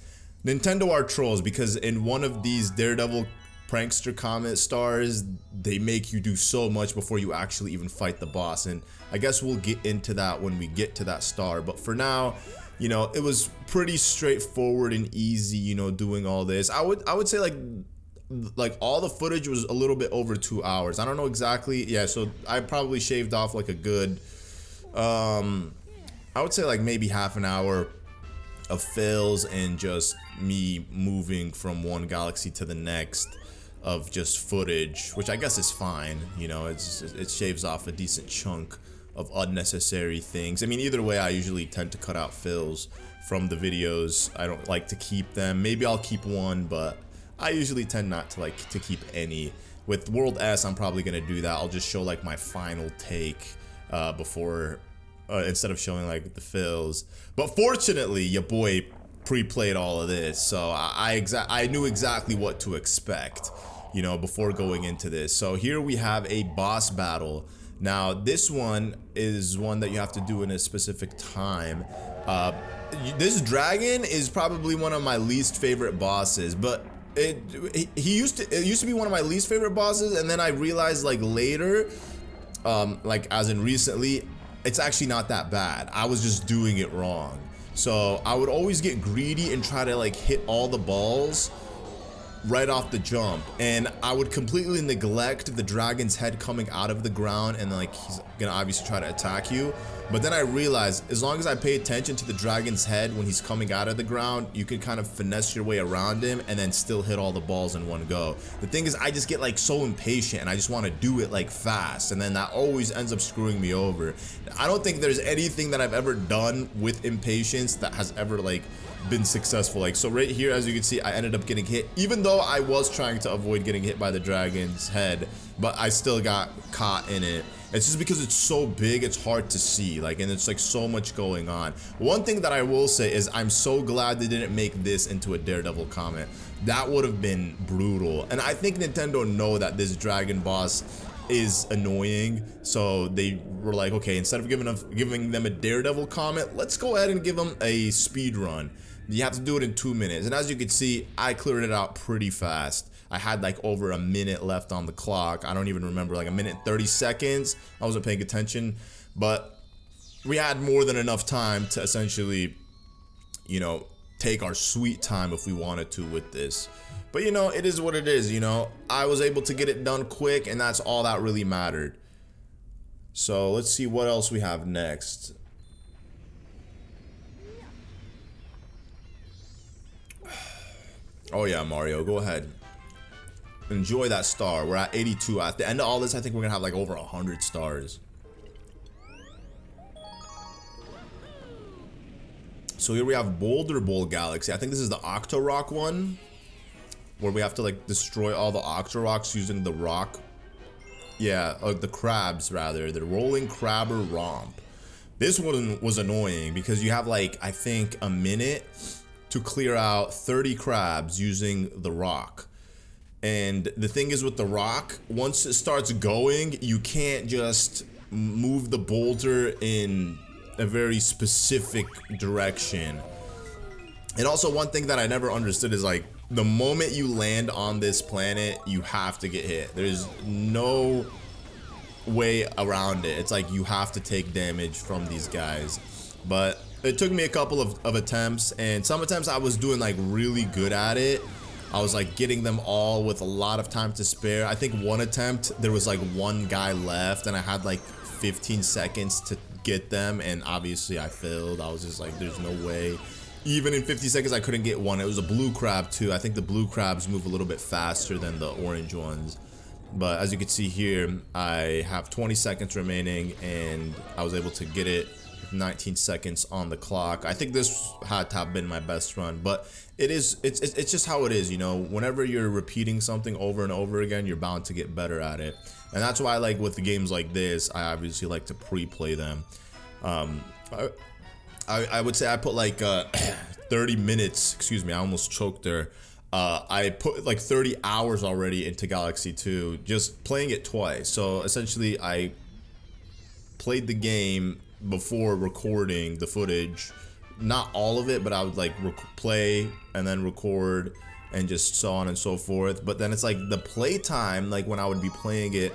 Nintendo are trolls because in one of these Daredevil Prankster Comet stars, they make you do so much before you actually even fight the boss, and I guess we'll get into that when we get to that star. But for now, you know, it was pretty straightforward and easy, you know, doing all this. I would say like all the footage was a little bit over 2 hours. I don't know exactly. Yeah, so I probably shaved off like a good I would say like maybe half an hour of fails and just me moving from one galaxy to the next of just footage, which I guess is fine. You know, it shaves off a decent chunk of unnecessary things. I mean, either way, I usually tend to cut out fills from the videos. I don't like to keep them. Maybe I'll keep one, but I usually tend not to like to keep any. With World S, I'm probably gonna do that. I'll just show like my final take before instead of showing like the fills. But fortunately, your boy pre-played all of this, so I knew exactly what to expect, you know, before going into this. So here we have a boss battle. Now, this one is one that you have to do in a specific time. This dragon is probably one of my least favorite bosses, but it used to be one of my least favorite bosses, and then I realized like later, like as in recently, it's actually not that bad. I was just doing it wrong. So I would always get greedy and try to like hit all the balls right off the jump, and I would completely neglect the dragon's head coming out of the ground, and like he's gonna obviously try to attack you. But then I realized as long as I pay attention to the dragon's head when he's coming out of the ground, you can kind of finesse your way around him and then still hit all the balls in one go. The thing is, I just get like so impatient and I just want to do it like fast, and then that always ends up screwing me over. I don't think there's anything that I've ever done with impatience that has ever like been successful. Like, so right here, as you can see, I ended up getting hit, even though I was trying to avoid getting hit by the dragon's head, but I still got caught in it. It's just because it's so big, it's hard to see, like, and it's like so much going on. One thing that I will say is I'm so glad they didn't make this into a Daredevil Comet. That would have been brutal. And I think Nintendo know that this dragon boss is annoying, so they were like, okay, instead of giving them a Daredevil Comet, let's go ahead and give them a speed run. You have to do it in 2 minutes, and as you can see, I cleared it out pretty fast. I had like over a minute left on the clock. I don't even remember, like a minute 30 seconds. I wasn't paying attention, but we had more than enough time to essentially, you know, take our sweet time if we wanted to with this. But you know, it is what it is, you know. I was able to get it done quick, and that's all that really mattered. So let's see what else we have next. Oh yeah, Mario, go ahead. Enjoy that star. We're at 82. At the end of all this, I think we're gonna have like over 100 stars. So here we have Boulder Bowl Galaxy. I think this is the Octorok one, where we have to like destroy all the Octoroks using the rock. Yeah, the crabs rather. The Rolling Crabber Romp. This one was annoying because you have like, I think, a minute to clear out 30 crabs using the rock. And the thing is with the rock, once it starts going, you can't just move the boulder in a very specific direction. And also, one thing that I never understood is like, the moment you land on this planet, you have to get hit. There's no way around it. It's like you have to take damage from these guys. But it took me a couple of attempts, and some attempts I was doing like really good at it. I was like getting them all with a lot of time to spare. I think one attempt, there was like one guy left and I had like 15 seconds to get them, and obviously I failed. I was just like, there's no way. Even in 50 seconds, I couldn't get one. It was a blue crab too. I think the blue crabs move a little bit faster than the orange ones. But as you can see here, I have 20 seconds remaining and I was able to get it. 19 seconds on the clock. I think this had to have been my best run, but it's just how it is, you know. Whenever you're repeating something over and over again, you're bound to get better at it. And that's why, like with the games like this, I obviously like to pre-play them. I would say I put like 30 minutes, excuse me, I almost choked there. I put like 30 hours already into Galaxy 2, just playing it twice. So essentially I played the game before recording the footage, not all of it, but I would like play and then record and just so on and so forth. But then it's like the play time, like when I would be playing it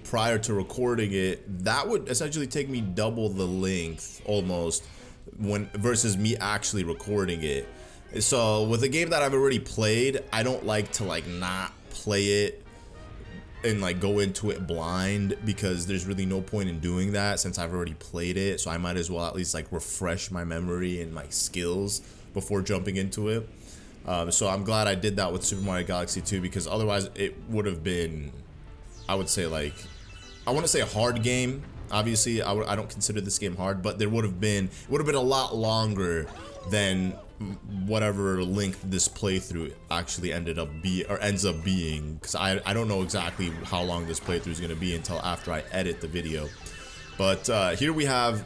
prior to recording it, that would essentially take me double the length almost versus me actually recording it. So with a game that I've already played, I don't like to like not play it and like go into it blind, because there's really no point in doing that since I've already played it. So I might as well at least like refresh my memory and my skills before jumping into it. So I'm glad I did that with Super Mario Galaxy 2, because otherwise it would have been, I would say, like, I want to say a hard game. Obviously I don't consider this game hard, but it would have been a lot longer than whatever length this playthrough actually ends up being, because I don't know exactly how long this playthrough is going to be until after I edit the video. But here we have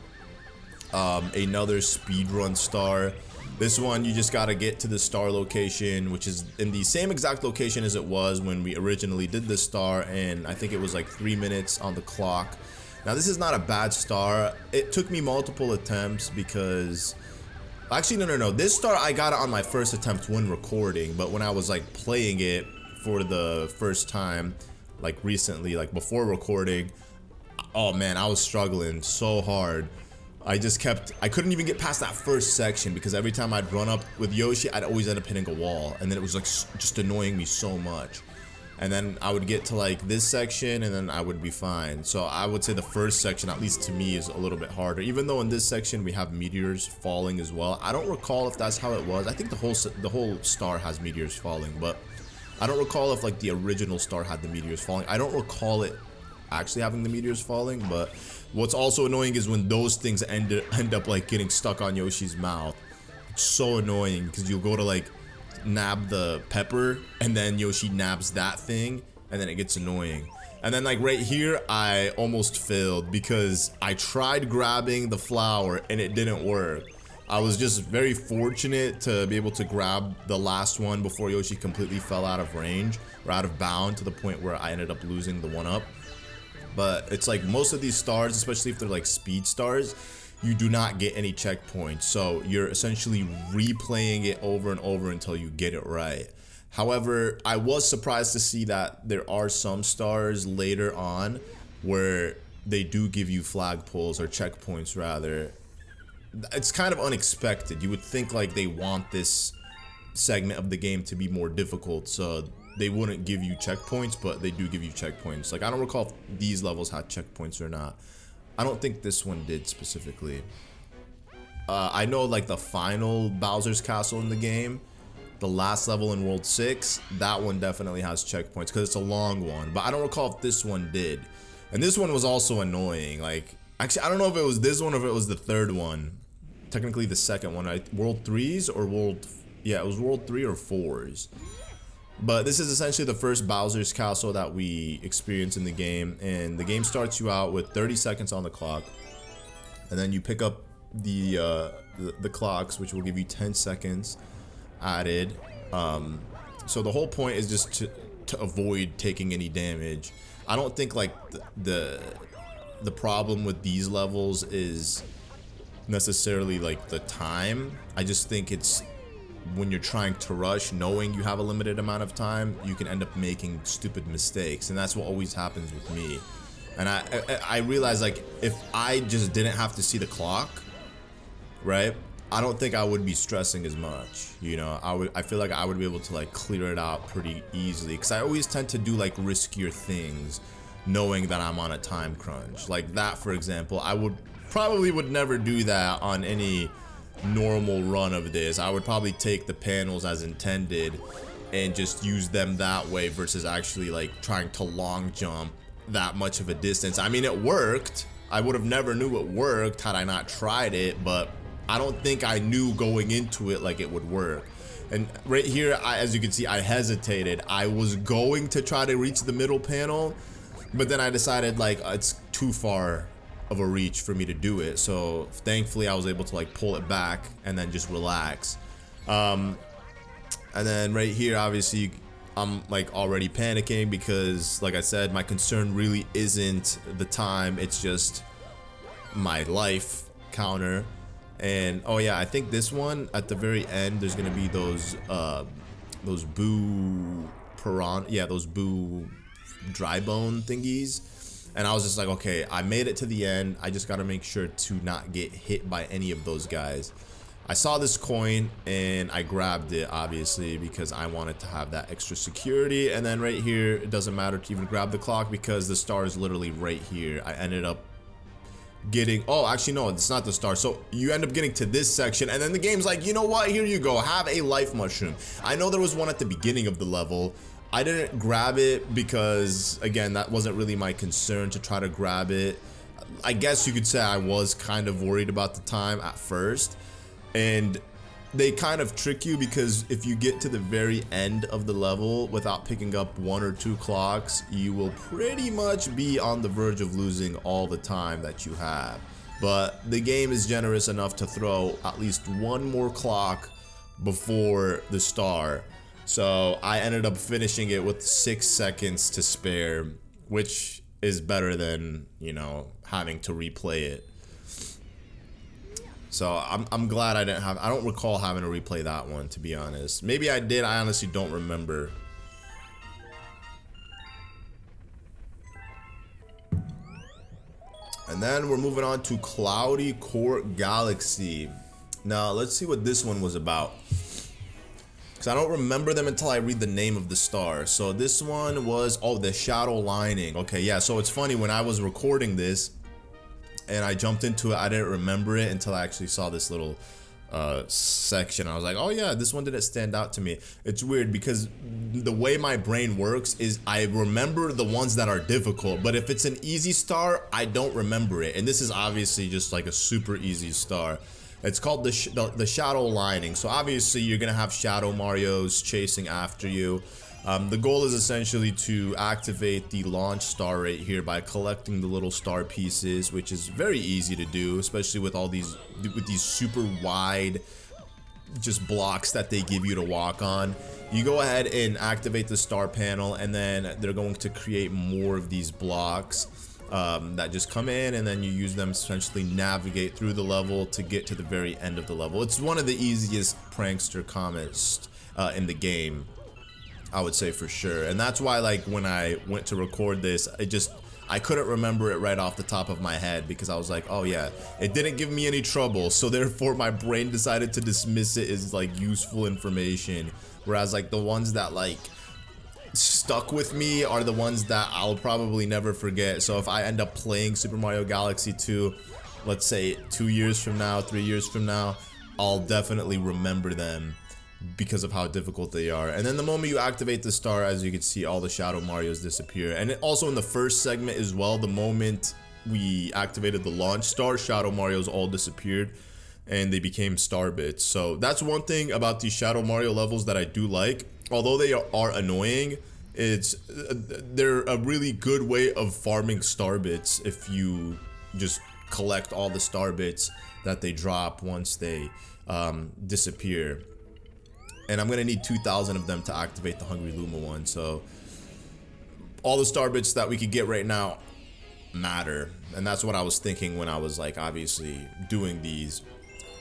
another speedrun star. This one, you just got to get to the star location, which is in the same exact location as it was when we originally did this star, and I think it was like 3 minutes on the clock. Now this is not a bad star. It took me multiple attempts because Actually, no. This star, I got it on my first attempt when recording, but when I was like playing it for the first time, like recently, like before recording, oh man, I was struggling so hard. I couldn't even get past that first section because every time I'd run up with Yoshi, I'd always end up hitting a wall, and then it was like just annoying me so much. And then I would get to like this section and then I would be fine. So I would say the first section, at least to me, is a little bit harder. Even though in this section we have meteors falling as well. I don't recall if that's how it was. I think the whole star has meteors falling, but I don't recall if like the original star had the meteors falling. I don't recall it actually having the meteors falling, but what's also annoying is when those things end up like getting stuck on Yoshi's mouth. It's so annoying because you'll go to like nab the pepper and then Yoshi nabs that thing and then it gets annoying. And then like right here I almost failed because I tried grabbing the flower and it didn't work. I was just very fortunate to be able to grab the last one before Yoshi completely fell out of range or out of bound to the point where I ended up losing the 1-up. But it's like most of these stars, especially if they're like speed stars, you do not get any checkpoints, so you're essentially replaying it over and over until you get it right. However, I was surprised to see that there are some stars later on where they do give you flag pulls or checkpoints rather. It's kind of unexpected. You would think like they want this segment of the game to be more difficult, so they wouldn't give you checkpoints, but they do give you checkpoints. Like I don't recall if these levels had checkpoints or not. I don't think this one did specifically. I know like the final Bowser's Castle in the game, the last level in World 6, that one definitely has checkpoints because it's a long one, but I don't recall if this one did. And this one was also annoying. Like, actually, I don't know if it was this one or if it was the third one. Technically the second one, right? World 3s or yeah, it was World 3 or 4s. But this is essentially the first Bowser's Castle that we experience in the game, and the game starts you out with 30 seconds on the clock, and then you pick up the clocks, which will give you 10 seconds added. So the whole point is just to avoid taking any damage. I don't think like the problem with these levels is necessarily like the time. I just think it's when you're trying to rush, knowing you have a limited amount of time, you can end up making stupid mistakes, and that's what always happens with me. And I realize like if I just didn't have to see the clock, right, I don't think I would be stressing as much. You know, I feel like I would be able to like clear it out pretty easily, because I always tend to do like riskier things knowing that I'm on a time crunch. Like that, for example, I would never do that on any normal run of this. I would probably take the panels as intended and just use them that way versus actually like trying to long jump that much of a distance. I mean, it worked. I would have never knew it worked had I not tried it, but I don't think I knew going into it like it would work. And right here, as you can see, I hesitated. I was going to try to reach the middle panel, but then I decided like it's too far of a reach for me to do it, so thankfully I was able to like pull it back and then just relax. And then right here, obviously I'm like already panicking because, like I said, my concern really isn't the time, it's just my life counter. And oh yeah, I think this one at the very end there's gonna be those boo piranha, yeah, those boo dry bone thingies. And I was just like, okay, I made it to the end. I just got to make sure to not get hit by any of those guys. I saw this coin and I grabbed it, obviously, because I wanted to have that extra security. And then right here, it doesn't matter to even grab the clock because the star is literally right here. I ended up getting, oh, actually, no, it's not the star. So you end up getting to this section and then the game's like, you know what? Here you go. Have a life mushroom. I know there was one at the beginning of the level. I didn't grab it because, again, that wasn't really my concern to try to grab it. I guess you could say I was kind of worried about the time at first. And they kind of trick you because if you get to the very end of the level without picking up 1 or 2 clocks, you will pretty much be on the verge of losing all the time that you have. But the game is generous enough to throw at least 1 more clock before the star. So I ended up finishing it with 6 seconds to spare, which is better than, you know, having to replay it. So I'm glad I don't recall having to replay that one, to be honest. Maybe I did, I honestly don't remember. And then we're moving on to Cloudy Court Galaxy. Now, let's see what this one was about. Because I don't remember them until I read the name of the star. So this one was, oh, the shadow lining. Okay, yeah, so it's funny, when I was recording this and I jumped into it, I didn't remember it until I actually saw this little section. I was like, oh yeah, this one didn't stand out to me. It's weird because the way my brain works is I remember the ones that are difficult, but if it's an easy star, I don't remember it. And this is obviously just like a super easy star. It's called the shadow lining. So obviously you're gonna have Shadow Marios chasing after you. The goal is essentially to activate the launch star right here by collecting the little star pieces, which is very easy to do, especially with all these super wide just blocks that they give you to walk on. You go ahead and activate the star panel, and then they're going to create more of these blocks that just come in, and then you use them to essentially navigate through the level to get to the very end of the level. It's one of the easiest Prankster Comets in the game, I would say, for sure. And that's why, like, when I went to record this, I couldn't remember it right off the top of my head, because I was like, oh yeah, it didn't give me any trouble, so therefore my brain decided to dismiss it as like useful information. Whereas like the ones that like stuck with me are the ones that I'll probably never forget. So if I end up playing Super Mario Galaxy 2, let's say 2 years from now, 3 years from now, I'll definitely remember them because of how difficult they are. And then the moment you activate the star, as you can see, all the Shadow Marios disappear. And also in the first segment as well, the moment we activated the launch star, Shadow Marios all disappeared and they became star bits. So that's one thing about these Shadow Mario levels that I do like. Although they are annoying, they're a really good way of farming star bits if you just collect all the star bits that they drop once they disappear. And I'm gonna need 2,000 of them to activate the Hungry Luma one. So all the star bits that we could get right now matter, and that's what I was thinking when I was like obviously doing these.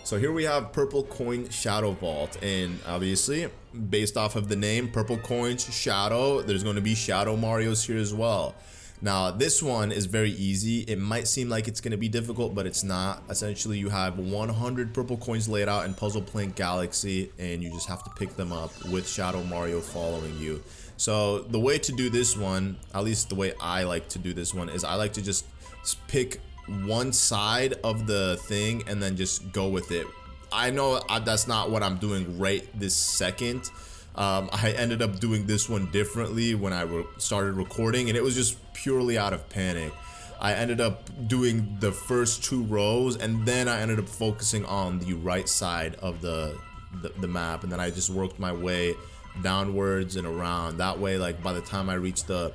So here we have Purple Coin Shadow Vault, and obviously based off of the name, Purple Coins Shadow, there's going to be Shadow Marios here as well. Now this one is very easy. It might seem like it's going to be difficult, but it's not. Essentially you have 100 purple coins laid out in Puzzle Plank Galaxy, and you just have to pick them up with Shadow Mario following you. So the way to do this one, at least the way I like to do this one, is I like to just pick one side of the thing and then just go with it. I know that's not what I'm doing right this second. I ended up doing this one differently when I started recording, and it was just purely out of panic. I ended up doing the first 2 rows, and then I ended up focusing on the right side of the map, and then I just worked my way downwards and around. That way, like by the time I reach the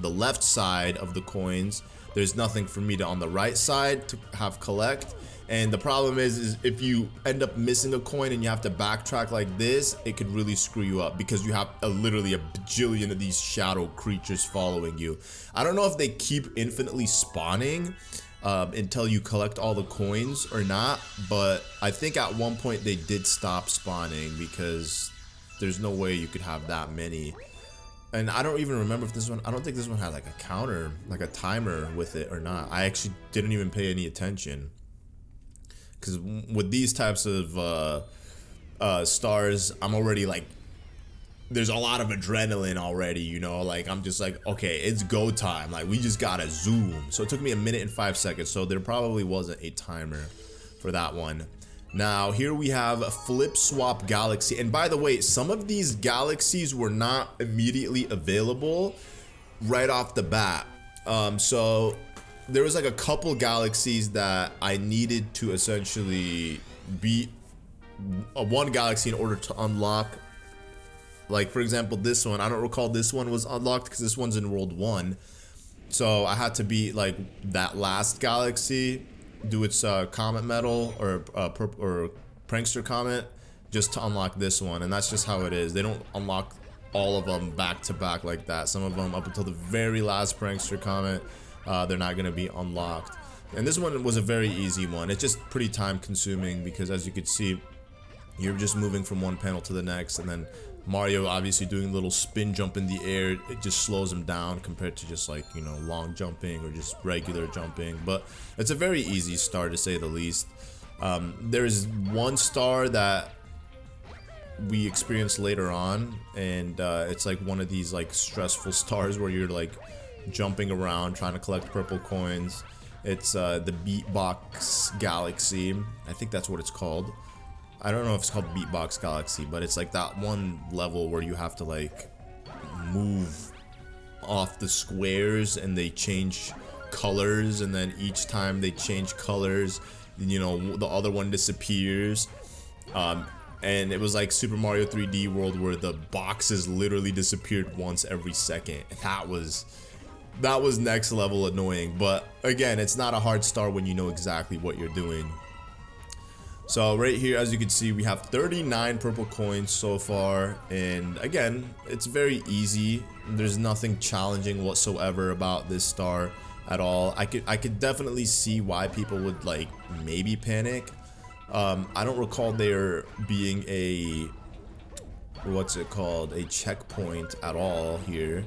left side of the coins, there's nothing for me to on the right side to have collect. And the problem is if you end up missing a coin and you have to backtrack like this, it could really screw you up because you have literally a bajillion of these shadow creatures following you. I don't know if they keep infinitely spawning until you collect all the coins or not, but I think at one point they did stop spawning because there's no way you could have that many. And I don't even remember if this one, I don't think this one had like a counter, like a timer with it or not. I actually didn't even pay any attention. Because with these types of stars, I'm already like, there's a lot of adrenaline already, you know, like I'm just like, okay, it's go time, like we just gotta zoom. So it took me 1 minute and 5 seconds, so there probably wasn't a timer for that one. Now here we have Flip Swap Galaxy, and by the way, some of these galaxies were not immediately available right off the bat. So there was like a couple galaxies that I needed to essentially beat one galaxy in order to unlock. Like for example, this one, I don't recall this one was unlocked because this one's in World 1. So I had to beat like that last galaxy, do its comet medal or Prankster Comet just to unlock this one. And that's just how it is. They don't unlock all of them back to back like that. Some of them up until the very last Prankster Comet, they're not going to be unlocked. And this one was a very easy one. It's just pretty time consuming because, as you could see, you're just moving from one panel to the next, and then Mario obviously doing a little spin jump in the air. It just slows him down compared to just like, you know, long jumping or just regular jumping. But it's a very easy star to say the least. There's one star that we experience later on, and it's like one of these like stressful stars where you're like jumping around trying to collect purple coins. It's the Beatbox Galaxy. I think that's what it's called. I don't know if it's called Beatbox Galaxy, but it's like that one level where you have to like move off the squares and they change colors, and then each time they change colors, you know, the other one disappears. And it was like Super Mario 3D World where the boxes literally disappeared once every second. That was next level annoying, but again, it's not a hard star when you know exactly what you're doing. So right here, as you can see, we have 39 purple coins so far, and again, it's very easy. There's nothing challenging whatsoever about this star at all. I could definitely see why people would like maybe panic. I don't recall there being a, what's it called, a checkpoint at all here.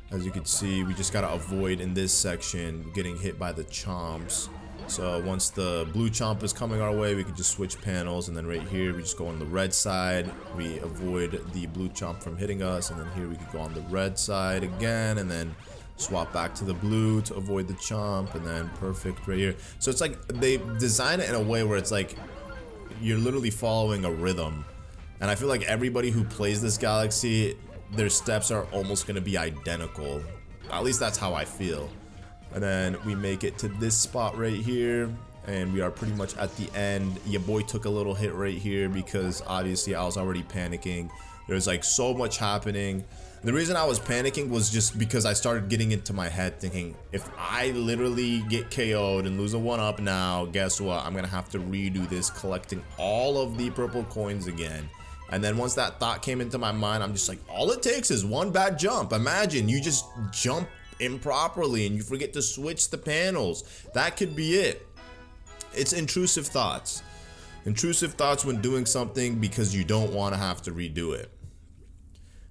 As you can see, we just gotta avoid in this section getting hit by the chomps. So once the blue chomp is coming our way, we can just switch panels, and then right here we just go on the red side. We avoid the blue chomp from hitting us, and then here we could go on the red side again, and then swap back to the blue to avoid the chomp, and then perfect right here. So it's like they design it in a way where it's like you're literally following a rhythm, and I feel like everybody who plays this galaxy, their steps are almost gonna be identical. At least that's how I feel. And then we make it to this spot right here, and we are pretty much at the end. Your boy took a little hit right here because obviously I was already panicking. There's like so much happening. The reason I was panicking was just because I started getting into my head thinking, if I literally get KO'd and lose a 1-up now, guess what? I'm gonna have to redo this, collecting all of the purple coins again. And then once that thought came into my mind, I'm just like, all it takes is one bad jump. Imagine you just jump improperly and you forget to switch the panels. That could be it. It's intrusive thoughts. Intrusive thoughts when doing something because you don't want to have to redo it.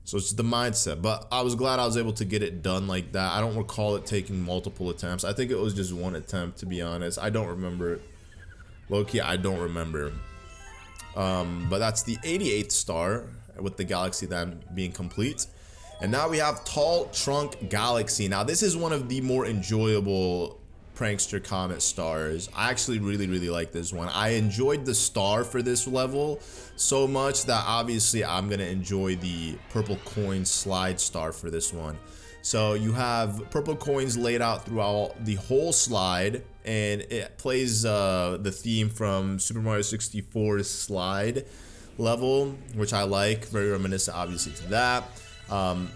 So it's the mindset. But I was glad I was able to get it done like that. I don't recall it taking multiple attempts. I think it was just one attempt, to be honest. I don't remember it. Low-key, I don't remember. But that's the 88th star with the galaxy then being complete. And now we have Tall Trunk Galaxy. Now this is one of the more enjoyable Prankster Comet stars. I actually really like this one. I enjoyed the star for this level so much that obviously I'm gonna enjoy the purple coin slide star for this one. So you have purple coins laid out throughout the whole slide, and it plays the theme from Super Mario 64's slide level, which I like. Very reminiscent obviously to that. I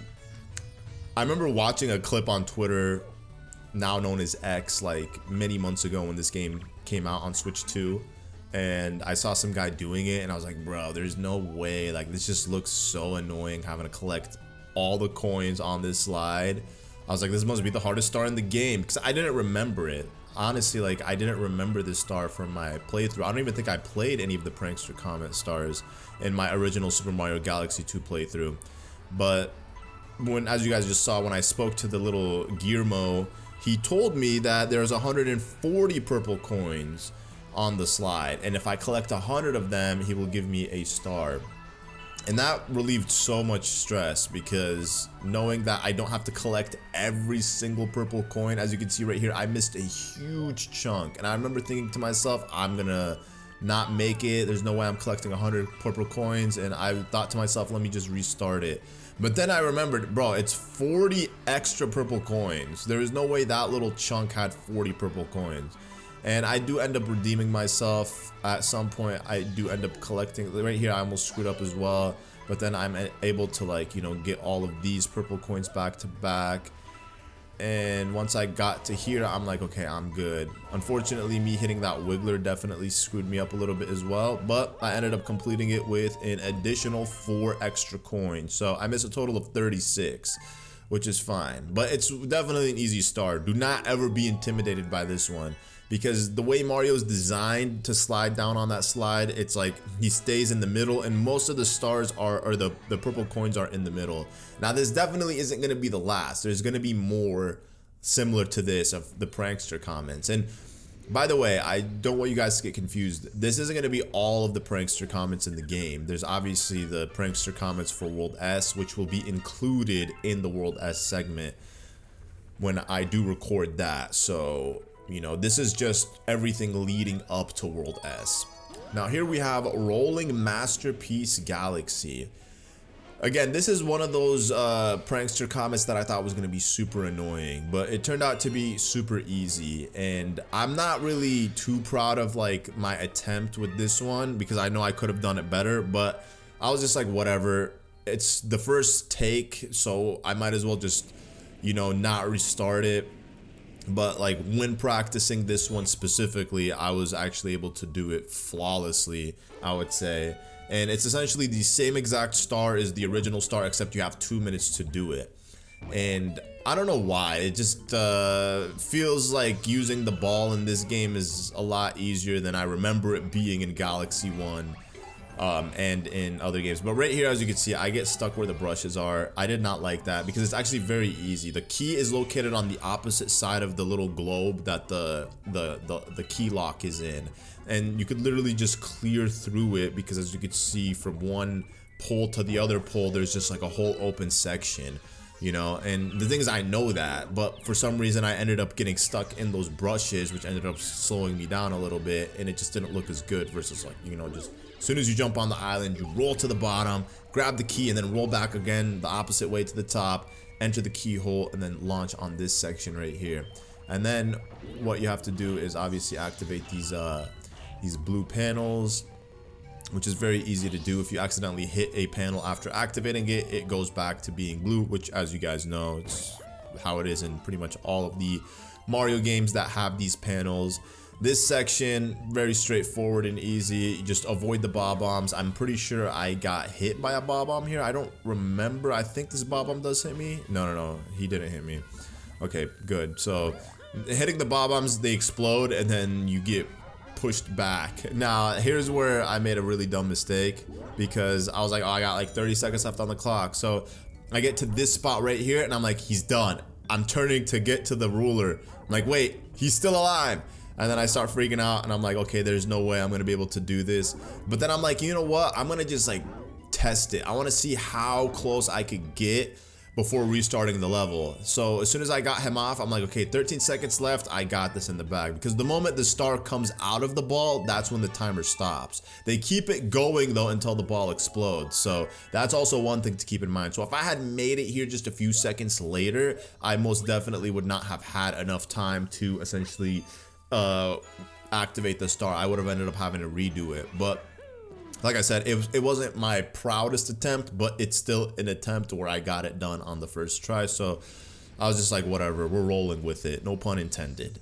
remember watching a clip on Twitter, now known as X, like many months ago when this game came out on Switch 2, and I saw some guy doing it, and I was like, bro, there's no way, like this just looks so annoying having to collect all the coins on this slide. I was like, this must be the hardest star in the game, because I didn't remember it. Honestly, like I didn't remember this star from my playthrough. I don't even think I played any of the Prankster Comet stars in my original Super Mario Galaxy 2 playthrough. But when, as you guys just saw, when I spoke to the little Guillermo, he told me that there's 140 purple coins on the slide, and if I collect 100 of them, he will give me a star. And that relieved so much stress, because knowing that I don't have to collect every single purple coin, as you can see right here, I missed a huge chunk. And I remember thinking to myself, I'm gonna not make it. There's no way I'm collecting 100 purple coins. And I thought to myself, let me just restart it. But then I remembered, bro, it's 40 extra purple coins. There is no way that little chunk had 40 purple coins. And I do end up redeeming myself at some point. I do end up collecting. Right here, I almost screwed up as well. But then I'm able to, like, you know, get all of these purple coins back to back. And once I got to here, I'm like, okay, I'm good. Unfortunately, me hitting that wiggler definitely screwed me up a little bit as well. But I ended up completing it with an additional 4 extra coins. So I missed a total of 36. which is fine. But it's definitely an easy star. Do not ever be intimidated by this one, because the way Mario is designed to slide down on that slide, it's like he stays in the middle, and most of the stars are, or the purple coins are in the middle. Now this definitely isn't going to be the last. There's going to be more similar to this of the Prankster Comets. And by the way, I don't want you guys to get confused. This isn't going to be all of the Prankster Comets in the game. There's obviously the Prankster Comets for World S, which will be included in the World S segment when I do record that. So, you know, this is just everything leading up to World S. Now here we have Rolling Masterpiece Galaxy. Again, this is one of those Prankster Comets that I thought was going to be super annoying, but it turned out to be super easy. And I'm not really too proud of like my attempt with this one, because I know I could have done it better, but I was just like, whatever. It's the first take, so I might as well just, you know, not restart it. But like when practicing this one specifically, I was actually able to do it flawlessly, I would say. And it's essentially the same exact star as the original star, except you have 2 minutes to do it. And I don't know why, it just feels like using the ball in this game is a lot easier than I remember it being in Galaxy 1 and in other games. But right here, as you can see, I get stuck where the brushes are. I did not like that, because it's actually very easy. The key is located on the opposite side of the little globe that the key lock is in. And you could literally just clear through it, because as you can see, from one pole to the other pole, there's just like a whole open section, you know. And the thing is, I know that, but for some reason I ended up getting stuck in those brushes, which ended up slowing me down a little bit, and it just didn't look as good versus, like, you know, just as soon as you jump on the island, you roll to the bottom, grab the key, and then roll back again the opposite way to the top, enter the keyhole, and then launch on this section right here. And then what you have to do is obviously activate these blue panels, which is very easy to do. If you accidentally hit a panel after activating it, it goes back to being blue, which, as you guys know, it's how it is in pretty much all of the Mario games that have these panels. This section, very straightforward and easy. You just avoid the bob-ombs. I'm pretty sure I got hit by a bob-omb here. I don't remember. I think this bob-omb does hit me. No, he didn't hit me. Okay, good. So hitting the bob-ombs, they explode, and then you get pushed back. Now here's where I made a really dumb mistake, because I was like, oh, I got like 30 seconds left on the clock. So I get to this spot right here, and I'm like, he's done. I'm turning to get to the ruler. I'm like, wait, he's still alive. And then I start freaking out, and I'm like, okay, there's no way I'm gonna be able to do this. But then I'm like, you know what, I'm gonna just like test it. I want to see how close I could get before restarting the level. So as soon as I got him off, I'm like, okay, 13 seconds left, I got this in the bag. Because the moment the star comes out of the ball, that's when the timer stops. They keep it going though until the ball explodes. So that's also one thing to keep in mind. So if I had made it here just a few seconds later, I most definitely would not have had enough time to essentially activate the star. I would have ended up having to redo it. But like I said, it wasn't my proudest attempt, but it's still an attempt where I got it done on the first try. So I was just like, whatever, we're rolling with it. No pun intended.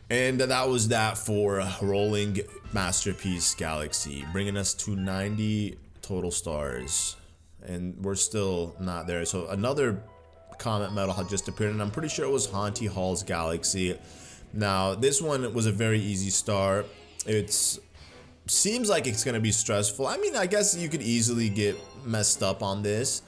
And that was that for Rolling Masterpiece Galaxy, bringing us to 90 total stars. And we're still not there. So another comet medal had just appeared, and I'm pretty sure it was Haunty Hall's Galaxy. Now, this one was a very easy star. It's seems like it's gonna be stressful. I mean, I guess you could easily get messed up on this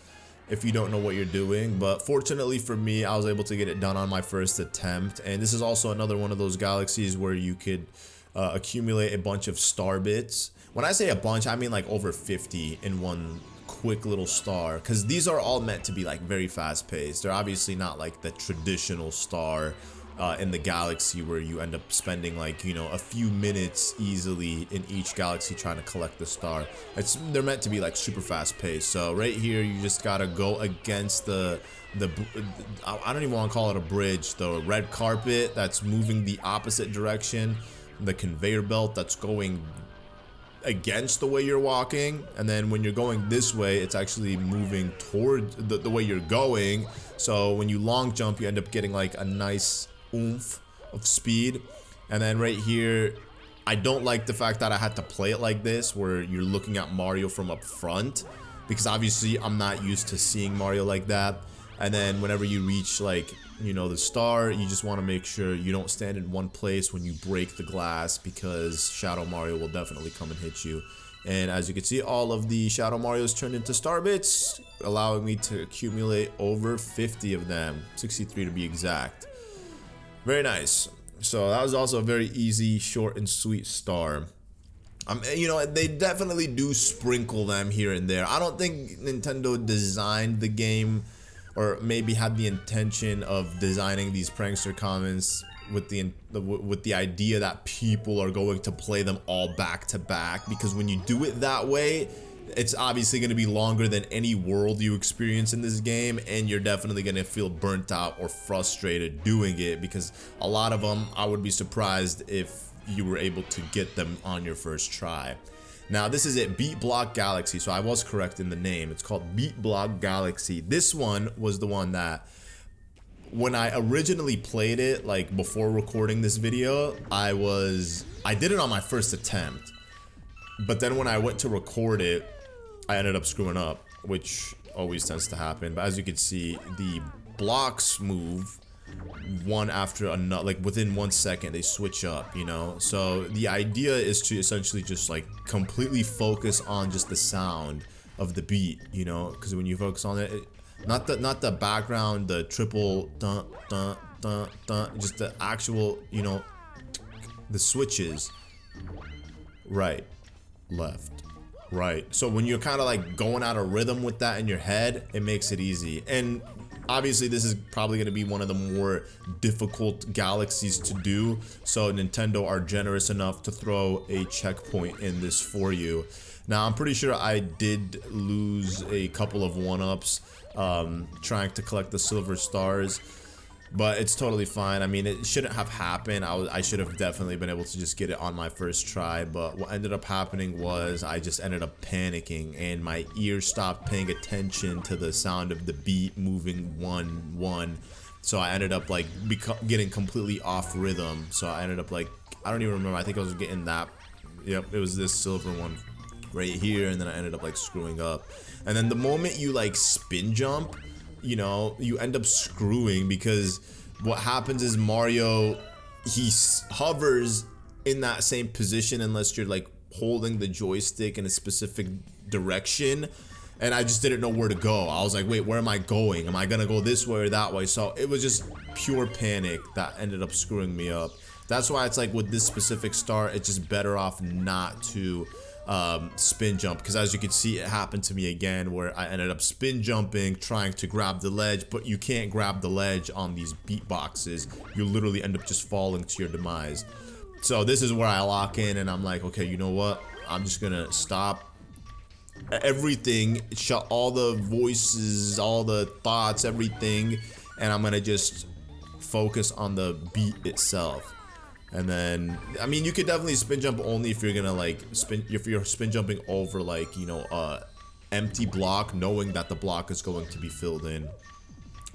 if you don't know what you're doing, but fortunately for me, I was able to get it done on my first attempt. And this is also another one of those galaxies where you could accumulate a bunch of star bits. When I say a bunch, I mean like over 50 in one quick little star, because these are all meant to be like very fast paced. They're obviously not like the traditional star in the galaxy where you end up spending like, you know, a few minutes easily in each galaxy trying to collect the star. They're meant to be like super fast paced. So right here, you just gotta go against the I don't even want to call it a bridge, the red carpet that's moving the opposite direction, the conveyor belt that's going against the way you're walking, and then when you're going this way, it's actually moving toward the way you're going. So when you long jump, you end up getting like a nice oomph of speed. And then right here, I don't like the fact that I had to play it like this, where you're looking at Mario from up front, because obviously I'm not used to seeing Mario like that. And then whenever you reach like, you know, the star, you just want to make sure you don't stand in one place when you break the glass, because Shadow Mario will definitely come and hit you. And as you can see, all of the Shadow Marios turned into star bits, allowing me to accumulate over 50 of them, 63 to be exact. Very nice. So that was also a very easy, short and sweet star. You know, they definitely do sprinkle them here and there. I don't think Nintendo designed the game, or maybe had the intention of designing these Prankster Comets with the idea that people are going to play them all back to back, because when you do it that way, it's obviously going to be longer than any world you experience in this game, and you're definitely going to feel burnt out or frustrated doing it, because a lot of them, I would be surprised if you were able to get them on your first try. Now this is it, Beat Block Galaxy, so I was correct in the name. It's called Beat Block Galaxy. This one was the one that, when I originally played it, like before recording this video, I did it on my first attempt. But then when I went to record it, I ended up screwing up, which always tends to happen. But as you can see, the blocks move one after another, like within 1 second they switch up, you know. So the idea is to essentially just like completely focus on just the sound of the beat, you know, because when you focus on it, not the background, the triple dun dun dun dun, just the actual, you know, the switches, right, left, right. So when you're kind of like going out of rhythm with that in your head, it makes it easy. And obviously this is probably going to be one of the more difficult galaxies to do, so Nintendo are generous enough to throw a checkpoint in this for you. Now I'm pretty sure I did lose a couple of one-ups trying to collect the silver stars, but it's totally fine. I mean, it shouldn't have happened. I should have definitely been able to just get it on my first try, but what ended up happening was I just ended up panicking, and my ears stopped paying attention to the sound of the beat moving one. So I ended up like getting completely off rhythm. So I ended up like, I don't even remember, I think I was getting that, yep, it was this silver one right here, and then I ended up like screwing up. And then the moment you like spin jump, you know, you end up screwing, because what happens is Mario, he hovers in that same position unless you're like holding the joystick in a specific direction, and I just didn't know where to go. I was like, wait, where am I going? Am I gonna go this way or that way? So it was just pure panic that ended up screwing me up. That's why it's like with this specific star, it's just better off not to spin jump, because as you can see, it happened to me again where I ended up spin jumping trying to grab the ledge, but you can't grab the ledge on these beatboxes. You literally end up just falling to your demise. So this is where I lock in, and I'm like, okay, you know what, I'm just gonna stop everything, shut all the voices, all the thoughts, everything, and I'm gonna just focus on the beat itself. And then, I mean, you could definitely spin jump only if you're gonna like if you're spin jumping over like, you know, empty block, knowing that the block is going to be filled in.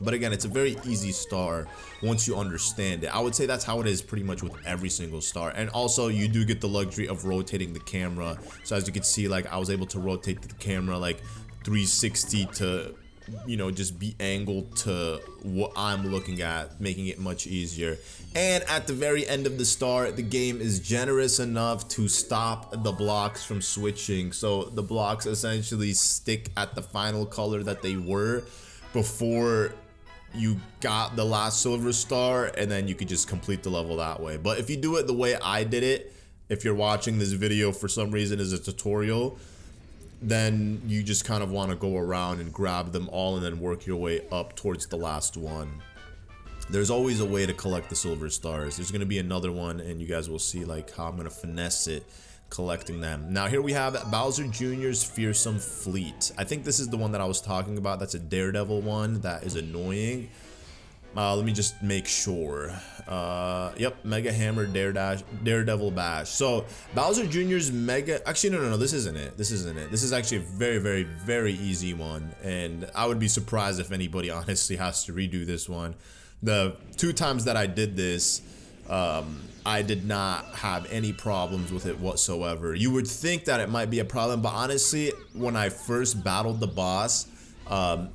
But again, it's a very easy star once you understand it. I would say that's how it is pretty much with every single star. And also, you do get the luxury of rotating the camera. So as you can see, like I was able to rotate the camera like 360 to, you know, just be angled to what I'm looking at, making it much easier. And at the very end of the star, the game is generous enough to stop the blocks from switching. So the blocks essentially stick at the final color that they were before you got the last silver star, and then you could just complete the level that way. But if you do it the way I did it, if you're watching this video for some reason as a tutorial, then you just kind of want to go around and grab them all and then work your way up towards the last one. There's always a way to collect the silver stars. There's going to be another one, and you guys will see like how I'm going to finesse it collecting them. Now here we have Bowser Jr.'s Fearsome Fleet. I think this is the one that I was talking about. That's a Daredevil one that is annoying. Let me just make sure. Yep, Mega Hammer, Daredevil Bash. So Bowser Jr.'s Mega, actually no, this isn't it. This is actually a very easy one, and I would be surprised if anybody honestly has to redo this one. The 2 times that I did this, I did not have any problems with it whatsoever. You would think that it might be a problem, but honestly, when I first battled the boss,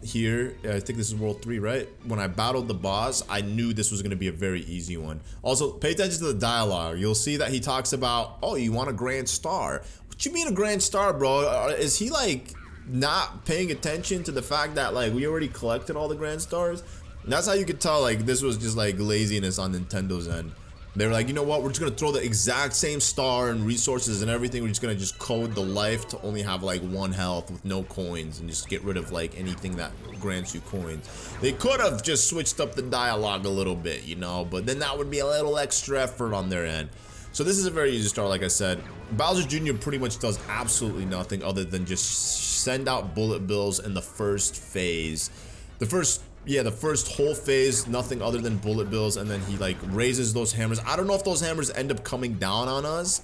Here, I think this is World 3, right? When I battled the boss, I knew this was going to be a very easy one. Also, pay attention to the dialogue. You'll see that he talks about, oh, you want a grand star? What you mean a grand star, bro? Is he like not paying attention to the fact that like we already collected all the grand stars? And that's how you could tell like this was just like laziness on Nintendo's end. They were like, you know what, we're just gonna throw the exact same star and resources and everything. We're just gonna just code the life to only have like 1 health with no coins and just get rid of like anything that grants you coins. They could have just switched up the dialogue a little bit, you know, but then that would be a little extra effort on their end. So this is a very easy star, like I said. Bowser Jr. pretty much does absolutely nothing other than just send out bullet bills in the first phase. The first whole phase, nothing other than bullet bills, and then he like raises those hammers. I don't know if those hammers end up coming down on us,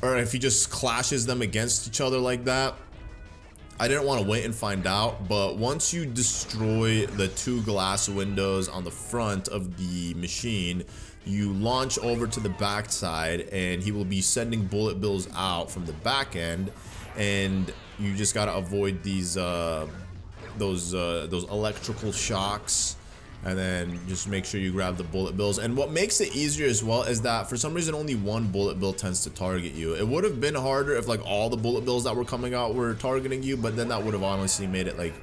or if he just clashes them against each other like that. I didn't want to wait and find out, but once you destroy the 2 glass windows on the front of the machine, you launch over to the back side, and he will be sending bullet bills out from the back end, and you just gotta avoid these those electrical shocks, and then just make sure you grab the bullet bills. And what makes it easier as well is that for some reason only 1 bullet bill tends to target you. It would have been harder if like all the bullet bills that were coming out were targeting you, but then that would have honestly made it like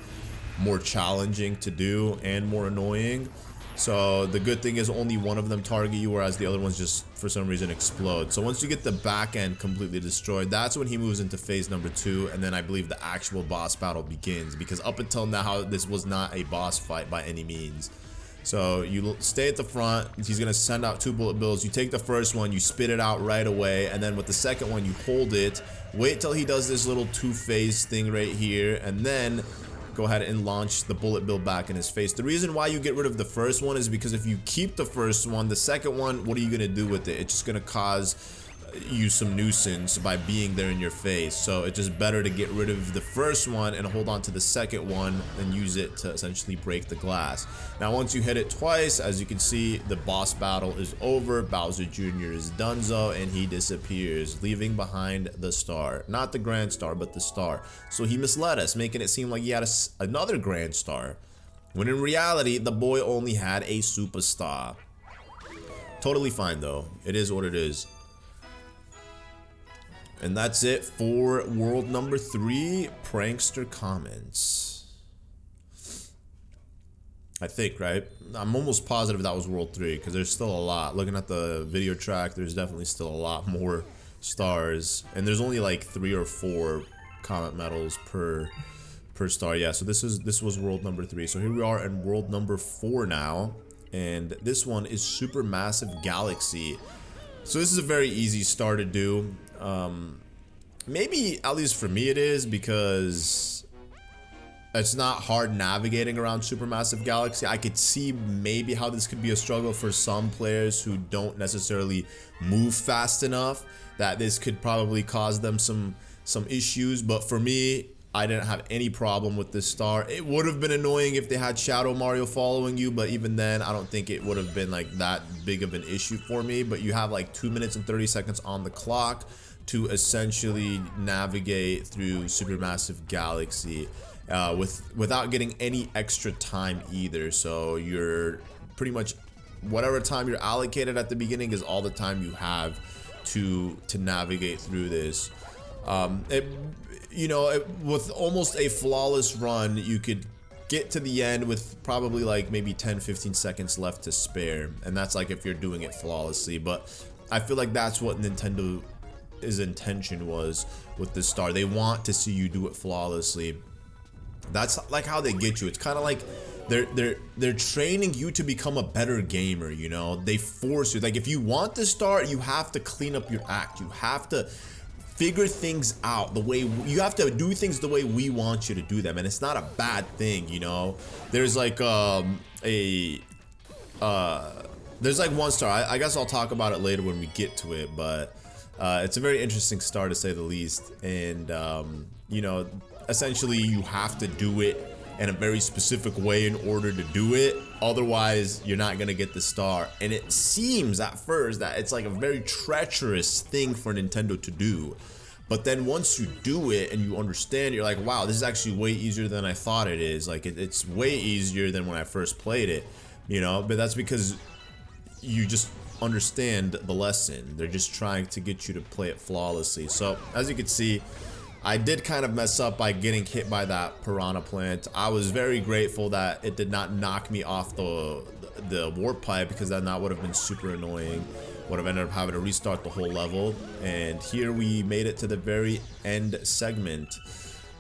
more challenging to do and more annoying. So the good thing is only 1 of them target you, whereas the other ones just for some reason explode. So once you get the back end completely destroyed, that's when he moves into phase number 2, and then I believe the actual boss battle begins, because up until now this was not a boss fight by any means. So you stay at the front, he's gonna send out 2 bullet bills, you take the first one, you spit it out right away, and then with the second one you hold it, wait till he does this little 2-phase thing right here, and then go ahead and launch the bullet bill back in his face. The reason why you get rid of the first one is because if you keep the first one, the second one, what are you gonna do with it? It's just gonna cause you some nuisance by being there in your face. So it's just better to get rid of the first one and hold on to the second one and use it to essentially break the glass. Now once you hit it twice, as you can see, the boss battle is over. Bowser Jr. is donezo and he disappears, leaving behind the star. Not the grand star, but the star. So he misled us, making it seem like he had another grand star, when in reality the boy only had a superstar. Totally fine though, it is what it is. And that's it for world number 3, Prankster Comets. I think, right? I'm almost positive that was world 3, because there's still a lot. Looking at the video track, there's definitely still a lot more stars. And there's only like 3 or 4 comet medals per star. Yeah, so this was world number 3. So here we are in world number 4 now. And this one is Supermassive Galaxy. So this is a very easy star to do. Maybe, at least for me it is, because it's not hard navigating around Supermassive Galaxy. I could see maybe how this could be a struggle for some players who don't necessarily move fast enough, that this could probably cause them some issues. But for me, I didn't have any problem with this star. It would have been annoying if they had Shadow Mario following you, but even then I don't think it would have been like that big of an issue for me. But you have like 2 minutes and 30 seconds on the clock to essentially navigate through Supermassive Galaxy without getting any extra time either. So you're pretty much, whatever time you're allocated at the beginning is all the time you have to navigate through this. With almost a flawless run, you could get to the end with probably like maybe 10-15 seconds left to spare, and that's like if you're doing it flawlessly. But I feel like that's what Nintendo's intention was with this star. They want to see you do it flawlessly. That's like how they get you. It's kind of like they're training you to become a better gamer, you know? They force you. Like if you want this star, you have to clean up your act. You have to figure things out the way you have to do things the way we want you to do them, and it's not a bad thing, you know. There's like there's like one star. I guess I'll talk about it later when we get to it, but it's a very interesting star to say the least. And you know, essentially you have to do it in a very specific way in order to do it, otherwise you're not gonna get the star. And it seems at first that it's like a very treacherous thing for Nintendo to do, But then once you do it and you understand, you're like, wow, this is actually way easier than I thought it is. Like it's way easier than when I first played it, you know. But that's because you just understand the lesson. They're just trying to get you to play it flawlessly. So as you can see, I did kind of mess up by getting hit by that piranha plant. I was very grateful that it did not knock me off the warp pipe, because then that would have been super annoying. Would have ended up having to restart the whole level. And here we made it to the very end segment.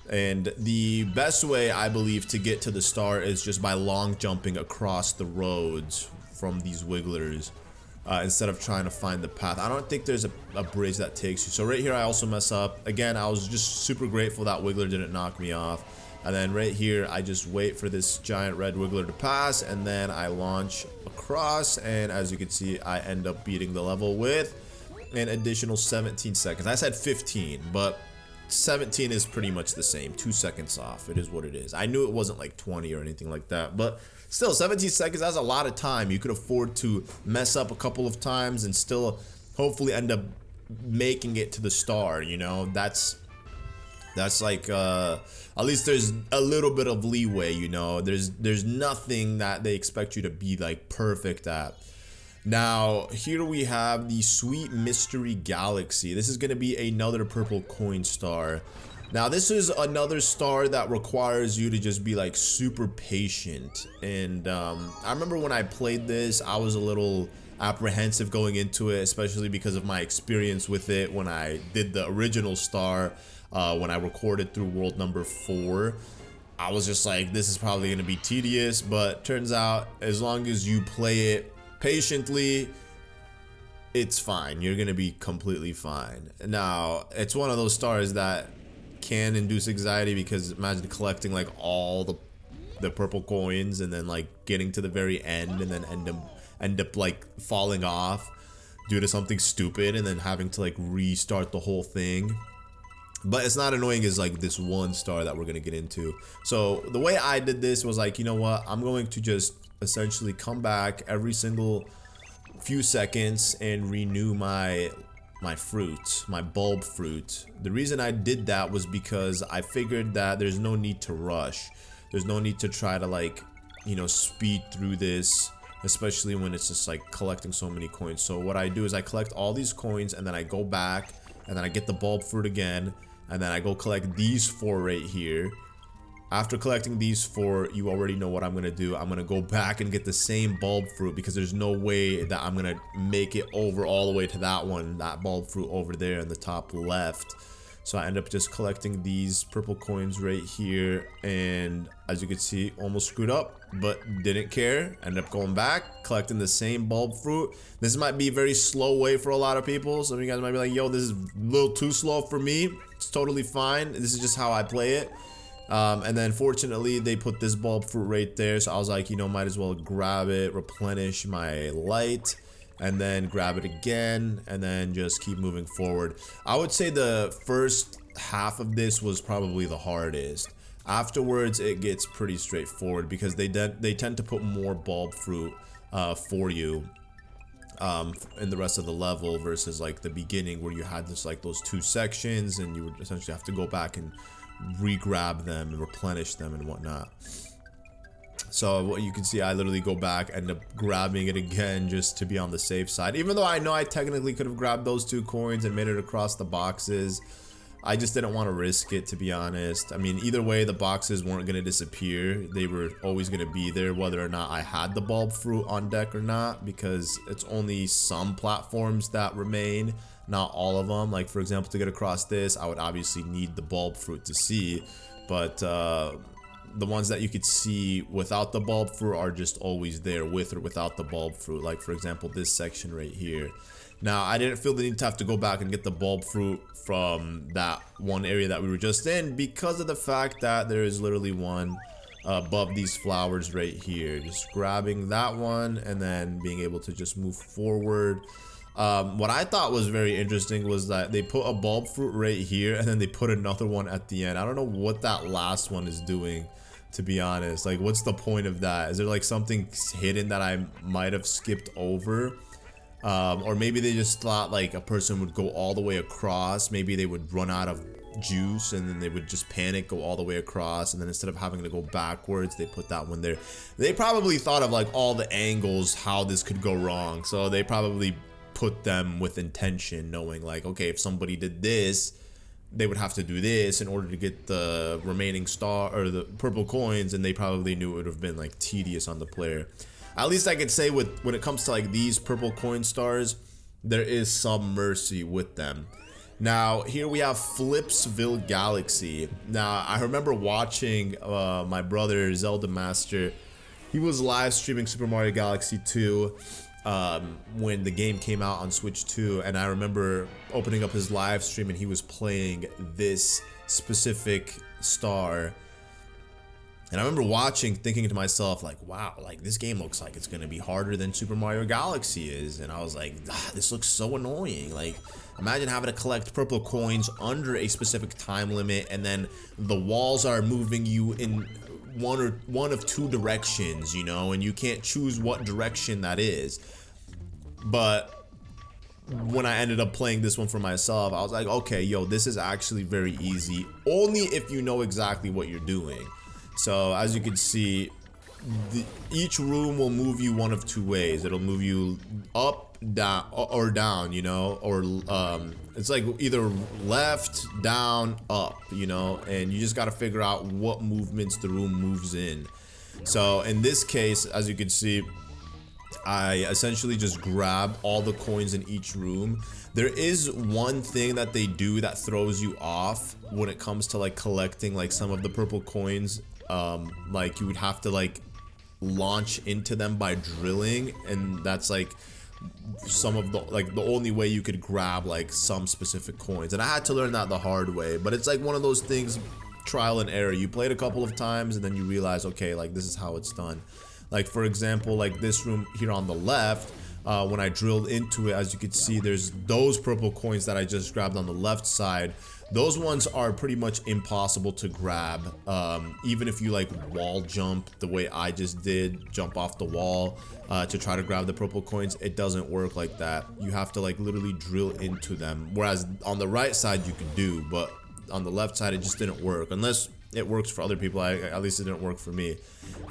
And the best way, I believe, to get to the star is just by long jumping across the roads from these wigglers. Instead of trying to find the path. I don't think there's a bridge that takes you. So right here I also mess up. Again, I was just super grateful that wiggler didn't knock me off. And then right here I just wait for this giant red wiggler to pass, and then I launch across, and as you can see, I end up beating the level with an additional 17 seconds. I said 15, but 17 is pretty much the same. 2 seconds off. It is what it is. I knew it wasn't like 20 or anything like that, but still, 17 seconds, that's a lot of time. You could afford to mess up a couple of times and still hopefully end up making it to the star, you know? That's like, at least there's a little bit of leeway, you know? There's nothing that they expect you to be, like, perfect at. Now, here we have the Sweet Mystery Galaxy. This is going to be another purple coin star. Now, this is another star that requires you to just be like super patient. And I remember when I played this, I was a little apprehensive going into it, especially because of my experience with it when I did the original star, when I recorded through world number 4. I was just like, this is probably going to be tedious, but turns out as long as you play it patiently, it's fine. You're going to be completely fine. Now, it's one of those stars that can induce anxiety, because imagine collecting like all the purple coins and then like getting to the very end and then end up like falling off due to something stupid and then having to like restart the whole thing. But it's not annoying as like this one star that we're gonna get into. So the way I did this was like, you know what, I'm going to just essentially come back every single few seconds and renew my fruit, my bulb fruit. The reason I did that was because I figured that there's no need to rush. There's no need to try to like, you know, speed through this, especially when it's just like collecting so many coins. So what I do is I collect all these coins, and then I go back, and then I get the bulb fruit again, and then I go collect these 4 right here. After collecting these 4, you already know what I'm gonna do. I'm gonna go back and get the same bulb fruit, because there's no way that I'm gonna make it over all the way to that one, that bulb fruit over there in the top left. So I end up just collecting these purple coins right here, and as you can see, almost screwed up, but didn't care. End up going back, collecting the same bulb fruit. This might be a very slow way for a lot of people. Some of you guys might be like, yo, this is a little too slow for me. It's totally fine. This is just how I play it. And then fortunately they put this bulb fruit right there, so I was like, you know, might as well grab it, replenish my light, and then grab it again, and then just keep moving forward. I would say the first half of this was probably the hardest. Afterwards it gets pretty straightforward, because they tend to put more bulb fruit for you in the rest of the level, versus like the beginning where you had just like those 2 sections and you would essentially have to go back and re-grab them and replenish them and whatnot. So what you can see, I literally go back, end up grabbing it again just to be on the safe side, even though I know I technically could have grabbed those 2 coins and made it across the boxes. I just didn't want to risk it, to be honest. I mean, either way, the boxes weren't going to disappear. They were always going to be there, whether or not I had the bulb fruit on deck or not, because it's only some platforms that remain, not all of them. Like, for example, to get across this, I would obviously need the bulb fruit to see, but the ones that you could see without the bulb fruit are just always there, with or without the bulb fruit. Like, for example, this section right here. Now, I didn't feel the need to have to go back and get the bulb fruit from that one area that we were just in, because of the fact that there is literally one above these flowers right here. Just grabbing that one and then being able to just move forward. What I thought was very interesting was that they put a bulb fruit right here, and then they put another one at the end. I don't know what that last one is doing, to be honest. Like, what's the point of that? Is there like something hidden that I might have skipped over? Or maybe they just thought like a person would go all the way across. Maybe they would run out of juice and then they would just panic, go all the way across, and then instead of having to go backwards, they put that one there. They probably thought of like all the angles how this could go wrong, so they probably put them with intention, knowing like, okay, if somebody did this, they would have to do this in order to get the remaining star or the purple coins, and they probably knew it would have been like tedious on the player. At least I could say with when it comes to like these purple coin stars, there is some mercy with them. Now here we have Flipsville Galaxy. Now I remember watching my brother Zelda Master. He was live streaming Super Mario Galaxy 2 when the game came out on Switch 2, and I remember opening up his live stream and he was playing this specific star. And I remember watching, thinking to myself, like, wow, like this game looks like it's gonna be harder than Super Mario Galaxy is. And I was like, this looks so annoying. Like, imagine having to collect purple coins under a specific time limit, and then the walls are moving you in one of two directions, you know, and you can't choose what direction that is. But when I ended up playing this one for myself, I was like, okay, yo, this is actually very easy, only if you know exactly what you're doing. So as you can see, each room will move you one of two ways. It'll move you up, down, or down, you know, or it's like either left, down, up, you know, and you just got to figure out what movements the room moves in. So in this case, as you can see, I essentially just grab all the coins in each room. There is one thing that they do that throws you off when it comes to like collecting like some of the purple coins. Like you would have to like launch into them by drilling, and that's like some of the like the only way you could grab like some specific coins. And I had to learn that the hard way, but it's like one of those things, trial and error. You play it a couple of times and then you realize, okay, like this is how it's done. Like for example, like this room here on the left, when I drilled into it, as you can see, there's those purple coins that I just grabbed on the left side. Those ones are pretty much impossible to grab, even if you like wall jump the way I just did, jump off the wall to try to grab the purple coins. It doesn't work like that. You have to like literally drill into them, whereas on the right side you could do, but on the left side it just didn't work, unless it works for other people. At least it didn't work for me.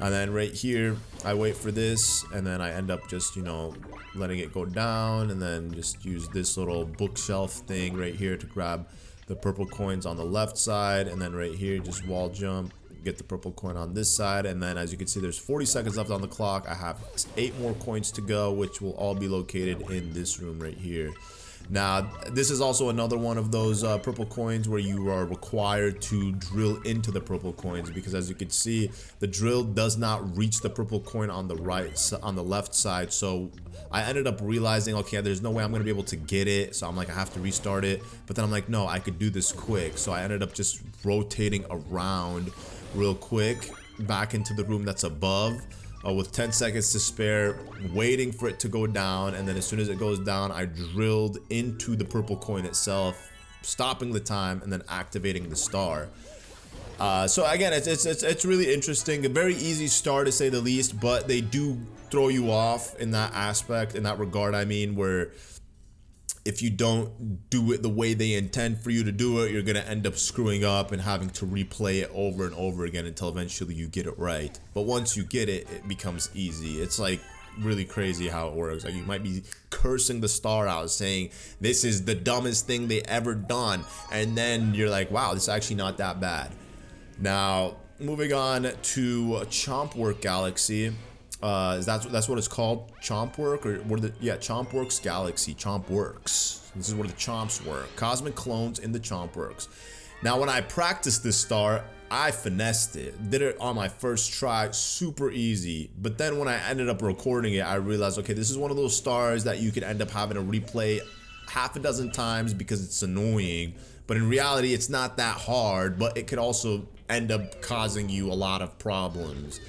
And then right here I wait for this, and then I end up just, you know, letting it go down, and then just use this little bookshelf thing right here to grab the purple coins on the left side, and then right here just wall jump, get the purple coin on this side. And then as you can see, there's 40 seconds left on the clock. I have 8 more coins to go, which will all be located in this room right here. Now this is also another one of those purple coins where you are required to drill into the purple coins, because as you can see, the drill does not reach the purple coin on the left side. So I ended up realizing, okay, there's no way I'm gonna be able to get it, so I'm like, I have to restart it. But then I'm like, no, I could do this quick. So I ended up just rotating around real quick back into the room that's above, with 10 seconds to spare, waiting for it to go down. And then as soon as it goes down, I drilled into the purple coin itself, stopping the time and then activating the star. So again, it's really interesting. A very easy star to say the least, but they do throw you off in that aspect, in that regard. I mean, where if you don't do it the way they intend for you to do it, you're gonna end up screwing up and having to replay it over and over again until eventually you get it right. But once you get it, it becomes easy. It's like really crazy how it works. Like you might be cursing the star out, saying this is the dumbest thing they ever done, and then you're like, wow, this is actually not that bad. Now moving on to Chompwork Galaxy. That's what it's called, Chompwork, or what? Yeah, Chompworks Galaxy, Chompworks. This is where the chomps work. Cosmic clones in the Chompworks. Now, when I practiced this star, I finessed it. Did it on my first try, super easy. But then when I ended up recording it, I realized, okay, this is one of those stars that you could end up having to replay half a dozen times because it's annoying. But in reality, it's not that hard, but it could also end up causing you a lot of problems.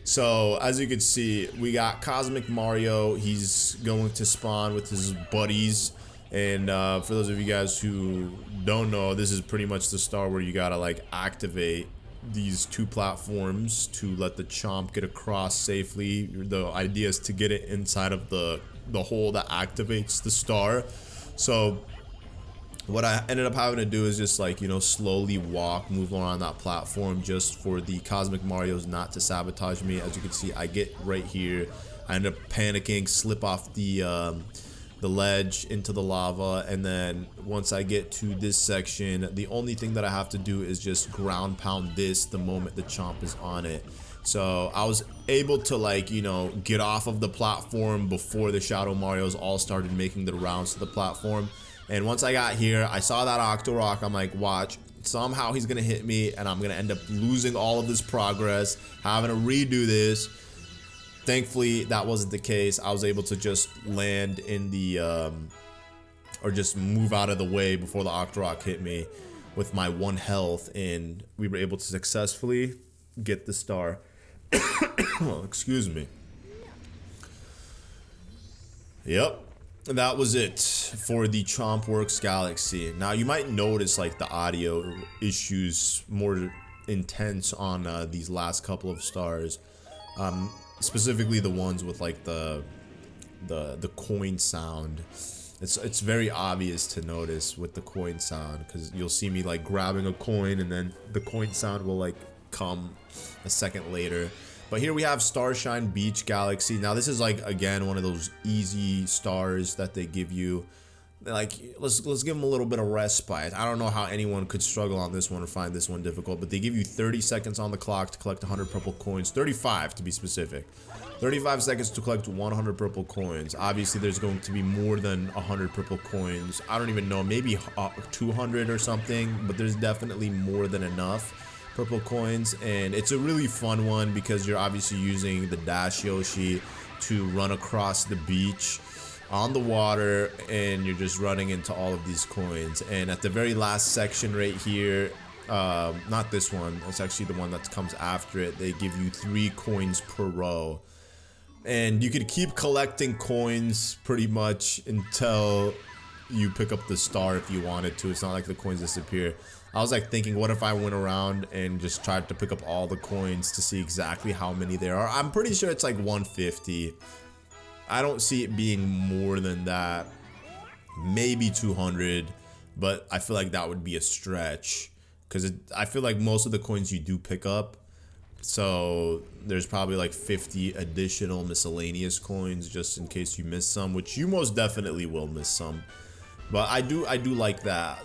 So as you can see, we got Cosmic Mario. He's going to spawn with his buddies, and for those of you guys who don't know, this is pretty much the star where you gotta like activate these 2 platforms to let the chomp get across safely. The idea is to get it inside of the the hole that activates the star. So what I ended up having to do is just like, you know, slowly move around that platform just for the Cosmic Marios not to sabotage me. As you can see, I get right here. I end up panicking, slip off the ledge into the lava, and then once I get to this section, the only thing that I have to do is just ground pound this the moment the chomp is on it. So I was able to, like, you know, get off of the platform before the Shadow Marios all started making their rounds to the platform. And once I got here, I saw that Octorok. I'm like, watch, somehow he's gonna hit me and I'm gonna end up losing all of this progress, having to redo this. Thankfully, that wasn't the case. I was able to just land in the, or just move out of the way before the Octorok hit me with my 1 health, and we were able to successfully get the star. Oh, excuse me. Yep. That was it for the Chompworks Galaxy. Now you might notice like the audio issues more intense on these last couple of stars, specifically the ones with like the coin sound. It's very obvious to notice with the coin sound, because you'll see me like grabbing a coin and then the coin sound will like come a second later. But here we have Starshine Beach Galaxy. Now this is like, again, one of those easy stars that they give you. Like, let's give them a little bit of respite. I don't know how anyone could struggle on this one or find this one difficult, but they give you 30 seconds on the clock to collect 100 purple coins. 35 to be specific. 35 seconds to collect 100 purple coins. Obviously, there's going to be more than 100 purple coins. I don't even know, maybe 200 or something, but there's definitely more than enough purple coins. And it's a really fun one because you're obviously using the Dash Yoshi to run across the beach on the water, and you're just running into all of these coins. And at the very last section right here, not this one, it's actually the one that comes after it, they give you 3 coins per row, and you could keep collecting coins pretty much until you pick up the star if you wanted to. It's not like the coins disappear. I was like thinking, what if I went around and just tried to pick up all the coins to see exactly how many there are. I'm pretty sure it's like 150. I don't see it being more than that, maybe 200, but I feel like that would be a stretch, because I feel like most of the coins you do pick up, so there's probably like 50 additional miscellaneous coins just in case you miss some, which you most definitely will miss some. But I do like that,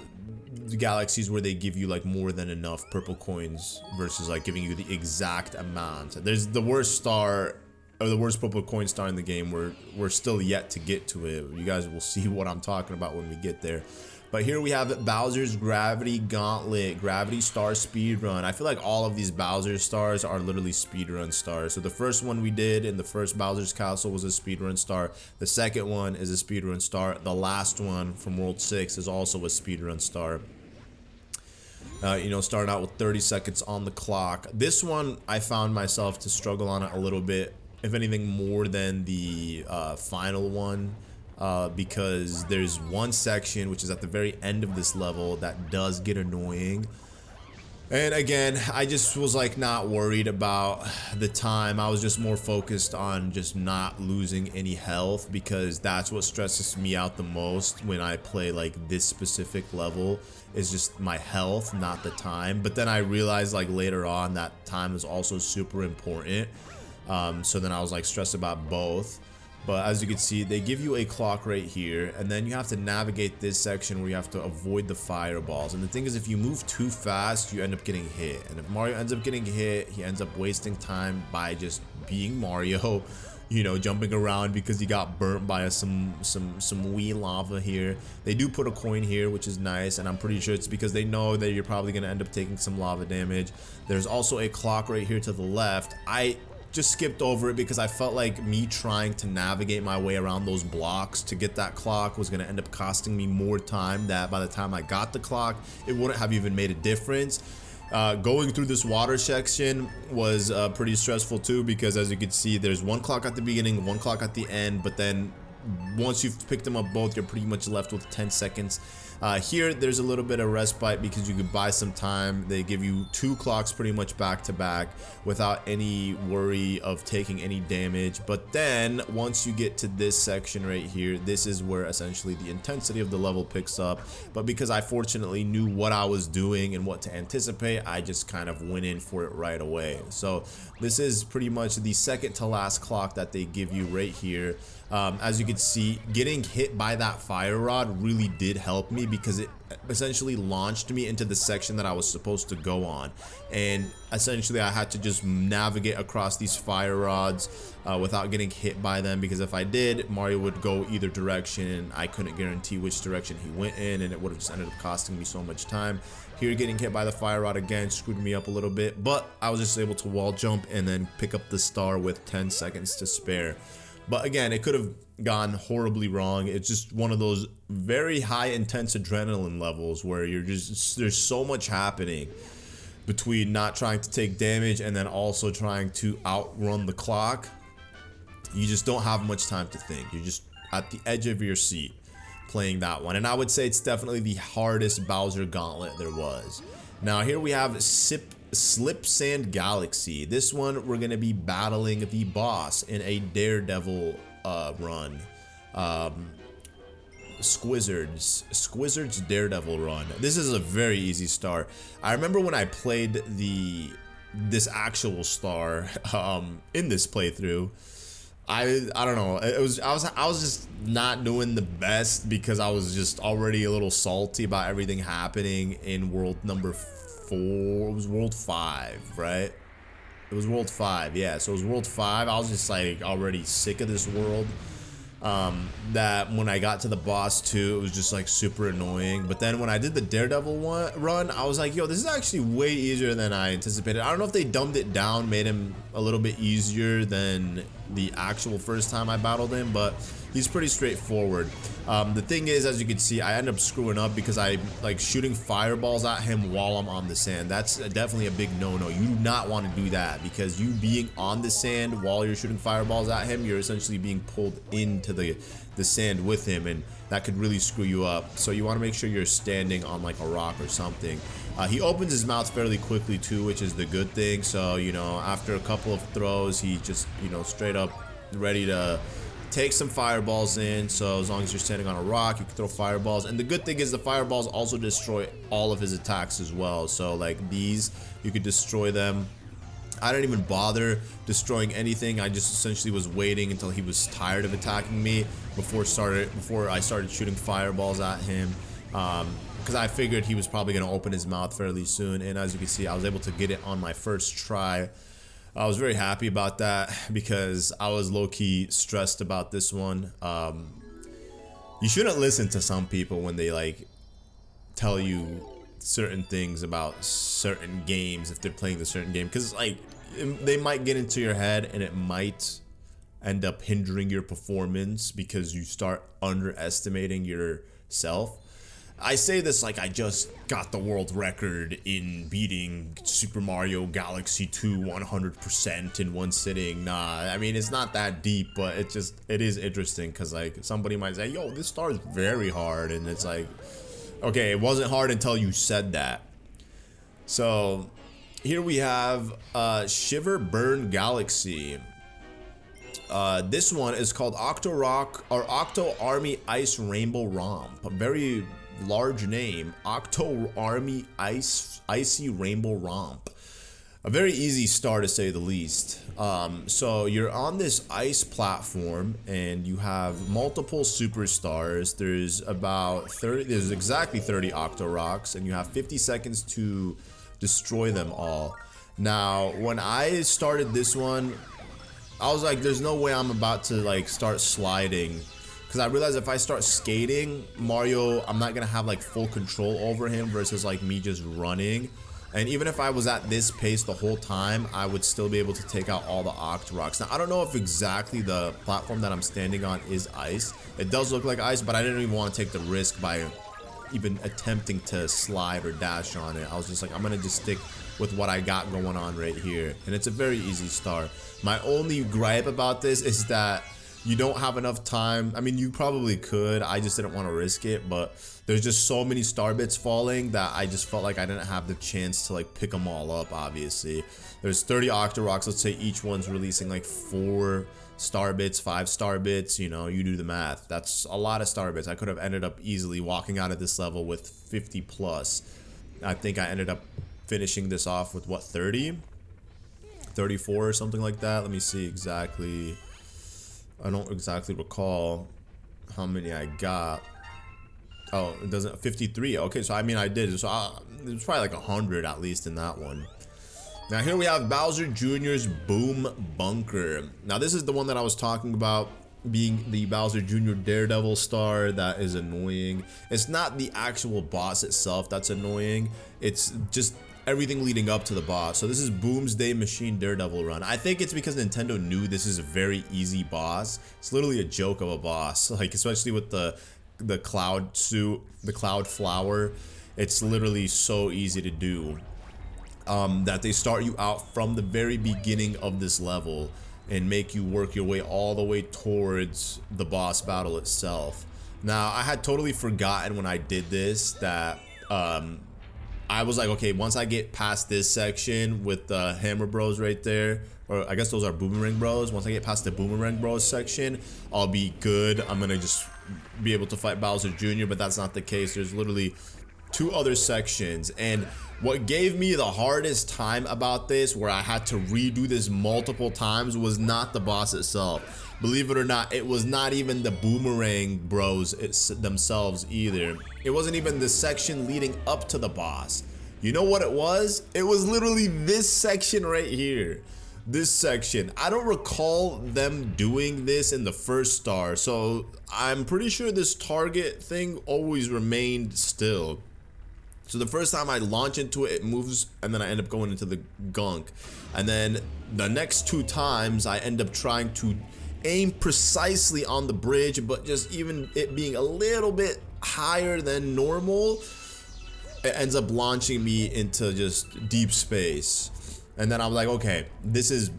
the galaxies where they give you like more than enough purple coins versus like giving you the exact amount. There's the worst star, or the worst purple coin star in the game. We're still yet to get to it. You guys will see what I'm talking about when we get there. But here we have Bowser's Gravity Gauntlet, Gravity Star Speedrun. I feel like all of these Bowser stars are literally speedrun stars. So the first one we did in the first Bowser's Castle was a speedrun star. The second one is a speedrun star. The last one from World 6 is also a speedrun star. You know, starting out with 30 seconds on the clock. This one, I found myself to struggle on it a little bit, if anything more than the final one, because there's one section which is at the very end of this level that does get annoying. And again, I just was like not worried about the time. I was just more focused on just not losing any health, because that's what stresses me out the most when I play like this specific level, is just my health, not the time. But then I realized like later on that time is also super important. So then I was like stressed about both. But as you can see, they give you a clock right here, and then you have to navigate this section where you have to avoid the fireballs. And the thing is, if you move too fast, you end up getting hit. And if Mario ends up getting hit, he ends up wasting time by just being Mario, you know, jumping around because he got burnt by some wee lava here. They do put a coin here, which is nice, and I'm pretty sure it's because they know that you're probably gonna end up taking some lava damage. There's also a clock right here to the left. I just skipped over it because I felt like me trying to navigate my way around those blocks to get that clock was going to end up costing me more time, that by the time I got the clock, it wouldn't have even made a difference. Going through this water section was pretty stressful too, because as you can see, there's one clock at the beginning, one clock at the end, but then once you've picked them up both, you're pretty much left with 10 seconds Here, there's a little bit of respite because you could buy some time. They give you 2 clocks pretty much back to back without any worry of taking any damage. But then once you get to this section right here, this is where essentially the intensity of the level picks up. But because I fortunately knew what I was doing and what to anticipate, I just kind of went in for it right away. So this is pretty much the second to last clock that they give you right here. As you can see, getting hit by that fire rod really did help me because it essentially launched me into the section that I was supposed to go on, and essentially I had to just navigate across these fire rods without getting hit by them, because if I did, Mario would go either direction and I couldn't guarantee which direction he went in, and it would have just ended up costing me so much time. Here, getting hit by the fire rod again screwed me up a little bit, but I was just able to wall jump and then pick up the star with 10 seconds to spare. But again, it could have gone horribly wrong. It's just one of those very high intense adrenaline levels where you're just, there's so much happening between not trying to take damage and then also trying to outrun the clock. You just don't have much time to think. You're just at the edge of your seat playing that one. And I would say it's definitely the hardest Bowser gauntlet there was. Now here we have Slip Sand Galaxy. This one we're gonna be battling the boss in a Daredevil run. Squizzard's Daredevil run. This is a very easy star. I remember when I played this actual star in this playthrough. I don't know. I was just not doing the best because I was just already a little salty about everything happening in world number 4. It was world 5, right? It was world 5, yeah. So it was world 5. I was just like already sick of this world. That when I got to the boss too, it was just like super annoying. But then when I did the Daredevil run, I was like, yo, this is actually way easier than I anticipated. I don't know if they dumbed it down, made him a little bit easier than the actual first time I battled him, but he's pretty straightforward. The thing is, as you can see, I end up screwing up because I like shooting fireballs at him while I'm on the sand. That's definitely a big no-no. You do not want to do that, because you being on the sand while you're shooting fireballs at him, you're essentially being pulled into the sand with him, and that could really screw you up. So you want to make sure you're standing on like a rock or something. He opens his mouth fairly quickly too, which is the good thing. So, you know, after a couple of throws, he just, you know, straight up ready to take some fireballs in. So as long as you're standing on a rock, you can throw fireballs. And the good thing is the fireballs also destroy all of his attacks as well. So like these, you could destroy them. I didn't even bother destroying anything. I just essentially was waiting until he was tired of attacking me before I started shooting fireballs at him. Because I figured he was probably going to open his mouth fairly soon. And as you can see, I was able to get it on my first try. I was very happy about that because I was low-key stressed about this one. You shouldn't listen to some people when they like tell you certain things about certain games if they're playing the certain game, because like they might get into your head and it might end up hindering your performance because you start underestimating yourself. I say this like I just got the world record in beating Super Mario Galaxy 2 100% in one sitting. Nah, I mean, it's not that deep, but it is interesting because like somebody might say, yo, this star is very hard, and it's like, okay, it wasn't hard until you said that. So here we have Shiver Burn Galaxy. This one is called Octo Army Ice Rainbow Romp. A very large name. Octo Army Icy Rainbow Romp. A very easy star to say the least. So you're on this ice platform and you have multiple superstars. There's exactly 30 Octo Rocks, and you have 50 seconds to destroy them all. Now, when I started this one, I was like, there's no way I'm about to like start sliding, because I realized if I start skating, Mario, I'm not gonna have like full control over him versus like me just running. And even if I was at this pace the whole time, I would still be able to take out all the Octo Rocks. Now, I don't know if exactly the platform that I'm standing on is ice. It does look like ice, but I didn't even want to take the risk by even attempting to slide or dash on it. I was just like, I'm gonna just stick with what I got going on right here. And it's a very easy star. My only gripe about this is that you don't have enough time. I mean, you probably could. I just didn't want to risk it, but there's just so many star bits falling that I just felt like I didn't have the chance to like pick them all up. Obviously, there's 30 Octoroks. Let's say each one's releasing like 4 star bits, 5 star bits. You know, you do the math. That's a lot of star bits. I could have ended up easily walking out of this level with 50 plus. I think I ended up finishing this off with what, 30, 34 or something like that. Let me see exactly. I don't exactly recall how many I got. Oh, it doesn't. 53. Okay, so I mean I did. So it was probably like 100 at least in that one. Now here we have Bowser Jr.'s Boom Bunker. Now this is the one that I was talking about, being the Bowser Jr. Daredevil star that is annoying. It's not the actual boss itself that's annoying. It's just everything leading up to the boss. So this is Boomsday Machine Daredevil run. I think it's because Nintendo knew this is a very easy boss. It's literally a joke of a boss, like especially with the cloud suit, the cloud flower. It's literally so easy to do that they start you out from the very beginning of this level and make you work your way all the way towards the boss battle itself. Now I had totally forgotten when I did this that I was like, okay, once I get past this section with the Hammer Bros right there, or I guess those are Boomerang Bros. Once I get past the Boomerang Bros section, I'll be good. I'm gonna just be able to fight Bowser Jr., but that's not the case. There's literally 2 other sections, and what gave me the hardest time about this, where I had to redo this multiple times, was not the boss itself. Believe it or not, it was not even the Boomerang Bros themselves either. It wasn't even the section leading up to the boss. You know what it was? It was literally this section right here. This section. I don't recall them doing this in the first star, so I'm pretty sure this target thing always remained still. So the first time I launch into it, it moves, and then I end up going into the gunk. And then the next 2 times, I end up trying to aim precisely on the bridge, but just even it being a little bit higher than normal, it ends up launching me into just deep space. And then I'm like, okay, this is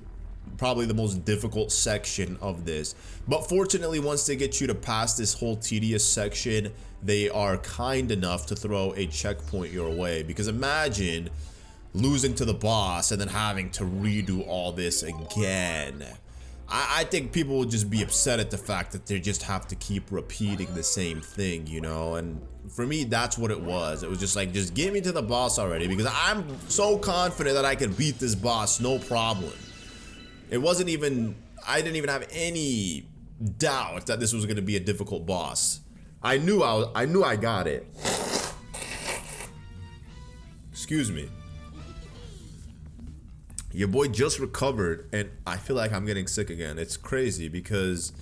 probably the most difficult section of this. But fortunately, once they get you to pass this whole tedious section, they are kind enough to throw a checkpoint your way. Because imagine losing to the boss and then having to redo all this again. I think people would just be upset at the fact that they just have to keep repeating the same thing, you know? And for me, that's what it was. It was just like, just get me to the boss already, because I'm so confident that I can beat this boss, no problem. It wasn't even, I didn't even have any doubt that this was going to be a difficult boss. I knew I got it. Excuse me. Your boy just recovered, and I feel like I'm getting sick again. It's crazy because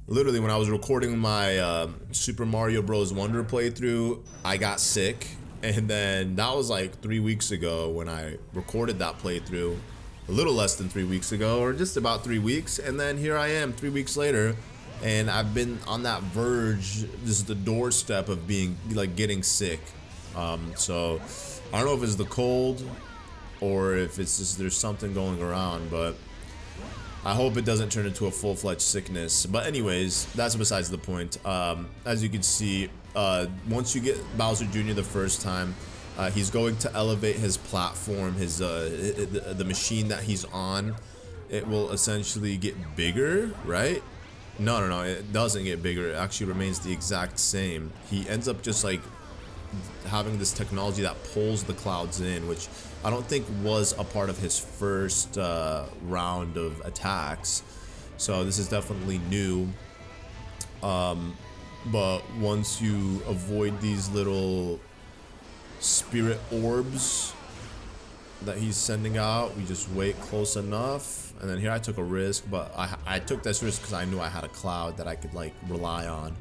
literally when I was recording my Super Mario Bros. Wonder playthrough, I got sick, and then that was like 3 weeks ago when I recorded that playthrough. A little less than 3 weeks ago, or just about 3 weeks, and then here I am 3 weeks later, and I've been on that verge, this is the doorstep of being like getting sick. So I don't know if it's the cold or if it's just there's something going around, but I hope it doesn't turn into a full-fledged sickness. But anyways, that's besides the point. As you can see, once you get Bowser Jr. the first time, he's going to elevate his platform, his the machine that he's on. It will essentially get bigger, right? No, it doesn't get bigger. It actually remains the exact same. He ends up just like having this technology that pulls the clouds in, which I don't think was a part of his first round of attacks. So this is definitely new. But once you avoid these little spirit orbs that he's sending out, we just wait close enough. And then here I took a risk, but I took this risk because I knew I had a cloud that I could like rely on.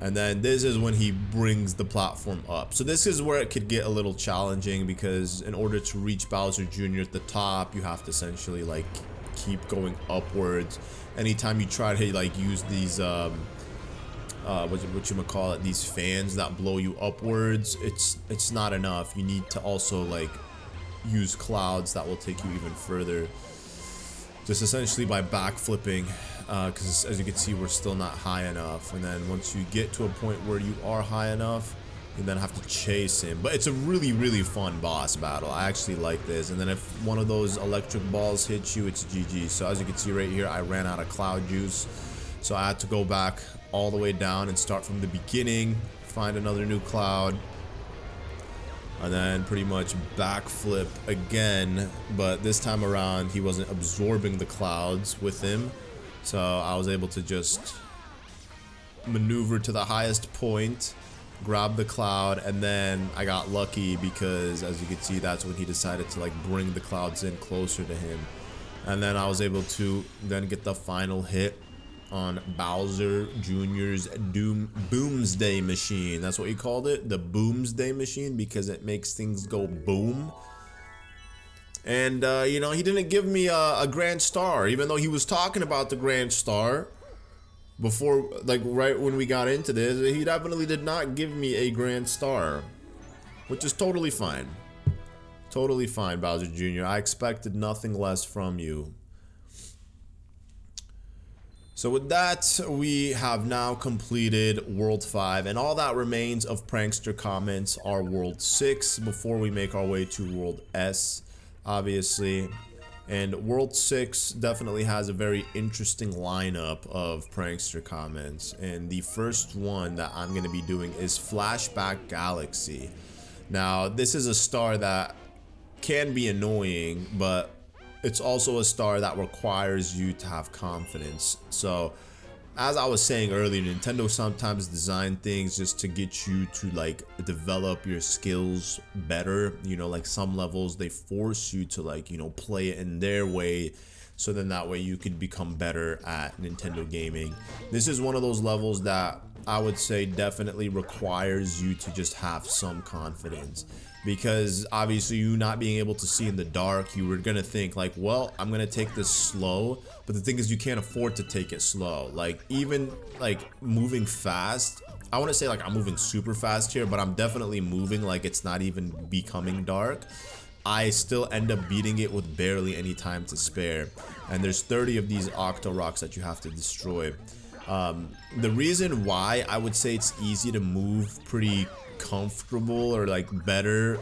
And then this is when he brings the platform up. So this is where it could get a little challenging, because in order to reach Bowser Jr. at the top, you have to essentially like keep going upwards. Anytime you try to like use these whatchamacallit, these fans that blow you upwards, it's not enough. You need to also like use clouds that will take you even further. just essentially by backflipping, because as you can see, we're still not high enough. And then once you get to a point where you are high enough, you then have to chase him. But it's a really, really fun boss battle. I actually like this. And then if one of those electric balls hits you, it's GG. So as you can see right here, I ran out of cloud juice. So I had to go back all the way down and start from the beginning, find another new cloud, and then pretty much backflip again. But this time around, he wasn't absorbing the clouds with him. So I was able to just maneuver to the highest point, grab the cloud, and then I got lucky because, as you can see, that's when he decided to like bring the clouds in closer to him. And then I was able to then get the final hit on Bowser Jr.'s Boomsday Machine. That's what he called it, the Boomsday Machine, because it makes things go boom. And you know, he didn't give me a grand star, even though he was talking about the grand star before, like right when we got into this. He definitely did not give me a grand star, which is totally fine. Totally fine, Bowser Jr. I expected nothing less from you. So with that, we have now completed World 5, and all that remains of Prankster Comets are World 6 before we make our way to World S, obviously. And World 6 definitely has a very interesting lineup of Prankster Comets, and the first one that I'm going to be doing is Flashback Galaxy. Now, this is a star that can be annoying, but it's also a star that requires you to have confidence. So, as I was saying earlier, Nintendo sometimes design things just to get you to like develop your skills better. You know, like some levels they force you to like, you know, play it in their way, so then that way you could become better at Nintendo gaming. This is one of those levels that I would say definitely requires you to just have some confidence. Because obviously you not being able to see in the dark, you were gonna think like, well, I'm gonna take this slow, but the thing is you can't afford to take it slow. Like even like moving fast, I want to say like I'm moving super fast here, but I'm definitely moving like it's not even becoming dark. I still end up beating it with barely any time to spare, and there's 30 of these Octo Rocks that you have to destroy. The reason why I would say it's easy to move pretty comfortable or like better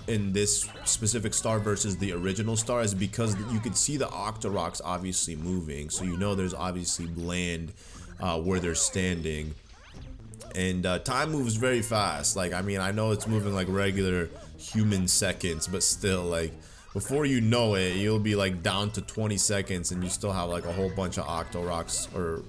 in this specific star versus the original star is because you can see the Octo Rocks obviously moving, so you know there's obviously land where they're standing, and time moves very fast. Like, I mean, I know it's moving like regular human seconds, but still, like, before you know it, you'll be like down to 20 seconds and you still have like a whole bunch of Octo Rocks, or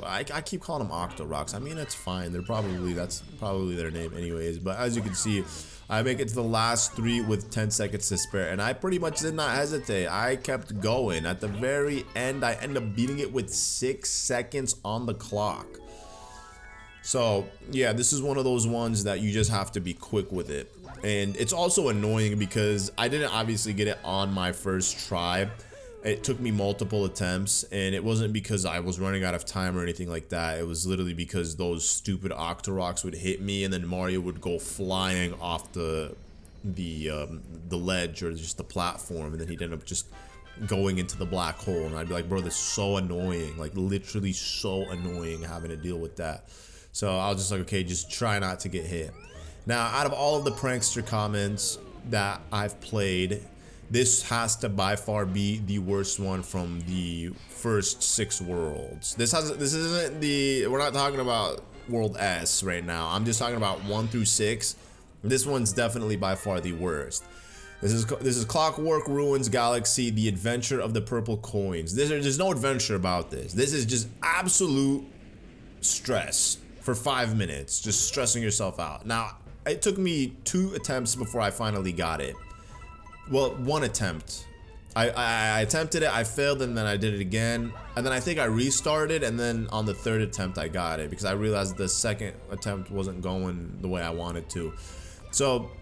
I keep calling them Octo Rocks. I mean, it's fine. That's probably their name anyways. But as you can see, I make it to the last 3 with 10 seconds to spare, and I pretty much did not hesitate. I kept going. At the very end, I end up beating it with 6 seconds on the clock. So yeah, this is one of those ones that you just have to be quick with it. And it's also annoying because I didn't obviously get it on my first try. It took me multiple attempts, and it wasn't because I was running out of time or anything like that. It was literally because those stupid Octo Rocks would hit me, and then Mario would go flying off the ledge or just the platform, and then he'd end up just going into the black hole. And I'd be like, bro, this is so annoying, like literally so annoying having to deal with that. So I was just like, okay, just try not to get hit. Now, out of all of the Prankster Comets that I've played, this has to by far be the worst one from the first 6 worlds. This isn't the, we're not talking about World S right now. I'm just talking about 1 through 6. This one's definitely by far the worst. This is Clockwork Ruins Galaxy, the adventure of the purple coins. There's no adventure about this. This is just absolute stress for 5 minutes, just stressing yourself out. Now, it took me 2 attempts before I finally got it. Well, 1 attempt. I attempted it, I failed, and then I did it again. And then I think I restarted, and then on the 3rd attempt I got it, because I realized the 2nd attempt wasn't going the way I wanted to. So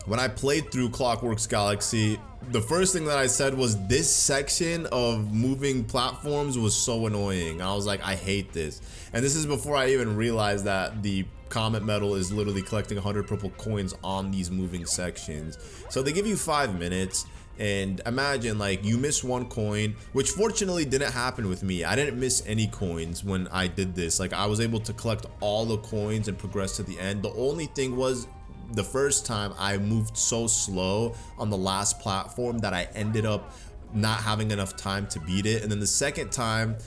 when I played through Clockworks Galaxy, the first thing that I said was this section of moving platforms was so annoying. I was like, I hate this. And this is before I even realized that the Comet Medal is literally collecting 100 purple coins on these moving sections. So they give you 5 minutes, And imagine like you miss one coin, which fortunately didn't happen with me. I didn't miss any coins when I did this. Like I was able to collect all the coins and progress to the end. The only thing was the first time I moved so slow on the last platform that I ended up not having enough time to beat it. And then the second time,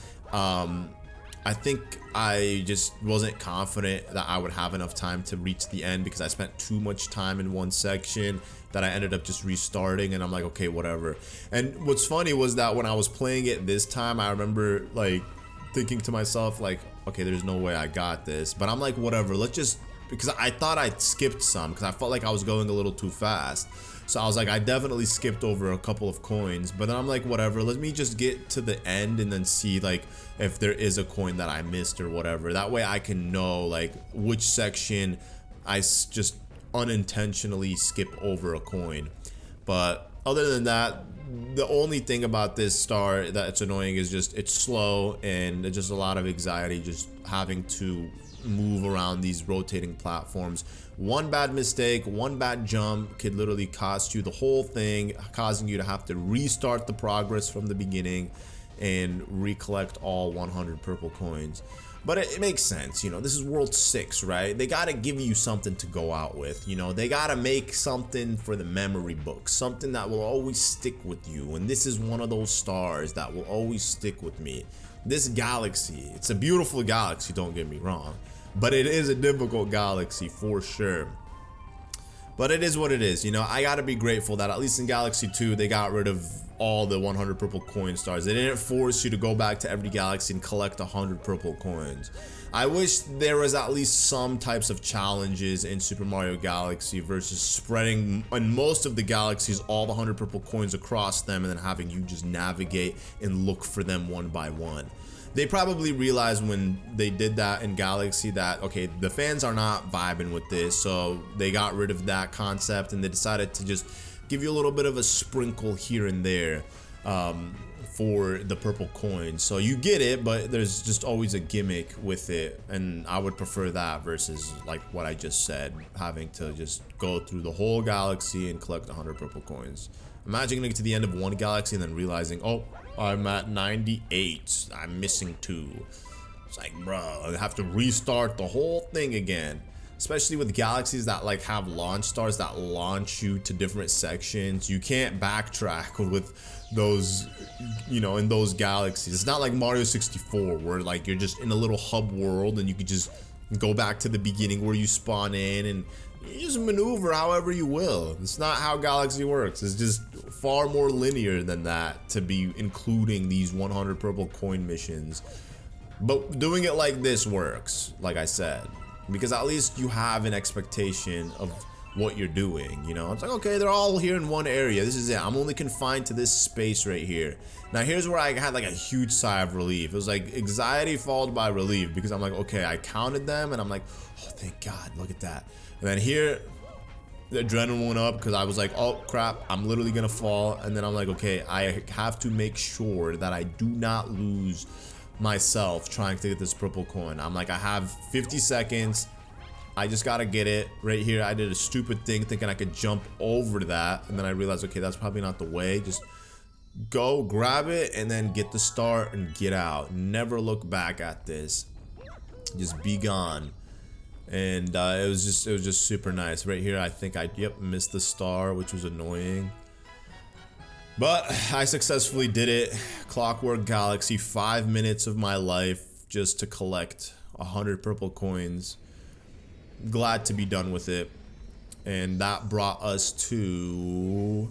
I think I just wasn't confident that I would have enough time to reach the end because I spent too much time in one section that I ended up just restarting, and I'm like, okay, whatever. And what's funny was that when I was playing it this time, I remember like thinking to myself like, okay, there's no way I got this, but I'm like, whatever, let's just, because I thought I'd skipped some because I felt like I was going a little too fast. So I was like, I definitely skipped over a couple of coins, but then I'm like, whatever, let me just get to the end and then see like if there is a coin that I missed or whatever. That way I can know like which section I just unintentionally skip over a coin. But other than that, the only thing about this star that's annoying is just it's slow and it's just a lot of anxiety just having to move around these rotating platforms. One bad mistake, one bad jump could literally cost you the whole thing, causing you to have to restart the progress from the beginning and recollect all 100 purple coins. But it makes sense, you know, this is World 6, right? They gotta give you something to go out with, you know, they gotta make something for the memory book, something that will always stick with you, and this is one of those stars that will always stick with me. This galaxy, it's a beautiful galaxy, don't get me wrong, but it is a difficult galaxy for sure. But it is what it is, you know. I gotta be grateful that at least in Galaxy 2 they got rid of all the 100 purple coin stars. They didn't force you to go back to every galaxy and collect 100 purple coins. I wish there was at least some types of challenges in Super Mario Galaxy versus spreading in most of the galaxies all the 100 purple coins across them and then having you just navigate and look for them one by one. They probably realized when they did that in Galaxy that, okay, the fans are not vibing with this, so they got rid of that concept and they decided to just give you a little bit of a sprinkle here and there for the purple coins. So you get it, but there's just always a gimmick with it, and I would prefer that versus like what I just said, having to just go through the whole galaxy and collect 100 purple coins. Imagine getting to the end of one galaxy and then realizing, oh, I'm at 98, I'm missing 2. It's like, bro, I have to restart the whole thing again. Especially with galaxies that like have launch stars that launch you to different sections. You can't backtrack with those, you know, in those galaxies. It's not like Mario 64 where like you're just in a little hub world and you could just go back to the beginning where you spawn in and you just maneuver however you will. It's not how Galaxy works. It's just far more linear than that to be including these 100 purple coin missions. But doing it like this works, like I said, because at least you have an expectation of what you're doing, you know? It's like, okay, they're all here in one area. This is it. I'm only confined to this space right here. Now, here's where I had like a huge sigh of relief. It was like anxiety followed by relief because I'm like, okay, I counted them and I'm like, oh, thank God, look at that. And then here, the adrenaline went up because I was like, oh crap, I'm literally gonna fall. And then I'm like, okay, I have to make sure that I do not lose myself trying to get this purple coin. I'm like, I have 50 seconds. I just gotta get it right here. I did a stupid thing thinking I could jump over that, and then I realized, okay, that's probably not the way. Just go grab it and then get the star and get out. Never look back at this. Just be gone. And it was just super nice. Right here, I think I missed the star, which was annoying. But I successfully did it. Clockwork Galaxy, 5 minutes of my life just to collect 100 purple coins. Glad to be done with it. And that brought us to,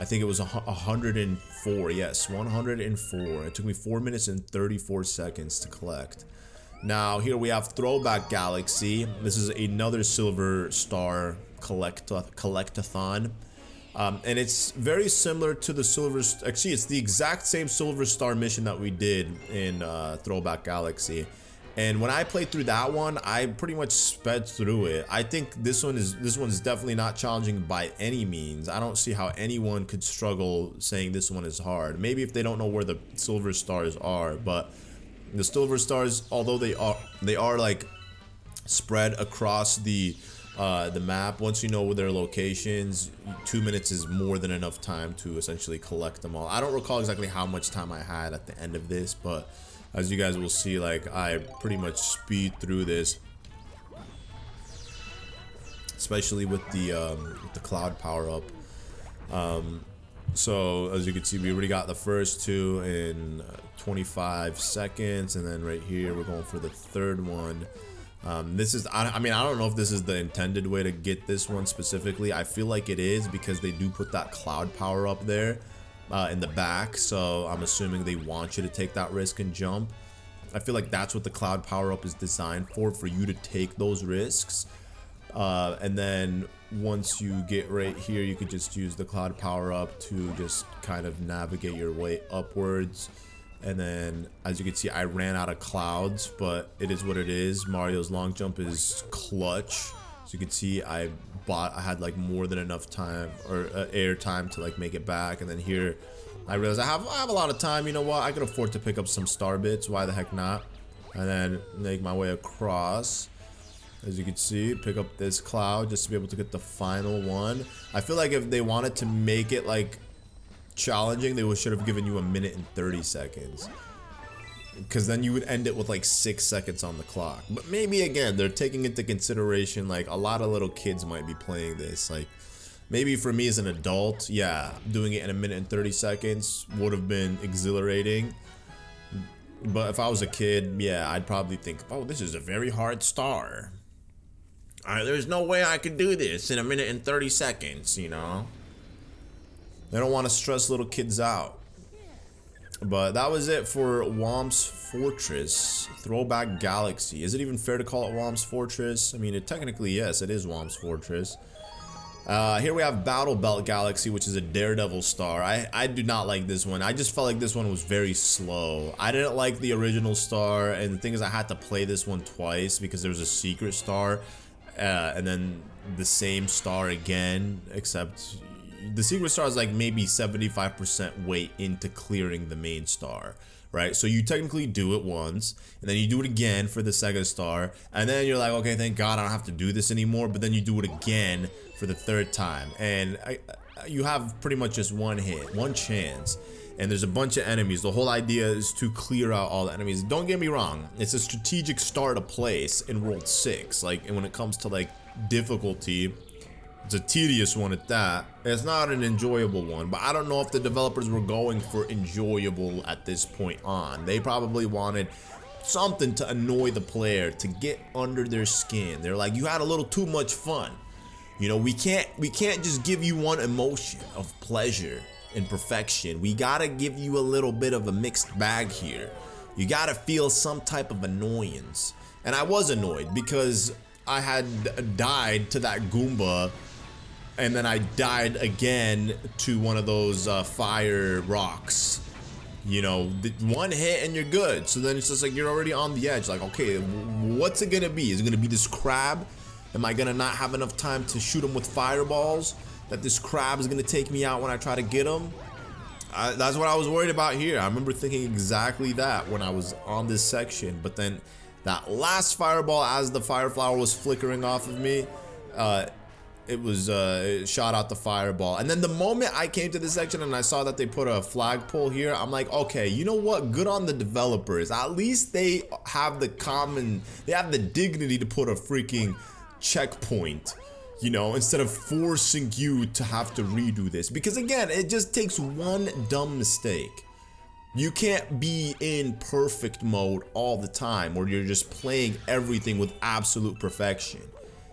I think it was 104. Yes, 104. It took me 4 minutes and 34 seconds to collect. Now here we have Throwback Galaxy. This is another Silver Star collectathon. And it's very similar to the actually it's the exact same Silver Star mission that we did in Throwback Galaxy. And when I played through that one, I pretty much sped through it. I think this one's definitely not challenging by any means. I don't see how anyone could struggle saying this one is hard. Maybe if they don't know where the Silver Stars are, but the Silver Stars, although they are like spread across the the map. Once you know their locations, 2 minutes is more than enough time to essentially collect them all. I don't recall exactly how much time I had at the end of this, but as you guys will see, like, I pretty much speed through this, especially with the cloud power up. So as you can see, we already got the first two in 25 seconds, and then right here we're going for the third one. This is, I mean, I don't know if this is the intended way to get this one specifically. I feel like it is, because they do put that cloud power up there in the back, so I'm assuming they want you to take that risk and jump. I feel like that's what the cloud power up is designed for you to take those risks. And then once you get right here, you could just use the cloud power up to just kind of navigate your way upwards. And then as you can see, I ran out of clouds, but it is what it is. Mario's long jump is clutch. As you can see, I had like more than enough time, or air time, to like make it back. And then here I realized I have a lot of time. You know what, I could afford to pick up some star bits, why the heck not? And then make my way across. As you can see, pick up this cloud just to be able to get the final one. I feel like if they wanted to make it like challenging, they should have given you 1 minute and 30 seconds, because then you would end it with like 6 seconds on the clock. But maybe again, they're taking into consideration like a lot of little kids might be playing this. Like maybe for me as an adult, yeah, doing it in 1 minute and 30 seconds would have been exhilarating. But if I was a kid, yeah, I'd probably think, oh, this is a very hard star. There's no way I could do this in 1 minute and 30 seconds, you know? They don't want to stress little kids out. But that was it for Whomp's Fortress Throwback Galaxy. Is it even fair to call it Whomp's Fortress? I mean, technically, yes, it is Whomp's Fortress. Here we have Battle Belt Galaxy, which is a Daredevil star. I do not like this one. I just felt like this one was very slow. I didn't like the original star, and the thing is I had to play this one twice because there was a secret star. And then the same star again, except the secret star is like maybe 75% way into clearing the main star, right? So you technically do it once, and then you do it again for the second star, and then you're like, okay, thank God I don't have to do this anymore. But then you do it again for the third time, and you have pretty much just one hit, one chance. And there's a bunch of enemies. The whole idea is to clear out all the enemies. Don't get me wrong, it's a strategic star to place in World 6. Like, and when it comes to like difficulty, it's a tedious one at that. It's not an enjoyable one, but I don't know if the developers were going for enjoyable at this point on. They probably wanted something to annoy the player, to get under their skin. They're like, you had a little too much fun. You know, we can't just give you one emotion of pleasure and perfection. We gotta give you a little bit of a mixed bag here. You gotta feel some type of annoyance. And I was annoyed because I had died to that Goomba, and then I died again to one of those fire rocks. You know, one hit and you're good. So then it's just like you're already on the edge. Like, okay, what's it gonna be? Is it gonna be this crab? Am I gonna not have enough time to shoot him with fireballs? That this crab is gonna take me out when I try to get him? That's what I was worried about here. I remember thinking exactly that when I was on this section. But then that last fireball, as the fire flower was flickering off of me, it shot out the fireball. And then the moment I came to this section and I saw that they put a flagpole here, I'm like, okay, you know what? Good on the developers. At least they have the dignity to put a freaking checkpoint, you know, instead of forcing you to have to redo this. Because again, it just takes one dumb mistake. You can't be in perfect mode all the time where you're just playing everything with absolute perfection.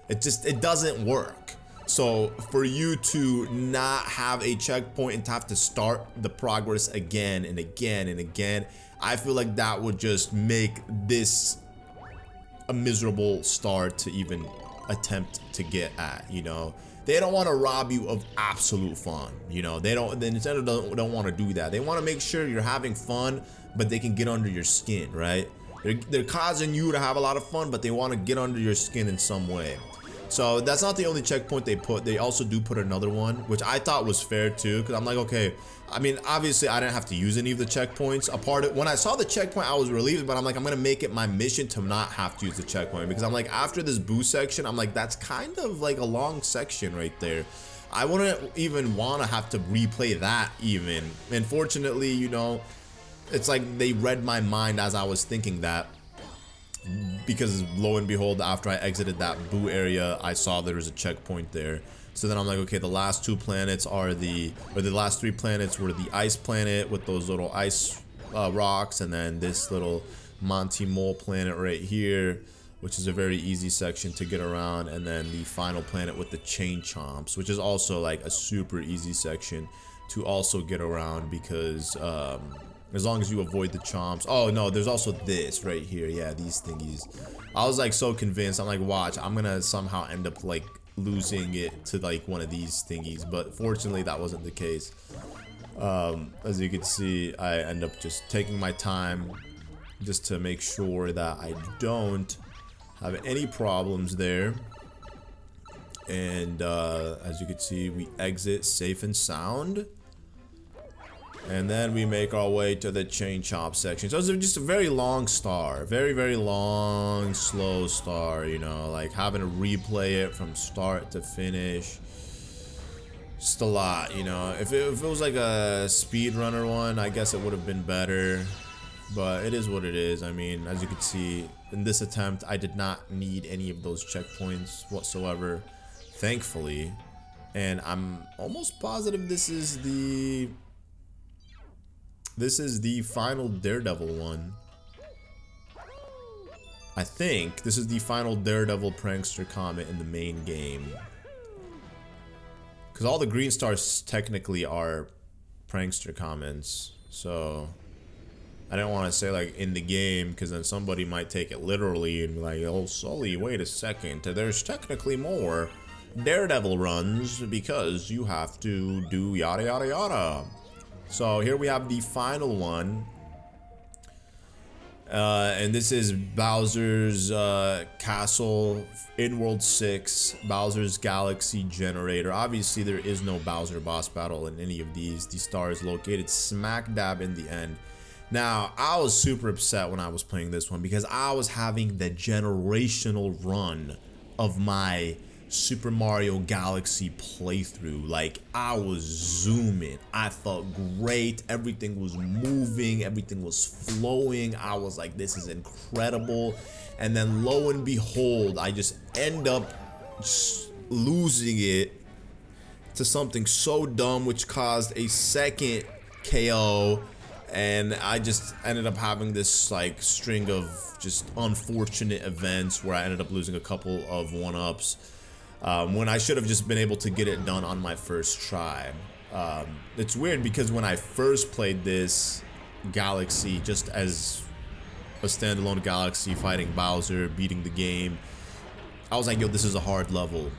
It doesn't work. So for you to not have a checkpoint and to have to start the progress again and again and again, I feel like that would just make this a miserable star to even attempt to get at, you know. They don't want to rob you of absolute fun, you know. Nintendo don't want to do that. They want to make sure you're having fun, but they can get under your skin, right? They're causing you to have a lot of fun, but they want to get under your skin in some way. So that's not the only checkpoint they put. They also do put another one, which I thought was fair too, because I'm like, okay, I mean, obviously I didn't have to use any of the checkpoints. When I saw the checkpoint, I was relieved, but I'm like, I'm gonna make it my mission to not have to use the checkpoint, because I'm like, after this boost section, I'm like, that's kind of like a long section right there. I wouldn't even want to have to replay that even. Unfortunately, you know, it's like they read my mind as I was thinking that. Because lo and behold, after I exited that boo area, I saw there was a checkpoint there. So then I'm like, okay, the last two planets are the last three planets were the ice planet with those little ice rocks, and then this little Monty Mole planet right here, which is a very easy section to get around, and then the final planet with the chain chomps, which is also like a super easy section to also get around, because as long as you avoid the chomps. Oh no, there's also this right here. Yeah, these thingies. I was like so convinced. I'm like, watch, I'm gonna somehow end up like losing it to like one of these thingies, but fortunately that wasn't the case. As you can see, I end up just taking my time just to make sure that I don't have any problems there. And as you can see, we exit safe and sound. And then we make our way to the chain chomp section. So it's just a very long star. Very, very long, slow star, you know, like having to replay it from start to finish. Just a lot, you know. If it was like a speedrunner one, I guess it would have been better. But it is what it is. I mean, as you can see, in this attempt, I did not need any of those checkpoints whatsoever, thankfully. And I'm almost positive this is the final Daredevil one. I think this is the final Daredevil Prankster Comet in the main game. Because all the green stars technically are Prankster Comets. So I didn't want to say like in the game, because then somebody might take it literally and be like, oh Sully, wait a second, there's technically more Daredevil runs because you have to do yada yada yada. So here we have the final one, and this is Bowser's Castle in World 6, Bowser's Galaxy Generator. Obviously there is no Bowser boss battle in any of these. The star is located smack dab in the end. Now, I was super upset when I was playing this one because I was having the generational run of my Super Mario Galaxy playthrough. Like, I was zooming. I felt great. Everything was moving. Everything was flowing. I was like, this is incredible. And then lo and behold, I just end up losing it to something so dumb, which caused a second KO. And I just ended up having this like string of just unfortunate events where I ended up losing a couple of 1-ups. When I should have just been able to get it done on my first try. It's weird because when I first played this Galaxy just as a standalone Galaxy fighting Bowser, beating the game, I was like, yo, this is a hard level.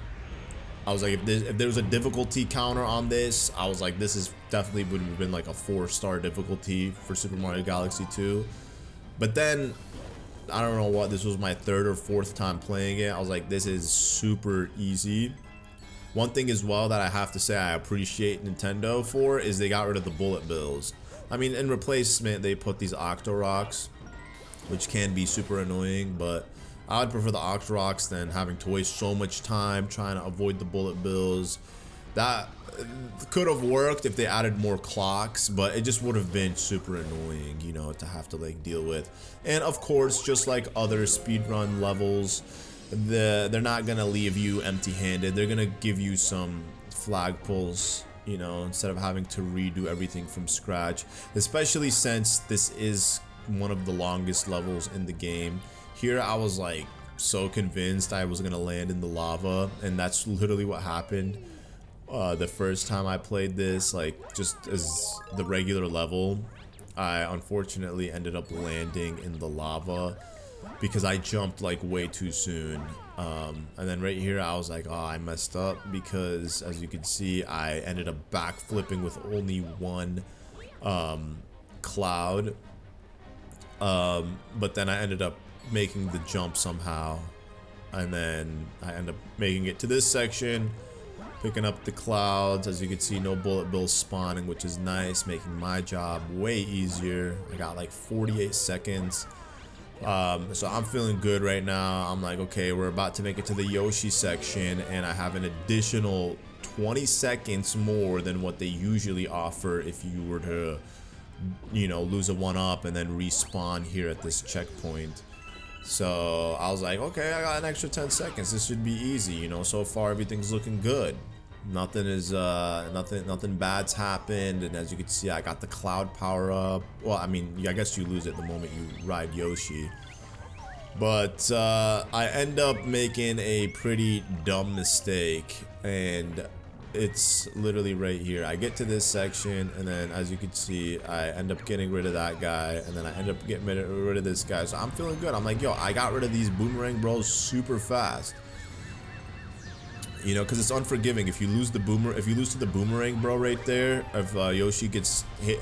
I was like, if there was a difficulty counter on this, I was like, this is definitely would have been like a 4-star difficulty for Super Mario Galaxy 2. But then, I don't know what, this was my 3rd or 4th time playing it. I was like, this is super easy. One thing as well that I have to say I appreciate Nintendo for is they got rid of the bullet bills. I mean, in replacement, they put these Octo Rocks, which can be super annoying, but I would prefer the Octo Rocks than having to waste so much time trying to avoid the bullet bills. That could have worked if they added more clocks, but it just would have been super annoying, you know, to have to like deal with. And of course, just like other speedrun levels, they're not gonna leave you empty-handed. They're gonna give you some flag pulls, you know, instead of having to redo everything from scratch, especially since this is one of the longest levels in the game. Here I was like so convinced I was gonna land in the lava, and that's literally what happened. The first time I played this, like just as the regular level, I unfortunately ended up landing in the lava because I jumped like way too soon. And then right here I was like, oh, I messed up, because as you can see, I ended up backflipping with only one cloud. But then I ended up making the jump somehow, and then I end up making it to this section, picking up the clouds. As you can see, no bullet bills spawning, which is nice, making my job way easier. I got like 48 seconds. So I'm feeling good right now. I'm like, okay, we're about to make it to the Yoshi section, and I have an additional 20 seconds more than what they usually offer if you were to, you know, lose a 1-up and then respawn here at this checkpoint. So I was like, okay, I got an extra 10 seconds. This should be easy, you know. So far everything's looking good. Nothing is nothing bad's happened, and as you can see, I got the cloud power up. Well, I mean, I guess you lose it the moment you ride Yoshi. But I end up making a pretty dumb mistake, and it's literally right here. I get to this section, and then as you can see, I end up getting rid of that guy, and then I end up getting rid of this guy. So I'm feeling good. I'm like, yo, I got rid of these boomerang bros super fast. You know, because it's unforgiving. If you lose to the boomerang bro right there, if Yoshi gets hit,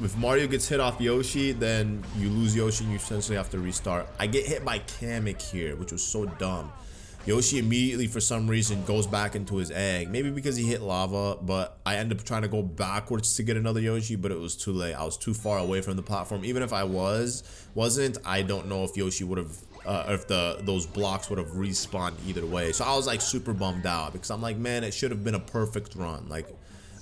if Mario gets hit off Yoshi, then you lose Yoshi and you essentially have to restart. I get hit by Kamek here, which was so dumb. Yoshi immediately, for some reason, goes back into his egg. Maybe because he hit lava, but I end up trying to go backwards to get another Yoshi, but it was too late. I was too far away from the platform. Even if I wasn't, I don't know if Yoshi would have, if those blocks would have respawned either way. So I was like super bummed out because I'm like, man, it should have been a perfect run. Like,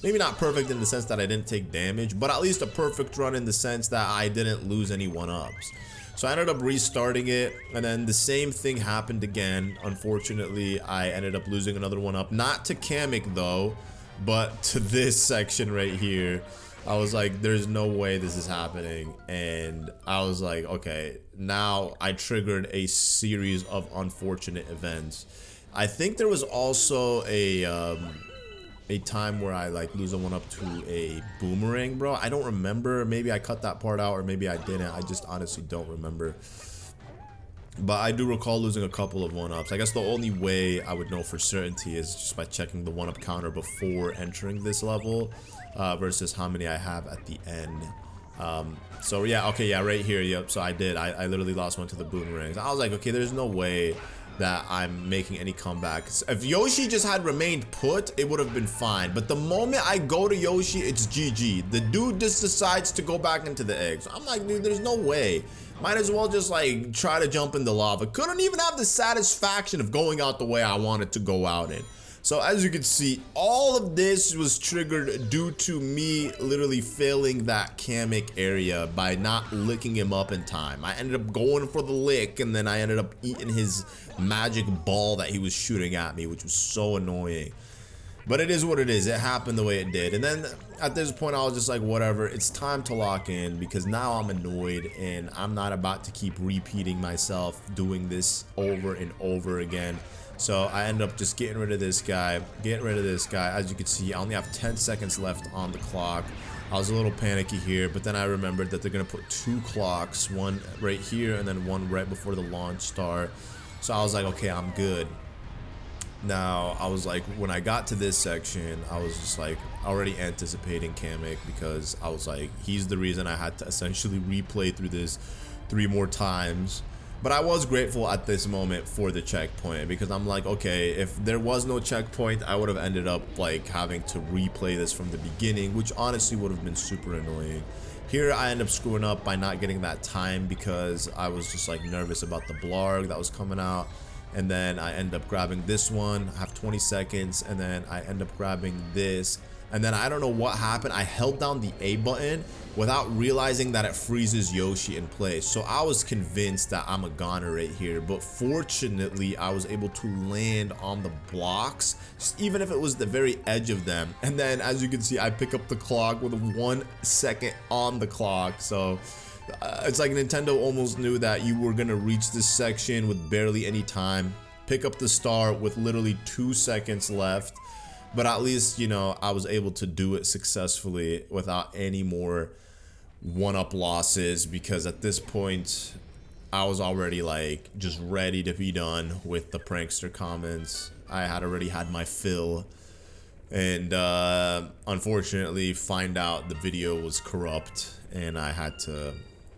maybe not perfect in the sense that I didn't take damage, but at least a perfect run in the sense that I didn't lose any 1-ups. So I ended up restarting it, and then the same thing happened again. Unfortunately, I ended up losing another 1-up. Not to Kamek though, but to this section right here. I was like, there's no way this is happening. And I was like, okay, now I triggered a series of unfortunate events. I think there was also a time where I like lose a 1-up to a boomerang bro. I don't remember. Maybe I cut that part out, or maybe I didn't. I just honestly don't remember. But I do recall losing a couple of 1-ups. I guess the only way I would know for certainty is just by checking the 1-up counter before entering this level, versus how many I have at the end. So yeah, okay, yeah, right here, yep. So I did. I literally lost one to the boomerangs. I was like, okay, there's no way that I'm making any comebacks. If Yoshi just had remained put, it would have been fine. But the moment I go to Yoshi, it's GG. The dude just decides to go back into the egg. So I'm like, dude, there's no way. Might as well just like try to jump in the lava. Couldn't even have the satisfaction of going out the way I wanted to go out in. So as you can see, all of this was triggered due to me literally failing that Kamek area by not licking him up in time. I ended up going for the lick, and then I ended up eating his magic ball that he was shooting at me, which was so annoying. But it is what it is. It happened the way it did. And then at this point, I was just like, whatever, it's time to lock in, because now I'm annoyed and I'm not about to keep repeating myself doing this over and over again. So I end up just getting rid of this guy, As you can see, I only have 10 seconds left on the clock. I was a little panicky here, but then I remembered that they're gonna put 2 clocks, one right here and then one right before the launch start. So I was like, okay, I'm good. Now, I was like, when I got to this section, I was just like already anticipating Kamek, because I was like, he's the reason I had to essentially replay through this 3 more times. But I was grateful at this moment for the checkpoint, because I'm like, okay, if there was no checkpoint, I would have ended up like having to replay this from the beginning, which honestly would have been super annoying. Here I end up screwing up by not getting that time because I was just like nervous about the blarg that was coming out. And then I end up grabbing this one, I have 20 seconds, and then I end up grabbing this. And then I don't know what happened, I held down the A button without realizing that it freezes Yoshi in place. So I was convinced that I'm a goner right here, but fortunately I was able to land on the blocks, just even if it was the very edge of them. And then as you can see, I pick up the clock with 1 second on the clock. So it's like Nintendo almost knew that you were gonna reach this section with barely any time, pick up the star with literally 2 seconds left. But at least, you know, I was able to do it successfully without any more 1-up losses, because at this point I was already like just ready to be done with the Prankster Comets. I had already had my fill, and unfortunately find out the video was corrupt and I had to,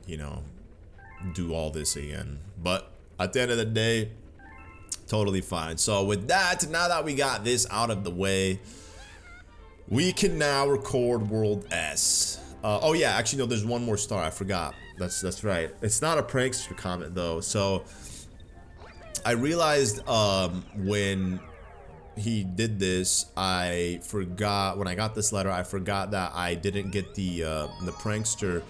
you know, do all this again. But at the end of the day, Totally fine. So with that, now that we got this out of the way, we can now record World S. Oh yeah, actually no, there's one more star. I forgot. That's right. It's not a Prankster Comet though. So I realized when he did this, I forgot, when I got this letter, I forgot that I didn't get the Prankster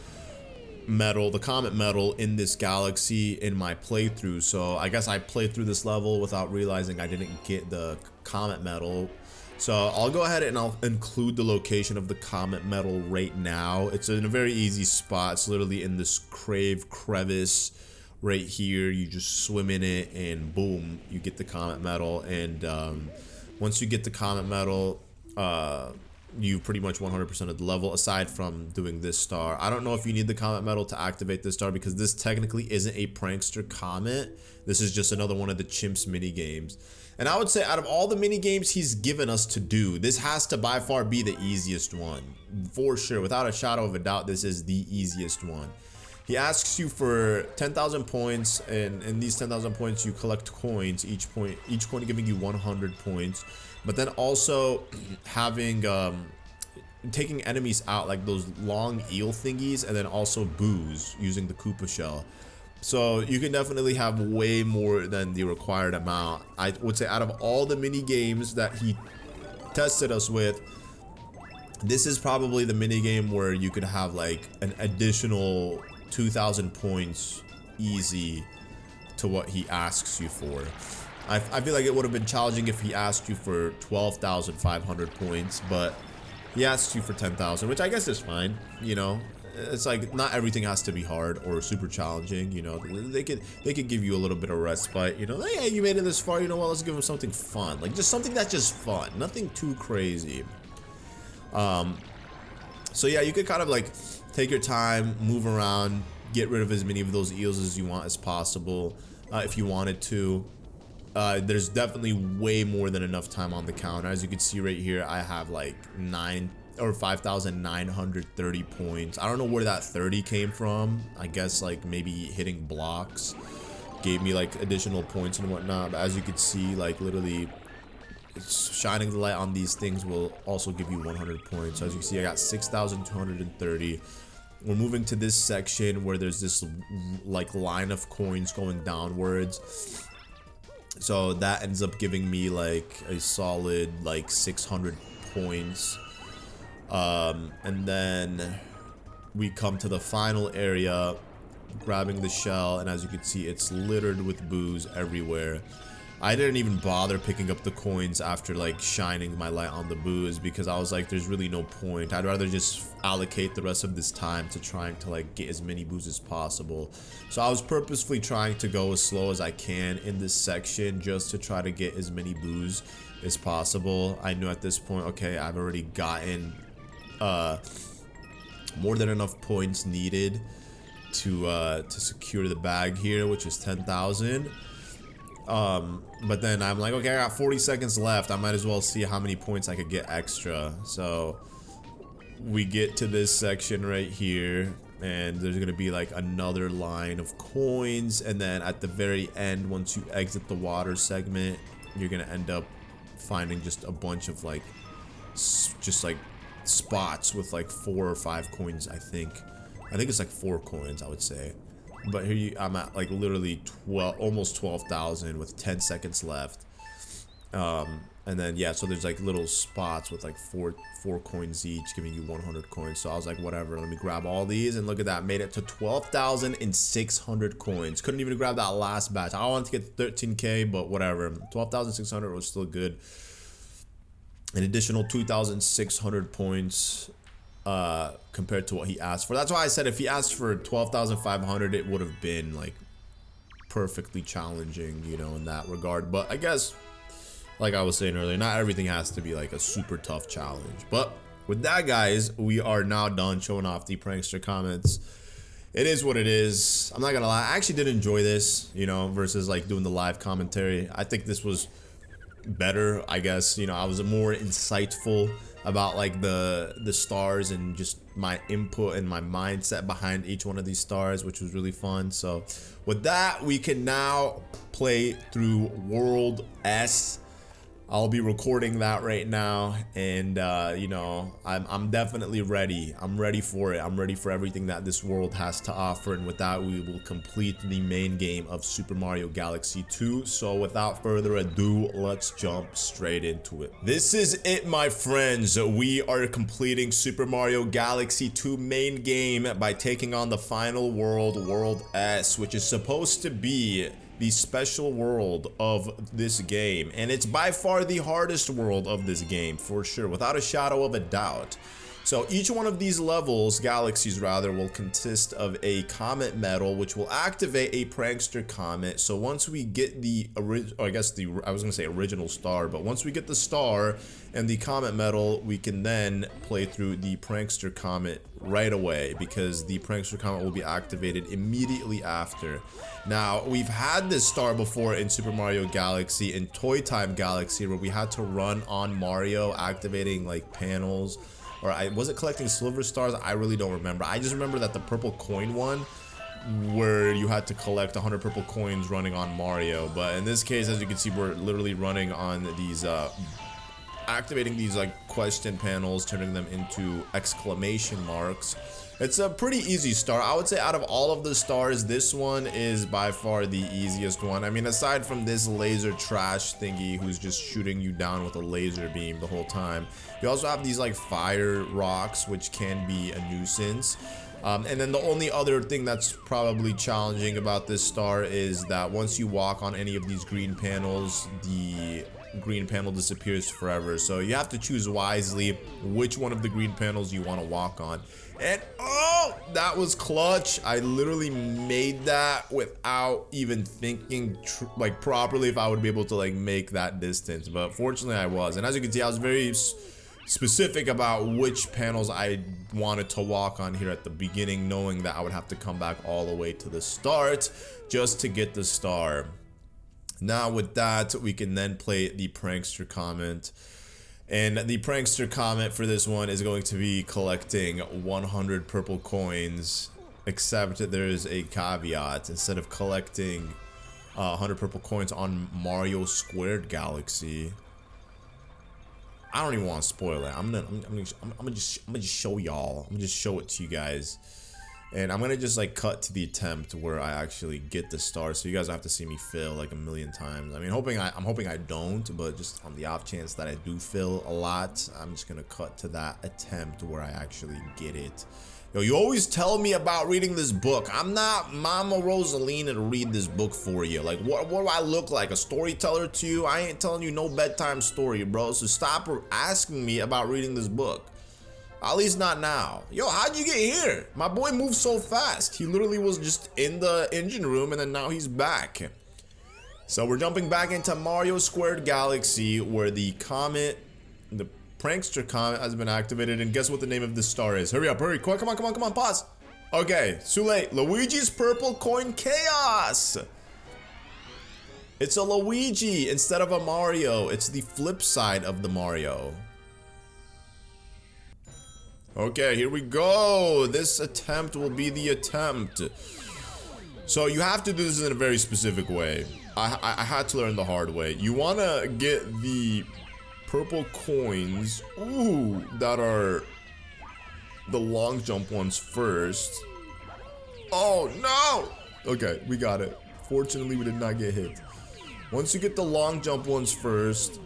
medal, the Comet medal in this galaxy in my playthrough. So I guess I played through this level without realizing I didn't get the Comet medal. So I'll go ahead and I'll include the location of the Comet medal right now. It's in a very easy spot. It's literally in this crevice right here. You just swim in it and boom, you get the Comet medal. And once you get the Comet medal, you pretty much 100% of the level, aside from doing this star. I don't know if you need the Comet medal to activate this star, because this technically isn't a Prankster Comet. This is just another one of the Chimps mini games. And I would say out of all the mini games he's given us to do, this has to by far be the easiest one. For sure, without a shadow of a doubt, this is the easiest one. He asks you for 10,000 points, and in these 10,000 points you collect coins, each coin giving you 100 points. But then also having taking enemies out, like those long eel thingies, and then also booze using the Koopa shell. So you can definitely have way more than the required amount. I would say out of all the mini games that he tested us with, this is probably the mini game where you could have like an additional 2,000 points easy to what he asks you for. I feel like it would have been challenging if he asked you for 12,500 points, but he asks you for 10,000, which I guess is fine, you know. It's like not everything has to be hard or super challenging, you know. They could give you a little bit of respite, you know. Like, hey, you made it this far, you know what? Let's give them something fun, like just something that's just fun, nothing too crazy. So yeah, you could kind of like take your time, move around, get rid of as many of those eels as you want as possible, if you wanted to. There's definitely way more than enough time on the counter. As you can see right here, I have like 5,930 points. I don't know where that 30 came from. I guess like maybe hitting blocks gave me like additional points and whatnot. But as you can see, like literally shining the light on these things will also give you 100 points. So as you can see, I got 6,230. We're moving to this section where there's this like line of coins going downwards. So that ends up giving me like a solid like 600 points. And then we come to the final area, grabbing the shell, and as you can see, it's littered with booze everywhere. I didn't even bother picking up the coins after like shining my light on the booze, because I was like, there's really no point. I'd rather just allocate the rest of this time to trying to like get as many booze as possible. So I was purposefully trying to go as slow as I can in this section just to try to get as many booze as possible. I knew at this point, okay, I've already gotten more than enough points needed to secure the bag here, which is 10,000. But then I'm like, okay, I got 40 seconds left. I might as well see how many points I could get extra. So we get to this section right here, and there's gonna be like another line of coins, and then at the very end, once you exit the water segment, you're gonna end up finding just a bunch of like just like spots with like 4 or 5 coins. I think it's like 4 coins, I would say. But here I'm at like literally almost 12,000 with 10 seconds left. And then yeah, so there's like little spots with like four coins each, giving you 100 coins. So I was like, whatever, let me grab all these, and look at that, made it to 12,600 coins. Couldn't even grab that last batch. I wanted to get 13k, but whatever. 12,600 was still good. An additional 2,600 points compared to what he asked for. That's why I said if he asked for 12,500, it would have been like perfectly challenging, you know, in that regard. But I guess, like I was saying earlier, not everything has to be like a super tough challenge. But with that, guys, we are now done showing off the Prankster Comets. It is what it is. I'm not gonna lie, I actually did enjoy this, you know, versus like doing the live commentary. I think this was better, I guess. You know, I was more insightful about like the stars and just my input and my mindset behind each one of these stars, which was really fun. So with that, we can now play through World S. I'll be recording that right now, and you know, I'm definitely ready. I'm ready for it. I'm ready for everything that this world has to offer, and with that, we will complete the main game of Super Mario Galaxy 2. So without further ado, let's jump straight into it. This is it, my friends. We are completing Super Mario Galaxy 2 main game by taking on the final world, World S, which is supposed to be the special world of this game, and it's by far the hardest world of this game, for sure, without a shadow of a doubt. So each one of these levels, galaxies rather, will consist of a comet medal, which will activate a Prankster Comet. So once we get the original star, but once we get the star and the comet medal, we can then play through the Prankster Comet right away, because the Prankster Comet will be activated immediately after. Now, we've had this star before in Super Mario Galaxy, in Toy Time Galaxy, where we had to run on Mario, activating like panels. Or was it collecting silver stars? I really don't remember. I just remember that the purple coin one, where you had to collect 100 purple coins running on Mario. But in this case, as you can see, we're literally running on these, activating these like question panels, turning them into exclamation marks. It's a pretty easy star. I would say out of all of the stars, this one is by far the easiest one. I mean, aside from this laser trash thingy who's just shooting you down with a laser beam the whole time, you also have these like fire rocks, which can be a nuisance. And then the only other thing that's probably challenging about this star is that once you walk on any of these green panels, the green panel disappears forever. So you have to choose wisely which one of the green panels you want to walk on. And oh, that was clutch. I literally made that without even thinking like properly if I would be able to like make that distance, but fortunately I was. And as you can see, I was very specific about which panels I wanted to walk on here at the beginning, knowing that I would have to come back all the way to the start just to get the star. Now with that, we can then play the Prankster Comet. And the Prankster Comet for this one is going to be collecting 100 purple coins, except that there is a caveat. Instead of collecting 100 purple coins on Mario Squared Galaxy, I don't even want to spoil it. I'm gonna just show y'all. I'm gonna just show it to you guys. And I'm gonna just like cut to the attempt where I actually get the star, so you guys have to see me fail like a million times. I mean, I'm hoping I don't, but just on the off chance that I do fail a lot, I'm just gonna cut to that attempt where I actually get it. Yo, you always tell me about reading this book. I'm not Mama Rosalina to read this book for you. Like, what do I look like? A storyteller to you? I ain't telling you no bedtime story, bro. So stop asking me about reading this book. At least not now. Yo, how'd you get here? My boy moved so fast. He literally was just in the engine room, and then now he's back. So we're jumping back into Mario Squared Galaxy, where the comet, the Prankster Comet, has been activated. And guess what the name of this star is? Hurry up, hurry, quick, come on, pause. Okay, it's too late. Luigi's Purple Coin Chaos. It's a Luigi instead of a Mario. It's the flip side of the Mario. Okay, here we go. This attempt will be the attempt. So you have to do this in a very specific way. I had to learn the hard way. You want to get the purple coins, that are the long jump ones first. Oh, no! Okay, we got it. Fortunately, we did not get hit. Once you get the long jump ones first,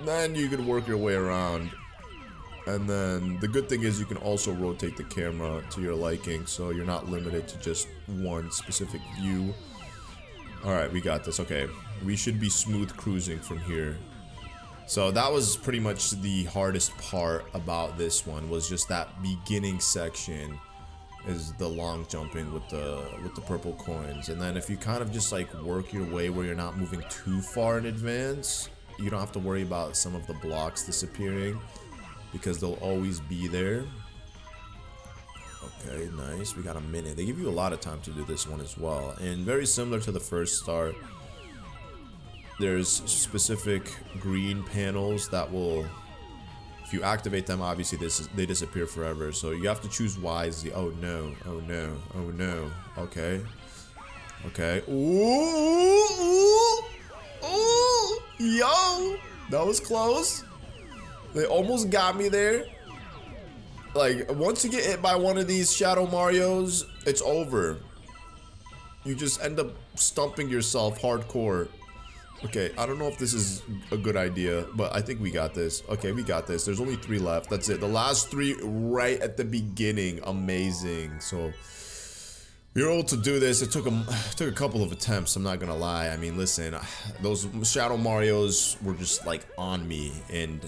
then you can work your way around. And then the good thing is you can also rotate the camera to your liking, so you're not limited to just one specific view. Alright, we got this. Okay, we should be smooth cruising from here. So that was pretty much the hardest part about this one, was just that beginning section is the long jumping with the purple coins. And then if you kind of just like work your way where you're not moving too far in advance, you don't have to worry about some of the blocks disappearing, because they'll always be there. Okay, nice. We got a minute. They give you a lot of time to do this one as well. And very similar to the first star, there's specific green panels that will If you activate them, obviously they disappear forever. So you have to choose wisely. Oh no, oh no, oh no. Okay. Okay. Ooh, ooh, ooh. Yo, that was close. They almost got me there. Like, once you get hit by one of these Shadow Marios, it's over. You just end up stumping yourself hardcore. Okay, I don't know if this is a good idea, but I think we got this. Okay, we got this. There's only 3 left. That's it. The last 3 right at the beginning. Amazing. So, you're able to do this. It took a couple of attempts, I'm not gonna lie. I mean, listen, those Shadow Marios were just like on me, and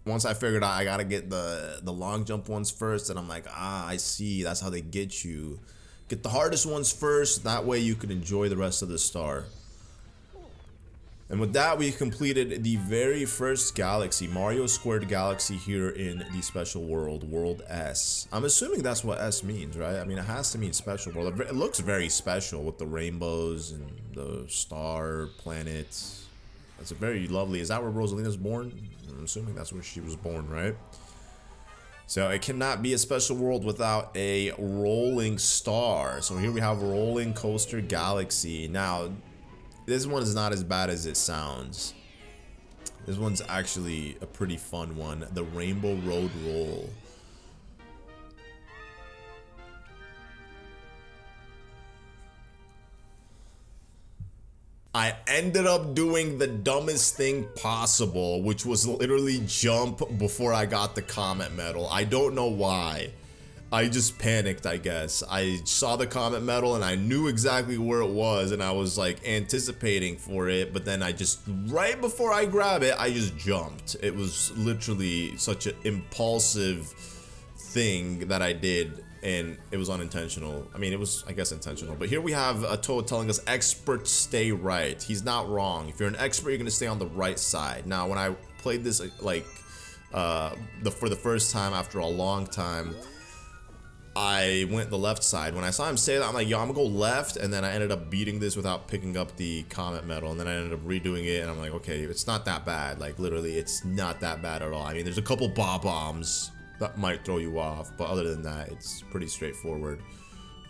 once I figured out I gotta get the long jump ones first, and I'm like, ah, I see, that's how they get you. Get the hardest ones first, that way you can enjoy the rest of the star. And with that, we completed the very first galaxy, Mario Squared Galaxy, here in the special world, World S. I'm assuming that's what S means, right? I mean, it has to mean special world. It looks very special with the rainbows and the star planets. That's a very lovely. Is that where Rosalina's born? I'm assuming that's where she was born, right? So it cannot be a special world without a rolling star. So here we have Rolling Coaster Galaxy. Now, this one is not as bad as it sounds. This one's actually a pretty fun one. The Rainbow Road Roll. I ended up doing the dumbest thing possible, which was literally jump before I got the Comet Medal. I don't know why. I just panicked, I guess. I saw the Comet Medal and I knew exactly where it was, and I was like anticipating for it, but then I just, right before I grab it, I just jumped. It was literally such an impulsive thing that I did, and it was unintentional. I mean, it was, I guess, intentional. But here we have a Toad telling us, experts stay right. He's not wrong. If you're an expert, you're gonna stay on the right side. Now, when I played this, like, for the first time after a long time, I went the left side. When I saw him say that, I'm like, yo, I'm gonna go left, and then I ended up beating this without picking up the Comet Medal, and then I ended up redoing it, and I'm like, okay, it's not that bad. Like, literally, it's not that bad at all. I mean, there's a couple bombs that might throw you off, but other than that, it's pretty straightforward.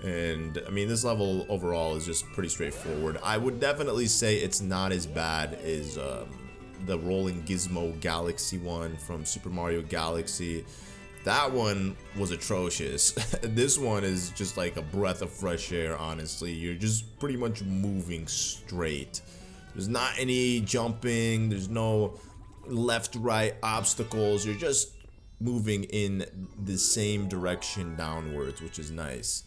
And I mean, this level overall is just pretty straightforward. I would definitely say it's not as bad as the Rolling Gizmo Galaxy one from Super Mario Galaxy. That one was atrocious. This one is just like a breath of fresh air, honestly. You're just pretty much moving straight. There's not any jumping, there's no left, right obstacles. You're just moving in the same direction downwards, which is nice.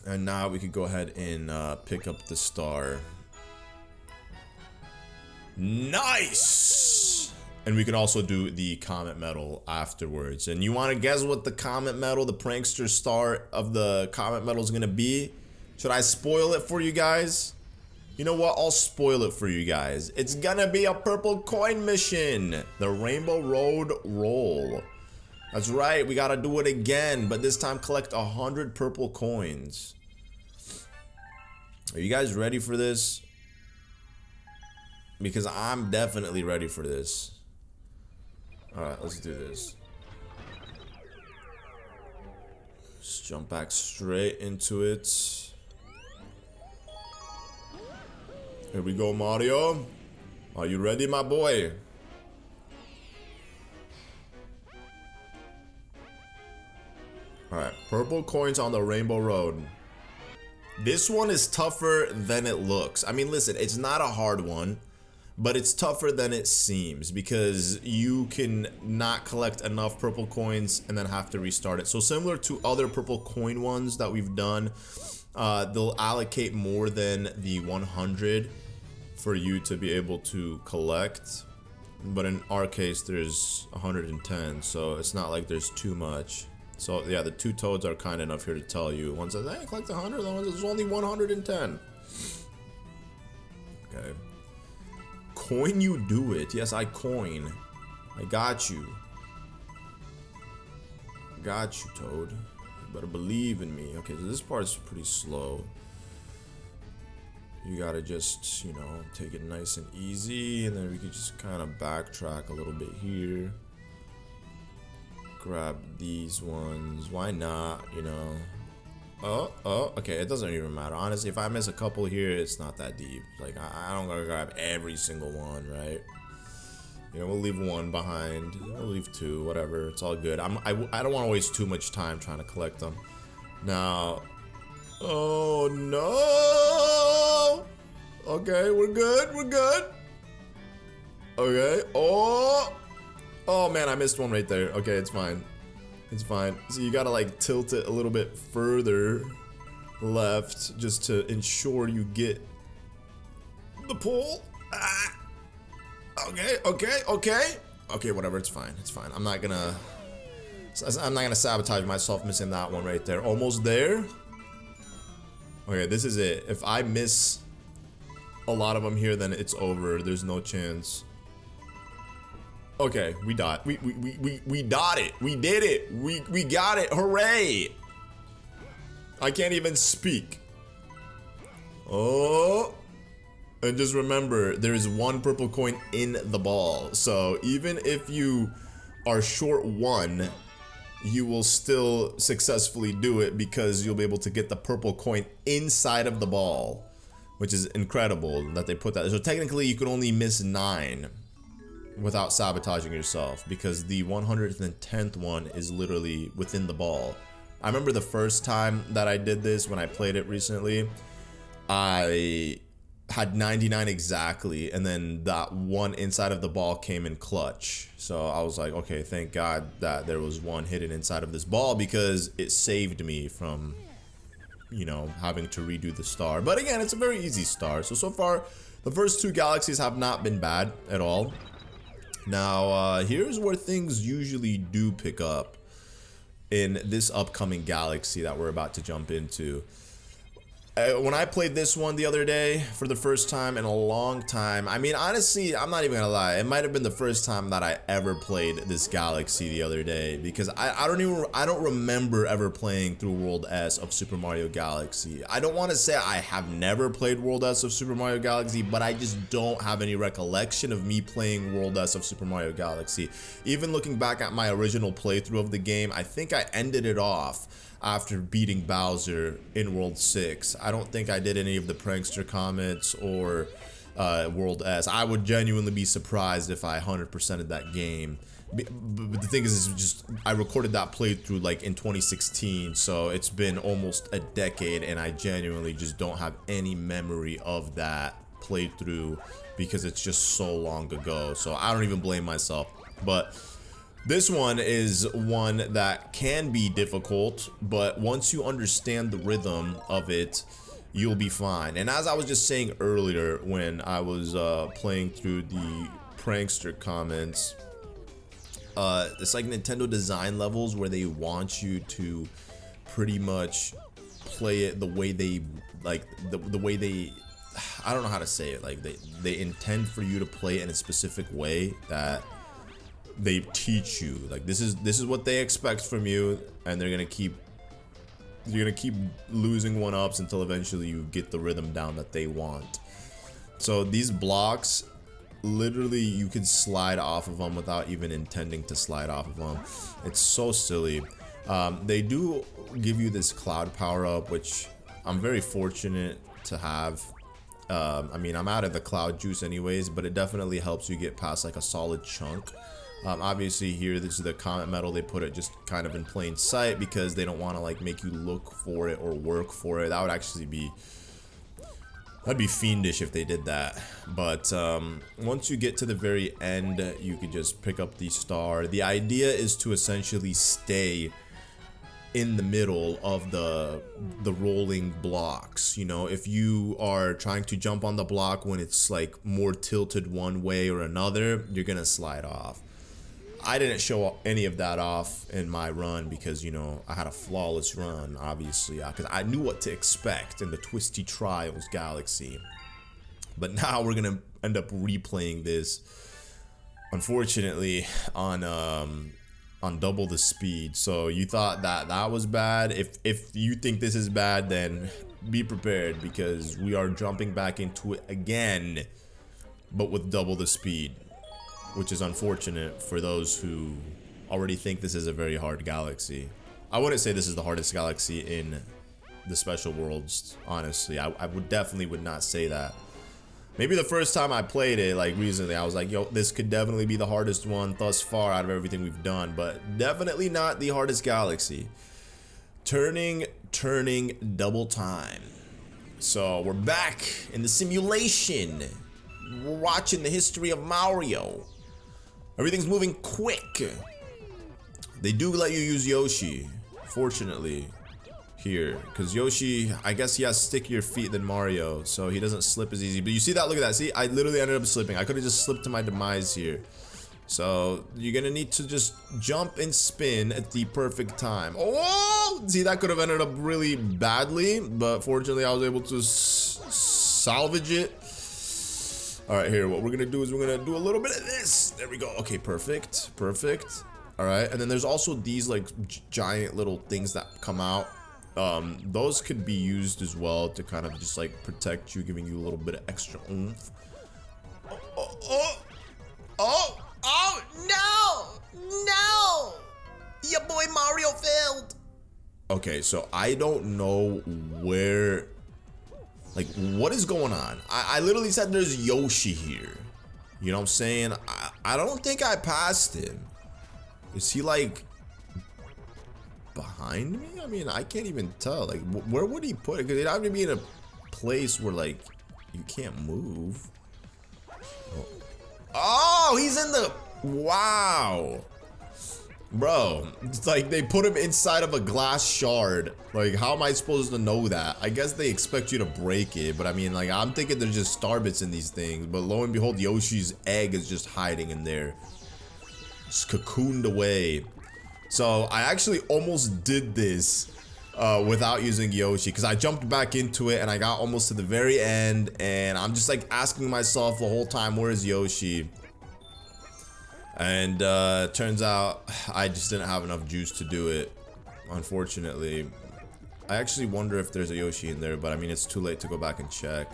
And now we could go ahead and pick up the star. Nice! And we can also do the Comet Medal afterwards. And you want to guess what the Comet Medal, the Prankster star of the Comet Medal is going to be? Should I spoil it for you guys? You know what? I'll spoil it for you guys. It's gonna be a purple coin mission. The Rainbow Road Roll. That's right, we gotta do it again, but this time collect 100 purple coins. Are you guys ready for this? Because I'm definitely ready for this. Alright, let's do this. Just jump back straight into it. Here we go, Mario. Are you ready, my boy? Alright, purple coins on the Rainbow Road. This one is tougher than it looks. I mean, listen, it's not a hard one, but it's tougher than it seems because you can not collect enough purple coins and then have to restart it. So similar to other purple coin ones that we've done, they'll allocate more than the 100 for you to be able to collect. But in our case, there's 110, so it's not like there's too much. So yeah, the two toads are kind enough here to tell you. One says, hey, collect 100, the one says, there's only 110. Okay. Coin you do it. Yes, I coin. I got you. Got you, Toad. You better believe in me. Okay, so this part's pretty slow. you gotta just, you know, take it nice and easy, and then we can just kind of backtrack a little bit here. Grab these ones. Why not, you know? Oh, okay, it doesn't even matter. Honestly, if I miss a couple here, it's not that deep. Like, I don't gotta grab every single one, right? You know, we'll leave one behind. We'll leave two, whatever. It's all good. I don't want to waste too much time trying to collect them. Now, oh no! Okay, we're good. We're good. Okay. Oh man, I missed one right there. Okay, it's fine. It's fine. So you gotta like tilt it a little bit further left just to ensure you get the pull. Ah. Okay, whatever, it's fine. It's fine. I'm not gonna sabotage myself missing that one right there. Almost there. Okay, this is it. If I miss a lot of them here, then it's over. There's no chance. Okay, we got it. We got it. We did it. We got it. Hooray! I can't even speak. Oh. And just remember, there is one purple coin in the ball. So even if you are short one, you will still successfully do it because you'll be able to get the purple coin inside of the ball, which is incredible that they put that. So technically you could only miss 9 without sabotaging yourself because the 110th one is literally within the ball. I remember the first time that I did this when I played it recently, I had 99 exactly, and then that one inside of the ball came in clutch. So I was like, okay, thank God that there was one hidden inside of this ball because it saved me from, you know, having to redo the star. But again, it's a very easy star. So far, the first 2 galaxies have not been bad at all. Now, here's where things usually do pick up in this upcoming galaxy that we're about to jump into. When I played this one the other day for the first time in a long time, I mean, honestly, I'm not even gonna lie, it might have been the first time that I ever played this galaxy the other day because I don't remember ever playing through World S of Super Mario Galaxy. I don't want to say I have never played World S of Super Mario Galaxy, but I just don't have any recollection of me playing World S of Super Mario Galaxy. Even looking back at my original playthrough of the game, I think I ended it off after beating Bowser in World 6. I don't think I did any of the Prankster Comets or World S. I would genuinely be surprised if I 100%ed that game. But the thing is just, I recorded that playthrough like in 2016, so it's been almost a decade, and I genuinely just don't have any memory of that playthrough because it's just so long ago. So I don't even blame myself. But this one is one that can be difficult, but once you understand the rhythm of it, you'll be fine. And as I was just saying earlier when I was playing through the Prankster Comets, it's like Nintendo design levels where they want you to pretty much play it the way they, like, the way they, I don't know how to say it, like they intend for you to play it in a specific way that they teach you. Like, this is what they expect from you, and you're gonna keep losing 1-ups until eventually you get the rhythm down that they want. So these blocks, literally you can slide off of them without even intending to slide off of them. It's so silly. They do give you this cloud power up, which I'm very fortunate to have. I mean, I'm out of the cloud juice anyways, but it definitely helps you get past like a solid chunk. Obviously here, this is the comet medal. They put it just kind of in plain sight because they don't want to like make you look for it or work for it. That would actually be, that'd be fiendish if they did that. But once you get to the very end, you could just pick up the star. The idea is to essentially stay in the middle of the rolling blocks. You know, if you are trying to jump on the block when it's like more tilted one way or another, you're gonna slide off. I didn't show any of that off in my run because, you know, I had a flawless run, obviously, because I knew what to expect in the Twisty Trials Galaxy. But now we're gonna end up replaying this, unfortunately, on on double the speed. So you thought that that was bad. If you think this is bad, then be prepared, because we are jumping back into it again, but with double the speed, which is unfortunate for those who already think this is a very hard galaxy. I wouldn't say this is the hardest galaxy in the special worlds, honestly. I would definitely would not say that. Maybe the first time I played it, like recently, I was like, yo, this could definitely be the hardest one thus far out of everything we've done, but definitely not the hardest galaxy. Turning double time. So we're back in the simulation. We're watching the history of Mario. Everything's moving quick. They do let you use Yoshi, fortunately, here, because Yoshi, I guess he has stickier feet than Mario, so he doesn't slip as easy. But you see that? Look at that. See, I literally ended up slipping. I could have just slipped to my demise here. So you're gonna need to just jump and spin at the perfect time. Oh, see, that could have ended up really badly, but fortunately I was able to salvage it. All right, here, what we're gonna do is we're gonna do a little bit of this. There we go. Okay, perfect. All right, and then there's also these like giant little things that come out. Those could be used as well to kind of just like protect you, giving you a little bit of extra oomph. Oh, no! Your boy Mario failed. Okay, so I don't know where, like, what is going on? I literally said there's Yoshi here. You know what I'm saying? I don't think I passed him. Is he like behind me? I mean, I can't even tell. Like, where would he put it? Because it'd have to be in a place where, like, you can't move. Oh, he's in the... Wow. Bro, it's like they put him inside of a glass shard. Like, how am I supposed to know that? I guess they expect you to break it, but I mean, like, I'm thinking there's just star bits in these things. But lo and behold, Yoshi's egg is just hiding in there. Just cocooned away. So I actually almost did this without using Yoshi, because I jumped back into it and I got almost to the very end, and I'm just like asking myself the whole time, where is Yoshi? And turns out I just didn't have enough juice to do it, unfortunately. I actually wonder if there's a Yoshi in there, but I mean, it's too late to go back and check.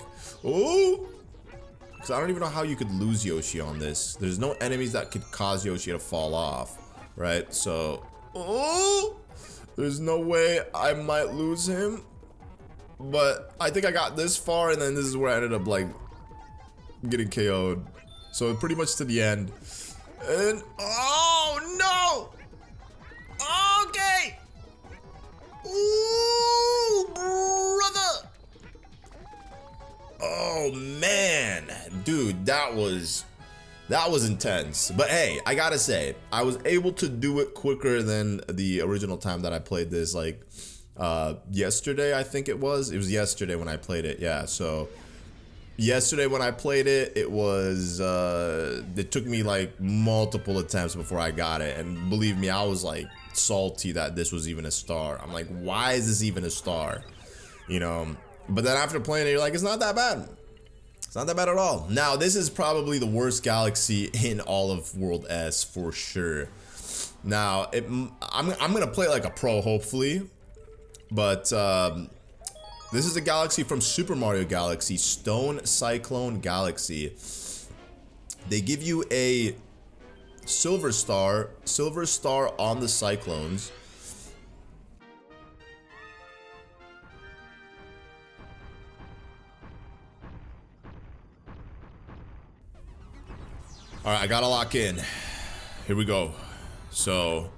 Oh! Because I don't even know how you could lose Yoshi on this. There's no enemies that could cause Yoshi to fall off, right? So, oh! There's no way I might lose him. But I think I got this far, and then this is where I ended up, like, getting KO'd. So pretty much to the end. And, oh, no! Okay! Ooh, brother! Oh, man. Dude, that was intense. But hey, I gotta say, I was able to do it quicker than the original time that I played this, like, yesterday, I think it was. It was yesterday when I played it, yeah, so... Yesterday when I played it, it was, it took me like multiple attempts before I got it. And believe me, I was like salty that this was even a star. I'm like, why is this even a star? You know, but then after playing it, you're like, it's not that bad. It's not that bad at all. Now, this is probably the worst galaxy in all of World S for sure. Now, I'm going to play like a pro, hopefully. But, this is a galaxy from Super Mario Galaxy, Stone Cyclone Galaxy. They give you a silver star on the cyclones. All right, I gotta lock in. Here we go. So,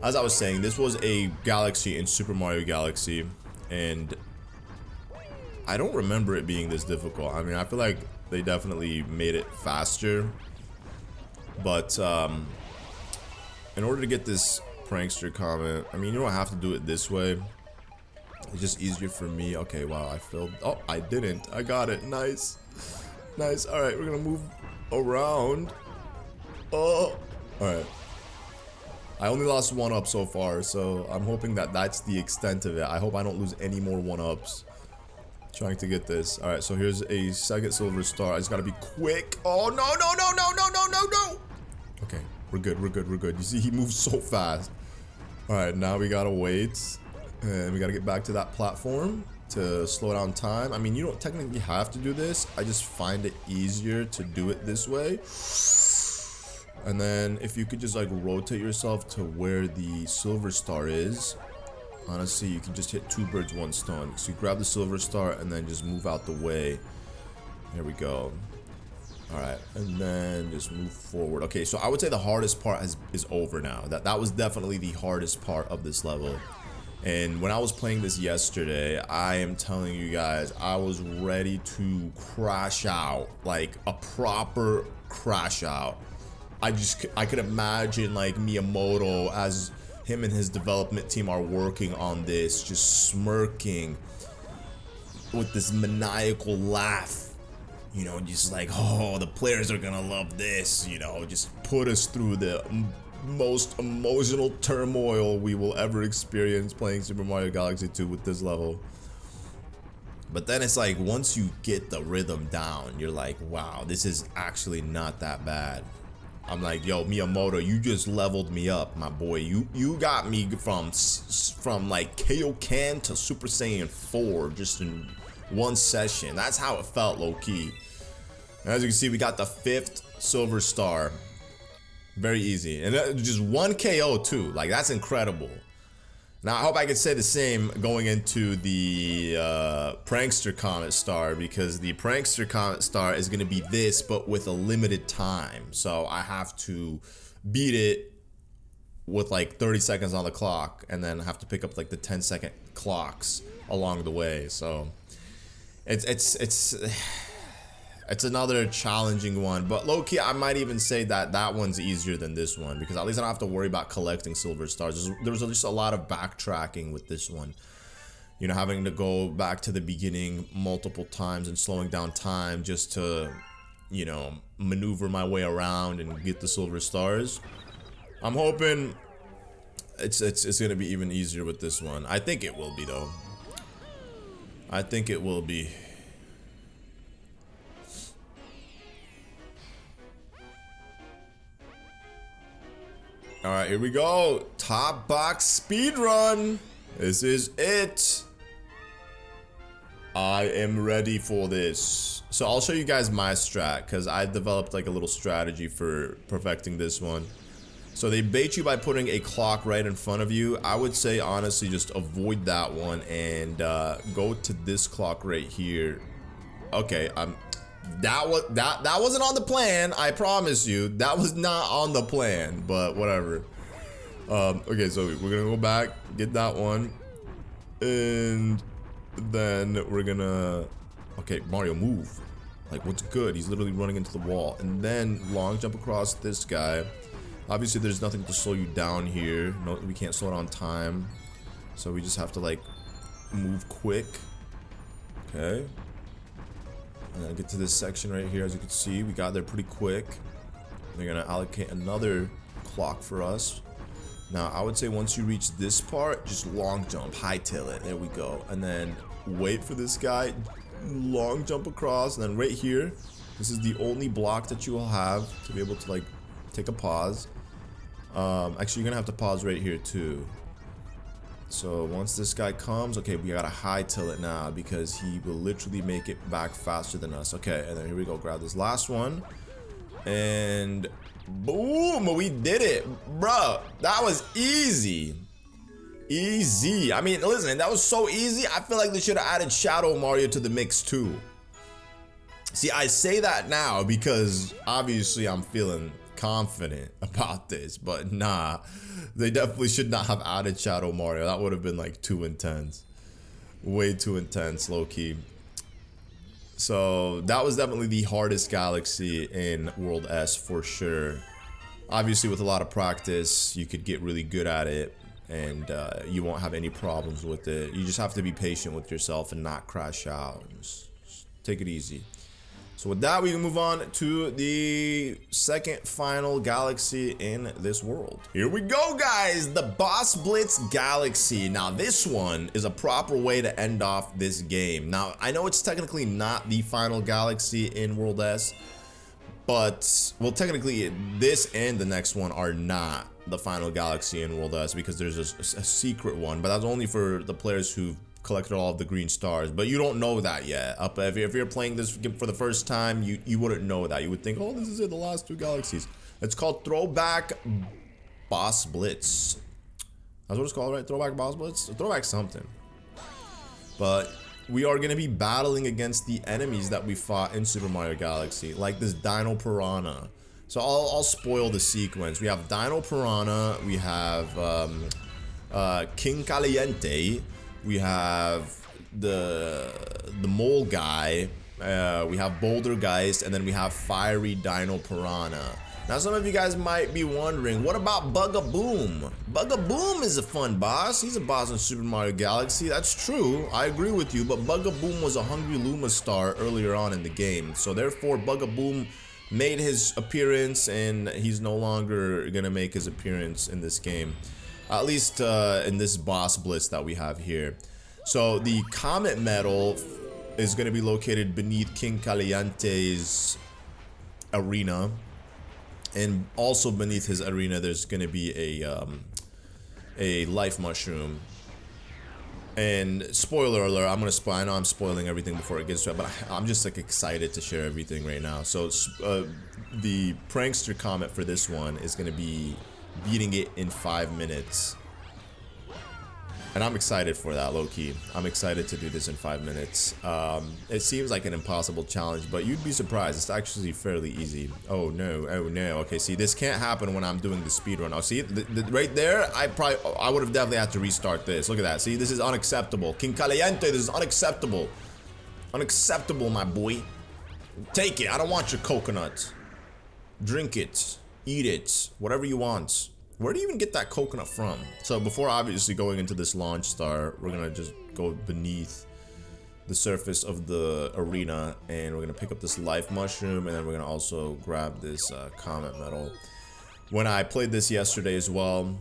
as I was saying, this was a galaxy in Super Mario Galaxy, and I don't remember it being this difficult. I mean, I feel like they definitely made it faster. But in order to get this Prankster Comet, I mean, you don't have to do it this way. It's just easier for me. Okay, wow, I failed. Oh, I didn't. I got it. Nice. Nice. All right, we're going to move around. Oh, all right. I only lost 1-up so far, so I'm hoping that that's the extent of it. I hope I don't lose any more 1-ups. Trying to get this. All right, so here's a second silver star. I just gotta be quick. Oh, no. Okay, We're good, we're good, we're good. You see, he moves so fast. Alright, now we gotta wait. And we gotta get back to that platform to slow down time. I mean, you don't technically have to do this. I just find it easier to do it this way. And then if you could just like rotate yourself to where the silver star is. Honestly, you can just hit 2 birds, 1 stone. So you grab the silver star and then just move out the way. There we go. Alright, and then just move forward. Okay, so I would say the hardest part is over now. That was definitely the hardest part of this level. And when I was playing this yesterday, I am telling you guys, I was ready to crash out. Like a proper crash out. I could imagine like Miyamoto, as him and his development team are working on this, just smirking with this maniacal laugh. You know, just like, oh, the players are gonna love this, you know, just put us through the most emotional turmoil we will ever experience playing Super Mario Galaxy 2 with this level. But then it's like, once you get the rhythm down, you're like, wow, this is actually not that bad. I'm like, yo, Miyamoto, you just leveled me up, my boy. You got me from like Kaioken to Super Saiyan 4 just in one session. That's how it felt, low-key. And as you can see, we got the 5th silver star. Very easy. And just 1 KO too. Like, that's incredible. Now, I hope I can say the same going into the Prankster Comet star, because the Prankster Comet star is going to be this, but with a limited time. So I have to beat it with like 30 seconds on the clock, and then have to pick up like the 10-second clocks along the way. So it's another challenging one, but low-key I might even say that that one's easier than this one, because at least I don't have to worry about collecting silver stars. There was just a lot of backtracking with this one, you know, having to go back to the beginning multiple times and slowing down time just to, you know, maneuver my way around and get the silver stars. I'm hoping it's gonna be even easier with this one. I think it will be, though. I think it will be. Alright, here we go. Top box speed run. This is it. I am ready for this. So I'll show you guys my strat, because I developed like a little strategy for perfecting this one. So they bait you by putting a clock right in front of you. I would say honestly just avoid that one and go to this clock right here. Okay, that wasn't on the plan, I promise you. That was not on the plan, but whatever. Okay, so we're gonna go back, get that one, and then we're gonna, okay, Mario, move. Like, what's good? He's literally running into the wall. And then long jump across this guy. Obviously there's nothing to slow you down here. No, we can't slow it on time, so we just have to like move quick. Okay. And then get to this section right here. As you can see, we got there pretty quick. They're gonna allocate another clock for us. Now, I would say once you reach this part, just long jump, hightail it. There we go. And then wait for this guy, long jump across, and then right here, this is the only block that you will have to be able to like take a pause. Actually, you're gonna have to pause right here too. So once this guy comes, okay, we gotta hightail it now, because he will literally make it back faster than us. Okay, and then here we go, grab this last one, and boom, we did it, bro. That was easy. Easy. I mean, listen, that was so easy. I feel like they should have added Shadow Mario to the mix too. See, I say that now because obviously I'm feeling confident about this, but nah, they definitely should not have added Shadow Mario. That would have been like too intense. Way too intense, low-key. So that was definitely the hardest galaxy in World S for sure. Obviously with a lot of practice you could get really good at it, and you won't have any problems with it. You just have to be patient with yourself and not crash out. Just take it easy. So with that, we can move on to the second final galaxy in this world. Here we go, guys, the Boss Blitz Galaxy. Now this one is a proper way to end off this game. Now I know it's technically not the final galaxy in World S, But, well, technically, this and the next one are not the final galaxy in World S, because there's a secret one, but that's only for the players who've collected all of the green stars. But you don't know that yet. If you're playing this for the first time, you wouldn't know that. You would think, oh, this is it, the last 2 galaxies. It's called Throwback Boss Blitz. That's what it's called, right? Throwback Boss Blitz? Throwback something. But we are going to be battling against the enemies that we fought in Super Mario Galaxy, like this Dino Piranha. So I'll spoil the sequence. We have Dino Piranha, we have King Caliente, we have the Mole Guy, we have Boulder Geist, and then we have Fiery Dino Piranha. Now some of you guys might be wondering, what about Bugaboom? Bugaboom is a fun boss. He's a boss in Super Mario Galaxy. That's true, I agree with you, but Bugaboom was a Hungry Luma star earlier on in the game. So therefore Bugaboom made his appearance, and he's no longer gonna make his appearance in this game, at least in this boss blitz that we have here. So the Comet Medal is gonna be located beneath King Caliente's arena, and also beneath his arena there's gonna be a life mushroom. And spoiler alert, I know I'm spoiling everything before it gets to it, but I'm just like excited to share everything right now. So the Prankster Comet for this one is going to be beating it in 5 minutes. And I'm excited for that, low-key. I'm excited to do this in 5 minutes. It seems like an impossible challenge, but you'd be surprised. It's actually fairly easy. Oh no, oh no. Okay, see, this can't happen when I'm doing the speedrun. Oh, see, right there, I would have definitely had to restart this. Look at that. See, this is unacceptable. King Caliente, this is unacceptable. Unacceptable, my boy. Take it. I don't want your coconut. Drink it. Eat it. Whatever you want. Where do you even get that coconut from? So before obviously going into this launch star, we're gonna just go beneath the surface of the arena, and we're gonna pick up this life mushroom, and then we're gonna also grab this comet medal. When I played this yesterday as well,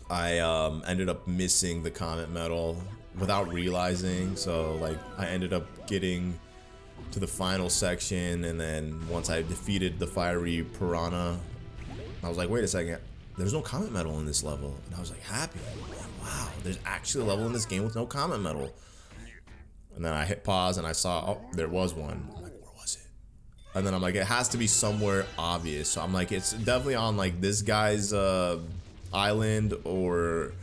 I ended up missing the comet medal without realizing. So like I ended up getting to the final section, and then once I defeated the fiery piranha, I was like, wait a second. There's no comet medal in this level, and I was like happy. Wow, there's actually a level in this game with no comet medal. And then I hit pause and I saw, oh, there was one. I'm like, where was it? And then I'm like, it has to be somewhere obvious. So I'm like, it's definitely on like this guy's island, or.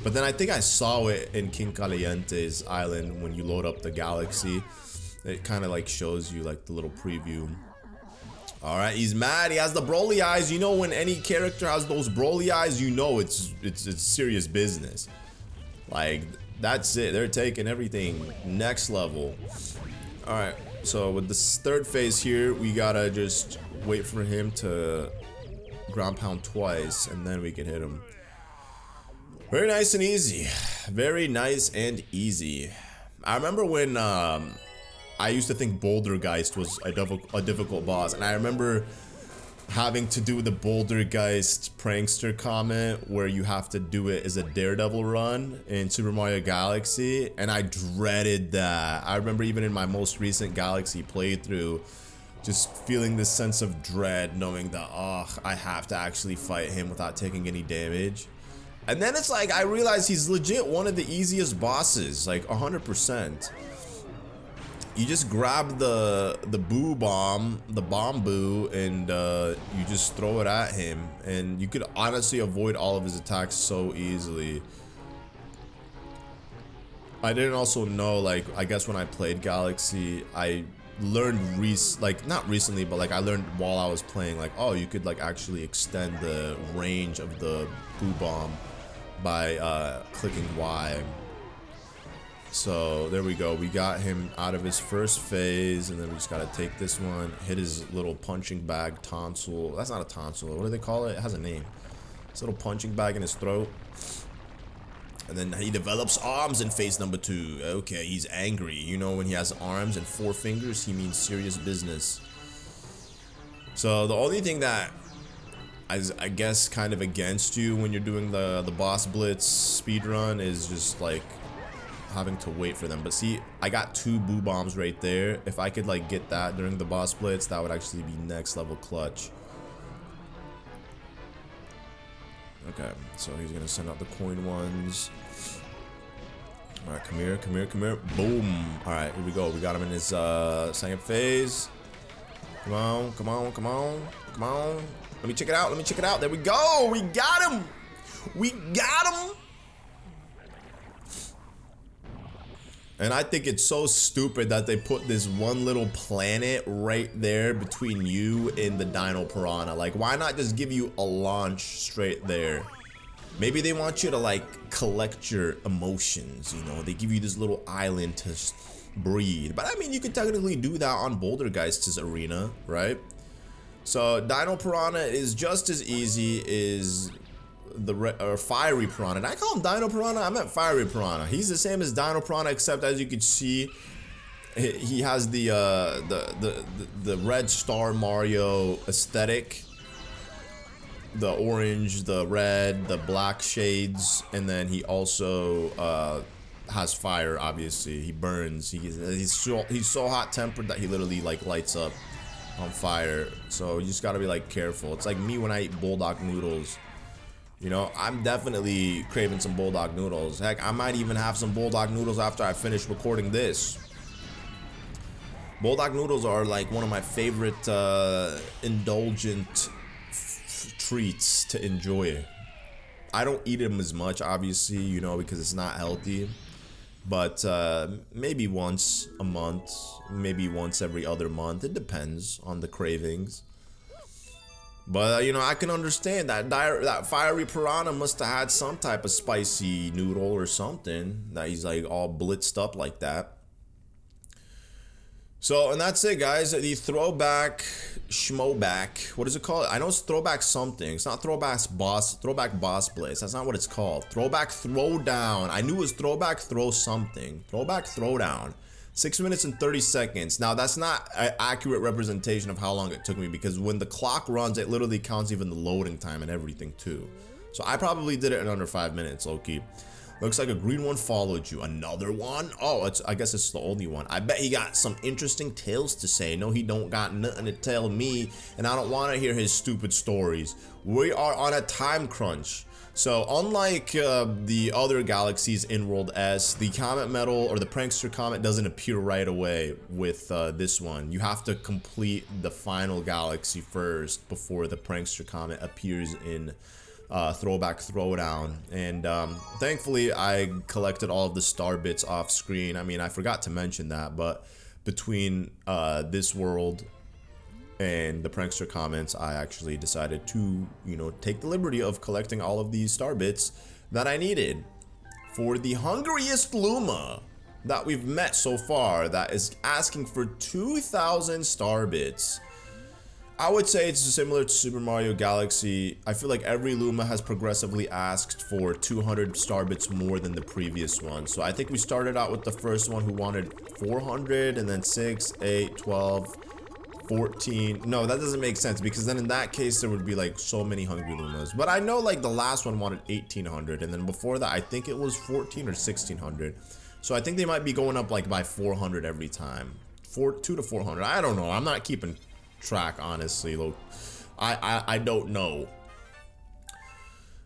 But then I think I saw it in King Caliente's island when you load up the galaxy. It kind of like shows you like the little preview. All right, he's mad. He has the Broly eyes. You know, when any character has those Broly eyes, you know it's serious business. Like, that's it. They're taking everything next level. All right, so with this third phase here, we gotta just wait for him to ground pound twice, and then we can hit him. Very nice and easy. Very nice and easy. I remember when I used to think Boulder Geist was a difficult boss, and I remember having to do the Boulder Geist Prankster Comet, where you have to do it as a Daredevil run in Super Mario Galaxy, and I dreaded that. I remember even in my most recent Galaxy playthrough, just feeling this sense of dread, knowing that, oh, I have to actually fight him without taking any damage. And then it's like, I realized he's legit one of the easiest bosses, like 100%. You just grab the boo bomb, the bomb boo, and you just throw it at him, and you could honestly avoid all of his attacks so easily. I didn't also know, like, I guess when I played Galaxy, I learned not recently, but like I learned while I was playing, like, oh, you could like actually extend the range of the boo bomb by clicking Y. So there we go, we got him out of his first phase, and then we just gotta take this one, hit his little punching bag tonsil. That's not a tonsil, what do they call it? It has a name. This little punching bag in his throat. And then he develops arms in phase number 2. Okay, he's angry. You know, when he has arms and 4 fingers, he means serious business. So the only thing that is, I guess, kind of against you when you're doing the boss blitz speedrun is just like having to wait for them. But see, I got 2 boo bombs right there. If I could like get that during the boss blitz, that would actually be next level clutch. Okay, so he's gonna send out the coin ones. All right, come here, come here, come here. Boom. All right, here we go. We got him in his second phase. Come on, come on, come on, come on. Let me check it out. Let me check it out. There we go. We got him. We got him. And I think it's so stupid that they put this one little planet right there between you and the Dino Piranha. Like, why not just give you a launch straight there? Maybe they want you to, like, collect your emotions, you know? They give you this little island to breathe. But, I mean, you could technically do that on Bouldergeist's arena, right? So, Dino Piranha is just as easy as the Fiery Piranha. Did I call him Dino Piranha? I meant Fiery Piranha. He's the same as Dino Piranha, except as you can see, he has the red star Mario aesthetic. The orange, the red, the black shades, and then he also has fire. Obviously, he burns. He's so hot-tempered that he literally like lights up on fire. So you just gotta be like careful. It's like me when I eat bulldog noodles. You know, I'm definitely craving some bulldog noodles. Heck, I might even have some bulldog noodles after I finish recording this. Bulldog noodles are like one of my favorite indulgent treats to enjoy. I don't eat them as much, obviously, you know, because it's not healthy. But maybe once a month, maybe once every other month. It depends on the cravings. But, you know, I can understand that Fiery Piranha must have had some type of spicy noodle or something that he's like all blitzed up like that. So, and that's it, guys. The throwback schmoback. What is it called? I know it's throwback something. It's not throwback boss blitz. That's not what it's called. Throwback throwdown. I knew it was throwback throw something. Throwback throwdown. 6 minutes and 30 seconds. Now, that's not an accurate representation of how long it took me, because when the clock runs, it literally counts even the loading time and everything, too. So I probably did it in under 5 minutes, low-key. Looks like a green one followed you. Another one? Oh, I guess it's the only one. I bet he got some interesting tales to say. No, he don't got nothing to tell me, and I don't want to hear his stupid stories. We are on a time crunch. So unlike the other galaxies in World S, the Comet Medal or the Prankster Comet doesn't appear right away with this one. You have to complete the final galaxy first before the Prankster Comet appears in Throwback Throwdown. And thankfully I collected all of the star bits off screen. I mean, I forgot to mention that, but between this world and the Prankster Comets, I actually decided to, you know, take the liberty of collecting all of these star bits that I needed for the hungriest Luma that we've met so far, that is asking for 2,000 star bits. I would say it's similar to Super Mario Galaxy. I feel like every Luma has progressively asked for 200 star bits more than the previous one. So I think we started out with the first one who wanted 400, and then 6, 8, 12, 14. No, that doesn't make sense, because then in that case there would be like so many hungry Lumas. But I know like the last one wanted 1,800, and then before that I think it was 14 or 1,600. So I think they might be going up like by 400 every time. 2 to 400. I don't know. I'm not keeping track, honestly. Look, I don't know.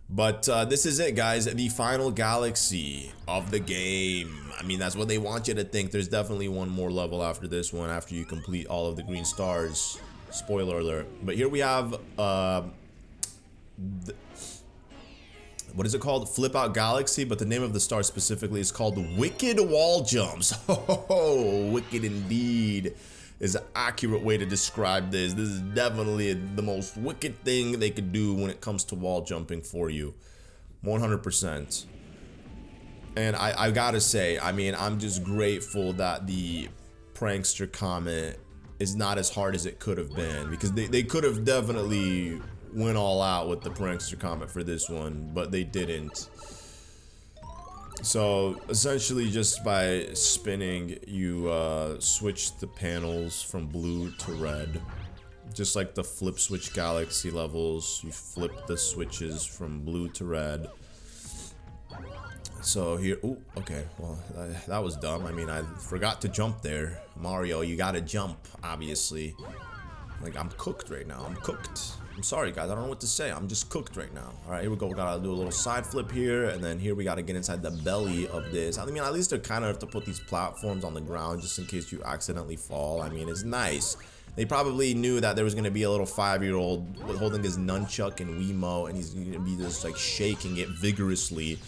But this is it, guys. The final galaxy of the game. I mean, that's what they want you to think. There's definitely one more level after this one, after you complete all of the green stars. Spoiler alert. But here we have, what is it called? Flip Out Galaxy, but the name of the star specifically is called Wicked Wall Jumps. Oh, wicked indeed is an accurate way to describe this. This is definitely the most wicked thing they could do when it comes to wall jumping for you. 100%. And I gotta say, I mean, I'm just grateful that the Prankster Comet is not as hard as it could have been, because they could have definitely went all out with the Prankster Comet for this one, but they didn't. So essentially, just by spinning, you switch the panels from blue to red, just like the Flip Switch Galaxy levels. You flip the switches from blue to red, So here, ooh, okay, well, that was dumb. I mean, I forgot to jump there. Mario, you gotta jump, obviously. Like, I'm cooked right now. I'm cooked. I'm sorry, guys. I don't know what to say. I'm just cooked right now. All right, here we go. We gotta do a little side flip here, and then here we gotta get inside the belly of this. I mean, at least they kind of have to put these platforms on the ground just in case you accidentally fall. I mean, it's nice. They probably knew that there was gonna be a little 5-year-old holding his nunchuck and Wiimote, and he's gonna be just like shaking it vigorously.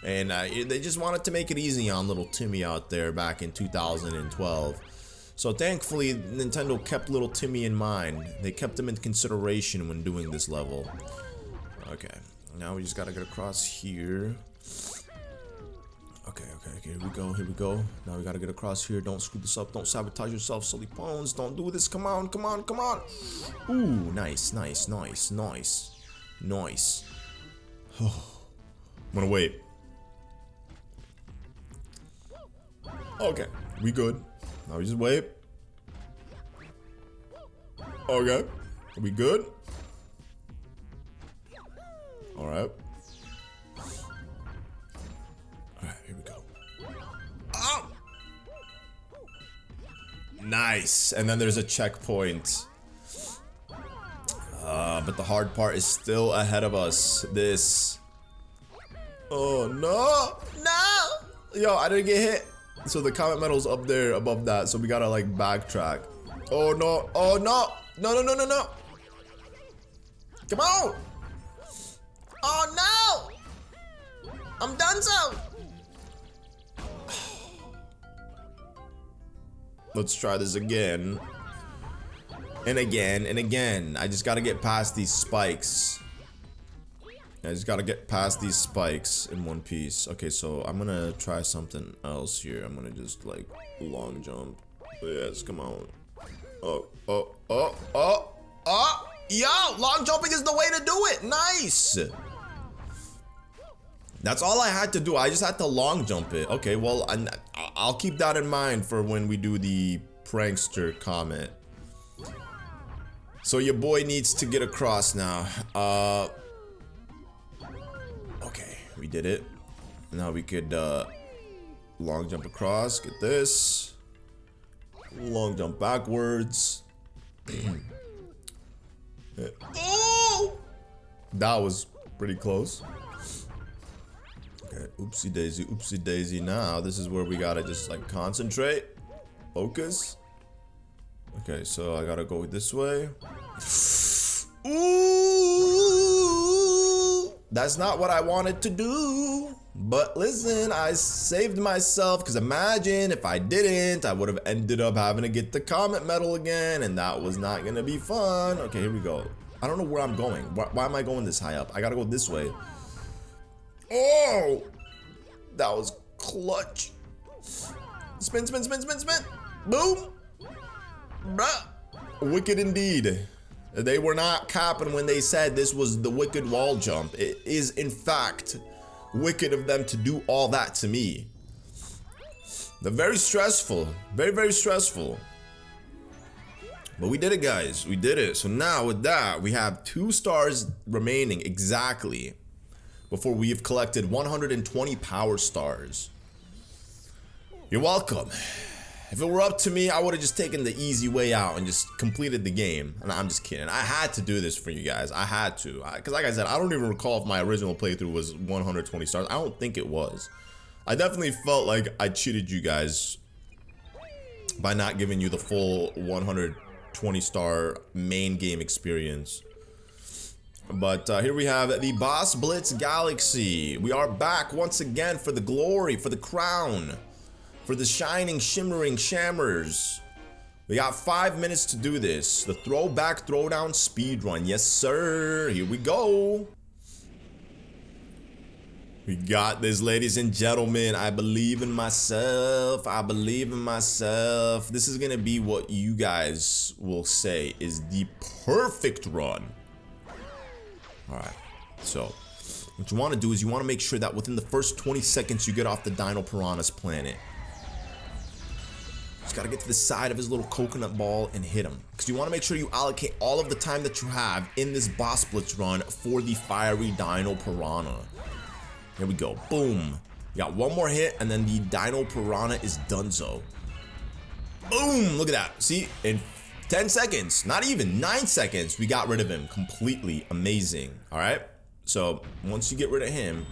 And they just wanted to make it easy on little Timmy out there back in 2012. So thankfully, Nintendo kept little Timmy in mind. They kept him in consideration when doing this level. Okay, now we just gotta get across here. Okay, here we go, here we go. Now we gotta get across here. Don't screw this up. Don't sabotage yourself, silly bones. Don't do this. Come on, come on, come on. Ooh, nice, nice, nice, nice. Nice. I'm gonna wait. Okay, we good. Now we just wait. Okay, are we good? Alright. Alright, here we go. Oh! Nice. And then there's a checkpoint. But the hard part is still ahead of us. This. Oh, no! No! Yo, I didn't get hit. So the comet medal's up there above that, so we gotta like backtrack. Oh no, oh no, no, no, no, no, no. Come on. Oh no. I'm done so. Let's try this again. And again, and again. I just gotta get past these spikes. I just gotta get past these spikes in one piece. Okay, so I'm gonna try something else here. I'm gonna just like long jump. Yes, come on. Oh, oh, oh, oh, oh! Yo, long jumping is the way to do it. Nice. That's all I had to do. I just had to long jump it. Okay, well, I'll keep that in mind for when we do the Prankster Comet. So your boy needs to get across now. Okay, we did it. Now we could long jump across. Get this. Long jump backwards. Oh! That was pretty close. Okay, oopsie daisy, oopsie daisy. Now this is where we gotta just like concentrate, focus. Okay, so I gotta go this way. Ooh, that's not what I wanted to do. But listen, I saved myself, because imagine if I didn't, I would have ended up having to get the comet medal again, and that was not gonna be fun. Okay, here we go. I don't know where I'm going. Why am I going this high up? I gotta go this way. Oh, that was clutch. Spin, spin, spin, spin, spin. Boom. Bruh. Wicked indeed. They were not capping when they said this was the wicked wall jump. It is, in fact, wicked of them to do all that to me. They're very stressful. Very, very stressful. But we did it, guys. We did it. So now with that, we have 2 stars remaining exactly before we have collected 120 power stars. You're welcome. If it were up to me, I would have just taken the easy way out and just completed the game. And I'm just kidding. I had to do this for you guys. I had to. Because like I said, I don't even recall if my original playthrough was 120 stars. I don't think it was. I definitely felt like I cheated you guys by not giving you the full 120 star main game experience. But here we have the Boss Blitz Galaxy. We are back once again for the glory, for the crown. For the shining, shimmering shammers. We got 5 minutes to do this. The throwback, throwdown speedrun. Yes, sir. Here we go. We got this, ladies and gentlemen. I believe in myself. I believe in myself. This is gonna be what you guys will say is the perfect run. Alright, so what you want to do is you want to make sure that within the first 20 seconds you get off the Dino Piranha's planet. Just gotta get to the side of his little coconut ball and hit him. Because you want to make sure you allocate all of the time that you have in this Boss Blitz run for the fiery Dino Piranha. Here we go. Boom. You got one more hit, and then the Dino Piranha is donezo. Boom! Look at that. See, in 10 seconds, not even 9 seconds, we got rid of him completely. Amazing. All right. So once you get rid of him,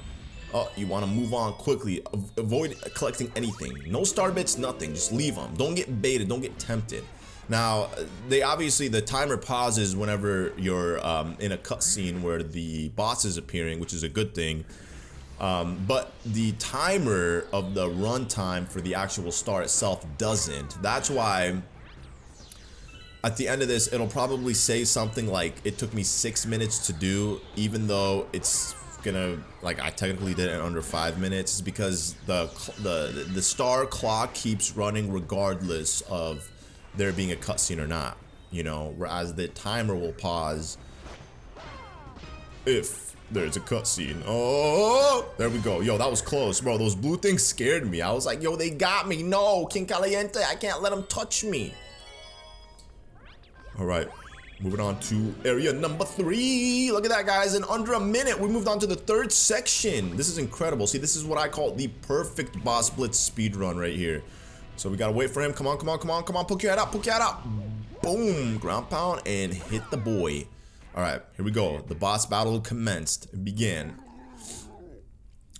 oh, you want to move on quickly. Avoid collecting anything. No star bits, nothing. Just leave them. Don't get baited. Don't get tempted. Now, the timer pauses whenever you're in a cutscene where the boss is appearing, which is a good thing. But the timer of the runtime for the actual star itself doesn't. That's why at the end of this, it'll probably say something like, it took me 6 minutes to do, even though it's gonna, like, I technically did it in under 5 minutes. It's because the star clock keeps running regardless of there being a cutscene or not, you know, whereas the timer will pause if there's a cutscene. Oh, there we go. Yo, that was close, bro. Those blue things scared me. I was like, yo, they got me. No, King Caliente, I can't let them touch me. All right, moving on to area number 3. Look at that, guys. In under a minute, we moved on to the 3rd section. This is incredible. See, this is what I call the perfect boss blitz speed run right here. So we gotta wait for him. Come on, come on, come on, come on. Poke your head out, poke your head out. Boom, ground pound, and hit the boy. All right, here we go. The boss battle commenced. It began.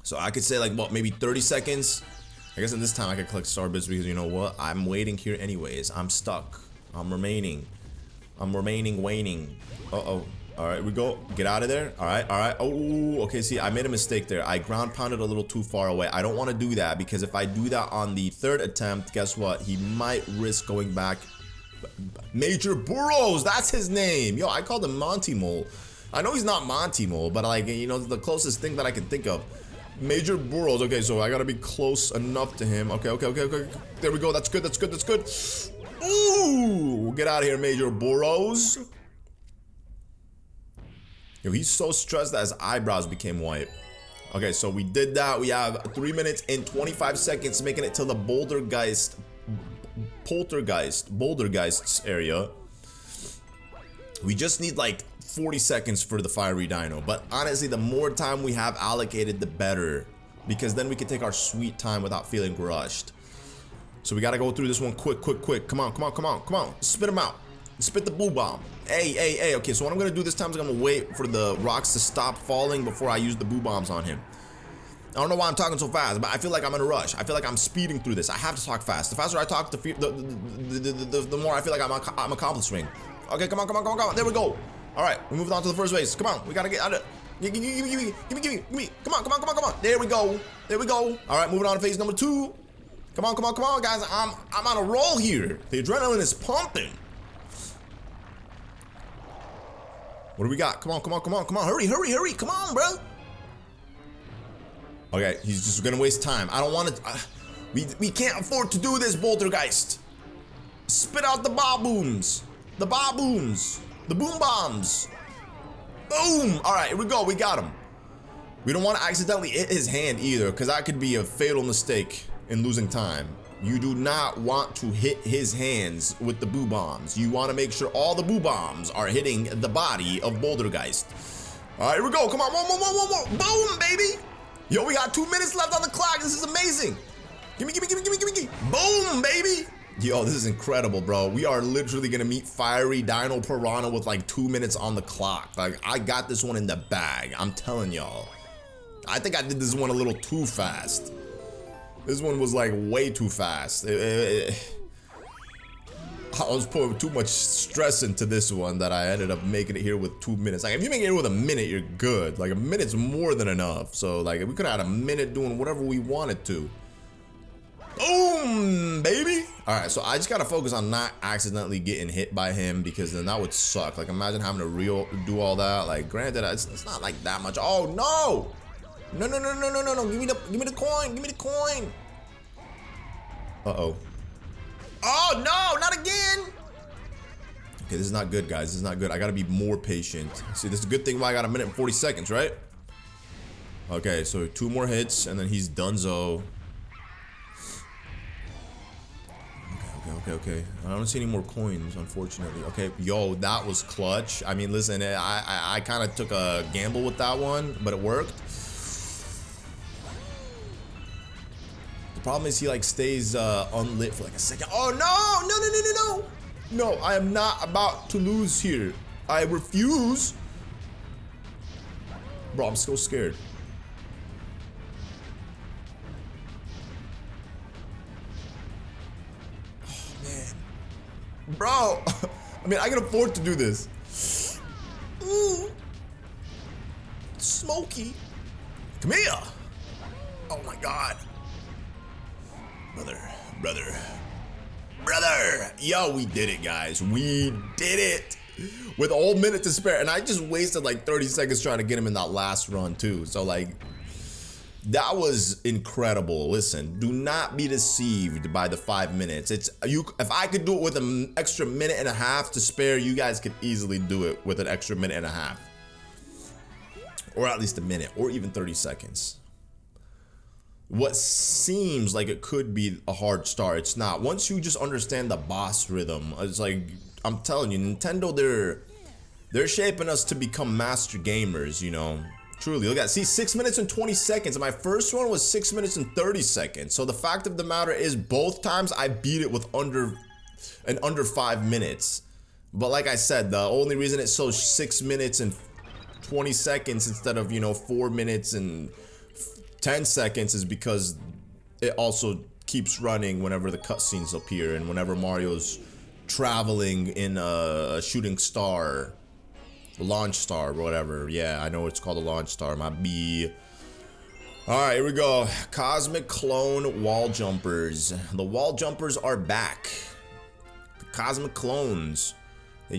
So I could say like, what, maybe 30 seconds? I guess in this time I could collect star bits because you know what? I'm waiting here anyways. I'm stuck. I'm remaining waiting. Uh-oh. All right, we go. Get out of there. All right, all right. Oh, okay, see, I made a mistake there. I ground pounded a little too far away. I don't want to do that because if I do that on the 3rd attempt, guess what? He might risk going back. Major Burrows, that's his name. Yo, I called him Monty Mole. I know he's not Monty Mole, but like, you know, the closest thing that I can think of. Major Burrows. Okay, so I gotta be close enough to him. Okay, okay, okay, okay. There we go. That's good, that's good, that's good. Ooh, get out of here, Major Burrows. Yo, he's so stressed that his eyebrows became white. Okay, so we did that. We have 3 minutes and 25 seconds, making it to the Poltergeist's area. We just need like 40 seconds for the fiery dino. But honestly, the more time we have allocated, the better. Because then we can take our sweet time without feeling rushed. So we gotta go through this one quick, quick, quick. Come on, come on, come on, come on. Spit him out. Spit the boo bomb. Hey, hey, hey. Okay, so what I'm gonna do this time is I'm gonna wait for the rocks to stop falling before I use the boo bombs on him. I don't know why I'm talking so fast, but I feel like I'm in a rush. I feel like I'm speeding through this. I have to talk fast. The faster I talk, the more I feel like I'm accomplishing. Okay, come on, come on, come on, come on. There we go. All right, we moved on to the first base. Come on, we gotta get out of it. Give me. Come on, come on, come on, come on. There we go. There we go. All right, moving on to phase number 2. Come on, come on, come on, guys. I'm on a roll here. The adrenaline is pumping. What do we got? Come on, come on, come on, come on. Hurry, hurry, hurry. Come on, bro. Okay, he's just gonna waste time. I don't want to. We can't afford to do this, Poltergeist. Spit out the booms. The booms. The boom bombs. Boom. All right, here we go. We got him. We don't want to accidentally hit his hand either, because that could be a fatal mistake in losing time. You do not want to hit his hands with the boo bombs. You want to make sure all the boo bombs are hitting the body of Poltergeist. All right, here we go. Come on, one more. Boom, baby. Yo, we got 2 minutes left on the clock. This is amazing. Gimme. Boom, baby. Yo, this is incredible, bro. We are literally gonna meet Fiery Dino Piranha with like 2 minutes on the clock. Like, I got this one in the bag. I'm telling y'all. I think I did this one a little too fast. This one was like way too fast. I was putting too much stress into this one that I ended up making it here with 2 minutes. Like, if you make it here with a minute, you're good. Like, a minute's more than enough. So, like, we could have had a minute doing whatever we wanted to. Boom, baby. All right, so I just gotta focus on not accidentally getting hit by him, because then that would suck. Like, imagine having to do all that. Like, granted, it's not like that much. Oh no! No! Give me the coin. Give me the coin. Uh-oh. Oh no! Not again. Okay, this is not good, guys. This is not good. I gotta be more patient. See, this is a good thing why I got a minute and 40 seconds, right? Okay, so 2 more hits, and then he's donezo. Okay. I don't see any more coins, unfortunately. Okay, yo, that was clutch. I mean, listen, I kind of took a gamble with that one, but it worked. Problem is he like stays unlit for like a second. Oh no, no, no, no, no, no. No, I am not about to lose here. I refuse. Bro, I'm so scared. Oh man. Bro, I mean, I can afford to do this. Ooh. Smokey. Come here. Oh my god. Brother. Yo, we did it, guys. We did it. With a whole minute to spare. And I just wasted like 30 seconds trying to get him in that last run too. So like, that was incredible. Listen, do not be deceived by the 5 minutes. If I could do it with an extra minute and a half to spare, you guys could easily do it with an extra minute and a half. Or at least a minute, or even 30 seconds. What seems like it could be a hard start, it's not. Once you just understand the boss rhythm, it's like, I'm telling you, Nintendo, they're shaping us to become master gamers, you know. Truly, look at, see, 6 minutes and 20 seconds. My first one was 6 minutes and 30 seconds. So the fact of the matter is, both times I beat it with under 5 minutes. But like I said, the only reason it's so 6 minutes and 20 seconds instead of, you know, 4 minutes and 10 seconds is because it also keeps running whenever the cutscenes appear and whenever Mario's traveling in a shooting star, launch star, or whatever. Yeah, I know it's called a launch star. My B. All right, here we go. Cosmic clone wall jumpers. The wall jumpers are back. The cosmic clones. They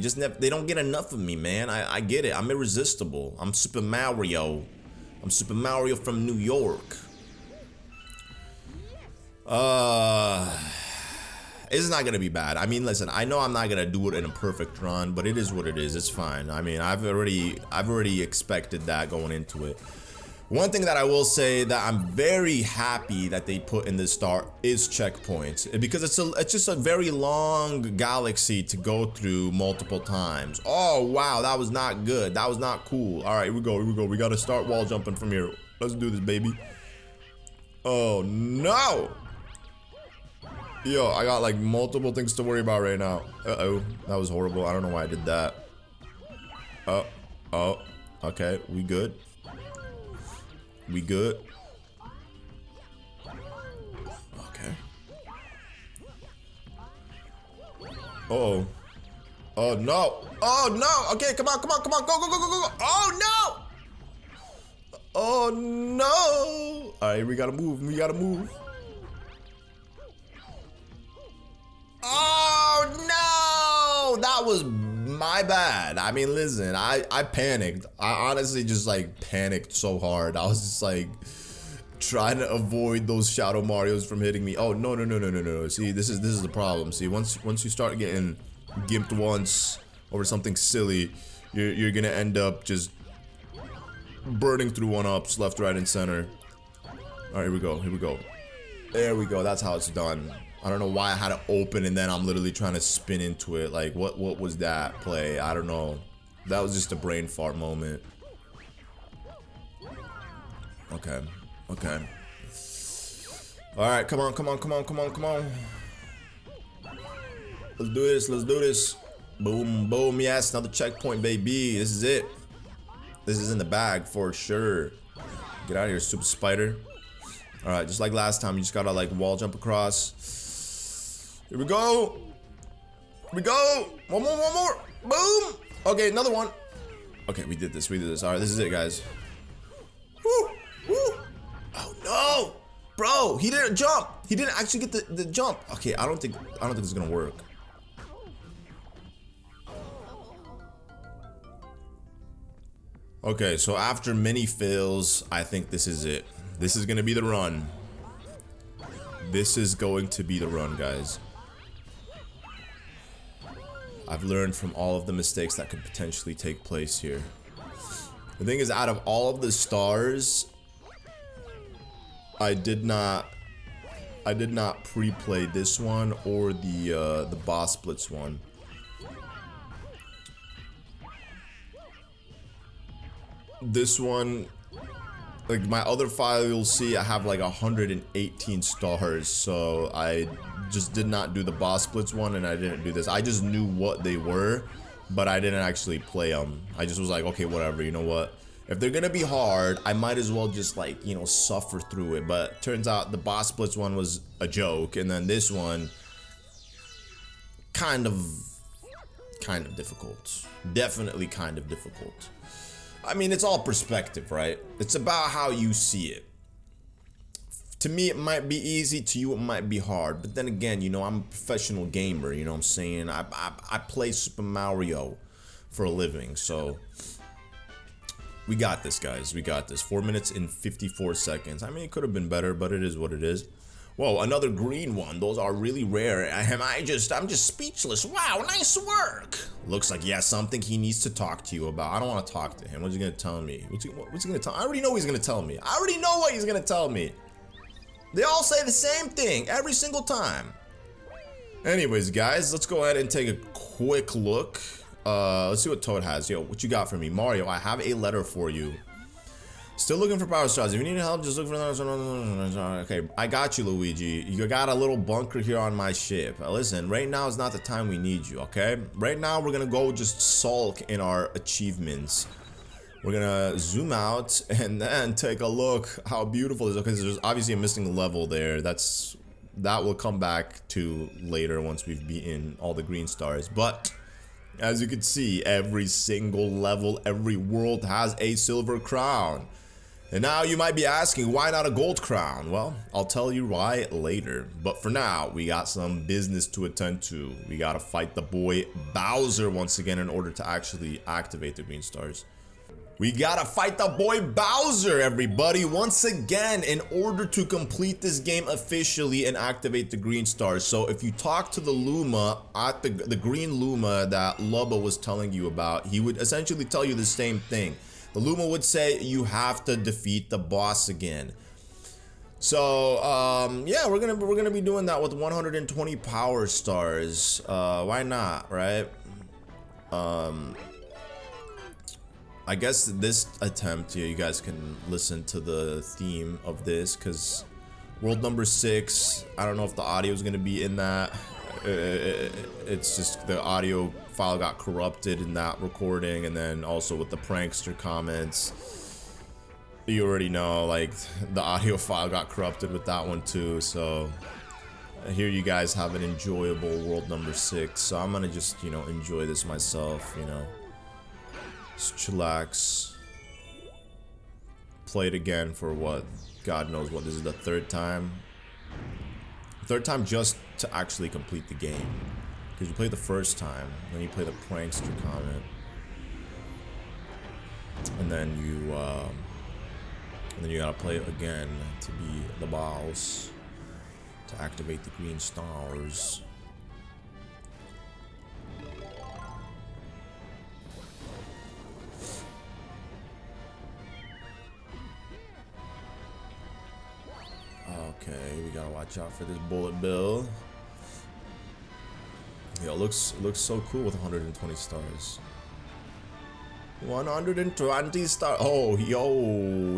don't get enough of me, man. I get it. I'm irresistible. I'm Super Mario. I'm Super Mario from New York. It's not gonna be bad. I mean, listen, I know I'm not gonna do it in a perfect run, but it is what it is. It's fine. I mean, I've already expected that going into it. One thing that I will say that I'm very happy that they put in this start is checkpoints, because it's just a very long galaxy to go through multiple times. Oh wow, that was not good. That was not cool. All right, here we go. We gotta start wall jumping from here. Let's do this, baby. Oh no. Yo, I got like multiple things to worry about right now. Uh-oh, that was horrible. I don't know why I did that. Oh, okay, we good. We good. Okay. Uh-oh. Oh no. Oh no. Okay, come on. Go. Oh no. Oh no. All right, we gotta move. Oh no! That was my bad. I mean, listen, I panicked. I honestly just like panicked so hard. I was just like trying to avoid those Shadow Marios from hitting me. Oh no. See, this is the problem. See, once you start getting gimped once over something silly, you're gonna end up just burning through 1-ups left, right, and center. All right, here we go. There we go. That's how it's done. I don't know why I had to open and then I'm literally trying to spin into it. Like, what was that play? I don't know. That was just a brain fart moment. Okay. All right, come on. Let's do this. Boom, yes, another checkpoint, baby. This is it. This is in the bag for sure. Get out of here, super spider. All right, just like last time, you just gotta like wall jump across. Here we go. One more. Boom. Okay, another one. Okay, we did this. All right, this is it, guys. Woo. Oh no, bro, he didn't jump. He didn't actually get the jump. Okay, I don't think this is gonna work. Okay, so after many fails, I think this is it. This is gonna be the run. This is going to be the run, guys. I've learned from all of the mistakes that could potentially take place here. The thing is, out of all of the stars, I did not pre-play this one or the boss blitz one. This one like my other file, you'll see I have like 118 stars, so I just did not do the boss splits one, and I didn't do this. I just knew what they were, but I didn't actually play them. I just was like, okay, whatever, you know what? If they're gonna be hard, I might as well just, like, you know, suffer through it. But turns out the boss splits one was a joke, and then this one kind of difficult. Definitely kind of difficult. I mean, it's all perspective, right? It's about how you see it. To me, it might be easy. To you, it might be hard. But then again, you know, I'm a professional gamer. You know what I'm saying? I play Super Mario for a living. So we got this, guys. We got this. 4 minutes and 54 seconds. I mean, it could have been better, but it is what it is. Whoa, another green one. Those are really rare. I'm just speechless. Wow, nice work. Looks like he has something he needs to talk to you about. I don't want to talk to him. What's he gonna tell me? What's he gonna tell? I already know what he's gonna tell me. I already know what he's gonna tell me. They all say the same thing every single time. Anyways, guys, let's go ahead and take a quick look. Let's see what Toad has. Yo, what you got for me? Mario, I have a letter for you. Still looking for power stars. If you need help, just look for them. Okay, I got you, Luigi. You got a little bunker here on my ship. Listen, right now is not the time we need you, okay? Right now, we're gonna go just sulk in our achievements. We're gonna zoom out and then take a look how beautiful it is. Okay, there's obviously a missing level there. That will come back to later once we've beaten all the green stars. But as you can see, every single level, every world has a silver crown. And now you might be asking, why not a gold crown? Well, I'll tell you why later. But for now, we got some business to attend to. We gotta fight the boy Bowser once again in order to actually activate the green stars. We gotta fight the boy Bowser, everybody, once again in order to complete this game officially and activate the green stars. So if you talk to the Luma, at the green Luma that Lubba was telling you about, he would essentially tell you the same thing. The Luma would say you have to defeat the boss again. So yeah, we're gonna be doing that with 120 power stars. Why not, right? I guess this attempt here, you guys can listen to the theme of this, because world number 6, I don't know if the audio is going to be in that. It's just the audio file got corrupted in that recording, and then also with the Prankster Comets, you already know, like, the audio file got corrupted with that one too. So here you guys have an enjoyable world number 6, so I'm gonna just, you know, enjoy this myself, you know. Just chillax. Play it again for what? God knows what. This is the third time. Third time just to actually complete the game. Because you play the first time, then you play the Prankster Comet. And then you gotta play it again to be the boss. To activate the green stars. Okay, we gotta watch out for this bullet bill. Yo, looks so cool with 120 stars. 120 stars. Oh, yo.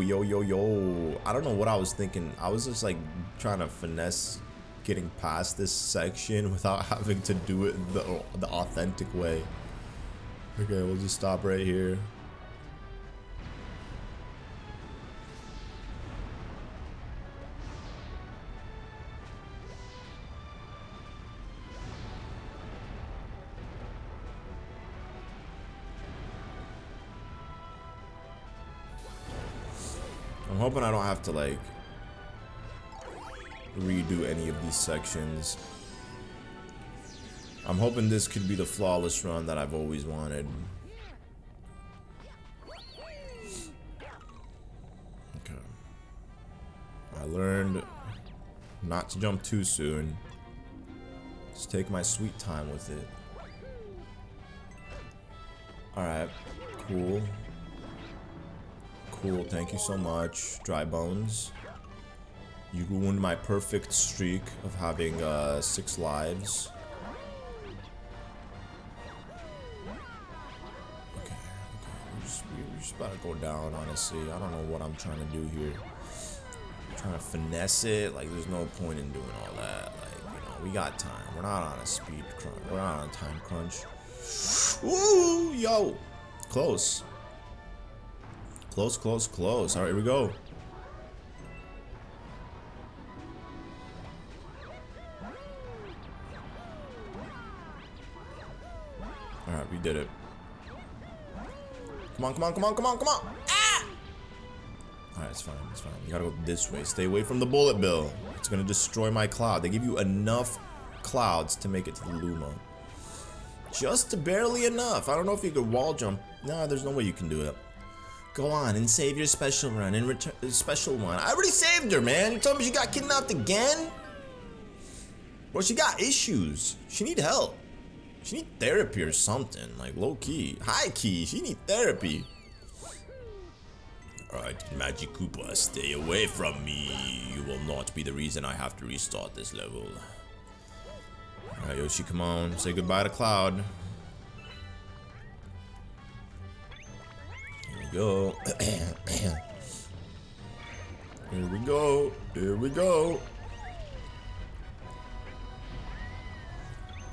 I don't know what I was thinking. I was just like trying to finesse getting past this section without having to do it the authentic way. Okay, we'll just stop right here. I'm hoping I don't have to, like, redo any of these sections. I'm hoping this could be the flawless run that I've always wanted. Okay. I learned not to jump too soon. Just take my sweet time with it. Alright, cool. Cool, thank you so much, Dry Bones. You ruined my perfect streak of having 6 lives. Okay, We're just about to go down, honestly. I don't know what I'm trying to do here. I'm trying to finesse it. Like, there's no point in doing all that. Like, you know, we got time. We're not on a speed crunch. We're not on a time crunch. Ooh, yo. Close. Close, close, close. All right, here we go. All right, we did it. Come on, come on, come on, come on, come on. Ah! Alright, it's fine, it's fine. You gotta go this way. Stay away from the bullet bill. It's gonna destroy my cloud. They give you enough clouds to make it to the Luma. Just barely enough. I don't know if you could wall jump. No, there's no way you can do it. Go on and save your special run and return special one. I already saved her, man. You told me she got kidnapped again? Well, she got issues. She need help. She need therapy or something, like low key, high key. She need therapy. All right, Magic Koopa, stay away from me. You will not be the reason I have to restart this level. All right, Yoshi, come on, say goodbye to Cloud. Here we go. Here we go. Here we go.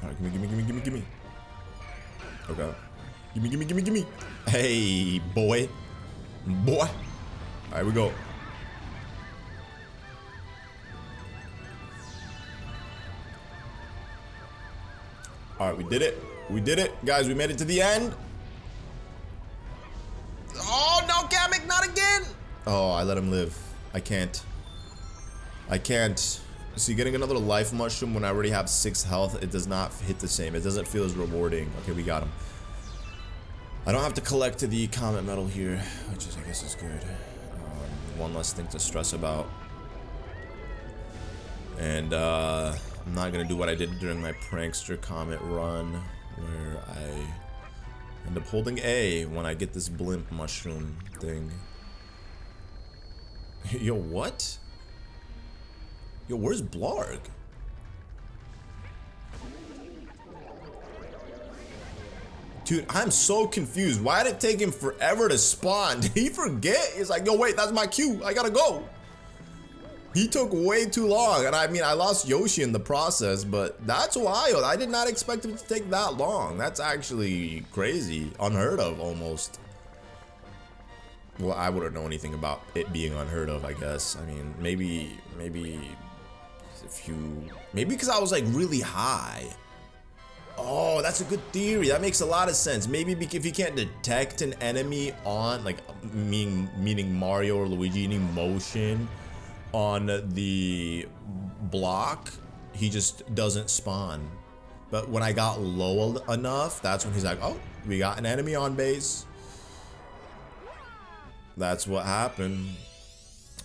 Alright, gimme. Okay. Gimme. Hey, boy. Alright, we go. Alright, we did it. We did it. Guys, we made it to the end. Oh, no, Kamek, not again. Oh, I let him live. I can't. See, getting another life mushroom when I already have 6 health, it does not hit the same. It doesn't feel as rewarding. Okay, we got him. I don't have to collect the comet medal here, which is, I guess, is good. One less thing to stress about. And I'm not gonna do what I did during my Prankster Comet run, where I end up holding A when I get this blimp mushroom thing. Yo, what? Yo, where's Blarg? Dude, I'm so confused. Why did it take him forever to spawn? Did he forget? He's like, yo, wait, that's my cue. I gotta go. He took way too long. And I mean, I lost Yoshi in the process, but that's wild. I did not expect it to take that long. That's actually crazy. Unheard of, almost. Well, I wouldn't know anything about it being unheard of, I guess. I mean, maybe because I was like really high. Oh, that's a good theory. That makes a lot of sense. Maybe if you can't detect an enemy on, like, meaning Mario or Luigi in motion on the block, he just doesn't spawn. But when I got low enough, that's when he's like, oh, we got an enemy on base. That's what happened.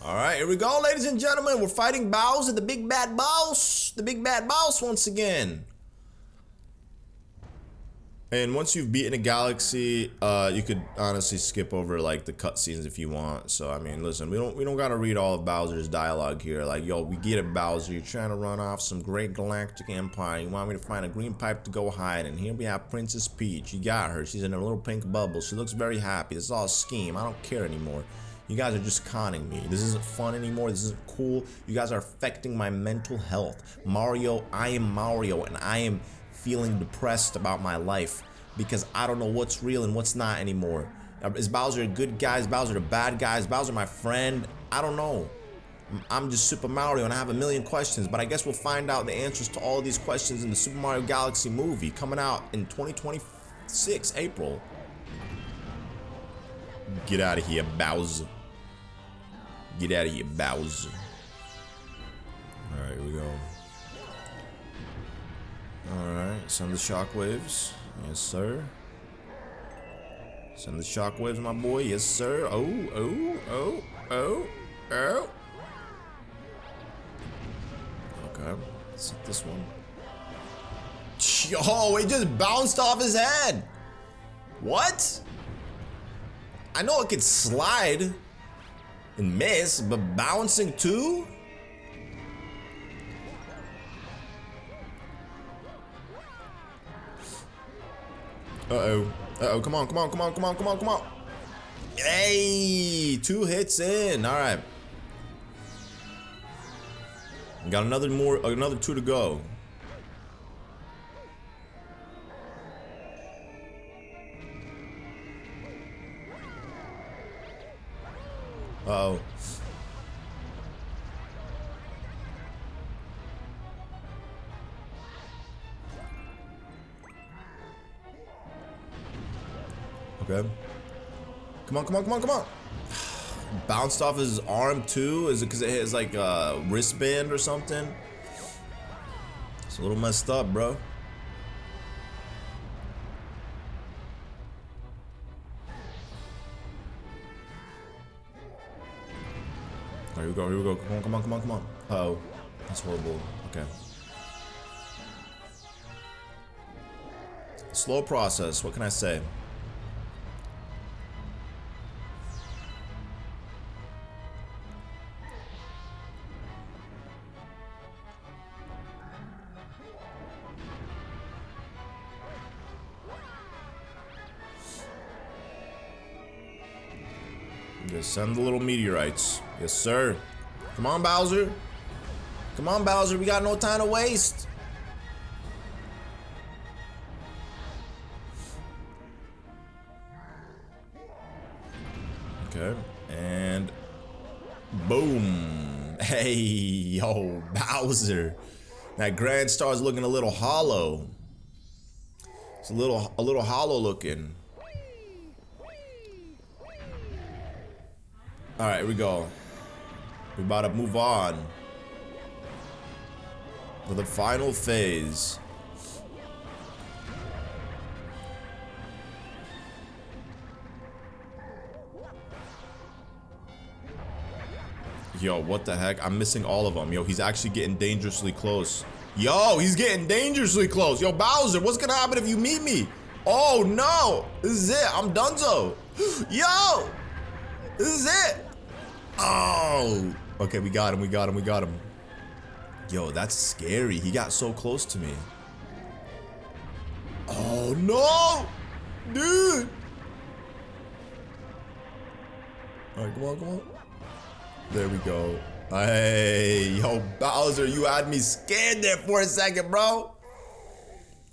All right, here we go, ladies and gentlemen. We're fighting Bowser, the big bad boss. The big bad boss once again. And once you've beaten a galaxy, you could honestly skip over like the cutscenes if you want. So I mean, listen, we don't gotta read all of Bowser's dialogue here. Like, yo, we get it, Bowser. You're trying to run off some great galactic empire. You want me to find a green pipe to go hide in. Here we have Princess Peach. You got her. She's in a little pink bubble. She looks very happy. This is all a scheme. I don't care anymore. You guys are just conning me. This isn't fun anymore. This isn't cool. You guys are affecting my mental health. Mario, I am Mario, and I am feeling depressed about my life because I don't know what's real and what's not anymore. Is Bowser a good guy? Is Bowser a bad guy? Is Bowser my friend? I don't know. I'm just Super Mario and I have a million questions, but I guess we'll find out the answers to all of these questions in the Super Mario Galaxy movie coming out in 2026, April. Get out of here, Bowser. Get out of here, Bowser. Alright, here we go. Alright, send the shockwaves. Yes, sir. Send the shockwaves, my boy. Yes, sir. Oh. Okay, let's hit this one. Yo, it just bounced off his head. What? I know it could slide and miss, but bouncing too? Uh-oh. Uh-oh, come on. Hey, 2 hits in. All right. Got another 2 to go. Uh-oh. Okay. Come on, come on, come on, come on. Bounced off his arm too? Is it because it has like a wristband or something? It's a little messed up, bro. Here we go, here we go. Come on, come on, come on, come on. Oh, that's horrible. Okay. Slow process, what can I say? Just send the little meteorites. Yes, sir. Come on, Bowser. Come on, Bowser. We got no time to waste. Okay. And boom. Hey, yo, Bowser. That Grand Star's looking a little hollow. It's a little hollow looking. All right, here we go. We're about to move on to the final phase. Yo, what the heck? I'm missing all of them. Yo, he's actually getting dangerously close. Yo, he's getting dangerously close. Yo, Bowser, what's gonna happen if you meet me? Oh no, this is it. I'm donezo. Yo, this is it. Oh, okay, we got him, we got him, we got him. Yo, that's scary. He got so close to me. Oh no, dude. All right, come on, come on. There we go. Hey, yo, Bowser, you had me scared there for a second, bro.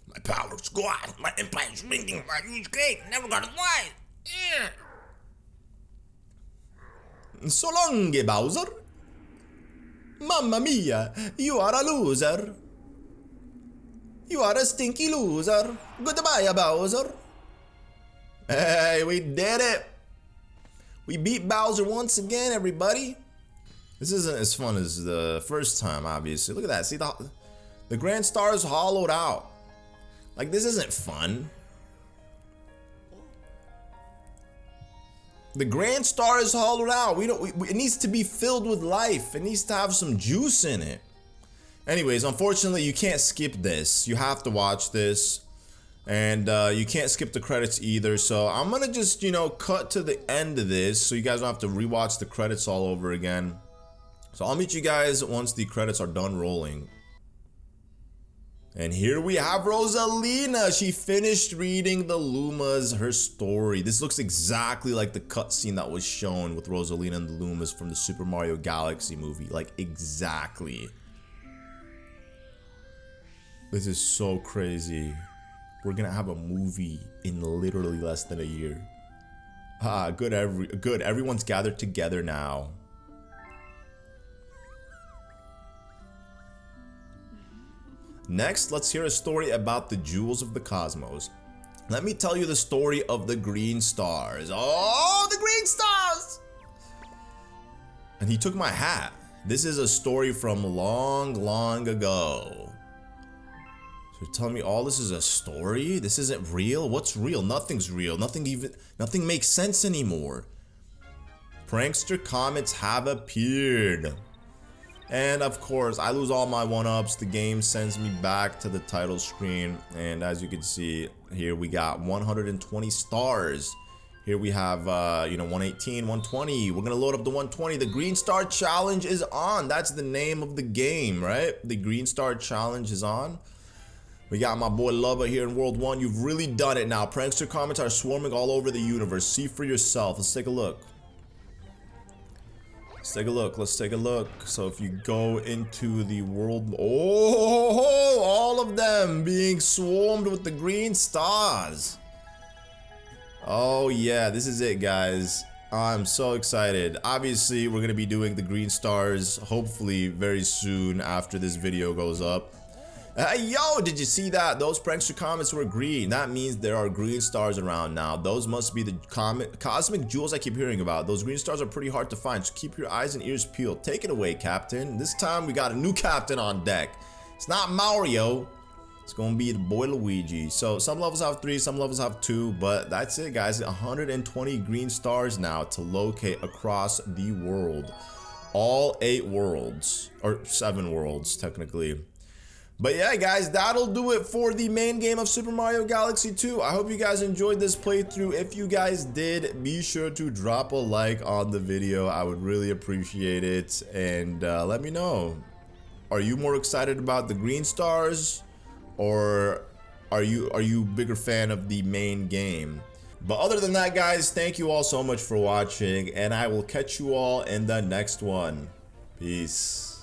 My power's gone. My empire's shrinking. My huge cake never gonna fly. Yeah. So long, Bowser. Mamma mia, you are a loser. You are a stinky loser. Goodbye, Bowser. Hey, we did it. We beat Bowser once again, everybody. This isn't as fun as the first time, obviously. Look at that. See, the Grand Star is hollowed out. Like, this isn't fun. The Grand Star is hollowed out. It needs to be filled with life. It needs to have some juice in it. Anyways, unfortunately, you can't skip this. You have to watch this. And you can't skip the credits either. So I'm gonna just, you know, cut to the end of this so you guys don't have to rewatch the credits all over again. So I'll meet you guys once the credits are done rolling. And here we have Rosalina. She finished reading the Lumas, her story. This looks exactly like the cutscene that was shown with Rosalina and the Lumas from the Super Mario Galaxy movie. Like, exactly. This is so crazy. We're gonna have a movie in literally less than a year. Ah, good, everyone's gathered together now. Next, let's hear a story about the Jewels of the Cosmos. Let me tell you the story of the Green Stars. Oh, the Green Stars! And he took my hat. This is a story from long, long ago. So you're telling me all this is a story? This isn't real? What's real? Nothing's real. Nothing makes sense anymore. Prankster Comets have appeared. And of course, I lose all my 1-ups. The game sends me back to the title screen. And as you can see, here we got 120 stars. Here we have, 118, 120. We're gonna load up the 120. The Green Star Challenge is on. That's the name of the game, right? The Green Star Challenge is on. We got my boy Lubba here in World 1. You've really done it now. Prankster Comets are swarming all over the universe. See for yourself. Let's take a look. Let's take a look. Let's take a look. So if you go into the world... Oh, all of them being swarmed with the green stars. Oh yeah, this is it, guys. I'm so excited. Obviously, we're going to be doing the green stars hopefully very soon after this video goes up. Yo, did you see that? Those Prankster Comets were green. That means there are green stars around now. Those must be the cosmic jewels I keep hearing about. Those green stars are pretty hard to find, so keep your eyes and ears peeled. Take it away, Captain. This time we got a new captain on deck. It's not Mario. It's gonna be the boy Luigi. So some levels have 3, some levels have 2, but that's it, guys. 120 green stars now to locate across the world. All 8 worlds, or 7 worlds technically. But yeah, guys, that'll do it for the main game of Super Mario Galaxy 2. I hope you guys enjoyed this playthrough. If you guys did, be sure to drop a like on the video. I would really appreciate it. And let me know. Are you more excited about the green stars? Or are you a bigger fan of the main game? But other than that, guys, thank you all so much for watching. And I will catch you all in the next one. Peace.